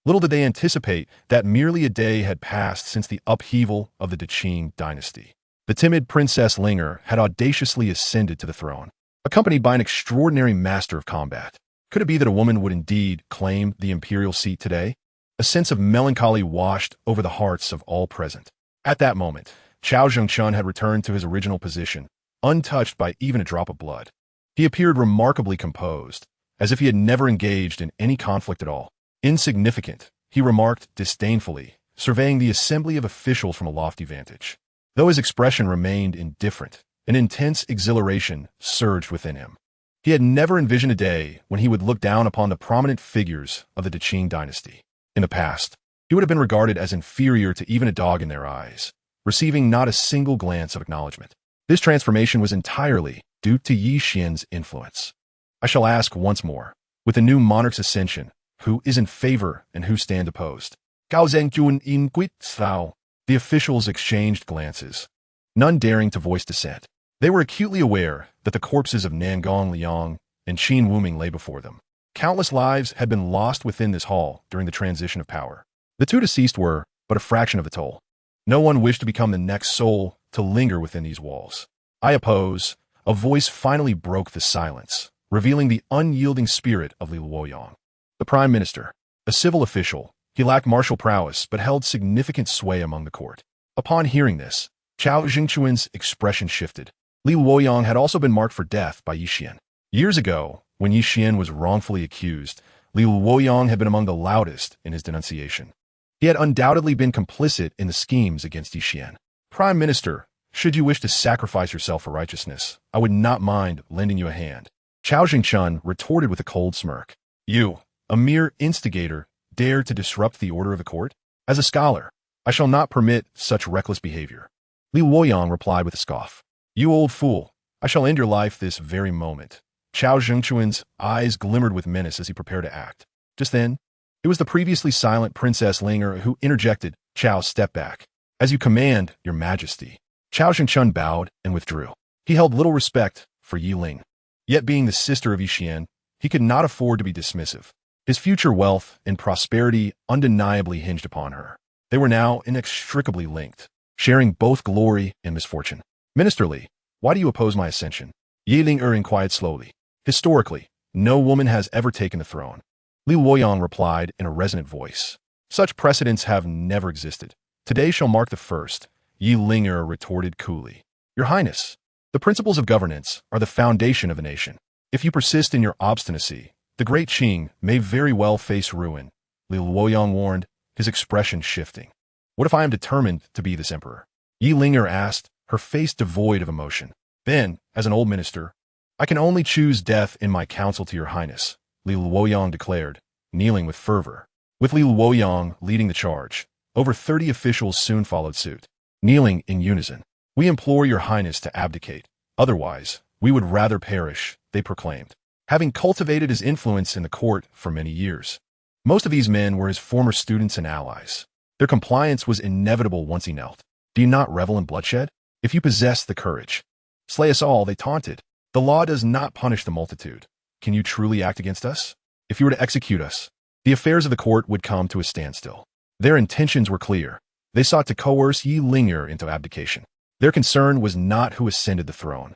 Little did they anticipate that merely a day had passed since the upheaval of the Qing dynasty. The timid Princess Linger had audaciously ascended to the throne, accompanied by an extraordinary master of combat. Could it be that a woman would indeed claim the imperial seat today? A sense of melancholy washed over the hearts of all present. At that moment, Chao Jingchun had returned to his original position, untouched by even a drop of blood. He appeared remarkably composed, as if he had never engaged in any conflict at all. Insignificant, he remarked disdainfully, surveying the assembly of officials from a lofty vantage. Though his expression remained indifferent, an intense exhilaration surged within him. He had never envisioned a day when he would look down upon the prominent figures of the Qing dynasty. In the past, he would have been regarded as inferior to even a dog in their eyes, receiving not a single glance of acknowledgement. This transformation was entirely due to Yi Xian's influence. I shall ask once more, with the new monarch's ascension, who is in favor and who stand opposed? Gao Zhengjun in Guit Cao. The officials exchanged glances, none daring to voice dissent. They were acutely aware that the corpses of Nan Gongliang and Qin Wuming lay before them. Countless lives had been lost within this hall during the transition of power. The two deceased were but a fraction of the toll. No one wished to become the next soul to linger within these walls. I oppose. A voice finally broke the silence, revealing the unyielding spirit of Li Luoyang. The prime minister, a civil official, he lacked martial prowess but held significant sway among the court. Upon hearing this, Chao Jingchun's expression shifted. Li Luoyang had also been marked for death by Yi Xian. Years ago, when Yi Xian was wrongfully accused, Li Luoyang had been among the loudest in his denunciation. He had undoubtedly been complicit in the schemes against Yi Xian. Prime Minister, should you wish to sacrifice yourself for righteousness, I would not mind lending you a hand. Chao Jingchun retorted with a cold smirk. You, a mere instigator, dare to disrupt the order of the court? As a scholar, I shall not permit such reckless behavior. Li Luoyang replied with a scoff. You old fool, I shall end your life this very moment. Chao Jingchun's eyes glimmered with menace as he prepared to act. Just then, it was the previously silent Princess Linger who interjected. Chao, step back. As you command, your majesty. Chao Jingchun bowed and withdrew. He held little respect for Yi Ling. Yet being the sister of Xuan, he could not afford to be dismissive. His future wealth and prosperity undeniably hinged upon her. They were now inextricably linked, sharing both glory and misfortune. Ministerly, why do you oppose my ascension? Yi Ling-er inquired slowly. Historically, no woman has ever taken the throne. Li Luoyang replied in a resonant voice. Such precedents have never existed. Today shall mark the first, Yi Ling-er retorted coolly. Your Highness, the principles of governance are the foundation of a nation. If you persist in your obstinacy, the Great Qing may very well face ruin, Li Luoyang warned, his expression shifting. What if I am determined to be this emperor? Yi Ling-er asked, her face devoid of emotion. Then, as an old minister, I can only choose death in my counsel to your Highness, Li Luoyang declared, kneeling with fervor. With Li Luoyang leading the charge, over 30 officials soon followed suit, kneeling in unison. We implore your Highness to abdicate. Otherwise, we would rather perish, they proclaimed. Having cultivated his influence in the court for many years, most of these men were his former students and allies. Their compliance was inevitable once he knelt. Do you not revel in bloodshed? If you possess the courage, slay us all, they taunted. The law does not punish the multitude. Can you truly act against us? If you were to execute us, the affairs of the court would come to a standstill. Their intentions were clear. They sought to coerce Yi Ling-er into abdication. Their concern was not who ascended the throne,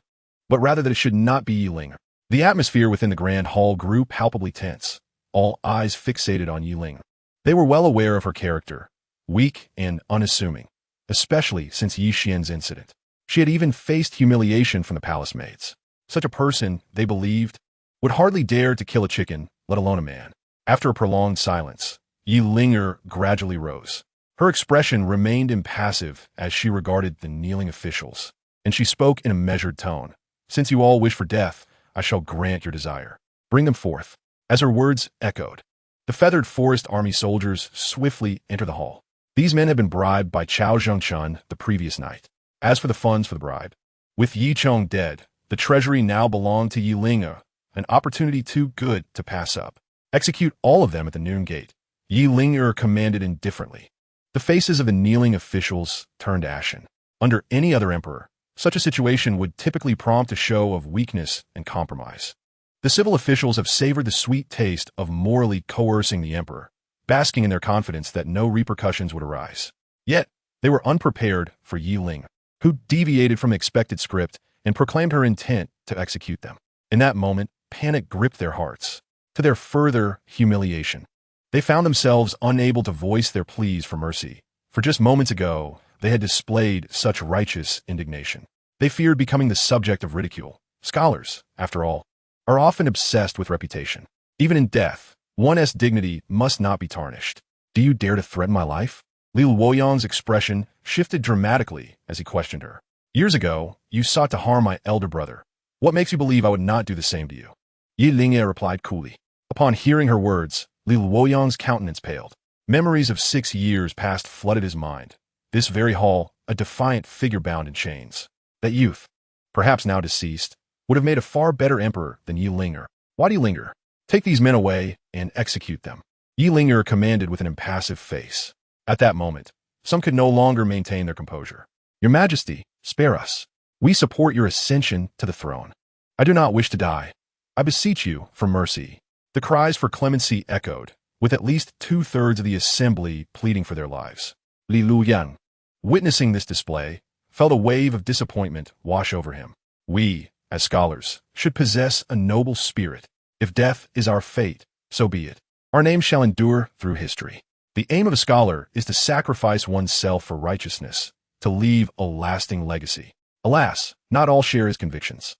but rather that it should not be Yi Ling-er. The atmosphere within the grand hall grew palpably tense, all eyes fixated on Yi Ling. They were well aware of her character, weak and unassuming, especially since Yi Xian's incident. She had even faced humiliation from the palace maids. Such a person, they believed, would hardly dare to kill a chicken, let alone a man. After a prolonged silence, Yi Ling-er gradually rose. Her expression remained impassive as she regarded the kneeling officials, and she spoke in a measured tone. Since you all wish for death, I shall grant your desire. Bring them forth. As her words echoed, the feathered forest army soldiers swiftly entered the hall. These men had been bribed by Cao Zhengchun the previous night. As for the funds for the bribe, with Yi Chong dead, the treasury now belonged to Yi Ling-er, an opportunity too good to pass up. Execute all of them at the noon gate, Yi Ling-er commanded indifferently. The faces of the kneeling officials turned ashen. Under any other emperor, such a situation would typically prompt a show of weakness and compromise. The civil officials have savored the sweet taste of morally coercing the emperor, basking in their confidence that no repercussions would arise. Yet, they were unprepared for Yi Ling, who deviated from the expected script and proclaimed her intent to execute them. In that moment, panic gripped their hearts. To their further humiliation, they found themselves unable to voice their pleas for mercy. For just moments ago, they had displayed such righteous indignation. They feared becoming the subject of ridicule. Scholars, after all, are often obsessed with reputation. Even in death, one's dignity must not be tarnished. Do you dare to threaten my life? Li Luoyang's expression shifted dramatically as he questioned her. Years ago, you sought to harm my elder brother. What makes you believe I would not do the same to you? Yi Ling-er replied coolly. Upon hearing her words, Li Luoyang's countenance paled. Memories of 6 years past flooded his mind. This very hall, a defiant figure bound in chains. That youth, perhaps now deceased, would have made a far better emperor than Yi Ling-er. Why do you linger? Take these men away and execute them. Yi Ling-er commanded with an impassive face. At that moment, some could no longer maintain their composure. Your Majesty, spare us. We support your ascension to the throne. I do not wish to die. I beseech you for mercy. The cries for clemency echoed, with at least 2/3 of the assembly pleading for their lives. Li Luoyang, witnessing this display, felt a wave of disappointment wash over him. We, as scholars, should possess a noble spirit. If death is our fate, so be it. Our name shall endure through history. The aim of a scholar is to sacrifice oneself for righteousness, to leave a lasting legacy. Alas, not all share his convictions.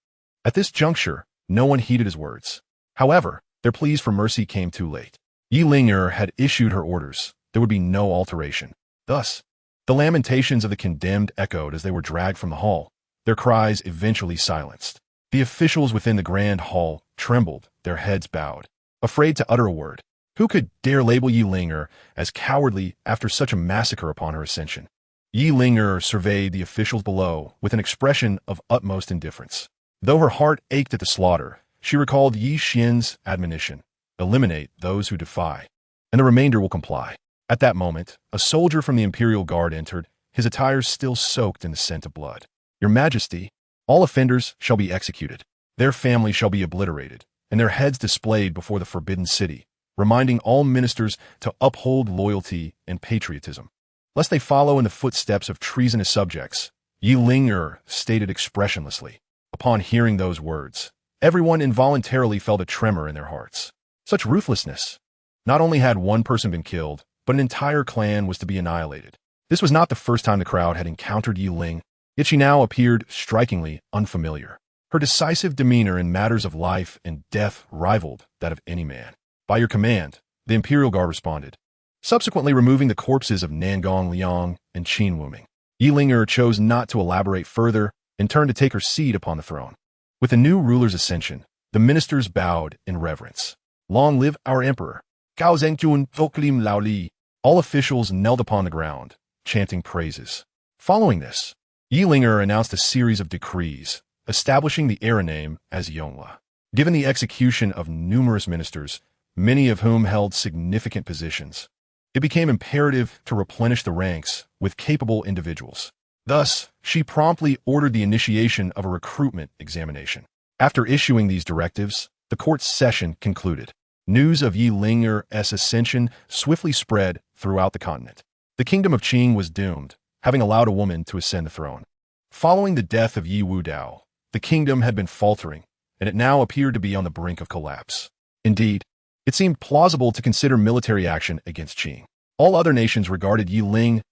At this juncture, no one heeded his words. However, their pleas for mercy came too late. Yi Ling-er had issued her orders. There would be no alteration. Thus, the lamentations of the condemned echoed as they were dragged from the hall, their cries eventually silenced. The officials within the grand hall trembled, their heads bowed, afraid to utter a word. Who could dare label Yi Ling-er as cowardly after such a massacre upon her ascension? Yi Ling-er surveyed the officials below with an expression of utmost indifference. Though her heart ached at the slaughter, she recalled Yi Xian's admonition, eliminate those who defy, and the remainder will comply. At that moment, a soldier from the imperial guard entered, his attire still soaked in the scent of blood. Your Majesty, all offenders shall be executed. Their family shall be obliterated, and their heads displayed before the forbidden city, reminding all ministers to uphold loyalty and patriotism, lest they follow in the footsteps of treasonous subjects. Yi Ling stated expressionlessly. Upon hearing those words, everyone involuntarily felt a tremor in their hearts. Such ruthlessness! Not only had one person been killed, but an entire clan was to be annihilated. This was not the first time the crowd had encountered Yi Ling, yet she now appeared strikingly unfamiliar. Her decisive demeanor in matters of life and death rivaled that of any man. By your command, the Imperial Guard responded, subsequently removing the corpses of Nangong Liang and Qin Wuming. Yi Ling chose not to elaborate further and turned to take her seat upon the throne. With the new ruler's ascension, the ministers bowed in reverence. Long live our emperor! Gao Zhengjun Voklim Lao Li. All officials knelt upon the ground, chanting praises. Following this, Yi Ling announced a series of decrees, establishing the era name as Yongla. Given the execution of numerous ministers, many of whom held significant positions, it became imperative to replenish the ranks with capable individuals. Thus, she promptly ordered the initiation of a recruitment examination. After issuing these directives, the court's session concluded. News of Yi Ling's ascension swiftly spread throughout the continent. The kingdom of Qing was doomed, having allowed a woman to ascend the throne. Following the death of Yi Wudao, the kingdom had been faltering, and it now appeared to be on the brink of collapse. Indeed, it seemed plausible to consider military action against Qing. All other nations regarded Yi Ling's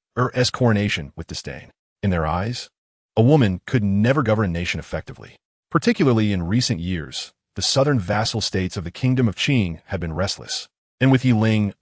coronation with disdain. In their eyes, a woman could never govern a nation effectively. Particularly in recent years, the southern vassal states of the kingdom of Qing had been restless, and with Yi Ling's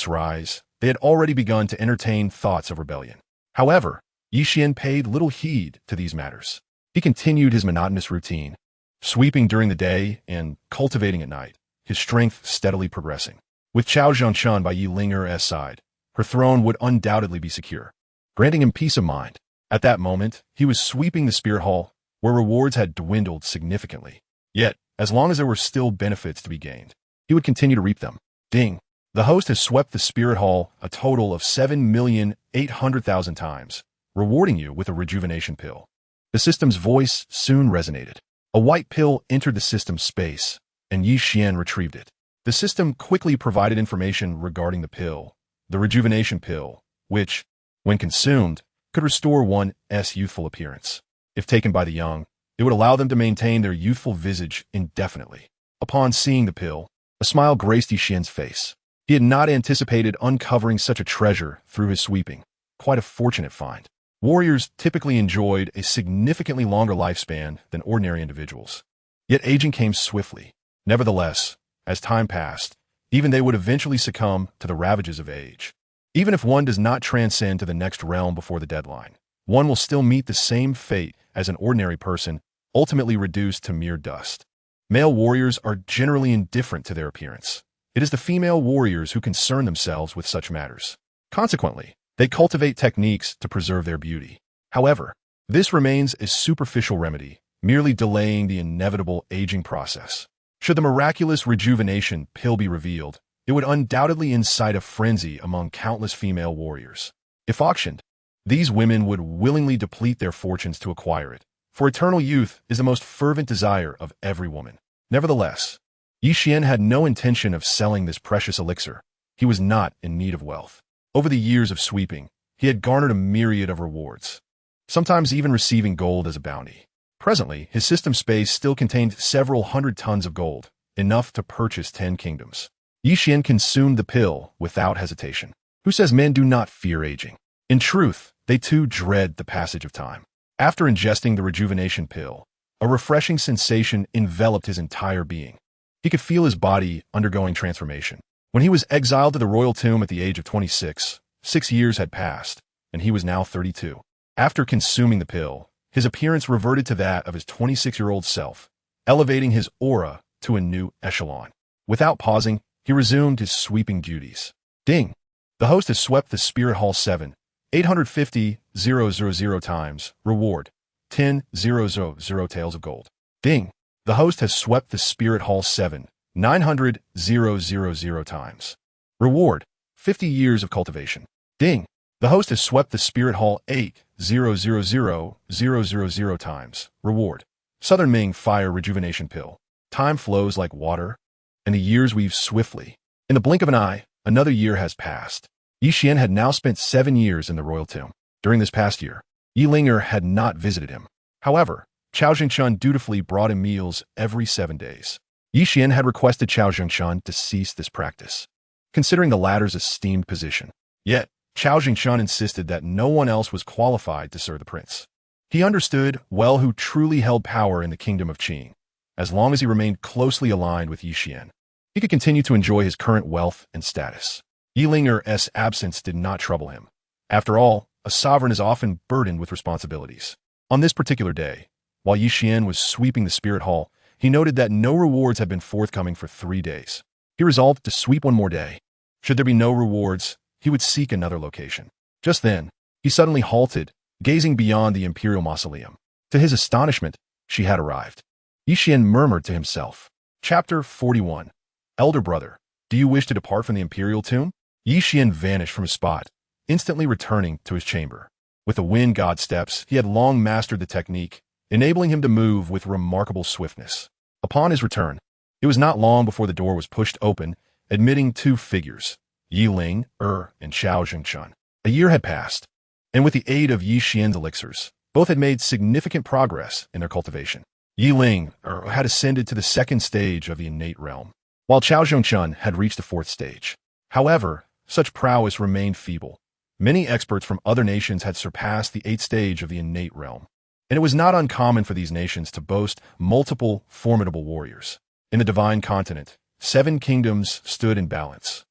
rise, they had already begun to entertain thoughts of rebellion. However, Yi Xian paid little heed to these matters. He continued his monotonous routine, sweeping during the day and cultivating at night, his strength steadily progressing. With Chao Zhanshan by Yi Ling's side, her throne would undoubtedly be secure, granting him peace of mind. At that moment, he was sweeping the Spirit Hall, where rewards had dwindled significantly. Yet, as long as there were still benefits to be gained, he would continue to reap them. Ding! The host has swept the Spirit Hall a total of 7,800,000 times, rewarding you with a rejuvenation pill. The system's voice soon resonated. A white pill entered the system's space, and Yi Xian retrieved it. The system quickly provided information regarding the pill, the rejuvenation pill, which, when consumed, could restore one's youthful appearance. If taken by the young, it would allow them to maintain their youthful visage indefinitely. Upon seeing the pill, a smile graced Yi Xian's face. He had not anticipated uncovering such a treasure through his sweeping. Quite a fortunate find. Warriors typically enjoyed a significantly longer lifespan than ordinary individuals. Yet aging came swiftly. Nevertheless, as time passed, even they would eventually succumb to the ravages of age. Even if one does not transcend to the next realm before the deadline, one will still meet the same fate as an ordinary person, ultimately reduced to mere dust. Male warriors are generally indifferent to their appearance. It is the female warriors who concern themselves with such matters. Consequently, they cultivate techniques to preserve their beauty. However, this remains a superficial remedy, merely delaying the inevitable aging process. Should the miraculous rejuvenation pill be revealed, it would undoubtedly incite a frenzy among countless female warriors. If auctioned, these women would willingly deplete their fortunes to acquire it, for eternal youth is the most fervent desire of every woman. Nevertheless, Yi Xian had no intention of selling this precious elixir. He was not in need of wealth. Over the years of sweeping, he had garnered a myriad of rewards, sometimes even receiving gold as a bounty. Presently, his system space still contained several hundred tons of gold, enough to purchase 10 kingdoms. Yi Xian consumed the pill without hesitation. Who says men do not fear aging? In truth, they too dread the passage of time. After ingesting the rejuvenation pill, a refreshing sensation enveloped his entire being. He could feel his body undergoing transformation. When he was exiled to the royal tomb at the age of 26, 6 years had passed, and he was now 32. After consuming the pill, his appearance reverted to that of his 26-year-old self, elevating his aura to a new echelon. Without pausing, he resumed his sweeping duties. Ding! The host has swept the Spirit Hall 7,850,000 times. Reward, 10,000 taels of gold. Ding! The host has swept the Spirit Hall 7,900,000 times. Reward, 50 years of cultivation. Ding! The host has swept the Spirit Hall 8,000,000 times. Reward, Southern Ming Fire Rejuvenation Pill. Time flows like water, and the years weave swiftly. In the blink of an eye, another year has passed. Yi Xian had now spent 7 years in the royal tomb. During this past year, Yi Linger had not visited him. However, Chao Jingchun dutifully brought him meals every 7 days. Yi Xian had requested Chao Jingchun to cease this practice, considering the latter's esteemed position. Yet, Chao Jingchun insisted that no one else was qualified to serve the prince. He understood well who truly held power in the kingdom of Qing. As long as he remained closely aligned with Yi Xian, he could continue to enjoy his current wealth and status. Yi Linger's absence did not trouble him. After all, a sovereign is often burdened with responsibilities. On this particular day, while Yi Xian was sweeping the spirit hall, he noted that no rewards had been forthcoming for 3 days. He resolved to sweep one more day. Should there be no rewards, he would seek another location. Just then, he suddenly halted, gazing beyond the imperial mausoleum. To his astonishment, she had arrived. Yi Xian murmured to himself. Chapter 41. Elder brother, do you wish to depart from the imperial tomb? Yi Xian vanished from his spot, instantly returning to his chamber. With the wind god steps, he had long mastered the technique, enabling him to move with remarkable swiftness. Upon his return, it was not long before the door was pushed open, admitting 2 figures, Yi Ling, and Chao Jingchun. A year had passed, and with the aid of Yi Xian's elixirs, both had made significant progress in their cultivation. Yi Ling had ascended to the 2nd stage of the innate realm, while Chao Jingchun had reached the 4th stage. However, such prowess remained feeble. Many experts from other nations had surpassed the 8th stage of the innate realm, and it was not uncommon for these nations to boast multiple formidable warriors. In the divine continent, 7 kingdoms stood in balance,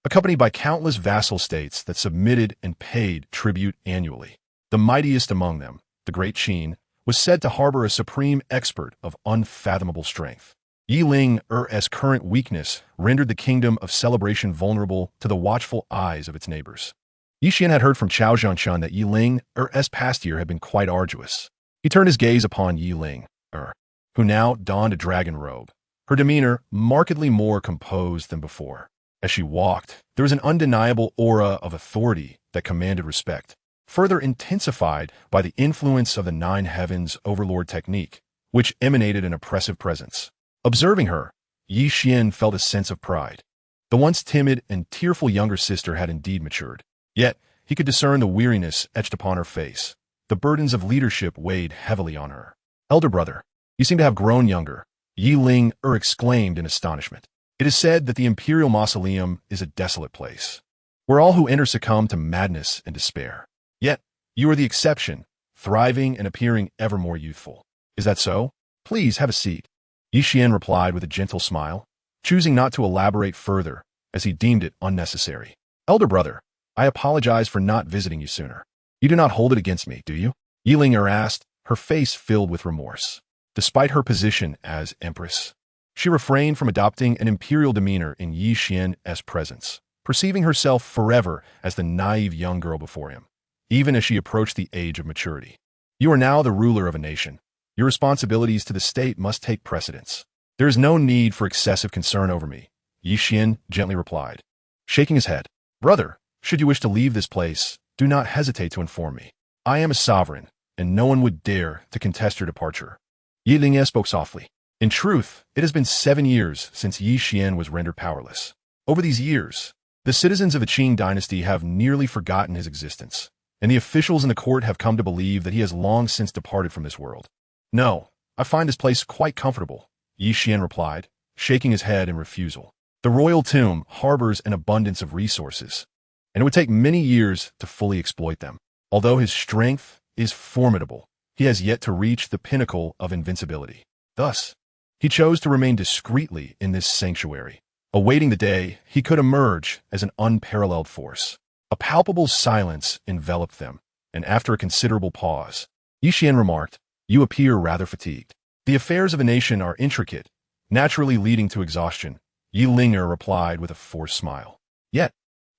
accompanied by countless vassal states that submitted and paid tribute annually. The mightiest among them, the Great Qing, was said to harbor a supreme expert of unfathomable strength. Yi Linger's current weakness rendered the kingdom of celebration vulnerable to the watchful eyes of its neighbors. Yi Xian had heard from Chao Jingchun that Yi Linger's past year had been quite arduous. He turned his gaze upon Yi Linger, who now donned a dragon robe, her demeanor markedly more composed than before. As she walked, there was an undeniable aura of authority that commanded respect, further intensified by the influence of the 9 heavens overlord technique, which emanated an oppressive presence. Observing her, Yi Xian felt a sense of pride. The once timid and tearful younger sister had indeed matured. Yet, he could discern the weariness etched upon her face. The burdens of leadership weighed heavily on her. Elder brother, you seem to have grown younger, Yi Linger exclaimed in astonishment. It is said that the imperial mausoleum is a desolate place, where all who enter succumb to madness and despair. Yet, you are the exception, thriving and appearing ever more youthful. Is that so? Please have a seat. Yi Xian replied with a gentle smile, choosing not to elaborate further, as he deemed it unnecessary. Elder brother, I apologize for not visiting you sooner. You do not hold it against me, do you? Yi Linger asked, her face filled with remorse. Despite her position as empress, she refrained from adopting an imperial demeanor in Yi Xian's presence, perceiving herself forever as the naive young girl before him, even as she approached the age of maturity. You are now the ruler of a nation. Your responsibilities to the state must take precedence. There is no need for excessive concern over me, Yi Xian gently replied, shaking his head. Brother, should you wish to leave this place, do not hesitate to inform me. I am a sovereign, and no one would dare to contest your departure. Yi Linger spoke softly. In truth, it has been 7 years since Yi Xian was rendered powerless. Over these years, the citizens of the Qing dynasty have nearly forgotten his existence, and the officials in the court have come to believe that he has long since departed from this world. No, I find this place quite comfortable, Yi Xian replied, shaking his head in refusal. The royal tomb harbors an abundance of resources, and it would take many years to fully exploit them. Although his strength is formidable, he has yet to reach the pinnacle of invincibility. Thus, he chose to remain discreetly in this sanctuary, awaiting the day he could emerge as an unparalleled force. A palpable silence enveloped them, and after a considerable pause, Yi Xian remarked, You appear rather fatigued. The affairs of a nation are intricate, naturally leading to exhaustion, Yi Linger replied with a forced smile. Yet,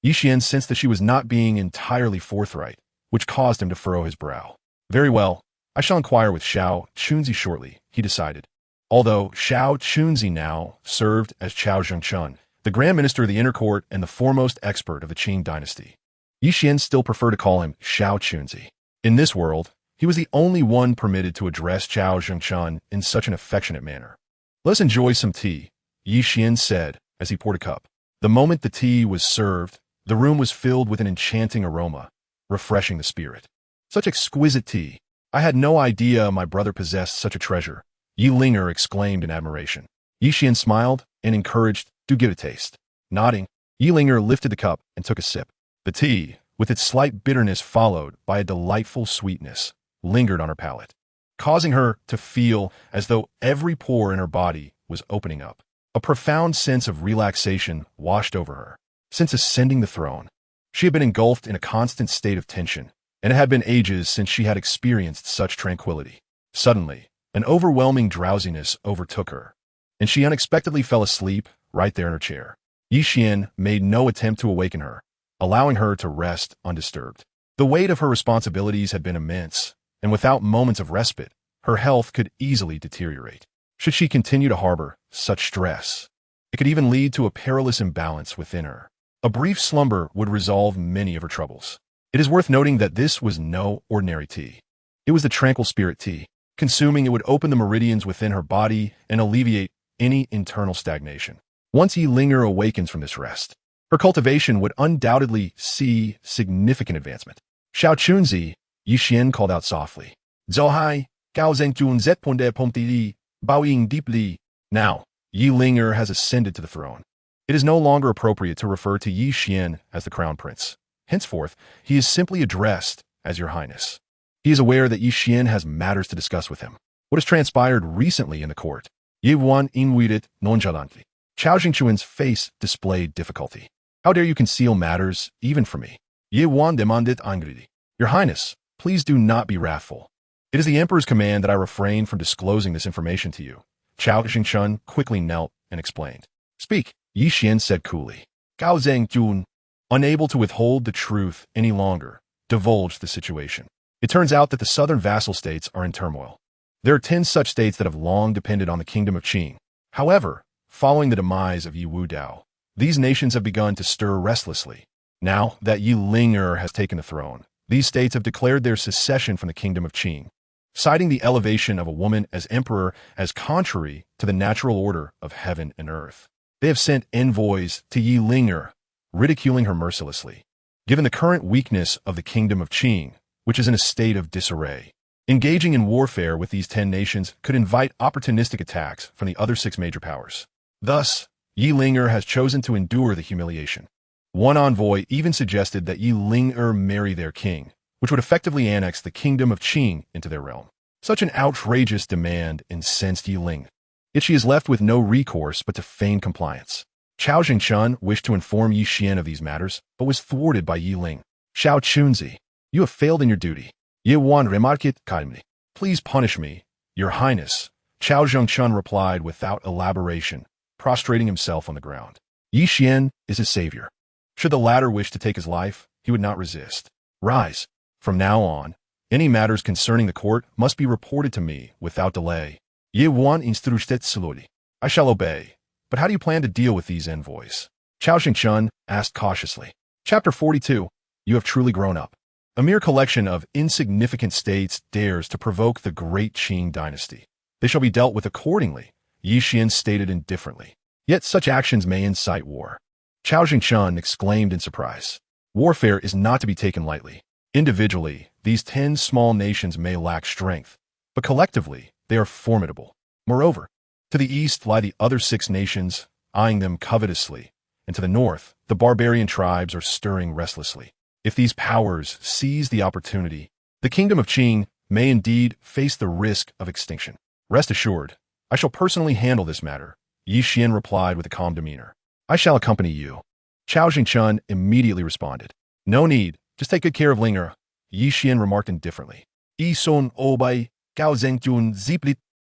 Yi Xian sensed that she was not being entirely forthright, which caused him to furrow his brow. Very well, I shall inquire with Xiao Chunzi shortly, he decided. Although Xiao Chunzi now served as Chao Jingchun, the Grand Minister of the Inner Court and the foremost expert of the Qing dynasty, Yi Xian still preferred to call him Xiao Chunzi. In this world, he He was the only one permitted to address Zhao Zhengchun in such an affectionate manner. "Let's enjoy some tea," Yi Xian said as he poured a cup. The moment the tea was served, the room was filled with an enchanting aroma, refreshing the spirit. "Such exquisite tea. I had no idea my brother possessed such a treasure," Yi Linger exclaimed in admiration. Yi Xian smiled and encouraged, "Do give it a taste." Nodding, Yi Linger lifted the cup and took a sip. The tea, with its slight bitterness followed by a delightful sweetness, lingered on her palate, causing her to feel as though every pore in her body was opening up. A profound sense of relaxation washed over her. Since ascending the throne, she had been engulfed in a constant state of tension, and it had been ages since she had experienced such tranquility. Suddenly, an overwhelming drowsiness overtook her, and she unexpectedly fell asleep right there in her chair. Yi Xian made no attempt to awaken her, allowing her to rest undisturbed. The weight of her responsibilities had been immense, and without moments of respite, her health could easily deteriorate. Should she continue to harbor such stress, it could even lead to a perilous imbalance within her. A brief slumber would resolve many of her troubles. It is worth noting that this was no ordinary tea. It was the tranquil spirit tea. Consuming it would open the meridians within her body and alleviate any internal stagnation. Once Yi Linger awakens from this rest, her cultivation would undoubtedly see significant advancement. "Xiao Chunzi," Yi Xian called out softly. "Zhou hai, gao zhengjun zetponde pomtili, bowing deeply." Now, Yi Linger has ascended to the throne. It is no longer appropriate to refer to Yi Xian as the Crown Prince. Henceforth, he is simply addressed as Your Highness. He is aware that Yi Xian has matters to discuss with him. What has transpired recently in the court? Yi Wan invited nonchalantly. Zhao Zhengchuan's face displayed difficulty. "How dare you conceal matters, even from me?" Yi Wan demanded angrily. "Your Highness, please do not be wrathful. It is the Emperor's command that I refrain from disclosing this information to you." Zhao Zhengchun quickly knelt and explained. "Speak," Yi Xian said coolly. Gao Zhengjun, unable to withhold the truth any longer, divulged the situation. It turns out that the southern vassal states are in turmoil. There are 10 such states that have long depended on the kingdom of Qing. However, following the demise of Yi Wudao, these nations have begun to stir restlessly. Now that Yi Linger has taken the throne, these states have declared their secession from the kingdom of Qing, citing the elevation of a woman as emperor as contrary to the natural order of heaven and earth. They have sent envoys to Yi Linger, ridiculing her mercilessly. Given the current weakness of the kingdom of Qing, which is in a state of disarray, engaging in warfare with these 10 nations could invite opportunistic attacks from the other 6 major powers. Thus, Yi Linger has chosen to endure the humiliation. One envoy even suggested that Yi Linger marry their king, which would effectively annex the kingdom of Qing into their realm. Such an outrageous demand incensed Yi Ling. Yet she is left with no recourse but to feign compliance. Zhao Zhengchun wished to inform Yi Xian of these matters, but was thwarted by Yi Ling. "Xiao Chunzi, you have failed in your duty." Yi Wan remarked calmly. "Please punish me, Your Highness," Zhao Zhengchun replied without elaboration, prostrating himself on the ground. Yi Xian is his savior. Should the latter wish to take his life, he would not resist. "Rise. From now on, any matters concerning the court must be reported to me without delay." Yi Wan instructed slowly. "I shall obey. But how do you plan to deal with these envoys?" Zhao Zhengchun asked cautiously. Chapter 42. You have truly grown up. A mere collection of insignificant states dares to provoke the Great Qing dynasty. They shall be dealt with accordingly, Yi Xian stated indifferently. Yet such actions may incite war. Zhao Zhengchun exclaimed in surprise. Warfare is not to be taken lightly. Individually, these 10 small nations may lack strength, but collectively, they are formidable. Moreover, to the east lie the other 6 nations, eyeing them covetously, and to the north, the barbarian tribes are stirring restlessly. If these powers seize the opportunity, the kingdom of Qing may indeed face the risk of extinction. Rest assured, I shall personally handle this matter, Yi Xian replied with a calm demeanor. I shall accompany you. Zhao Zhengchun immediately responded. No need, just take good care of Linger, Yi Xian remarked indifferently. Yi Sun Obai, Gao Zhengjun Ziplit.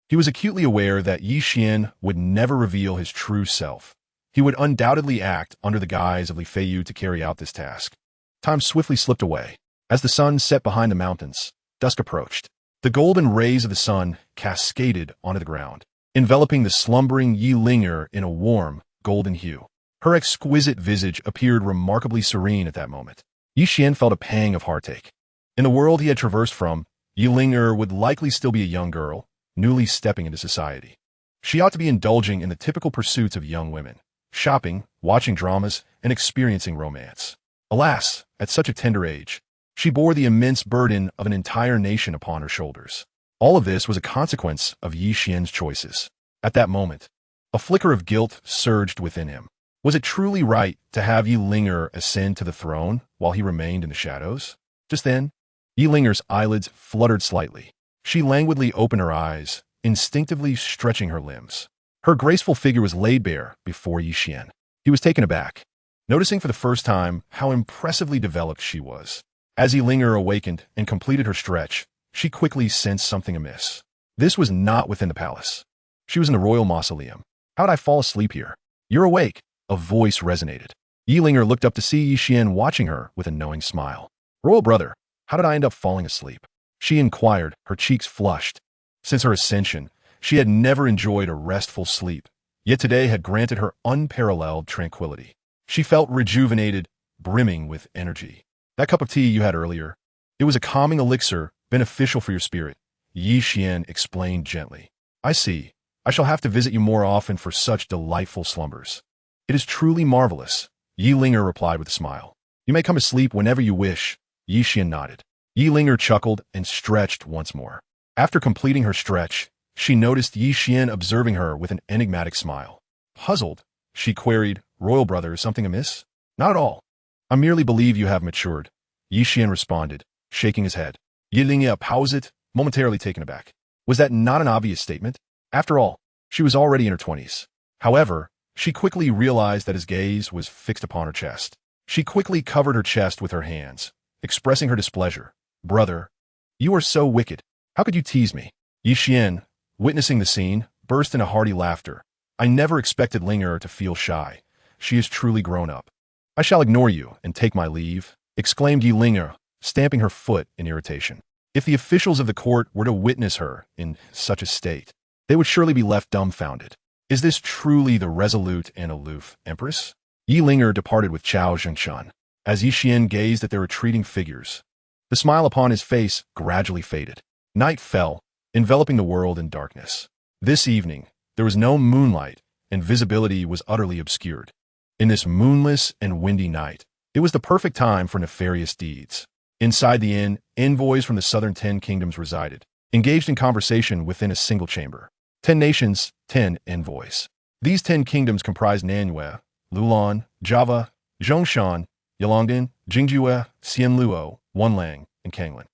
He was acutely aware that Yi Xian would never reveal his true self. He would undoubtedly act under the guise of Li Feiyu to carry out this task. Time swiftly slipped away. As the sun set behind the mountains, dusk approached. The golden rays of the sun cascaded onto the ground, enveloping the slumbering Yi Linger in a warm, golden hue. Her exquisite visage appeared remarkably serene at that moment. Yi Xian felt a pang of heartache. In the world he had traversed from, Yi Ling would likely still be a young girl, newly stepping into society. She ought to be indulging in the typical pursuits of young women, shopping, watching dramas, and experiencing romance. Alas, at such a tender age, she bore the immense burden of an entire nation upon her shoulders. All of this was a consequence of Yi Xian's choices. At that moment, a flicker of guilt surged within him. Was it truly right to have Yi Ling ascend to the throne while he remained in the shadows? Just then, Yi Ling's eyelids fluttered slightly. She languidly opened her eyes, instinctively stretching her limbs. Her graceful figure was laid bare before Yi Xian. He was taken aback, noticing for the first time how impressively developed she was. As Yi Ling awakened and completed her stretch, she quickly sensed something amiss. This was not within the palace. She was in the royal mausoleum. How'd I fall asleep here? You're awake, a voice resonated. Yi Ling looked up to see Yi Xian watching her with a knowing smile. Royal brother, how did I end up falling asleep? She inquired, her cheeks flushed. Since her ascension, she had never enjoyed a restful sleep, yet today had granted her unparalleled tranquility. She felt rejuvenated, brimming with energy. That cup of tea you had earlier, it was a calming elixir, beneficial for your spirit, Yi Xian explained gently. I see. I shall have to visit you more often for such delightful slumbers. It is truly marvelous, Yi Ling replied with a smile. You may come to sleep whenever you wish, Yi Xian nodded. Yi Ling chuckled and stretched once more. After completing her stretch, she noticed Yi Xian observing her with an enigmatic smile. Puzzled, she queried, Royal brother, is something amiss? Not at all. I merely believe you have matured, Yi Xian responded, shaking his head. Yi Ling paused it, momentarily taken aback. Was that not an obvious statement? After all, she was already in her 20s. However, she quickly realized that his gaze was fixed upon her chest. She quickly covered her chest with her hands, expressing her displeasure. Brother, you are so wicked. How could you tease me? Yi Xian, witnessing the scene, burst into hearty laughter. I never expected Ling to feel shy. She is truly grown up. I shall ignore you and take my leave, exclaimed Yi Ling, stamping her foot in irritation. If the officials of the court were to witness her in such a state, they would surely be left dumbfounded. Is this truly the resolute and aloof empress? Yi Ling departed with Chao Zhengshan. As Yi Xian gazed at their retreating figures, the smile upon his face gradually faded. Night fell, enveloping the world in darkness. This evening, there was no moonlight, and visibility was utterly obscured. In this moonless and windy night, it was the perfect time for nefarious deeds. Inside the inn, envoys from the southern 10 kingdoms resided, engaged in conversation within a single chamber. 10 nations, 10 envoys. These 10 kingdoms comprised Nanyue, Lulan, Java, Zhongshan, Yalongdan, Jingjue, Xianluo, Wanlang, and Kanglan.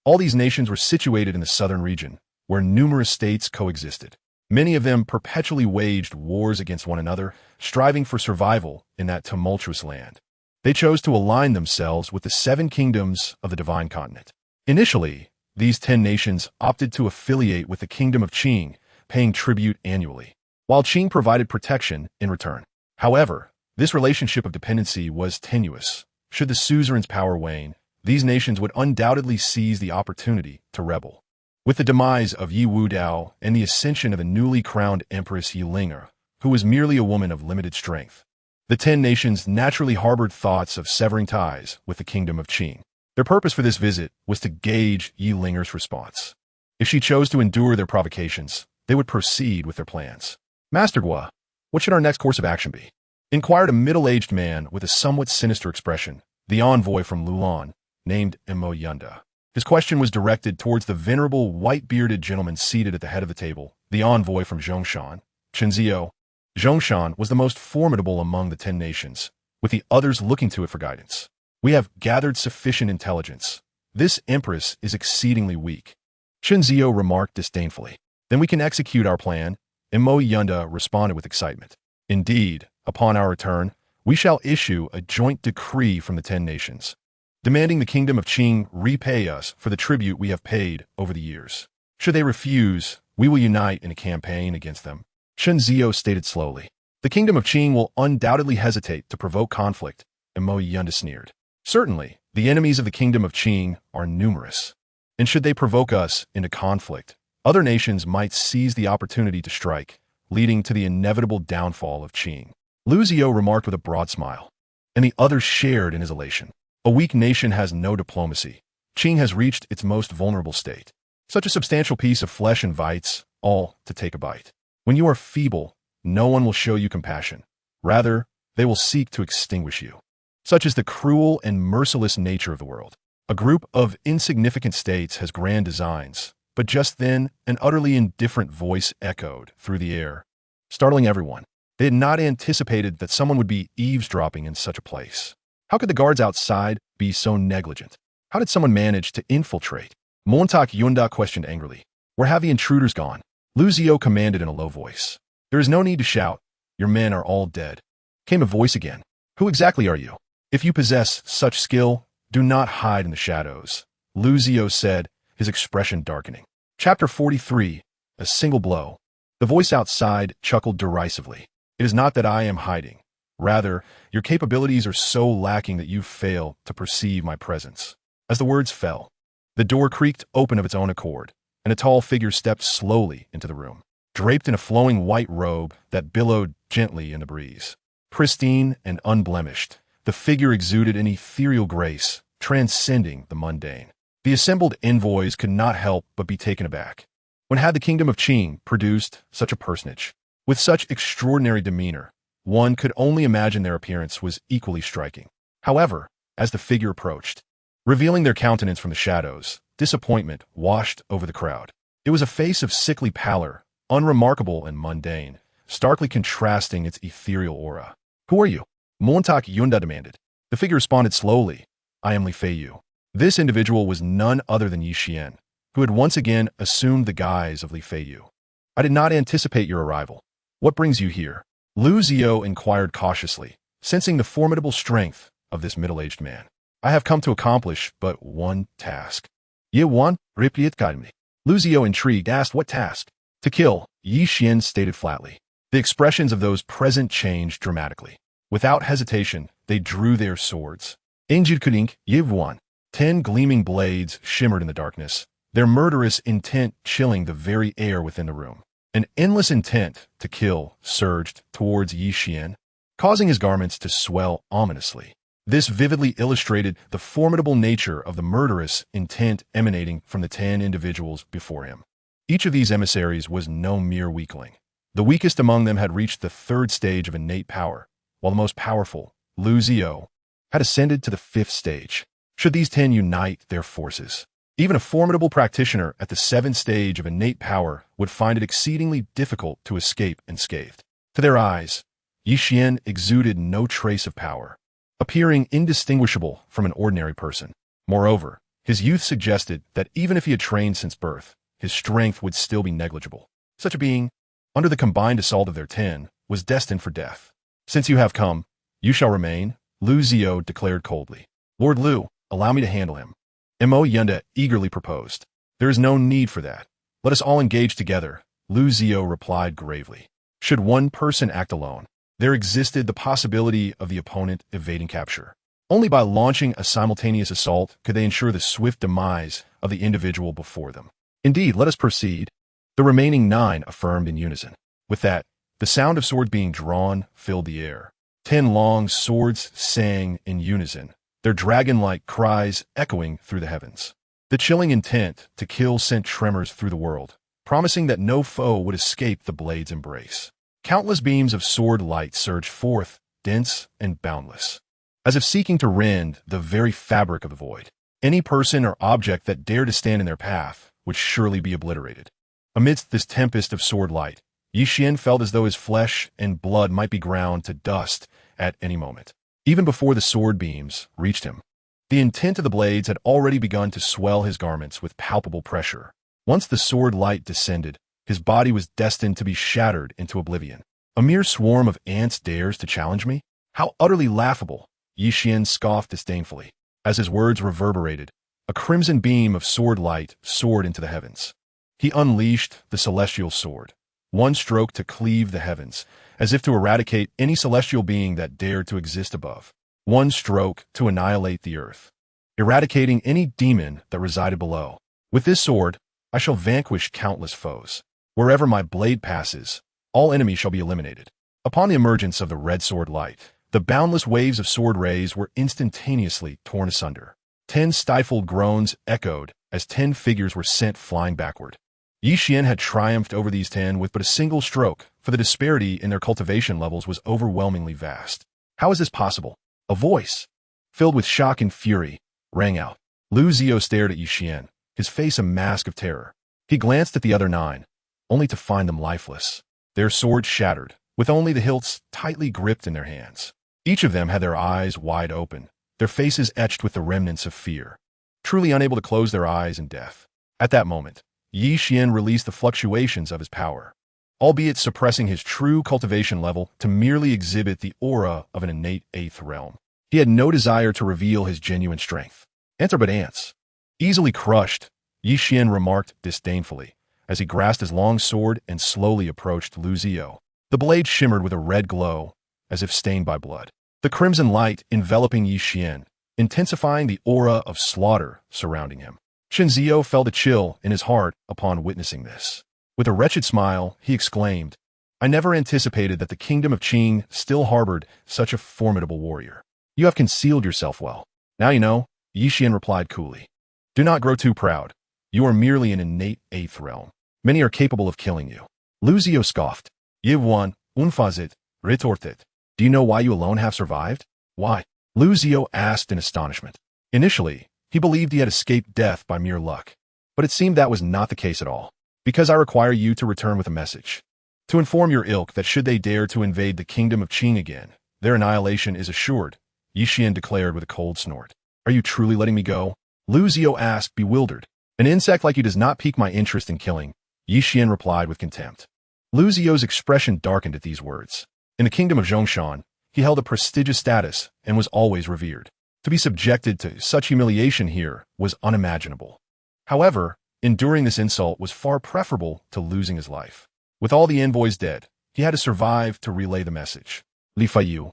All these nations were situated in the southern region, where numerous states coexisted. Many of them perpetually waged wars against one another, striving for survival in that tumultuous land. They chose to align themselves with the 7 kingdoms of the Divine Continent. Initially, these 10 nations opted to affiliate with the Kingdom of Qing, paying tribute annually, while Qing provided protection in return. However, this relationship of dependency was tenuous. Should the suzerain's power wane, these nations would undoubtedly seize the opportunity to rebel. With the demise of Yi Wudao and the ascension of the newly crowned Empress Yi Ling, who was merely a woman of limited strength, the 10 nations naturally harbored thoughts of severing ties with the Kingdom of Qing. Their purpose for this visit was to gauge Yi Ling's response. If she chose to endure their provocations, they would proceed with their plans. Master Gua, what should our next course of action be? Inquired a middle-aged man with a somewhat sinister expression, the envoy from Lulan, named Imo Yunda. His question was directed towards the venerable white-bearded gentleman seated at the head of the table, the envoy from Zhongshan, Chenziao. Zhongshan was the most formidable among the 10 nations, with the others looking to it for guidance. We have gathered sufficient intelligence. This empress is exceedingly weak, Chenziao remarked disdainfully. Then we can execute our plan, Imo Yunda responded with excitement. Indeed, upon our return, we shall issue a joint decree from the 10 nations, demanding the Kingdom of Qing repay us for the tribute we have paid over the years. Should they refuse, we will unite in a campaign against them, Chenziao stated slowly. The Kingdom of Qing will undoubtedly hesitate to provoke conflict, Imo Yunda sneered. Certainly, the enemies of the Kingdom of Qing are numerous, and should they provoke us into conflict, other nations might seize the opportunity to strike, leading to the inevitable downfall of Qing. Lu Zio remarked with a broad smile, and the others shared in his elation. A weak nation has no diplomacy. Qing has reached its most vulnerable state. Such a substantial piece of flesh invites all to take a bite. When you are feeble, no one will show you compassion. Rather, they will seek to extinguish you. Such is the cruel and merciless nature of the world. A group of insignificant states has grand designs, but just then an utterly indifferent voice echoed through the air, startling everyone. They had not anticipated that someone would be eavesdropping in such a place. How could the guards outside be so negligent? How did someone manage to infiltrate? Montauk Yunda questioned angrily. Where have the intruders gone? Lu Zio commanded in a low voice. There is no need to shout. Your men are all dead. Came a voice again. Who exactly are you? If you possess such skill, do not hide in the shadows, Lu Zio said, his expression darkening. Chapter 43, A Single Blow. The voice outside chuckled derisively. It is not that I am hiding. Rather, your capabilities are so lacking that you fail to perceive my presence. As the words fell, the door creaked open of its own accord, and a tall figure stepped slowly into the room, draped in a flowing white robe that billowed gently in the breeze. Pristine and unblemished, the figure exuded an ethereal grace, transcending the mundane. The assembled envoys could not help but be taken aback. When had the kingdom of Qing produced such a personage? With such extraordinary demeanor, one could only imagine their appearance was equally striking. However, as the figure approached, revealing their countenance from the shadows, disappointment washed over the crowd. It was a face of sickly pallor, unremarkable and mundane, starkly contrasting its ethereal aura. Who are you? Montauk Yunda demanded. The figure responded slowly. I am Li Feiyu. This individual was none other than Yi Xian, who had once again assumed the guise of Li Feiyu. I did not anticipate your arrival. What brings you here? Lu Zio inquired cautiously, sensing the formidable strength of this middle-aged man. I have come to accomplish but one task. Ye Wan, replied calmly. Lu Zio, intrigued, asked what task? To kill, Yi Xian stated flatly. The expressions of those present changed dramatically. Without hesitation, they drew their swords. Injid Kudink, Ye Wan. 10 gleaming blades shimmered in the darkness, their murderous intent chilling the very air within the room. An endless intent to kill surged towards Yi Xian, causing his garments to swell ominously. This vividly illustrated the formidable nature of the murderous intent emanating from the 10 individuals before him. Each of these emissaries was no mere weakling. The weakest among them had reached the 3rd stage of innate power, while the most powerful, Lu Zio, had ascended to the 5th stage. Should these 10 unite their forces, even a formidable practitioner at the 7th stage of innate power would find it exceedingly difficult to escape unscathed. To their eyes, Yi Xian exuded no trace of power, appearing indistinguishable from an ordinary person. Moreover, his youth suggested that even if he had trained since birth, his strength would still be negligible. Such a being, under the combined assault of their 10, was destined for death. Since you have come, you shall remain, Lu Zio declared coldly. Lord Lu, allow me to handle him. Mo Yunda eagerly proposed. There is no need for that. Let us all engage together, Lu Zio replied gravely. Should one person act alone, there existed the possibility of the opponent evading capture. Only by launching a simultaneous assault could they ensure the swift demise of the individual before them. Indeed, let us proceed. The remaining 9 affirmed in unison. With that, the sound of swords being drawn filled the air. 10 long swords sang in unison, their dragon-like cries echoing through the heavens. The chilling intent to kill sent tremors through the world, promising that no foe would escape the blade's embrace. Countless beams of sword light surged forth, dense and boundless, as if seeking to rend the very fabric of the void. Any person or object that dared to stand in their path would surely be obliterated. Amidst this tempest of sword light, Yi Xian felt as though his flesh and blood might be ground to dust at any moment. Even before the sword beams reached him, the intent of the blades had already begun to swell his garments with palpable pressure. Once the sword light descended, his body was destined to be shattered into oblivion. A mere swarm of ants dares to challenge me? How utterly laughable, Yi Xian scoffed disdainfully. As his words reverberated, a crimson beam of sword light soared into the heavens. He unleashed the celestial sword, one stroke to cleave the heavens, as if to eradicate any celestial being that dared to exist above. One stroke to annihilate the earth, eradicating any demon that resided below. With this sword, I shall vanquish countless foes. Wherever my blade passes, all enemies shall be eliminated. Upon the emergence of the red sword light, the boundless waves of sword rays were instantaneously torn asunder. 10 stifled groans echoed as 10 figures were sent flying backward. Yi Xian had triumphed over these 10 with but a single stroke, for the disparity in their cultivation levels was overwhelmingly vast. How is this possible? A voice, filled with shock and fury, rang out. Lu Zio stared at Yi Xian, his face a mask of terror. He glanced at the other 9, only to find them lifeless, their swords shattered, with only the hilts tightly gripped in their hands. Each of them had their eyes wide open, their faces etched with the remnants of fear, truly unable to close their eyes in death. At that moment, Yi Xian released the fluctuations of his power, albeit suppressing his true cultivation level to merely exhibit the aura of an innate 8th realm. He had no desire to reveal his genuine strength. Enter but ants. Easily crushed, Yi Xian remarked disdainfully, as he grasped his long sword and slowly approached Lu Zio. The blade shimmered with a red glow, as if stained by blood. The crimson light enveloping Yi Xian, intensifying the aura of slaughter surrounding him. Shen Zio felt a chill in his heart upon witnessing this. With a wretched smile, he exclaimed, "I never anticipated that the kingdom of Qing still harbored such a formidable warrior. You have concealed yourself well. Now you know," Yi Xian replied coolly. "Do not grow too proud. You are merely an innate 8th realm. Many are capable of killing you." Lu Zio scoffed. "Yivwan, unfazit, retorted. Do you know why you alone have survived?" "Why?" Lu Zio asked in astonishment. Initially, he believed he had escaped death by mere luck, but it seemed that was not the case at all. "Because I require you to return with a message, to inform your ilk that should they dare to invade the kingdom of Qing again, their annihilation is assured," Yi Xian declared with a cold snort. "Are you truly letting me go?" Lu Zio asked, bewildered. "An insect like you does not pique my interest in killing," Yi Xian replied with contempt. Lu Zio's expression darkened at these words. In the kingdom of Zhongshan, he held a prestigious status and was always revered. To be subjected to such humiliation here was unimaginable. However, enduring this insult was far preferable to losing his life. With all the envoys dead, he had to survive to relay the message. "Li Feiyu,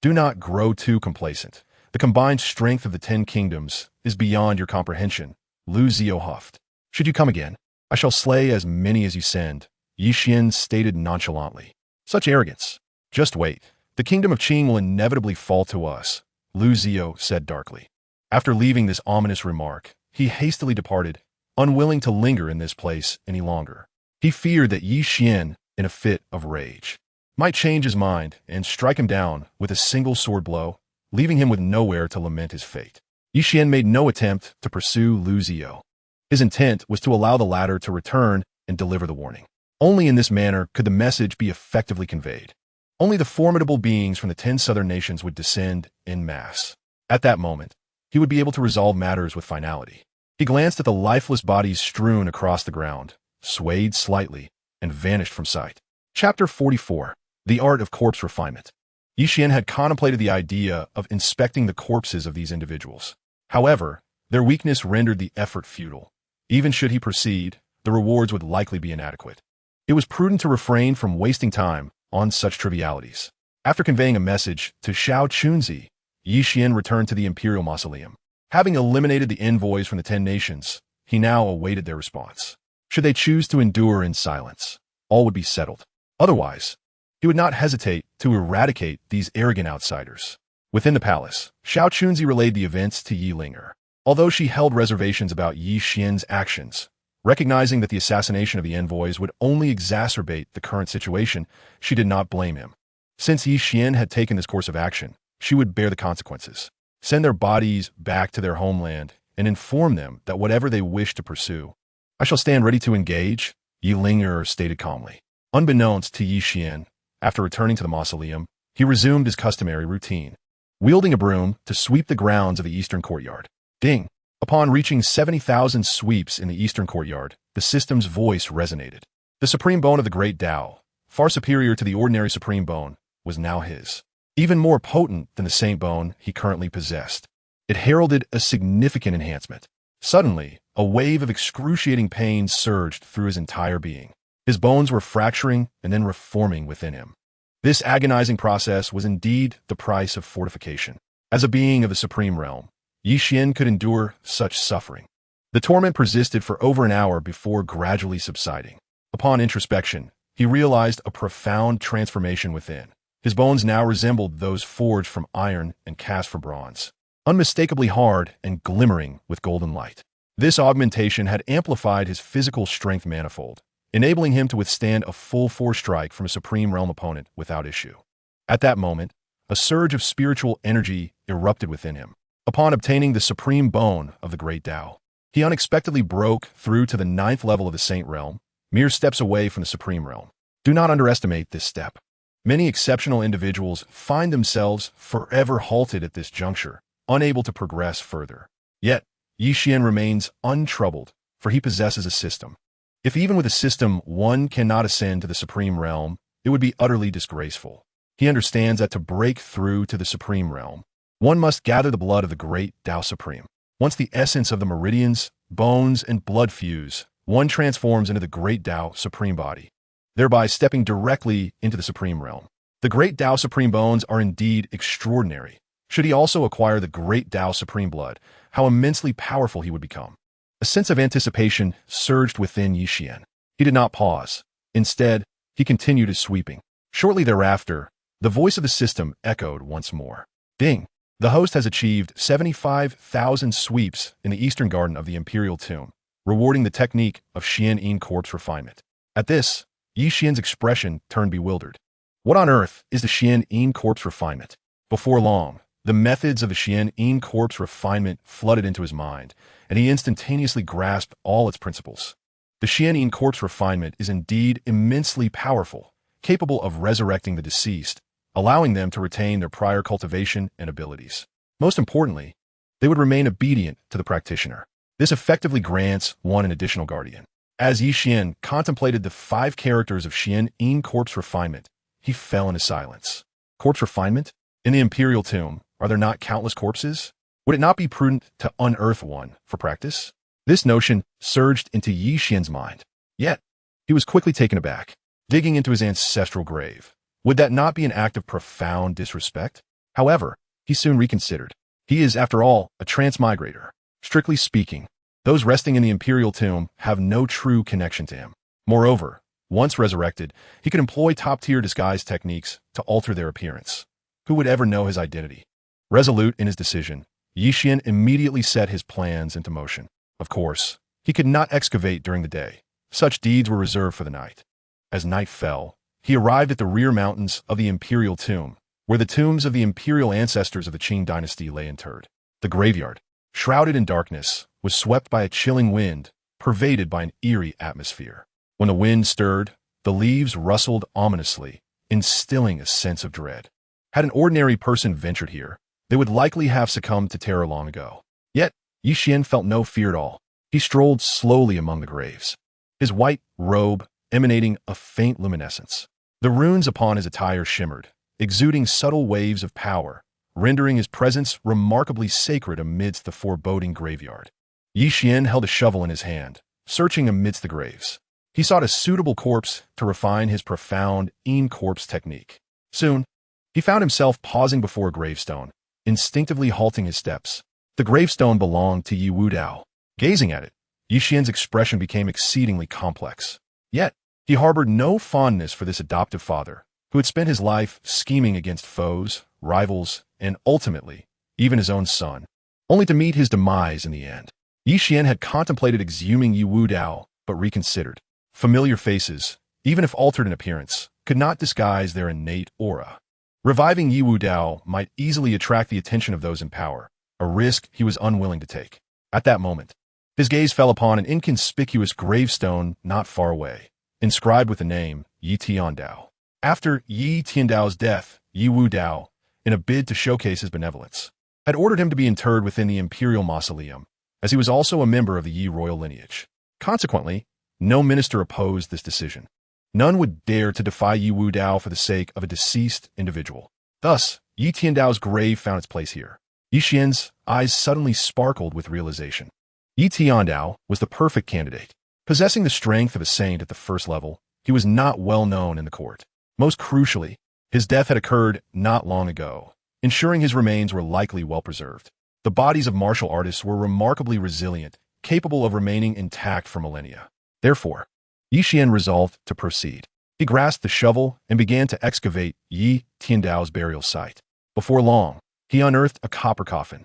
do not grow too complacent. The combined strength of the 10 kingdoms is beyond your comprehension," Lu Zio huffed. "Should you come again, I shall slay as many as you send," Yi Xian stated nonchalantly. "Such arrogance. Just wait. The kingdom of Qing will inevitably fall to us," Lu Zio said darkly. After leaving this ominous remark, he hastily departed, unwilling to linger in this place any longer. He feared that Yi Xian, in a fit of rage, might change his mind and strike him down with a single sword blow, leaving him with nowhere to lament his fate. Yi Xian made no attempt to pursue Lu Zio. His intent was to allow the latter to return and deliver the warning. Only in this manner could the message be effectively conveyed. Only the formidable beings from the 10 southern nations would descend en masse. At that moment, he would be able to resolve matters with finality. He glanced at the lifeless bodies strewn across the ground, swayed slightly, and vanished from sight. Chapter 44. The Art of Corpse Refinement. Yi Xian had contemplated the idea of inspecting the corpses of these individuals. However, their weakness rendered the effort futile. Even should he proceed, the rewards would likely be inadequate. It was prudent to refrain from wasting time on such trivialities. After conveying a message to Xiao Chunzi, Yi Xian returned to the imperial mausoleum. Having eliminated the envoys from the 10 nations, he now awaited their response. Should they choose to endure in silence, all would be settled. Otherwise, he would not hesitate to eradicate these arrogant outsiders. Within the palace, Xiao Chunzi relayed the events to Yi Linger. Although she held reservations about Yi Xian's actions, recognizing that the assassination of the envoys would only exacerbate the current situation, she did not blame him. Since Yi Xian had taken this course of action, she would bear the consequences, send their bodies back to their homeland, and inform them that whatever they wish to pursue, "I shall stand ready to engage," Yi Linger stated calmly. Unbeknownst to Yi Xian, after returning to the mausoleum, he resumed his customary routine, wielding a broom to sweep the grounds of the eastern courtyard. Ding! Upon reaching 70,000 sweeps in the eastern courtyard, the system's voice resonated. The supreme bone of the Great Tao, far superior to the ordinary supreme bone, was now his. Even more potent than the saint bone he currently possessed. It heralded a significant enhancement. Suddenly, a wave of excruciating pain surged through his entire being. His bones were fracturing and then reforming within him. This agonizing process was indeed the price of fortification. As a being of the supreme realm, Yi Xian could endure such suffering. The torment persisted for over an hour before gradually subsiding. Upon introspection, he realized a profound transformation within. His bones now resembled those forged from iron and cast for bronze, unmistakably hard and glimmering with golden light. This augmentation had amplified his physical strength manifold, enabling him to withstand a full force strike from a Supreme Realm opponent without issue. At that moment, a surge of spiritual energy erupted within him. Upon obtaining the Supreme Bone of the Great Tao, he unexpectedly broke through to the 9th level of the Saint Realm, mere steps away from the Supreme Realm. Do not underestimate this step. Many exceptional individuals find themselves forever halted at this juncture, unable to progress further. Yet, Yi Xian remains untroubled, for he possesses a system. If even with a system one cannot ascend to the Supreme Realm, it would be utterly disgraceful. He understands that to break through to the Supreme Realm, one must gather the blood of the Great Tao Supreme. Once the essence of the meridians, bones, and blood fuse, one transforms into the Great Tao Supreme Body, thereby stepping directly into the Supreme Realm. The Great Tao Supreme Bones are indeed extraordinary. Should he also acquire the Great Tao Supreme Blood, how immensely powerful he would become. A sense of anticipation surged within Yi Xian. He did not pause. Instead, he continued his sweeping. Shortly thereafter, the voice of the system echoed once more. Ding! The host has achieved 75,000 sweeps in the Eastern Garden of the Imperial Tomb, rewarding the technique of Xian Yin corpse refinement. At this, Yi Xian's expression turned bewildered. What on earth is the Xian Yin corpse refinement? Before long, the methods of the Xian Yin corpse refinement flooded into his mind, and he instantaneously grasped all its principles. The Xian Yin corpse refinement is indeed immensely powerful, capable of resurrecting the deceased, allowing them to retain their prior cultivation and abilities. Most importantly, they would remain obedient to the practitioner. This effectively grants one an additional guardian. As Yi Xian contemplated the 5 characters of Xian Yin corpse refinement, he fell into silence. Corpse refinement? In the Imperial Tomb, are there not countless corpses? Would it not be prudent to unearth one for practice? This notion surged into Yi Xian's mind. Yet, he was quickly taken aback. Digging into his ancestral grave, would that not be an act of profound disrespect? However, he soon reconsidered. He is, after all, a transmigrator. Strictly speaking, those resting in the Imperial Tomb have no true connection to him. Moreover, once resurrected, he could employ top-tier disguise techniques to alter their appearance. Who would ever know his identity? Resolute in his decision, Yi Xian immediately set his plans into motion. Of course, he could not excavate during the day. Such deeds were reserved for the night. As night fell, he arrived at the rear mountains of the Imperial Tomb, where the tombs of the imperial ancestors of the Qing dynasty lay interred. The graveyard, shrouded in darkness, was swept by a chilling wind, pervaded by an eerie atmosphere. When the wind stirred, the leaves rustled ominously, instilling a sense of dread. Had an ordinary person ventured here, they would likely have succumbed to terror long ago. Yet, Yi Xian felt no fear at all. He strolled slowly among the graves, his white robe emanating a faint luminescence. The runes upon his attire shimmered, exuding subtle waves of power, rendering his presence remarkably sacred amidst the foreboding graveyard. Yi Xian held a shovel in his hand, searching amidst the graves. He sought a suitable corpse to refine his profound Yin corpse technique. Soon, he found himself pausing before a gravestone, instinctively halting his steps. The gravestone belonged to Yi Wudao. Gazing at it, Yi Xian's expression became exceedingly complex. Yet, he harbored no fondness for this adoptive father, who had spent his life scheming against foes, rivals, and ultimately, even his own son, only to meet his demise in the end. Yi Xian had contemplated exhuming Yi Wudao, but reconsidered. Familiar faces, even if altered in appearance, could not disguise their innate aura. Reviving Yi Wudao might easily attract the attention of those in power, a risk he was unwilling to take. At that moment, his gaze fell upon an inconspicuous gravestone not far away, inscribed with the name Yi Tiandao. After Yi Tiandao's death, Yi Wudao, in a bid to showcase his benevolence, had ordered him to be interred within the imperial mausoleum, as he was also a member of the Yi royal lineage. Consequently, no minister opposed this decision. None would dare to defy Yi Wudao for the sake of a deceased individual. Thus, Yi Tiandao's grave found its place here. Yi Xian's eyes suddenly sparkled with realization. Yi Tiandao was the perfect candidate. Possessing the strength of a saint at the first level, he was not well known in the court. Most crucially, his death had occurred not long ago, ensuring his remains were likely well preserved. The bodies of martial artists were remarkably resilient, capable of remaining intact for millennia. Therefore, Yi Xian resolved to proceed. He grasped the shovel and began to excavate Yi Tiandao's burial site. Before long, he unearthed a copper coffin,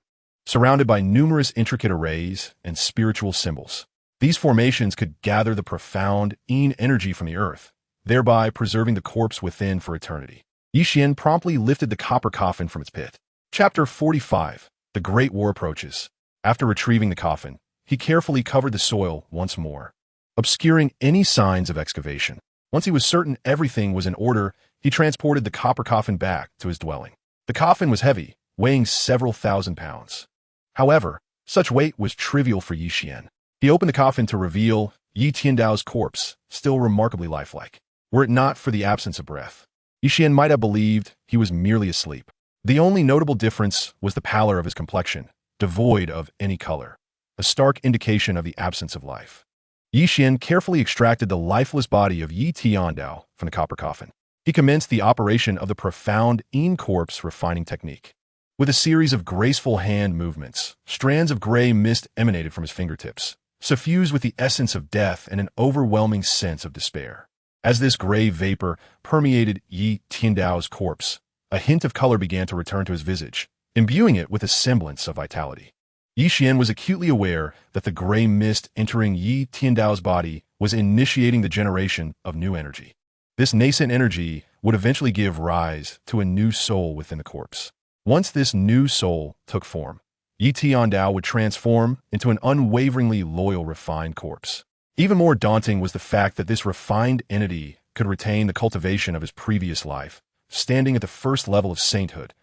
surrounded by numerous intricate arrays and spiritual symbols. These formations could gather the profound Yin energy from the earth, thereby preserving the corpse within for eternity. Yi Xian promptly lifted the copper coffin from its pit. Chapter 45. The Great War Approaches. After retrieving the coffin, he carefully covered the soil once more, obscuring any signs of excavation. Once he was certain everything was in order, he transported the copper coffin back to his dwelling. The coffin was heavy, weighing several thousand pounds. However, such weight was trivial for Yi Xian. He opened the coffin to reveal Yi Tiandao's corpse, still remarkably lifelike. Were it not for the absence of breath, Yi Xian might have believed he was merely asleep. The only notable difference was the pallor of his complexion, devoid of any color, a stark indication of the absence of life. Yi Xian carefully extracted the lifeless body of Yi Tiandao from the copper coffin. He commenced the operation of the profound Yin corpse refining technique. With a series of graceful hand movements, strands of gray mist emanated from his fingertips, suffused with the essence of death and an overwhelming sense of despair. As this gray vapor permeated Yi Tiandao's corpse, a hint of color began to return to his visage, imbuing it with a semblance of vitality. Yi Xian was acutely aware that the gray mist entering Yi Tiandao's body was initiating the generation of new energy. This nascent energy would eventually give rise to a new soul within the corpse. Once this new soul took form, Yi Tiandao would transform into an unwaveringly loyal, refined corpse. Even more daunting was the fact that this refined entity could retain the cultivation of his previous life, standing at the first level of sainthood,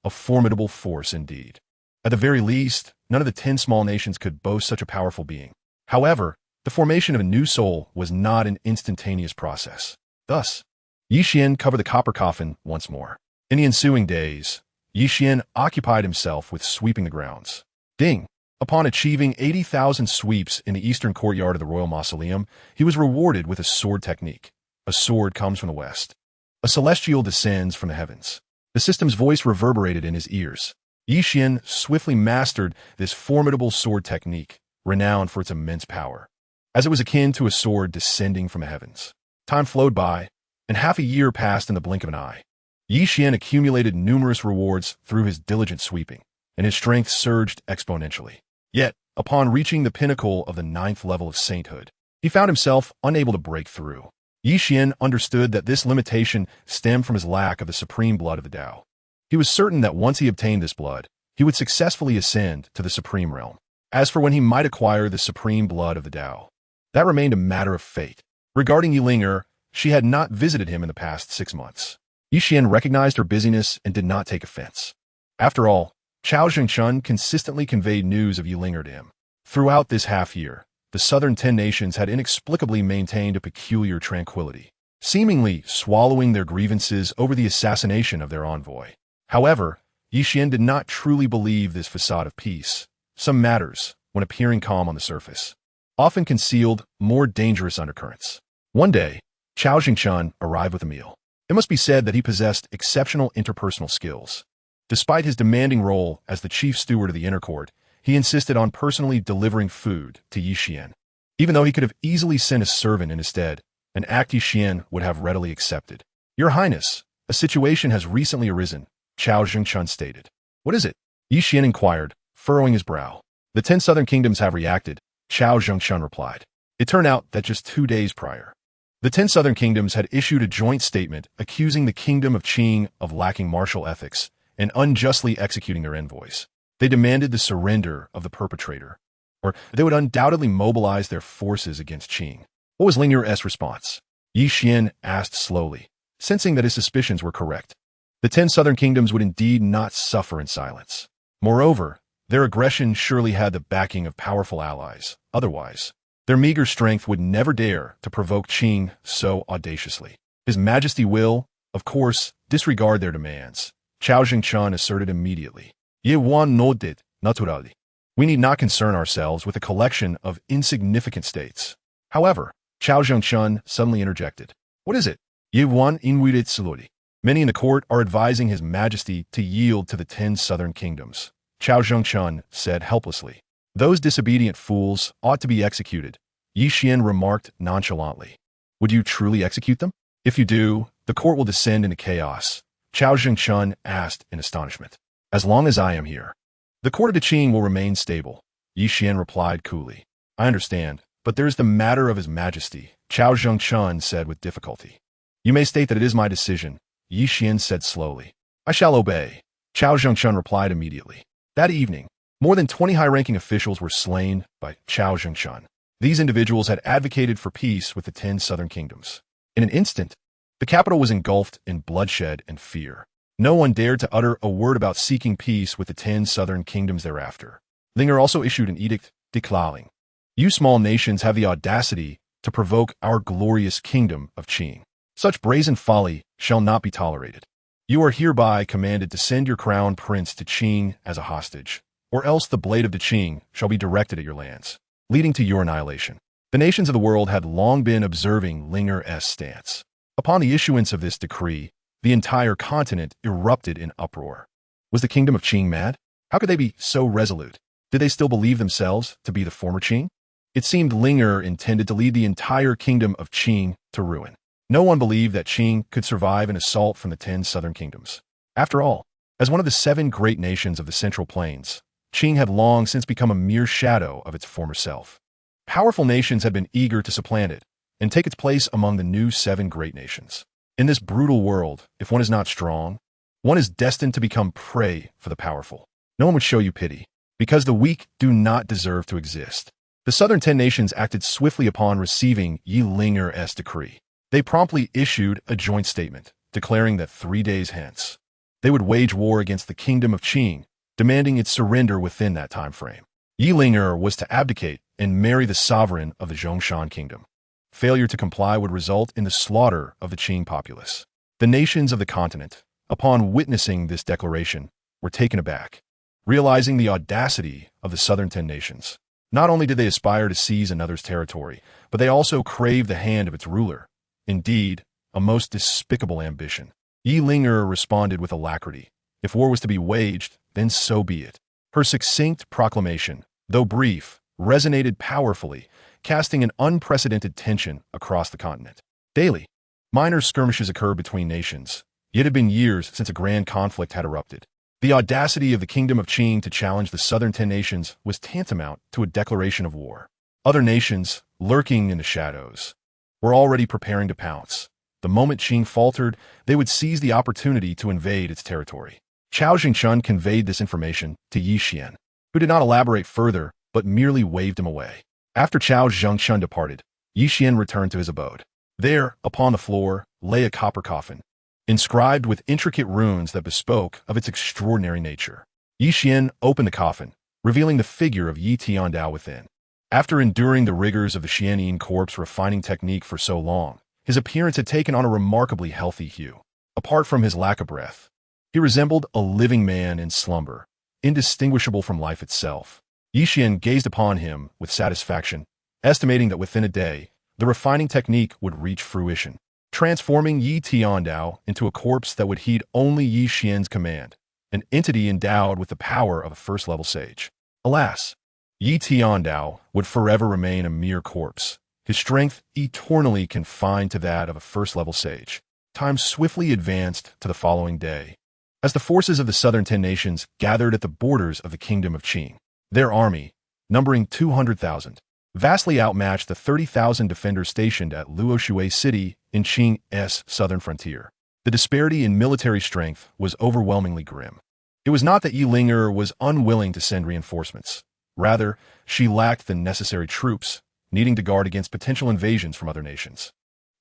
a formidable force indeed. At the very least, none of the 10 small nations could boast such a powerful being. However, the formation of a new soul was not an instantaneous process. Thus, Yi Xian covered the copper coffin once more. In the ensuing days, Yi Xian occupied himself with sweeping the grounds. Ding! Upon achieving 80,000 sweeps in the eastern courtyard of the royal mausoleum, he was rewarded with a sword technique. A sword comes from the west. A celestial descends from the heavens. The system's voice reverberated in his ears. Yi Xian swiftly mastered this formidable sword technique, renowned for its immense power, as it was akin to a sword descending from the heavens. Time flowed by, and half a year passed in the blink of an eye. Yi Xian accumulated numerous rewards through his diligent sweeping, and his strength surged exponentially. Yet, upon reaching the pinnacle of the 9th level of sainthood, he found himself unable to break through. Yi Xian understood that this limitation stemmed from his lack of the supreme blood of the Tao. He was certain that once he obtained this blood, he would successfully ascend to the supreme realm. As for when he might acquire the supreme blood of the Tao, that remained a matter of fate. Regarding Yilinger, she had not visited him in the past 6 months. Yi Xian recognized her busyness and did not take offense. After all, Chao Zhengchun consistently conveyed news of Yilinger to him. Throughout this half-year, the southern 10 nations had inexplicably maintained a peculiar tranquility, seemingly swallowing their grievances over the assassination of their envoy. However, Yi Xian did not truly believe this facade of peace. Some matters, when appearing calm on the surface, often concealed more dangerous undercurrents. One day, Chao Zhengchun arrived with a meal. It must be said that he possessed exceptional interpersonal skills. Despite his demanding role as the chief steward of the inner court, he insisted on personally delivering food to Yi Xian. Even though he could have easily sent a servant in his stead, an act Yi Xian would have readily accepted. "Your Highness, a situation has recently arisen," Chao Zhengchun stated. "What is it?" Yi Xian inquired, furrowing his brow. "The 10 southern kingdoms have reacted," Chao Zhengchun replied. It turned out that just 2 days prior, the 10 southern kingdoms had issued a joint statement accusing the kingdom of Qing of lacking martial ethics and unjustly executing their envoys. They demanded the surrender of the perpetrator, or they would undoubtedly mobilize their forces against Qing. What was Ling Yu's response? Yi Xian asked slowly, sensing that his suspicions were correct. The 10 southern kingdoms would indeed not suffer in silence. Moreover, their aggression surely had the backing of powerful allies. Otherwise, their meager strength would never dare to provoke Qing so audaciously. His Majesty will, of course, disregard their demands, Chao Zhengchun asserted immediately. Ye wan no dit, naturally. We need not concern ourselves with a collection of insignificant states. However, Chao Zhengchun suddenly interjected. What is it? Ye wan inwirit slowly. Many in the court are advising His Majesty to yield to the 10 southern kingdoms, Chao Zhengchun said helplessly. Those disobedient fools ought to be executed, Yi Xian remarked nonchalantly. Would you truly execute them? If you do, the court will descend into chaos, Chao Zhengchun asked in astonishment. As long as I am here. The court of the Qing will remain stable, Yi Xian replied coolly. I understand, but there is the matter of His Majesty, Cao Zhengchun said with difficulty. You may state that it is my decision, Yi Xian said slowly. I shall obey, Cao Zhengchun replied immediately. That evening, more than 20 high-ranking officials were slain by Cao Zhengchun. These individuals had advocated for peace with the 10 southern kingdoms. In an instant, the capital was engulfed in bloodshed and fear. No one dared to utter a word about seeking peace with the 10 southern kingdoms thereafter. Linger also issued an edict declaring, You small nations have the audacity to provoke our glorious kingdom of Qing. Such brazen folly shall not be tolerated. You are hereby commanded to send your crown prince to Qing as a hostage, or else the blade of the Qing shall be directed at your lands, leading to your annihilation. The nations of the world had long been observing Linger's stance. Upon the issuance of this decree, the entire continent erupted in uproar. Was the kingdom of Qing mad? How could they be so resolute? Did they still believe themselves to be the former Qing? It seemed Linger intended to lead the entire kingdom of Qing to ruin. No one believed that Qing could survive an assault from the 10 southern kingdoms. After all, as one of the 7 great nations of the Central Plains, Qing had long since become a mere shadow of its former self. Powerful nations had been eager to supplant it and take its place among the new 7 great nations. In this brutal world, if one is not strong, one is destined to become prey for the powerful. No one would show you pity, because the weak do not deserve to exist. The southern 10 nations acted swiftly upon receiving Yi Linger's decree. They promptly issued a joint statement, declaring that 3 days hence, they would wage war against the kingdom of Qing, demanding its surrender within that time frame. Yi Linger was to abdicate and marry the sovereign of the Zhongshan kingdom. Failure to comply would result in the slaughter of the Qing populace. The nations of the continent, upon witnessing this declaration, were taken aback, realizing the audacity of the southern 10 nations. Not only did they aspire to seize another's territory, but they also craved the hand of its ruler. Indeed, a most despicable ambition. Yi Linger responded with alacrity. If war was to be waged, then so be it. Her succinct proclamation, though brief, resonated powerfully, casting an unprecedented tension across the continent. Daily, minor skirmishes occurred between nations, yet it had been years since a grand conflict had erupted. The audacity of the kingdom of Qing to challenge the southern 10 nations was tantamount to a declaration of war. Other nations, lurking in the shadows, were already preparing to pounce. The moment Qing faltered, they would seize the opportunity to invade its territory. Cao Zhengchun conveyed this information to Yi Xian, who did not elaborate further but merely waved him away. After Cao Zhengchun departed, Yi Xian returned to his abode. There, upon the floor, lay a copper coffin, inscribed with intricate runes that bespoke of its extraordinary nature. Yi Xian opened the coffin, revealing the figure of Yi Tiandao within. After enduring the rigors of the Xianyin corpse refining technique for so long, his appearance had taken on a remarkably healthy hue. Apart from his lack of breath, he resembled a living man in slumber, indistinguishable from life itself. Yi Xian gazed upon him with satisfaction, estimating that within a day, the refining technique would reach fruition, transforming Yi Tiandao into a corpse that would heed only Yi Xian's command, an entity endowed with the power of a first-level sage. Alas, Yi Tiandao would forever remain a mere corpse, his strength eternally confined to that of a first-level sage. Time swiftly advanced to the following day, as the forces of the southern 10 nations gathered at the borders of the kingdom of Qing. Their army, numbering 200,000, vastly outmatched the 30,000 defenders stationed at Luoshui City in Qing's southern frontier. The disparity in military strength was overwhelmingly grim. It was not that Yi Linger was unwilling to send reinforcements. Rather, she lacked the necessary troops, needing to guard against potential invasions from other nations.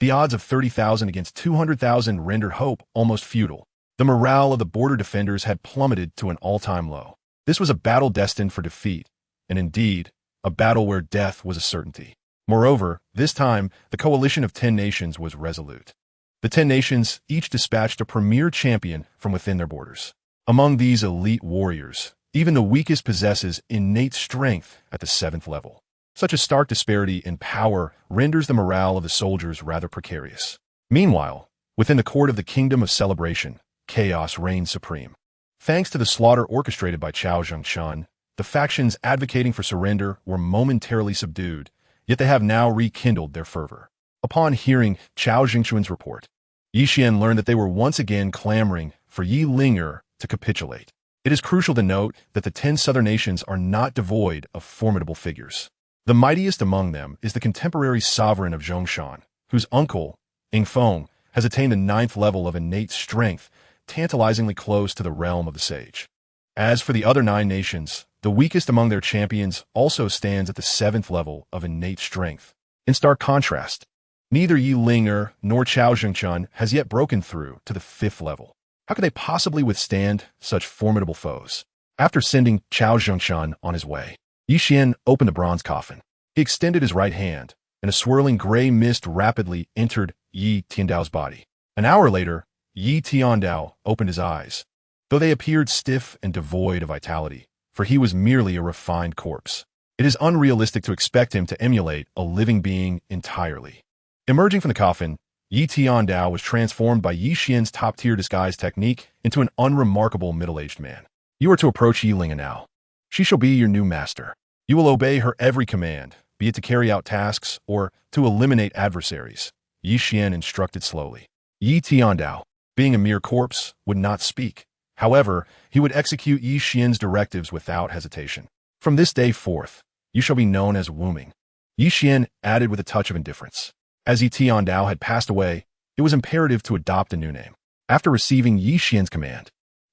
The odds of 30,000 against 200,000 rendered hope almost futile. The morale of the border defenders had plummeted to an all-time low. This was a battle destined for defeat, and indeed, a battle where death was a certainty. Moreover, this time, the coalition of 10 nations was resolute. The 10 nations each dispatched a premier champion from within their borders. Among these elite warriors, even the weakest possesses innate strength at the 7th level. Such a stark disparity in power renders the morale of the soldiers rather precarious. Meanwhile, within the court of the Kingdom of Celebration, chaos reigned supreme. Thanks to the slaughter orchestrated by Cao Zhengchun, the factions advocating for surrender were momentarily subdued, yet they have now rekindled their fervor. Upon hearing Cao Zhengchun's report, Yi Xian learned that they were once again clamoring for Yi Linger to capitulate. It is crucial to note that the 10 southern nations are not devoid of formidable figures. The mightiest among them is the contemporary sovereign of Zhongshan, whose uncle, Ingfeng, has attained the 9th level of innate strength, tantalizingly close to the realm of the sage. As for the other 9 nations, the weakest among their champions also stands at the 7th level of innate strength. In stark contrast, neither Yi Linger nor Chao Zhengchun has yet broken through to the 5th level. How could they possibly withstand such formidable foes? After sending Chao Zhengchun on his way, Yi Xian opened the bronze coffin. He extended his right hand, and a swirling gray mist rapidly entered Yi Tiandao's body. An hour later, Yi Tiandao opened his eyes, though they appeared stiff and devoid of vitality, for he was merely a refined corpse. It is unrealistic to expect him to emulate a living being entirely. Emerging from the coffin, Yi Tiandao was transformed by Yi Xian's top-tier disguise technique into an unremarkable middle-aged man. You are to approach Yi Ling now. She shall be your new master. You will obey her every command, be it to carry out tasks or to eliminate adversaries, Yi Xian instructed slowly. Yi Tiandao, being a mere corpse, would not speak. However, he would execute Yi Xian's directives without hesitation. From this day forth, you shall be known as Wuming. Yi Xian added with a touch of indifference. As Yi Tiandao had passed away, it was imperative to adopt a new name. After receiving Yi Xian's command,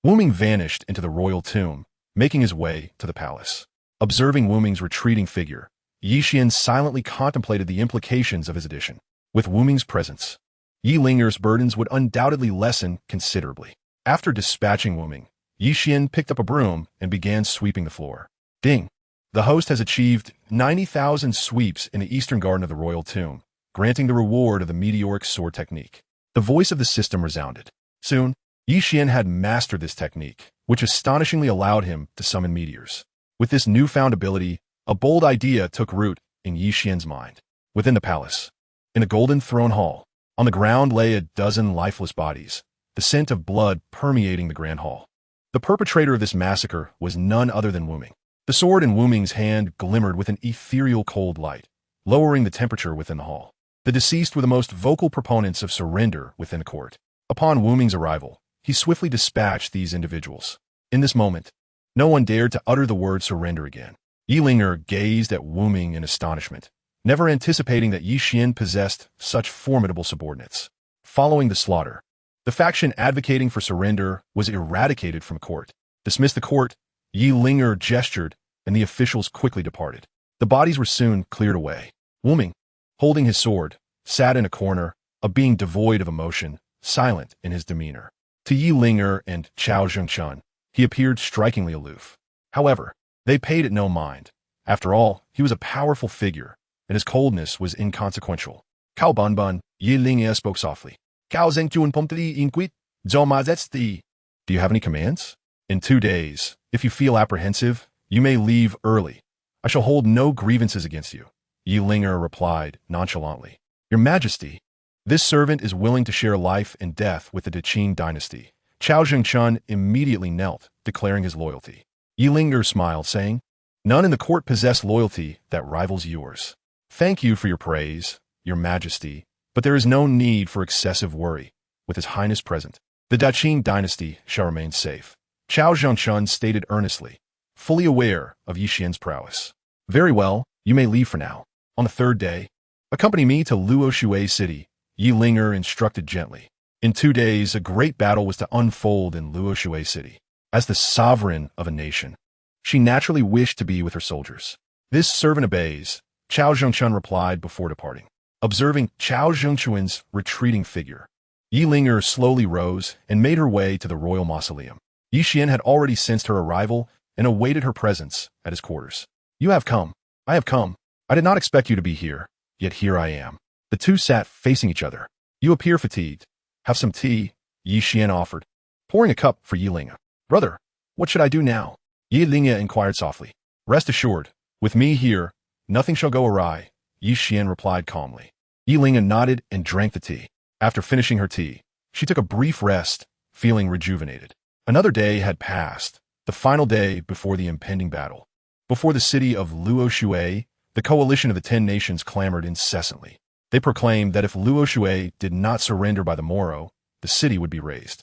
Wuming vanished into the royal tomb, making his way to the palace. Observing Wuming's retreating figure, Yi Xian silently contemplated the implications of his addition. With Wuming's presence, Yi Linger's burdens would undoubtedly lessen considerably. After dispatching Wuming, Yi Xian picked up a broom and began sweeping the floor. Ding! The host has achieved 90,000 sweeps in the eastern garden of the royal tomb, granting the reward of the meteoric sword technique. The voice of the system resounded. Soon, Yi Xian had mastered this technique, which astonishingly allowed him to summon meteors. With this newfound ability, a bold idea took root in Yi Xian's mind. Within the palace, in a golden throne hall, on the ground lay a dozen lifeless bodies, the scent of blood permeating the grand hall. The perpetrator of this massacre was none other than Wuming. The sword in Wuming's hand glimmered with an ethereal cold light, lowering the temperature within the hall. The deceased were the most vocal proponents of surrender within the court. Upon Wuming's arrival, he swiftly dispatched these individuals. In this moment, no one dared to utter the word surrender again. Yi Linger gazed at Wuming in astonishment, never anticipating that Yi Xian possessed such formidable subordinates. Following the slaughter, the faction advocating for surrender was eradicated from court. Dismissed the court, Yi Linger gestured, and the officials quickly departed. The bodies were soon cleared away. Wuming, holding his sword, sat in a corner, a being devoid of emotion, silent in his demeanor. To Yi Linger and Chao Zhengchun, he appeared strikingly aloof. However, they paid it no mind. After all, he was a powerful figure, and his coldness was inconsequential. Cao Bunbun, Yi Linger spoke softly. Cao Zhengchun pomtli inquit, zomazesti. Do you have any commands? In 2 days, if you feel apprehensive, you may leave early. I shall hold no grievances against you, Yi Linger replied nonchalantly. Your Majesty, this servant is willing to share life and death with the Qing dynasty. Chao Zhengchun immediately knelt, declaring his loyalty. Yi Linger smiled, saying, None in the court possess loyalty that rivals yours. Thank you for your praise, Your Majesty, but there is no need for excessive worry. With His Highness present, the Qing dynasty shall remain safe. Chao Zhengchun stated earnestly, fully aware of Yi Xian's prowess. Very well, you may leave for now. On the 3rd day, accompany me to Luoshui City, Yi Linger instructed gently. In 2 days, a great battle was to unfold in Luoshui City. As the sovereign of a nation, she naturally wished to be with her soldiers. This servant obeys, Chao Zhengchun replied before departing. Observing Chao Zhengchun's retreating figure, Yi Linger slowly rose and made her way to the royal mausoleum. Yi Xian had already sensed her arrival and awaited her presence at his quarters. You have come. I have come. I did not expect you to be here, yet here I am. The two sat facing each other. You appear fatigued. Have some tea, Yi Xian offered, pouring a cup for Yi Linger. Brother, what should I do now? Yi Linger inquired softly. Rest assured, with me here, nothing shall go awry, Yi Xian replied calmly. Yi Linger nodded and drank the tea. After finishing her tea, she took a brief rest, feeling rejuvenated. Another day had passed, the final day before the impending battle. Before the city of Luoshui, the coalition of the 10 nations clamored incessantly. They proclaimed that if Luoshui did not surrender by the morrow, the city would be razed.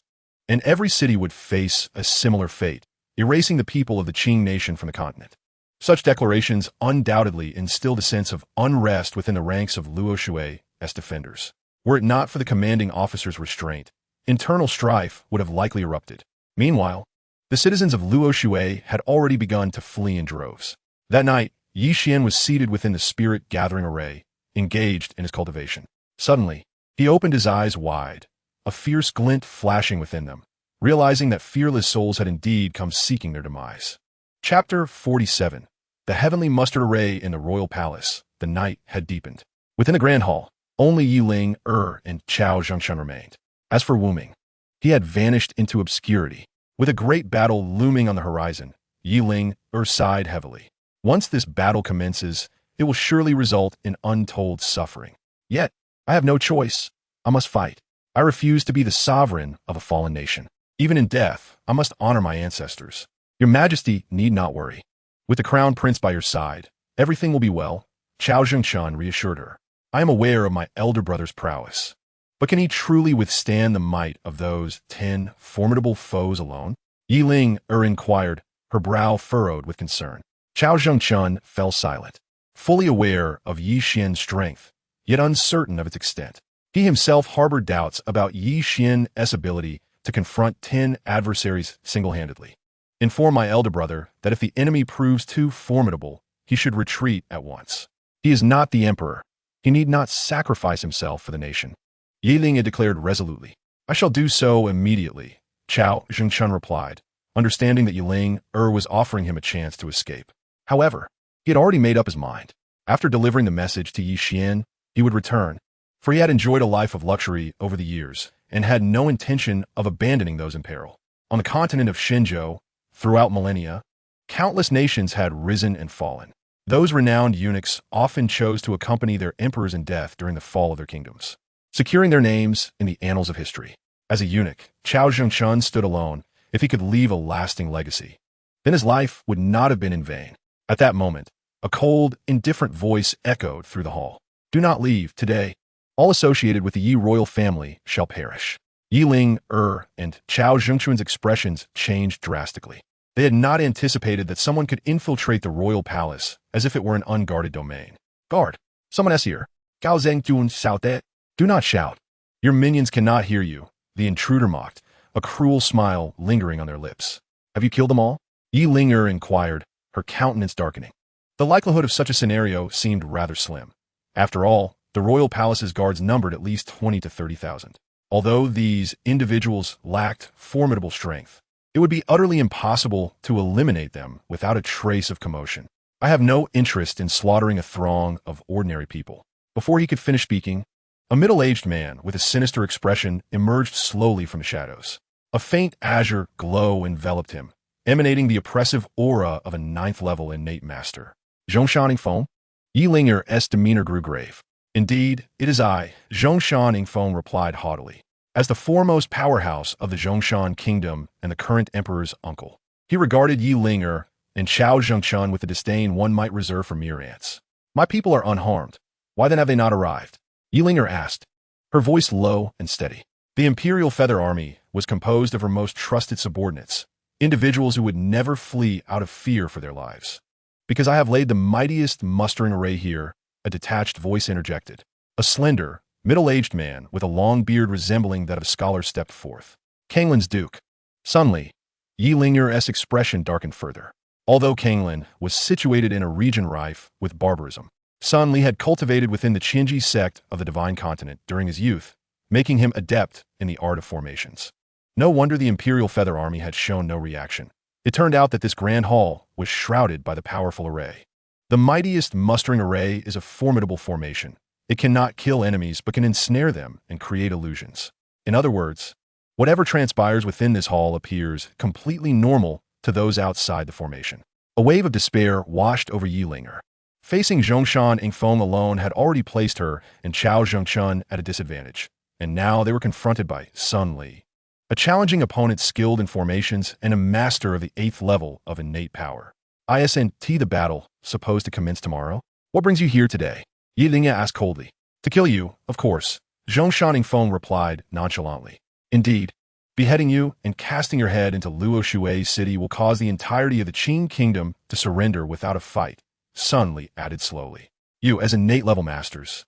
And every city would face a similar fate, erasing the people of the Qing nation from the continent. Such declarations undoubtedly instilled a sense of unrest within the ranks of Luo Shui's defenders. Were it not for the commanding officer's restraint, internal strife would have likely erupted. Meanwhile, the citizens of Luo Shui had already begun to flee in droves. That night, Yi Xian was seated within the spirit-gathering array, engaged in his cultivation. Suddenly, he opened his eyes wide, a fierce glint flashing within them, realizing that fearless souls had indeed come seeking their demise. Chapter 47. The heavenly mustered array in the royal palace. The night had deepened. Within the grand hall, only Yi Ling, and Chao Zhengshun remained. As for Wu Ming, he had vanished into obscurity. With a great battle looming on the horizon, Yi Ling, sighed heavily. Once this battle commences, it will surely result in untold suffering. Yet, I have no choice. I must fight. I refuse to be the sovereign of a fallen nation. Even in death, I must honor my ancestors. Your Majesty need not worry. With the Crown Prince by your side, everything will be well, Chao Zhengshun reassured her. I am aware of my elder brother's prowess. But can he truly withstand the might of those 10 formidable foes alone? Yi Ling, inquired, her brow furrowed with concern. Chao Zhengshun fell silent, fully aware of Yi Xian's strength, yet uncertain of its extent. He himself harbored doubts about Yi Xian's ability to confront 10 adversaries single-handedly. Inform my elder brother that if the enemy proves too formidable, he should retreat at once. He is not the emperor. He need not sacrifice himself for the nation. Yi Ling had declared resolutely. I shall do so immediately, Chao Zhengshun replied, understanding that Yi Ling was offering him a chance to escape. However, he had already made up his mind. After delivering the message to Yi Xian, he would return, for he had enjoyed a life of luxury over the years and had no intention of abandoning those in peril. On the continent of Shenzhou, throughout millennia, countless nations had risen and fallen. Those renowned eunuchs often chose to accompany their emperors in death during the fall of their kingdoms, securing their names in the annals of history. As a eunuch, Chao Zhengshun stood alone. If he could leave a lasting legacy, then his life would not have been in vain. At that moment, a cold, indifferent voice echoed through the hall. Do not leave today. All associated with the Yi royal family shall perish. Yi Ling, and Chao Zhengshun's expressions changed drastically. They had not anticipated that someone could infiltrate the royal palace as if it were an unguarded domain. Guard! Someone is here. Gao Zhengjun shouted. Do not shout. Your minions cannot hear you, the intruder mocked, a cruel smile lingering on their lips. Have you killed them all? Yi Ling inquired, her countenance darkening. The likelihood of such a scenario seemed rather slim. After all, the royal palace's guards numbered at least 20 to 30,000. Although these individuals lacked formidable strength, it would be utterly impossible to eliminate them without a trace of commotion. I have no interest in slaughtering a throng of ordinary people. Before he could finish speaking, a middle-aged man with a sinister expression emerged slowly from the shadows. A faint azure glow enveloped him, emanating the oppressive aura of a 9th-level innate master. Zhongshan Feng? Yi Linger's demeanor grew grave. Indeed, it is I, Zhongshan Feng replied haughtily. As the foremost powerhouse of the Zhongshan kingdom and the current emperor's uncle, he regarded Yi Linger and Chao Zhengshun with the disdain one might reserve for mere ants. My people are unharmed. Why then have they not arrived? Yi Linger asked, her voice low and steady. The Imperial Feather Army was composed of her most trusted subordinates, individuals who would never flee out of fear for their lives. Because I have laid the mightiest mustering array here, a detached voice interjected. A slender, middle-aged man with a long beard resembling that of a scholar stepped forth. Kanglin's Duke. Suddenly, Yi Linger's expression darkened further. Although Kanglin was situated in a region rife with barbarism, Sun Li had cultivated within the Qinji sect of the Divine Continent during his youth, making him adept in the art of formations. No wonder the Imperial Feather Army had shown no reaction. It turned out that this grand hall was shrouded by the powerful array. The mightiest mustering array is a formidable formation. It cannot kill enemies but can ensnare them and create illusions. In other words, whatever transpires within this hall appears completely normal to those outside the formation. A wave of despair washed over Yi Linger. Facing Zhongshan Feng alone had already placed her and Chao Zhengshun at a disadvantage, and now they were confronted by Sun Li, a challenging opponent skilled in formations and a master of the 8th level of innate power. Isn't the battle supposed to commence tomorrow? What brings you here today? Yi Linger asked coldly. To kill you, of course, Zhongshan Feng replied nonchalantly. Indeed, Beheading you and casting your head into Luo Shui's city will cause the entirety of the Qing kingdom to surrender without a fight, Sun Li added slowly. You, as innate level masters,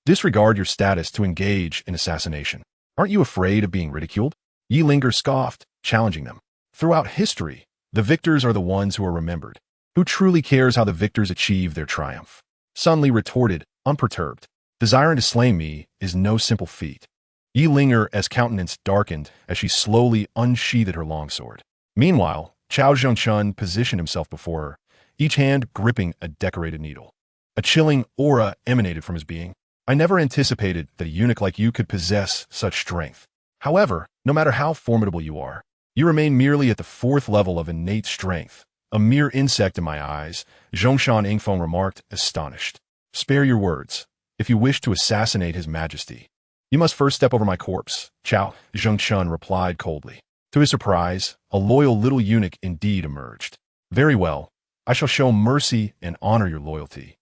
disregard your status to engage in assassination. Aren't you afraid of being ridiculed? Yi Linger scoffed, challenging them. Throughout history, the victors are the ones who are remembered. Who truly cares how the victors achieve their triumph? Sun Li retorted, unperturbed. Desiring to slay me is no simple feat. Yi Linger's countenance darkened as she slowly unsheathed her longsword. Meanwhile, Chao Zhengchun positioned himself before her, each hand gripping a decorated needle. A chilling aura emanated from his being. I never anticipated that a eunuch like you could possess such strength. However, no matter how formidable you are, you remain merely at the 4th level of innate strength. A mere insect in my eyes, Zhongshan Yingfeng remarked, astonished. Spare your words. If you wish to assassinate His Majesty, you must first step over my corpse, Chao Zhengchun replied coldly. To his surprise, a loyal little eunuch indeed emerged. Very well, I shall show mercy and honor your loyalty.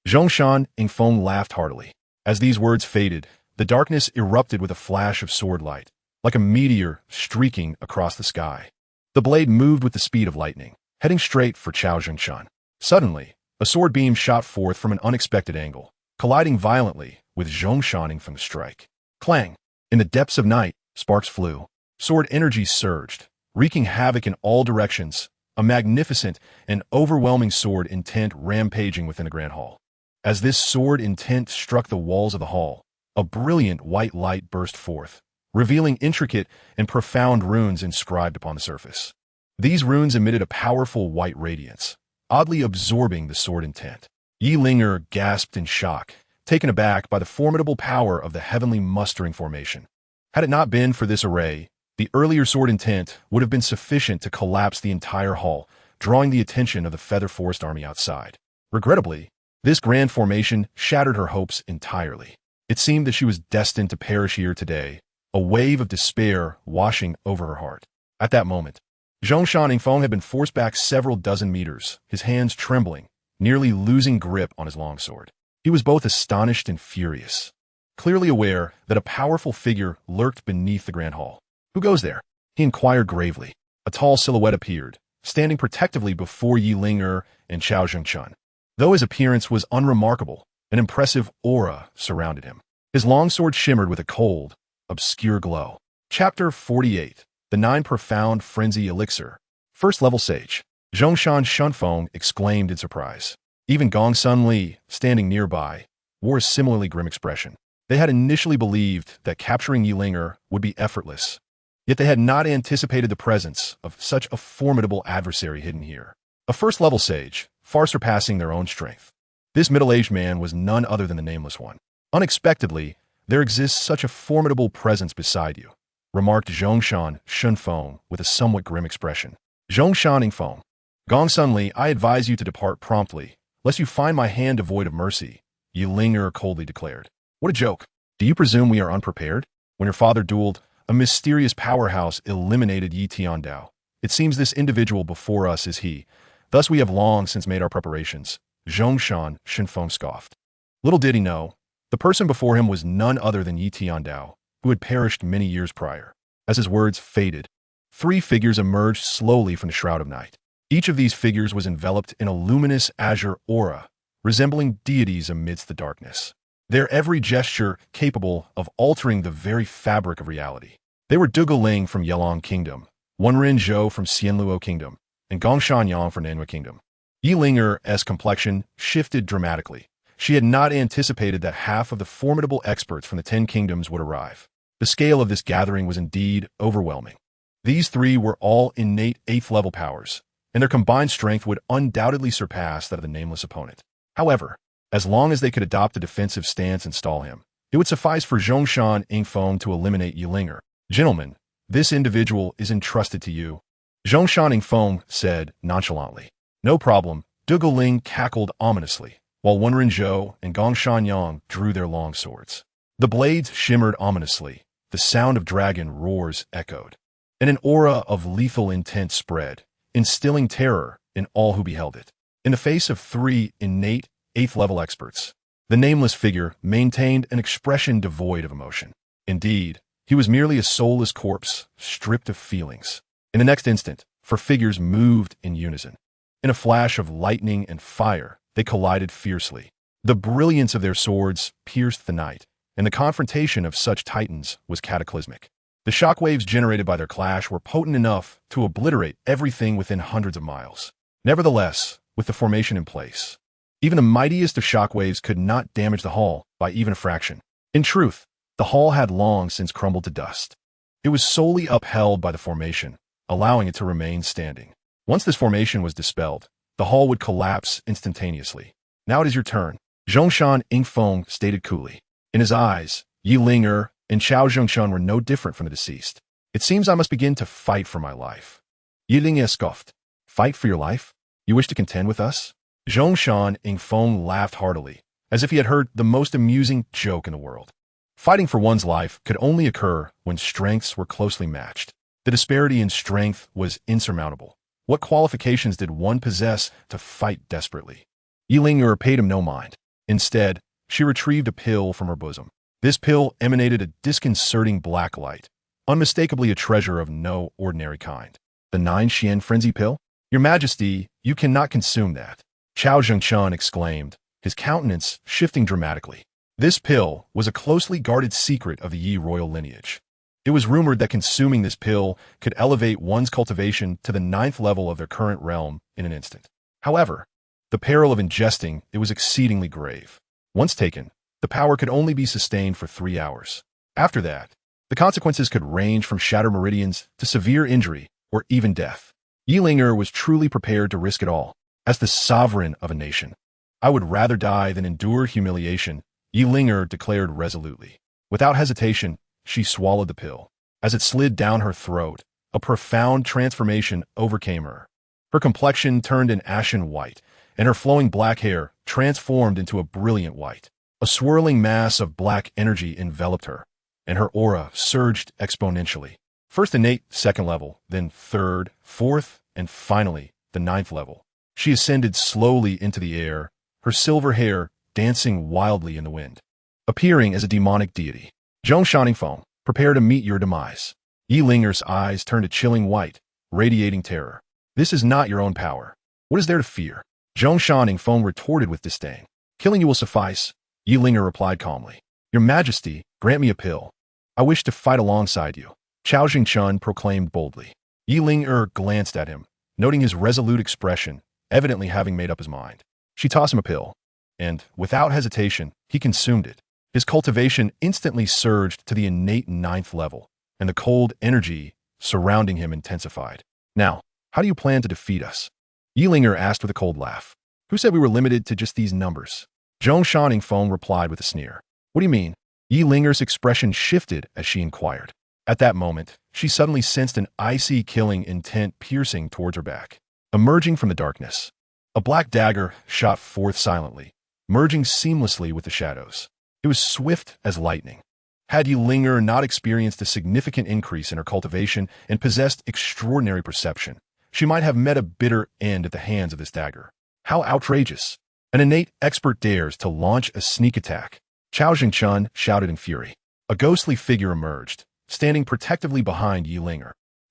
Zhongshan Yingfeng laughed heartily. As these words faded, the darkness erupted with a flash of sword light, like a meteor streaking across the sky. The blade moved with the speed of lightning, heading straight for Chao Zhengchun. Suddenly, a sword beam shot forth from an unexpected angle, colliding violently with Zhongshan Yingfeng's strike. Clang! In the depths of night, sparks flew. Sword energy surged, wreaking havoc in all directions, a magnificent and overwhelming sword intent rampaging within the grand hall. As this sword intent struck the walls of the hall, a brilliant white light burst forth, revealing intricate and profound runes inscribed upon the surface. These runes emitted a powerful white radiance, oddly absorbing the sword intent. Yi Linger gasped in shock, taken aback by the formidable power of the heavenly mustering formation. Had it not been for this array, the earlier sword intent would have been sufficient to collapse the entire hall, drawing the attention of the Feather Forest army outside. Regrettably, this grand formation shattered her hopes entirely. It seemed that she was destined to perish here today, a wave of despair washing over her heart. At that moment, Zhongshan Yingfeng had been forced back several dozen meters, his hands trembling, nearly losing grip on his longsword. He was both astonished and furious, clearly aware that a powerful figure lurked beneath the grand hall. Who goes there? He inquired gravely. A tall silhouette appeared, standing protectively before Yi Linger and Chao Zhengchun. Though his appearance was unremarkable, an impressive aura surrounded him. His longsword shimmered with a cold, obscure glow. Chapter 48. The 9 Profound Frenzy Elixir. First Level Sage. Zhongshan Shunfeng exclaimed in surprise. Even Gong Sun Li, standing nearby, wore a similarly grim expression. They had initially believed that capturing Yi Linger would be effortless, yet they had not anticipated the presence of such a formidable adversary hidden here. A first-level sage, far surpassing their own strength. This middle-aged man was none other than the Nameless One. Unexpectedly, there exists such a formidable presence beside you, remarked Zhongshan Shunfeng with a somewhat grim expression. Zhongshan Yingfeng. Gong Sun Li, I advise you to depart promptly, lest you find my hand devoid of mercy, Yi Linger coldly declared. What a joke. Do you presume we are unprepared? When your father dueled, a mysterious powerhouse eliminated Yi Tiandao. It seems this individual before us is he. Thus we have long since made our preparations. Zhongshan Shunfeng scoffed. Little did he know, the person before him was none other than Yi Tiandao, who had perished many years prior. As his words faded, 3 figures emerged slowly from the shroud of night. Each of these figures was enveloped in a luminous azure aura, resembling deities amidst the darkness. Their every gesture capable of altering the very fabric of reality. They were Dugu Ling from Yelong Kingdom, Wenren Zhou from Xianluo Kingdom, and Gongshan Yang from Nanhua Kingdom. Yi Linger's complexion shifted dramatically. She had not anticipated that half of the formidable experts from the 10 kingdoms would arrive. The scale of this gathering was indeed overwhelming. These 3 were all innate 8th level powers, and their combined strength would undoubtedly surpass that of the nameless opponent. However, as long as they could adopt a defensive stance and stall him, it would suffice for Zhongshan Yingfeng to eliminate Yi Linger. Gentlemen, this individual is entrusted to you, Zhongshan Yingfeng said nonchalantly. No problem, Dugu Ling cackled ominously, while Wenren Zhou and Gongshan Yang drew their long swords. The blades shimmered ominously, the sound of dragon roars echoed, and an aura of lethal intent spread, instilling terror in all who beheld it. In the face of 3 innate 8th level experts, the nameless figure maintained an expression devoid of emotion. Indeed, He was merely a soulless corpse, stripped of feelings. In the next instant, four figures moved in unison. In a flash of lightning and fire, they collided fiercely. The brilliance of their swords pierced the night, and the confrontation of such titans was cataclysmic. The shockwaves generated by their clash were potent enough to obliterate everything within hundreds of miles. Nevertheless, with the formation in place, even the mightiest of shockwaves could not damage the hall by even a fraction. In truth, the hall had long since crumbled to dust. It was solely upheld by the formation, allowing it to remain standing. Once this formation was dispelled, the hall would collapse instantaneously. Now it is your turn, Zhongshan Ingfeng stated coolly. In his eyes, Yi Ling and Chao Zhongshan were no different from the deceased. It seems I must begin to fight for my life. Yi Ling scoffed. Fight for your life? You wish to contend with us? Zhongshan Ingfeng laughed heartily, as if he had heard the most amusing joke in the world. Fighting for one's life could only occur when strengths were closely matched. The disparity in strength was insurmountable. What qualifications did one possess to fight desperately? Yi Ling paid him no mind. Instead, she retrieved a pill from her bosom. This pill emanated a disconcerting black light, unmistakably a treasure of no ordinary kind. The 9 frenzy pill? Your Majesty, you cannot consume that, Chao Zhongshan exclaimed, his countenance shifting dramatically. This pill was a closely guarded secret of the Yi royal lineage. It was rumored that consuming this pill could elevate one's cultivation to the 9th level of their current realm in an instant. However, the peril of ingesting it was exceedingly grave. Once taken, the power could only be sustained for 3 hours. After that, the consequences could range from shattered meridians to severe injury or even death. Yi Ling was truly prepared to risk it all. As the sovereign of a nation, I would rather die than endure humiliation, Yi Ling declared resolutely. Without hesitation, she swallowed the pill. As it slid down her throat, a profound transformation overcame her. Her complexion turned an ashen white, and her flowing black hair transformed into a brilliant white. A swirling mass of black energy enveloped her, and her aura surged exponentially. First innate 2nd level, then 3rd, 4th, and finally the 9th level. She ascended slowly into the air, her silver hair dancing wildly in the wind. Appearing as a demonic deity, Zhongshan Ingfeng, prepare to meet your demise. Yi Ling's eyes turned a chilling white, radiating terror. This is not your own power. What is there to fear? Zhongshan Ingfeng retorted with disdain. Killing you will suffice, Yi Ling replied calmly. Your Majesty, grant me a pill. I wish to fight alongside you, Chao Jingchun proclaimed boldly. Yi Ling glanced at him, noting his resolute expression, evidently having made up his mind. She tossed him a pill, and, without hesitation, he consumed it. His cultivation instantly surged to the innate 9th level, and the cold energy surrounding him intensified. Now, how do you plan to defeat us? Yi Ling asked with a cold laugh. Who said we were limited to just these numbers? Zhongshan Ingfeng replied with a sneer. What do you mean? Yi Ling's expression shifted as she inquired. At that moment, she suddenly sensed an icy killing intent piercing towards her back. Emerging from the darkness, a black dagger shot forth silently, merging seamlessly with the shadows. It was swift as lightning. Had Yi Ling not experienced a significant increase in her cultivation and possessed extraordinary perception, she might have met a bitter end at the hands of this dagger. How outrageous! An innate expert dares to launch a sneak attack. Chao Jingchun shouted in fury. A ghostly figure emerged, standing protectively behind Yi Ling.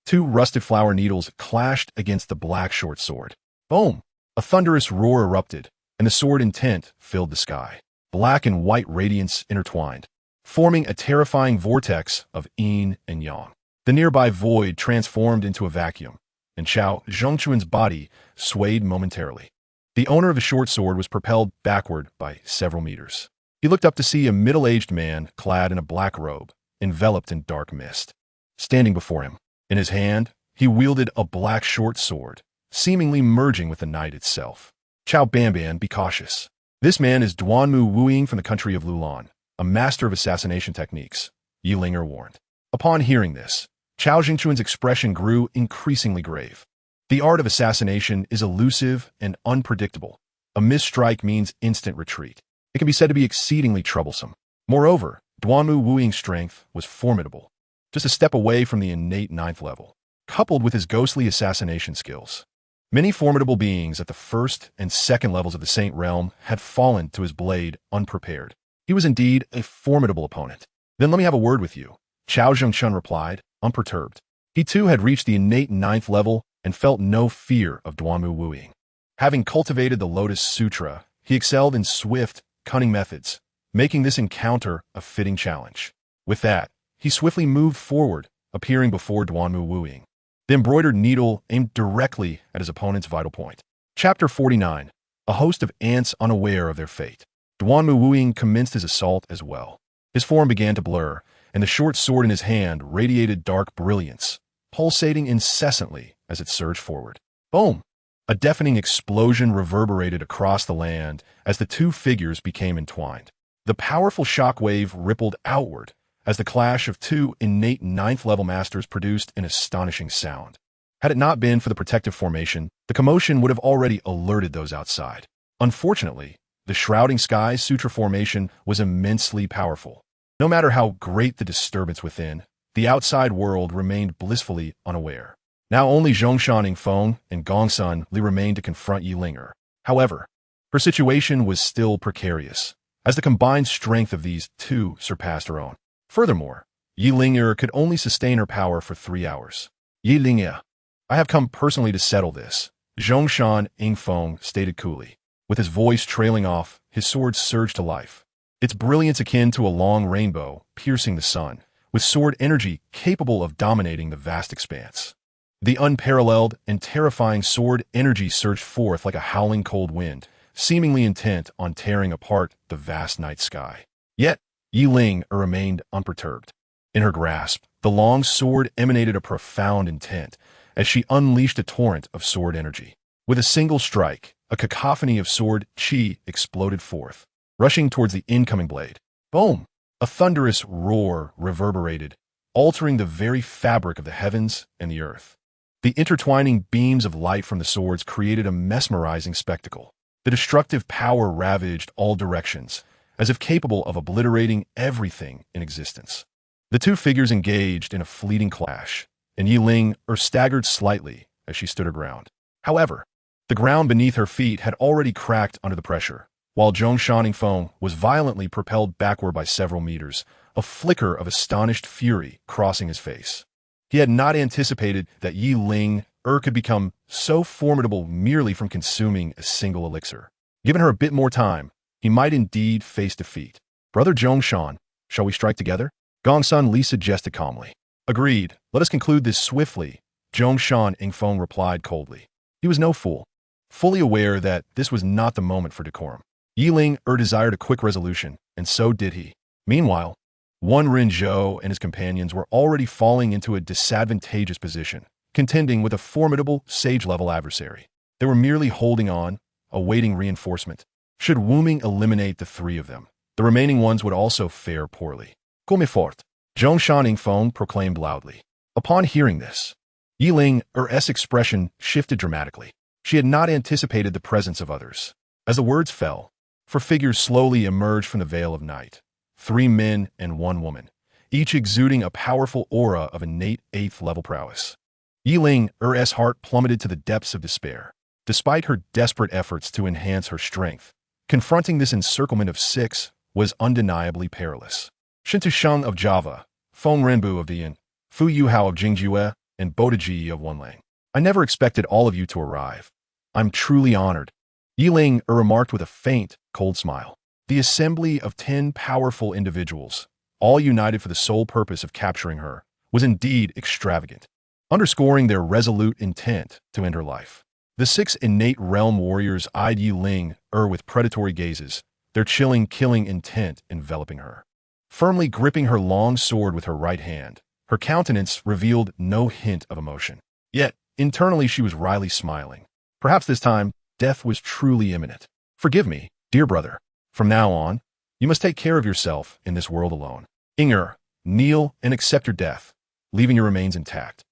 2 rusted flower needles clashed against the black short sword. Boom! A thunderous roar erupted, and the sword intent filled the sky. Black and white radiance intertwined, forming a terrifying vortex of yin and yang. The nearby void transformed into a vacuum, and Chao Zhongchun's body swayed momentarily. The owner of the short sword was propelled backward by several meters. He looked up to see a middle-aged man clad in a black robe, enveloped in dark mist. Standing before him, in his hand, he wielded a black short sword, seemingly merging with the night itself. Chao Banban, be cautious. This man is Duanmu Wuying from the country of Lulan, a master of assassination techniques, Yi Ling warned. Upon hearing this, Chao Jingchun's expression grew increasingly grave. The art of assassination is elusive and unpredictable. A misstrike means instant retreat. It can be said to be exceedingly troublesome. Moreover, Duanmu Wuying's strength was formidable, just a step away from the innate 9th level, coupled with his ghostly assassination skills. Many formidable beings at the 1st and 2nd levels of the Saint Realm had fallen to his blade unprepared. He was indeed a formidable opponent. Then let me have a word with you, Chao Zhengchun replied, unperturbed. He too had reached the innate 9th level and felt no fear of Duanmu wooing. Having cultivated the Lotus Sutra, he excelled in swift, cunning methods, making this encounter a fitting challenge. With that, he swiftly moved forward, appearing before Duanmu wooing. The embroidered needle aimed directly at his opponent's vital point. Chapter 49. A host of ants unaware of their fate. Duanmu wooing commenced his assault as well. His form began to blur, and the short sword in his hand radiated dark brilliance, pulsating incessantly as it surged forward. Boom! A deafening explosion reverberated across the land as the two figures became entwined. The powerful shockwave rippled outward as the clash of two innate 9th-level masters produced an astonishing sound. Had it not been for the protective formation, the commotion would have already alerted those outside. Unfortunately, the shrouding sky sutra formation was immensely powerful. No matter how great the disturbance within, the outside world remained blissfully unaware. Now only Zhongshan Yingfeng and Gongsun Li remained to confront Yi Ling. However, her situation was still precarious, as the combined strength of these two surpassed her own. Furthermore, Yi Ling could only sustain her power for 3 hours. Yi Ling, I have come personally to settle this, Zhongshan Yingfeng stated coolly. With his voice trailing off, his sword surged to life. Its brilliance akin to a long rainbow, piercing the sun, with sword energy capable of dominating the vast expanse. The unparalleled and terrifying sword energy surged forth like a howling cold wind, seemingly intent on tearing apart the vast night sky. Yet, Yi Ling remained unperturbed. In her grasp, the long sword emanated a profound intent as she unleashed a torrent of sword energy. With a single strike, a cacophony of sword chi exploded forth, rushing towards the incoming blade. Boom! A thunderous roar reverberated, altering the very fabric of the heavens and the earth. The intertwining beams of light from the swords created a mesmerizing spectacle. The destructive power ravaged all directions, as if capable of obliterating everything in existence. The two figures engaged in a fleeting clash, and Yi Ling staggered slightly as she stood her ground. However, the ground beneath her feet had already cracked under the pressure, while Zhongshan Yingfeng was violently propelled backward by several meters, a flicker of astonished fury crossing his face. He had not anticipated that Yi Ling could become so formidable merely from consuming a single elixir. Given her a bit more time, he might indeed face defeat. Brother Zhongshan, shall we strike together? Gongsun Li suggested calmly. Agreed. Let us conclude this swiftly, Zhongshan Yingfeng replied coldly. He was no fool, fully aware that this was not the moment for decorum. Yi Ling desired a quick resolution, and so did he. Meanwhile, Wan Rinzhou and his companions were already falling into a disadvantageous position, contending with a formidable sage-level adversary. They were merely holding on, awaiting reinforcement. Should Wu Ming eliminate the three of them, the remaining ones would also fare poorly. Comme fort, Zhongshan Yingfeng proclaimed loudly. Upon hearing this, Yi Ling's expression shifted dramatically. She had not anticipated the presence of others. As the words fell, 4 figures slowly emerged from the veil of night. 3 men and 1 woman, each exuding a powerful aura of innate 8th-level prowess. Yi Ling's heart plummeted to the depths of despair. Despite her desperate efforts to enhance her strength, confronting this encirclement of 6 was undeniably perilous. Shintu Sheng of Java, Feng Renbu of the Yin, Fu Yuhao of Jingjue, and Bodaji of Wanlang. I never expected all of you to arrive. I'm truly honored. Yi Ling remarked with a faint, cold smile. The assembly of 10 powerful individuals, all united for the sole purpose of capturing her, was indeed extravagant, underscoring their resolute intent to end her life. The 6 innate realm warriors eyed Yi Ling with predatory gazes, their chilling, killing intent enveloping her. Firmly gripping her long sword with her right hand, her countenance revealed no hint of emotion. Yet, internally she was wryly smiling. Perhaps this time, death was truly imminent. Forgive me, dear brother. From now on, you must take care of yourself in this world alone. Inger, kneel and accept your death, leaving your remains intact.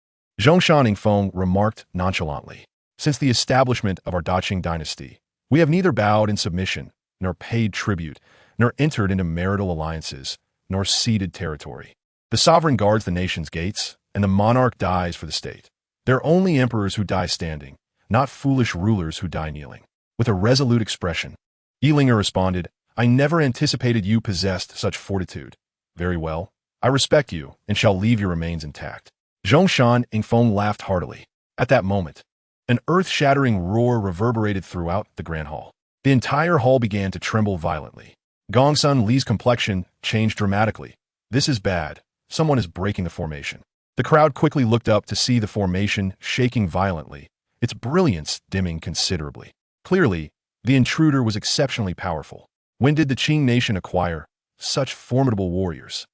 Zhongshan Yingfeng remarked nonchalantly. Since the establishment of our Daqing dynasty, we have neither bowed in submission, nor paid tribute, nor entered into marital alliances, nor ceded territory. The sovereign guards the nation's gates, and the monarch dies for the state. There are only emperors who die standing, not foolish rulers who die kneeling. With a resolute expression, Yi Ling responded, I never anticipated you possessed such fortitude. Very well. I respect you and shall leave your remains intact. Zhongshan Yingfeng laughed heartily. At that moment, an earth-shattering roar reverberated throughout the grand hall. The entire hall began to tremble violently. Gongsun Li's complexion changed dramatically. This is bad. Someone is breaking the formation. The crowd quickly looked up to see the formation shaking violently, its brilliance dimming considerably. Clearly, the intruder was exceptionally powerful. When did the Qing nation acquire such formidable warriors?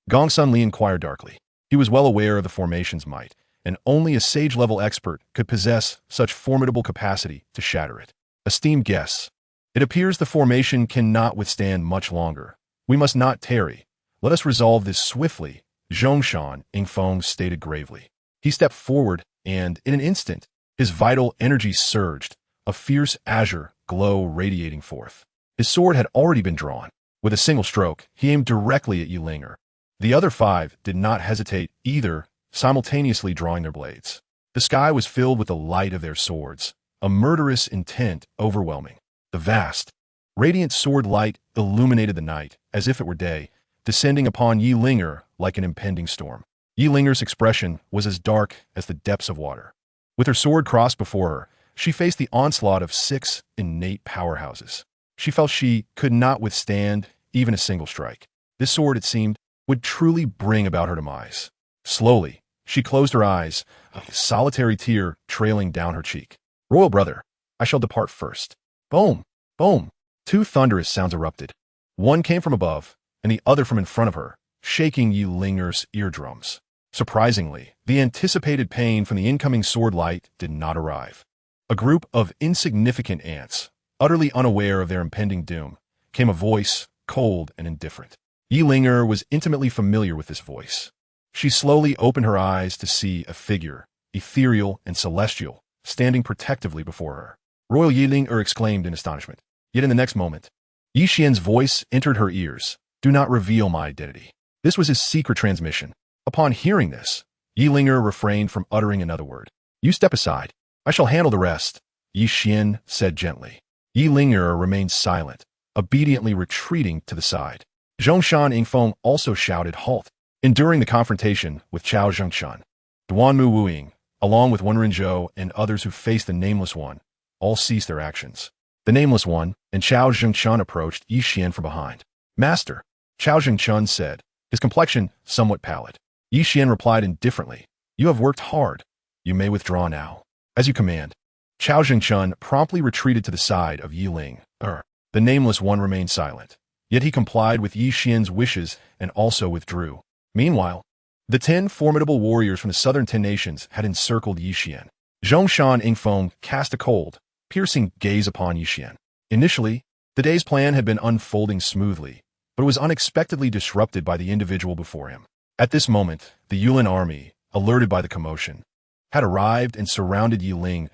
Gongsun Li inquired darkly. He was well aware of the formation's might, and only a sage-level expert could possess such formidable capacity to shatter it. Esteemed guests, it appears the formation cannot withstand much longer. We must not tarry. Let us resolve this swiftly, Zhongshan Yingfeng stated gravely. He stepped forward, and in an instant, his vital energy surged, a fierce azure glow radiating forth. His sword had already been drawn. With a single stroke, he aimed directly at Yilinger. The other 5 did not hesitate either, simultaneously drawing their blades. The sky was filled with the light of their swords, a murderous intent overwhelming. The vast, radiant sword light illuminated the night, as if it were day, descending upon Yilinger like an impending storm. Yilinger's expression was as dark as the depths of water. With her sword crossed before her, she faced the onslaught of 6 innate powerhouses. She felt she could not withstand even a single strike. This sword, it seemed, would truly bring about her demise. Slowly, she closed her eyes, a solitary tear trailing down her cheek. Royal brother, I shall depart first. Boom! Boom! 2 thunderous sounds erupted. One came from above, and the other from in front of her, shaking Yilinger's eardrums. Surprisingly, the anticipated pain from the incoming sword light did not arrive. A group of insignificant ants, utterly unaware of their impending doom, came a voice, cold and indifferent. Yilinger was intimately familiar with this voice. She slowly opened her eyes to see a figure, ethereal and celestial, standing protectively before her. Royal Yilinger exclaimed in astonishment. Yet in the next moment, Yi Xian's voice entered her ears. Do not reveal my identity. This was his secret transmission. Upon hearing this, Yilinger refrained from uttering another word. You step aside. I shall handle the rest, Yi Xian said gently. Yilinger remained silent, obediently retreating to the side. Zhongshan Yingfeng also shouted halt. Enduring the confrontation with Chao Zhengshan, Duanmu Wuying, along with Wenren Zhou and others who faced the Nameless One, all ceased their actions. The Nameless One and Chao Zhengshan approached Yi Xian from behind. Master, Chao Zhengshan said, his complexion somewhat pallid. Yi Xian replied indifferently, you have worked hard. You may withdraw now. As you command. Chao Zhengshan promptly retreated to the side of Yiling. The Nameless One remained silent. Yet he complied with Yi Xian's wishes and also withdrew. Meanwhile, the 10 formidable warriors from the southern 10 nations had encircled Yi Xian. Zhongshan Yingfeng cast a cold, piercing gaze upon Yi Xian. Initially, the day's plan had been unfolding smoothly, but it was unexpectedly disrupted by the individual before him. At this moment, the Yulin army, alerted by the commotion, had arrived and surrounded Yiling,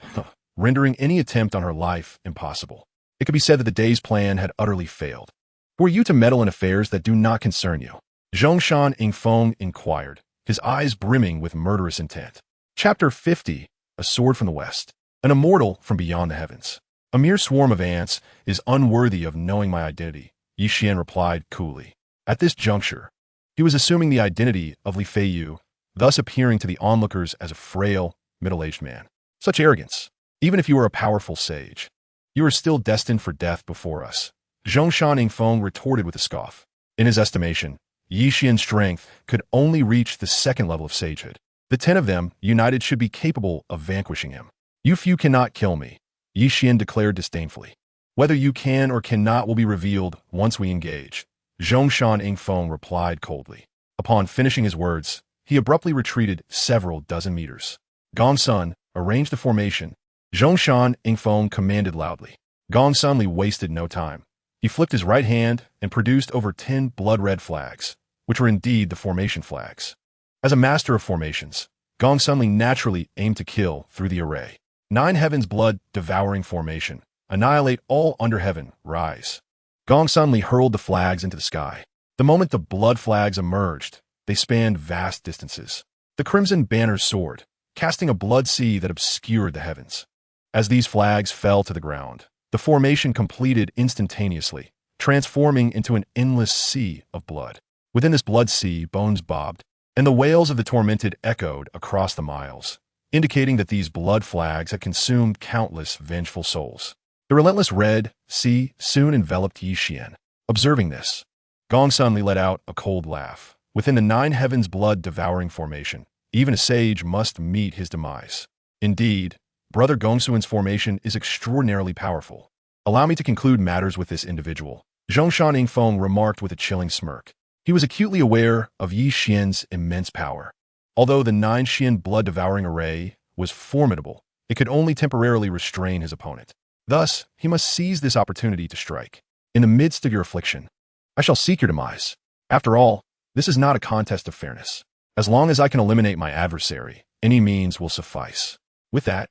rendering any attempt on her life impossible. It could be said that the day's plan had utterly failed. Who are you to meddle in affairs that do not concern you? Zhongshan Yingfeng inquired, his eyes brimming with murderous intent. Chapter 50, A Sword from the West. An immortal from beyond the heavens. A mere swarm of ants is unworthy of knowing my identity, Yi Xian replied coolly. At this juncture, he was assuming the identity of Li Feiyu, thus appearing to the onlookers as a frail, middle-aged man. Such arrogance. Even if you are a powerful sage, you are still destined for death before us. Zhongshan Yingfeng retorted with a scoff. In his estimation, Yi Xian's strength could only reach the 2nd level of sagehood. The 10 of them, united, should be capable of vanquishing him. You few cannot kill me, Yi Xian declared disdainfully. Whether you can or cannot will be revealed once we engage, Zhongshan Yingfeng replied coldly. Upon finishing his words, he abruptly retreated several dozen meters. Gongsun, arrange the formation, Zhongshan Yingfeng commanded loudly. Gongsun Li wasted no time. He flipped his right hand and produced over 10 blood-red flags, which were indeed the formation flags. As a master of formations, Gongsun Li naturally aimed to kill through the array. 9 heavens blood-devouring formation. Annihilate all under heaven, rise. Gongsun Li hurled the flags into the sky. The moment the blood flags emerged, they spanned vast distances. The crimson banner soared, casting a blood sea that obscured the heavens. As these flags fell to the ground, the formation completed instantaneously, transforming into an endless sea of blood. Within this blood sea, bones bobbed, and the wails of the tormented echoed across the miles, indicating that these blood flags had consumed countless vengeful souls. The relentless red sea soon enveloped Yi Xian. Observing this, Gong suddenly let out a cold laugh. Within the nine heavens blood-devouring formation, even a sage must meet his demise. Indeed, Brother Gongsuan's formation is extraordinarily powerful. Allow me to conclude matters with this individual, Zhongshan Yingfeng remarked with a chilling smirk. He was acutely aware of Yi Xian's immense power. Although the nine Xian blood-devouring array was formidable, it could only temporarily restrain his opponent. Thus, he must seize this opportunity to strike. In the midst of your affliction, I shall seek your demise. After all, this is not a contest of fairness. As long as I can eliminate my adversary, any means will suffice. With that,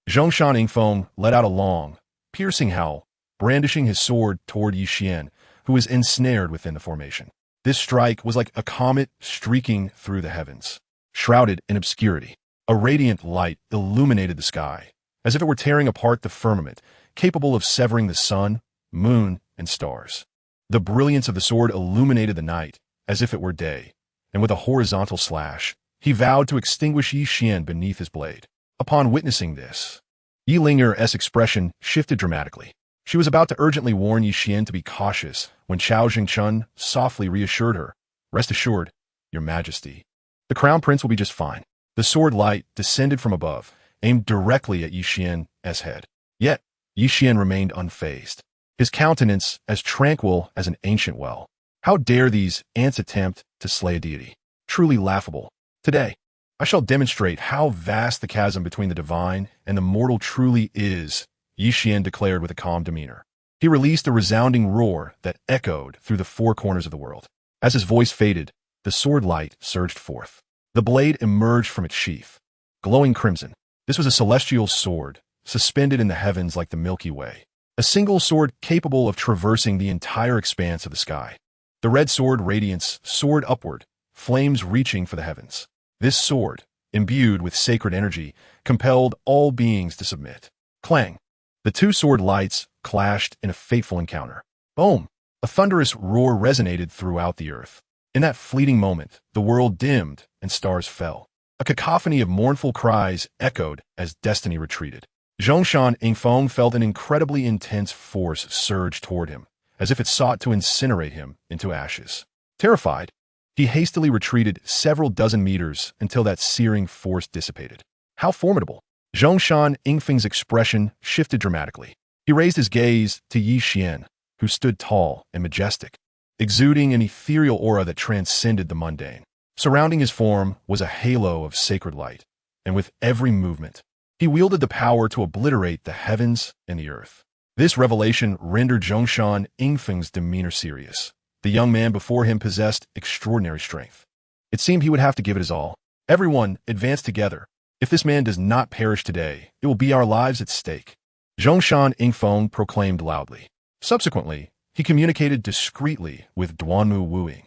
Zhongshan Yingfeng let out a long, piercing howl, brandishing his sword toward Yi Xian, who was ensnared within the formation. This strike was like a comet streaking through the heavens. Shrouded in obscurity, a radiant light illuminated the sky, as if it were tearing apart the firmament, capable of severing the sun, moon, and stars. The brilliance of the sword illuminated the night, as if it were day, and with a horizontal slash, he vowed to extinguish Yi Xian beneath his blade. Upon witnessing this, Yi Linger's expression shifted dramatically. She was about to urgently warn Yi Xian to be cautious when Chao Jingchun softly reassured her, "Rest assured, Your Majesty. The Crown Prince will be just fine." The sword light descended from above, aimed directly at Yi Xian's head. Yet, Yi Xian remained unfazed, his countenance as tranquil as an ancient well. How dare these ants attempt to slay a deity? Truly laughable. Today, I shall demonstrate how vast the chasm between the divine and the mortal truly is, Yi Xian declared with a calm demeanor. He released a resounding roar that echoed through the four corners of the world. As his voice faded, the sword light surged forth. The blade emerged from its sheath, glowing crimson. This was a celestial sword, suspended in the heavens like the Milky Way. A single sword capable of traversing the entire expanse of the sky. The red sword radiance soared upward, flames reaching for the heavens. This sword, imbued with sacred energy, compelled all beings to submit. Clang! The two sword lights clashed in a fateful encounter. Boom! A thunderous roar resonated throughout the earth. In that fleeting moment, the world dimmed and stars fell. A cacophony of mournful cries echoed as destiny retreated. Zhongshan Yingfeng felt an incredibly intense force surge toward him, as if it sought to incinerate him into ashes. Terrified, he hastily retreated several dozen meters until that searing force dissipated. How formidable! Zhongshan Yingfeng's expression shifted dramatically. He raised his gaze to Yi Xian, who stood tall and majestic, exuding an ethereal aura that transcended the mundane. Surrounding his form was a halo of sacred light, and with every movement, he wielded the power to obliterate the heavens and the earth. This revelation rendered Zhongshan Yingfeng's demeanor serious. The young man before him possessed extraordinary strength. It seemed he would have to give it his all. Everyone, advance together. If this man does not perish today, it will be our lives at stake. Zhongshan Yingfeng proclaimed loudly. Subsequently, he communicated discreetly with Duanmu Wuing.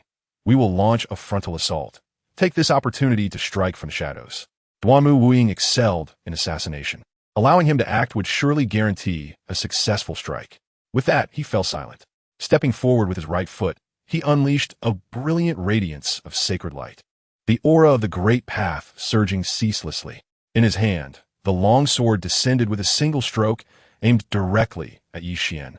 "We will launch a frontal assault. Take this opportunity to strike from the shadows." Duanmu Wuing excelled in assassination. Allowing him to act would surely guarantee a successful strike. With that, he fell silent. Stepping forward with his right foot, he unleashed a brilliant radiance of sacred light. The aura of the great path surging ceaselessly. In his hand, the long sword descended with a single stroke aimed directly at Yi Xian.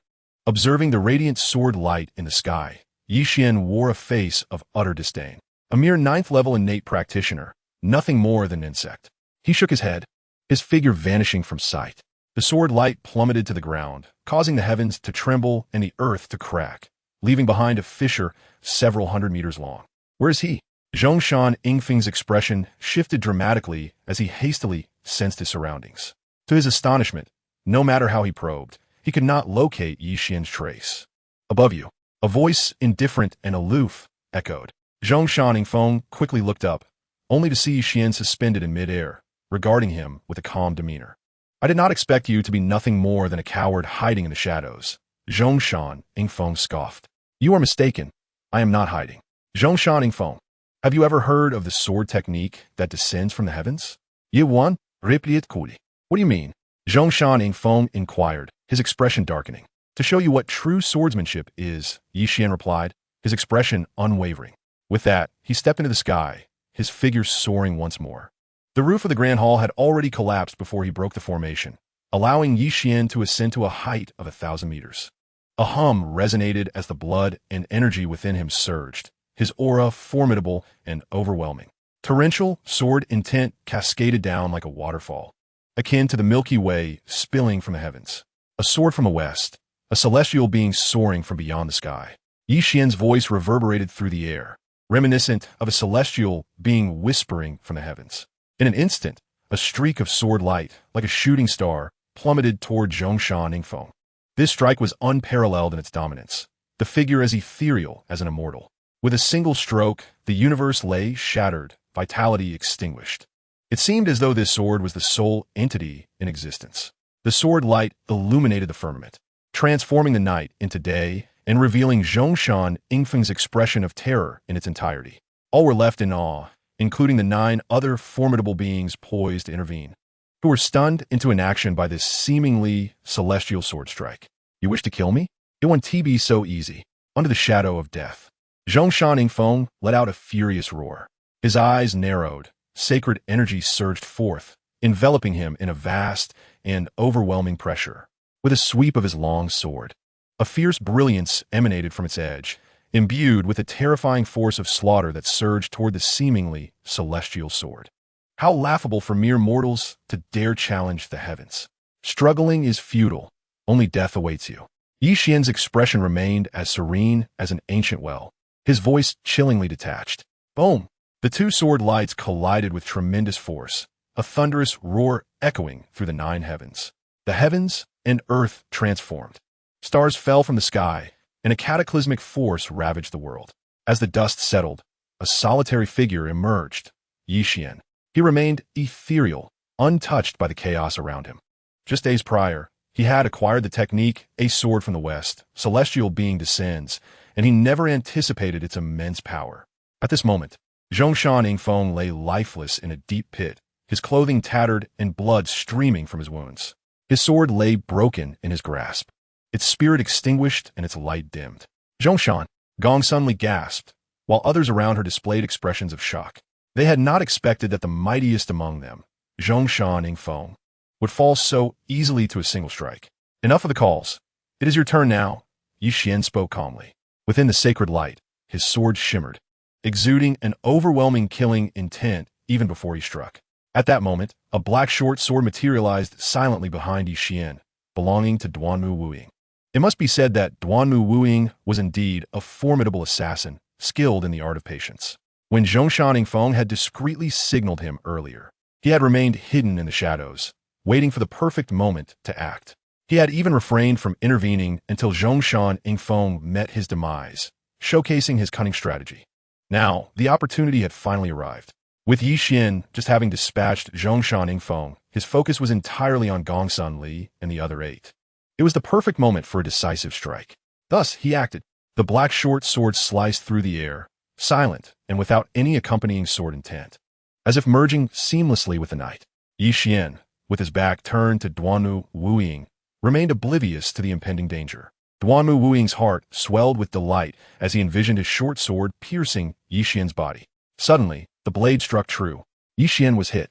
Observing the radiant sword light in the sky, Yi Xian wore a face of utter disdain. A mere ninth-level innate practitioner, nothing more than an insect. He shook his head, his figure vanishing from sight. The sword light plummeted to the ground, causing the heavens to tremble and the earth to crack, leaving behind a fissure several hundred meters long. Where is he? Zhongshan Yingfeng's expression shifted dramatically as he hastily sensed his surroundings. To his astonishment, no matter how he probed, he could not locate Yi Xian's trace. "Above you," a voice indifferent and aloof echoed. Zhongshan Yingfeng quickly looked up, only to see Yi Xian suspended in midair, regarding him with a calm demeanor. "I did not expect you to be nothing more than a coward hiding in the shadows," Zhongshan Yingfeng scoffed. "You are mistaken. I am not hiding." Zhongshan Yingfeng, have you ever heard of the sword technique that descends from the heavens? Yuan, replied coolly. What do you mean? Zhongshan Yingfeng inquired, his expression darkening. To show you what true swordsmanship is, Yi Xian replied, his expression unwavering. With that, he stepped into the sky, his figure soaring once more. The roof of the Grand Hall had already collapsed before he broke the formation, allowing Yi Xian to ascend to a height of 1,000 meters. A hum resonated as the blood and energy within him surged, his aura formidable and overwhelming. Torrential, sword intent cascaded down like a waterfall, akin to the Milky Way spilling from the heavens. A sword from the west, a celestial being soaring from beyond the sky. Yi Xian's voice reverberated through the air, reminiscent of a celestial being whispering from the heavens. In an instant, a streak of sword light, like a shooting star, plummeted toward Xuan Ingfeng. This strike was unparalleled in its dominance, the figure as ethereal as an immortal. With a single stroke, the universe lay shattered, vitality extinguished. It seemed as though this sword was the sole entity in existence. The sword light illuminated the firmament, transforming the night into day and revealing Xuan Ingfeng's expression of terror in its entirety. All were left in awe, including the 9 other formidable beings poised to intervene, who were stunned into inaction by this seemingly celestial sword strike. You wish to kill me? It won't be so easy. Under the shadow of death, Xuan Ingfeng let out a furious roar. His eyes narrowed, sacred energy surged forth, enveloping him in a vast and overwhelming pressure. With a sweep of his long sword, a fierce brilliance emanated from its edge, imbued with a terrifying force of slaughter that surged toward the seemingly celestial sword. How laughable for mere mortals to dare challenge the heavens. Struggling is futile. Only death awaits you. Yi Xian's expression remained as serene as an ancient well, his voice chillingly detached. Boom! The 2 sword lights collided with tremendous force, a thunderous roar echoing through the 9 heavens. The heavens and earth transformed. Stars fell from the sky, and a cataclysmic force ravaged the world. As the dust settled, a solitary figure emerged, Yi Xian. He remained ethereal, untouched by the chaos around him. Just days prior, he had acquired the technique, a sword from the west, celestial being descends, and he never anticipated its immense power. At this moment, Xuan Ingfeng lay lifeless in a deep pit, his clothing tattered and blood streaming from his wounds. His sword lay broken in his grasp, its spirit extinguished and its light dimmed. Xuan, Gong suddenly gasped, while others around her displayed expressions of shock. They had not expected that the mightiest among them, Xuan Ingfeng, would fall so easily to a single strike. Enough of the calls. It is your turn now, Yi Xian spoke calmly. Within the sacred light, his sword shimmered, exuding an overwhelming killing intent even before he struck. At that moment, a black short sword materialized silently behind Yi Xian, belonging to Duanmu Wuying. It must be said that Duanmu Wuying was indeed a formidable assassin, skilled in the art of patience. When Xuan Ingfeng had discreetly signaled him earlier, he had remained hidden in the shadows, waiting for the perfect moment to act. He had even refrained from intervening until Xuan Ingfeng met his demise, showcasing his cunning strategy. Now, the opportunity had finally arrived. With Yi Xian just having dispatched Xuan Ingfeng, his focus was entirely on Gongsun Li and the other 8. It was the perfect moment for a decisive strike. Thus, he acted. The black short sword sliced through the air, silent and without any accompanying sword intent, as if merging seamlessly with the night. Yi Xian, with his back turned to Duanmu Wuying, remained oblivious to the impending danger. Duanmu Wuying's heart swelled with delight as he envisioned his short sword piercing Yi Xian's body. Suddenly, the blade struck true. Yi Xian was hit,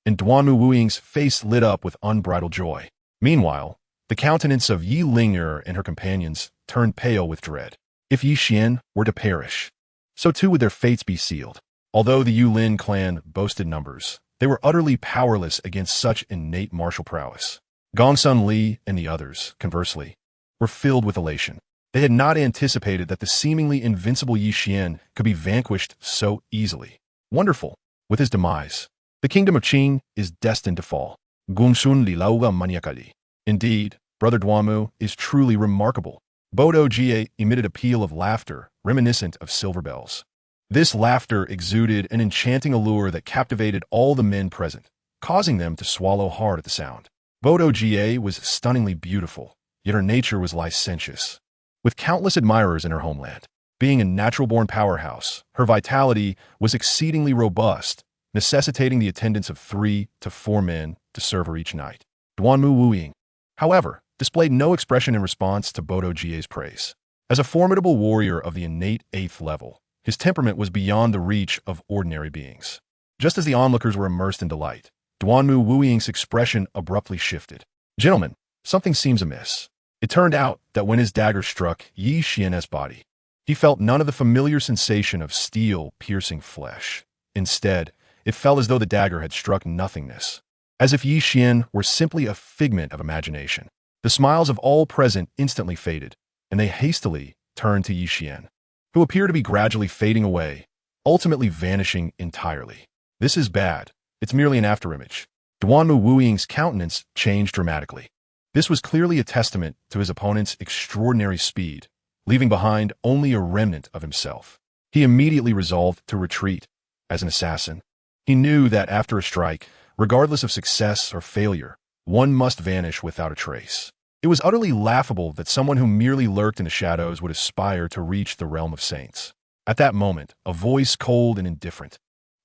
and Duanmu Wuying's face lit up with unbridled joy. Meanwhile, the countenance of Yi Ling'er and her companions turned pale with dread. If Yi Xian were to perish, so too would their fates be sealed. Although the Yulin clan boasted numbers, they were utterly powerless against such innate martial prowess. Gongsun Li and the others, conversely, were filled with elation. They had not anticipated that the seemingly invincible Yi Xian could be vanquished so easily. Wonderful. With his demise, the kingdom of Qing is destined to fall. Gongsun Li Lauga Maniakali. Indeed, Brother Duanmu is truly remarkable. Bodo Jie emitted a peal of laughter, reminiscent of silver bells. This laughter exuded an enchanting allure that captivated all the men present, causing them to swallow hard at the sound. Bodo Jie was stunningly beautiful, yet her nature was licentious. With countless admirers in her homeland, being a natural-born powerhouse, her vitality was exceedingly robust, necessitating the attendance of 3 to 4 men to serve her each night. Duanmu Wuying, however, displayed no expression in response to Bodo Jie's praise. As a formidable warrior of the innate 8th level, his temperament was beyond the reach of ordinary beings. Just as the onlookers were immersed in delight, Duanmu Wuying's expression abruptly shifted. "Gentlemen, something seems amiss." It turned out that when his dagger struck Yi Xian's body, he felt none of the familiar sensation of steel piercing flesh. Instead, it felt as though the dagger had struck nothingness, as if Yi Xian were simply a figment of imagination. The smiles of all present instantly faded, and they hastily turned to Yi Xian, who appeared to be gradually fading away, ultimately vanishing entirely. "This is bad. It's merely an afterimage." Duanmu Wuying's countenance changed dramatically. This was clearly a testament to his opponent's extraordinary speed, leaving behind only a remnant of himself. He immediately resolved to retreat. As an assassin, he knew that after a strike, regardless of success or failure, one must vanish without a trace. It was utterly laughable that someone who merely lurked in the shadows would aspire to reach the realm of saints. At that moment, a voice cold and indifferent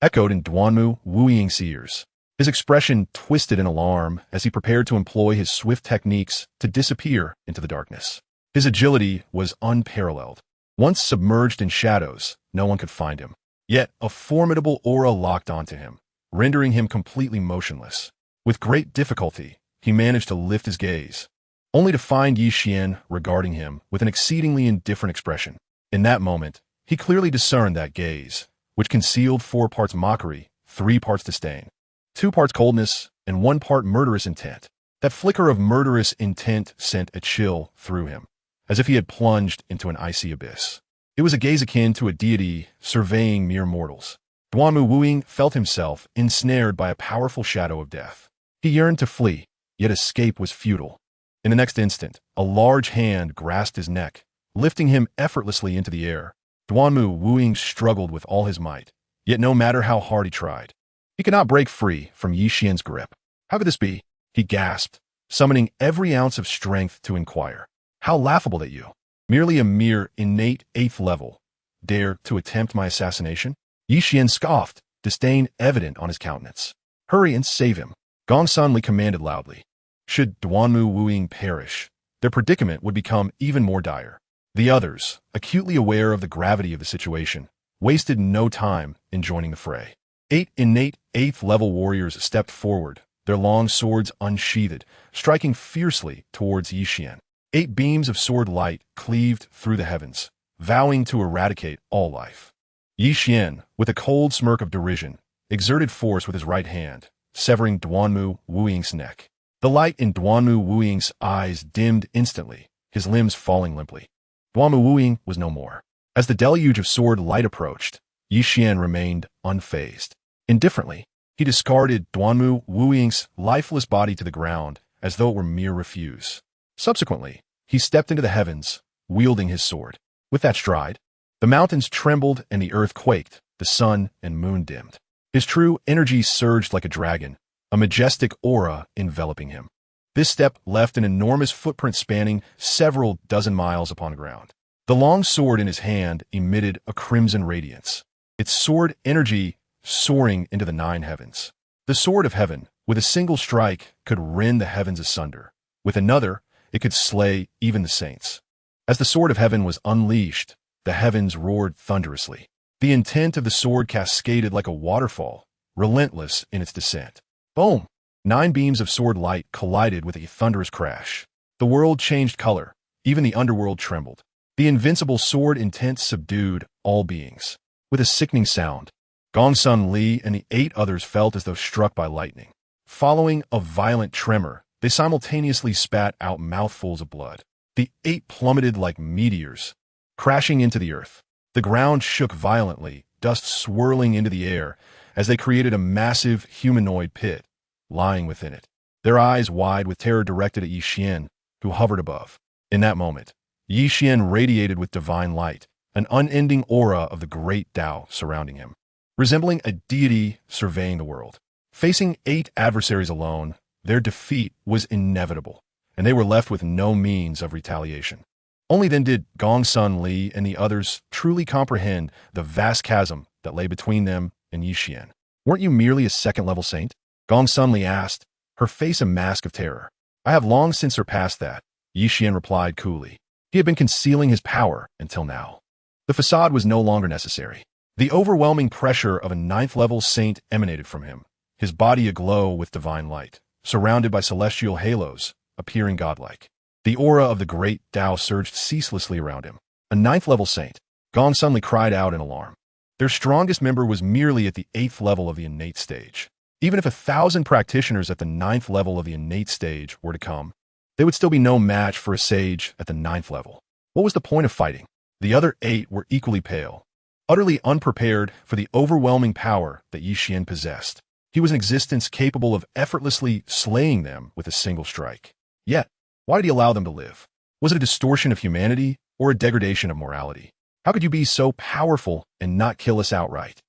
echoed in Duanmu Wuying's ears. His expression twisted in alarm as he prepared to employ his swift techniques to disappear into the darkness. His agility was unparalleled. Once submerged in shadows, no one could find him. Yet a formidable aura locked onto him, rendering him completely motionless. With great difficulty, he managed to lift his gaze, only to find Yi Xian regarding him with an exceedingly indifferent expression. In that moment, he clearly discerned that gaze, which concealed 4 parts mockery, 3 parts disdain, 2 parts coldness, and 1 part murderous intent. That flicker of murderous intent sent a chill through him, as if he had plunged into an icy abyss. It was a gaze akin to a deity surveying mere mortals. Duanmu Wuying felt himself ensnared by a powerful shadow of death. He yearned to flee, yet escape was futile. In the next instant, a large hand grasped his neck, lifting him effortlessly into the air. Duanmu Wuying struggled with all his might, yet no matter how hard he tried, he could not break free from Yi Xian's grip. "How could this be?" he gasped, summoning every ounce of strength to inquire. "How laughable that you, merely a mere innate 8th level, dare to attempt my assassination?" Yi Xian scoffed, disdain evident on his countenance. "Hurry and save him," Gong Sanli commanded loudly. Should Duanmu Wuying perish, their predicament would become even more dire. The others, acutely aware of the gravity of the situation, wasted no time in joining the fray. 8 innate 8th level warriors stepped forward, their long swords unsheathed, striking fiercely towards Yi Xian. 8 beams of sword light cleaved through the heavens, vowing to eradicate all life. Yi Xian, with a cold smirk of derision, exerted force with his right hand, severing Duanmu Wuying's neck. The light in Duanmu Wuying's eyes dimmed instantly, his limbs falling limply. Duanmu Wuying was no more. As the deluge of sword light approached, Yi Xian remained unfazed. Indifferently, he discarded Duanmu Wuying's lifeless body to the ground as though it were mere refuse. Subsequently, he stepped into the heavens, wielding his sword. With that stride, the mountains trembled and the earth quaked, the sun and moon dimmed. His true energy surged like a dragon, a majestic aura enveloping him. This step left an enormous footprint spanning several dozen miles upon the ground. The long sword in his hand emitted a crimson radiance, its sword energy soaring into the 9 heavens. The sword of heaven, with a single strike, could rend the heavens asunder. With another, it could slay even the saints. As the sword of heaven was unleashed, the heavens roared thunderously. The intent of the sword cascaded like a waterfall, relentless in its descent. Boom! 9 beams of sword light collided with a thunderous crash. The world changed color, even the underworld trembled. The invincible sword intent subdued all beings. With a sickening sound, Gong Sanli and the 8 others felt as though struck by lightning. Following a violent tremor, they simultaneously spat out mouthfuls of blood. The 8 plummeted like meteors, crashing into the earth. The ground shook violently, dust swirling into the air as they created a massive humanoid pit, lying within it. Their eyes wide with terror directed at Yi Xian, who hovered above. In that moment, Yi Xian radiated with divine light, an unending aura of the great Tao surrounding him, resembling a deity surveying the world. Facing 8 adversaries alone, their defeat was inevitable, and they were left with no means of retaliation. Only then did Gong Sanli and the others truly comprehend the vast chasm that lay between them and Yi Xian. "Weren't you merely a 2nd-level saint?" Gong Sanli asked, her face a mask of terror. "I have long since surpassed that," Yi Xian replied coolly. He had been concealing his power until now. The facade was no longer necessary. The overwhelming pressure of a ninth-level saint emanated from him, his body aglow with divine light, surrounded by celestial halos, appearing godlike. The aura of the Great Tao surged ceaselessly around him. A ninth-level saint. Gong suddenly cried out in alarm. Their strongest member was merely at the 8th level of the innate stage. Even if 1,000 practitioners at the 9th level of the innate stage were to come, they would still be no match for a sage at the 9th level. What was the point of fighting? The other 8 were equally pale, utterly unprepared for the overwhelming power that Yi Xian possessed. He was an existence capable of effortlessly slaying them with a single strike. Yet, why did he allow them to live? Was it a distortion of humanity or a degradation of morality? How could you be so powerful and not kill us outright?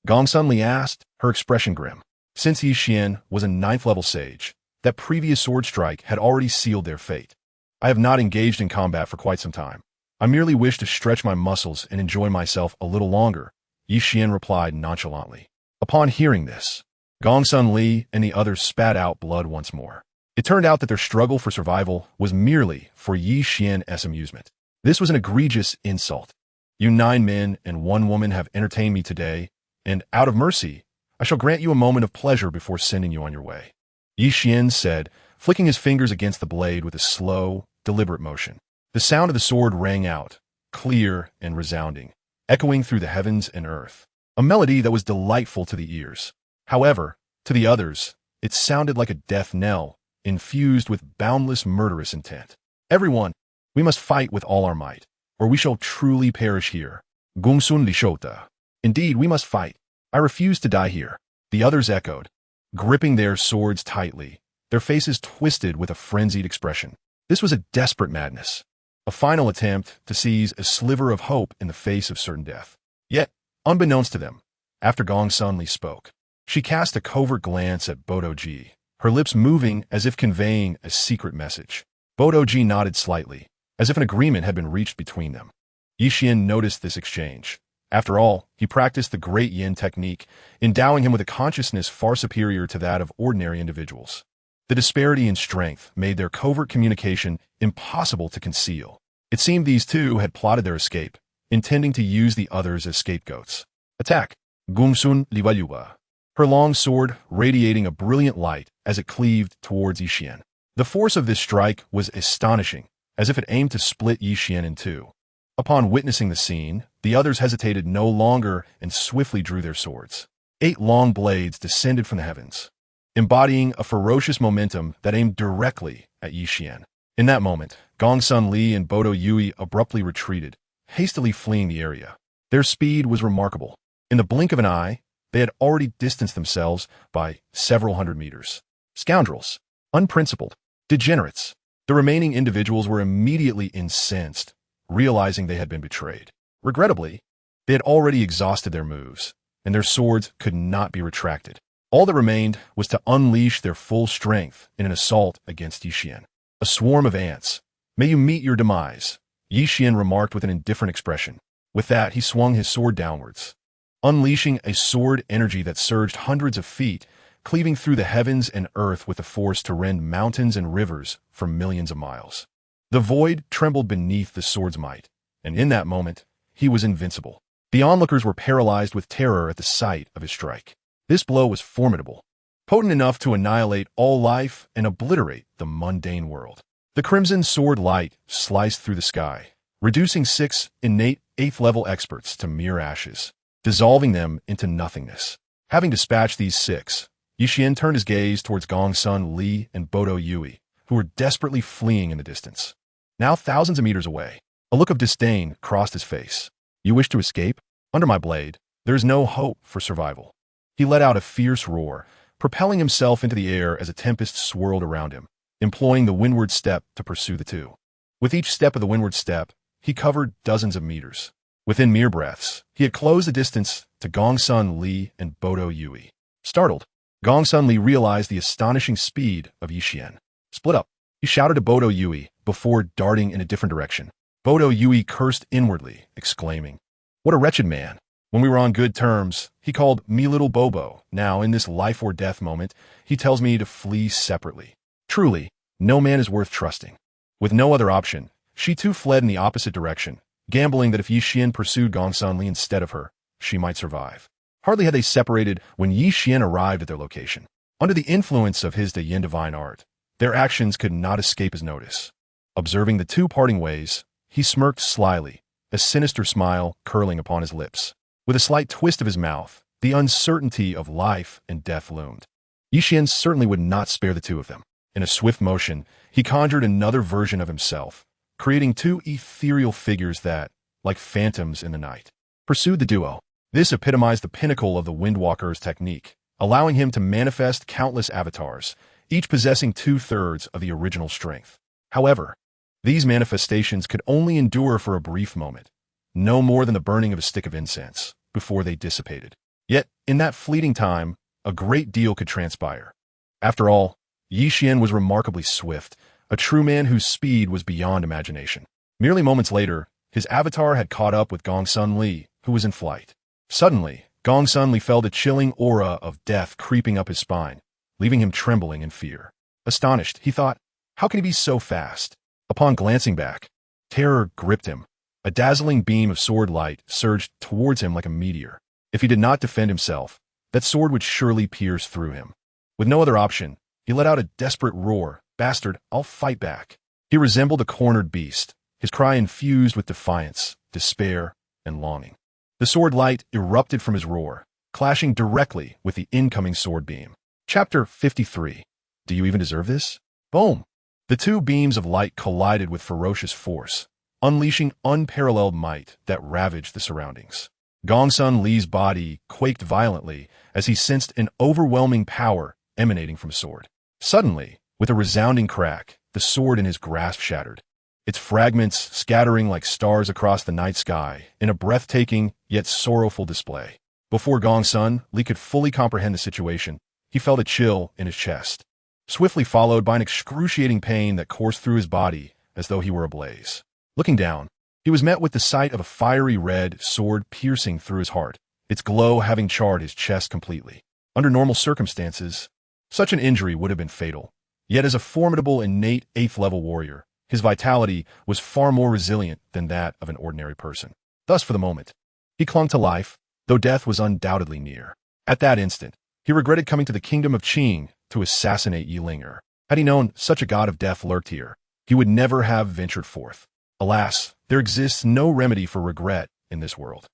Gong suddenly asked, her expression grim. Since Yi Xian was a 9th level sage, that previous sword strike had already sealed their fate. I have not engaged in combat for quite some time. I merely wish to stretch my muscles and enjoy myself a little longer, Yi Xian replied nonchalantly. Upon hearing this, Gongsun Li and the others spat out blood once more. It turned out that their struggle for survival was merely for Yi Xian's amusement. This was an egregious insult. You 9 men and 1 woman have entertained me today, and out of mercy, I shall grant you a moment of pleasure before sending you on your way. Yi Xian said, flicking his fingers against the blade with a slow, deliberate motion. The sound of the sword rang out, clear and resounding, echoing through the heavens and earth. A melody that was delightful to the ears. However, to the others, it sounded like a death knell, infused with boundless murderous intent. Everyone, we must fight with all our might, or we shall truly perish here. Gungsun Li Shota. Indeed, we must fight. I refuse to die here. The others echoed, gripping their swords tightly, their faces twisted with a frenzied expression. This was a desperate madness. A final attempt to seize a sliver of hope in the face of certain death. Yet, unbeknownst to them, after Gongsun Li spoke, she cast a covert glance at Bodo Ji, her lips moving as if conveying a secret message. Bodo Ji nodded slightly, as if an agreement had been reached between them. Yi Xian noticed this exchange. After all, he practiced the Great Yin technique, endowing him with a consciousness far superior to that of ordinary individuals. The disparity in strength made their covert communication impossible to conceal. It seemed these two had plotted their escape, intending to use the others as scapegoats. Attack! Gungsun Liwayuwa. Her long sword radiating a brilliant light as it cleaved towards Yi Xian. The force of this strike was astonishing, as if it aimed to split Yi Xian in two. Upon witnessing the scene, the others hesitated no longer and swiftly drew their swords. 8 long blades descended from the heavens, embodying a ferocious momentum that aimed directly at Yi Xian. In that moment, Gongsun Li and Bodo Yui abruptly retreated, hastily fleeing the area. Their speed was remarkable. In the blink of an eye, they had already distanced themselves by several hundred meters. Scoundrels, unprincipled, degenerates. The remaining individuals were immediately incensed, realizing they had been betrayed. Regrettably, they had already exhausted their moves, and their swords could not be retracted. All that remained was to unleash their full strength in an assault against Yi Xian. A swarm of ants. May you meet your demise, Yi Xian remarked with an indifferent expression. With that, he swung his sword downwards, unleashing a sword energy that surged hundreds of feet, cleaving through the heavens and earth with a force to rend mountains and rivers for millions of miles. The void trembled beneath the sword's might, and in that moment, he was invincible. The onlookers were paralyzed with terror at the sight of his strike. This blow was formidable, potent enough to annihilate all life and obliterate the mundane world. The crimson sword light sliced through the sky, reducing 6 innate 8th-level experts to mere ashes, dissolving them into nothingness. Having dispatched these 6, Yi Xian turned his gaze towards Gongsun Li and Bodo Yui, who were desperately fleeing in the distance. Now thousands of meters away, a look of disdain crossed his face. You wish to escape? Under my blade, there is no hope for survival. He let out a fierce roar, propelling himself into the air as a tempest swirled around him, employing the windward step to pursue the two. With each step of the windward step, he covered dozens of meters. Within mere breaths, he had closed the distance to Gongsun Li and Bodo Yui. Startled, Gongsun Li realized the astonishing speed of Yi Xian. Split up, he shouted to Bodo Yui before darting in a different direction. Bodo Yui cursed inwardly, exclaiming, "What a wretched man. When we were on good terms, he called me little Bobo. Now, in this life or death moment, he tells me to flee separately. Truly, no man is worth trusting." With no other option, she too fled in the opposite direction, gambling that if Yi Xian pursued Gongsun Li instead of her, she might survive. Hardly had they separated when Yi Xian arrived at their location. Under the influence of his Yin divine art, their actions could not escape his notice. Observing the two parting ways, he smirked slyly, a sinister smile curling upon his lips. With a slight twist of his mouth, the uncertainty of life and death loomed. Yi Xian certainly would not spare the two of them. In a swift motion, he conjured another version of himself, creating two ethereal figures that, like phantoms in the night, pursued the duo. This epitomized the pinnacle of the Windwalker's technique, allowing him to manifest countless avatars, each possessing 2/3 of the original strength. However, these manifestations could only endure for a brief moment, no more than the burning of a stick of incense, before they dissipated. Yet, in that fleeting time, a great deal could transpire. After all, Yi Xian was remarkably swift, a true man whose speed was beyond imagination. Merely moments later, his avatar had caught up with Gongsun Li, who was in flight. Suddenly, Gongsun Li felt a chilling aura of death creeping up his spine, leaving him trembling in fear. Astonished, he thought, how can he be so fast? Upon glancing back, terror gripped him. A dazzling beam of sword light surged towards him like a meteor. If he did not defend himself, that sword would surely pierce through him. With no other option, he let out a desperate roar. Bastard, I'll fight back. He resembled a cornered beast, his cry infused with defiance, despair, and longing. The sword light erupted from his roar, clashing directly with the incoming sword beam. Chapter 53. Do you even deserve this? Boom! The two beams of light collided with ferocious force, unleashing unparalleled might that ravaged the surroundings. Gongsun Li's body quaked violently as he sensed an overwhelming power emanating from a sword. Suddenly, with a resounding crack, the sword in his grasp shattered, its fragments scattering like stars across the night sky in a breathtaking yet sorrowful display. Before Gongsun Li could fully comprehend the situation, he felt a chill in his chest, swiftly followed by an excruciating pain that coursed through his body as though he were ablaze. Looking down, he was met with the sight of a fiery red sword piercing through his heart, its glow having charred his chest completely. Under normal circumstances, such an injury would have been fatal. Yet as a formidable innate 8th-level warrior, his vitality was far more resilient than that of an ordinary person. Thus, for the moment, he clung to life, though death was undoubtedly near. At that instant, he regretted coming to the kingdom of Qing to assassinate Yi Linger. Had he known such a god of death lurked here, he would never have ventured forth. Alas, there exists no remedy for regret in this world.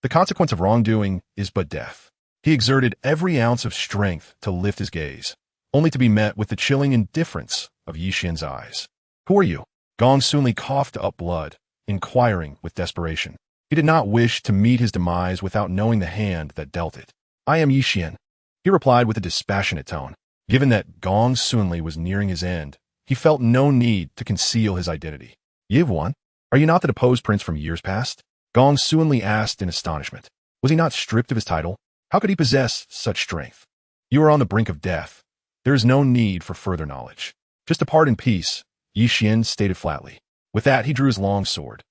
The consequence of wrongdoing is but death. He exerted every ounce of strength to lift his gaze, only to be met with the chilling indifference of Yi Xian's eyes. Who are you? Gongsun Li coughed up blood, inquiring with desperation. He did not wish to meet his demise without knowing the hand that dealt it. I am Yi Xian, he replied with a dispassionate tone. Given that Gongsun Li was nearing his end, he felt no need to conceal his identity. Xuan, are you not the deposed prince from years past? Gongsun Li asked in astonishment. Was he not stripped of his title? How could he possess such strength? You are on the brink of death. There is no need for further knowledge. Just depart in peace, Yi Xian stated flatly. With that, he drew his long sword.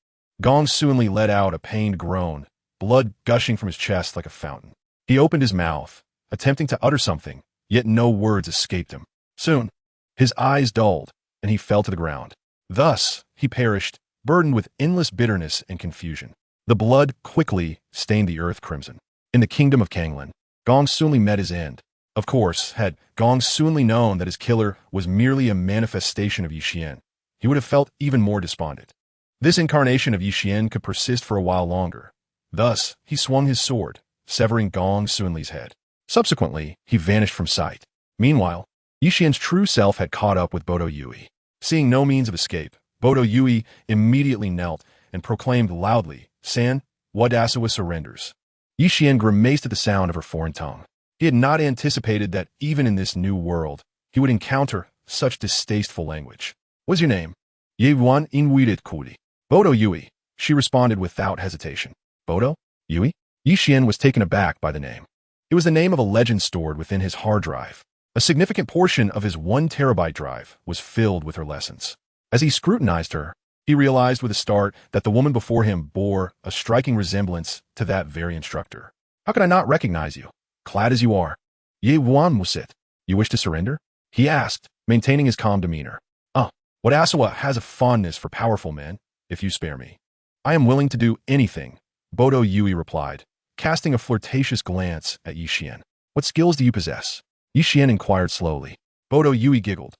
Gongsun Li let out a pained groan, blood gushing from his chest like a fountain. He opened his mouth, attempting to utter something, yet no words escaped him. Soon, his eyes dulled, and he fell to the ground. Thus, he perished, burdened with endless bitterness and confusion. The blood quickly stained the earth crimson. In the kingdom of Kanglan, Gongsun Li met his end. Of course, had Gongsun Li known that his killer was merely a manifestation of Yi Xian, he would have felt even more despondent. This incarnation of Yi Xian could persist for a while longer. Thus, he swung his sword, severing Gongsun Li's head. Subsequently, he vanished from sight. Meanwhile, Yi Xian's true self had caught up with Bodo Yui. Seeing no means of escape, Bodo Yui immediately knelt and proclaimed loudly, San, Wadasawa surrenders. Yi Xian grimaced at the sound of her foreign tongue. He had not anticipated that even in this new world, he would encounter such distasteful language. What's your name? Xuan Inuit Kuri. Bodo Yui, she responded without hesitation. Bodo? Yui? Yi Xian was taken aback by the name. It was the name of a legend stored within his hard drive. A significant portion of his 1 terabyte drive was filled with her lessons. As he scrutinized her, he realized with a start that the woman before him bore a striking resemblance to that very instructor. How could I not recognize you, clad as you are? Xuan Musit, you wish to surrender? He asked, maintaining his calm demeanor. Wadasawa has a fondness for powerful men, if you spare me. I am willing to do anything, Bodo Yui replied, casting a flirtatious glance at Yi Xian. What skills do you possess? Yi Xian inquired slowly. Bodo Yui giggled.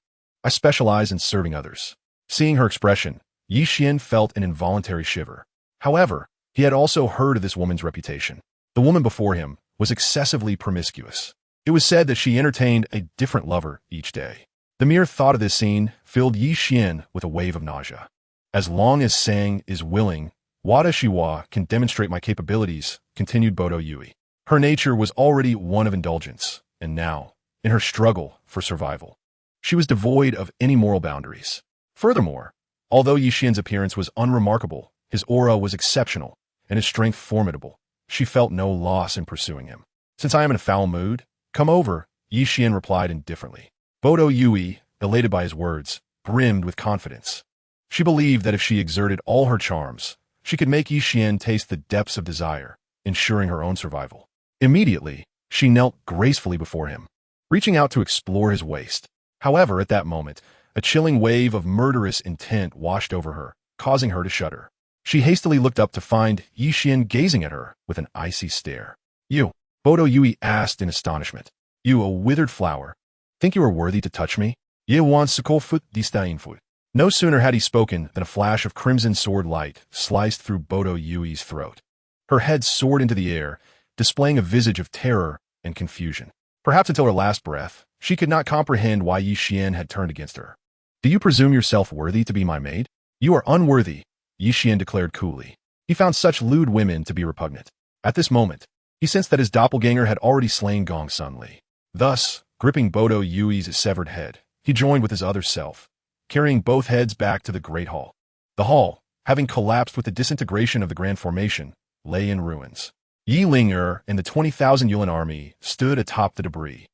I specialize in serving others. Seeing her expression, Yi Xian felt an involuntary shiver. However, he had also heard of this woman's reputation. The woman before him was excessively promiscuous. It was said that she entertained a different lover each day. The mere thought of this scene filled Yi Xian with a wave of nausea. As long as Sang is willing, Wada Shiwa can demonstrate my capabilities, continued Bodo Yui. Her nature was already one of indulgence, and now, in her struggle for survival, she was devoid of any moral boundaries. Furthermore, although Yi Xian's appearance was unremarkable, his aura was exceptional, and his strength formidable. She felt no loss in pursuing him. Since I am in a foul mood, come over, Yi Xian replied indifferently. Bodo Yui, elated by his words, brimmed with confidence. She believed that if she exerted all her charms, she could make Yi Xian taste the depths of desire, ensuring her own survival. Immediately, she knelt gracefully before him, reaching out to explore his waist. However, at that moment, a chilling wave of murderous intent washed over her, causing her to shudder. She hastily looked up to find Yi Xian gazing at her with an icy stare. You, Bodo Yui asked in astonishment. You, a withered flower, think you are worthy to touch me? Ye want sukolfut distainfut. No sooner had he spoken than a flash of crimson sword light sliced through Bodo Yui's throat. Her head soared into the air, displaying a visage of terror and confusion. Perhaps until her last breath, she could not comprehend why Yi Xian had turned against her. Do you presume yourself worthy to be my maid? You are unworthy, Yi Xian declared coolly. He found such lewd women to be repugnant. At this moment, he sensed that his doppelganger had already slain Gong Sun Li. Thus, gripping Bodo Yui's severed head, he joined with his other self, carrying both heads back to the Great Hall. The hall, having collapsed with the disintegration of the Grand Formation, lay in ruins. Yi Ling-er and the 20,000 Yuan army stood atop the debris,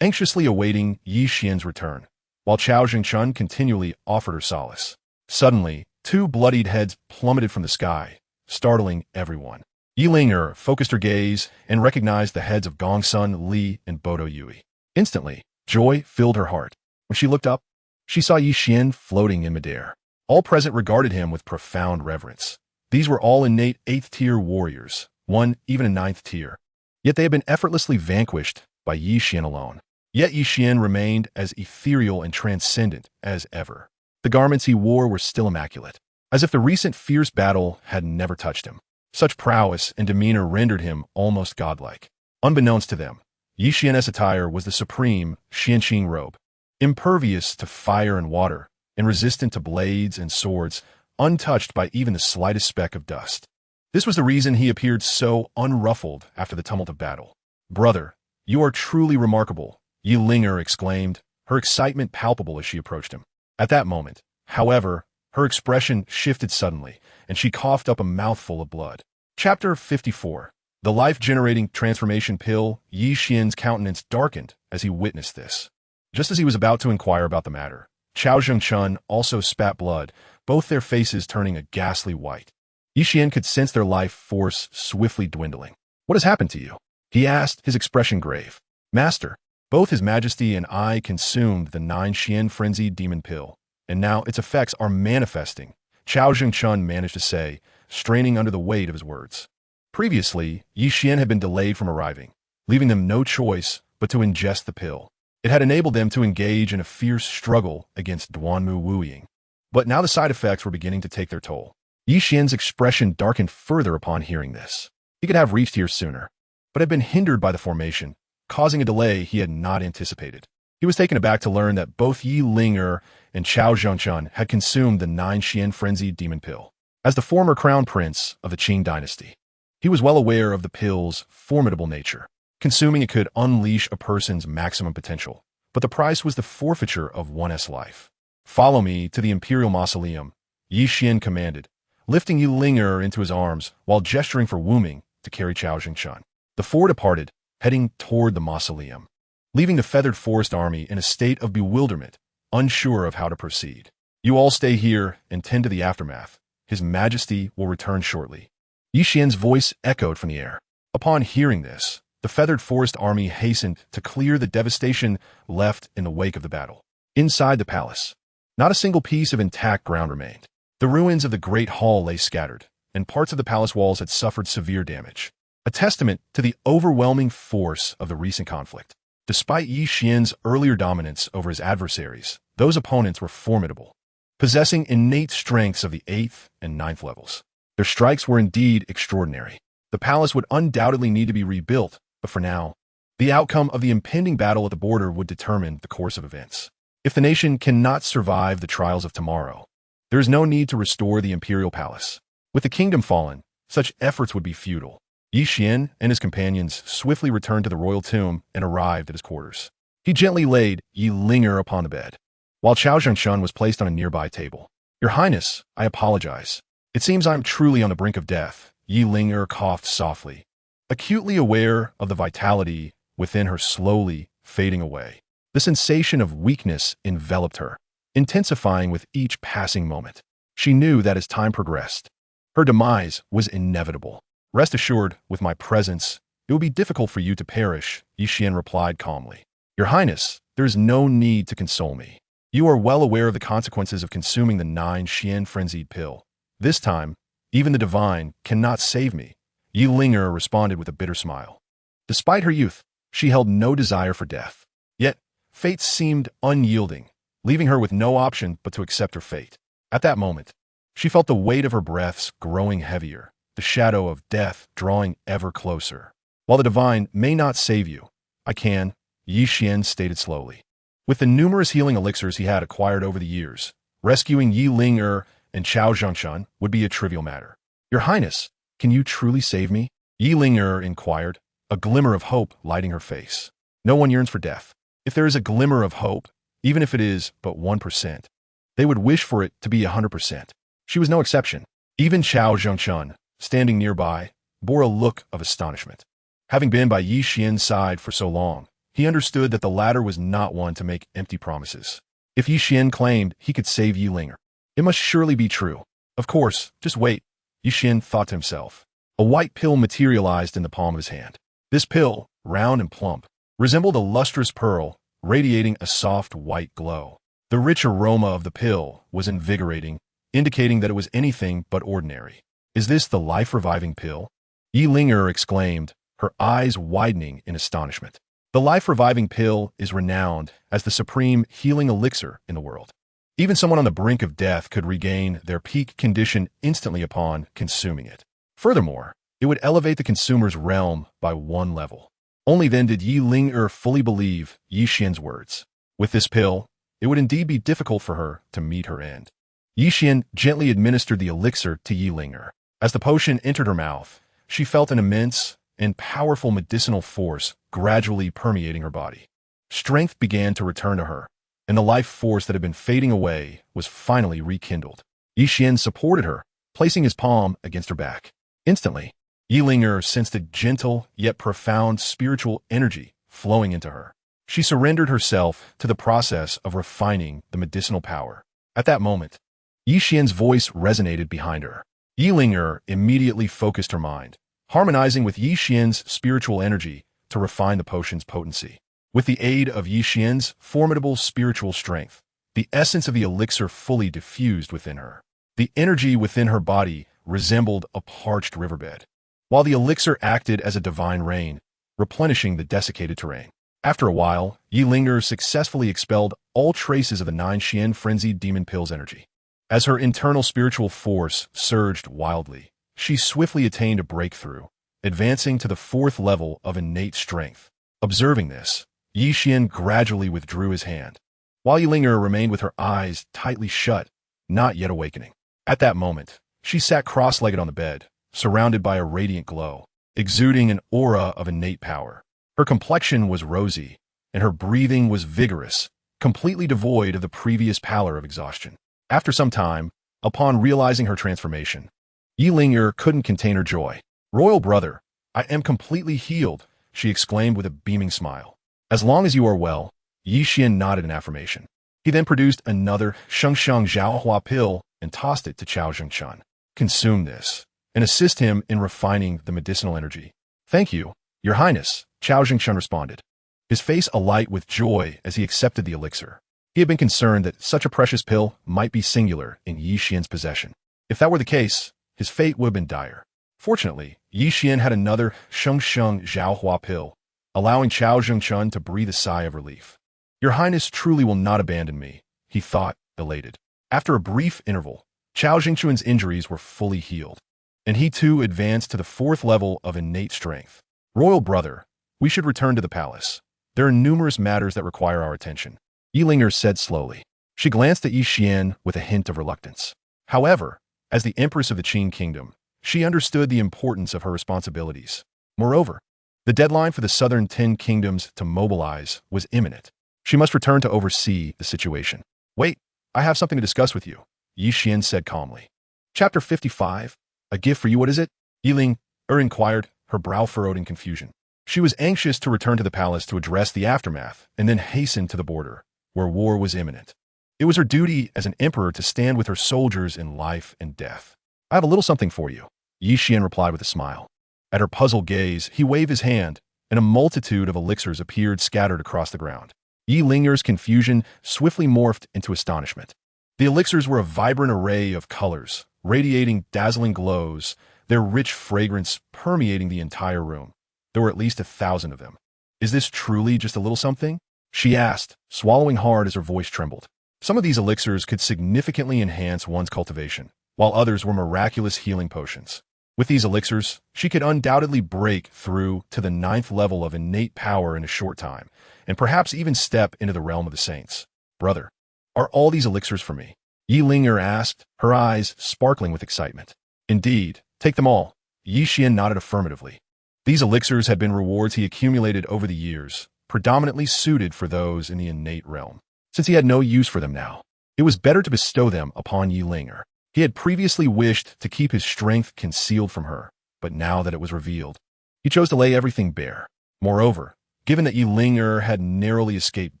anxiously awaiting Yi Xian's return, while Chao Jingchun continually offered her solace. Suddenly, two bloodied heads plummeted from the sky, startling everyone. Yi Ling-er focused her gaze and recognized the heads of Gong Sun Li and Bodo Yui. Instantly, joy filled her heart. When she looked up, she saw Yi Xian floating in midair. All present regarded him with profound reverence. These were all innate 8th-tier warriors, one even a 9th tier. Yet they had been effortlessly vanquished by Yi Xian alone. Yet Yi Xian remained as ethereal and transcendent as ever. The garments he wore were still immaculate, as if the recent fierce battle had never touched him. Such prowess and demeanor rendered him almost godlike. Unbeknownst to them, Yi Xian's attire was the supreme Xianqing robe, impervious to fire and water, and resistant to blades and swords, untouched by even the slightest speck of dust. This was the reason he appeared so unruffled after the tumult of battle. Brother, you are truly remarkable, Yi Ling-er exclaimed, her excitement palpable as she approached him. At that moment, however, her expression shifted suddenly, and she coughed up a mouthful of blood. Chapter 54. The Life-Generating Transformation Pill. Yi Xian's countenance darkened as he witnessed this. Just as he was about to inquire about the matter, Chao Jingchun also spat blood, both their faces turning a ghastly white. Yi Xian could sense their life force swiftly dwindling. What has happened to you? He asked, his expression grave. Master, both His Majesty and I consumed the 9 Xian Frenzied Demon Pill, and now its effects are manifesting, Chao Jingchun managed to say, straining under the weight of his words. Previously, Yi Xian had been delayed from arriving, leaving them no choice but to ingest the pill. It had enabled them to engage in a fierce struggle against Duanmu Wuying. But now the side effects were beginning to take their toll. Yi Xian's expression darkened further upon hearing this. He could have reached here sooner, but had been hindered by the formation, causing a delay he had not anticipated. He was taken aback to learn that both Yi Ling-er and Chao Zhongchun had consumed the 9 Xian Frenzied Demon Pill. As the former crown prince of the Qing dynasty, he was well aware of the pill's formidable nature. Consuming it could unleash a person's maximum potential, but the price was the forfeiture of one's life. Follow me to the imperial mausoleum, Yi Xian commanded, lifting Yi Ling-er into his arms while gesturing for Wu Ming to carry Chao Jingchun. The four departed, heading toward the mausoleum, leaving the Feathered Forest Army in a state of bewilderment, unsure of how to proceed. You all stay here and tend to the aftermath. His Majesty will return shortly. Yi Xian's voice echoed from the air. Upon hearing this, the Feathered Forest Army hastened to clear the devastation left in the wake of the battle. Inside the palace, not a single piece of intact ground remained. The ruins of the Great Hall lay scattered, and parts of the palace walls had suffered severe damage, a testament to the overwhelming force of the recent conflict. Despite Yi Xian's earlier dominance over his adversaries, those opponents were formidable, possessing innate strengths of the 8th and 9th levels. Their strikes were indeed extraordinary. The palace would undoubtedly need to be rebuilt, but for now, the outcome of the impending battle at the border would determine the course of events. If the nation cannot survive the trials of tomorrow, there is no need to restore the imperial palace. With the kingdom fallen, such efforts would be futile. Yi Xian and his companions swiftly returned to the royal tomb and arrived at his quarters. He gently laid Yi Ling'er upon the bed, while Chao Zhengshan was placed on a nearby table. "Your Highness, I apologize. It seems I am truly on the brink of death." Yi Ling'er coughed softly, acutely aware of the vitality within her slowly fading away. The sensation of weakness enveloped her, intensifying with each passing moment. She knew that as time progressed, her demise was inevitable. "Rest assured, with my presence, it will be difficult for you to perish," Yi Xian replied calmly. "Your Highness, there is no need to console me. You are well aware of the consequences of consuming the 9 frenzied pill. This time, even the divine cannot save me." Yi Ling'er responded with a bitter smile. Despite her youth, she held no desire for death. Yet, fate seemed unyielding, leaving her with no option but to accept her fate. At that moment, she felt the weight of her breaths growing heavier, the shadow of death drawing ever closer. "While the divine may not save you, I can," Yi Xian stated slowly. With the numerous healing elixirs he had acquired over the years, rescuing Yi Ling'er and Chao Zhengshan would be a trivial matter. "Your Highness, can you truly save me?" Yi Ling'er inquired, a glimmer of hope lighting her face. No one yearns for death. If there is a glimmer of hope, even if it is but 1%, they would wish for it to be 100%. She was no exception. Even Chao Zhengshan, standing nearby, bore a look of astonishment. Having been by Yi Xian's side for so long, he understood that the latter was not one to make empty promises. If Yi Xian claimed he could save Yi Ling'er, it must surely be true. Of course, just wait, Yi Xian thought to himself. A white pill materialized in the palm of his hand. This pill, round and plump, resembled a lustrous pearl, radiating a soft white glow. The rich aroma of the pill was invigorating, indicating that it was anything but ordinary. "Is this the life-reviving pill?" Yi Ling'er exclaimed, her eyes widening in astonishment. The life-reviving pill is renowned as the supreme healing elixir in the world. Even someone on the brink of death could regain their peak condition instantly upon consuming it. Furthermore, it would elevate the consumer's realm by 1 level. Only then did Yi Ling'er fully believe Yi Xian's words. With this pill, it would indeed be difficult for her to meet her end. Yi Xian gently administered the elixir to Yi Ling'er. As the potion entered her mouth, she felt an immense and powerful medicinal force gradually permeating her body. Strength began to return to her, and the life force that had been fading away was finally rekindled. Yi Xian supported her, placing his palm against her back. Instantly, Yi Ling'er sensed a gentle yet profound spiritual energy flowing into her. She surrendered herself to the process of refining the medicinal power. At that moment, Yi Xian's voice resonated behind her. Yi Ling'er immediately focused her mind, harmonizing with Yi Xian's spiritual energy to refine the potion's potency. With the aid of Yi Xian's formidable spiritual strength, the essence of the elixir fully diffused within her. The energy within her body resembled a parched riverbed, while the elixir acted as a divine rain, replenishing the desiccated terrain. After a while, Yi Ling'er successfully expelled all traces of the 9 frenzied demon pill's energy. As her internal spiritual force surged wildly, she swiftly attained a breakthrough, advancing to the 4th level of innate strength. Observing this, Yi Xian gradually withdrew his hand, while Yi Ling'er remained with her eyes tightly shut, not yet awakening. At that moment, she sat cross-legged on the bed, surrounded by a radiant glow, exuding an aura of innate power. Her complexion was rosy, and her breathing was vigorous, completely devoid of the previous pallor of exhaustion. After some time, upon realizing her transformation, Yi Ling'er couldn't contain her joy. "Royal brother, I am completely healed," she exclaimed with a beaming smile. "As long as you are well," Yi Xian nodded in affirmation. He then produced another Shengsheng Zhaohua pill and tossed it to Chao Zhengshan. "Consume this, and assist him in refining the medicinal energy." "Thank you, Your Highness," Chao Zhengshan responded, his face alight with joy as he accepted the elixir. He had been concerned that such a precious pill might be singular in Yi Xian's possession. If that were the case, his fate would have been dire. Fortunately, Yi Xian had another Sheng Sheng Zhaohua pill, allowing Chao Zhengchun to breathe a sigh of relief. Your Highness truly will not abandon me, he thought, elated. After a brief interval, Chao Zhengchun's injuries were fully healed, and he too advanced to the 4th level of innate strength. Royal brother, we should return to the palace. There are numerous matters that require our attention, Yi Linger said slowly. She glanced at Yi Xian with a hint of reluctance. However, as the Empress of the Qing Kingdom, she understood the importance of her responsibilities. Moreover, the deadline for the southern 10 kingdoms to mobilize was imminent. She must return to oversee the situation. Wait, I have something to discuss with you, Yi Xian said calmly. Chapter 55. A gift for you, what is it? Yi Linger inquired, her brow furrowed in confusion. She was anxious to return to the palace to address the aftermath and then hasten to the border, where war was imminent. It was her duty as an emperor to stand with her soldiers in life and death. I have a little something for you, Yi Xian replied with a smile. At her puzzled gaze, he waved his hand, and a multitude of elixirs appeared scattered across the ground. Yi Linger's confusion swiftly morphed into astonishment. The elixirs were a vibrant array of colors, radiating dazzling glows, their rich fragrance permeating the entire room. There were at least 1,000 of them. Is this truly just a little something? She asked, swallowing hard as her voice trembled. Some of these elixirs could significantly enhance one's cultivation, while others were miraculous healing potions. With these elixirs, she could undoubtedly break through to the 9th level of innate power in a short time, and perhaps even step into the realm of the saints. Brother, are all these elixirs for me? Yi Linger asked, her eyes sparkling with excitement. Indeed, take them all. Yi Xian nodded affirmatively. These elixirs had been rewards he accumulated over the years, predominantly suited for those in the innate realm. Since he had no use for them now, it was better to bestow them upon Yi Linger. He had previously wished to keep his strength concealed from her, but now that it was revealed, he chose to lay everything bare. Moreover, given that Yi Linger had narrowly escaped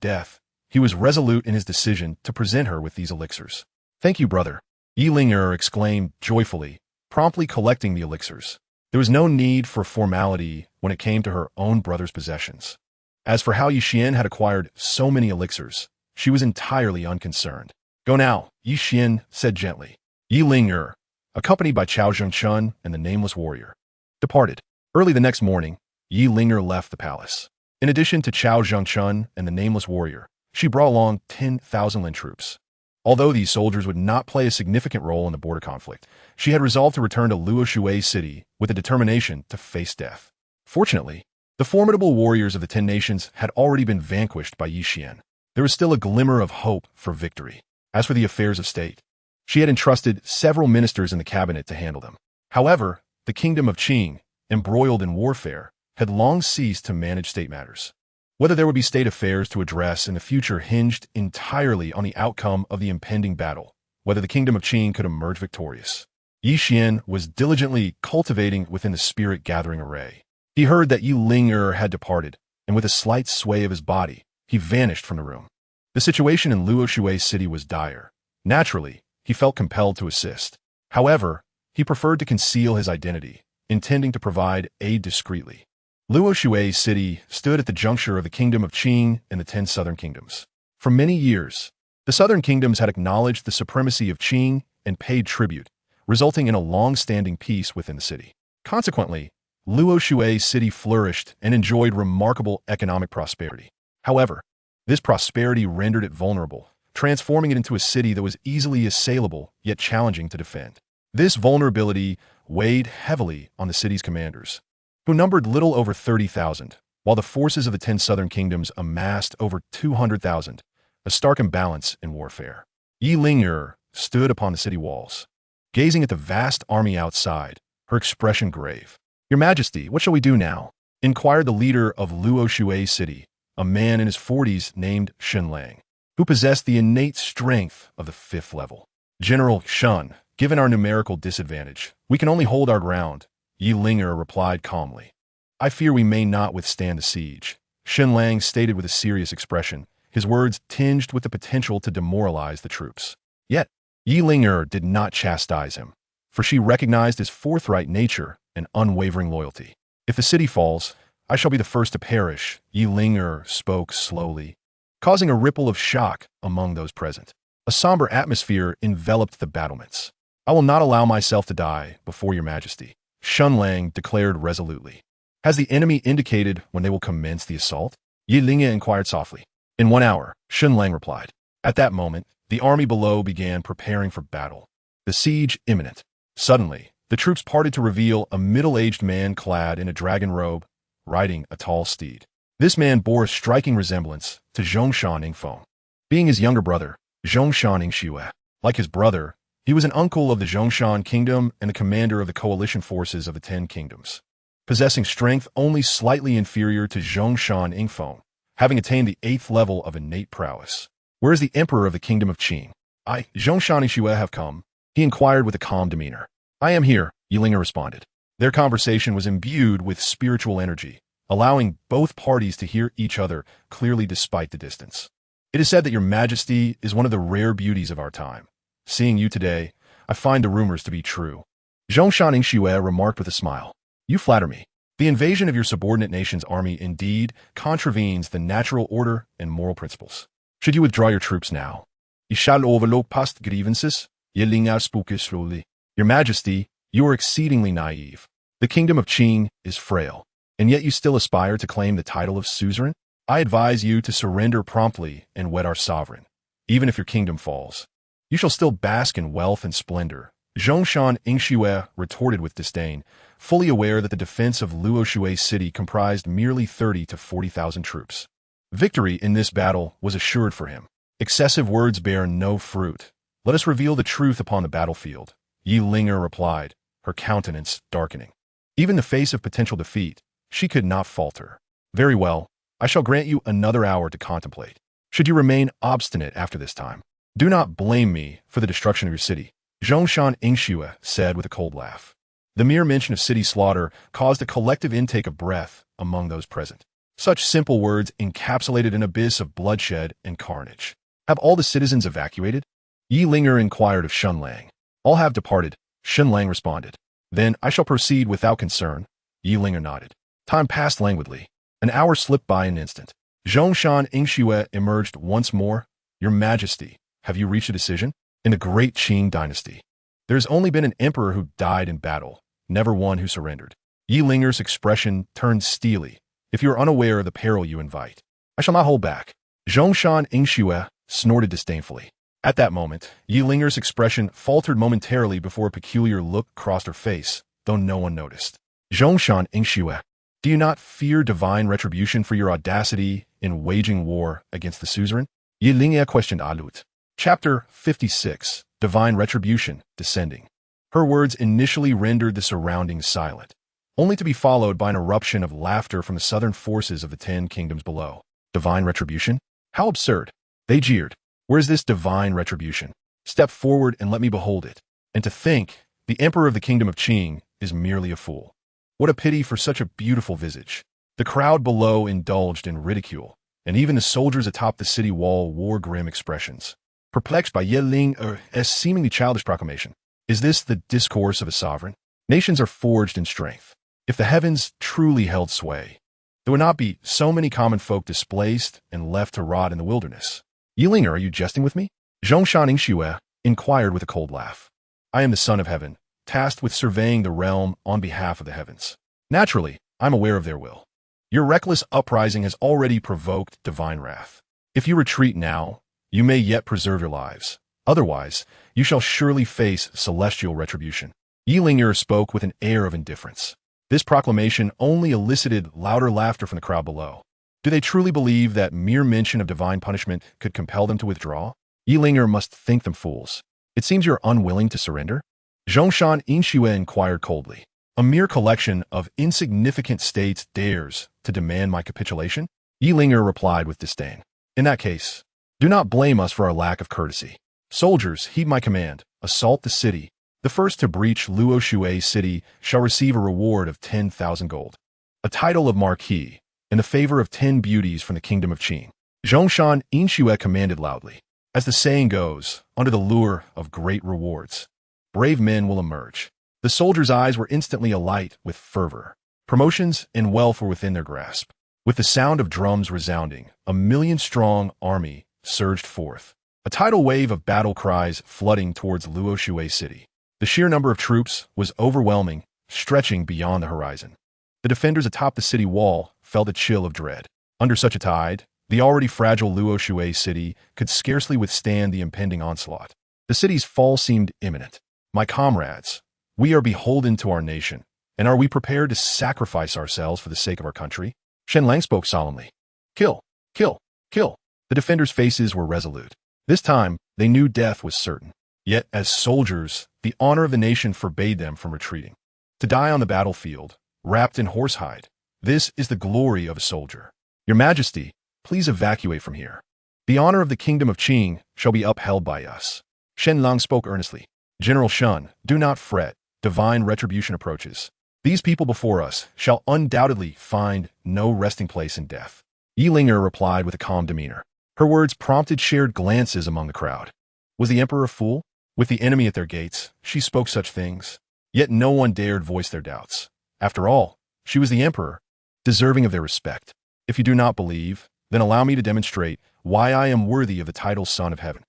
death, he was resolute in his decision to present her with these elixirs. Thank you, brother, Yi Linger exclaimed joyfully, promptly collecting the elixirs. There was no need for formality when it came to her own brother's possessions. As for how Yi Xian had acquired so many elixirs, she was entirely unconcerned. Go now, Yi Xian said gently. Yi Linger, accompanied by Chao Zhengchun and the nameless warrior, departed. Early the next morning, Yi Linger left the palace. In addition to Chao Zhengchun and the nameless warrior, she brought along 10,000 Lin troops. Although these soldiers would not play a significant role in the border conflict, she had resolved to return to Luoshui City with a determination to face death. Fortunately, the formidable warriors of the 10 nations had already been vanquished by Yi Xian. There was still a glimmer of hope for victory. As for the affairs of state, she had entrusted several ministers in the cabinet to handle them. However, the kingdom of Qing, embroiled in warfare, had long ceased to manage state matters. Whether there would be state affairs to address in the future hinged entirely on the outcome of the impending battle, whether the kingdom of Qing could emerge victorious. Yi Xian was diligently cultivating within the spirit-gathering array. He heard that Yi Linger had departed, and with a slight sway of his body, he vanished from the room. The situation in Luoshui City was dire. Naturally, he felt compelled to assist. However, he preferred to conceal his identity, intending to provide aid discreetly. Luoshui City stood at the juncture of the kingdom of Qing and the 10 southern kingdoms. For many years, the southern kingdoms had acknowledged the supremacy of Qing and paid tribute, resulting in a long-standing peace within the city. Consequently, Luoshui City flourished and enjoyed remarkable economic prosperity. However, this prosperity rendered it vulnerable, transforming it into a city that was easily assailable yet challenging to defend. This vulnerability weighed heavily on the city's commanders, who numbered little over 30,000, while the forces of the 10 southern kingdoms amassed over 200,000, a stark imbalance in warfare. Yi Linger stood upon the city walls, gazing at the vast army outside, her expression grave. Your Majesty, what shall we do now? Inquired the leader of Luoshui City, a man in his 40s named Xuan, who possessed the innate strength of the 5th level. General Xuan, given our numerical disadvantage, we can only hold our ground, Yi Linger replied calmly. I fear we may not withstand the siege, Xuan stated with a serious expression, his words tinged with the potential to demoralize the troops. Yet, Yi Linger did not chastise him, for she recognized his forthright nature and unwavering loyalty. If the city falls, I shall be the first to perish, Yi Linger spoke slowly, causing a ripple of shock among those present. A somber atmosphere enveloped the battlements. I will not allow myself to die before your majesty, Xuan declared resolutely. Has the enemy indicated when they will commence the assault? Yi Linge inquired softly. In 1 hour, Xuan replied. At that moment, the army below began preparing for battle. The siege imminent. Suddenly, the troops parted to reveal a middle-aged man clad in a dragon robe, riding a tall steed. This man bore a striking resemblance to Zhongshan Ingfeng. Being his younger brother, Zhongshan Ingxue. Like his brother, he was an uncle of the Zhongshan Kingdom and the commander of the coalition forces of the 10 Kingdoms. Possessing strength only slightly inferior to Zhongshan Ingfeng, having attained the 8th level of innate prowess. Where is the emperor of the Kingdom of Qing? I, Zhongshan Ingxue, have come, he inquired with a calm demeanor. I am here, Yi Linge responded. Their conversation was imbued with spiritual energy, allowing both parties to hear each other clearly despite the distance. It is said that your majesty is one of the rare beauties of our time. Seeing you today, I find the rumors to be true. Zhongshan Ingxue remarked with a smile. You flatter me. The invasion of your subordinate nation's army indeed contravenes the natural order and moral principles. Should you withdraw your troops now? You shall overlook past grievances, Yi Linge spoke slowly. Your majesty, you are exceedingly naive. The kingdom of Qing is frail, and yet you still aspire to claim the title of suzerain? I advise you to surrender promptly and wed our sovereign. Even if your kingdom falls, you shall still bask in wealth and splendor. Zhongshan Ingxue retorted with disdain, fully aware that the defense of Luoshui city comprised merely 30 to 40,000 troops. Victory in this battle was assured for him. Excessive words bear no fruit. Let us reveal the truth upon the battlefield, Yi Linge replied, her countenance darkening. Even in the face of potential defeat, she could not falter. Very well, I shall grant you another hour to contemplate. Should you remain obstinate after this time, do not blame me for the destruction of your city, Zhongshan Ingxue said with a cold laugh. The mere mention of city slaughter caused a collective intake of breath among those present. Such simple words encapsulated an abyss of bloodshed and carnage. Have all the citizens evacuated? Yi Linge inquired of Xuan. All have departed, Xuan responded. Then I shall proceed without concern, Yi Linge nodded. Time passed languidly. An hour slipped by in an instant. Zhongshan Ingxue emerged once more. Your Majesty, have you reached a decision? In the Great Qing dynasty, there has only been an emperor who died in battle, never one who surrendered. Yi Linge's expression turned steely. If you are unaware of the peril you invite, I shall not hold back. Zhongshan Ingxue snorted disdainfully. At that moment, Yi Linge's expression faltered momentarily before a peculiar look crossed her face, though no one noticed. Zhongshan Ingxue, do you not fear divine retribution for your audacity in waging war against the suzerain? Yi Linge questioned Alut. Chapter 56, Divine Retribution, Descending. Her words initially rendered the surroundings silent, only to be followed by an eruption of laughter from the southern forces of the 10 Kingdoms below. Divine retribution? How absurd! They jeered. Where is this divine retribution? Step forward and let me behold it. And to think, the emperor of the Kingdom of Qing is merely a fool. What a pity for such a beautiful visage. The crowd below indulged in ridicule, and even the soldiers atop the city wall wore grim expressions. Perplexed by Yi Linge's seemingly childish proclamation. Is this the discourse of a sovereign? Nations are forged in strength. If the heavens truly held sway, there would not be so many common folk displaced and left to rot in the wilderness. Yi Linge, are you jesting with me? Zhongshan Ingxue inquired with a cold laugh. I am the son of heaven, tasked with surveying the realm on behalf of the heavens. Naturally, I'm aware of their will. Your reckless uprising has already provoked divine wrath. If you retreat now, you may yet preserve your lives. Otherwise, you shall surely face celestial retribution. Yi Linge spoke with an air of indifference. This proclamation only elicited louder laughter from the crowd below. Do they truly believe that mere mention of divine punishment could compel them to withdraw? Yi Linge must think them fools. It seems you're unwilling to surrender? Zhongshan Ingxue inquired coldly. A mere collection of insignificant states dares to demand my capitulation? Yi Linge replied with disdain. In that case, do not blame us for our lack of courtesy. Soldiers, heed my command. Assault the city. The first to breach Luoshui city shall receive a reward of 10,000 gold, a title of marquis, and the favor of 10 beauties from the Kingdom of Qing. Zhongshan Ingxue commanded loudly. As the saying goes, under the lure of great rewards, brave men will emerge. The soldiers' eyes were instantly alight with fervor. Promotions and wealth were within their grasp. With the sound of drums resounding, a 1,000,000-strong army surged forth, a tidal wave of battle cries flooding towards Luoshui city. The sheer number of troops was overwhelming, stretching beyond the horizon. The defenders atop the city wall felt a chill of dread. Under such a tide, the already fragile Luoshui city could scarcely withstand the impending onslaught. The city's fall seemed imminent. My comrades, we are beholden to our nation, and are we prepared to sacrifice ourselves for the sake of our country? Shen Lang spoke solemnly. Kill, kill, kill. The defenders' faces were resolute. This time, they knew death was certain. Yet, as soldiers, the honor of the nation forbade them from retreating. To die on the battlefield, wrapped in horsehide, this is the glory of a soldier. Your Majesty, please evacuate from here. The honor of the kingdom of Qing shall be upheld by us. Shen Lang spoke earnestly. General Xuan, do not fret. Divine retribution approaches. These people before us shall undoubtedly find no resting place in death. Yi Ling'er replied with a calm demeanor. Her words prompted shared glances among the crowd. Was the emperor a fool? With the enemy at their gates, she spoke such things. Yet no one dared voice their doubts. After all, she was the emperor, deserving of their respect. If you do not believe, then allow me to demonstrate why I am worthy of the title Son of Heaven.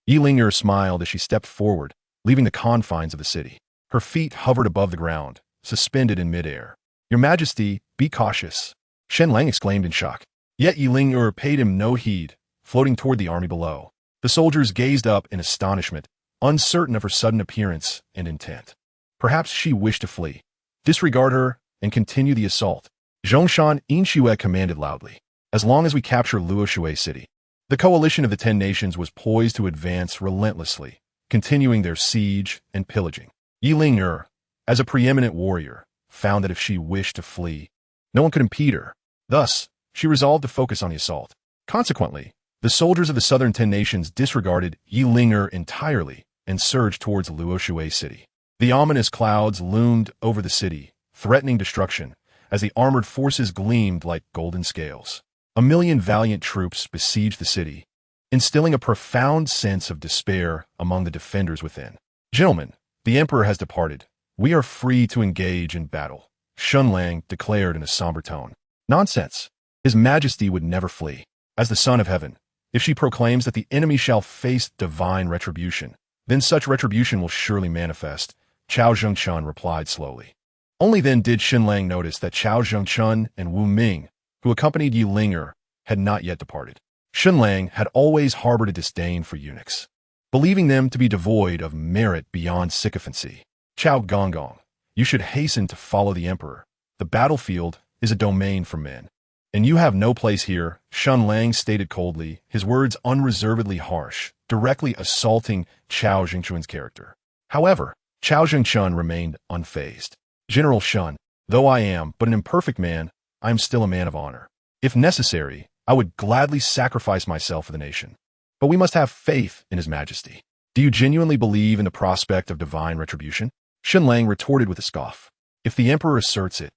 Yi Ling'er smiled as she stepped forward, leaving the confines of the city. Her feet hovered above the ground, suspended in midair. Your Majesty, be cautious. Shen Lang exclaimed in shock. Yet Yi Ling'er paid him no heed, floating toward the army below. The soldiers gazed up in astonishment, uncertain of her sudden appearance and intent. Perhaps she wished to flee, disregard her, and continue the assault. Zhongshan Inxue commanded loudly. As long as we capture Luoshui city. The coalition of the 10 nations was poised to advance relentlessly, continuing their siege and pillaging. Yi Ling'er, as a preeminent warrior, found that if she wished to flee, no one could impede her. Thus, she resolved to focus on the assault. Consequently, the soldiers of the southern 10 nations disregarded Yi Ling'er entirely and surged towards Luoshui city. The ominous clouds loomed over the city, threatening destruction, as the armored forces gleamed like golden scales. 1,000,000 valiant troops besieged the city, instilling a profound sense of despair among the defenders within. Gentlemen, the emperor has departed. We are free to engage in battle, Shen Lang declared in a somber tone. Nonsense. His Majesty would never flee. As the Son of Heaven, if she proclaims that the enemy shall face divine retribution, then such retribution will surely manifest, Cao Zhengchun replied slowly. Only then did Shen Lang notice that Cao Zhengchun and Wu Ming, who accompanied Yi Ling'er, had not yet departed. Shen Lang had always harbored a disdain for eunuchs, believing them to be devoid of merit beyond sycophancy. Cao Gonggong, you should hasten to follow the emperor. The battlefield is a domain for men. And you have no place here, Shen Lang stated coldly, his words unreservedly harsh, directly assaulting Cao Zhengchun's character. However, Cao Zhengchun remained unfazed. General Shen, though I am but an imperfect man, I am still a man of honor. If necessary, I would gladly sacrifice myself for the nation. But we must have faith in His Majesty. Do you genuinely believe in the prospect of divine retribution? Shen Lang retorted with a scoff. If the emperor asserts it,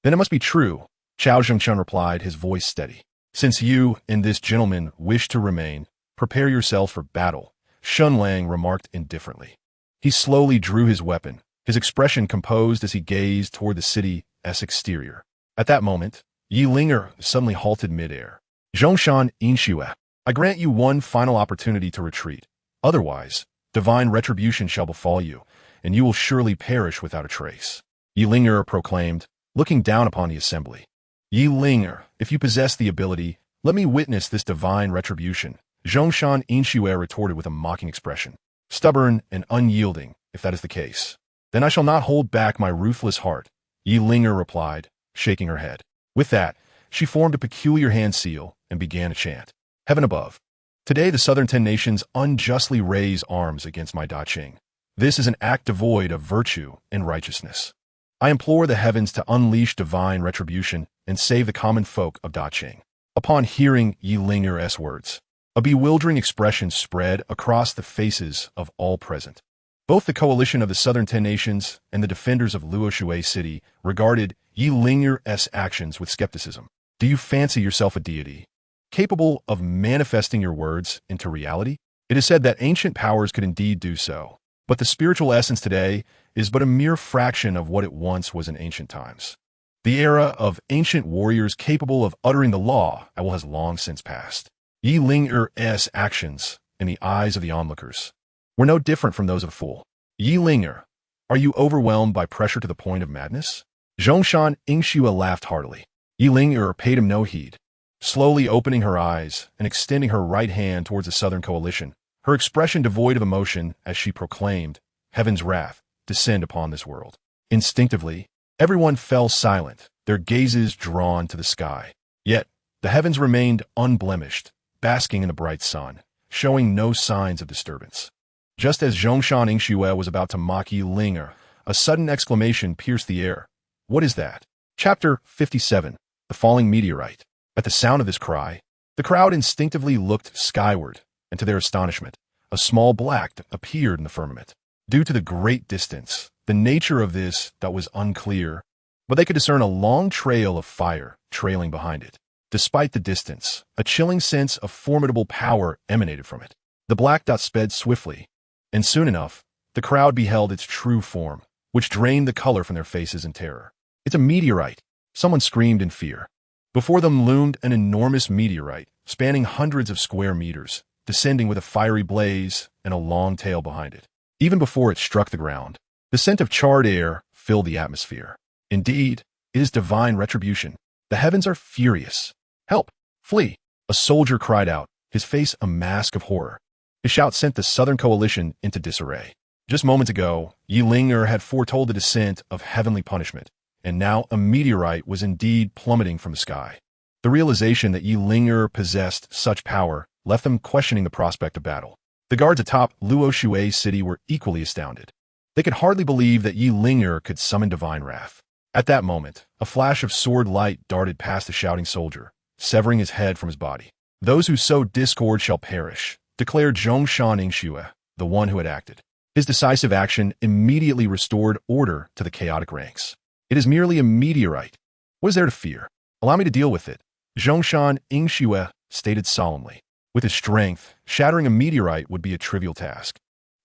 then it must be true, Cao Zhengchun replied, his voice steady. Since you and this gentleman wish to remain, prepare yourself for battle, Shen Lang remarked indifferently. He slowly drew his weapon, his expression composed as he gazed toward the city's exterior. At that moment, Yi Ling'er suddenly halted midair. Zhongshan Inxue, I grant you one final opportunity to retreat. Otherwise, divine retribution shall befall you, and you will surely perish without a trace. Yi Ling'er proclaimed, looking down upon the assembly. Yi Ling'er, if you possess the ability, let me witness this divine retribution. Zhongshan Inxue retorted with a mocking expression. Stubborn and unyielding, if that is the case. Then I shall not hold back my ruthless heart, Yi Ling'er replied, shaking her head. With that, she formed a peculiar hand seal and began a chant. Heaven above. Today the southern 10 nations unjustly raise arms against my Da Qing. This is an act devoid of virtue and righteousness. I implore the heavens to unleash divine retribution and save the common folk of Da Qing. Upon hearing Yi Ling'er's words, a bewildering expression spread across the faces of all present. Both the coalition of the southern 10 nations and the defenders of Luoshui city regarded Yi Ling'er's actions with skepticism. Do you fancy yourself a deity, capable of manifesting your words into reality? It is said that ancient powers could indeed do so, but the spiritual essence today is but a mere fraction of what it once was in ancient times. The era of ancient warriors capable of uttering the law has long since passed. Yi Ling'er's actions, in the eyes of the onlookers, were no different from those of a fool. Yi Ling'er, Are you overwhelmed by pressure to the point of madness? Zhongshan Yingxue laughed heartily. Yi Ling paid him no heed. Slowly opening her eyes and extending her right hand towards the Southern Coalition, her expression devoid of emotion as she proclaimed, "Heaven's wrath, descend upon this world." Instinctively, everyone fell silent, their gazes drawn to the sky. Yet, the heavens remained unblemished, basking in the bright sun, showing no signs of disturbance. Just as Zhongshan Yingxue was about to mock Yi Ling, a sudden exclamation pierced the air. "What is that?" Chapter 57. The Falling Meteorite. At the sound of this cry, the crowd instinctively looked skyward, and to their astonishment, a small black appeared in the firmament. Due to the great distance, the nature of this dot was unclear, but they could discern a long trail of fire trailing behind it. Despite the distance, a chilling sense of formidable power emanated from it. The black dot sped swiftly, and soon enough, the crowd beheld its true form, which drained the color from their faces in terror. "It's a meteorite!" Someone screamed in fear. Before them loomed an enormous meteorite, spanning hundreds of square meters, descending with a fiery blaze and a long tail behind it. Even before it struck the ground, the scent of charred air filled the atmosphere. Indeed, it is divine retribution. The heavens are furious. "Help! Flee!" A soldier cried out, his face a mask of horror. His shout sent the Southern Coalition into disarray. Just moments ago, Yi Ling had foretold the descent of heavenly punishment, and now a meteorite was indeed plummeting from the sky. The realization that Yi Ling possessed such power left them questioning the prospect of battle. The guards atop Luo Shui's city were equally astounded. They could hardly believe that Yi Ling could summon divine wrath. At that moment, a flash of sword light darted past the shouting soldier, severing his head from his body. "Those who sow discord shall perish," declared Zhongshan Yingxue, the one who had acted. His decisive action immediately restored order to the chaotic ranks. "It is merely a meteorite. What is there to fear? Allow me to deal with it," Zhongshan Yingxue stated solemnly. With his strength, shattering a meteorite would be a trivial task.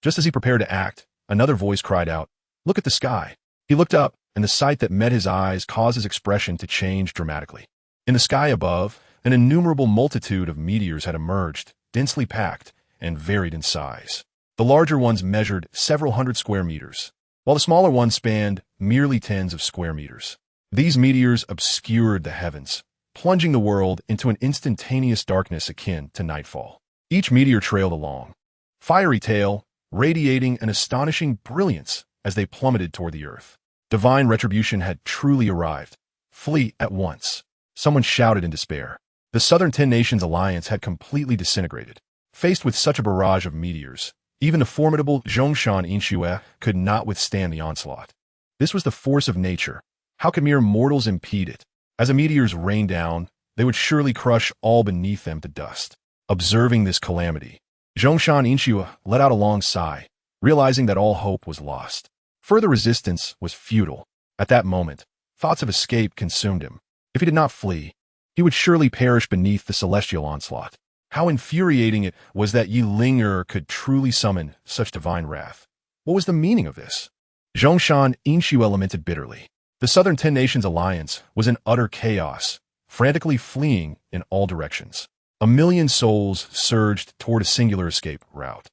Just as he prepared to act, another voice cried out, "Look at the sky." He looked up, and the sight that met his eyes caused his expression to change dramatically. In the sky above, an innumerable multitude of meteors had emerged, densely packed and varied in size. The larger ones measured several hundred square meters, while the smaller ones spanned merely tens of square meters. These meteors obscured the heavens, plunging the world into an instantaneous darkness akin to nightfall. Each meteor trailed along, fiery tail, radiating an astonishing brilliance as they plummeted toward the earth. Divine retribution had truly arrived. "Flee at once," someone shouted in despair. The Southern Ten Nations alliance had completely disintegrated. Faced with such a barrage of meteors, even the formidable Zhongshan Yingxue could not withstand the onslaught. This was the force of nature. How could mere mortals impede it? As the meteors rained down, they would surely crush all beneath them to dust. Observing this calamity, Zhongshan Yingxue let out a long sigh, realizing that all hope was lost. Further resistance was futile. At that moment, thoughts of escape consumed him. If he did not flee, he would surely perish beneath the celestial onslaught. How infuriating it was that Yi Ling could truly summon such divine wrath. What was the meaning of this? Zhongshan Yingxue lamented bitterly. The Southern Ten Nations alliance was in utter chaos, frantically fleeing in all directions. A million souls surged toward a singular escape route.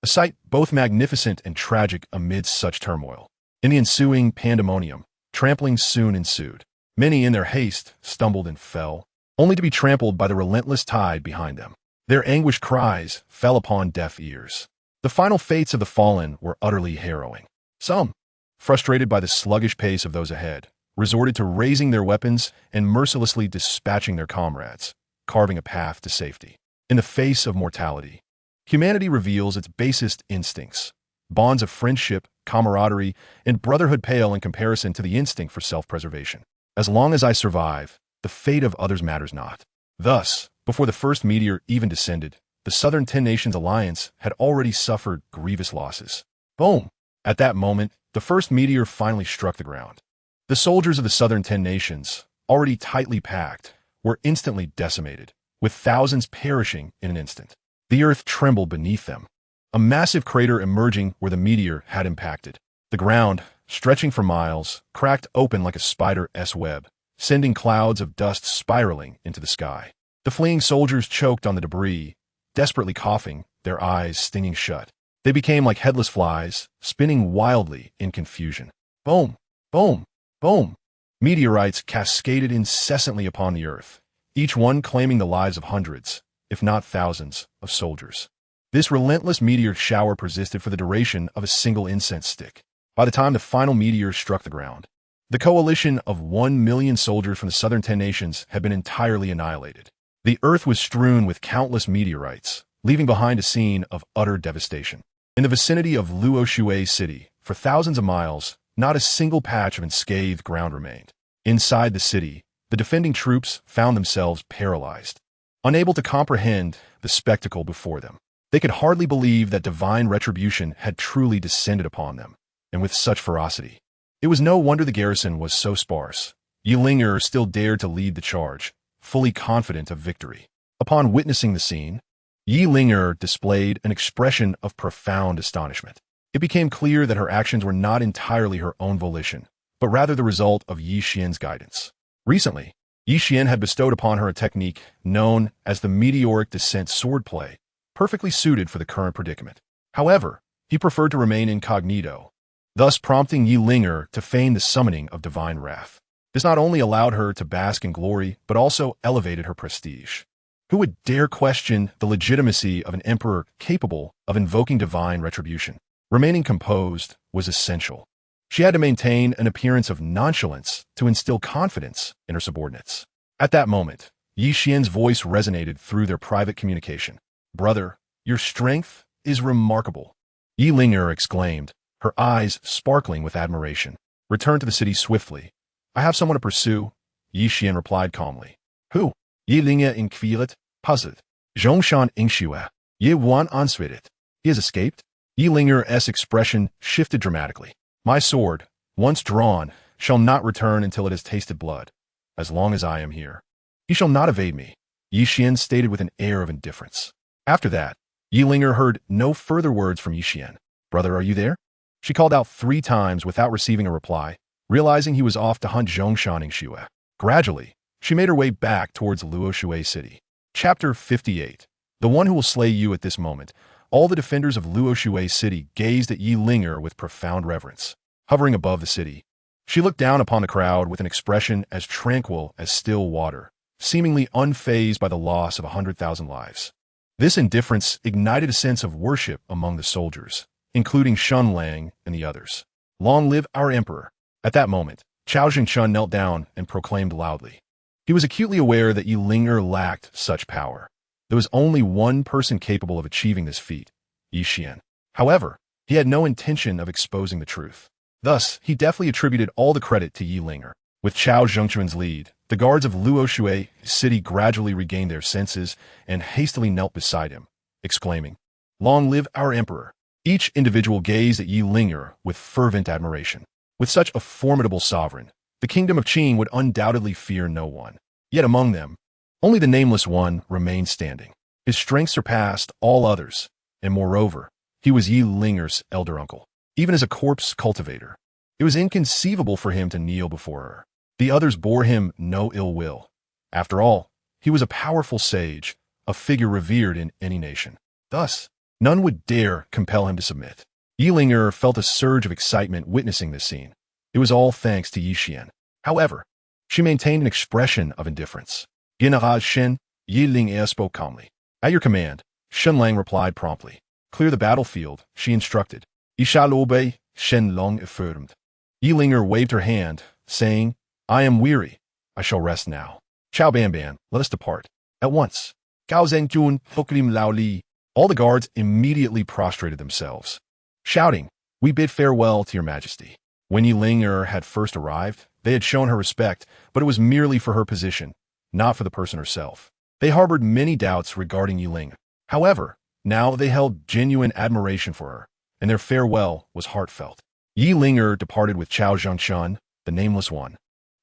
A sight both magnificent and tragic amidst such turmoil. In the ensuing pandemonium, trampling soon ensued. Many in their haste stumbled and fell, only to be trampled by the relentless tide behind them. Their anguished cries fell upon deaf ears. The final fates of the fallen were utterly harrowing. Some, frustrated by the sluggish pace of those ahead, resorted to raising their weapons and mercilessly dispatching their comrades, carving a path to safety. In the face of mortality, humanity reveals its basest instincts. Bonds of friendship, camaraderie, and brotherhood pale in comparison to the instinct for self-preservation. As long as I survive, the fate of others matters not. Thus, before the first meteor even descended, the Southern Ten Nations alliance had already suffered grievous losses. Boom! At that moment, the first meteor finally struck the ground. The soldiers of the Southern Ten Nations, already tightly packed, were instantly decimated, with thousands perishing in an instant. The earth trembled beneath them, a massive crater emerging where the meteor had impacted. The ground, stretching for miles, cracked open like a spider's web, sending clouds of dust spiraling into the sky. The fleeing soldiers choked on the debris, desperately coughing, their eyes stinging shut. They became like headless flies, spinning wildly in confusion. Boom! Boom! Boom! Meteorites cascaded incessantly upon the earth, each one claiming the lives of hundreds, if not thousands, of soldiers. This relentless meteor shower persisted for the duration of a single incense stick. By the time the final meteor struck the ground, the coalition of 1 million soldiers from the southern 10 nations had been entirely annihilated. The earth was strewn with countless meteorites, leaving behind a scene of utter devastation. In the vicinity of Luoshui City, for thousands of miles, not a single patch of unscathed ground remained. Inside the city, the defending troops found themselves paralyzed, unable to comprehend the spectacle before them. They could hardly believe that divine retribution had truly descended upon them, and with such ferocity. It was no wonder the garrison was so sparse. Yi Ling'er still dared to lead the charge, fully confident of victory. Upon witnessing the scene, Yi Ling'er displayed an expression of profound astonishment. It became clear that her actions were not entirely her own volition, but rather the result of Yi Xian's guidance. Recently, Yi Xian had bestowed upon her a technique known as the meteoric descent swordplay, perfectly suited for the current predicament. However, he preferred to remain incognito, thus prompting Yi Ling'er to feign the summoning of divine wrath. This not only allowed her to bask in glory, but also elevated her prestige. Who would dare question the legitimacy of an emperor capable of invoking divine retribution? Remaining composed was essential. She had to maintain an appearance of nonchalance to instill confidence in her subordinates. At that moment, Yi Xian's voice resonated through their private communication. "Brother, your strength is remarkable," Yi Ling'er exclaimed, her eyes sparkling with admiration. "Return to the city swiftly. I have someone to pursue," Yi Xian replied calmly. "Who?" Yi Ling'er inquired, puzzled. "Zhongshan Ingxue. Ye Wan answered. He has escaped?" Yi Ling'er's expression shifted dramatically. "My sword, once drawn, shall not return until it has tasted blood. As long as I am here, he shall not evade me," Yi Xian stated with an air of indifference. After that, Yi Ling'er heard no further words from Yi Xian. "Brother, are you there?" She called out 3 times without receiving a reply, realizing he was off to hunt Zhongshan Ingxue. Gradually, she made her way back towards Luoshui City. Chapter 58. The one who will slay you at this moment. All the defenders of Luoshui City gazed at Yi Ling'er with profound reverence. Hovering above the city, she looked down upon the crowd with an expression as tranquil as still water, seemingly unfazed by the loss of 100,000 lives. This indifference ignited a sense of worship among the soldiers, including Shun Lang and the others. "Long live our emperor!" At that moment, Chao Zhengchun knelt down and proclaimed loudly. He was acutely aware that Yi Ling'er lacked such power. There was only one person capable of achieving this feat, Yi Xian. However, he had no intention of exposing the truth. Thus, he deftly attributed all the credit to Yi Ling'er. With Chao Zhengchun's lead, the guards of Luoshui City gradually regained their senses and hastily knelt beside him, exclaiming, "Long live our emperor!" Each individual gazed at Yi Ling'er with fervent admiration. With such a formidable sovereign, the kingdom of Qing would undoubtedly fear no one. Yet among them, only the nameless one remained standing. His strength surpassed all others, and moreover, he was Yi Ling'er's elder uncle. Even as a corpse cultivator, it was inconceivable for him to kneel before her. The others bore him no ill will. After all, he was a powerful sage, a figure revered in any nation. Thus, none would dare compel him to submit. Yi Ling'er felt a surge of excitement witnessing this scene. It was all thanks to Yi Xian. However, she maintained an expression of indifference. "General Shen," Yi Ling'er spoke calmly. "At your command," Shun Lang replied promptly. "Clear the battlefield," she instructed. "I shall obey," Shen Long affirmed. Yi Ling'er waved her hand, saying, "I am weary. I shall rest now. Chao Banban, let us depart. At once." Gao Zhengjun, Hokrim Lao Li. All the guards immediately prostrated themselves, shouting, "We bid farewell to your majesty." When Yi Ling'er had first arrived, they had shown her respect, but it was merely for her position, not for the person herself. They harbored many doubts regarding Yi Ling'er. However, now they held genuine admiration for her, and their farewell was heartfelt. Yi Ling'er departed with Chao Zhengchun, the nameless one,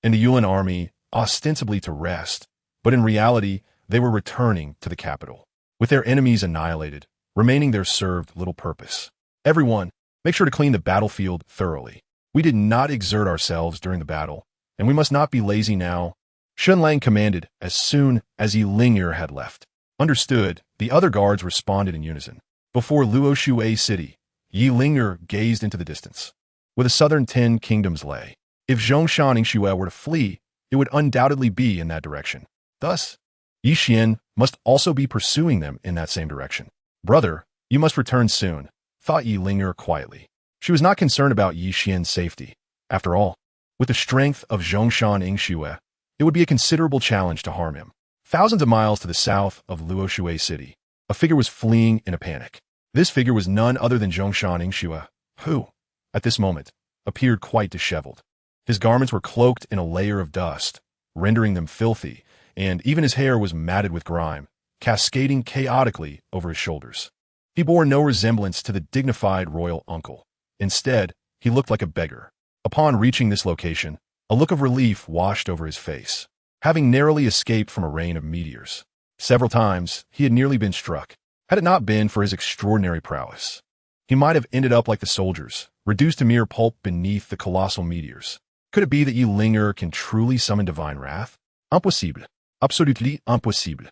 and the Yuan army, ostensibly to rest, but in reality, they were returning to the capital. With their enemies annihilated, remaining there served little purpose. "Everyone, make sure to clean the battlefield thoroughly. We did not exert ourselves during the battle, and we must not be lazy now," Shun Lang commanded as soon as Yi Ling'er had left. Understood, the other guards responded in unison. Before Luo Shui City, Yi Ling'er gazed into the distance, where the southern 10 kingdoms lay. If Zhongshan Yingxue were to flee, it would undoubtedly be in that direction. Thus, Yi Xian must also be pursuing them in that same direction. Brother, you must return soon, thought Yi Ling'er quietly. She was not concerned about Yi Xian's safety. After all, with the strength of Zhongshan Yingxue, it would be a considerable challenge to harm him. Thousands of miles to the south of Luo Shui City, a figure was fleeing in a panic. This figure was none other than Zhongshan Yingxue, who, at this moment, appeared quite disheveled. His garments were cloaked in a layer of dust, rendering them filthy, and even his hair was matted with grime, cascading chaotically over his shoulders. He bore no resemblance to the dignified royal uncle. Instead, he looked like a beggar. Upon reaching this location, a look of relief washed over his face. Having narrowly escaped from a rain of meteors, several times he had nearly been struck. Had it not been for his extraordinary prowess, he might have ended up like the soldiers, reduced to mere pulp beneath the colossal meteors. Could it be that Yi Ling'er can truly summon divine wrath? Impossible. Absolutely impossible.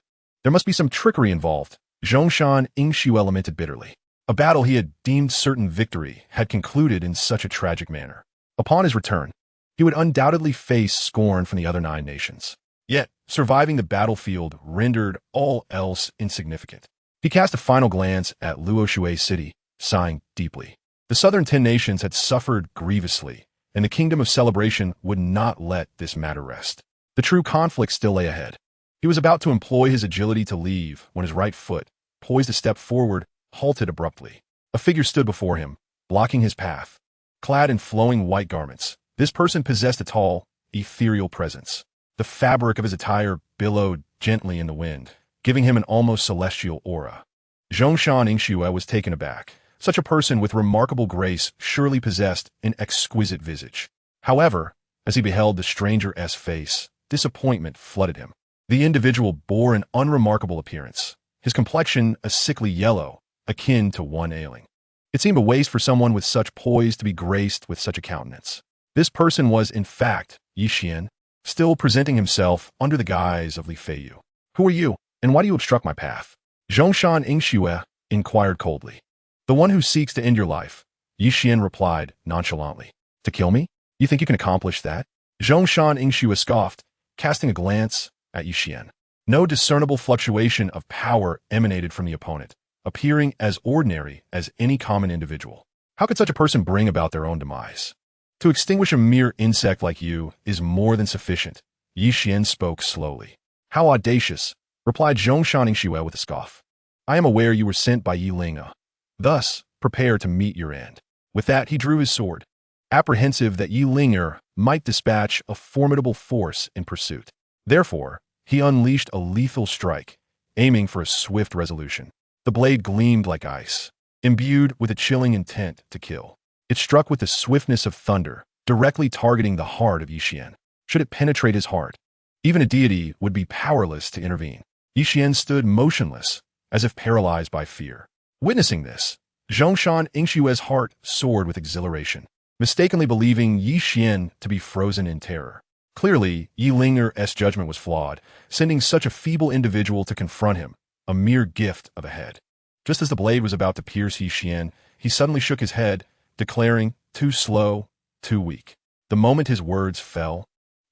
There must be some trickery involved, Zhongshan Yingxue lamented bitterly. A battle he had deemed certain victory had concluded in such a tragic manner. Upon his return, he would undoubtedly face scorn from the other 9 nations. Yet, surviving the battlefield rendered all else insignificant. He cast a final glance at Luo Shui City, sighing deeply. The southern 10 nations had suffered grievously, and the Kingdom of Celebration would not let this matter rest. The true conflict still lay ahead. He was about to employ his agility to leave when his right foot, poised a step forward, halted abruptly. A figure stood before him, blocking his path. Clad in flowing white garments, this person possessed a tall, ethereal presence. The fabric of his attire billowed gently in the wind, giving him an almost celestial aura. Zhongshan Yingxue was taken aback. Such a person with remarkable grace surely possessed an exquisite visage. However, as he beheld the stranger's face, disappointment flooded him. The individual bore an unremarkable appearance, his complexion a sickly yellow, akin to one ailing. It seemed a waste for someone with such poise to be graced with such a countenance. This person was, in fact, Yi Xian, still presenting himself under the guise of Li Feiyu. Who are you, and why do you obstruct my path? Zhongshan Yingxue inquired coldly. The one who seeks to end your life, Yi Xian replied nonchalantly. To kill me? You think you can accomplish that? Zhongshan Yingxue scoffed, casting a glance at Yi Xian. No discernible fluctuation of power emanated from the opponent, appearing as ordinary as any common individual. How could such a person bring about their own demise? To extinguish a mere insect like you is more than sufficient, Yi Xian spoke slowly. How audacious, replied Zhongshan Yingxue with a scoff. I am aware you were sent by Yi Ling'er. Thus, prepare to meet your end. With that, he drew his sword, apprehensive that Yi Ling'er might dispatch a formidable force in pursuit. Therefore, he unleashed a lethal strike, aiming for a swift resolution. The blade gleamed like ice, imbued with a chilling intent to kill. It struck with the swiftness of thunder, directly targeting the heart of Yi Xian. Should it penetrate his heart, even a deity would be powerless to intervene. Yi Xian stood motionless, as if paralyzed by fear. Witnessing this, Zhongshan Yingxue's heart soared with exhilaration, mistakenly believing Yi Xian to be frozen in terror. Clearly, Yi Ling'er's judgment was flawed, sending such a feeble individual to confront him, a mere gift of a head. Just as the blade was about to pierce Yi Xian, he suddenly shook his head, declaring, too slow, too weak. The moment his words fell,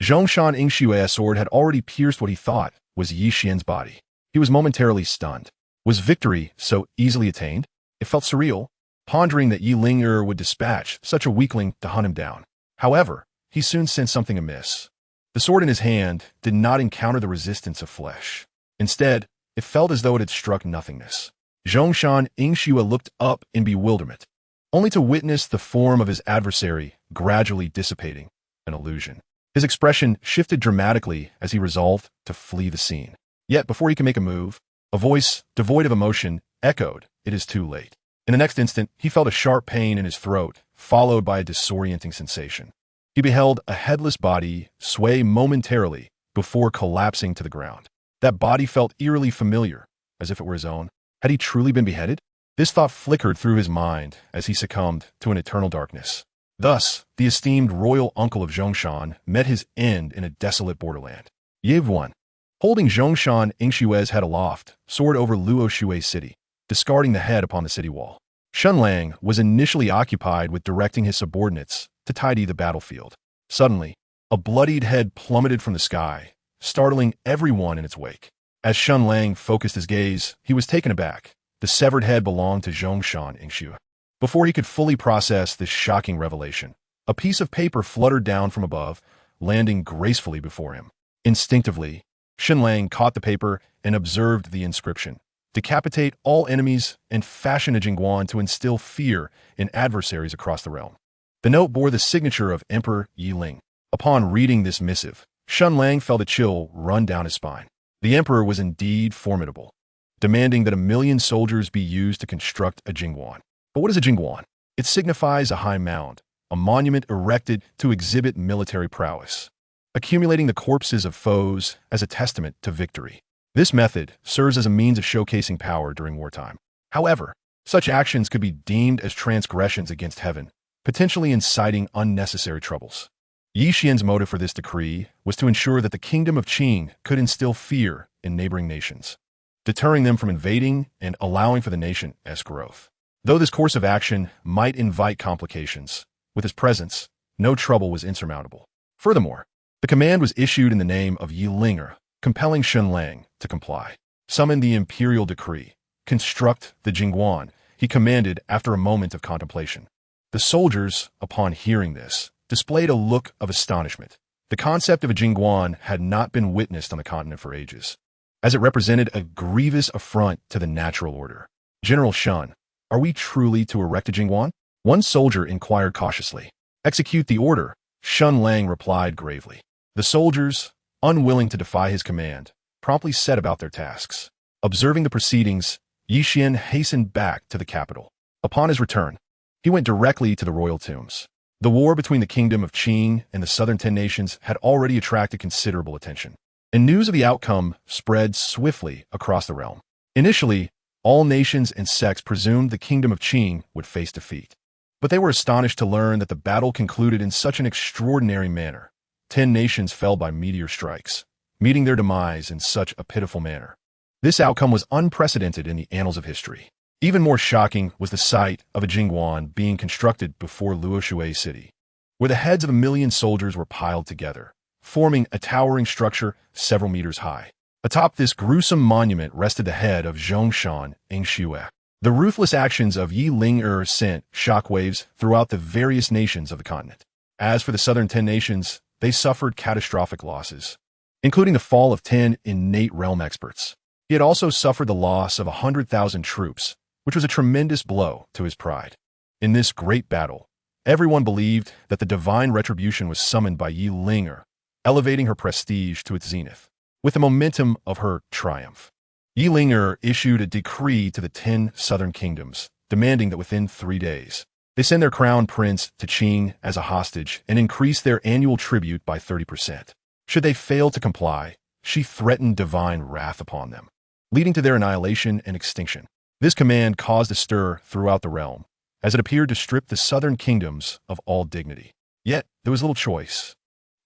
Zhongshan Yingxue's sword had already pierced what he thought was Yi Xian's body. He was momentarily stunned. Was victory so easily attained? It felt surreal, pondering that Yi Ling'er would dispatch such a weakling to hunt him down. However, he soon sensed something amiss. The sword in his hand did not encounter the resistance of flesh. Instead, it felt as though it had struck nothingness. Zhongshan Yingxue looked up in bewilderment, only to witness the form of his adversary gradually dissipating, an illusion. His expression shifted dramatically as he resolved to flee the scene. Yet before he could make a move, a voice, devoid of emotion, echoed, "It is too late." In the next instant, he felt a sharp pain in his throat, followed by a disorienting sensation. He beheld a headless body sway momentarily before collapsing to the ground. That body felt eerily familiar, as if it were his own. Had he truly been beheaded? This thought flickered through his mind as he succumbed to an eternal darkness. Thus, the esteemed royal uncle of Zhongshan met his end in a desolate borderland. Ye Xuan, holding Zhongshan Yingxue's head aloft, soared over Luo Shui City. discarding the head upon the city wall. Xuan was initially occupied with directing his subordinates to tidy the battlefield. Suddenly, a bloodied head plummeted from the sky, startling everyone in its wake. As Xuan focused his gaze, he was taken aback. The severed head belonged to Zhongshan Ingshu. Before he could fully process this shocking revelation, a piece of paper fluttered down from above, landing gracefully before him. Instinctively, Xuan caught the paper and observed the inscription: "Decapitate all enemies and fashion a Jingguan to instill fear in adversaries across the realm." The note bore the signature of Emperor Yi Ling. Upon reading this missive, Xuan felt a chill run down his spine. The emperor was indeed formidable, demanding that 1,000,000 soldiers be used to construct a Jingguan. But what is a Jingguan? It signifies a high mound, a monument erected to exhibit military prowess, accumulating the corpses of foes as a testament to victory. This method serves as a means of showcasing power during wartime. However, such actions could be deemed as transgressions against heaven, potentially inciting unnecessary troubles. Yi Xian's motive for this decree was to ensure that the kingdom of Qing could instill fear in neighboring nations, deterring them from invading and allowing for the nation's growth. Though this course of action might invite complications, with his presence, no trouble was insurmountable. Furthermore, the command was issued in the name of Yi Linger, compelling Xuan to comply. Summon the imperial decree. Construct the Jingguan, he commanded after a moment of contemplation. The soldiers, upon hearing this, displayed a look of astonishment. The concept of a Jingguan had not been witnessed on the continent for ages, as it represented a grievous affront to the natural order. "General Xuan, are we truly to erect a Jingguan?" One soldier inquired cautiously. "Execute the order," Xuan replied gravely. The soldiers, unwilling to defy his command, promptly set about their tasks. Observing the proceedings, Yi Xian hastened back to the capital. Upon his return, he went directly to the royal tombs. The war between the kingdom of Qing and the southern 10 nations had already attracted considerable attention, and news of the outcome spread swiftly across the realm. Initially, all nations and sects presumed the kingdom of Qing would face defeat, but they were astonished to learn that the battle concluded in such an extraordinary manner. 10 nations fell by meteor strikes, meeting their demise in such a pitiful manner. This outcome was unprecedented in the annals of history. Even more shocking was the sight of a Jingguan being constructed before Luoshui city, where the heads of 1,000,000 soldiers were piled together, forming a towering structure several meters high. Atop this gruesome monument rested the head of Zhongshan Ingshu. The ruthless actions of Yi Linger sent shockwaves throughout the various nations of the continent. As for the southern 10 nations, they suffered catastrophic losses, including the fall of 10 innate realm experts. He had also suffered the loss of 100,000 troops, which was a tremendous blow to his pride. In this great battle, everyone believed that the divine retribution was summoned by Yi Linger, elevating her prestige to its zenith. With the momentum of her triumph, Yi Linger issued a decree to the 10 southern kingdoms, demanding that within 3 days, they send their crown prince to Qing as a hostage and increase their annual tribute by 30%. Should they fail to comply, she threatened divine wrath upon them, leading to their annihilation and extinction. This command caused a stir throughout the realm, as it appeared to strip the southern kingdoms of all dignity. Yet, there was little choice.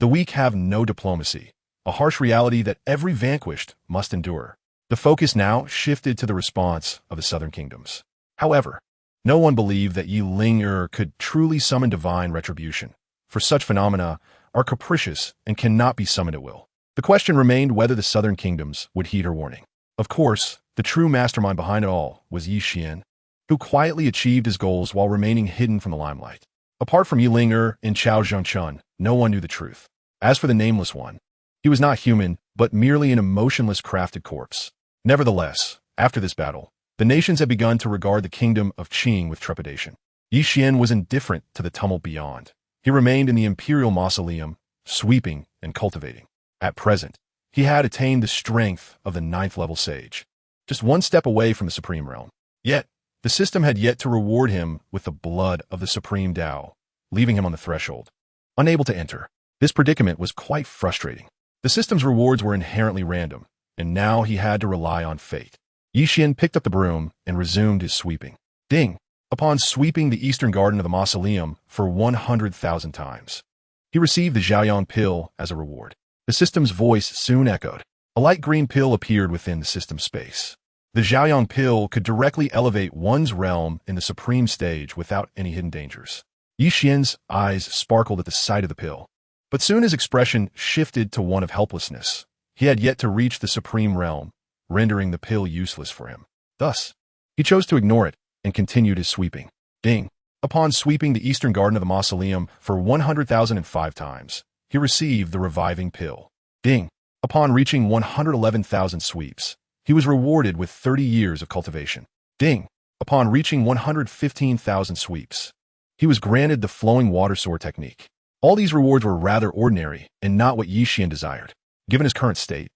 The weak have no diplomacy, a harsh reality that every vanquished must endure. The focus now shifted to the response of the southern kingdoms. However, no one believed that Yi Linger could truly summon divine retribution, for such phenomena are capricious and cannot be summoned at will. The question remained whether the southern kingdoms would heed her warning. Of course, the true mastermind behind it all was Yi Xian, who quietly achieved his goals while remaining hidden from the limelight. Apart from Yi Linger and Chao Zhongchun, no one knew the truth. As for the nameless one, he was not human, but merely an emotionless crafted corpse. Nevertheless, after this battle, the nations had begun to regard the kingdom of Qing with trepidation. Yi Xian was indifferent to the tumult beyond. He remained in the imperial mausoleum, sweeping and cultivating. At present, he had attained the strength of the 9th level sage, just one step away from the supreme realm. Yet, the system had yet to reward him with the blood of the supreme Tao, leaving him on the threshold, unable to enter. This predicament was quite frustrating. The system's rewards were inherently random, and now he had to rely on fate. Yi Xian picked up the broom and resumed his sweeping. Ding! Upon sweeping the eastern garden of the mausoleum for 100,000 times, he received the Xiaoyang pill as a reward. The system's voice soon echoed. A light green pill appeared within the system space. The Zhaoyang pill could directly elevate one's realm in the supreme stage without any hidden dangers. Yi Xian's eyes sparkled at the sight of the pill. But soon his expression shifted to one of helplessness. He had yet to reach the supreme realm, rendering the pill useless for him. Thus, he chose to ignore it and continued his sweeping. Ding! Upon sweeping the eastern garden of the mausoleum for 100,005 times, he received the reviving pill. Ding! Upon reaching 111,000 sweeps, he was rewarded with 30 years of cultivation. Ding! Upon reaching 115,000 sweeps, he was granted the flowing water sword technique. All these rewards were rather ordinary and not what Yi Xian desired, given his current state.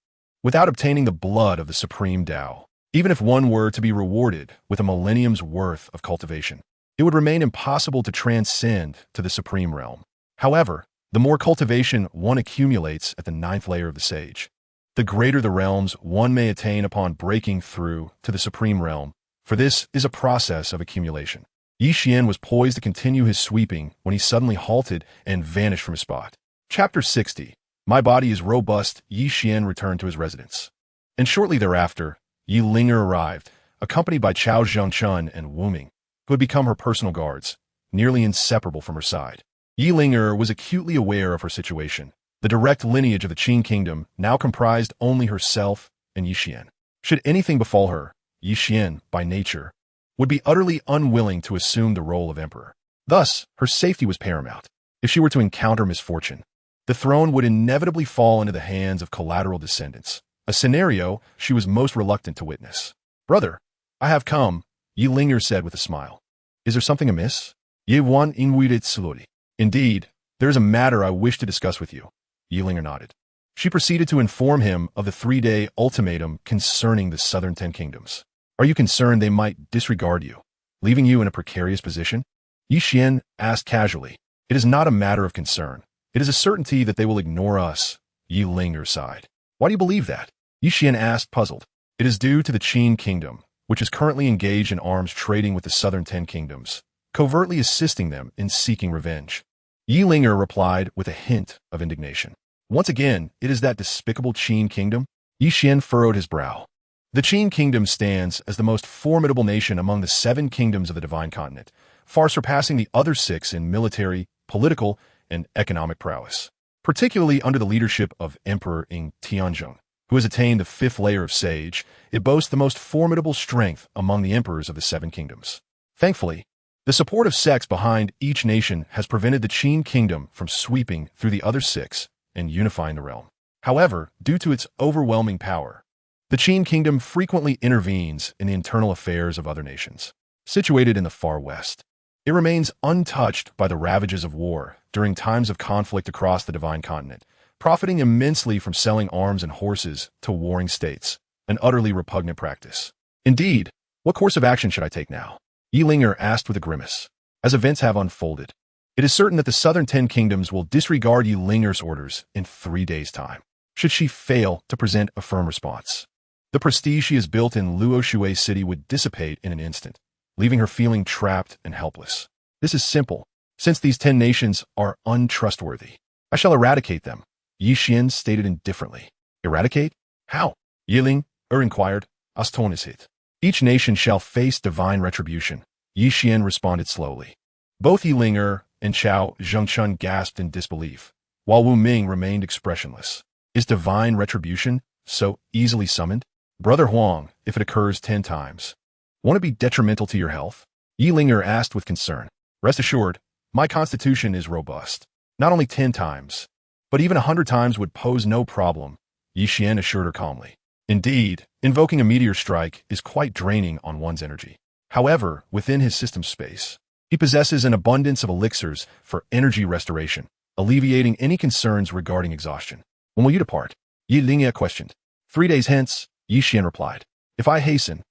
Without obtaining the blood of the supreme Tao, even if one were to be rewarded with a millennium's worth of cultivation, it would remain impossible to transcend to the supreme realm. However, the more cultivation one accumulates at the ninth layer of the sage, the greater the realms one may attain upon breaking through to the supreme realm, for this is a process of accumulation. Yi Xian was poised to continue his sweeping when he suddenly halted and vanished from his spot. Chapter 60. My body is robust. Yi Xian returned to his residence. And shortly thereafter, Yi Linger arrived, accompanied by Chao Zhengchun and Wu Ming, who had become her personal guards, nearly inseparable from her side. Yi Linger was acutely aware of her situation. The direct lineage of the Qing kingdom now comprised only herself and Yi Xian. Should anything befall her, Yi Xian, by nature, would be utterly unwilling to assume the role of emperor. Thus, her safety was paramount. If she were to encounter misfortune, the throne would inevitably fall into the hands of collateral descendants, a scenario she was most reluctant to witness. Brother, I have come, Yi Linger said with a smile. Is there something amiss? Ye wan inwidet slowly. Indeed, there is a matter I wish to discuss with you. Yi Linger nodded. She proceeded to inform him of the 3-day ultimatum concerning the southern 10 kingdoms. Are you concerned they might disregard you, leaving you in a precarious position? Yi Xian asked casually. It is not a matter of concern. It is a certainty that they will ignore us. Yi Linger sighed. Why do you believe that? Yi Xian asked, puzzled. It is due to the Qing kingdom, which is currently engaged in arms trading with the southern 10 kingdoms, covertly assisting them in seeking revenge. Yi Linger replied with a hint of indignation. Once again, it is that despicable Qing kingdom? Yi Xian furrowed his brow. The Qing kingdom stands as the most formidable nation among the 7 kingdoms of the Divine Continent, far surpassing the other 6 in military, political, and economic prowess. Particularly under the leadership of Emperor Ing Tianzhong, who has attained the 5th layer of sage, it boasts the most formidable strength among the emperors of the 7 kingdoms. Thankfully, the support of sects behind each nation has prevented the Qing kingdom from sweeping through the other 6 and unifying the realm. However, due to its overwhelming power, the Qing kingdom frequently intervenes in the internal affairs of other nations. Situated in the far west, it remains untouched by the ravages of war during times of conflict across the Divine Continent, profiting immensely from selling arms and horses to warring states, an utterly repugnant practice. Indeed, what course of action should I take now? Yi Linger asked with a grimace. As events have unfolded, it is certain that the southern 10 kingdoms will disregard Yi Linger's orders in 3 days' time, should she fail to present a firm response. The prestige she has built in Luoshui City would dissipate in an instant, leaving her feeling trapped and helpless. This is simple. Since these 10 nations are untrustworthy, I shall eradicate them, Yi Xian stated indifferently. Eradicate? How? Yi Linger inquired. Aston is hit. Each nation shall face divine retribution, Yi Xian responded slowly. Both Yi Linger and Chao Zhengchun gasped in disbelief, while Wu Ming remained expressionless. Is divine retribution so easily summoned? Brother Huang, if it occurs 10 times, won't it be detrimental to your health? Yi Linger asked with concern. Rest assured, my constitution is robust. Not only 10 times, but even 100 times would pose no problem, Yi Xian assured her calmly. Indeed, invoking a meteor strike is quite draining on one's energy. However, within his system space, he possesses an abundance of elixirs for energy restoration, alleviating any concerns regarding exhaustion. When will you depart? Yi Linger questioned. 3 days hence, Yi Xian replied. If I hasten,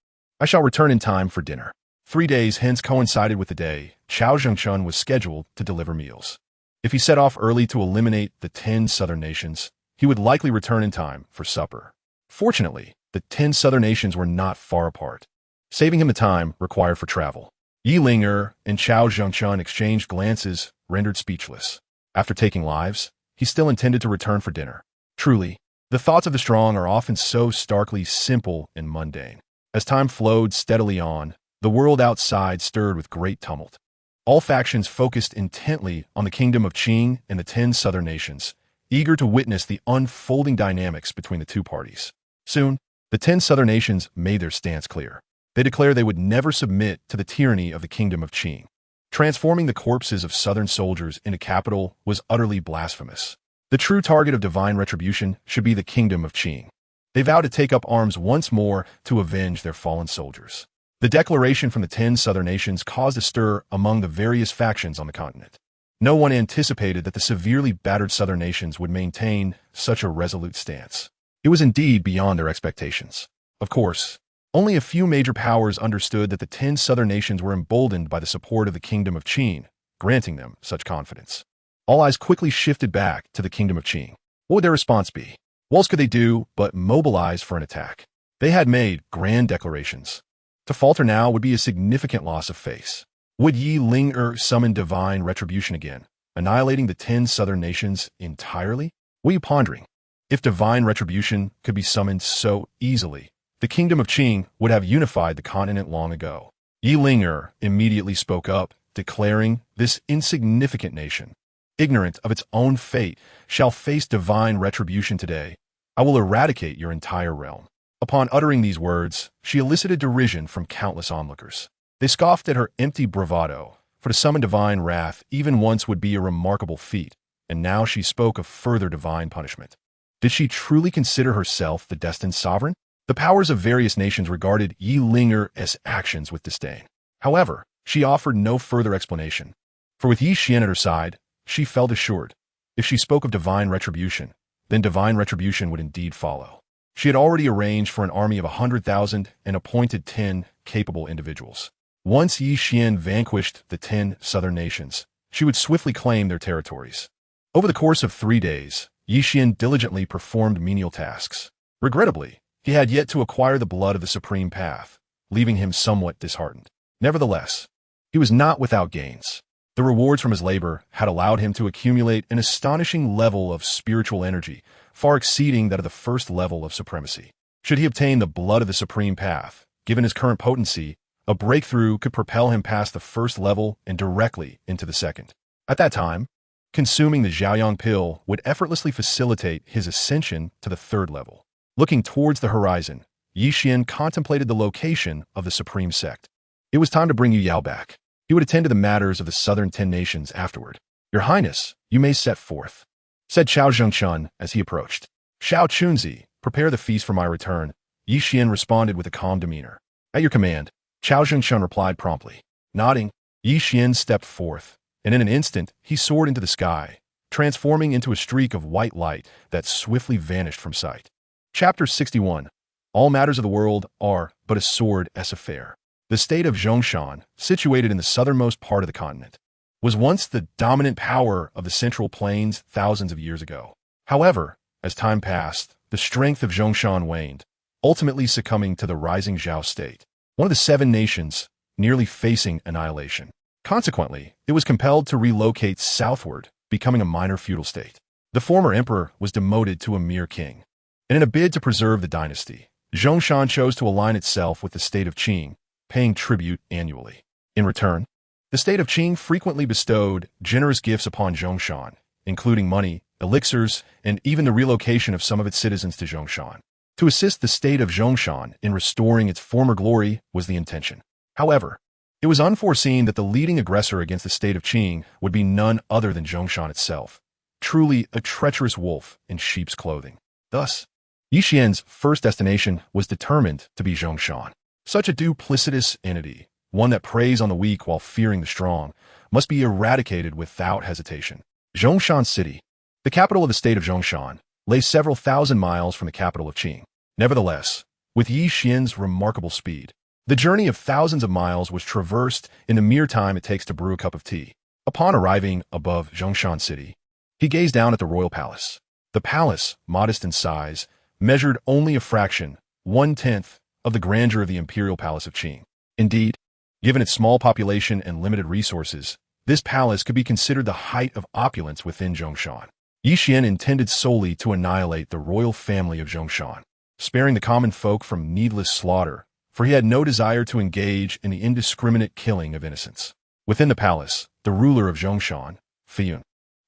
I shall return in time for dinner. 3 days hence coincided with the day Chao Zhengchun was scheduled to deliver meals. If he set off early to eliminate the 10 southern nations, he would likely return in time for supper. Fortunately, the 10 southern nations were not far apart, saving him the time required for travel. Yi Linger and Chao Zhengchun exchanged glances, rendered speechless. After taking lives, he still intended to return for dinner. Truly, the thoughts of the strong are often so starkly simple and mundane. As time flowed steadily on, the world outside stirred with great tumult. All factions focused intently on the kingdom of Qing and the 10 southern nations, eager to witness the unfolding dynamics between the two parties. Soon, the 10 southern nations made their stance clear. They declared they would never submit to the tyranny of the kingdom of Qing. Transforming the corpses of southern soldiers into capital was utterly blasphemous. The true target of divine retribution should be the kingdom of Qing. They vowed to take up arms once more to avenge their fallen soldiers. The declaration from the 10 southern nations caused a stir among the various factions on the continent. No one anticipated that the severely battered southern nations would maintain such a resolute stance. It was indeed beyond their expectations. Of course, only a few major powers understood that the 10 southern nations were emboldened by the support of the kingdom of Qing, granting them such confidence. All eyes quickly shifted back to the kingdom of Qing. What would their response be? What else could they do but mobilize for an attack? They had made grand declarations. To falter now would be a significant loss of face. Would Yi Ling summon divine retribution again, annihilating the 10 southern nations entirely? What are you pondering? If divine retribution could be summoned so easily, the kingdom of Qing would have unified the continent long ago. Yi Ling immediately spoke up, declaring, "This insignificant nation, ignorant of its own fate, shall face divine retribution today. I will eradicate your entire realm." Upon uttering these words, she elicited derision from countless onlookers. They scoffed at her empty bravado, for to summon divine wrath even once would be a remarkable feat, and now she spoke of further divine punishment. Did she truly consider herself the destined sovereign? The powers of various nations regarded Yi Linger's actions with disdain. However, she offered no further explanation, for with Yi Xian at her side, she felt assured. If she spoke of divine retribution, then divine retribution would indeed follow. She had already arranged for an army of 100,000 and appointed 10 capable individuals. Once Yi Xian vanquished the 10 southern nations, she would swiftly claim their territories. Over the course of 3 days, Yi Xian diligently performed menial tasks. Regrettably, he had yet to acquire the blood of the supreme path, leaving him somewhat disheartened. Nevertheless, he was not without gains. The rewards from his labor had allowed him to accumulate an astonishing level of spiritual energy, far exceeding that of the first level of supremacy. Should he obtain the blood of the supreme path, given his current potency, a breakthrough could propel him past the first level and directly into the second. At that time, consuming the Xiaoyang pill would effortlessly facilitate his ascension to the third level. Looking towards the horizon, Yi Xian contemplated the location of the supreme sect. It was time to bring Yu Yao back. He would attend to the matters of the southern 10 nations afterward. "Your Highness, you may set forth," said Xiao Zhengchun as he approached. "Xiao Chunzi, prepare the feast for my return." Yi Xian responded with a calm demeanor. "At your command," Xiao Zhengchun replied promptly. Nodding, Yi Xian stepped forth, and in an instant he soared into the sky, transforming into a streak of white light that swiftly vanished from sight. Chapter 61. All matters of the world are but a sword-s affair. The state of Zhongshan, situated in the southernmost part of the continent, was once the dominant power of the Central Plains thousands of years ago. However, as time passed, the strength of Zhongshan waned, ultimately succumbing to the rising Zhao state, one of the 7 nations nearly facing annihilation. Consequently, it was compelled to relocate southward, becoming a minor feudal state. The former emperor was demoted to a mere king. And in a bid to preserve the dynasty, Zhongshan chose to align itself with the state of Qing, paying tribute annually. In return, the state of Qing frequently bestowed generous gifts upon Zhongshan, including money, elixirs, and even the relocation of some of its citizens to Zhongshan. To assist the state of Zhongshan in restoring its former glory was the intention. However, it was unforeseen that the leading aggressor against the state of Qing would be none other than Zhongshan itself, truly a treacherous wolf in sheep's clothing. Thus, Yi Xian's first destination was determined to be Zhongshan. Such a duplicitous entity, one that preys on the weak while fearing the strong, must be eradicated without hesitation. Zhongshan City, the capital of the state of Zhongshan, lay several thousand miles from the capital of Qing. Nevertheless, with Yi Xian's remarkable speed, the journey of thousands of miles was traversed in the mere time it takes to brew a cup of tea. Upon arriving above Zhongshan City, he gazed down at the royal palace. The palace, modest in size, measured only a fraction, 1/10, of the grandeur of the imperial palace of Qing. Indeed, given its small population and limited resources, this palace could be considered the height of opulence within Zhongshan. Yi Xian intended solely to annihilate the royal family of Zhongshan, sparing the common folk from needless slaughter, for he had no desire to engage in the indiscriminate killing of innocents. Within the palace, the ruler of Zhongshan, Fiyun,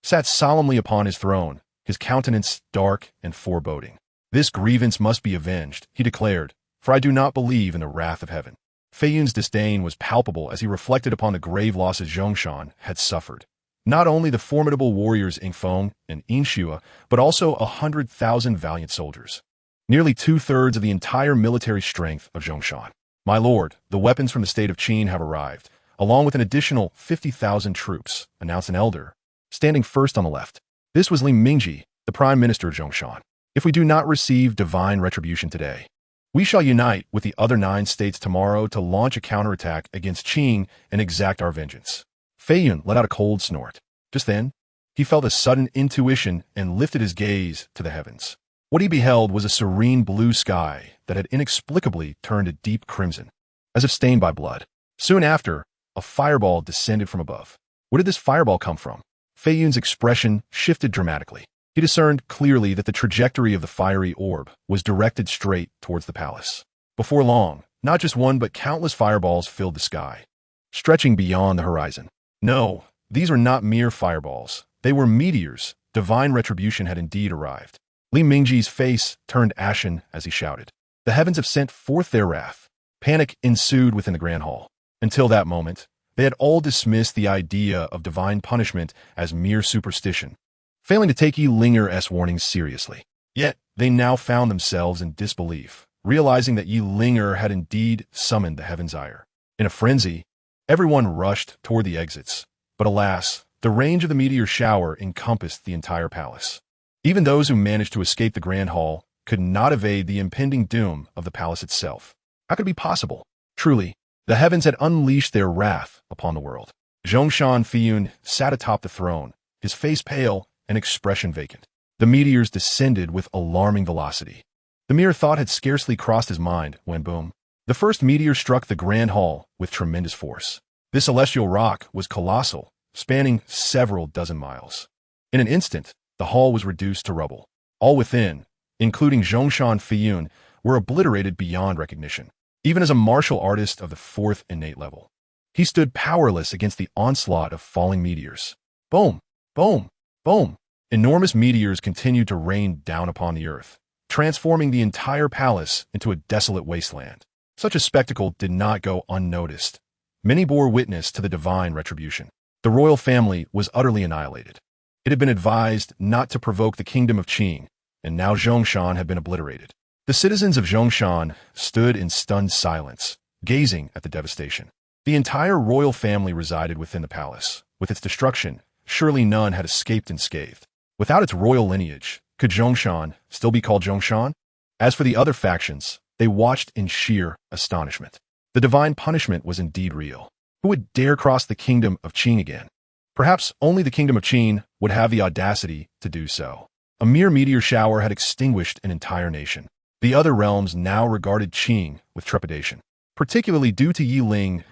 sat solemnly upon his throne, his countenance dark and foreboding. "This grievance must be avenged," he declared, "for I do not believe in the wrath of heaven." Feiyun's disdain was palpable as he reflected upon the grave losses Zhongshan had suffered. Not only the formidable warriors Yingfeng and Yinxue, but also 100,000 valiant soldiers. Nearly two-thirds of the entire military strength of Zhongshan. "My lord, the weapons from the state of Qing have arrived, along with an additional 50,000 troops," announced an elder, standing first on the left. This was Li Mingji, the prime minister of Zhongshan. "If we do not receive divine retribution today, we shall unite with the other 9 states tomorrow to launch a counterattack against Qing and exact our vengeance." Feiyun let out a cold snort. Just then, he felt a sudden intuition and lifted his gaze to the heavens. What he beheld was a serene blue sky that had inexplicably turned a deep crimson, as if stained by blood. Soon after, a fireball descended from above. Where did this fireball come from? Feiyun's expression shifted dramatically. He discerned clearly that the trajectory of the fiery orb was directed straight towards the palace. Before long, not just one but countless fireballs filled the sky, stretching beyond the horizon. No, these were not mere fireballs. They were meteors. Divine retribution had indeed arrived. Li Mingji's face turned ashen as he shouted, "The heavens have sent forth their wrath." Panic ensued within the Grand Hall. Until that moment, they had all dismissed the idea of divine punishment as mere superstition, failing to take Yi Linger's warnings seriously. Yet, they now found themselves in disbelief, realizing that Yi Linger had indeed summoned the heaven's ire. In a frenzy, everyone rushed toward the exits, but alas, the range of the meteor shower encompassed the entire palace. Even those who managed to escape the Grand Hall could not evade the impending doom of the palace itself. How could it be possible? Truly, the heavens had unleashed their wrath upon the world. Zhongshan Fiyun sat atop the throne, his face pale and expression vacant. The meteors descended with alarming velocity. The mere thought had scarcely crossed his mind when boom. The first meteor struck the Grand Hall with tremendous force. This celestial rock was colossal, spanning several dozen miles. In an instant, the hall was reduced to rubble. All within, including Zhongshan Fiyun, were obliterated beyond recognition. Even as a martial artist of the 4th innate level, he stood powerless against the onslaught of falling meteors. Boom! Boom! Boom! Enormous meteors continued to rain down upon the earth, transforming the entire palace into a desolate wasteland. Such a spectacle did not go unnoticed. Many bore witness to the divine retribution. The royal family was utterly annihilated. It had been advised not to provoke the kingdom of Qing, and now Zhongshan had been obliterated. The citizens of Zhongshan stood in stunned silence, gazing at the devastation. The entire royal family resided within the palace. With its destruction, surely none had escaped unscathed. Without its royal lineage, could Zhongshan still be called Zhongshan? As for the other factions, they watched in sheer astonishment. The divine punishment was indeed real. Who would dare cross the kingdom of Qing again? Perhaps only the kingdom of Qing would have the audacity to do so. A mere meteor shower had extinguished an entire nation. The other realms now regarded Qing with trepidation, particularly due to Yi Ling,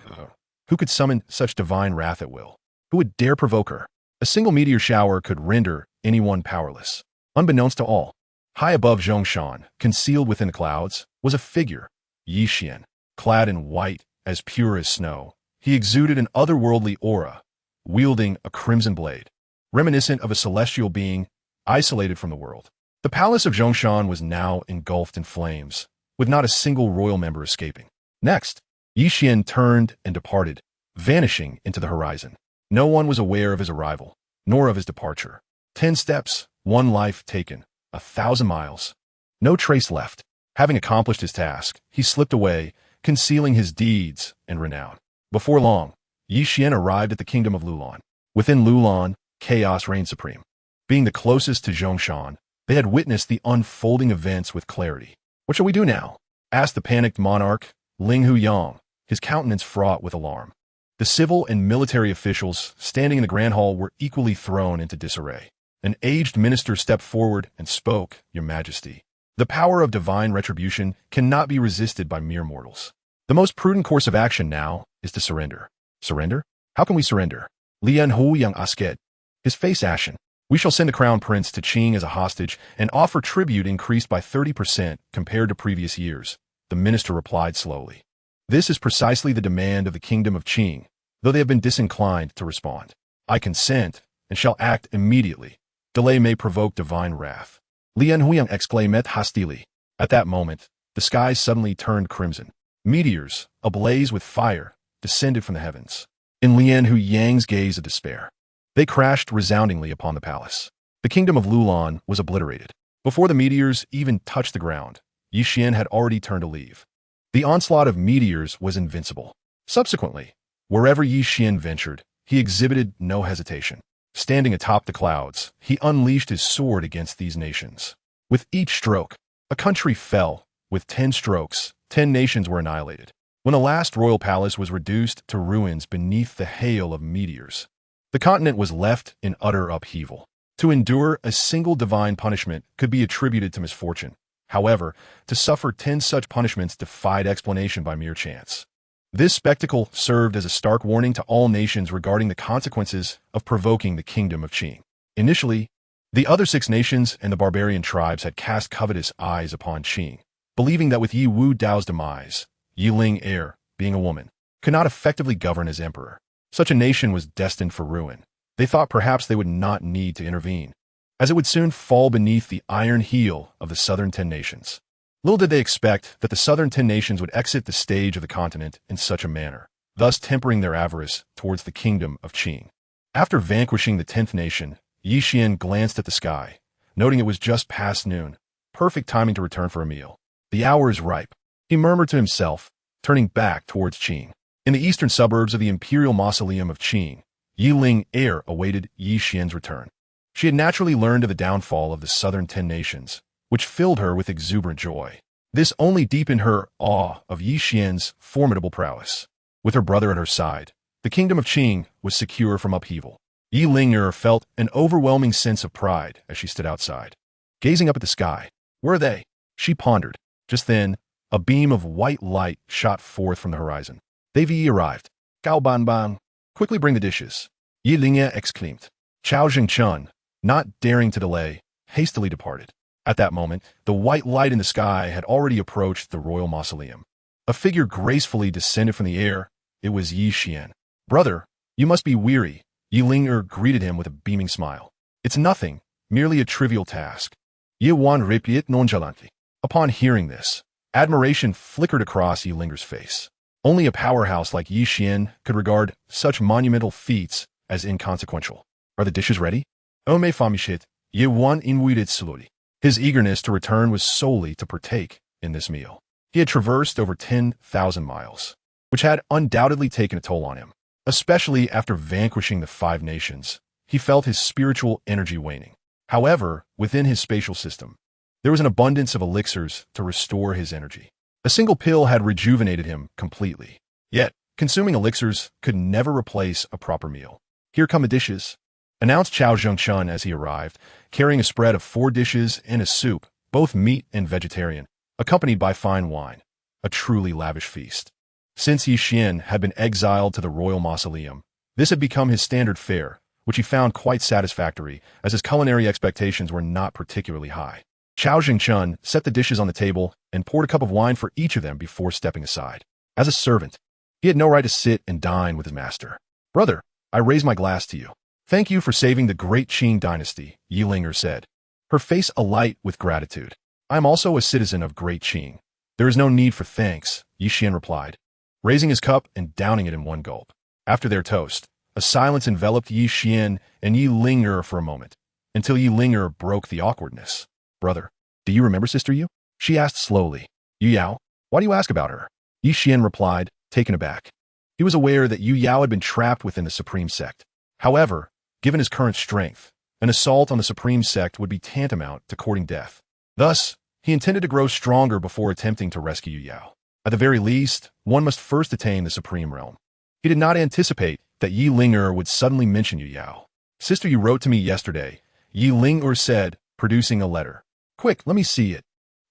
who could summon such divine wrath at will. Who would dare provoke her? A single meteor shower could render anyone powerless. Unbeknownst to all, high above Zhongshan, concealed within the clouds, was a figure, Yi Xian, clad in white, as pure as snow. He exuded an otherworldly aura, wielding a crimson blade, reminiscent of a celestial being isolated from the world. The palace of Zhongshan was now engulfed in flames, with not a single royal member escaping. Next, Yi Xian turned and departed, vanishing into the horizon. No one was aware of his arrival, nor of his departure. 10 steps, 1 life taken, 1,000 miles. No trace left. Having accomplished his task, he slipped away, concealing his deeds and renown. Before long, Yi Xian arrived at the kingdom of Lulan. Within Lulan, chaos reigned supreme. Being the closest to Zhongshan, they had witnessed the unfolding events with clarity. "What shall we do now?" asked the panicked monarch, Ling Huyang, his countenance fraught with alarm. The civil and military officials standing in the Grand Hall were equally thrown into disarray. An aged minister stepped forward and spoke, "Your Majesty, the power of divine retribution cannot be resisted by mere mortals. The most prudent course of action now is to surrender." "Surrender? How can we surrender?" Lian Huyang asked, his face ashen. "We shall send the Crown Prince to Qing as a hostage and offer tribute increased by 30% compared to previous years," the minister replied slowly. This is precisely the demand of the kingdom of Qing, though they have been disinclined to respond. I consent, and shall act immediately. Delay may provoke divine wrath. Lian Huiyang exclaimed hastily. At that moment, the sky suddenly turned crimson. Meteors, ablaze with fire, descended from the heavens. In Lian Huiyang's gaze of despair, they crashed resoundingly upon the palace. The kingdom of Lulan was obliterated. Before the meteors even touched the ground, Yi Xian had already turned to leave. The onslaught of meteors was invincible. Subsequently, wherever Yi Xian ventured, he exhibited no hesitation. Standing atop the clouds, he unleashed his sword against these nations. With each stroke, a country fell. With 10 strokes, 10 nations were annihilated. When the last royal palace was reduced to ruins beneath the hail of meteors, the continent was left in utter upheaval. To endure a single divine punishment could be attributed to misfortune. However, to suffer 10 such punishments defied explanation by mere chance. This spectacle served as a stark warning to all nations regarding the consequences of provoking the kingdom of Qing. Initially, the other 6 nations and the barbarian tribes had cast covetous eyes upon Qing, believing that with Yi Wu Dao's demise, Yi Ling heir, being a woman, could not effectively govern as emperor. Such a nation was destined for ruin. They thought perhaps they would not need to intervene, as it would soon fall beneath the iron heel of the southern 10 nations. Little did they expect that the southern 10 nations would exit the stage of the continent in such a manner, thus tempering their avarice towards the kingdom of Qing. After vanquishing the 10th nation, Yi Xian glanced at the sky, noting it was just past noon, perfect timing to return for a meal. The hour is ripe, he murmured to himself, turning back towards Qing. In the eastern suburbs of the imperial mausoleum of Qing, Yi Ling heir awaited Yi Xian's return. She had naturally learned of the downfall of the southern 10 nations, which filled her with exuberant joy. This only deepened her awe of Yi Xian's formidable prowess. With her brother at her side, the kingdom of Qing was secure from upheaval. Yi Ling felt an overwhelming sense of pride as she stood outside, gazing up at the sky. Where are they? She pondered. Just then, a beam of white light shot forth from the horizon. They've arrived. Gao Ban Ban. Quickly bring the dishes. Yi Ling exclaimed. Chao Jingchun, not daring to delay, hastily departed. At that moment, the white light in the sky had already approached the royal mausoleum. A figure gracefully descended from the air. It was Yi Xian. Brother, you must be weary. Yi Ling greeted him with a beaming smile. It's nothing, merely a trivial task. Yi Wan replied nonchalantly. Upon hearing this, admiration flickered across Yi Linger's face. Only a powerhouse like Yi Xian could regard such monumental feats as inconsequential. Are the dishes ready? Ome famishit, Yi Wan inwided slowly. His eagerness to return was solely to partake in this meal. He had traversed over 10,000 miles, which had undoubtedly taken a toll on him. Especially after vanquishing the 5 nations, he felt his spiritual energy waning. However, within his spatial system, there was an abundance of elixirs to restore his energy. A single pill had rejuvenated him completely. Yet, consuming elixirs could never replace a proper meal. Here come the dishes, announced Chao Zhengchun as he arrived, carrying a spread of 4 dishes and a soup, both meat and vegetarian, accompanied by fine wine. A truly lavish feast. Since Yi Xian had been exiled to the royal mausoleum, this had become his standard fare, which he found quite satisfactory, as his culinary expectations were not particularly high. Chao Jingchun set the dishes on the table and poured a cup of wine for each of them before stepping aside. As a servant, he had no right to sit and dine with his master. Brother, I raise my glass to you. Thank you for saving the Great Qing dynasty, Yi Ling said, her face alight with gratitude. I am also a citizen of Great Qing. There is no need for thanks, Yi Xian replied, raising his cup and downing it in one gulp. After their toast, a silence enveloped Yi Xian and Yi Ling for a moment, until Yi Ling broke the awkwardness. Brother, do you remember Sister Yu? She asked slowly. Yu Yao, why do you ask about her? Yi Xian replied, taken aback. He was aware that Yu Yao had been trapped within the Supreme Sect. However, given his current strength, an assault on the Supreme Sect would be tantamount to courting death. Thus, he intended to grow stronger before attempting to rescue Yu Yao. At the very least, one must first attain the Supreme Realm. He did not anticipate that Yi Ling would suddenly mention Yu Yao. Sister Yu wrote to me yesterday, Yi Ling said, producing a letter. Quick, let me see it.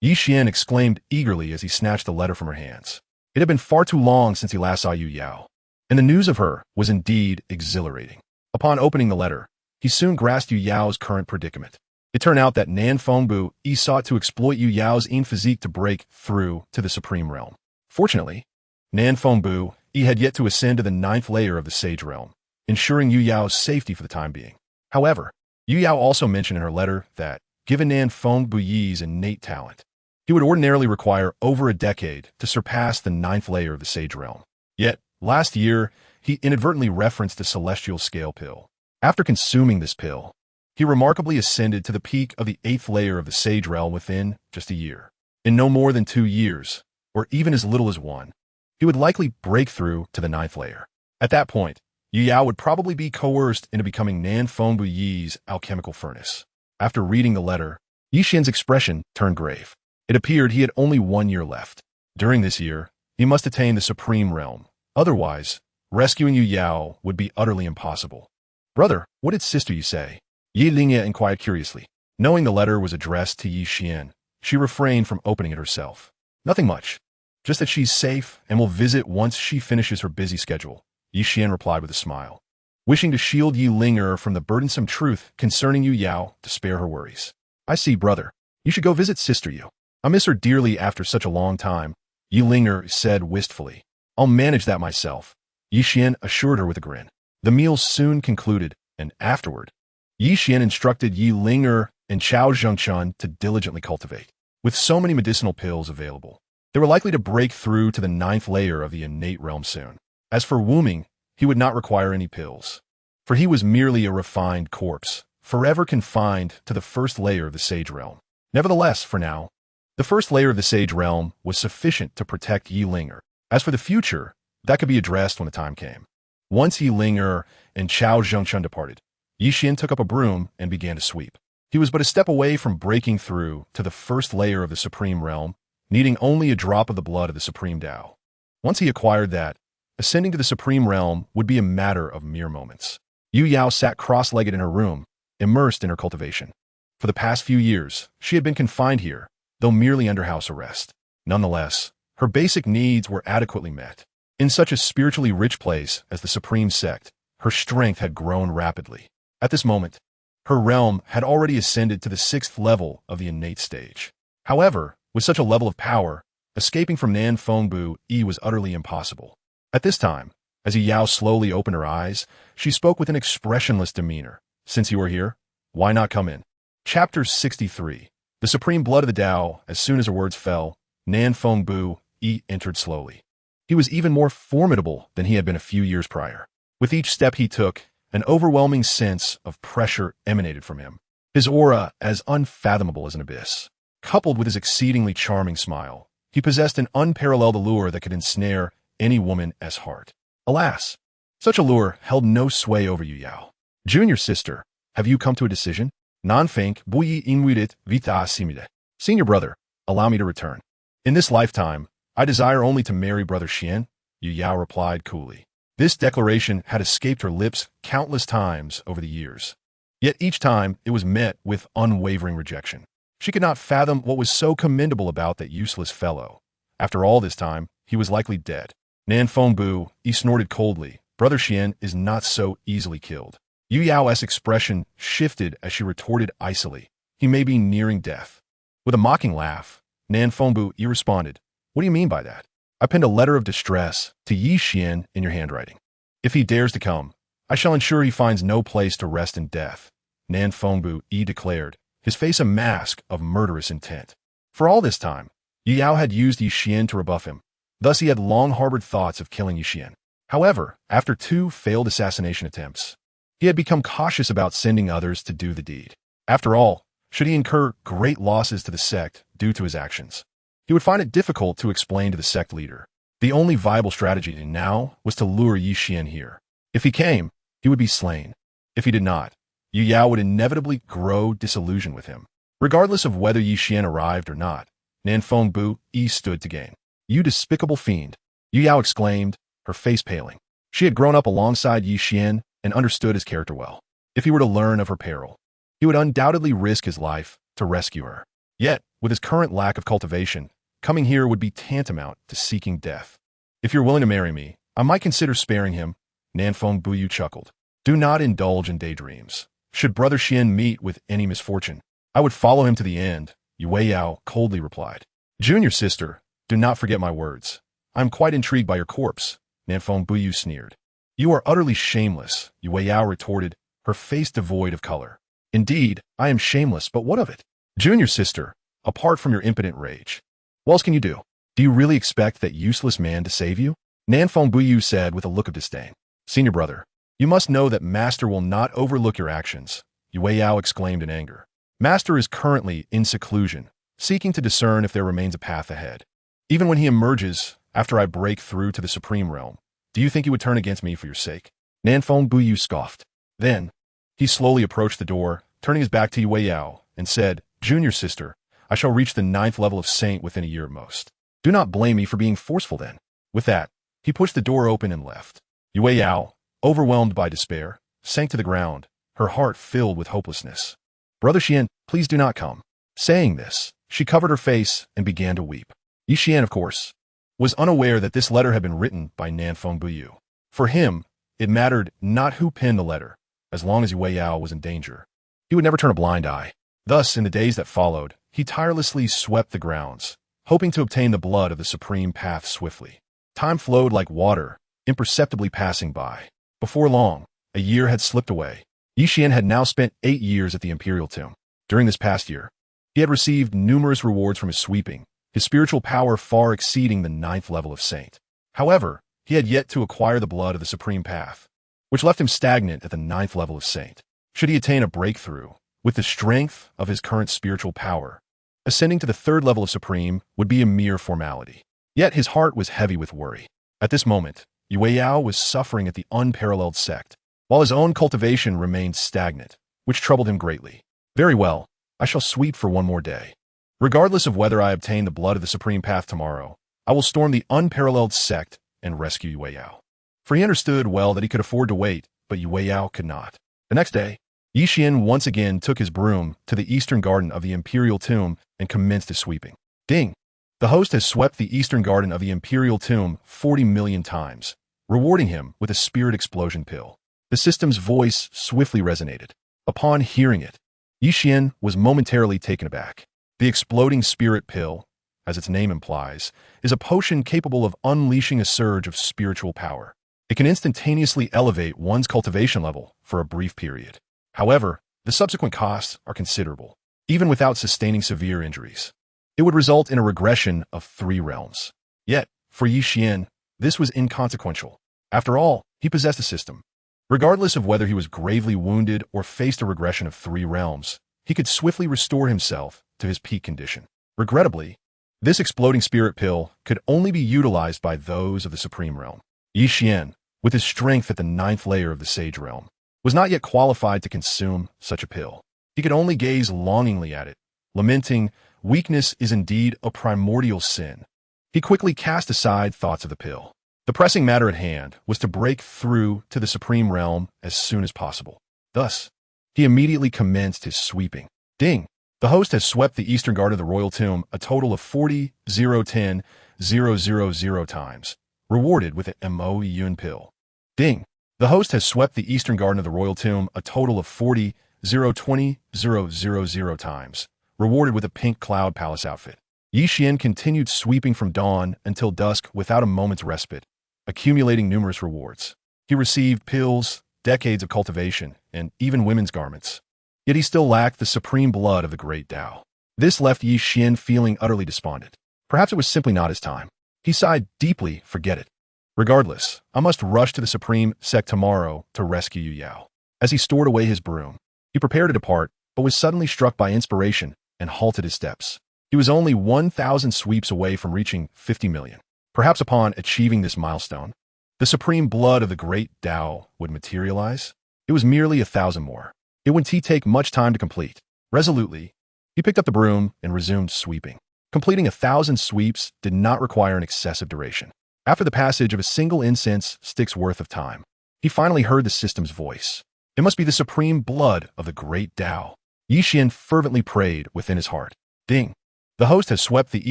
Yi Xian exclaimed eagerly as he snatched the letter from her hands. It had been far too long since he last saw Yu Yao, and the news of her was indeed exhilarating. Upon opening the letter, he soon grasped Yu Yao's current predicament. It turned out that Nan Fengbu sought to exploit Yu Yao's physique to break through to the Supreme Realm. Fortunately, Nan Fengbu, Yi had yet to ascend to the ninth layer of the Sage Realm, ensuring Yu Yao's safety for the time being. However, Yu Yao also mentioned in her letter that, given Nan Fengbu Yi's innate talent, he would ordinarily require over a decade to surpass the ninth layer of the Sage Realm. Yet, last year, he inadvertently referenced the Celestial Scale Pill. After consuming this pill, he remarkably ascended to the peak of the eighth layer of the Sage Realm within just a year. In no more than 2 years, or even as little as 1, he would likely break through to the ninth layer. At that point, Yu Yao would probably be coerced into becoming Nan Fengbu Yi's alchemical furnace. After reading the letter, Yi Xian's expression turned grave. It appeared he had only 1 year left. During this year, he must attain the Supreme Realm. Otherwise, rescuing Yu Yao would be utterly impossible. "Brother, what did Sister Yi say?" Yi Lingye inquired curiously. Knowing the letter was addressed to Yi Xian, she refrained from opening it herself. "Nothing much. Just that she's safe and will visit once she finishes her busy schedule," Yi Xian replied with a smile, wishing to shield Yi Lingye from the burdensome truth concerning Yu Yao to spare her worries. "I see, brother. You should go visit Sister Yu. I miss her dearly after such a long time," Yi Lingye said wistfully. "I'll manage that myself," Yi Xian assured her with a grin. The meal soon concluded, and afterward, Yi Xian instructed Yi Lingye and Chao Zhengchun to diligently cultivate. With so many medicinal pills available, they were likely to break through to the ninth layer of the innate realm soon. As for Wu Ming, he would not require any pills, for he was merely a refined corpse, forever confined to the first layer of the Sage Realm. Nevertheless, for now, the first layer of the Sage Realm was sufficient to protect Yi Lingye. As for the future, that could be addressed when the time came. Once Yi Lingye and Chao Zhengchun departed, Yi Xian took up a broom and began to sweep. He was but a step away from breaking through to the first layer of the Supreme Realm, needing only a drop of the blood of the Supreme Dao. Once he acquired that, ascending to the Supreme Realm would be a matter of mere moments. Yu Yao sat cross-legged in her room, immersed in her cultivation. For the past few years, she had been confined here, though merely under house arrest. Nonetheless, her basic needs were adequately met. In such a spiritually rich place as the Supreme Sect, her strength had grown rapidly. At this moment, her realm had already ascended to the 6th level of the innate stage. However, with such a level of power, escaping from Nan Fengbu Yi was utterly impossible. At this time, as Yi Yao slowly opened her eyes, she spoke with an expressionless demeanor. "Since you are here, why not come in?" Chapter 63. The supreme blood of the Tao. As soon as her words fell, Nan Fengbu Yi entered slowly. He was even more formidable than he had been a few years prior. With each step he took, an overwhelming sense of pressure emanated from him, his aura as unfathomable as an abyss. Coupled with his exceedingly charming smile, he possessed an unparalleled allure that could ensnare any woman as heart. Alas, such allure held no sway over Yu Yao. "Junior sister, have you come to a decision?" "Non-fink buyi inwidit vita simile." "Senior brother, allow me to return. In this lifetime, I desire only to marry Brother Xian," Yu Yao replied coolly. This declaration had escaped her lips countless times over the years. Yet each time it was met with unwavering rejection. She could not fathom what was so commendable about that useless fellow. After all this time, he was likely dead. Nan Fengbu Yi snorted coldly. Brother Xian is not so easily killed. Yu Yao's expression shifted as she retorted icily. "He may be nearing death." With a mocking laugh, Nan Fengbu Yi responded, "What do you mean by that? I penned a letter of distress to Yi Xian in your handwriting. If he dares to come, I shall ensure he finds no place to rest in death," Nan Fengbu Yi declared, his face a mask of murderous intent. For all this time, Yu Yao had used Yi Xian to rebuff him. Thus he had long harbored thoughts of killing Yi Xian. However, after 2 failed assassination attempts, he had become cautious about sending others to do the deed. After all, should he incur great losses to the sect due to his actions, he would find it difficult to explain to the sect leader. The only viable strategy now was to lure Yi Xian here. If he came, he would be slain. If he did not, Yu Yao would inevitably grow disillusioned with him. Regardless of whether Yi Xian arrived or not, Nan Fengbu Yi stood to gain. "You despicable fiend," Yu Yao exclaimed, her face paling. She had grown up alongside Yi Xian and understood his character well. If he were to learn of her peril, he would undoubtedly risk his life to rescue her. Yet, with his current lack of cultivation, coming here would be tantamount to seeking death. "If you're willing to marry me, I might consider sparing him," Nan Fengbu Yi chuckled. "Do not indulge in daydreams. Should Brother Xian meet with any misfortune, I would follow him to the end," Yue Yao coldly replied. "Junior sister, do not forget my words," I am quite intrigued by your corpse, Nanfeng Buyu sneered. You are utterly shameless, Yue Yao retorted, her face devoid of color. Indeed, I am shameless, but what of it? Junior sister, apart from your impotent rage, what else can you do? Do you really expect that useless man to save you? Nanfeng Buyu said with a look of disdain. Senior brother, you must know that Master will not overlook your actions, Yue Yao exclaimed in anger. Master is currently in seclusion, seeking to discern if there remains a path ahead. Even when he emerges, after I break through to the Supreme Realm, do you think he would turn against me for your sake? Nanfeng Buyu scoffed. Then, he slowly approached the door, turning his back to Yue Yao, and said, Junior sister, I shall reach the 9th level of saint within a year at most. Do not blame me for being forceful then. With that, he pushed the door open and left. Yue Yao, overwhelmed by despair, sank to the ground, her heart filled with hopelessness. Brother Xian, please do not come. Saying this, she covered her face and began to weep. Yi Xian, of course, was unaware that this letter had been written by Nanfeng Buyu. For him, it mattered not who penned the letter, as long as Yue Yao was in danger. He would never turn a blind eye. Thus, in the days that followed, he tirelessly swept the grounds, hoping to obtain the blood of the supreme path swiftly. Time flowed like water, imperceptibly passing by. Before long, a year had slipped away. Yi Xian had now spent 8 years at the imperial tomb. During this past year, he had received numerous rewards from his sweeping, his spiritual power far exceeding the 9th level of saint. However, he had yet to acquire the blood of the supreme path, which left him stagnant at the 9th level of saint. Should he attain a breakthrough, with the strength of his current spiritual power, ascending to the 3rd level of supreme would be a mere formality. Yet his heart was heavy with worry. At this moment, Yue Yao was suffering at the unparalleled sect, while his own cultivation remained stagnant, which troubled him greatly. Very well, I shall sweep for one more day. Regardless of whether I obtain the blood of the supreme path tomorrow, I will storm the unparalleled sect and rescue Yue Yao. For he understood well that he could afford to wait, but Yue Yao could not. The next day, Yi Xian once again took his broom to the eastern garden of the imperial tomb and commenced his sweeping. Ding! The host has swept the eastern garden of the imperial tomb 40 million times, rewarding him with a spirit explosion pill. The system's voice swiftly resonated. Upon hearing it, Yi Xian was momentarily taken aback. The exploding spirit pill, as its name implies, is a potion capable of unleashing a surge of spiritual power. It can instantaneously elevate one's cultivation level for a brief period. However, the subsequent costs are considerable, even without sustaining severe injuries. It would result in a regression of 3 realms. Yet, for Yi Xian, this was inconsequential. After all, he possessed a system. Regardless of whether he was gravely wounded or faced a regression of 3 realms, he could swiftly restore himself to his peak condition. Regrettably, this exploding spirit pill could only be utilized by those of the Supreme Realm. Yi Xian, with his strength at the 9th layer of the Sage Realm, was not yet qualified to consume such a pill. He could only gaze longingly at it, lamenting, weakness is indeed a primordial sin. He quickly cast aside thoughts of the pill. The pressing matter at hand was to break through to the Supreme Realm as soon as possible. Thus, he immediately commenced his sweeping. Ding! The host has swept the eastern guard of the royal tomb a total of 40,010,000 times, rewarded with a Mo Yun pill. Ding! The host has swept the eastern garden of the royal tomb a total of 40,020,000 times, rewarded with a pink cloud palace outfit. Yi Xian continued sweeping from dawn until dusk without a moment's respite, accumulating numerous rewards. He received pills, decades of cultivation, and even women's garments. Yet he still lacked the supreme blood of the Great Tao. This left Yi Xian feeling utterly despondent. Perhaps it was simply not his time. He sighed deeply, forget it. Regardless, I must rush to the Supreme Sect tomorrow to rescue Yu Yao. As he stored away his broom, he prepared to depart, but was suddenly struck by inspiration and halted his steps. He was only 1,000 sweeps away from reaching 50 million. Perhaps upon achieving this milestone, the supreme blood of the Great Tao would materialize. It was merely 1,000 more. It wouldn't take much time to complete. Resolutely, he picked up the broom and resumed sweeping. Completing 1,000 sweeps did not require an excessive duration. After the passage of a single incense stick's worth of time, he finally heard the system's voice. It must be the supreme blood of the Great Tao. Yi Xian fervently prayed within his heart. Ding! The host has swept the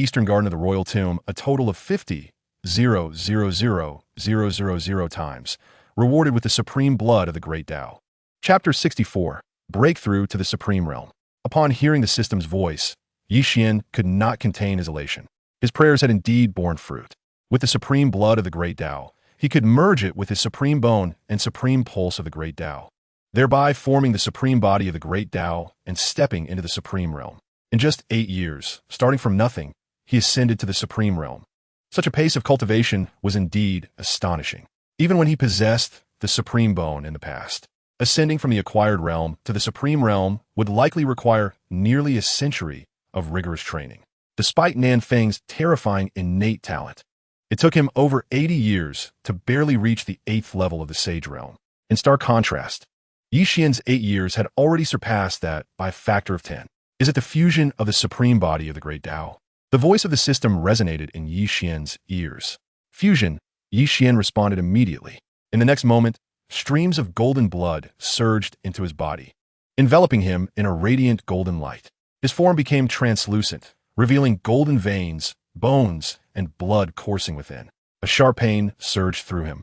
eastern garden of the royal tomb a total of 50,000,000 times, rewarded with the supreme blood of the Great Tao. Chapter 64. Breakthrough to the Supreme Realm. Upon hearing the system's voice, Yi Xian could not contain his elation. His prayers had indeed borne fruit. With the supreme blood of the Great Tao, he could merge it with his supreme bone and supreme pulse of the Great Tao, thereby forming the supreme body of the Great Tao and stepping into the supreme realm. In just 8 years, starting from nothing, he ascended to the supreme realm. Such a pace of cultivation was indeed astonishing, even when he possessed the supreme bone in the past. Ascending from the acquired realm to the supreme realm would likely require nearly a century of rigorous training. Despite Nan Feng's terrifying innate talent, it took him over 80 years to barely reach the 8th level of the Sage realm. In stark contrast, Yi Xian's 8 years had already surpassed that by a factor of 10. Is it the fusion of the supreme body of the Great Tao? The voice of the system resonated in Yi Xian's ears. Fusion, Yi Xian responded immediately. In the next moment, streams of golden blood surged into his body, enveloping him in a radiant golden light. His form became translucent, revealing golden veins, bones, and blood coursing within. A sharp pain surged through him,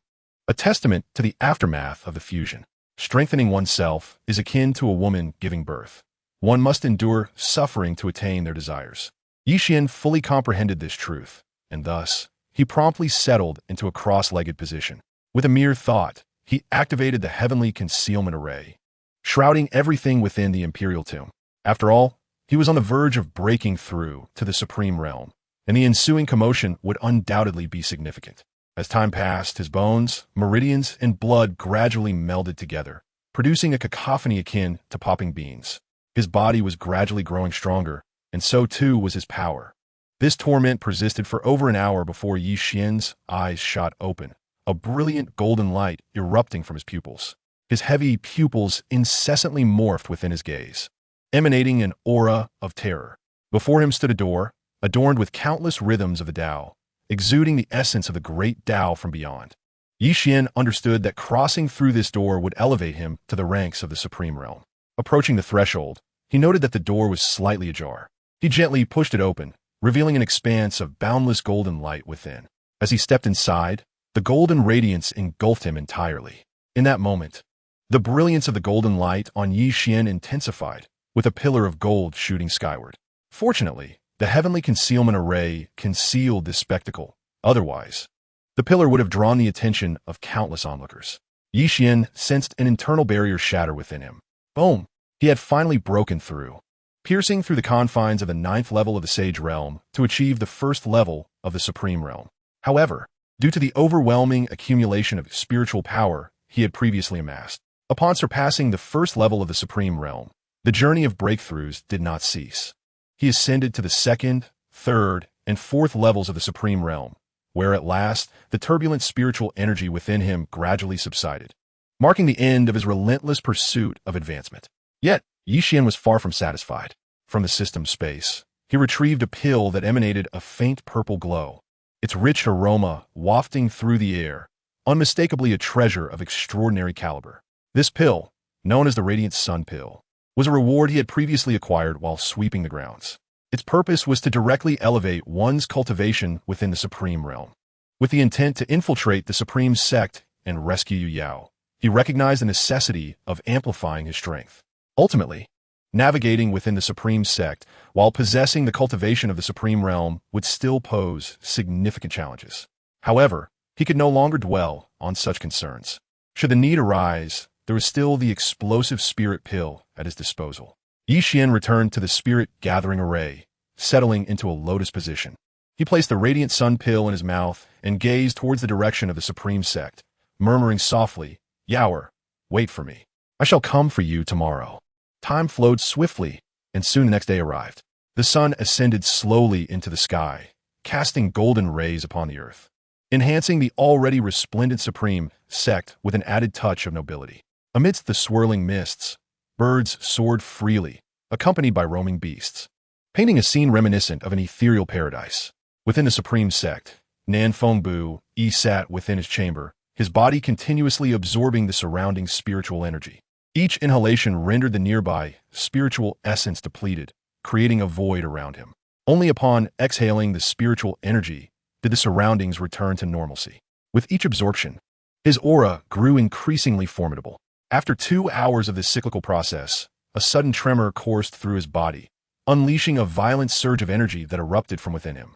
a testament to the aftermath of the fusion. Strengthening oneself is akin to a woman giving birth. One must endure suffering to attain their desires. Yi Xian fully comprehended this truth, and thus, he promptly settled into a cross-legged position. With a mere thought, he activated the heavenly concealment array, shrouding everything within the imperial tomb. After all, he was on the verge of breaking through to the supreme realm, and the ensuing commotion would undoubtedly be significant. As time passed, his bones, meridians, and blood gradually melded together, producing a cacophony akin to popping beans. His body was gradually growing stronger, and so too was his power. This torment persisted for over an hour before Yi Xian's eyes shot open, a brilliant golden light erupting from his pupils. His heavy pupils incessantly morphed within his gaze, emanating an aura of terror. Before him stood a door, adorned with countless rhythms of the Tao, exuding the essence of the great Tao from beyond. Yi Xian understood that crossing through this door would elevate him to the ranks of the supreme realm. Approaching the threshold, he noted that the door was slightly ajar. He gently pushed it open, revealing an expanse of boundless golden light within. As he stepped inside, the golden radiance engulfed him entirely. In that moment, the brilliance of the golden light on Yi Xian intensified, with a pillar of gold shooting skyward. Fortunately, the heavenly concealment array concealed this spectacle. Otherwise, the pillar would have drawn the attention of countless onlookers. Yi Xian sensed an internal barrier shatter within him. Boom! He had finally broken through, piercing through the confines of the 9th level of the Sage realm to achieve the 1st level of the Supreme realm. However, due to the overwhelming accumulation of spiritual power he had previously amassed, upon surpassing the 1st level of the Supreme realm, the journey of breakthroughs did not cease. He ascended to the 2nd, 3rd, and 4th levels of the Supreme realm, where at last the turbulent spiritual energy within him gradually subsided, marking the end of his relentless pursuit of advancement. Yet, Yi Xian was far from satisfied. From the system space, he retrieved a pill that emanated a faint purple glow, its rich aroma wafting through the air, unmistakably a treasure of extraordinary caliber. This pill, known as the Radiant Sun Pill, was a reward he had previously acquired while sweeping the grounds. Its purpose was to directly elevate one's cultivation within the Supreme realm. With the intent to infiltrate the Supreme sect and rescue Yu Yao, he recognized the necessity of amplifying his strength. Ultimately, navigating within the Supreme sect while possessing the cultivation of the Supreme realm would still pose significant challenges. However, he could no longer dwell on such concerns. Should the need arise, there was still the explosive spirit pill at his disposal. Yi Xian returned to the spirit gathering array, settling into a lotus position. He placed the Radiant Sun Pill in his mouth and gazed towards the direction of the Supreme sect, murmuring softly, "Yaoer, wait for me. I shall come for you tomorrow." Time flowed swiftly, and soon the next day arrived. The sun ascended slowly into the sky, casting golden rays upon the earth, enhancing the already resplendent Supreme sect with an added touch of nobility. Amidst the swirling mists, birds soared freely, accompanied by roaming beasts, painting a scene reminiscent of an ethereal paradise. Within the Supreme sect, Nan Fengbu sat within his chamber, his body continuously absorbing the surrounding spiritual energy. Each inhalation rendered the nearby spiritual essence depleted, creating a void around him. Only upon exhaling the spiritual energy did the surroundings return to normalcy. With each absorption, his aura grew increasingly formidable. After 2 hours of this cyclical process, a sudden tremor coursed through his body, unleashing a violent surge of energy that erupted from within him.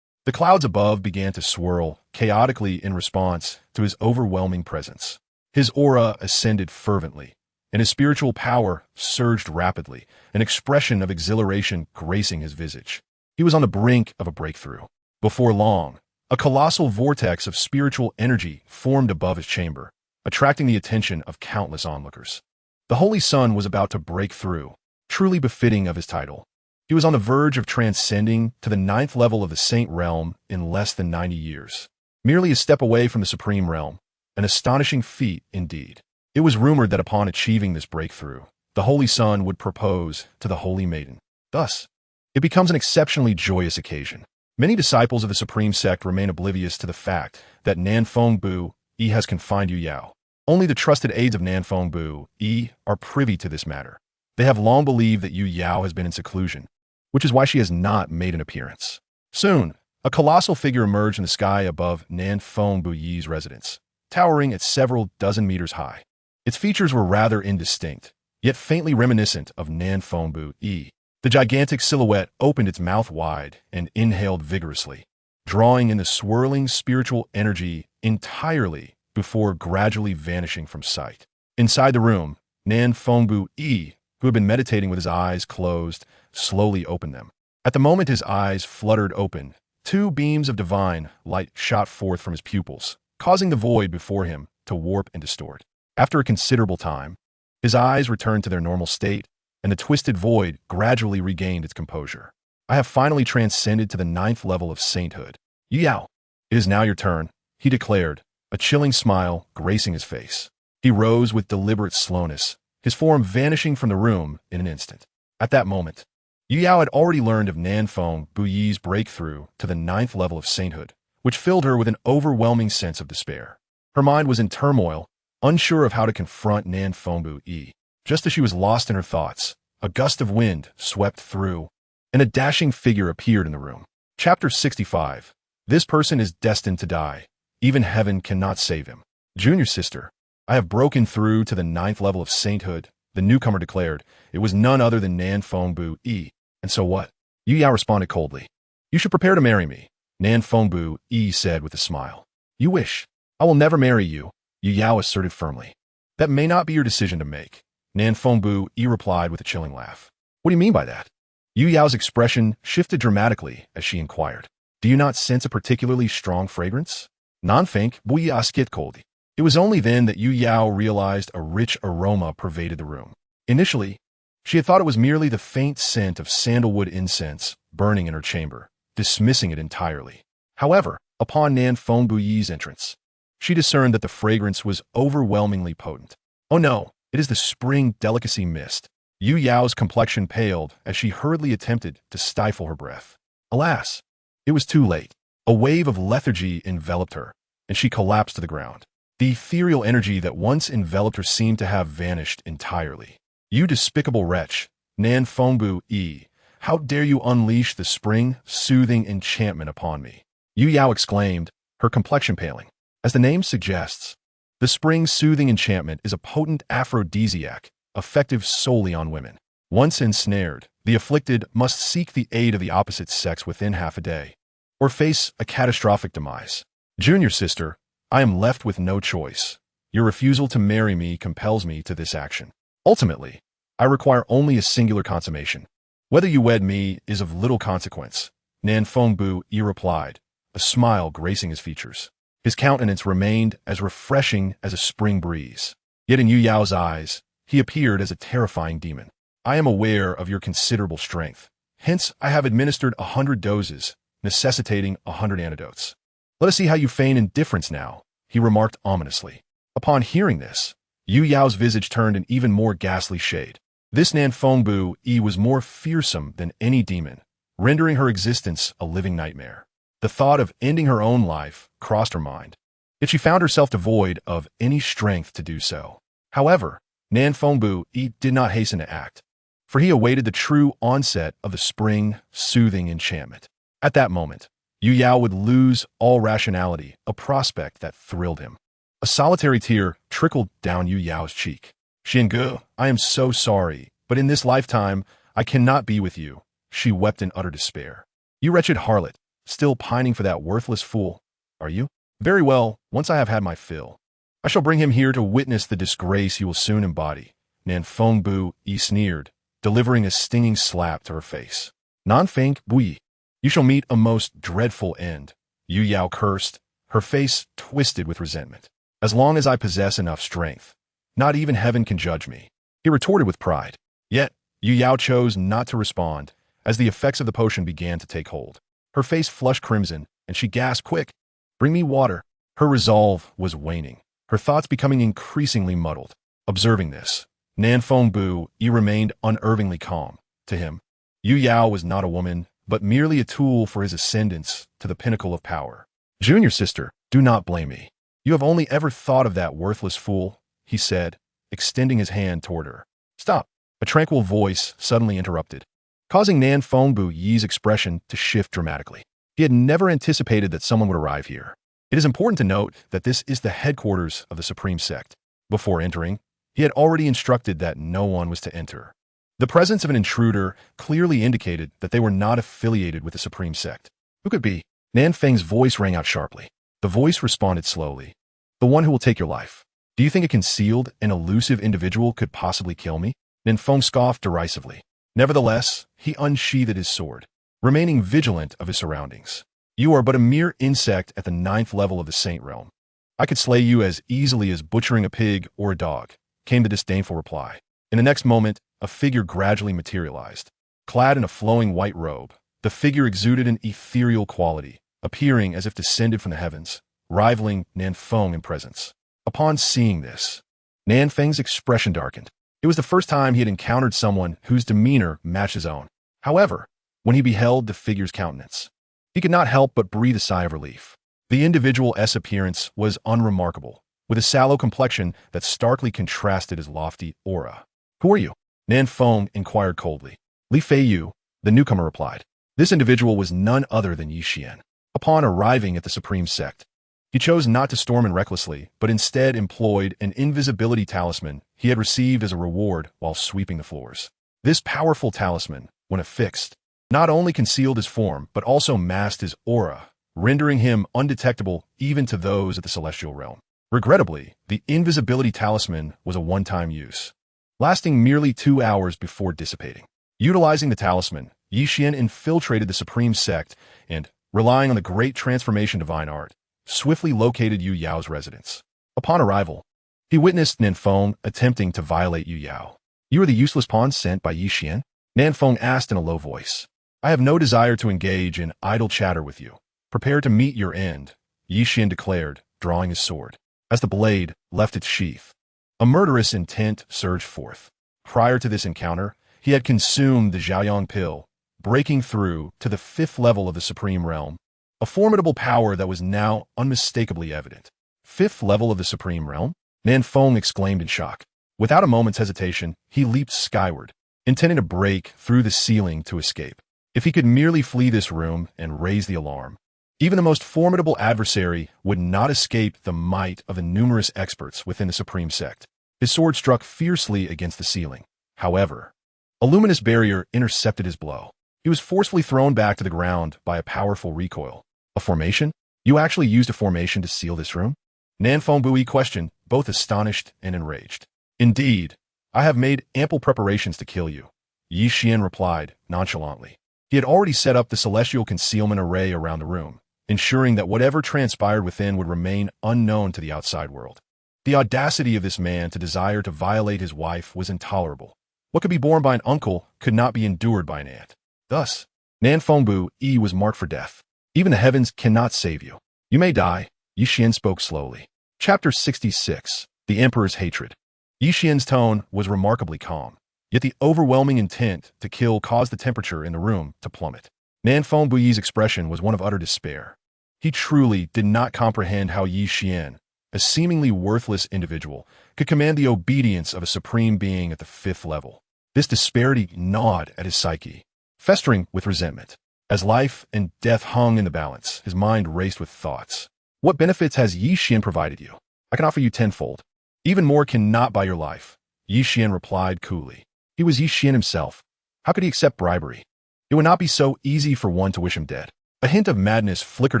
The clouds above began to swirl chaotically in response to his overwhelming presence. His aura ascended fervently, and his spiritual power surged rapidly, an expression of exhilaration gracing his visage. He was on the brink of a breakthrough. Before long, a colossal vortex of spiritual energy formed above his chamber, attracting the attention of countless onlookers. The Holy Sun was about to break through, truly befitting of his title. He was on the verge of transcending to the 9th level of the Saint Realm in less than 90 years. Merely a step away from the Supreme Realm, an astonishing feat indeed. It was rumored that upon achieving this breakthrough, the Holy Sun would propose to the Holy Maiden. Thus, it becomes an exceptionally joyous occasion. Many disciples of the Supreme Sect remain oblivious to the fact that Nanfeng Yi has confined Yu Yao. Only the trusted aides of Nanfeng Yi are privy to this matter. They have long believed that Yu Yao has been in seclusion, which is why she has not made an appearance. Soon, a colossal figure emerged in the sky above Nanfeng Yi's residence, towering at several dozen meters high. Its features were rather indistinct, yet faintly reminiscent of Nanfeng Yi. The gigantic silhouette opened its mouth wide and inhaled vigorously, drawing in the swirling spiritual energy entirely before gradually vanishing from sight. Inside the room, Nanfeng Yi, who had been meditating with his eyes closed, slowly opened them. At the moment his eyes fluttered open, two beams of divine light shot forth from his pupils, causing the void before him to warp and distort. After a considerable time, his eyes returned to their normal state, and the twisted void gradually regained its composure. I have finally transcended to the 9th level of sainthood. Yu Yao, it is now your turn, he declared, a chilling smile gracing his face. He rose with deliberate slowness, his form vanishing from the room in an instant. At that moment, Yu Yao had already learned of Nanfeng Yi's breakthrough to the 9th level of sainthood, which filled her with an overwhelming sense of despair. Her mind was in turmoil, unsure of how to confront Nanfeng Yi. Just as she was lost in her thoughts, a gust of wind swept through, and a dashing figure appeared in the room. Chapter 65. This person is destined to die. Even heaven cannot save him. Junior sister, I have broken through to the 9th level of sainthood, the newcomer declared. It was none other than Nanfeng Yi. And so what? Yu Yao responded coldly. You should prepare to marry me, Nanfeng Yi said with a smile. You wish. I will never marry you, Yu Yao asserted firmly. That may not be your decision to make, Nanfeng Yi replied with a chilling laugh. What do you mean by that? Yu Yao's expression shifted dramatically as she inquired. Do you not sense a particularly strong fragrance? Nanfeng Yi asked coldly. It was only then that Yu Yao realized a rich aroma pervaded the room. Initially, she had thought it was merely the faint scent of sandalwood incense burning in her chamber, dismissing it entirely. However, upon Nanfeng Yi's entrance, she discerned that the fragrance was overwhelmingly potent. Oh no, it is the spring delicacy mist. Yu Yao's complexion paled as she hurriedly attempted to stifle her breath. Alas, it was too late. A wave of lethargy enveloped her, and she collapsed to the ground. The ethereal energy that once enveloped her seemed to have vanished entirely. You despicable wretch, Nanfeng Yi, how dare you unleash the spring, soothing enchantment upon me? Yu Yao exclaimed, her complexion paling. As the name suggests, the spring soothing enchantment is a potent aphrodisiac, effective solely on women. Once ensnared, the afflicted must seek the aid of the opposite sex within half a day, or face a catastrophic demise. Junior sister, I am left with no choice. Your refusal to marry me compels me to this action. Ultimately, I require only a singular consummation. Whether you wed me is of little consequence, Nanfeng Yi replied, a smile gracing his features. His countenance remained as refreshing as a spring breeze. Yet in Yu Yao's eyes, he appeared as a terrifying demon. I am aware of your considerable strength. Hence, I have administered 100 doses, necessitating 100 antidotes. Let us see how you feign indifference now, he remarked ominously. Upon hearing this, Yu Yao's visage turned an even more ghastly shade. This Nanfeng Yi was more fearsome than any demon, rendering her existence a living nightmare. The thought of ending her own life crossed her mind, yet she found herself devoid of any strength to do so. However, Nanfeng Yi did not hasten to act, for he awaited the true onset of the spring, soothing enchantment. At that moment, Yu Yao would lose all rationality, a prospect that thrilled him. A solitary tear trickled down Yu Yao's cheek. Xingu, I am so sorry, but in this lifetime, I cannot be with you, she wept in utter despair. You wretched harlot, still pining for that worthless fool, are you? Very well, once I have had my fill. I shall bring him here to witness the disgrace he will soon embody. Nanfeng Yi sneered, delivering a stinging slap to her face. Nanfeng Bui, you shall meet a most dreadful end. Yu Yao cursed, her face twisted with resentment. As long as I possess enough strength, not even heaven can judge me, he retorted with pride. Yet, Yu Yao chose not to respond, as the effects of the potion began to take hold. Her face flushed crimson, and she gasped, "Quick, bring me water." Her resolve was waning, her thoughts becoming increasingly muddled. Observing this, Nanfeng Yi remained unervingly calm. To him, Yu Yao was not a woman, but merely a tool for his ascendance to the pinnacle of power. "Junior sister, do not blame me. You have only ever thought of that worthless fool," he said, extending his hand toward her. "Stop," a tranquil voice suddenly interrupted, causing Nanfeng Yi's expression to shift dramatically. He had never anticipated that someone would arrive here. It is important to note that this is the headquarters of the Supreme Sect. Before entering, he had already instructed that no one was to enter. The presence of an intruder clearly indicated that they were not affiliated with the Supreme Sect. Who could be? Nanfeng's voice rang out sharply. The voice responded slowly. "The one who will take your life. Do you think a concealed and elusive individual could possibly kill me?" Nanfeng scoffed derisively. Nevertheless, he unsheathed his sword, remaining vigilant of his surroundings. "You are but a mere insect at the 9th level of the Saint Realm. I could slay you as easily as butchering a pig or a dog," came the disdainful reply. In the next moment, a figure gradually materialized. Clad in a flowing white robe, the figure exuded an ethereal quality, appearing as if descended from the heavens, rivaling Nanfeng in presence. Upon seeing this, Nanfeng's expression darkened. It was the first time he had encountered someone whose demeanor matched his own. However, when he beheld the figure's countenance, he could not help but breathe a sigh of relief. The individual's appearance was unremarkable, with a sallow complexion that starkly contrasted his lofty aura. "Who are you?" Nanfeng inquired coldly. "Li Fei Yu," the newcomer replied. This individual was none other than Yi Xian. Upon arriving at the Supreme Sect, he chose not to storm in recklessly, but instead employed an invisibility talisman he had received as a reward while sweeping the floors. This powerful talisman, when affixed, not only concealed his form, but also masked his aura, rendering him undetectable even to those of the celestial realm. Regrettably, the invisibility talisman was a one-time use, lasting merely 2 hours before dissipating. Utilizing the talisman, Yi Xian infiltrated the Supreme Sect and, relying on the Great Transformation Divine Art, swiftly located Yu Yao's residence. Upon arrival, he witnessed Nanfeng attempting to violate Yu Yao. "You are the useless pawn sent by Yi Xian?" Nanfeng asked in a low voice. "I have no desire to engage in idle chatter with you. Prepare to meet your end," Yi Xian declared, drawing his sword. As the blade left its sheath, a murderous intent surged forth. Prior to this encounter, he had consumed the Xiaoyang pill, breaking through to the 5th level of the Supreme Realm, a formidable power that was now unmistakably evident. 5th level of the Supreme Realm? Nanfeng exclaimed in shock. Without a moment's hesitation, he leaped skyward, intending to break through the ceiling to escape. If he could merely flee this room and raise the alarm, even the most formidable adversary would not escape the might of the numerous experts within the Supreme Sect. His sword struck fiercely against the ceiling. However, a luminous barrier intercepted his blow. He was forcefully thrown back to the ground by a powerful recoil. "A formation? You actually used a formation to seal this room?" Nanfeng questioned, both astonished and enraged. "Indeed, I have made ample preparations to kill you," Yi Xian replied nonchalantly. He had already set up the celestial concealment array around the room, ensuring that whatever transpired within would remain unknown to the outside world. The audacity of this man to desire to violate his wife was intolerable. What could be borne by an uncle could not be endured by an aunt. Thus, Nanfeng was marked for death. "Even the heavens cannot save you. You may die," Yi Xian spoke slowly. Chapter 66. The Emperor's Hatred. Yi Xian's tone was remarkably calm, yet the overwhelming intent to kill caused the temperature in the room to plummet. Nanfeng Buyi's expression was one of utter despair. He truly did not comprehend how Yi Xian, a seemingly worthless individual, could command the obedience of a supreme being at the 5th level. This disparity gnawed at his psyche, festering with resentment. As life and death hung in the balance, his mind raced with thoughts. "What benefits has Yi Xian provided you? I can offer you tenfold. Even more cannot buy your life," Yi Xian replied coolly. He was Yi Xian himself. How could he accept bribery? It would not be so easy for one to wish him dead. A hint of madness flickered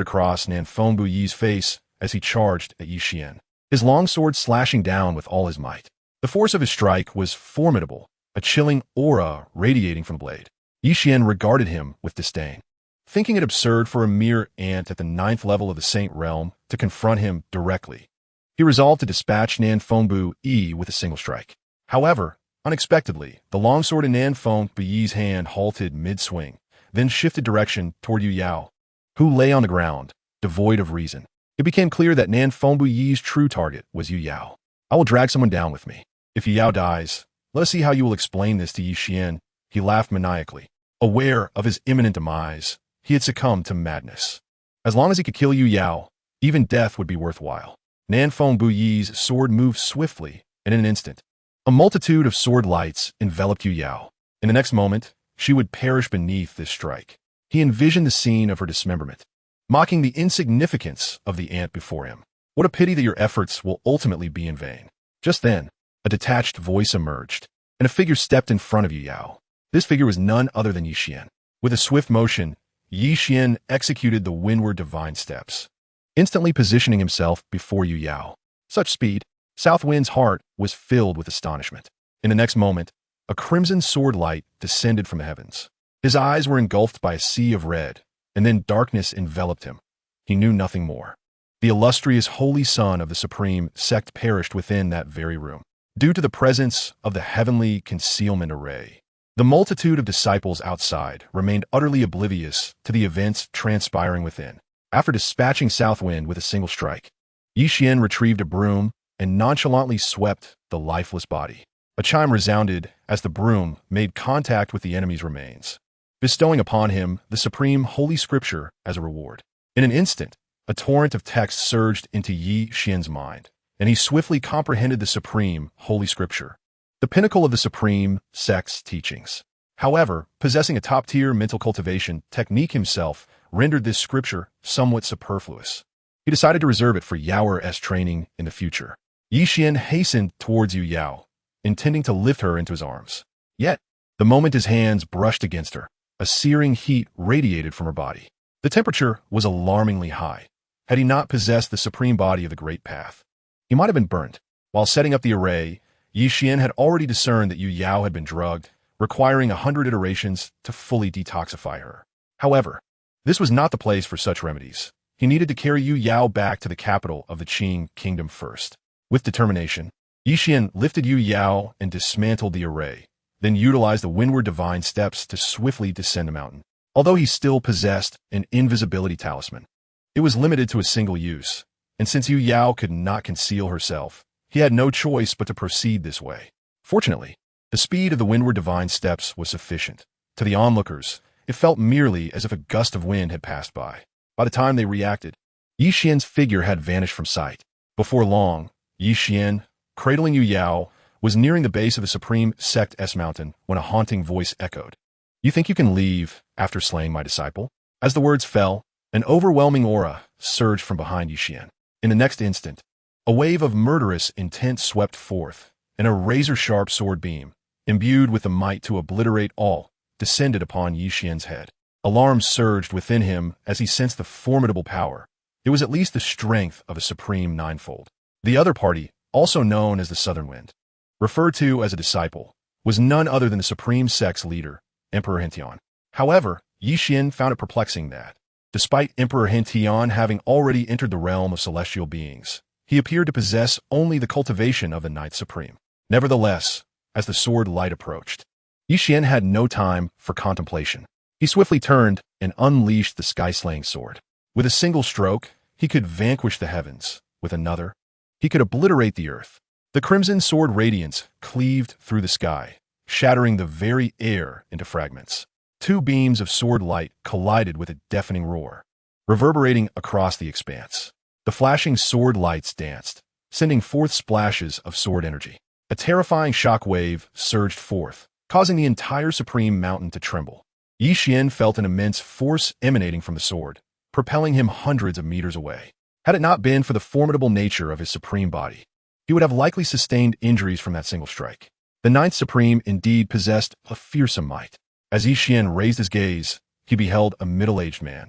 across Nanfeng Yi's face as he charged at Yi Xian, his longsword slashing down with all his might. The force of his strike was formidable, a chilling aura radiating from the blade. Yi Xian regarded him with disdain, thinking it absurd for a mere ant at the 9th level of the Saint Realm to confront him directly. He resolved to dispatch Nanfeng Yi with a single strike. However, unexpectedly, the longsword in Nanfeng Yi's hand halted mid-swing, then shifted direction toward Yu Yao, who lay on the ground, devoid of reason. It became clear that Nanfeng Yi's true target was Yu Yao. I will drag someone down with me. If Yu Yao dies, let us see how you will explain this to Yi Xian. He laughed maniacally. Aware of his imminent demise, he had succumbed to madness. As long as he could kill Yu Yao, even death would be worthwhile. Nanfeng Yi's sword moved swiftly, and in an instant, a multitude of sword lights enveloped Yu Yao. In the next moment, she would perish beneath this strike. He envisioned the scene of her dismemberment, mocking the insignificance of the ant before him. What a pity that your efforts will ultimately be in vain. Just then, a detached voice emerged, and a figure stepped in front of Yu Yao. This figure was none other than Yi Xian. With a swift motion, Yi Xian executed the windward divine steps, instantly positioning himself before Yu Yao. Such speed, Southwind's heart was filled with astonishment. In the next moment, a crimson sword light descended from the heavens. His eyes were engulfed by a sea of red, and then darkness enveloped him. He knew nothing more. The illustrious holy son of the supreme sect perished within that very room, due to the presence of the heavenly concealment array. The multitude of disciples outside remained utterly oblivious to the events transpiring within. After dispatching Southwind with a single strike, Yi Xian retrieved a broom and nonchalantly swept the lifeless body. A chime resounded as the broom made contact with the enemy's remains, bestowing upon him the supreme holy scripture as a reward. In an instant, a torrent of text surged into Yi Xian's mind, and he swiftly comprehended the supreme holy scripture, the pinnacle of the supreme sect's teachings. However, possessing a top-tier mental cultivation technique himself rendered this scripture somewhat superfluous. He decided to reserve it for Yao's training in the future. Yi Xian hastened towards Yu Yao, intending to lift her into his arms. Yet, the moment his hands brushed against her, a searing heat radiated from her body. The temperature was alarmingly high. Had he not possessed the supreme body of the Great Path, he might have been burnt. While setting up the array, Yi Xian had already discerned that Yu Yao had been drugged, requiring 100 iterations to fully detoxify her. However, this was not the place for such remedies. He needed to carry Yu Yao back to the capital of the Qing kingdom first. With determination, Yi Xian lifted Yu Yao and dismantled the array, then utilized the windward divine steps to swiftly descend the mountain. Although he still possessed an invisibility talisman, it was limited to a single use, and since Yu Yao could not conceal herself, he had no choice but to proceed this way. Fortunately, the speed of the windward divine steps was sufficient. To the onlookers, it felt merely as if a gust of wind had passed by. By the time they reacted, Yi Xian's figure had vanished from sight. Before long, Yi Xian, cradling Yu Yao, was nearing the base of the Supreme Sect S Mountain when a haunting voice echoed. You think you can leave after slaying my disciple? As the words fell, an overwhelming aura surged from behind Yi Xian. In the next instant, a wave of murderous intent swept forth, and a razor-sharp sword beam, imbued with the might to obliterate all, descended upon Yi Xian's head. Alarm surged within him as he sensed the formidable power. It was at least the strength of a supreme ninefold. The other party, also known as the Southern Wind, referred to as a disciple, was none other than the Supreme Sect's leader, Emperor Hentian. However, Yi Xian found it perplexing that, despite Emperor Hentian having already entered the realm of celestial beings, he appeared to possess only the cultivation of the Ninth Supreme. Nevertheless, as the sword light approached, Yi Xian had no time for contemplation. He swiftly turned and unleashed the sky-slaying sword. With a single stroke, he could vanquish the heavens. With another, he could obliterate the earth. The crimson sword radiance cleaved through the sky, shattering the very air into fragments. Two beams of sword light collided with a deafening roar, reverberating across the expanse. The flashing sword lights danced, sending forth splashes of sword energy. A terrifying shock wave surged forth, causing the entire Supreme Mountain to tremble. Yi Xian felt an immense force emanating from the sword, propelling him hundreds of meters away. Had it not been for the formidable nature of his supreme body, he would have likely sustained injuries from that single strike. The Ninth Supreme indeed possessed a fearsome might. As Yi Xian raised his gaze, he beheld a middle-aged man,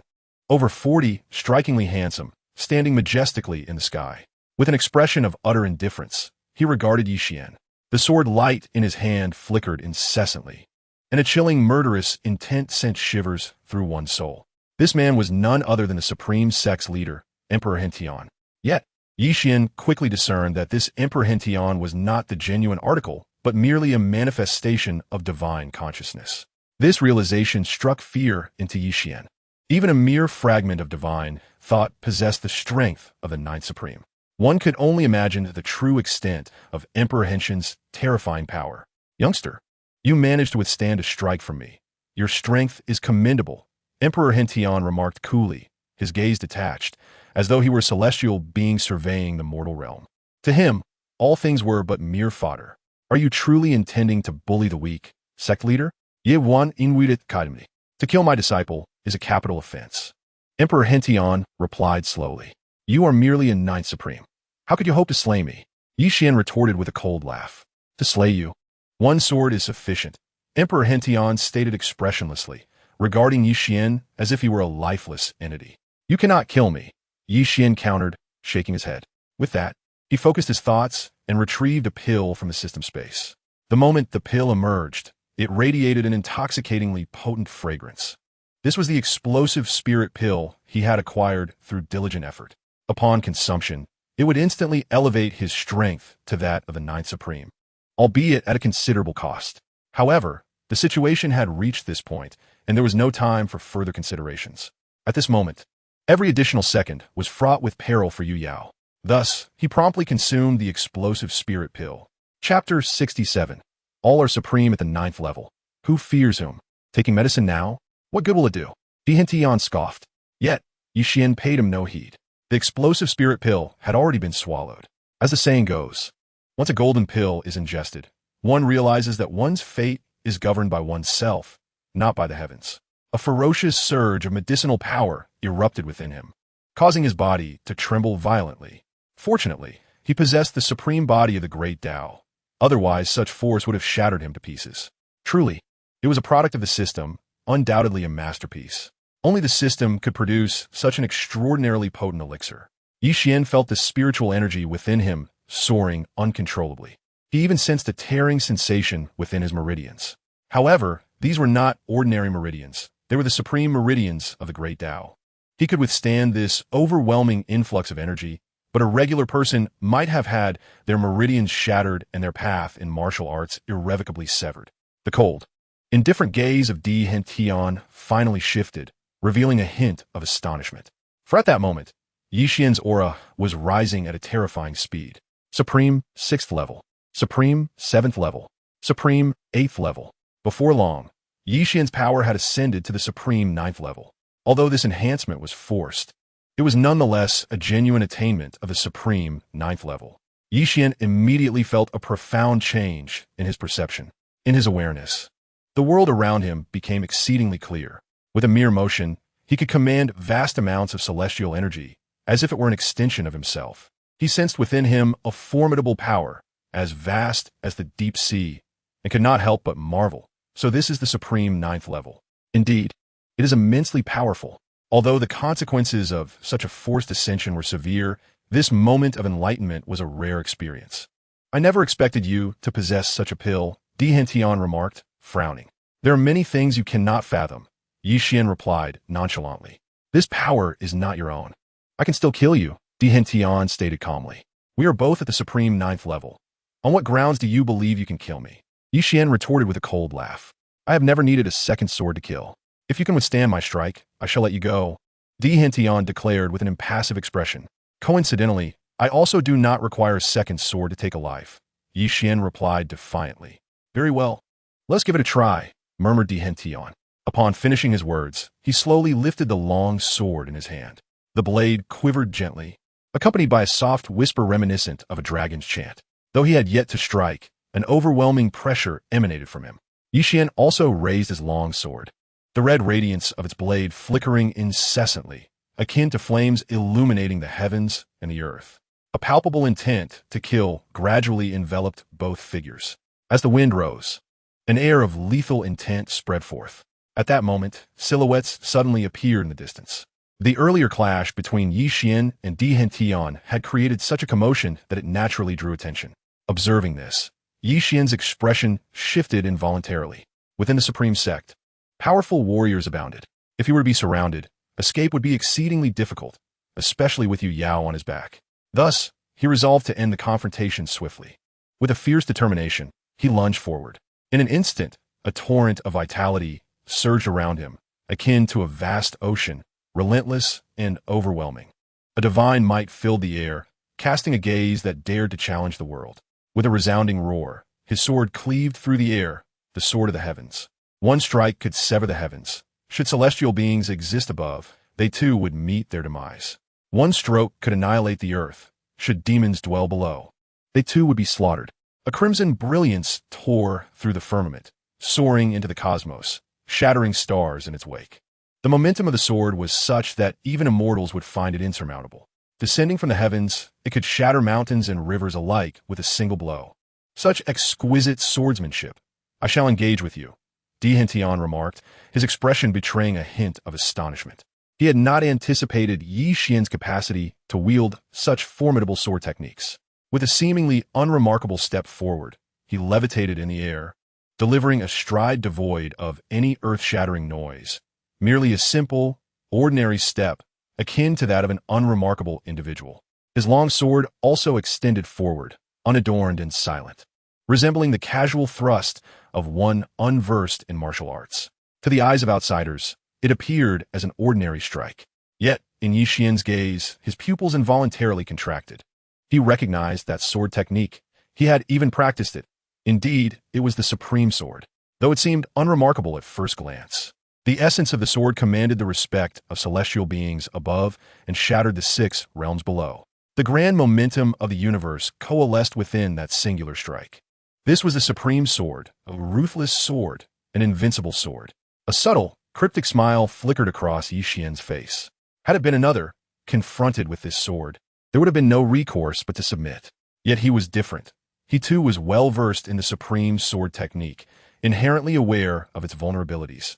over 40, strikingly handsome, standing majestically in the sky. With an expression of utter indifference, he regarded Xuan. The sword light in his hand flickered incessantly, and a chilling, murderous intent sent shivers through one's soul. This man was none other than the supreme sex leader, Emperor Hentian. Yet, Xuan quickly discerned that this Emperor Hentian was not the genuine article, but merely a manifestation of divine consciousness. This realization struck fear into Xuan. Even a mere fragment of divine thought possessed the strength of the Ninth Supreme. One could only imagine the true extent of Emperor Hentian's terrifying power. Youngster, you managed to withstand a strike from me. Your strength is commendable, Emperor Hentian remarked coolly, his gaze detached, as though he were a celestial being surveying the mortal realm. To him, all things were but mere fodder. Are you truly intending to bully the weak, sect leader? Ye wan inwidet kadimni. To kill my disciple is a capital offense. Emperor Hentian replied slowly. You are merely a Ninth Supreme. How could you hope to slay me? Xuan retorted with a cold laugh. To slay you? One sword is sufficient, Emperor Hentian stated expressionlessly, regarding Xuan as if he were a lifeless entity. You cannot kill me, Xuan countered, shaking his head. With that, he focused his thoughts and retrieved a pill from the system space. The moment the pill emerged, it radiated an intoxicatingly potent fragrance. This was the explosive spirit pill he had acquired through diligent effort. Upon consumption, it would instantly elevate his strength to that of the Ninth Supreme, albeit at a considerable cost. However, the situation had reached this point, and there was no time for further considerations. At this moment, every additional second was fraught with peril for Yu Yao. Thus, he promptly consumed the explosive spirit pill. Chapter 67. All are supreme at the 9th level. Who fears whom? Taking medicine now? What good will it do? Hentian scoffed. Yet, Xuan paid him no heed. The explosive spirit pill had already been swallowed. As the saying goes, once a golden pill is ingested, one realizes that one's fate is governed by oneself, not by the heavens. A ferocious surge of medicinal power erupted within him, causing his body to tremble violently. Fortunately, he possessed the supreme body of the Great Tao. Otherwise, such force would have shattered him to pieces. Truly, it was a product of the system, undoubtedly a masterpiece. Only the system could produce such an extraordinarily potent elixir. Xuan felt the spiritual energy within him soaring uncontrollably. He even sensed a tearing sensation within his meridians. However, these were not ordinary meridians. They were the supreme meridians of the Great Tao. He could withstand this overwhelming influx of energy, but a regular person might have had their meridians shattered and their path in martial arts irrevocably severed. The cold, indifferent gaze of Hentian finally shifted, revealing a hint of astonishment. For at that moment, Xuan's aura was rising at a terrifying speed. Supreme 6th level. Supreme 7th level. Supreme 8th level. Before long, Xuan's power had ascended to the Supreme 9th level. Although this enhancement was forced, it was nonetheless a genuine attainment of the Supreme 9th level. Xuan immediately felt a profound change in his perception, in his awareness. The world around him became exceedingly clear. With a mere motion, he could command vast amounts of celestial energy, as if it were an extension of himself. He sensed within him a formidable power, as vast as the deep sea, and could not help but marvel. So this is the Supreme 9th level. Indeed, it is immensely powerful. Although the consequences of such a forced ascension were severe, this moment of enlightenment was a rare experience. I never expected you to possess such a pill, Hentian remarked, frowning. There are many things you cannot fathom, Xuan replied nonchalantly. This power is not your own. I can still kill you, Hentian stated calmly. We are both at the Supreme 9th level. On what grounds do you believe you can kill me? Xuan retorted with a cold laugh. I have never needed a second sword to kill. If you can withstand my strike, I shall let you go, Hentian declared with an impassive expression. Coincidentally, I also do not require a second sword to take a life, Xuan replied defiantly. Very well. Let's give it a try, murmured Hentian. Upon finishing his words, he slowly lifted the long sword in his hand. The blade quivered gently, accompanied by a soft whisper reminiscent of a dragon's chant. Though he had yet to strike, an overwhelming pressure emanated from him. Xuan also raised his long sword, the red radiance of its blade flickering incessantly, akin to flames illuminating the heavens and the earth. A palpable intent to kill gradually enveloped both figures. As the wind rose, an air of lethal intent spread forth. At that moment, silhouettes suddenly appeared in the distance. The earlier clash between Yi Xian and Di Hentian had created such a commotion that it naturally drew attention. Observing this, Yi Xian's expression shifted involuntarily. Within the supreme sect, powerful warriors abounded. If he were to be surrounded, escape would be exceedingly difficult, especially with Yu Yao on his back. Thus, he resolved to end the confrontation swiftly. With a fierce determination, he lunged forward. In an instant, a torrent of vitality surged around him, akin to a vast ocean, relentless and overwhelming. A divine might filled the air, casting a gaze that dared to challenge the world. With a resounding roar, his sword cleaved through the air, the sword of the heavens. One strike could sever the heavens. Should celestial beings exist above, they too would meet their demise. One stroke could annihilate the earth. Should demons dwell below, they too would be slaughtered. A crimson brilliance tore through the firmament, soaring into the cosmos, shattering stars in its wake. The momentum of the sword was such that even immortals would find it insurmountable. Descending from the heavens, it could shatter mountains and rivers alike with a single blow. Such exquisite swordsmanship. I shall engage with you, Di Hentian remarked, his expression betraying a hint of astonishment. He had not anticipated Yi Xian's capacity to wield such formidable sword techniques. With a seemingly unremarkable step forward, he levitated in the air, delivering a stride devoid of any earth-shattering noise, merely a simple, ordinary step, akin to that of an unremarkable individual. His long sword also extended forward, unadorned and silent, resembling the casual thrust of one unversed in martial arts. To the eyes of outsiders, it appeared as an ordinary strike. Yet, in Yi Xian's gaze, his pupils involuntarily contracted. He recognized that sword technique. He had even practiced it. Indeed, it was the supreme sword, though it seemed unremarkable at first glance. The essence of the sword commanded the respect of celestial beings above and shattered the 6 realms below. The grand momentum of the universe coalesced within that singular strike. This was the supreme sword, a ruthless sword, an invincible sword. A subtle, cryptic smile flickered across Yi Xian's face. Had it been another, confronted with this sword, there would have been no recourse but to submit. Yet he was different. He too was well versed in the supreme sword technique, inherently aware of its vulnerabilities.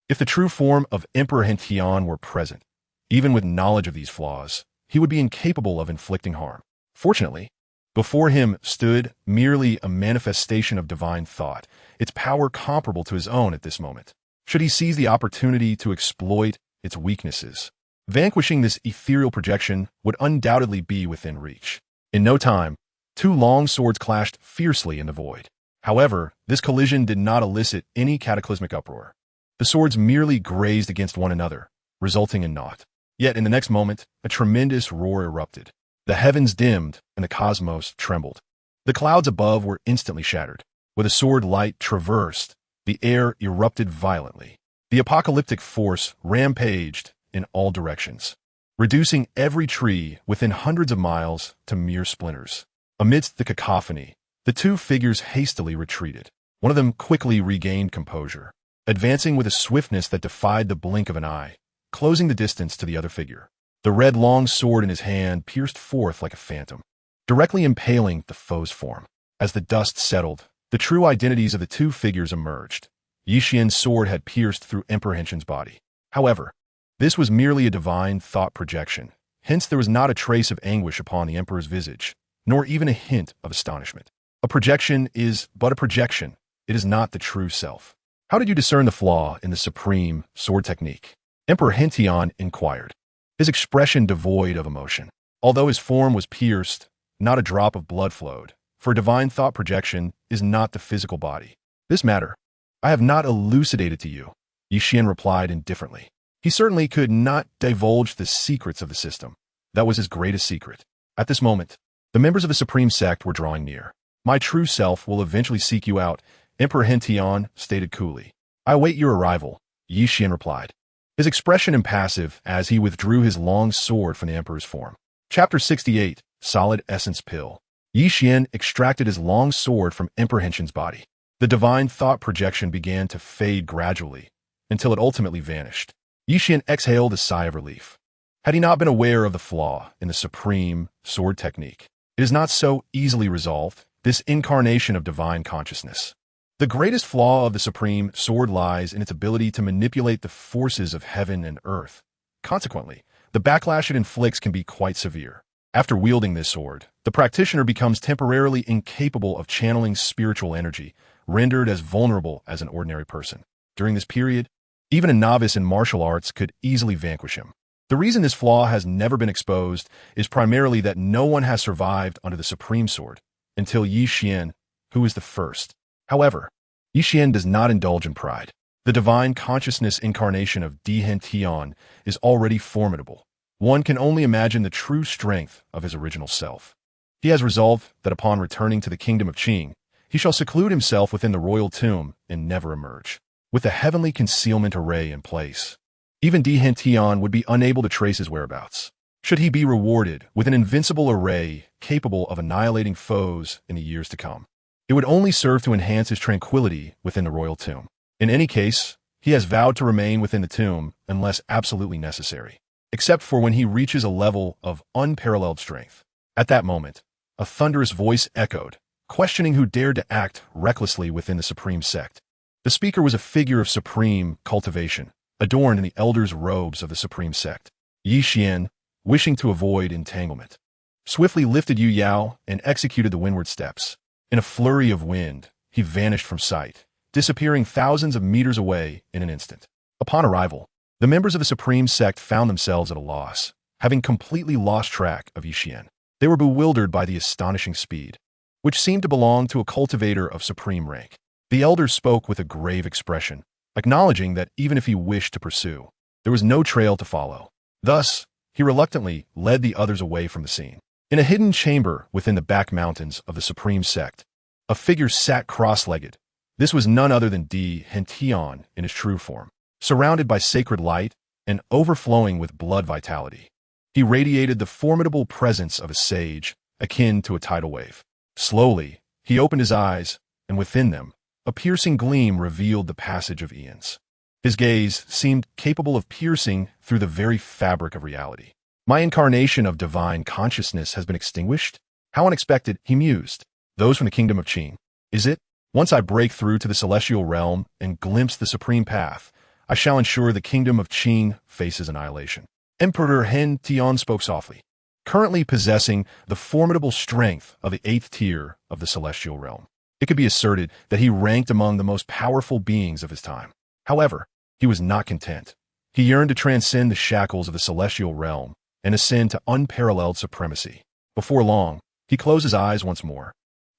If the true form of Emperor Hentian were present, even with knowledge of these flaws, he would be incapable of inflicting harm. Fortunately, before him stood merely a manifestation of divine thought, its power comparable to his own at this moment. Should he seize the opportunity to exploit its weaknesses, vanquishing this ethereal projection would undoubtedly be within reach. In no time, 2 long swords clashed fiercely in the void. However, this collision did not elicit any cataclysmic uproar. The swords merely grazed against one another, resulting in naught. Yet in the next moment, a tremendous roar erupted. The heavens dimmed, and the cosmos trembled. The clouds above were instantly shattered. With a sword light traversed, the air erupted violently. The apocalyptic force rampaged in all directions, reducing every tree within hundreds of miles to mere splinters. Amidst the cacophony, the 2 figures hastily retreated. One of them quickly regained composure, advancing with a swiftness that defied the blink of an eye, closing the distance to the other figure. The red long sword in his hand pierced forth like a phantom, directly impaling the foe's form. As the dust settled, the true identities of the 2 figures emerged. Yi Xian's sword had pierced through Emperor Hentian's body. However, this was merely a divine thought projection. Hence there was not a trace of anguish upon the Emperor's visage, nor even a hint of astonishment. A projection is but a projection. It is not the true self. How did you discern the flaw in the supreme sword technique? Emperor Hentian inquired, his expression devoid of emotion. Although his form was pierced, not a drop of blood flowed, for divine thought projection is not the physical body. This matter, I have not elucidated to you, Yi Xian replied indifferently. He certainly could not divulge the secrets of the system. That was his greatest secret. At this moment, the members of the supreme sect were drawing near. My true self will eventually seek you out, Emperor Hentian stated coolly. I await your arrival, Yi Xian replied, his expression impassive as he withdrew his long sword from the Emperor's form. Chapter 68, Solid Essence Pill. Yi Xian extracted his long sword from Emperor Hentian's body. The divine thought projection began to fade gradually, until it ultimately vanished. Yi Xian exhaled a sigh of relief. Had he not been aware of the flaw in the supreme sword technique, it is not so easily resolved, this incarnation of divine consciousness. The greatest flaw of the supreme sword lies in its ability to manipulate the forces of heaven and earth. Consequently, the backlash it inflicts can be quite severe. After wielding this sword, the practitioner becomes temporarily incapable of channeling spiritual energy, rendered as vulnerable as an ordinary person. During this period, even a novice in martial arts could easily vanquish him. The reason this flaw has never been exposed is primarily that no one has survived under the Supreme Sword until Yi Xian, who is the first. However, Yi Xian does not indulge in pride. The divine consciousness incarnation of Di Hen Tian is already formidable. One can only imagine the true strength of his original self. He has resolved that upon returning to the kingdom of Qing, he shall seclude himself within the royal tomb and never emerge. With a heavenly concealment array in place, even Di Hen Tian would be unable to trace his whereabouts. Should he be rewarded with an invincible array capable of annihilating foes in the years to come, it would only serve to enhance his tranquility within the royal tomb. In any case, he has vowed to remain within the tomb unless absolutely necessary, except for when he reaches a level of unparalleled strength. At that moment, a thunderous voice echoed, questioning who dared to act recklessly within the supreme sect. The speaker was a figure of supreme cultivation, adorned in the elders' robes of the supreme sect. Yi Xian, wishing to avoid entanglement, swiftly lifted Yu Yao and executed the windward steps. In a flurry of wind, he vanished from sight, disappearing thousands of meters away in an instant. Upon arrival, the members of the supreme sect found themselves at a loss, having completely lost track of Yi Xian. They were bewildered by the astonishing speed, which seemed to belong to a cultivator of supreme rank. The elder spoke with a grave expression, acknowledging that even if he wished to pursue, there was no trail to follow. Thus, he reluctantly led the others away from the scene. In a hidden chamber within the back mountains of the supreme sect, a figure sat cross-legged. This was none other than Di Hen Tian in his true form, surrounded by sacred light and overflowing with blood vitality. He radiated the formidable presence of a sage, akin to a tidal wave. Slowly, he opened his eyes, and within them, a piercing gleam revealed the passage of eons. His gaze seemed capable of piercing through the very fabric of reality. My incarnation of divine consciousness has been extinguished? How unexpected, he mused. Those from the kingdom of Qing. Is it? Once I break through to the celestial realm and glimpse the supreme path, I shall ensure the kingdom of Qing faces annihilation. Emperor Hen Tian spoke softly, currently possessing the formidable strength of the 8th tier of the celestial realm. It could be asserted that he ranked among the most powerful beings of his time. However, he was not content. He yearned to transcend the shackles of the celestial realm and ascend to unparalleled supremacy. Before long, he closed his eyes once more,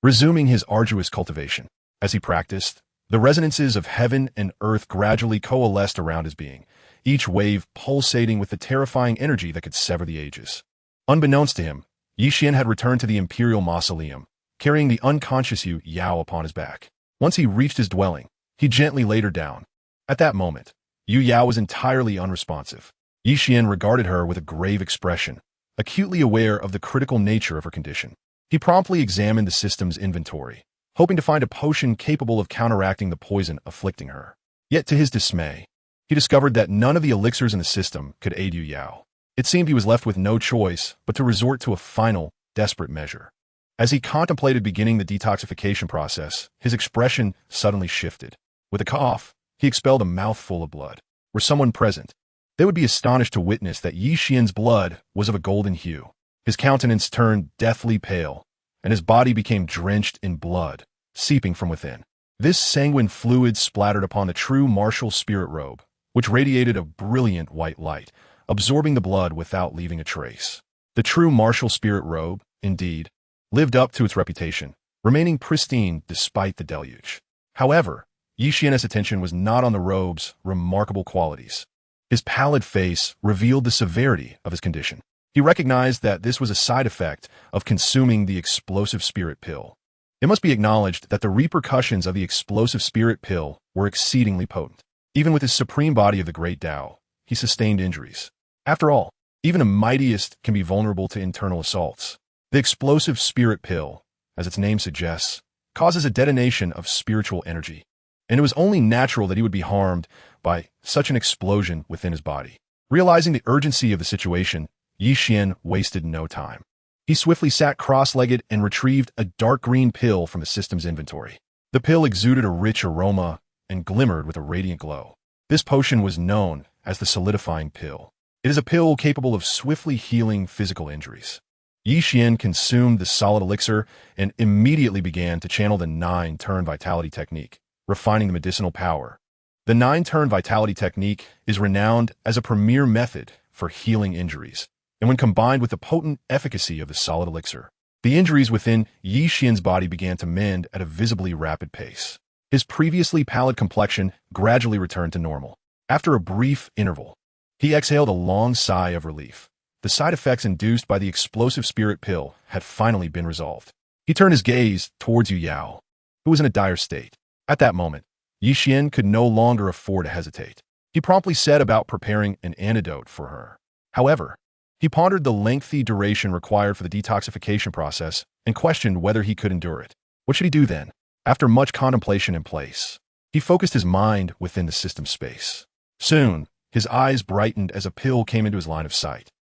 resuming his arduous cultivation. As he practiced, the resonances of heaven and earth gradually coalesced around his being, each wave pulsating with the terrifying energy that could sever the ages. Unbeknownst to him, Yi Xian had returned to the imperial mausoleum, carrying the unconscious Yu Yao upon his back. Once he reached his dwelling, he gently laid her down. At that moment, Yu Yao was entirely unresponsive. Yi Xian regarded her with a grave expression, acutely aware of the critical nature of her condition. He promptly examined the system's inventory, hoping to find a potion capable of counteracting the poison afflicting her. Yet to his dismay, he discovered that none of the elixirs in the system could aid Yu Yao. It seemed he was left with no choice but to resort to a final, desperate measure. As he contemplated beginning the detoxification process, his expression suddenly shifted. With a cough, he expelled a mouthful of blood. Were someone present, they would be astonished to witness that Yi Xian's blood was of a golden hue. His countenance turned deathly pale, and his body became drenched in blood, seeping from within. This sanguine fluid splattered upon the true martial spirit robe, which radiated a brilliant white light, absorbing the blood without leaving a trace. The true martial spirit robe, indeed, lived up to its reputation, remaining pristine despite the deluge. However, Yi Xian's attention was not on the robe's remarkable qualities. His pallid face revealed the severity of his condition. He recognized that this was a side effect of consuming the explosive spirit pill. It must be acknowledged that the repercussions of the explosive spirit pill were exceedingly potent. Even with his supreme body of the Great Tao, he sustained injuries. After all, even the mightiest can be vulnerable to internal assaults. The explosive spirit pill, as its name suggests, causes a detonation of spiritual energy, and it was only natural that he would be harmed by such an explosion within his body. Realizing the urgency of the situation, Yi Xian wasted no time. He swiftly sat cross-legged and retrieved a dark green pill from the system's inventory. The pill exuded a rich aroma and glimmered with a radiant glow. This potion was known as the solidifying pill. It is a pill capable of swiftly healing physical injuries. Yi Xian consumed the solid elixir and immediately began to channel the 9-turn vitality technique, refining the medicinal power. The 9-turn vitality technique is renowned as a premier method for healing injuries, and when combined with the potent efficacy of the solid elixir, the injuries within Yi Xian's body began to mend at a visibly rapid pace. His previously pallid complexion gradually returned to normal. After a brief interval, he exhaled a long sigh of relief. The side effects induced by the explosive spirit pill had finally been resolved. He turned his gaze towards Yu Yao, who was in a dire state. At that moment, Yi Xian could no longer afford to hesitate. He promptly set about preparing an antidote for her. However, he pondered the lengthy duration required for the detoxification process and questioned whether he could endure it. What should he do then? After much contemplation in place, he focused his mind within the system space. Soon, his eyes brightened as a pill came into his line of sight.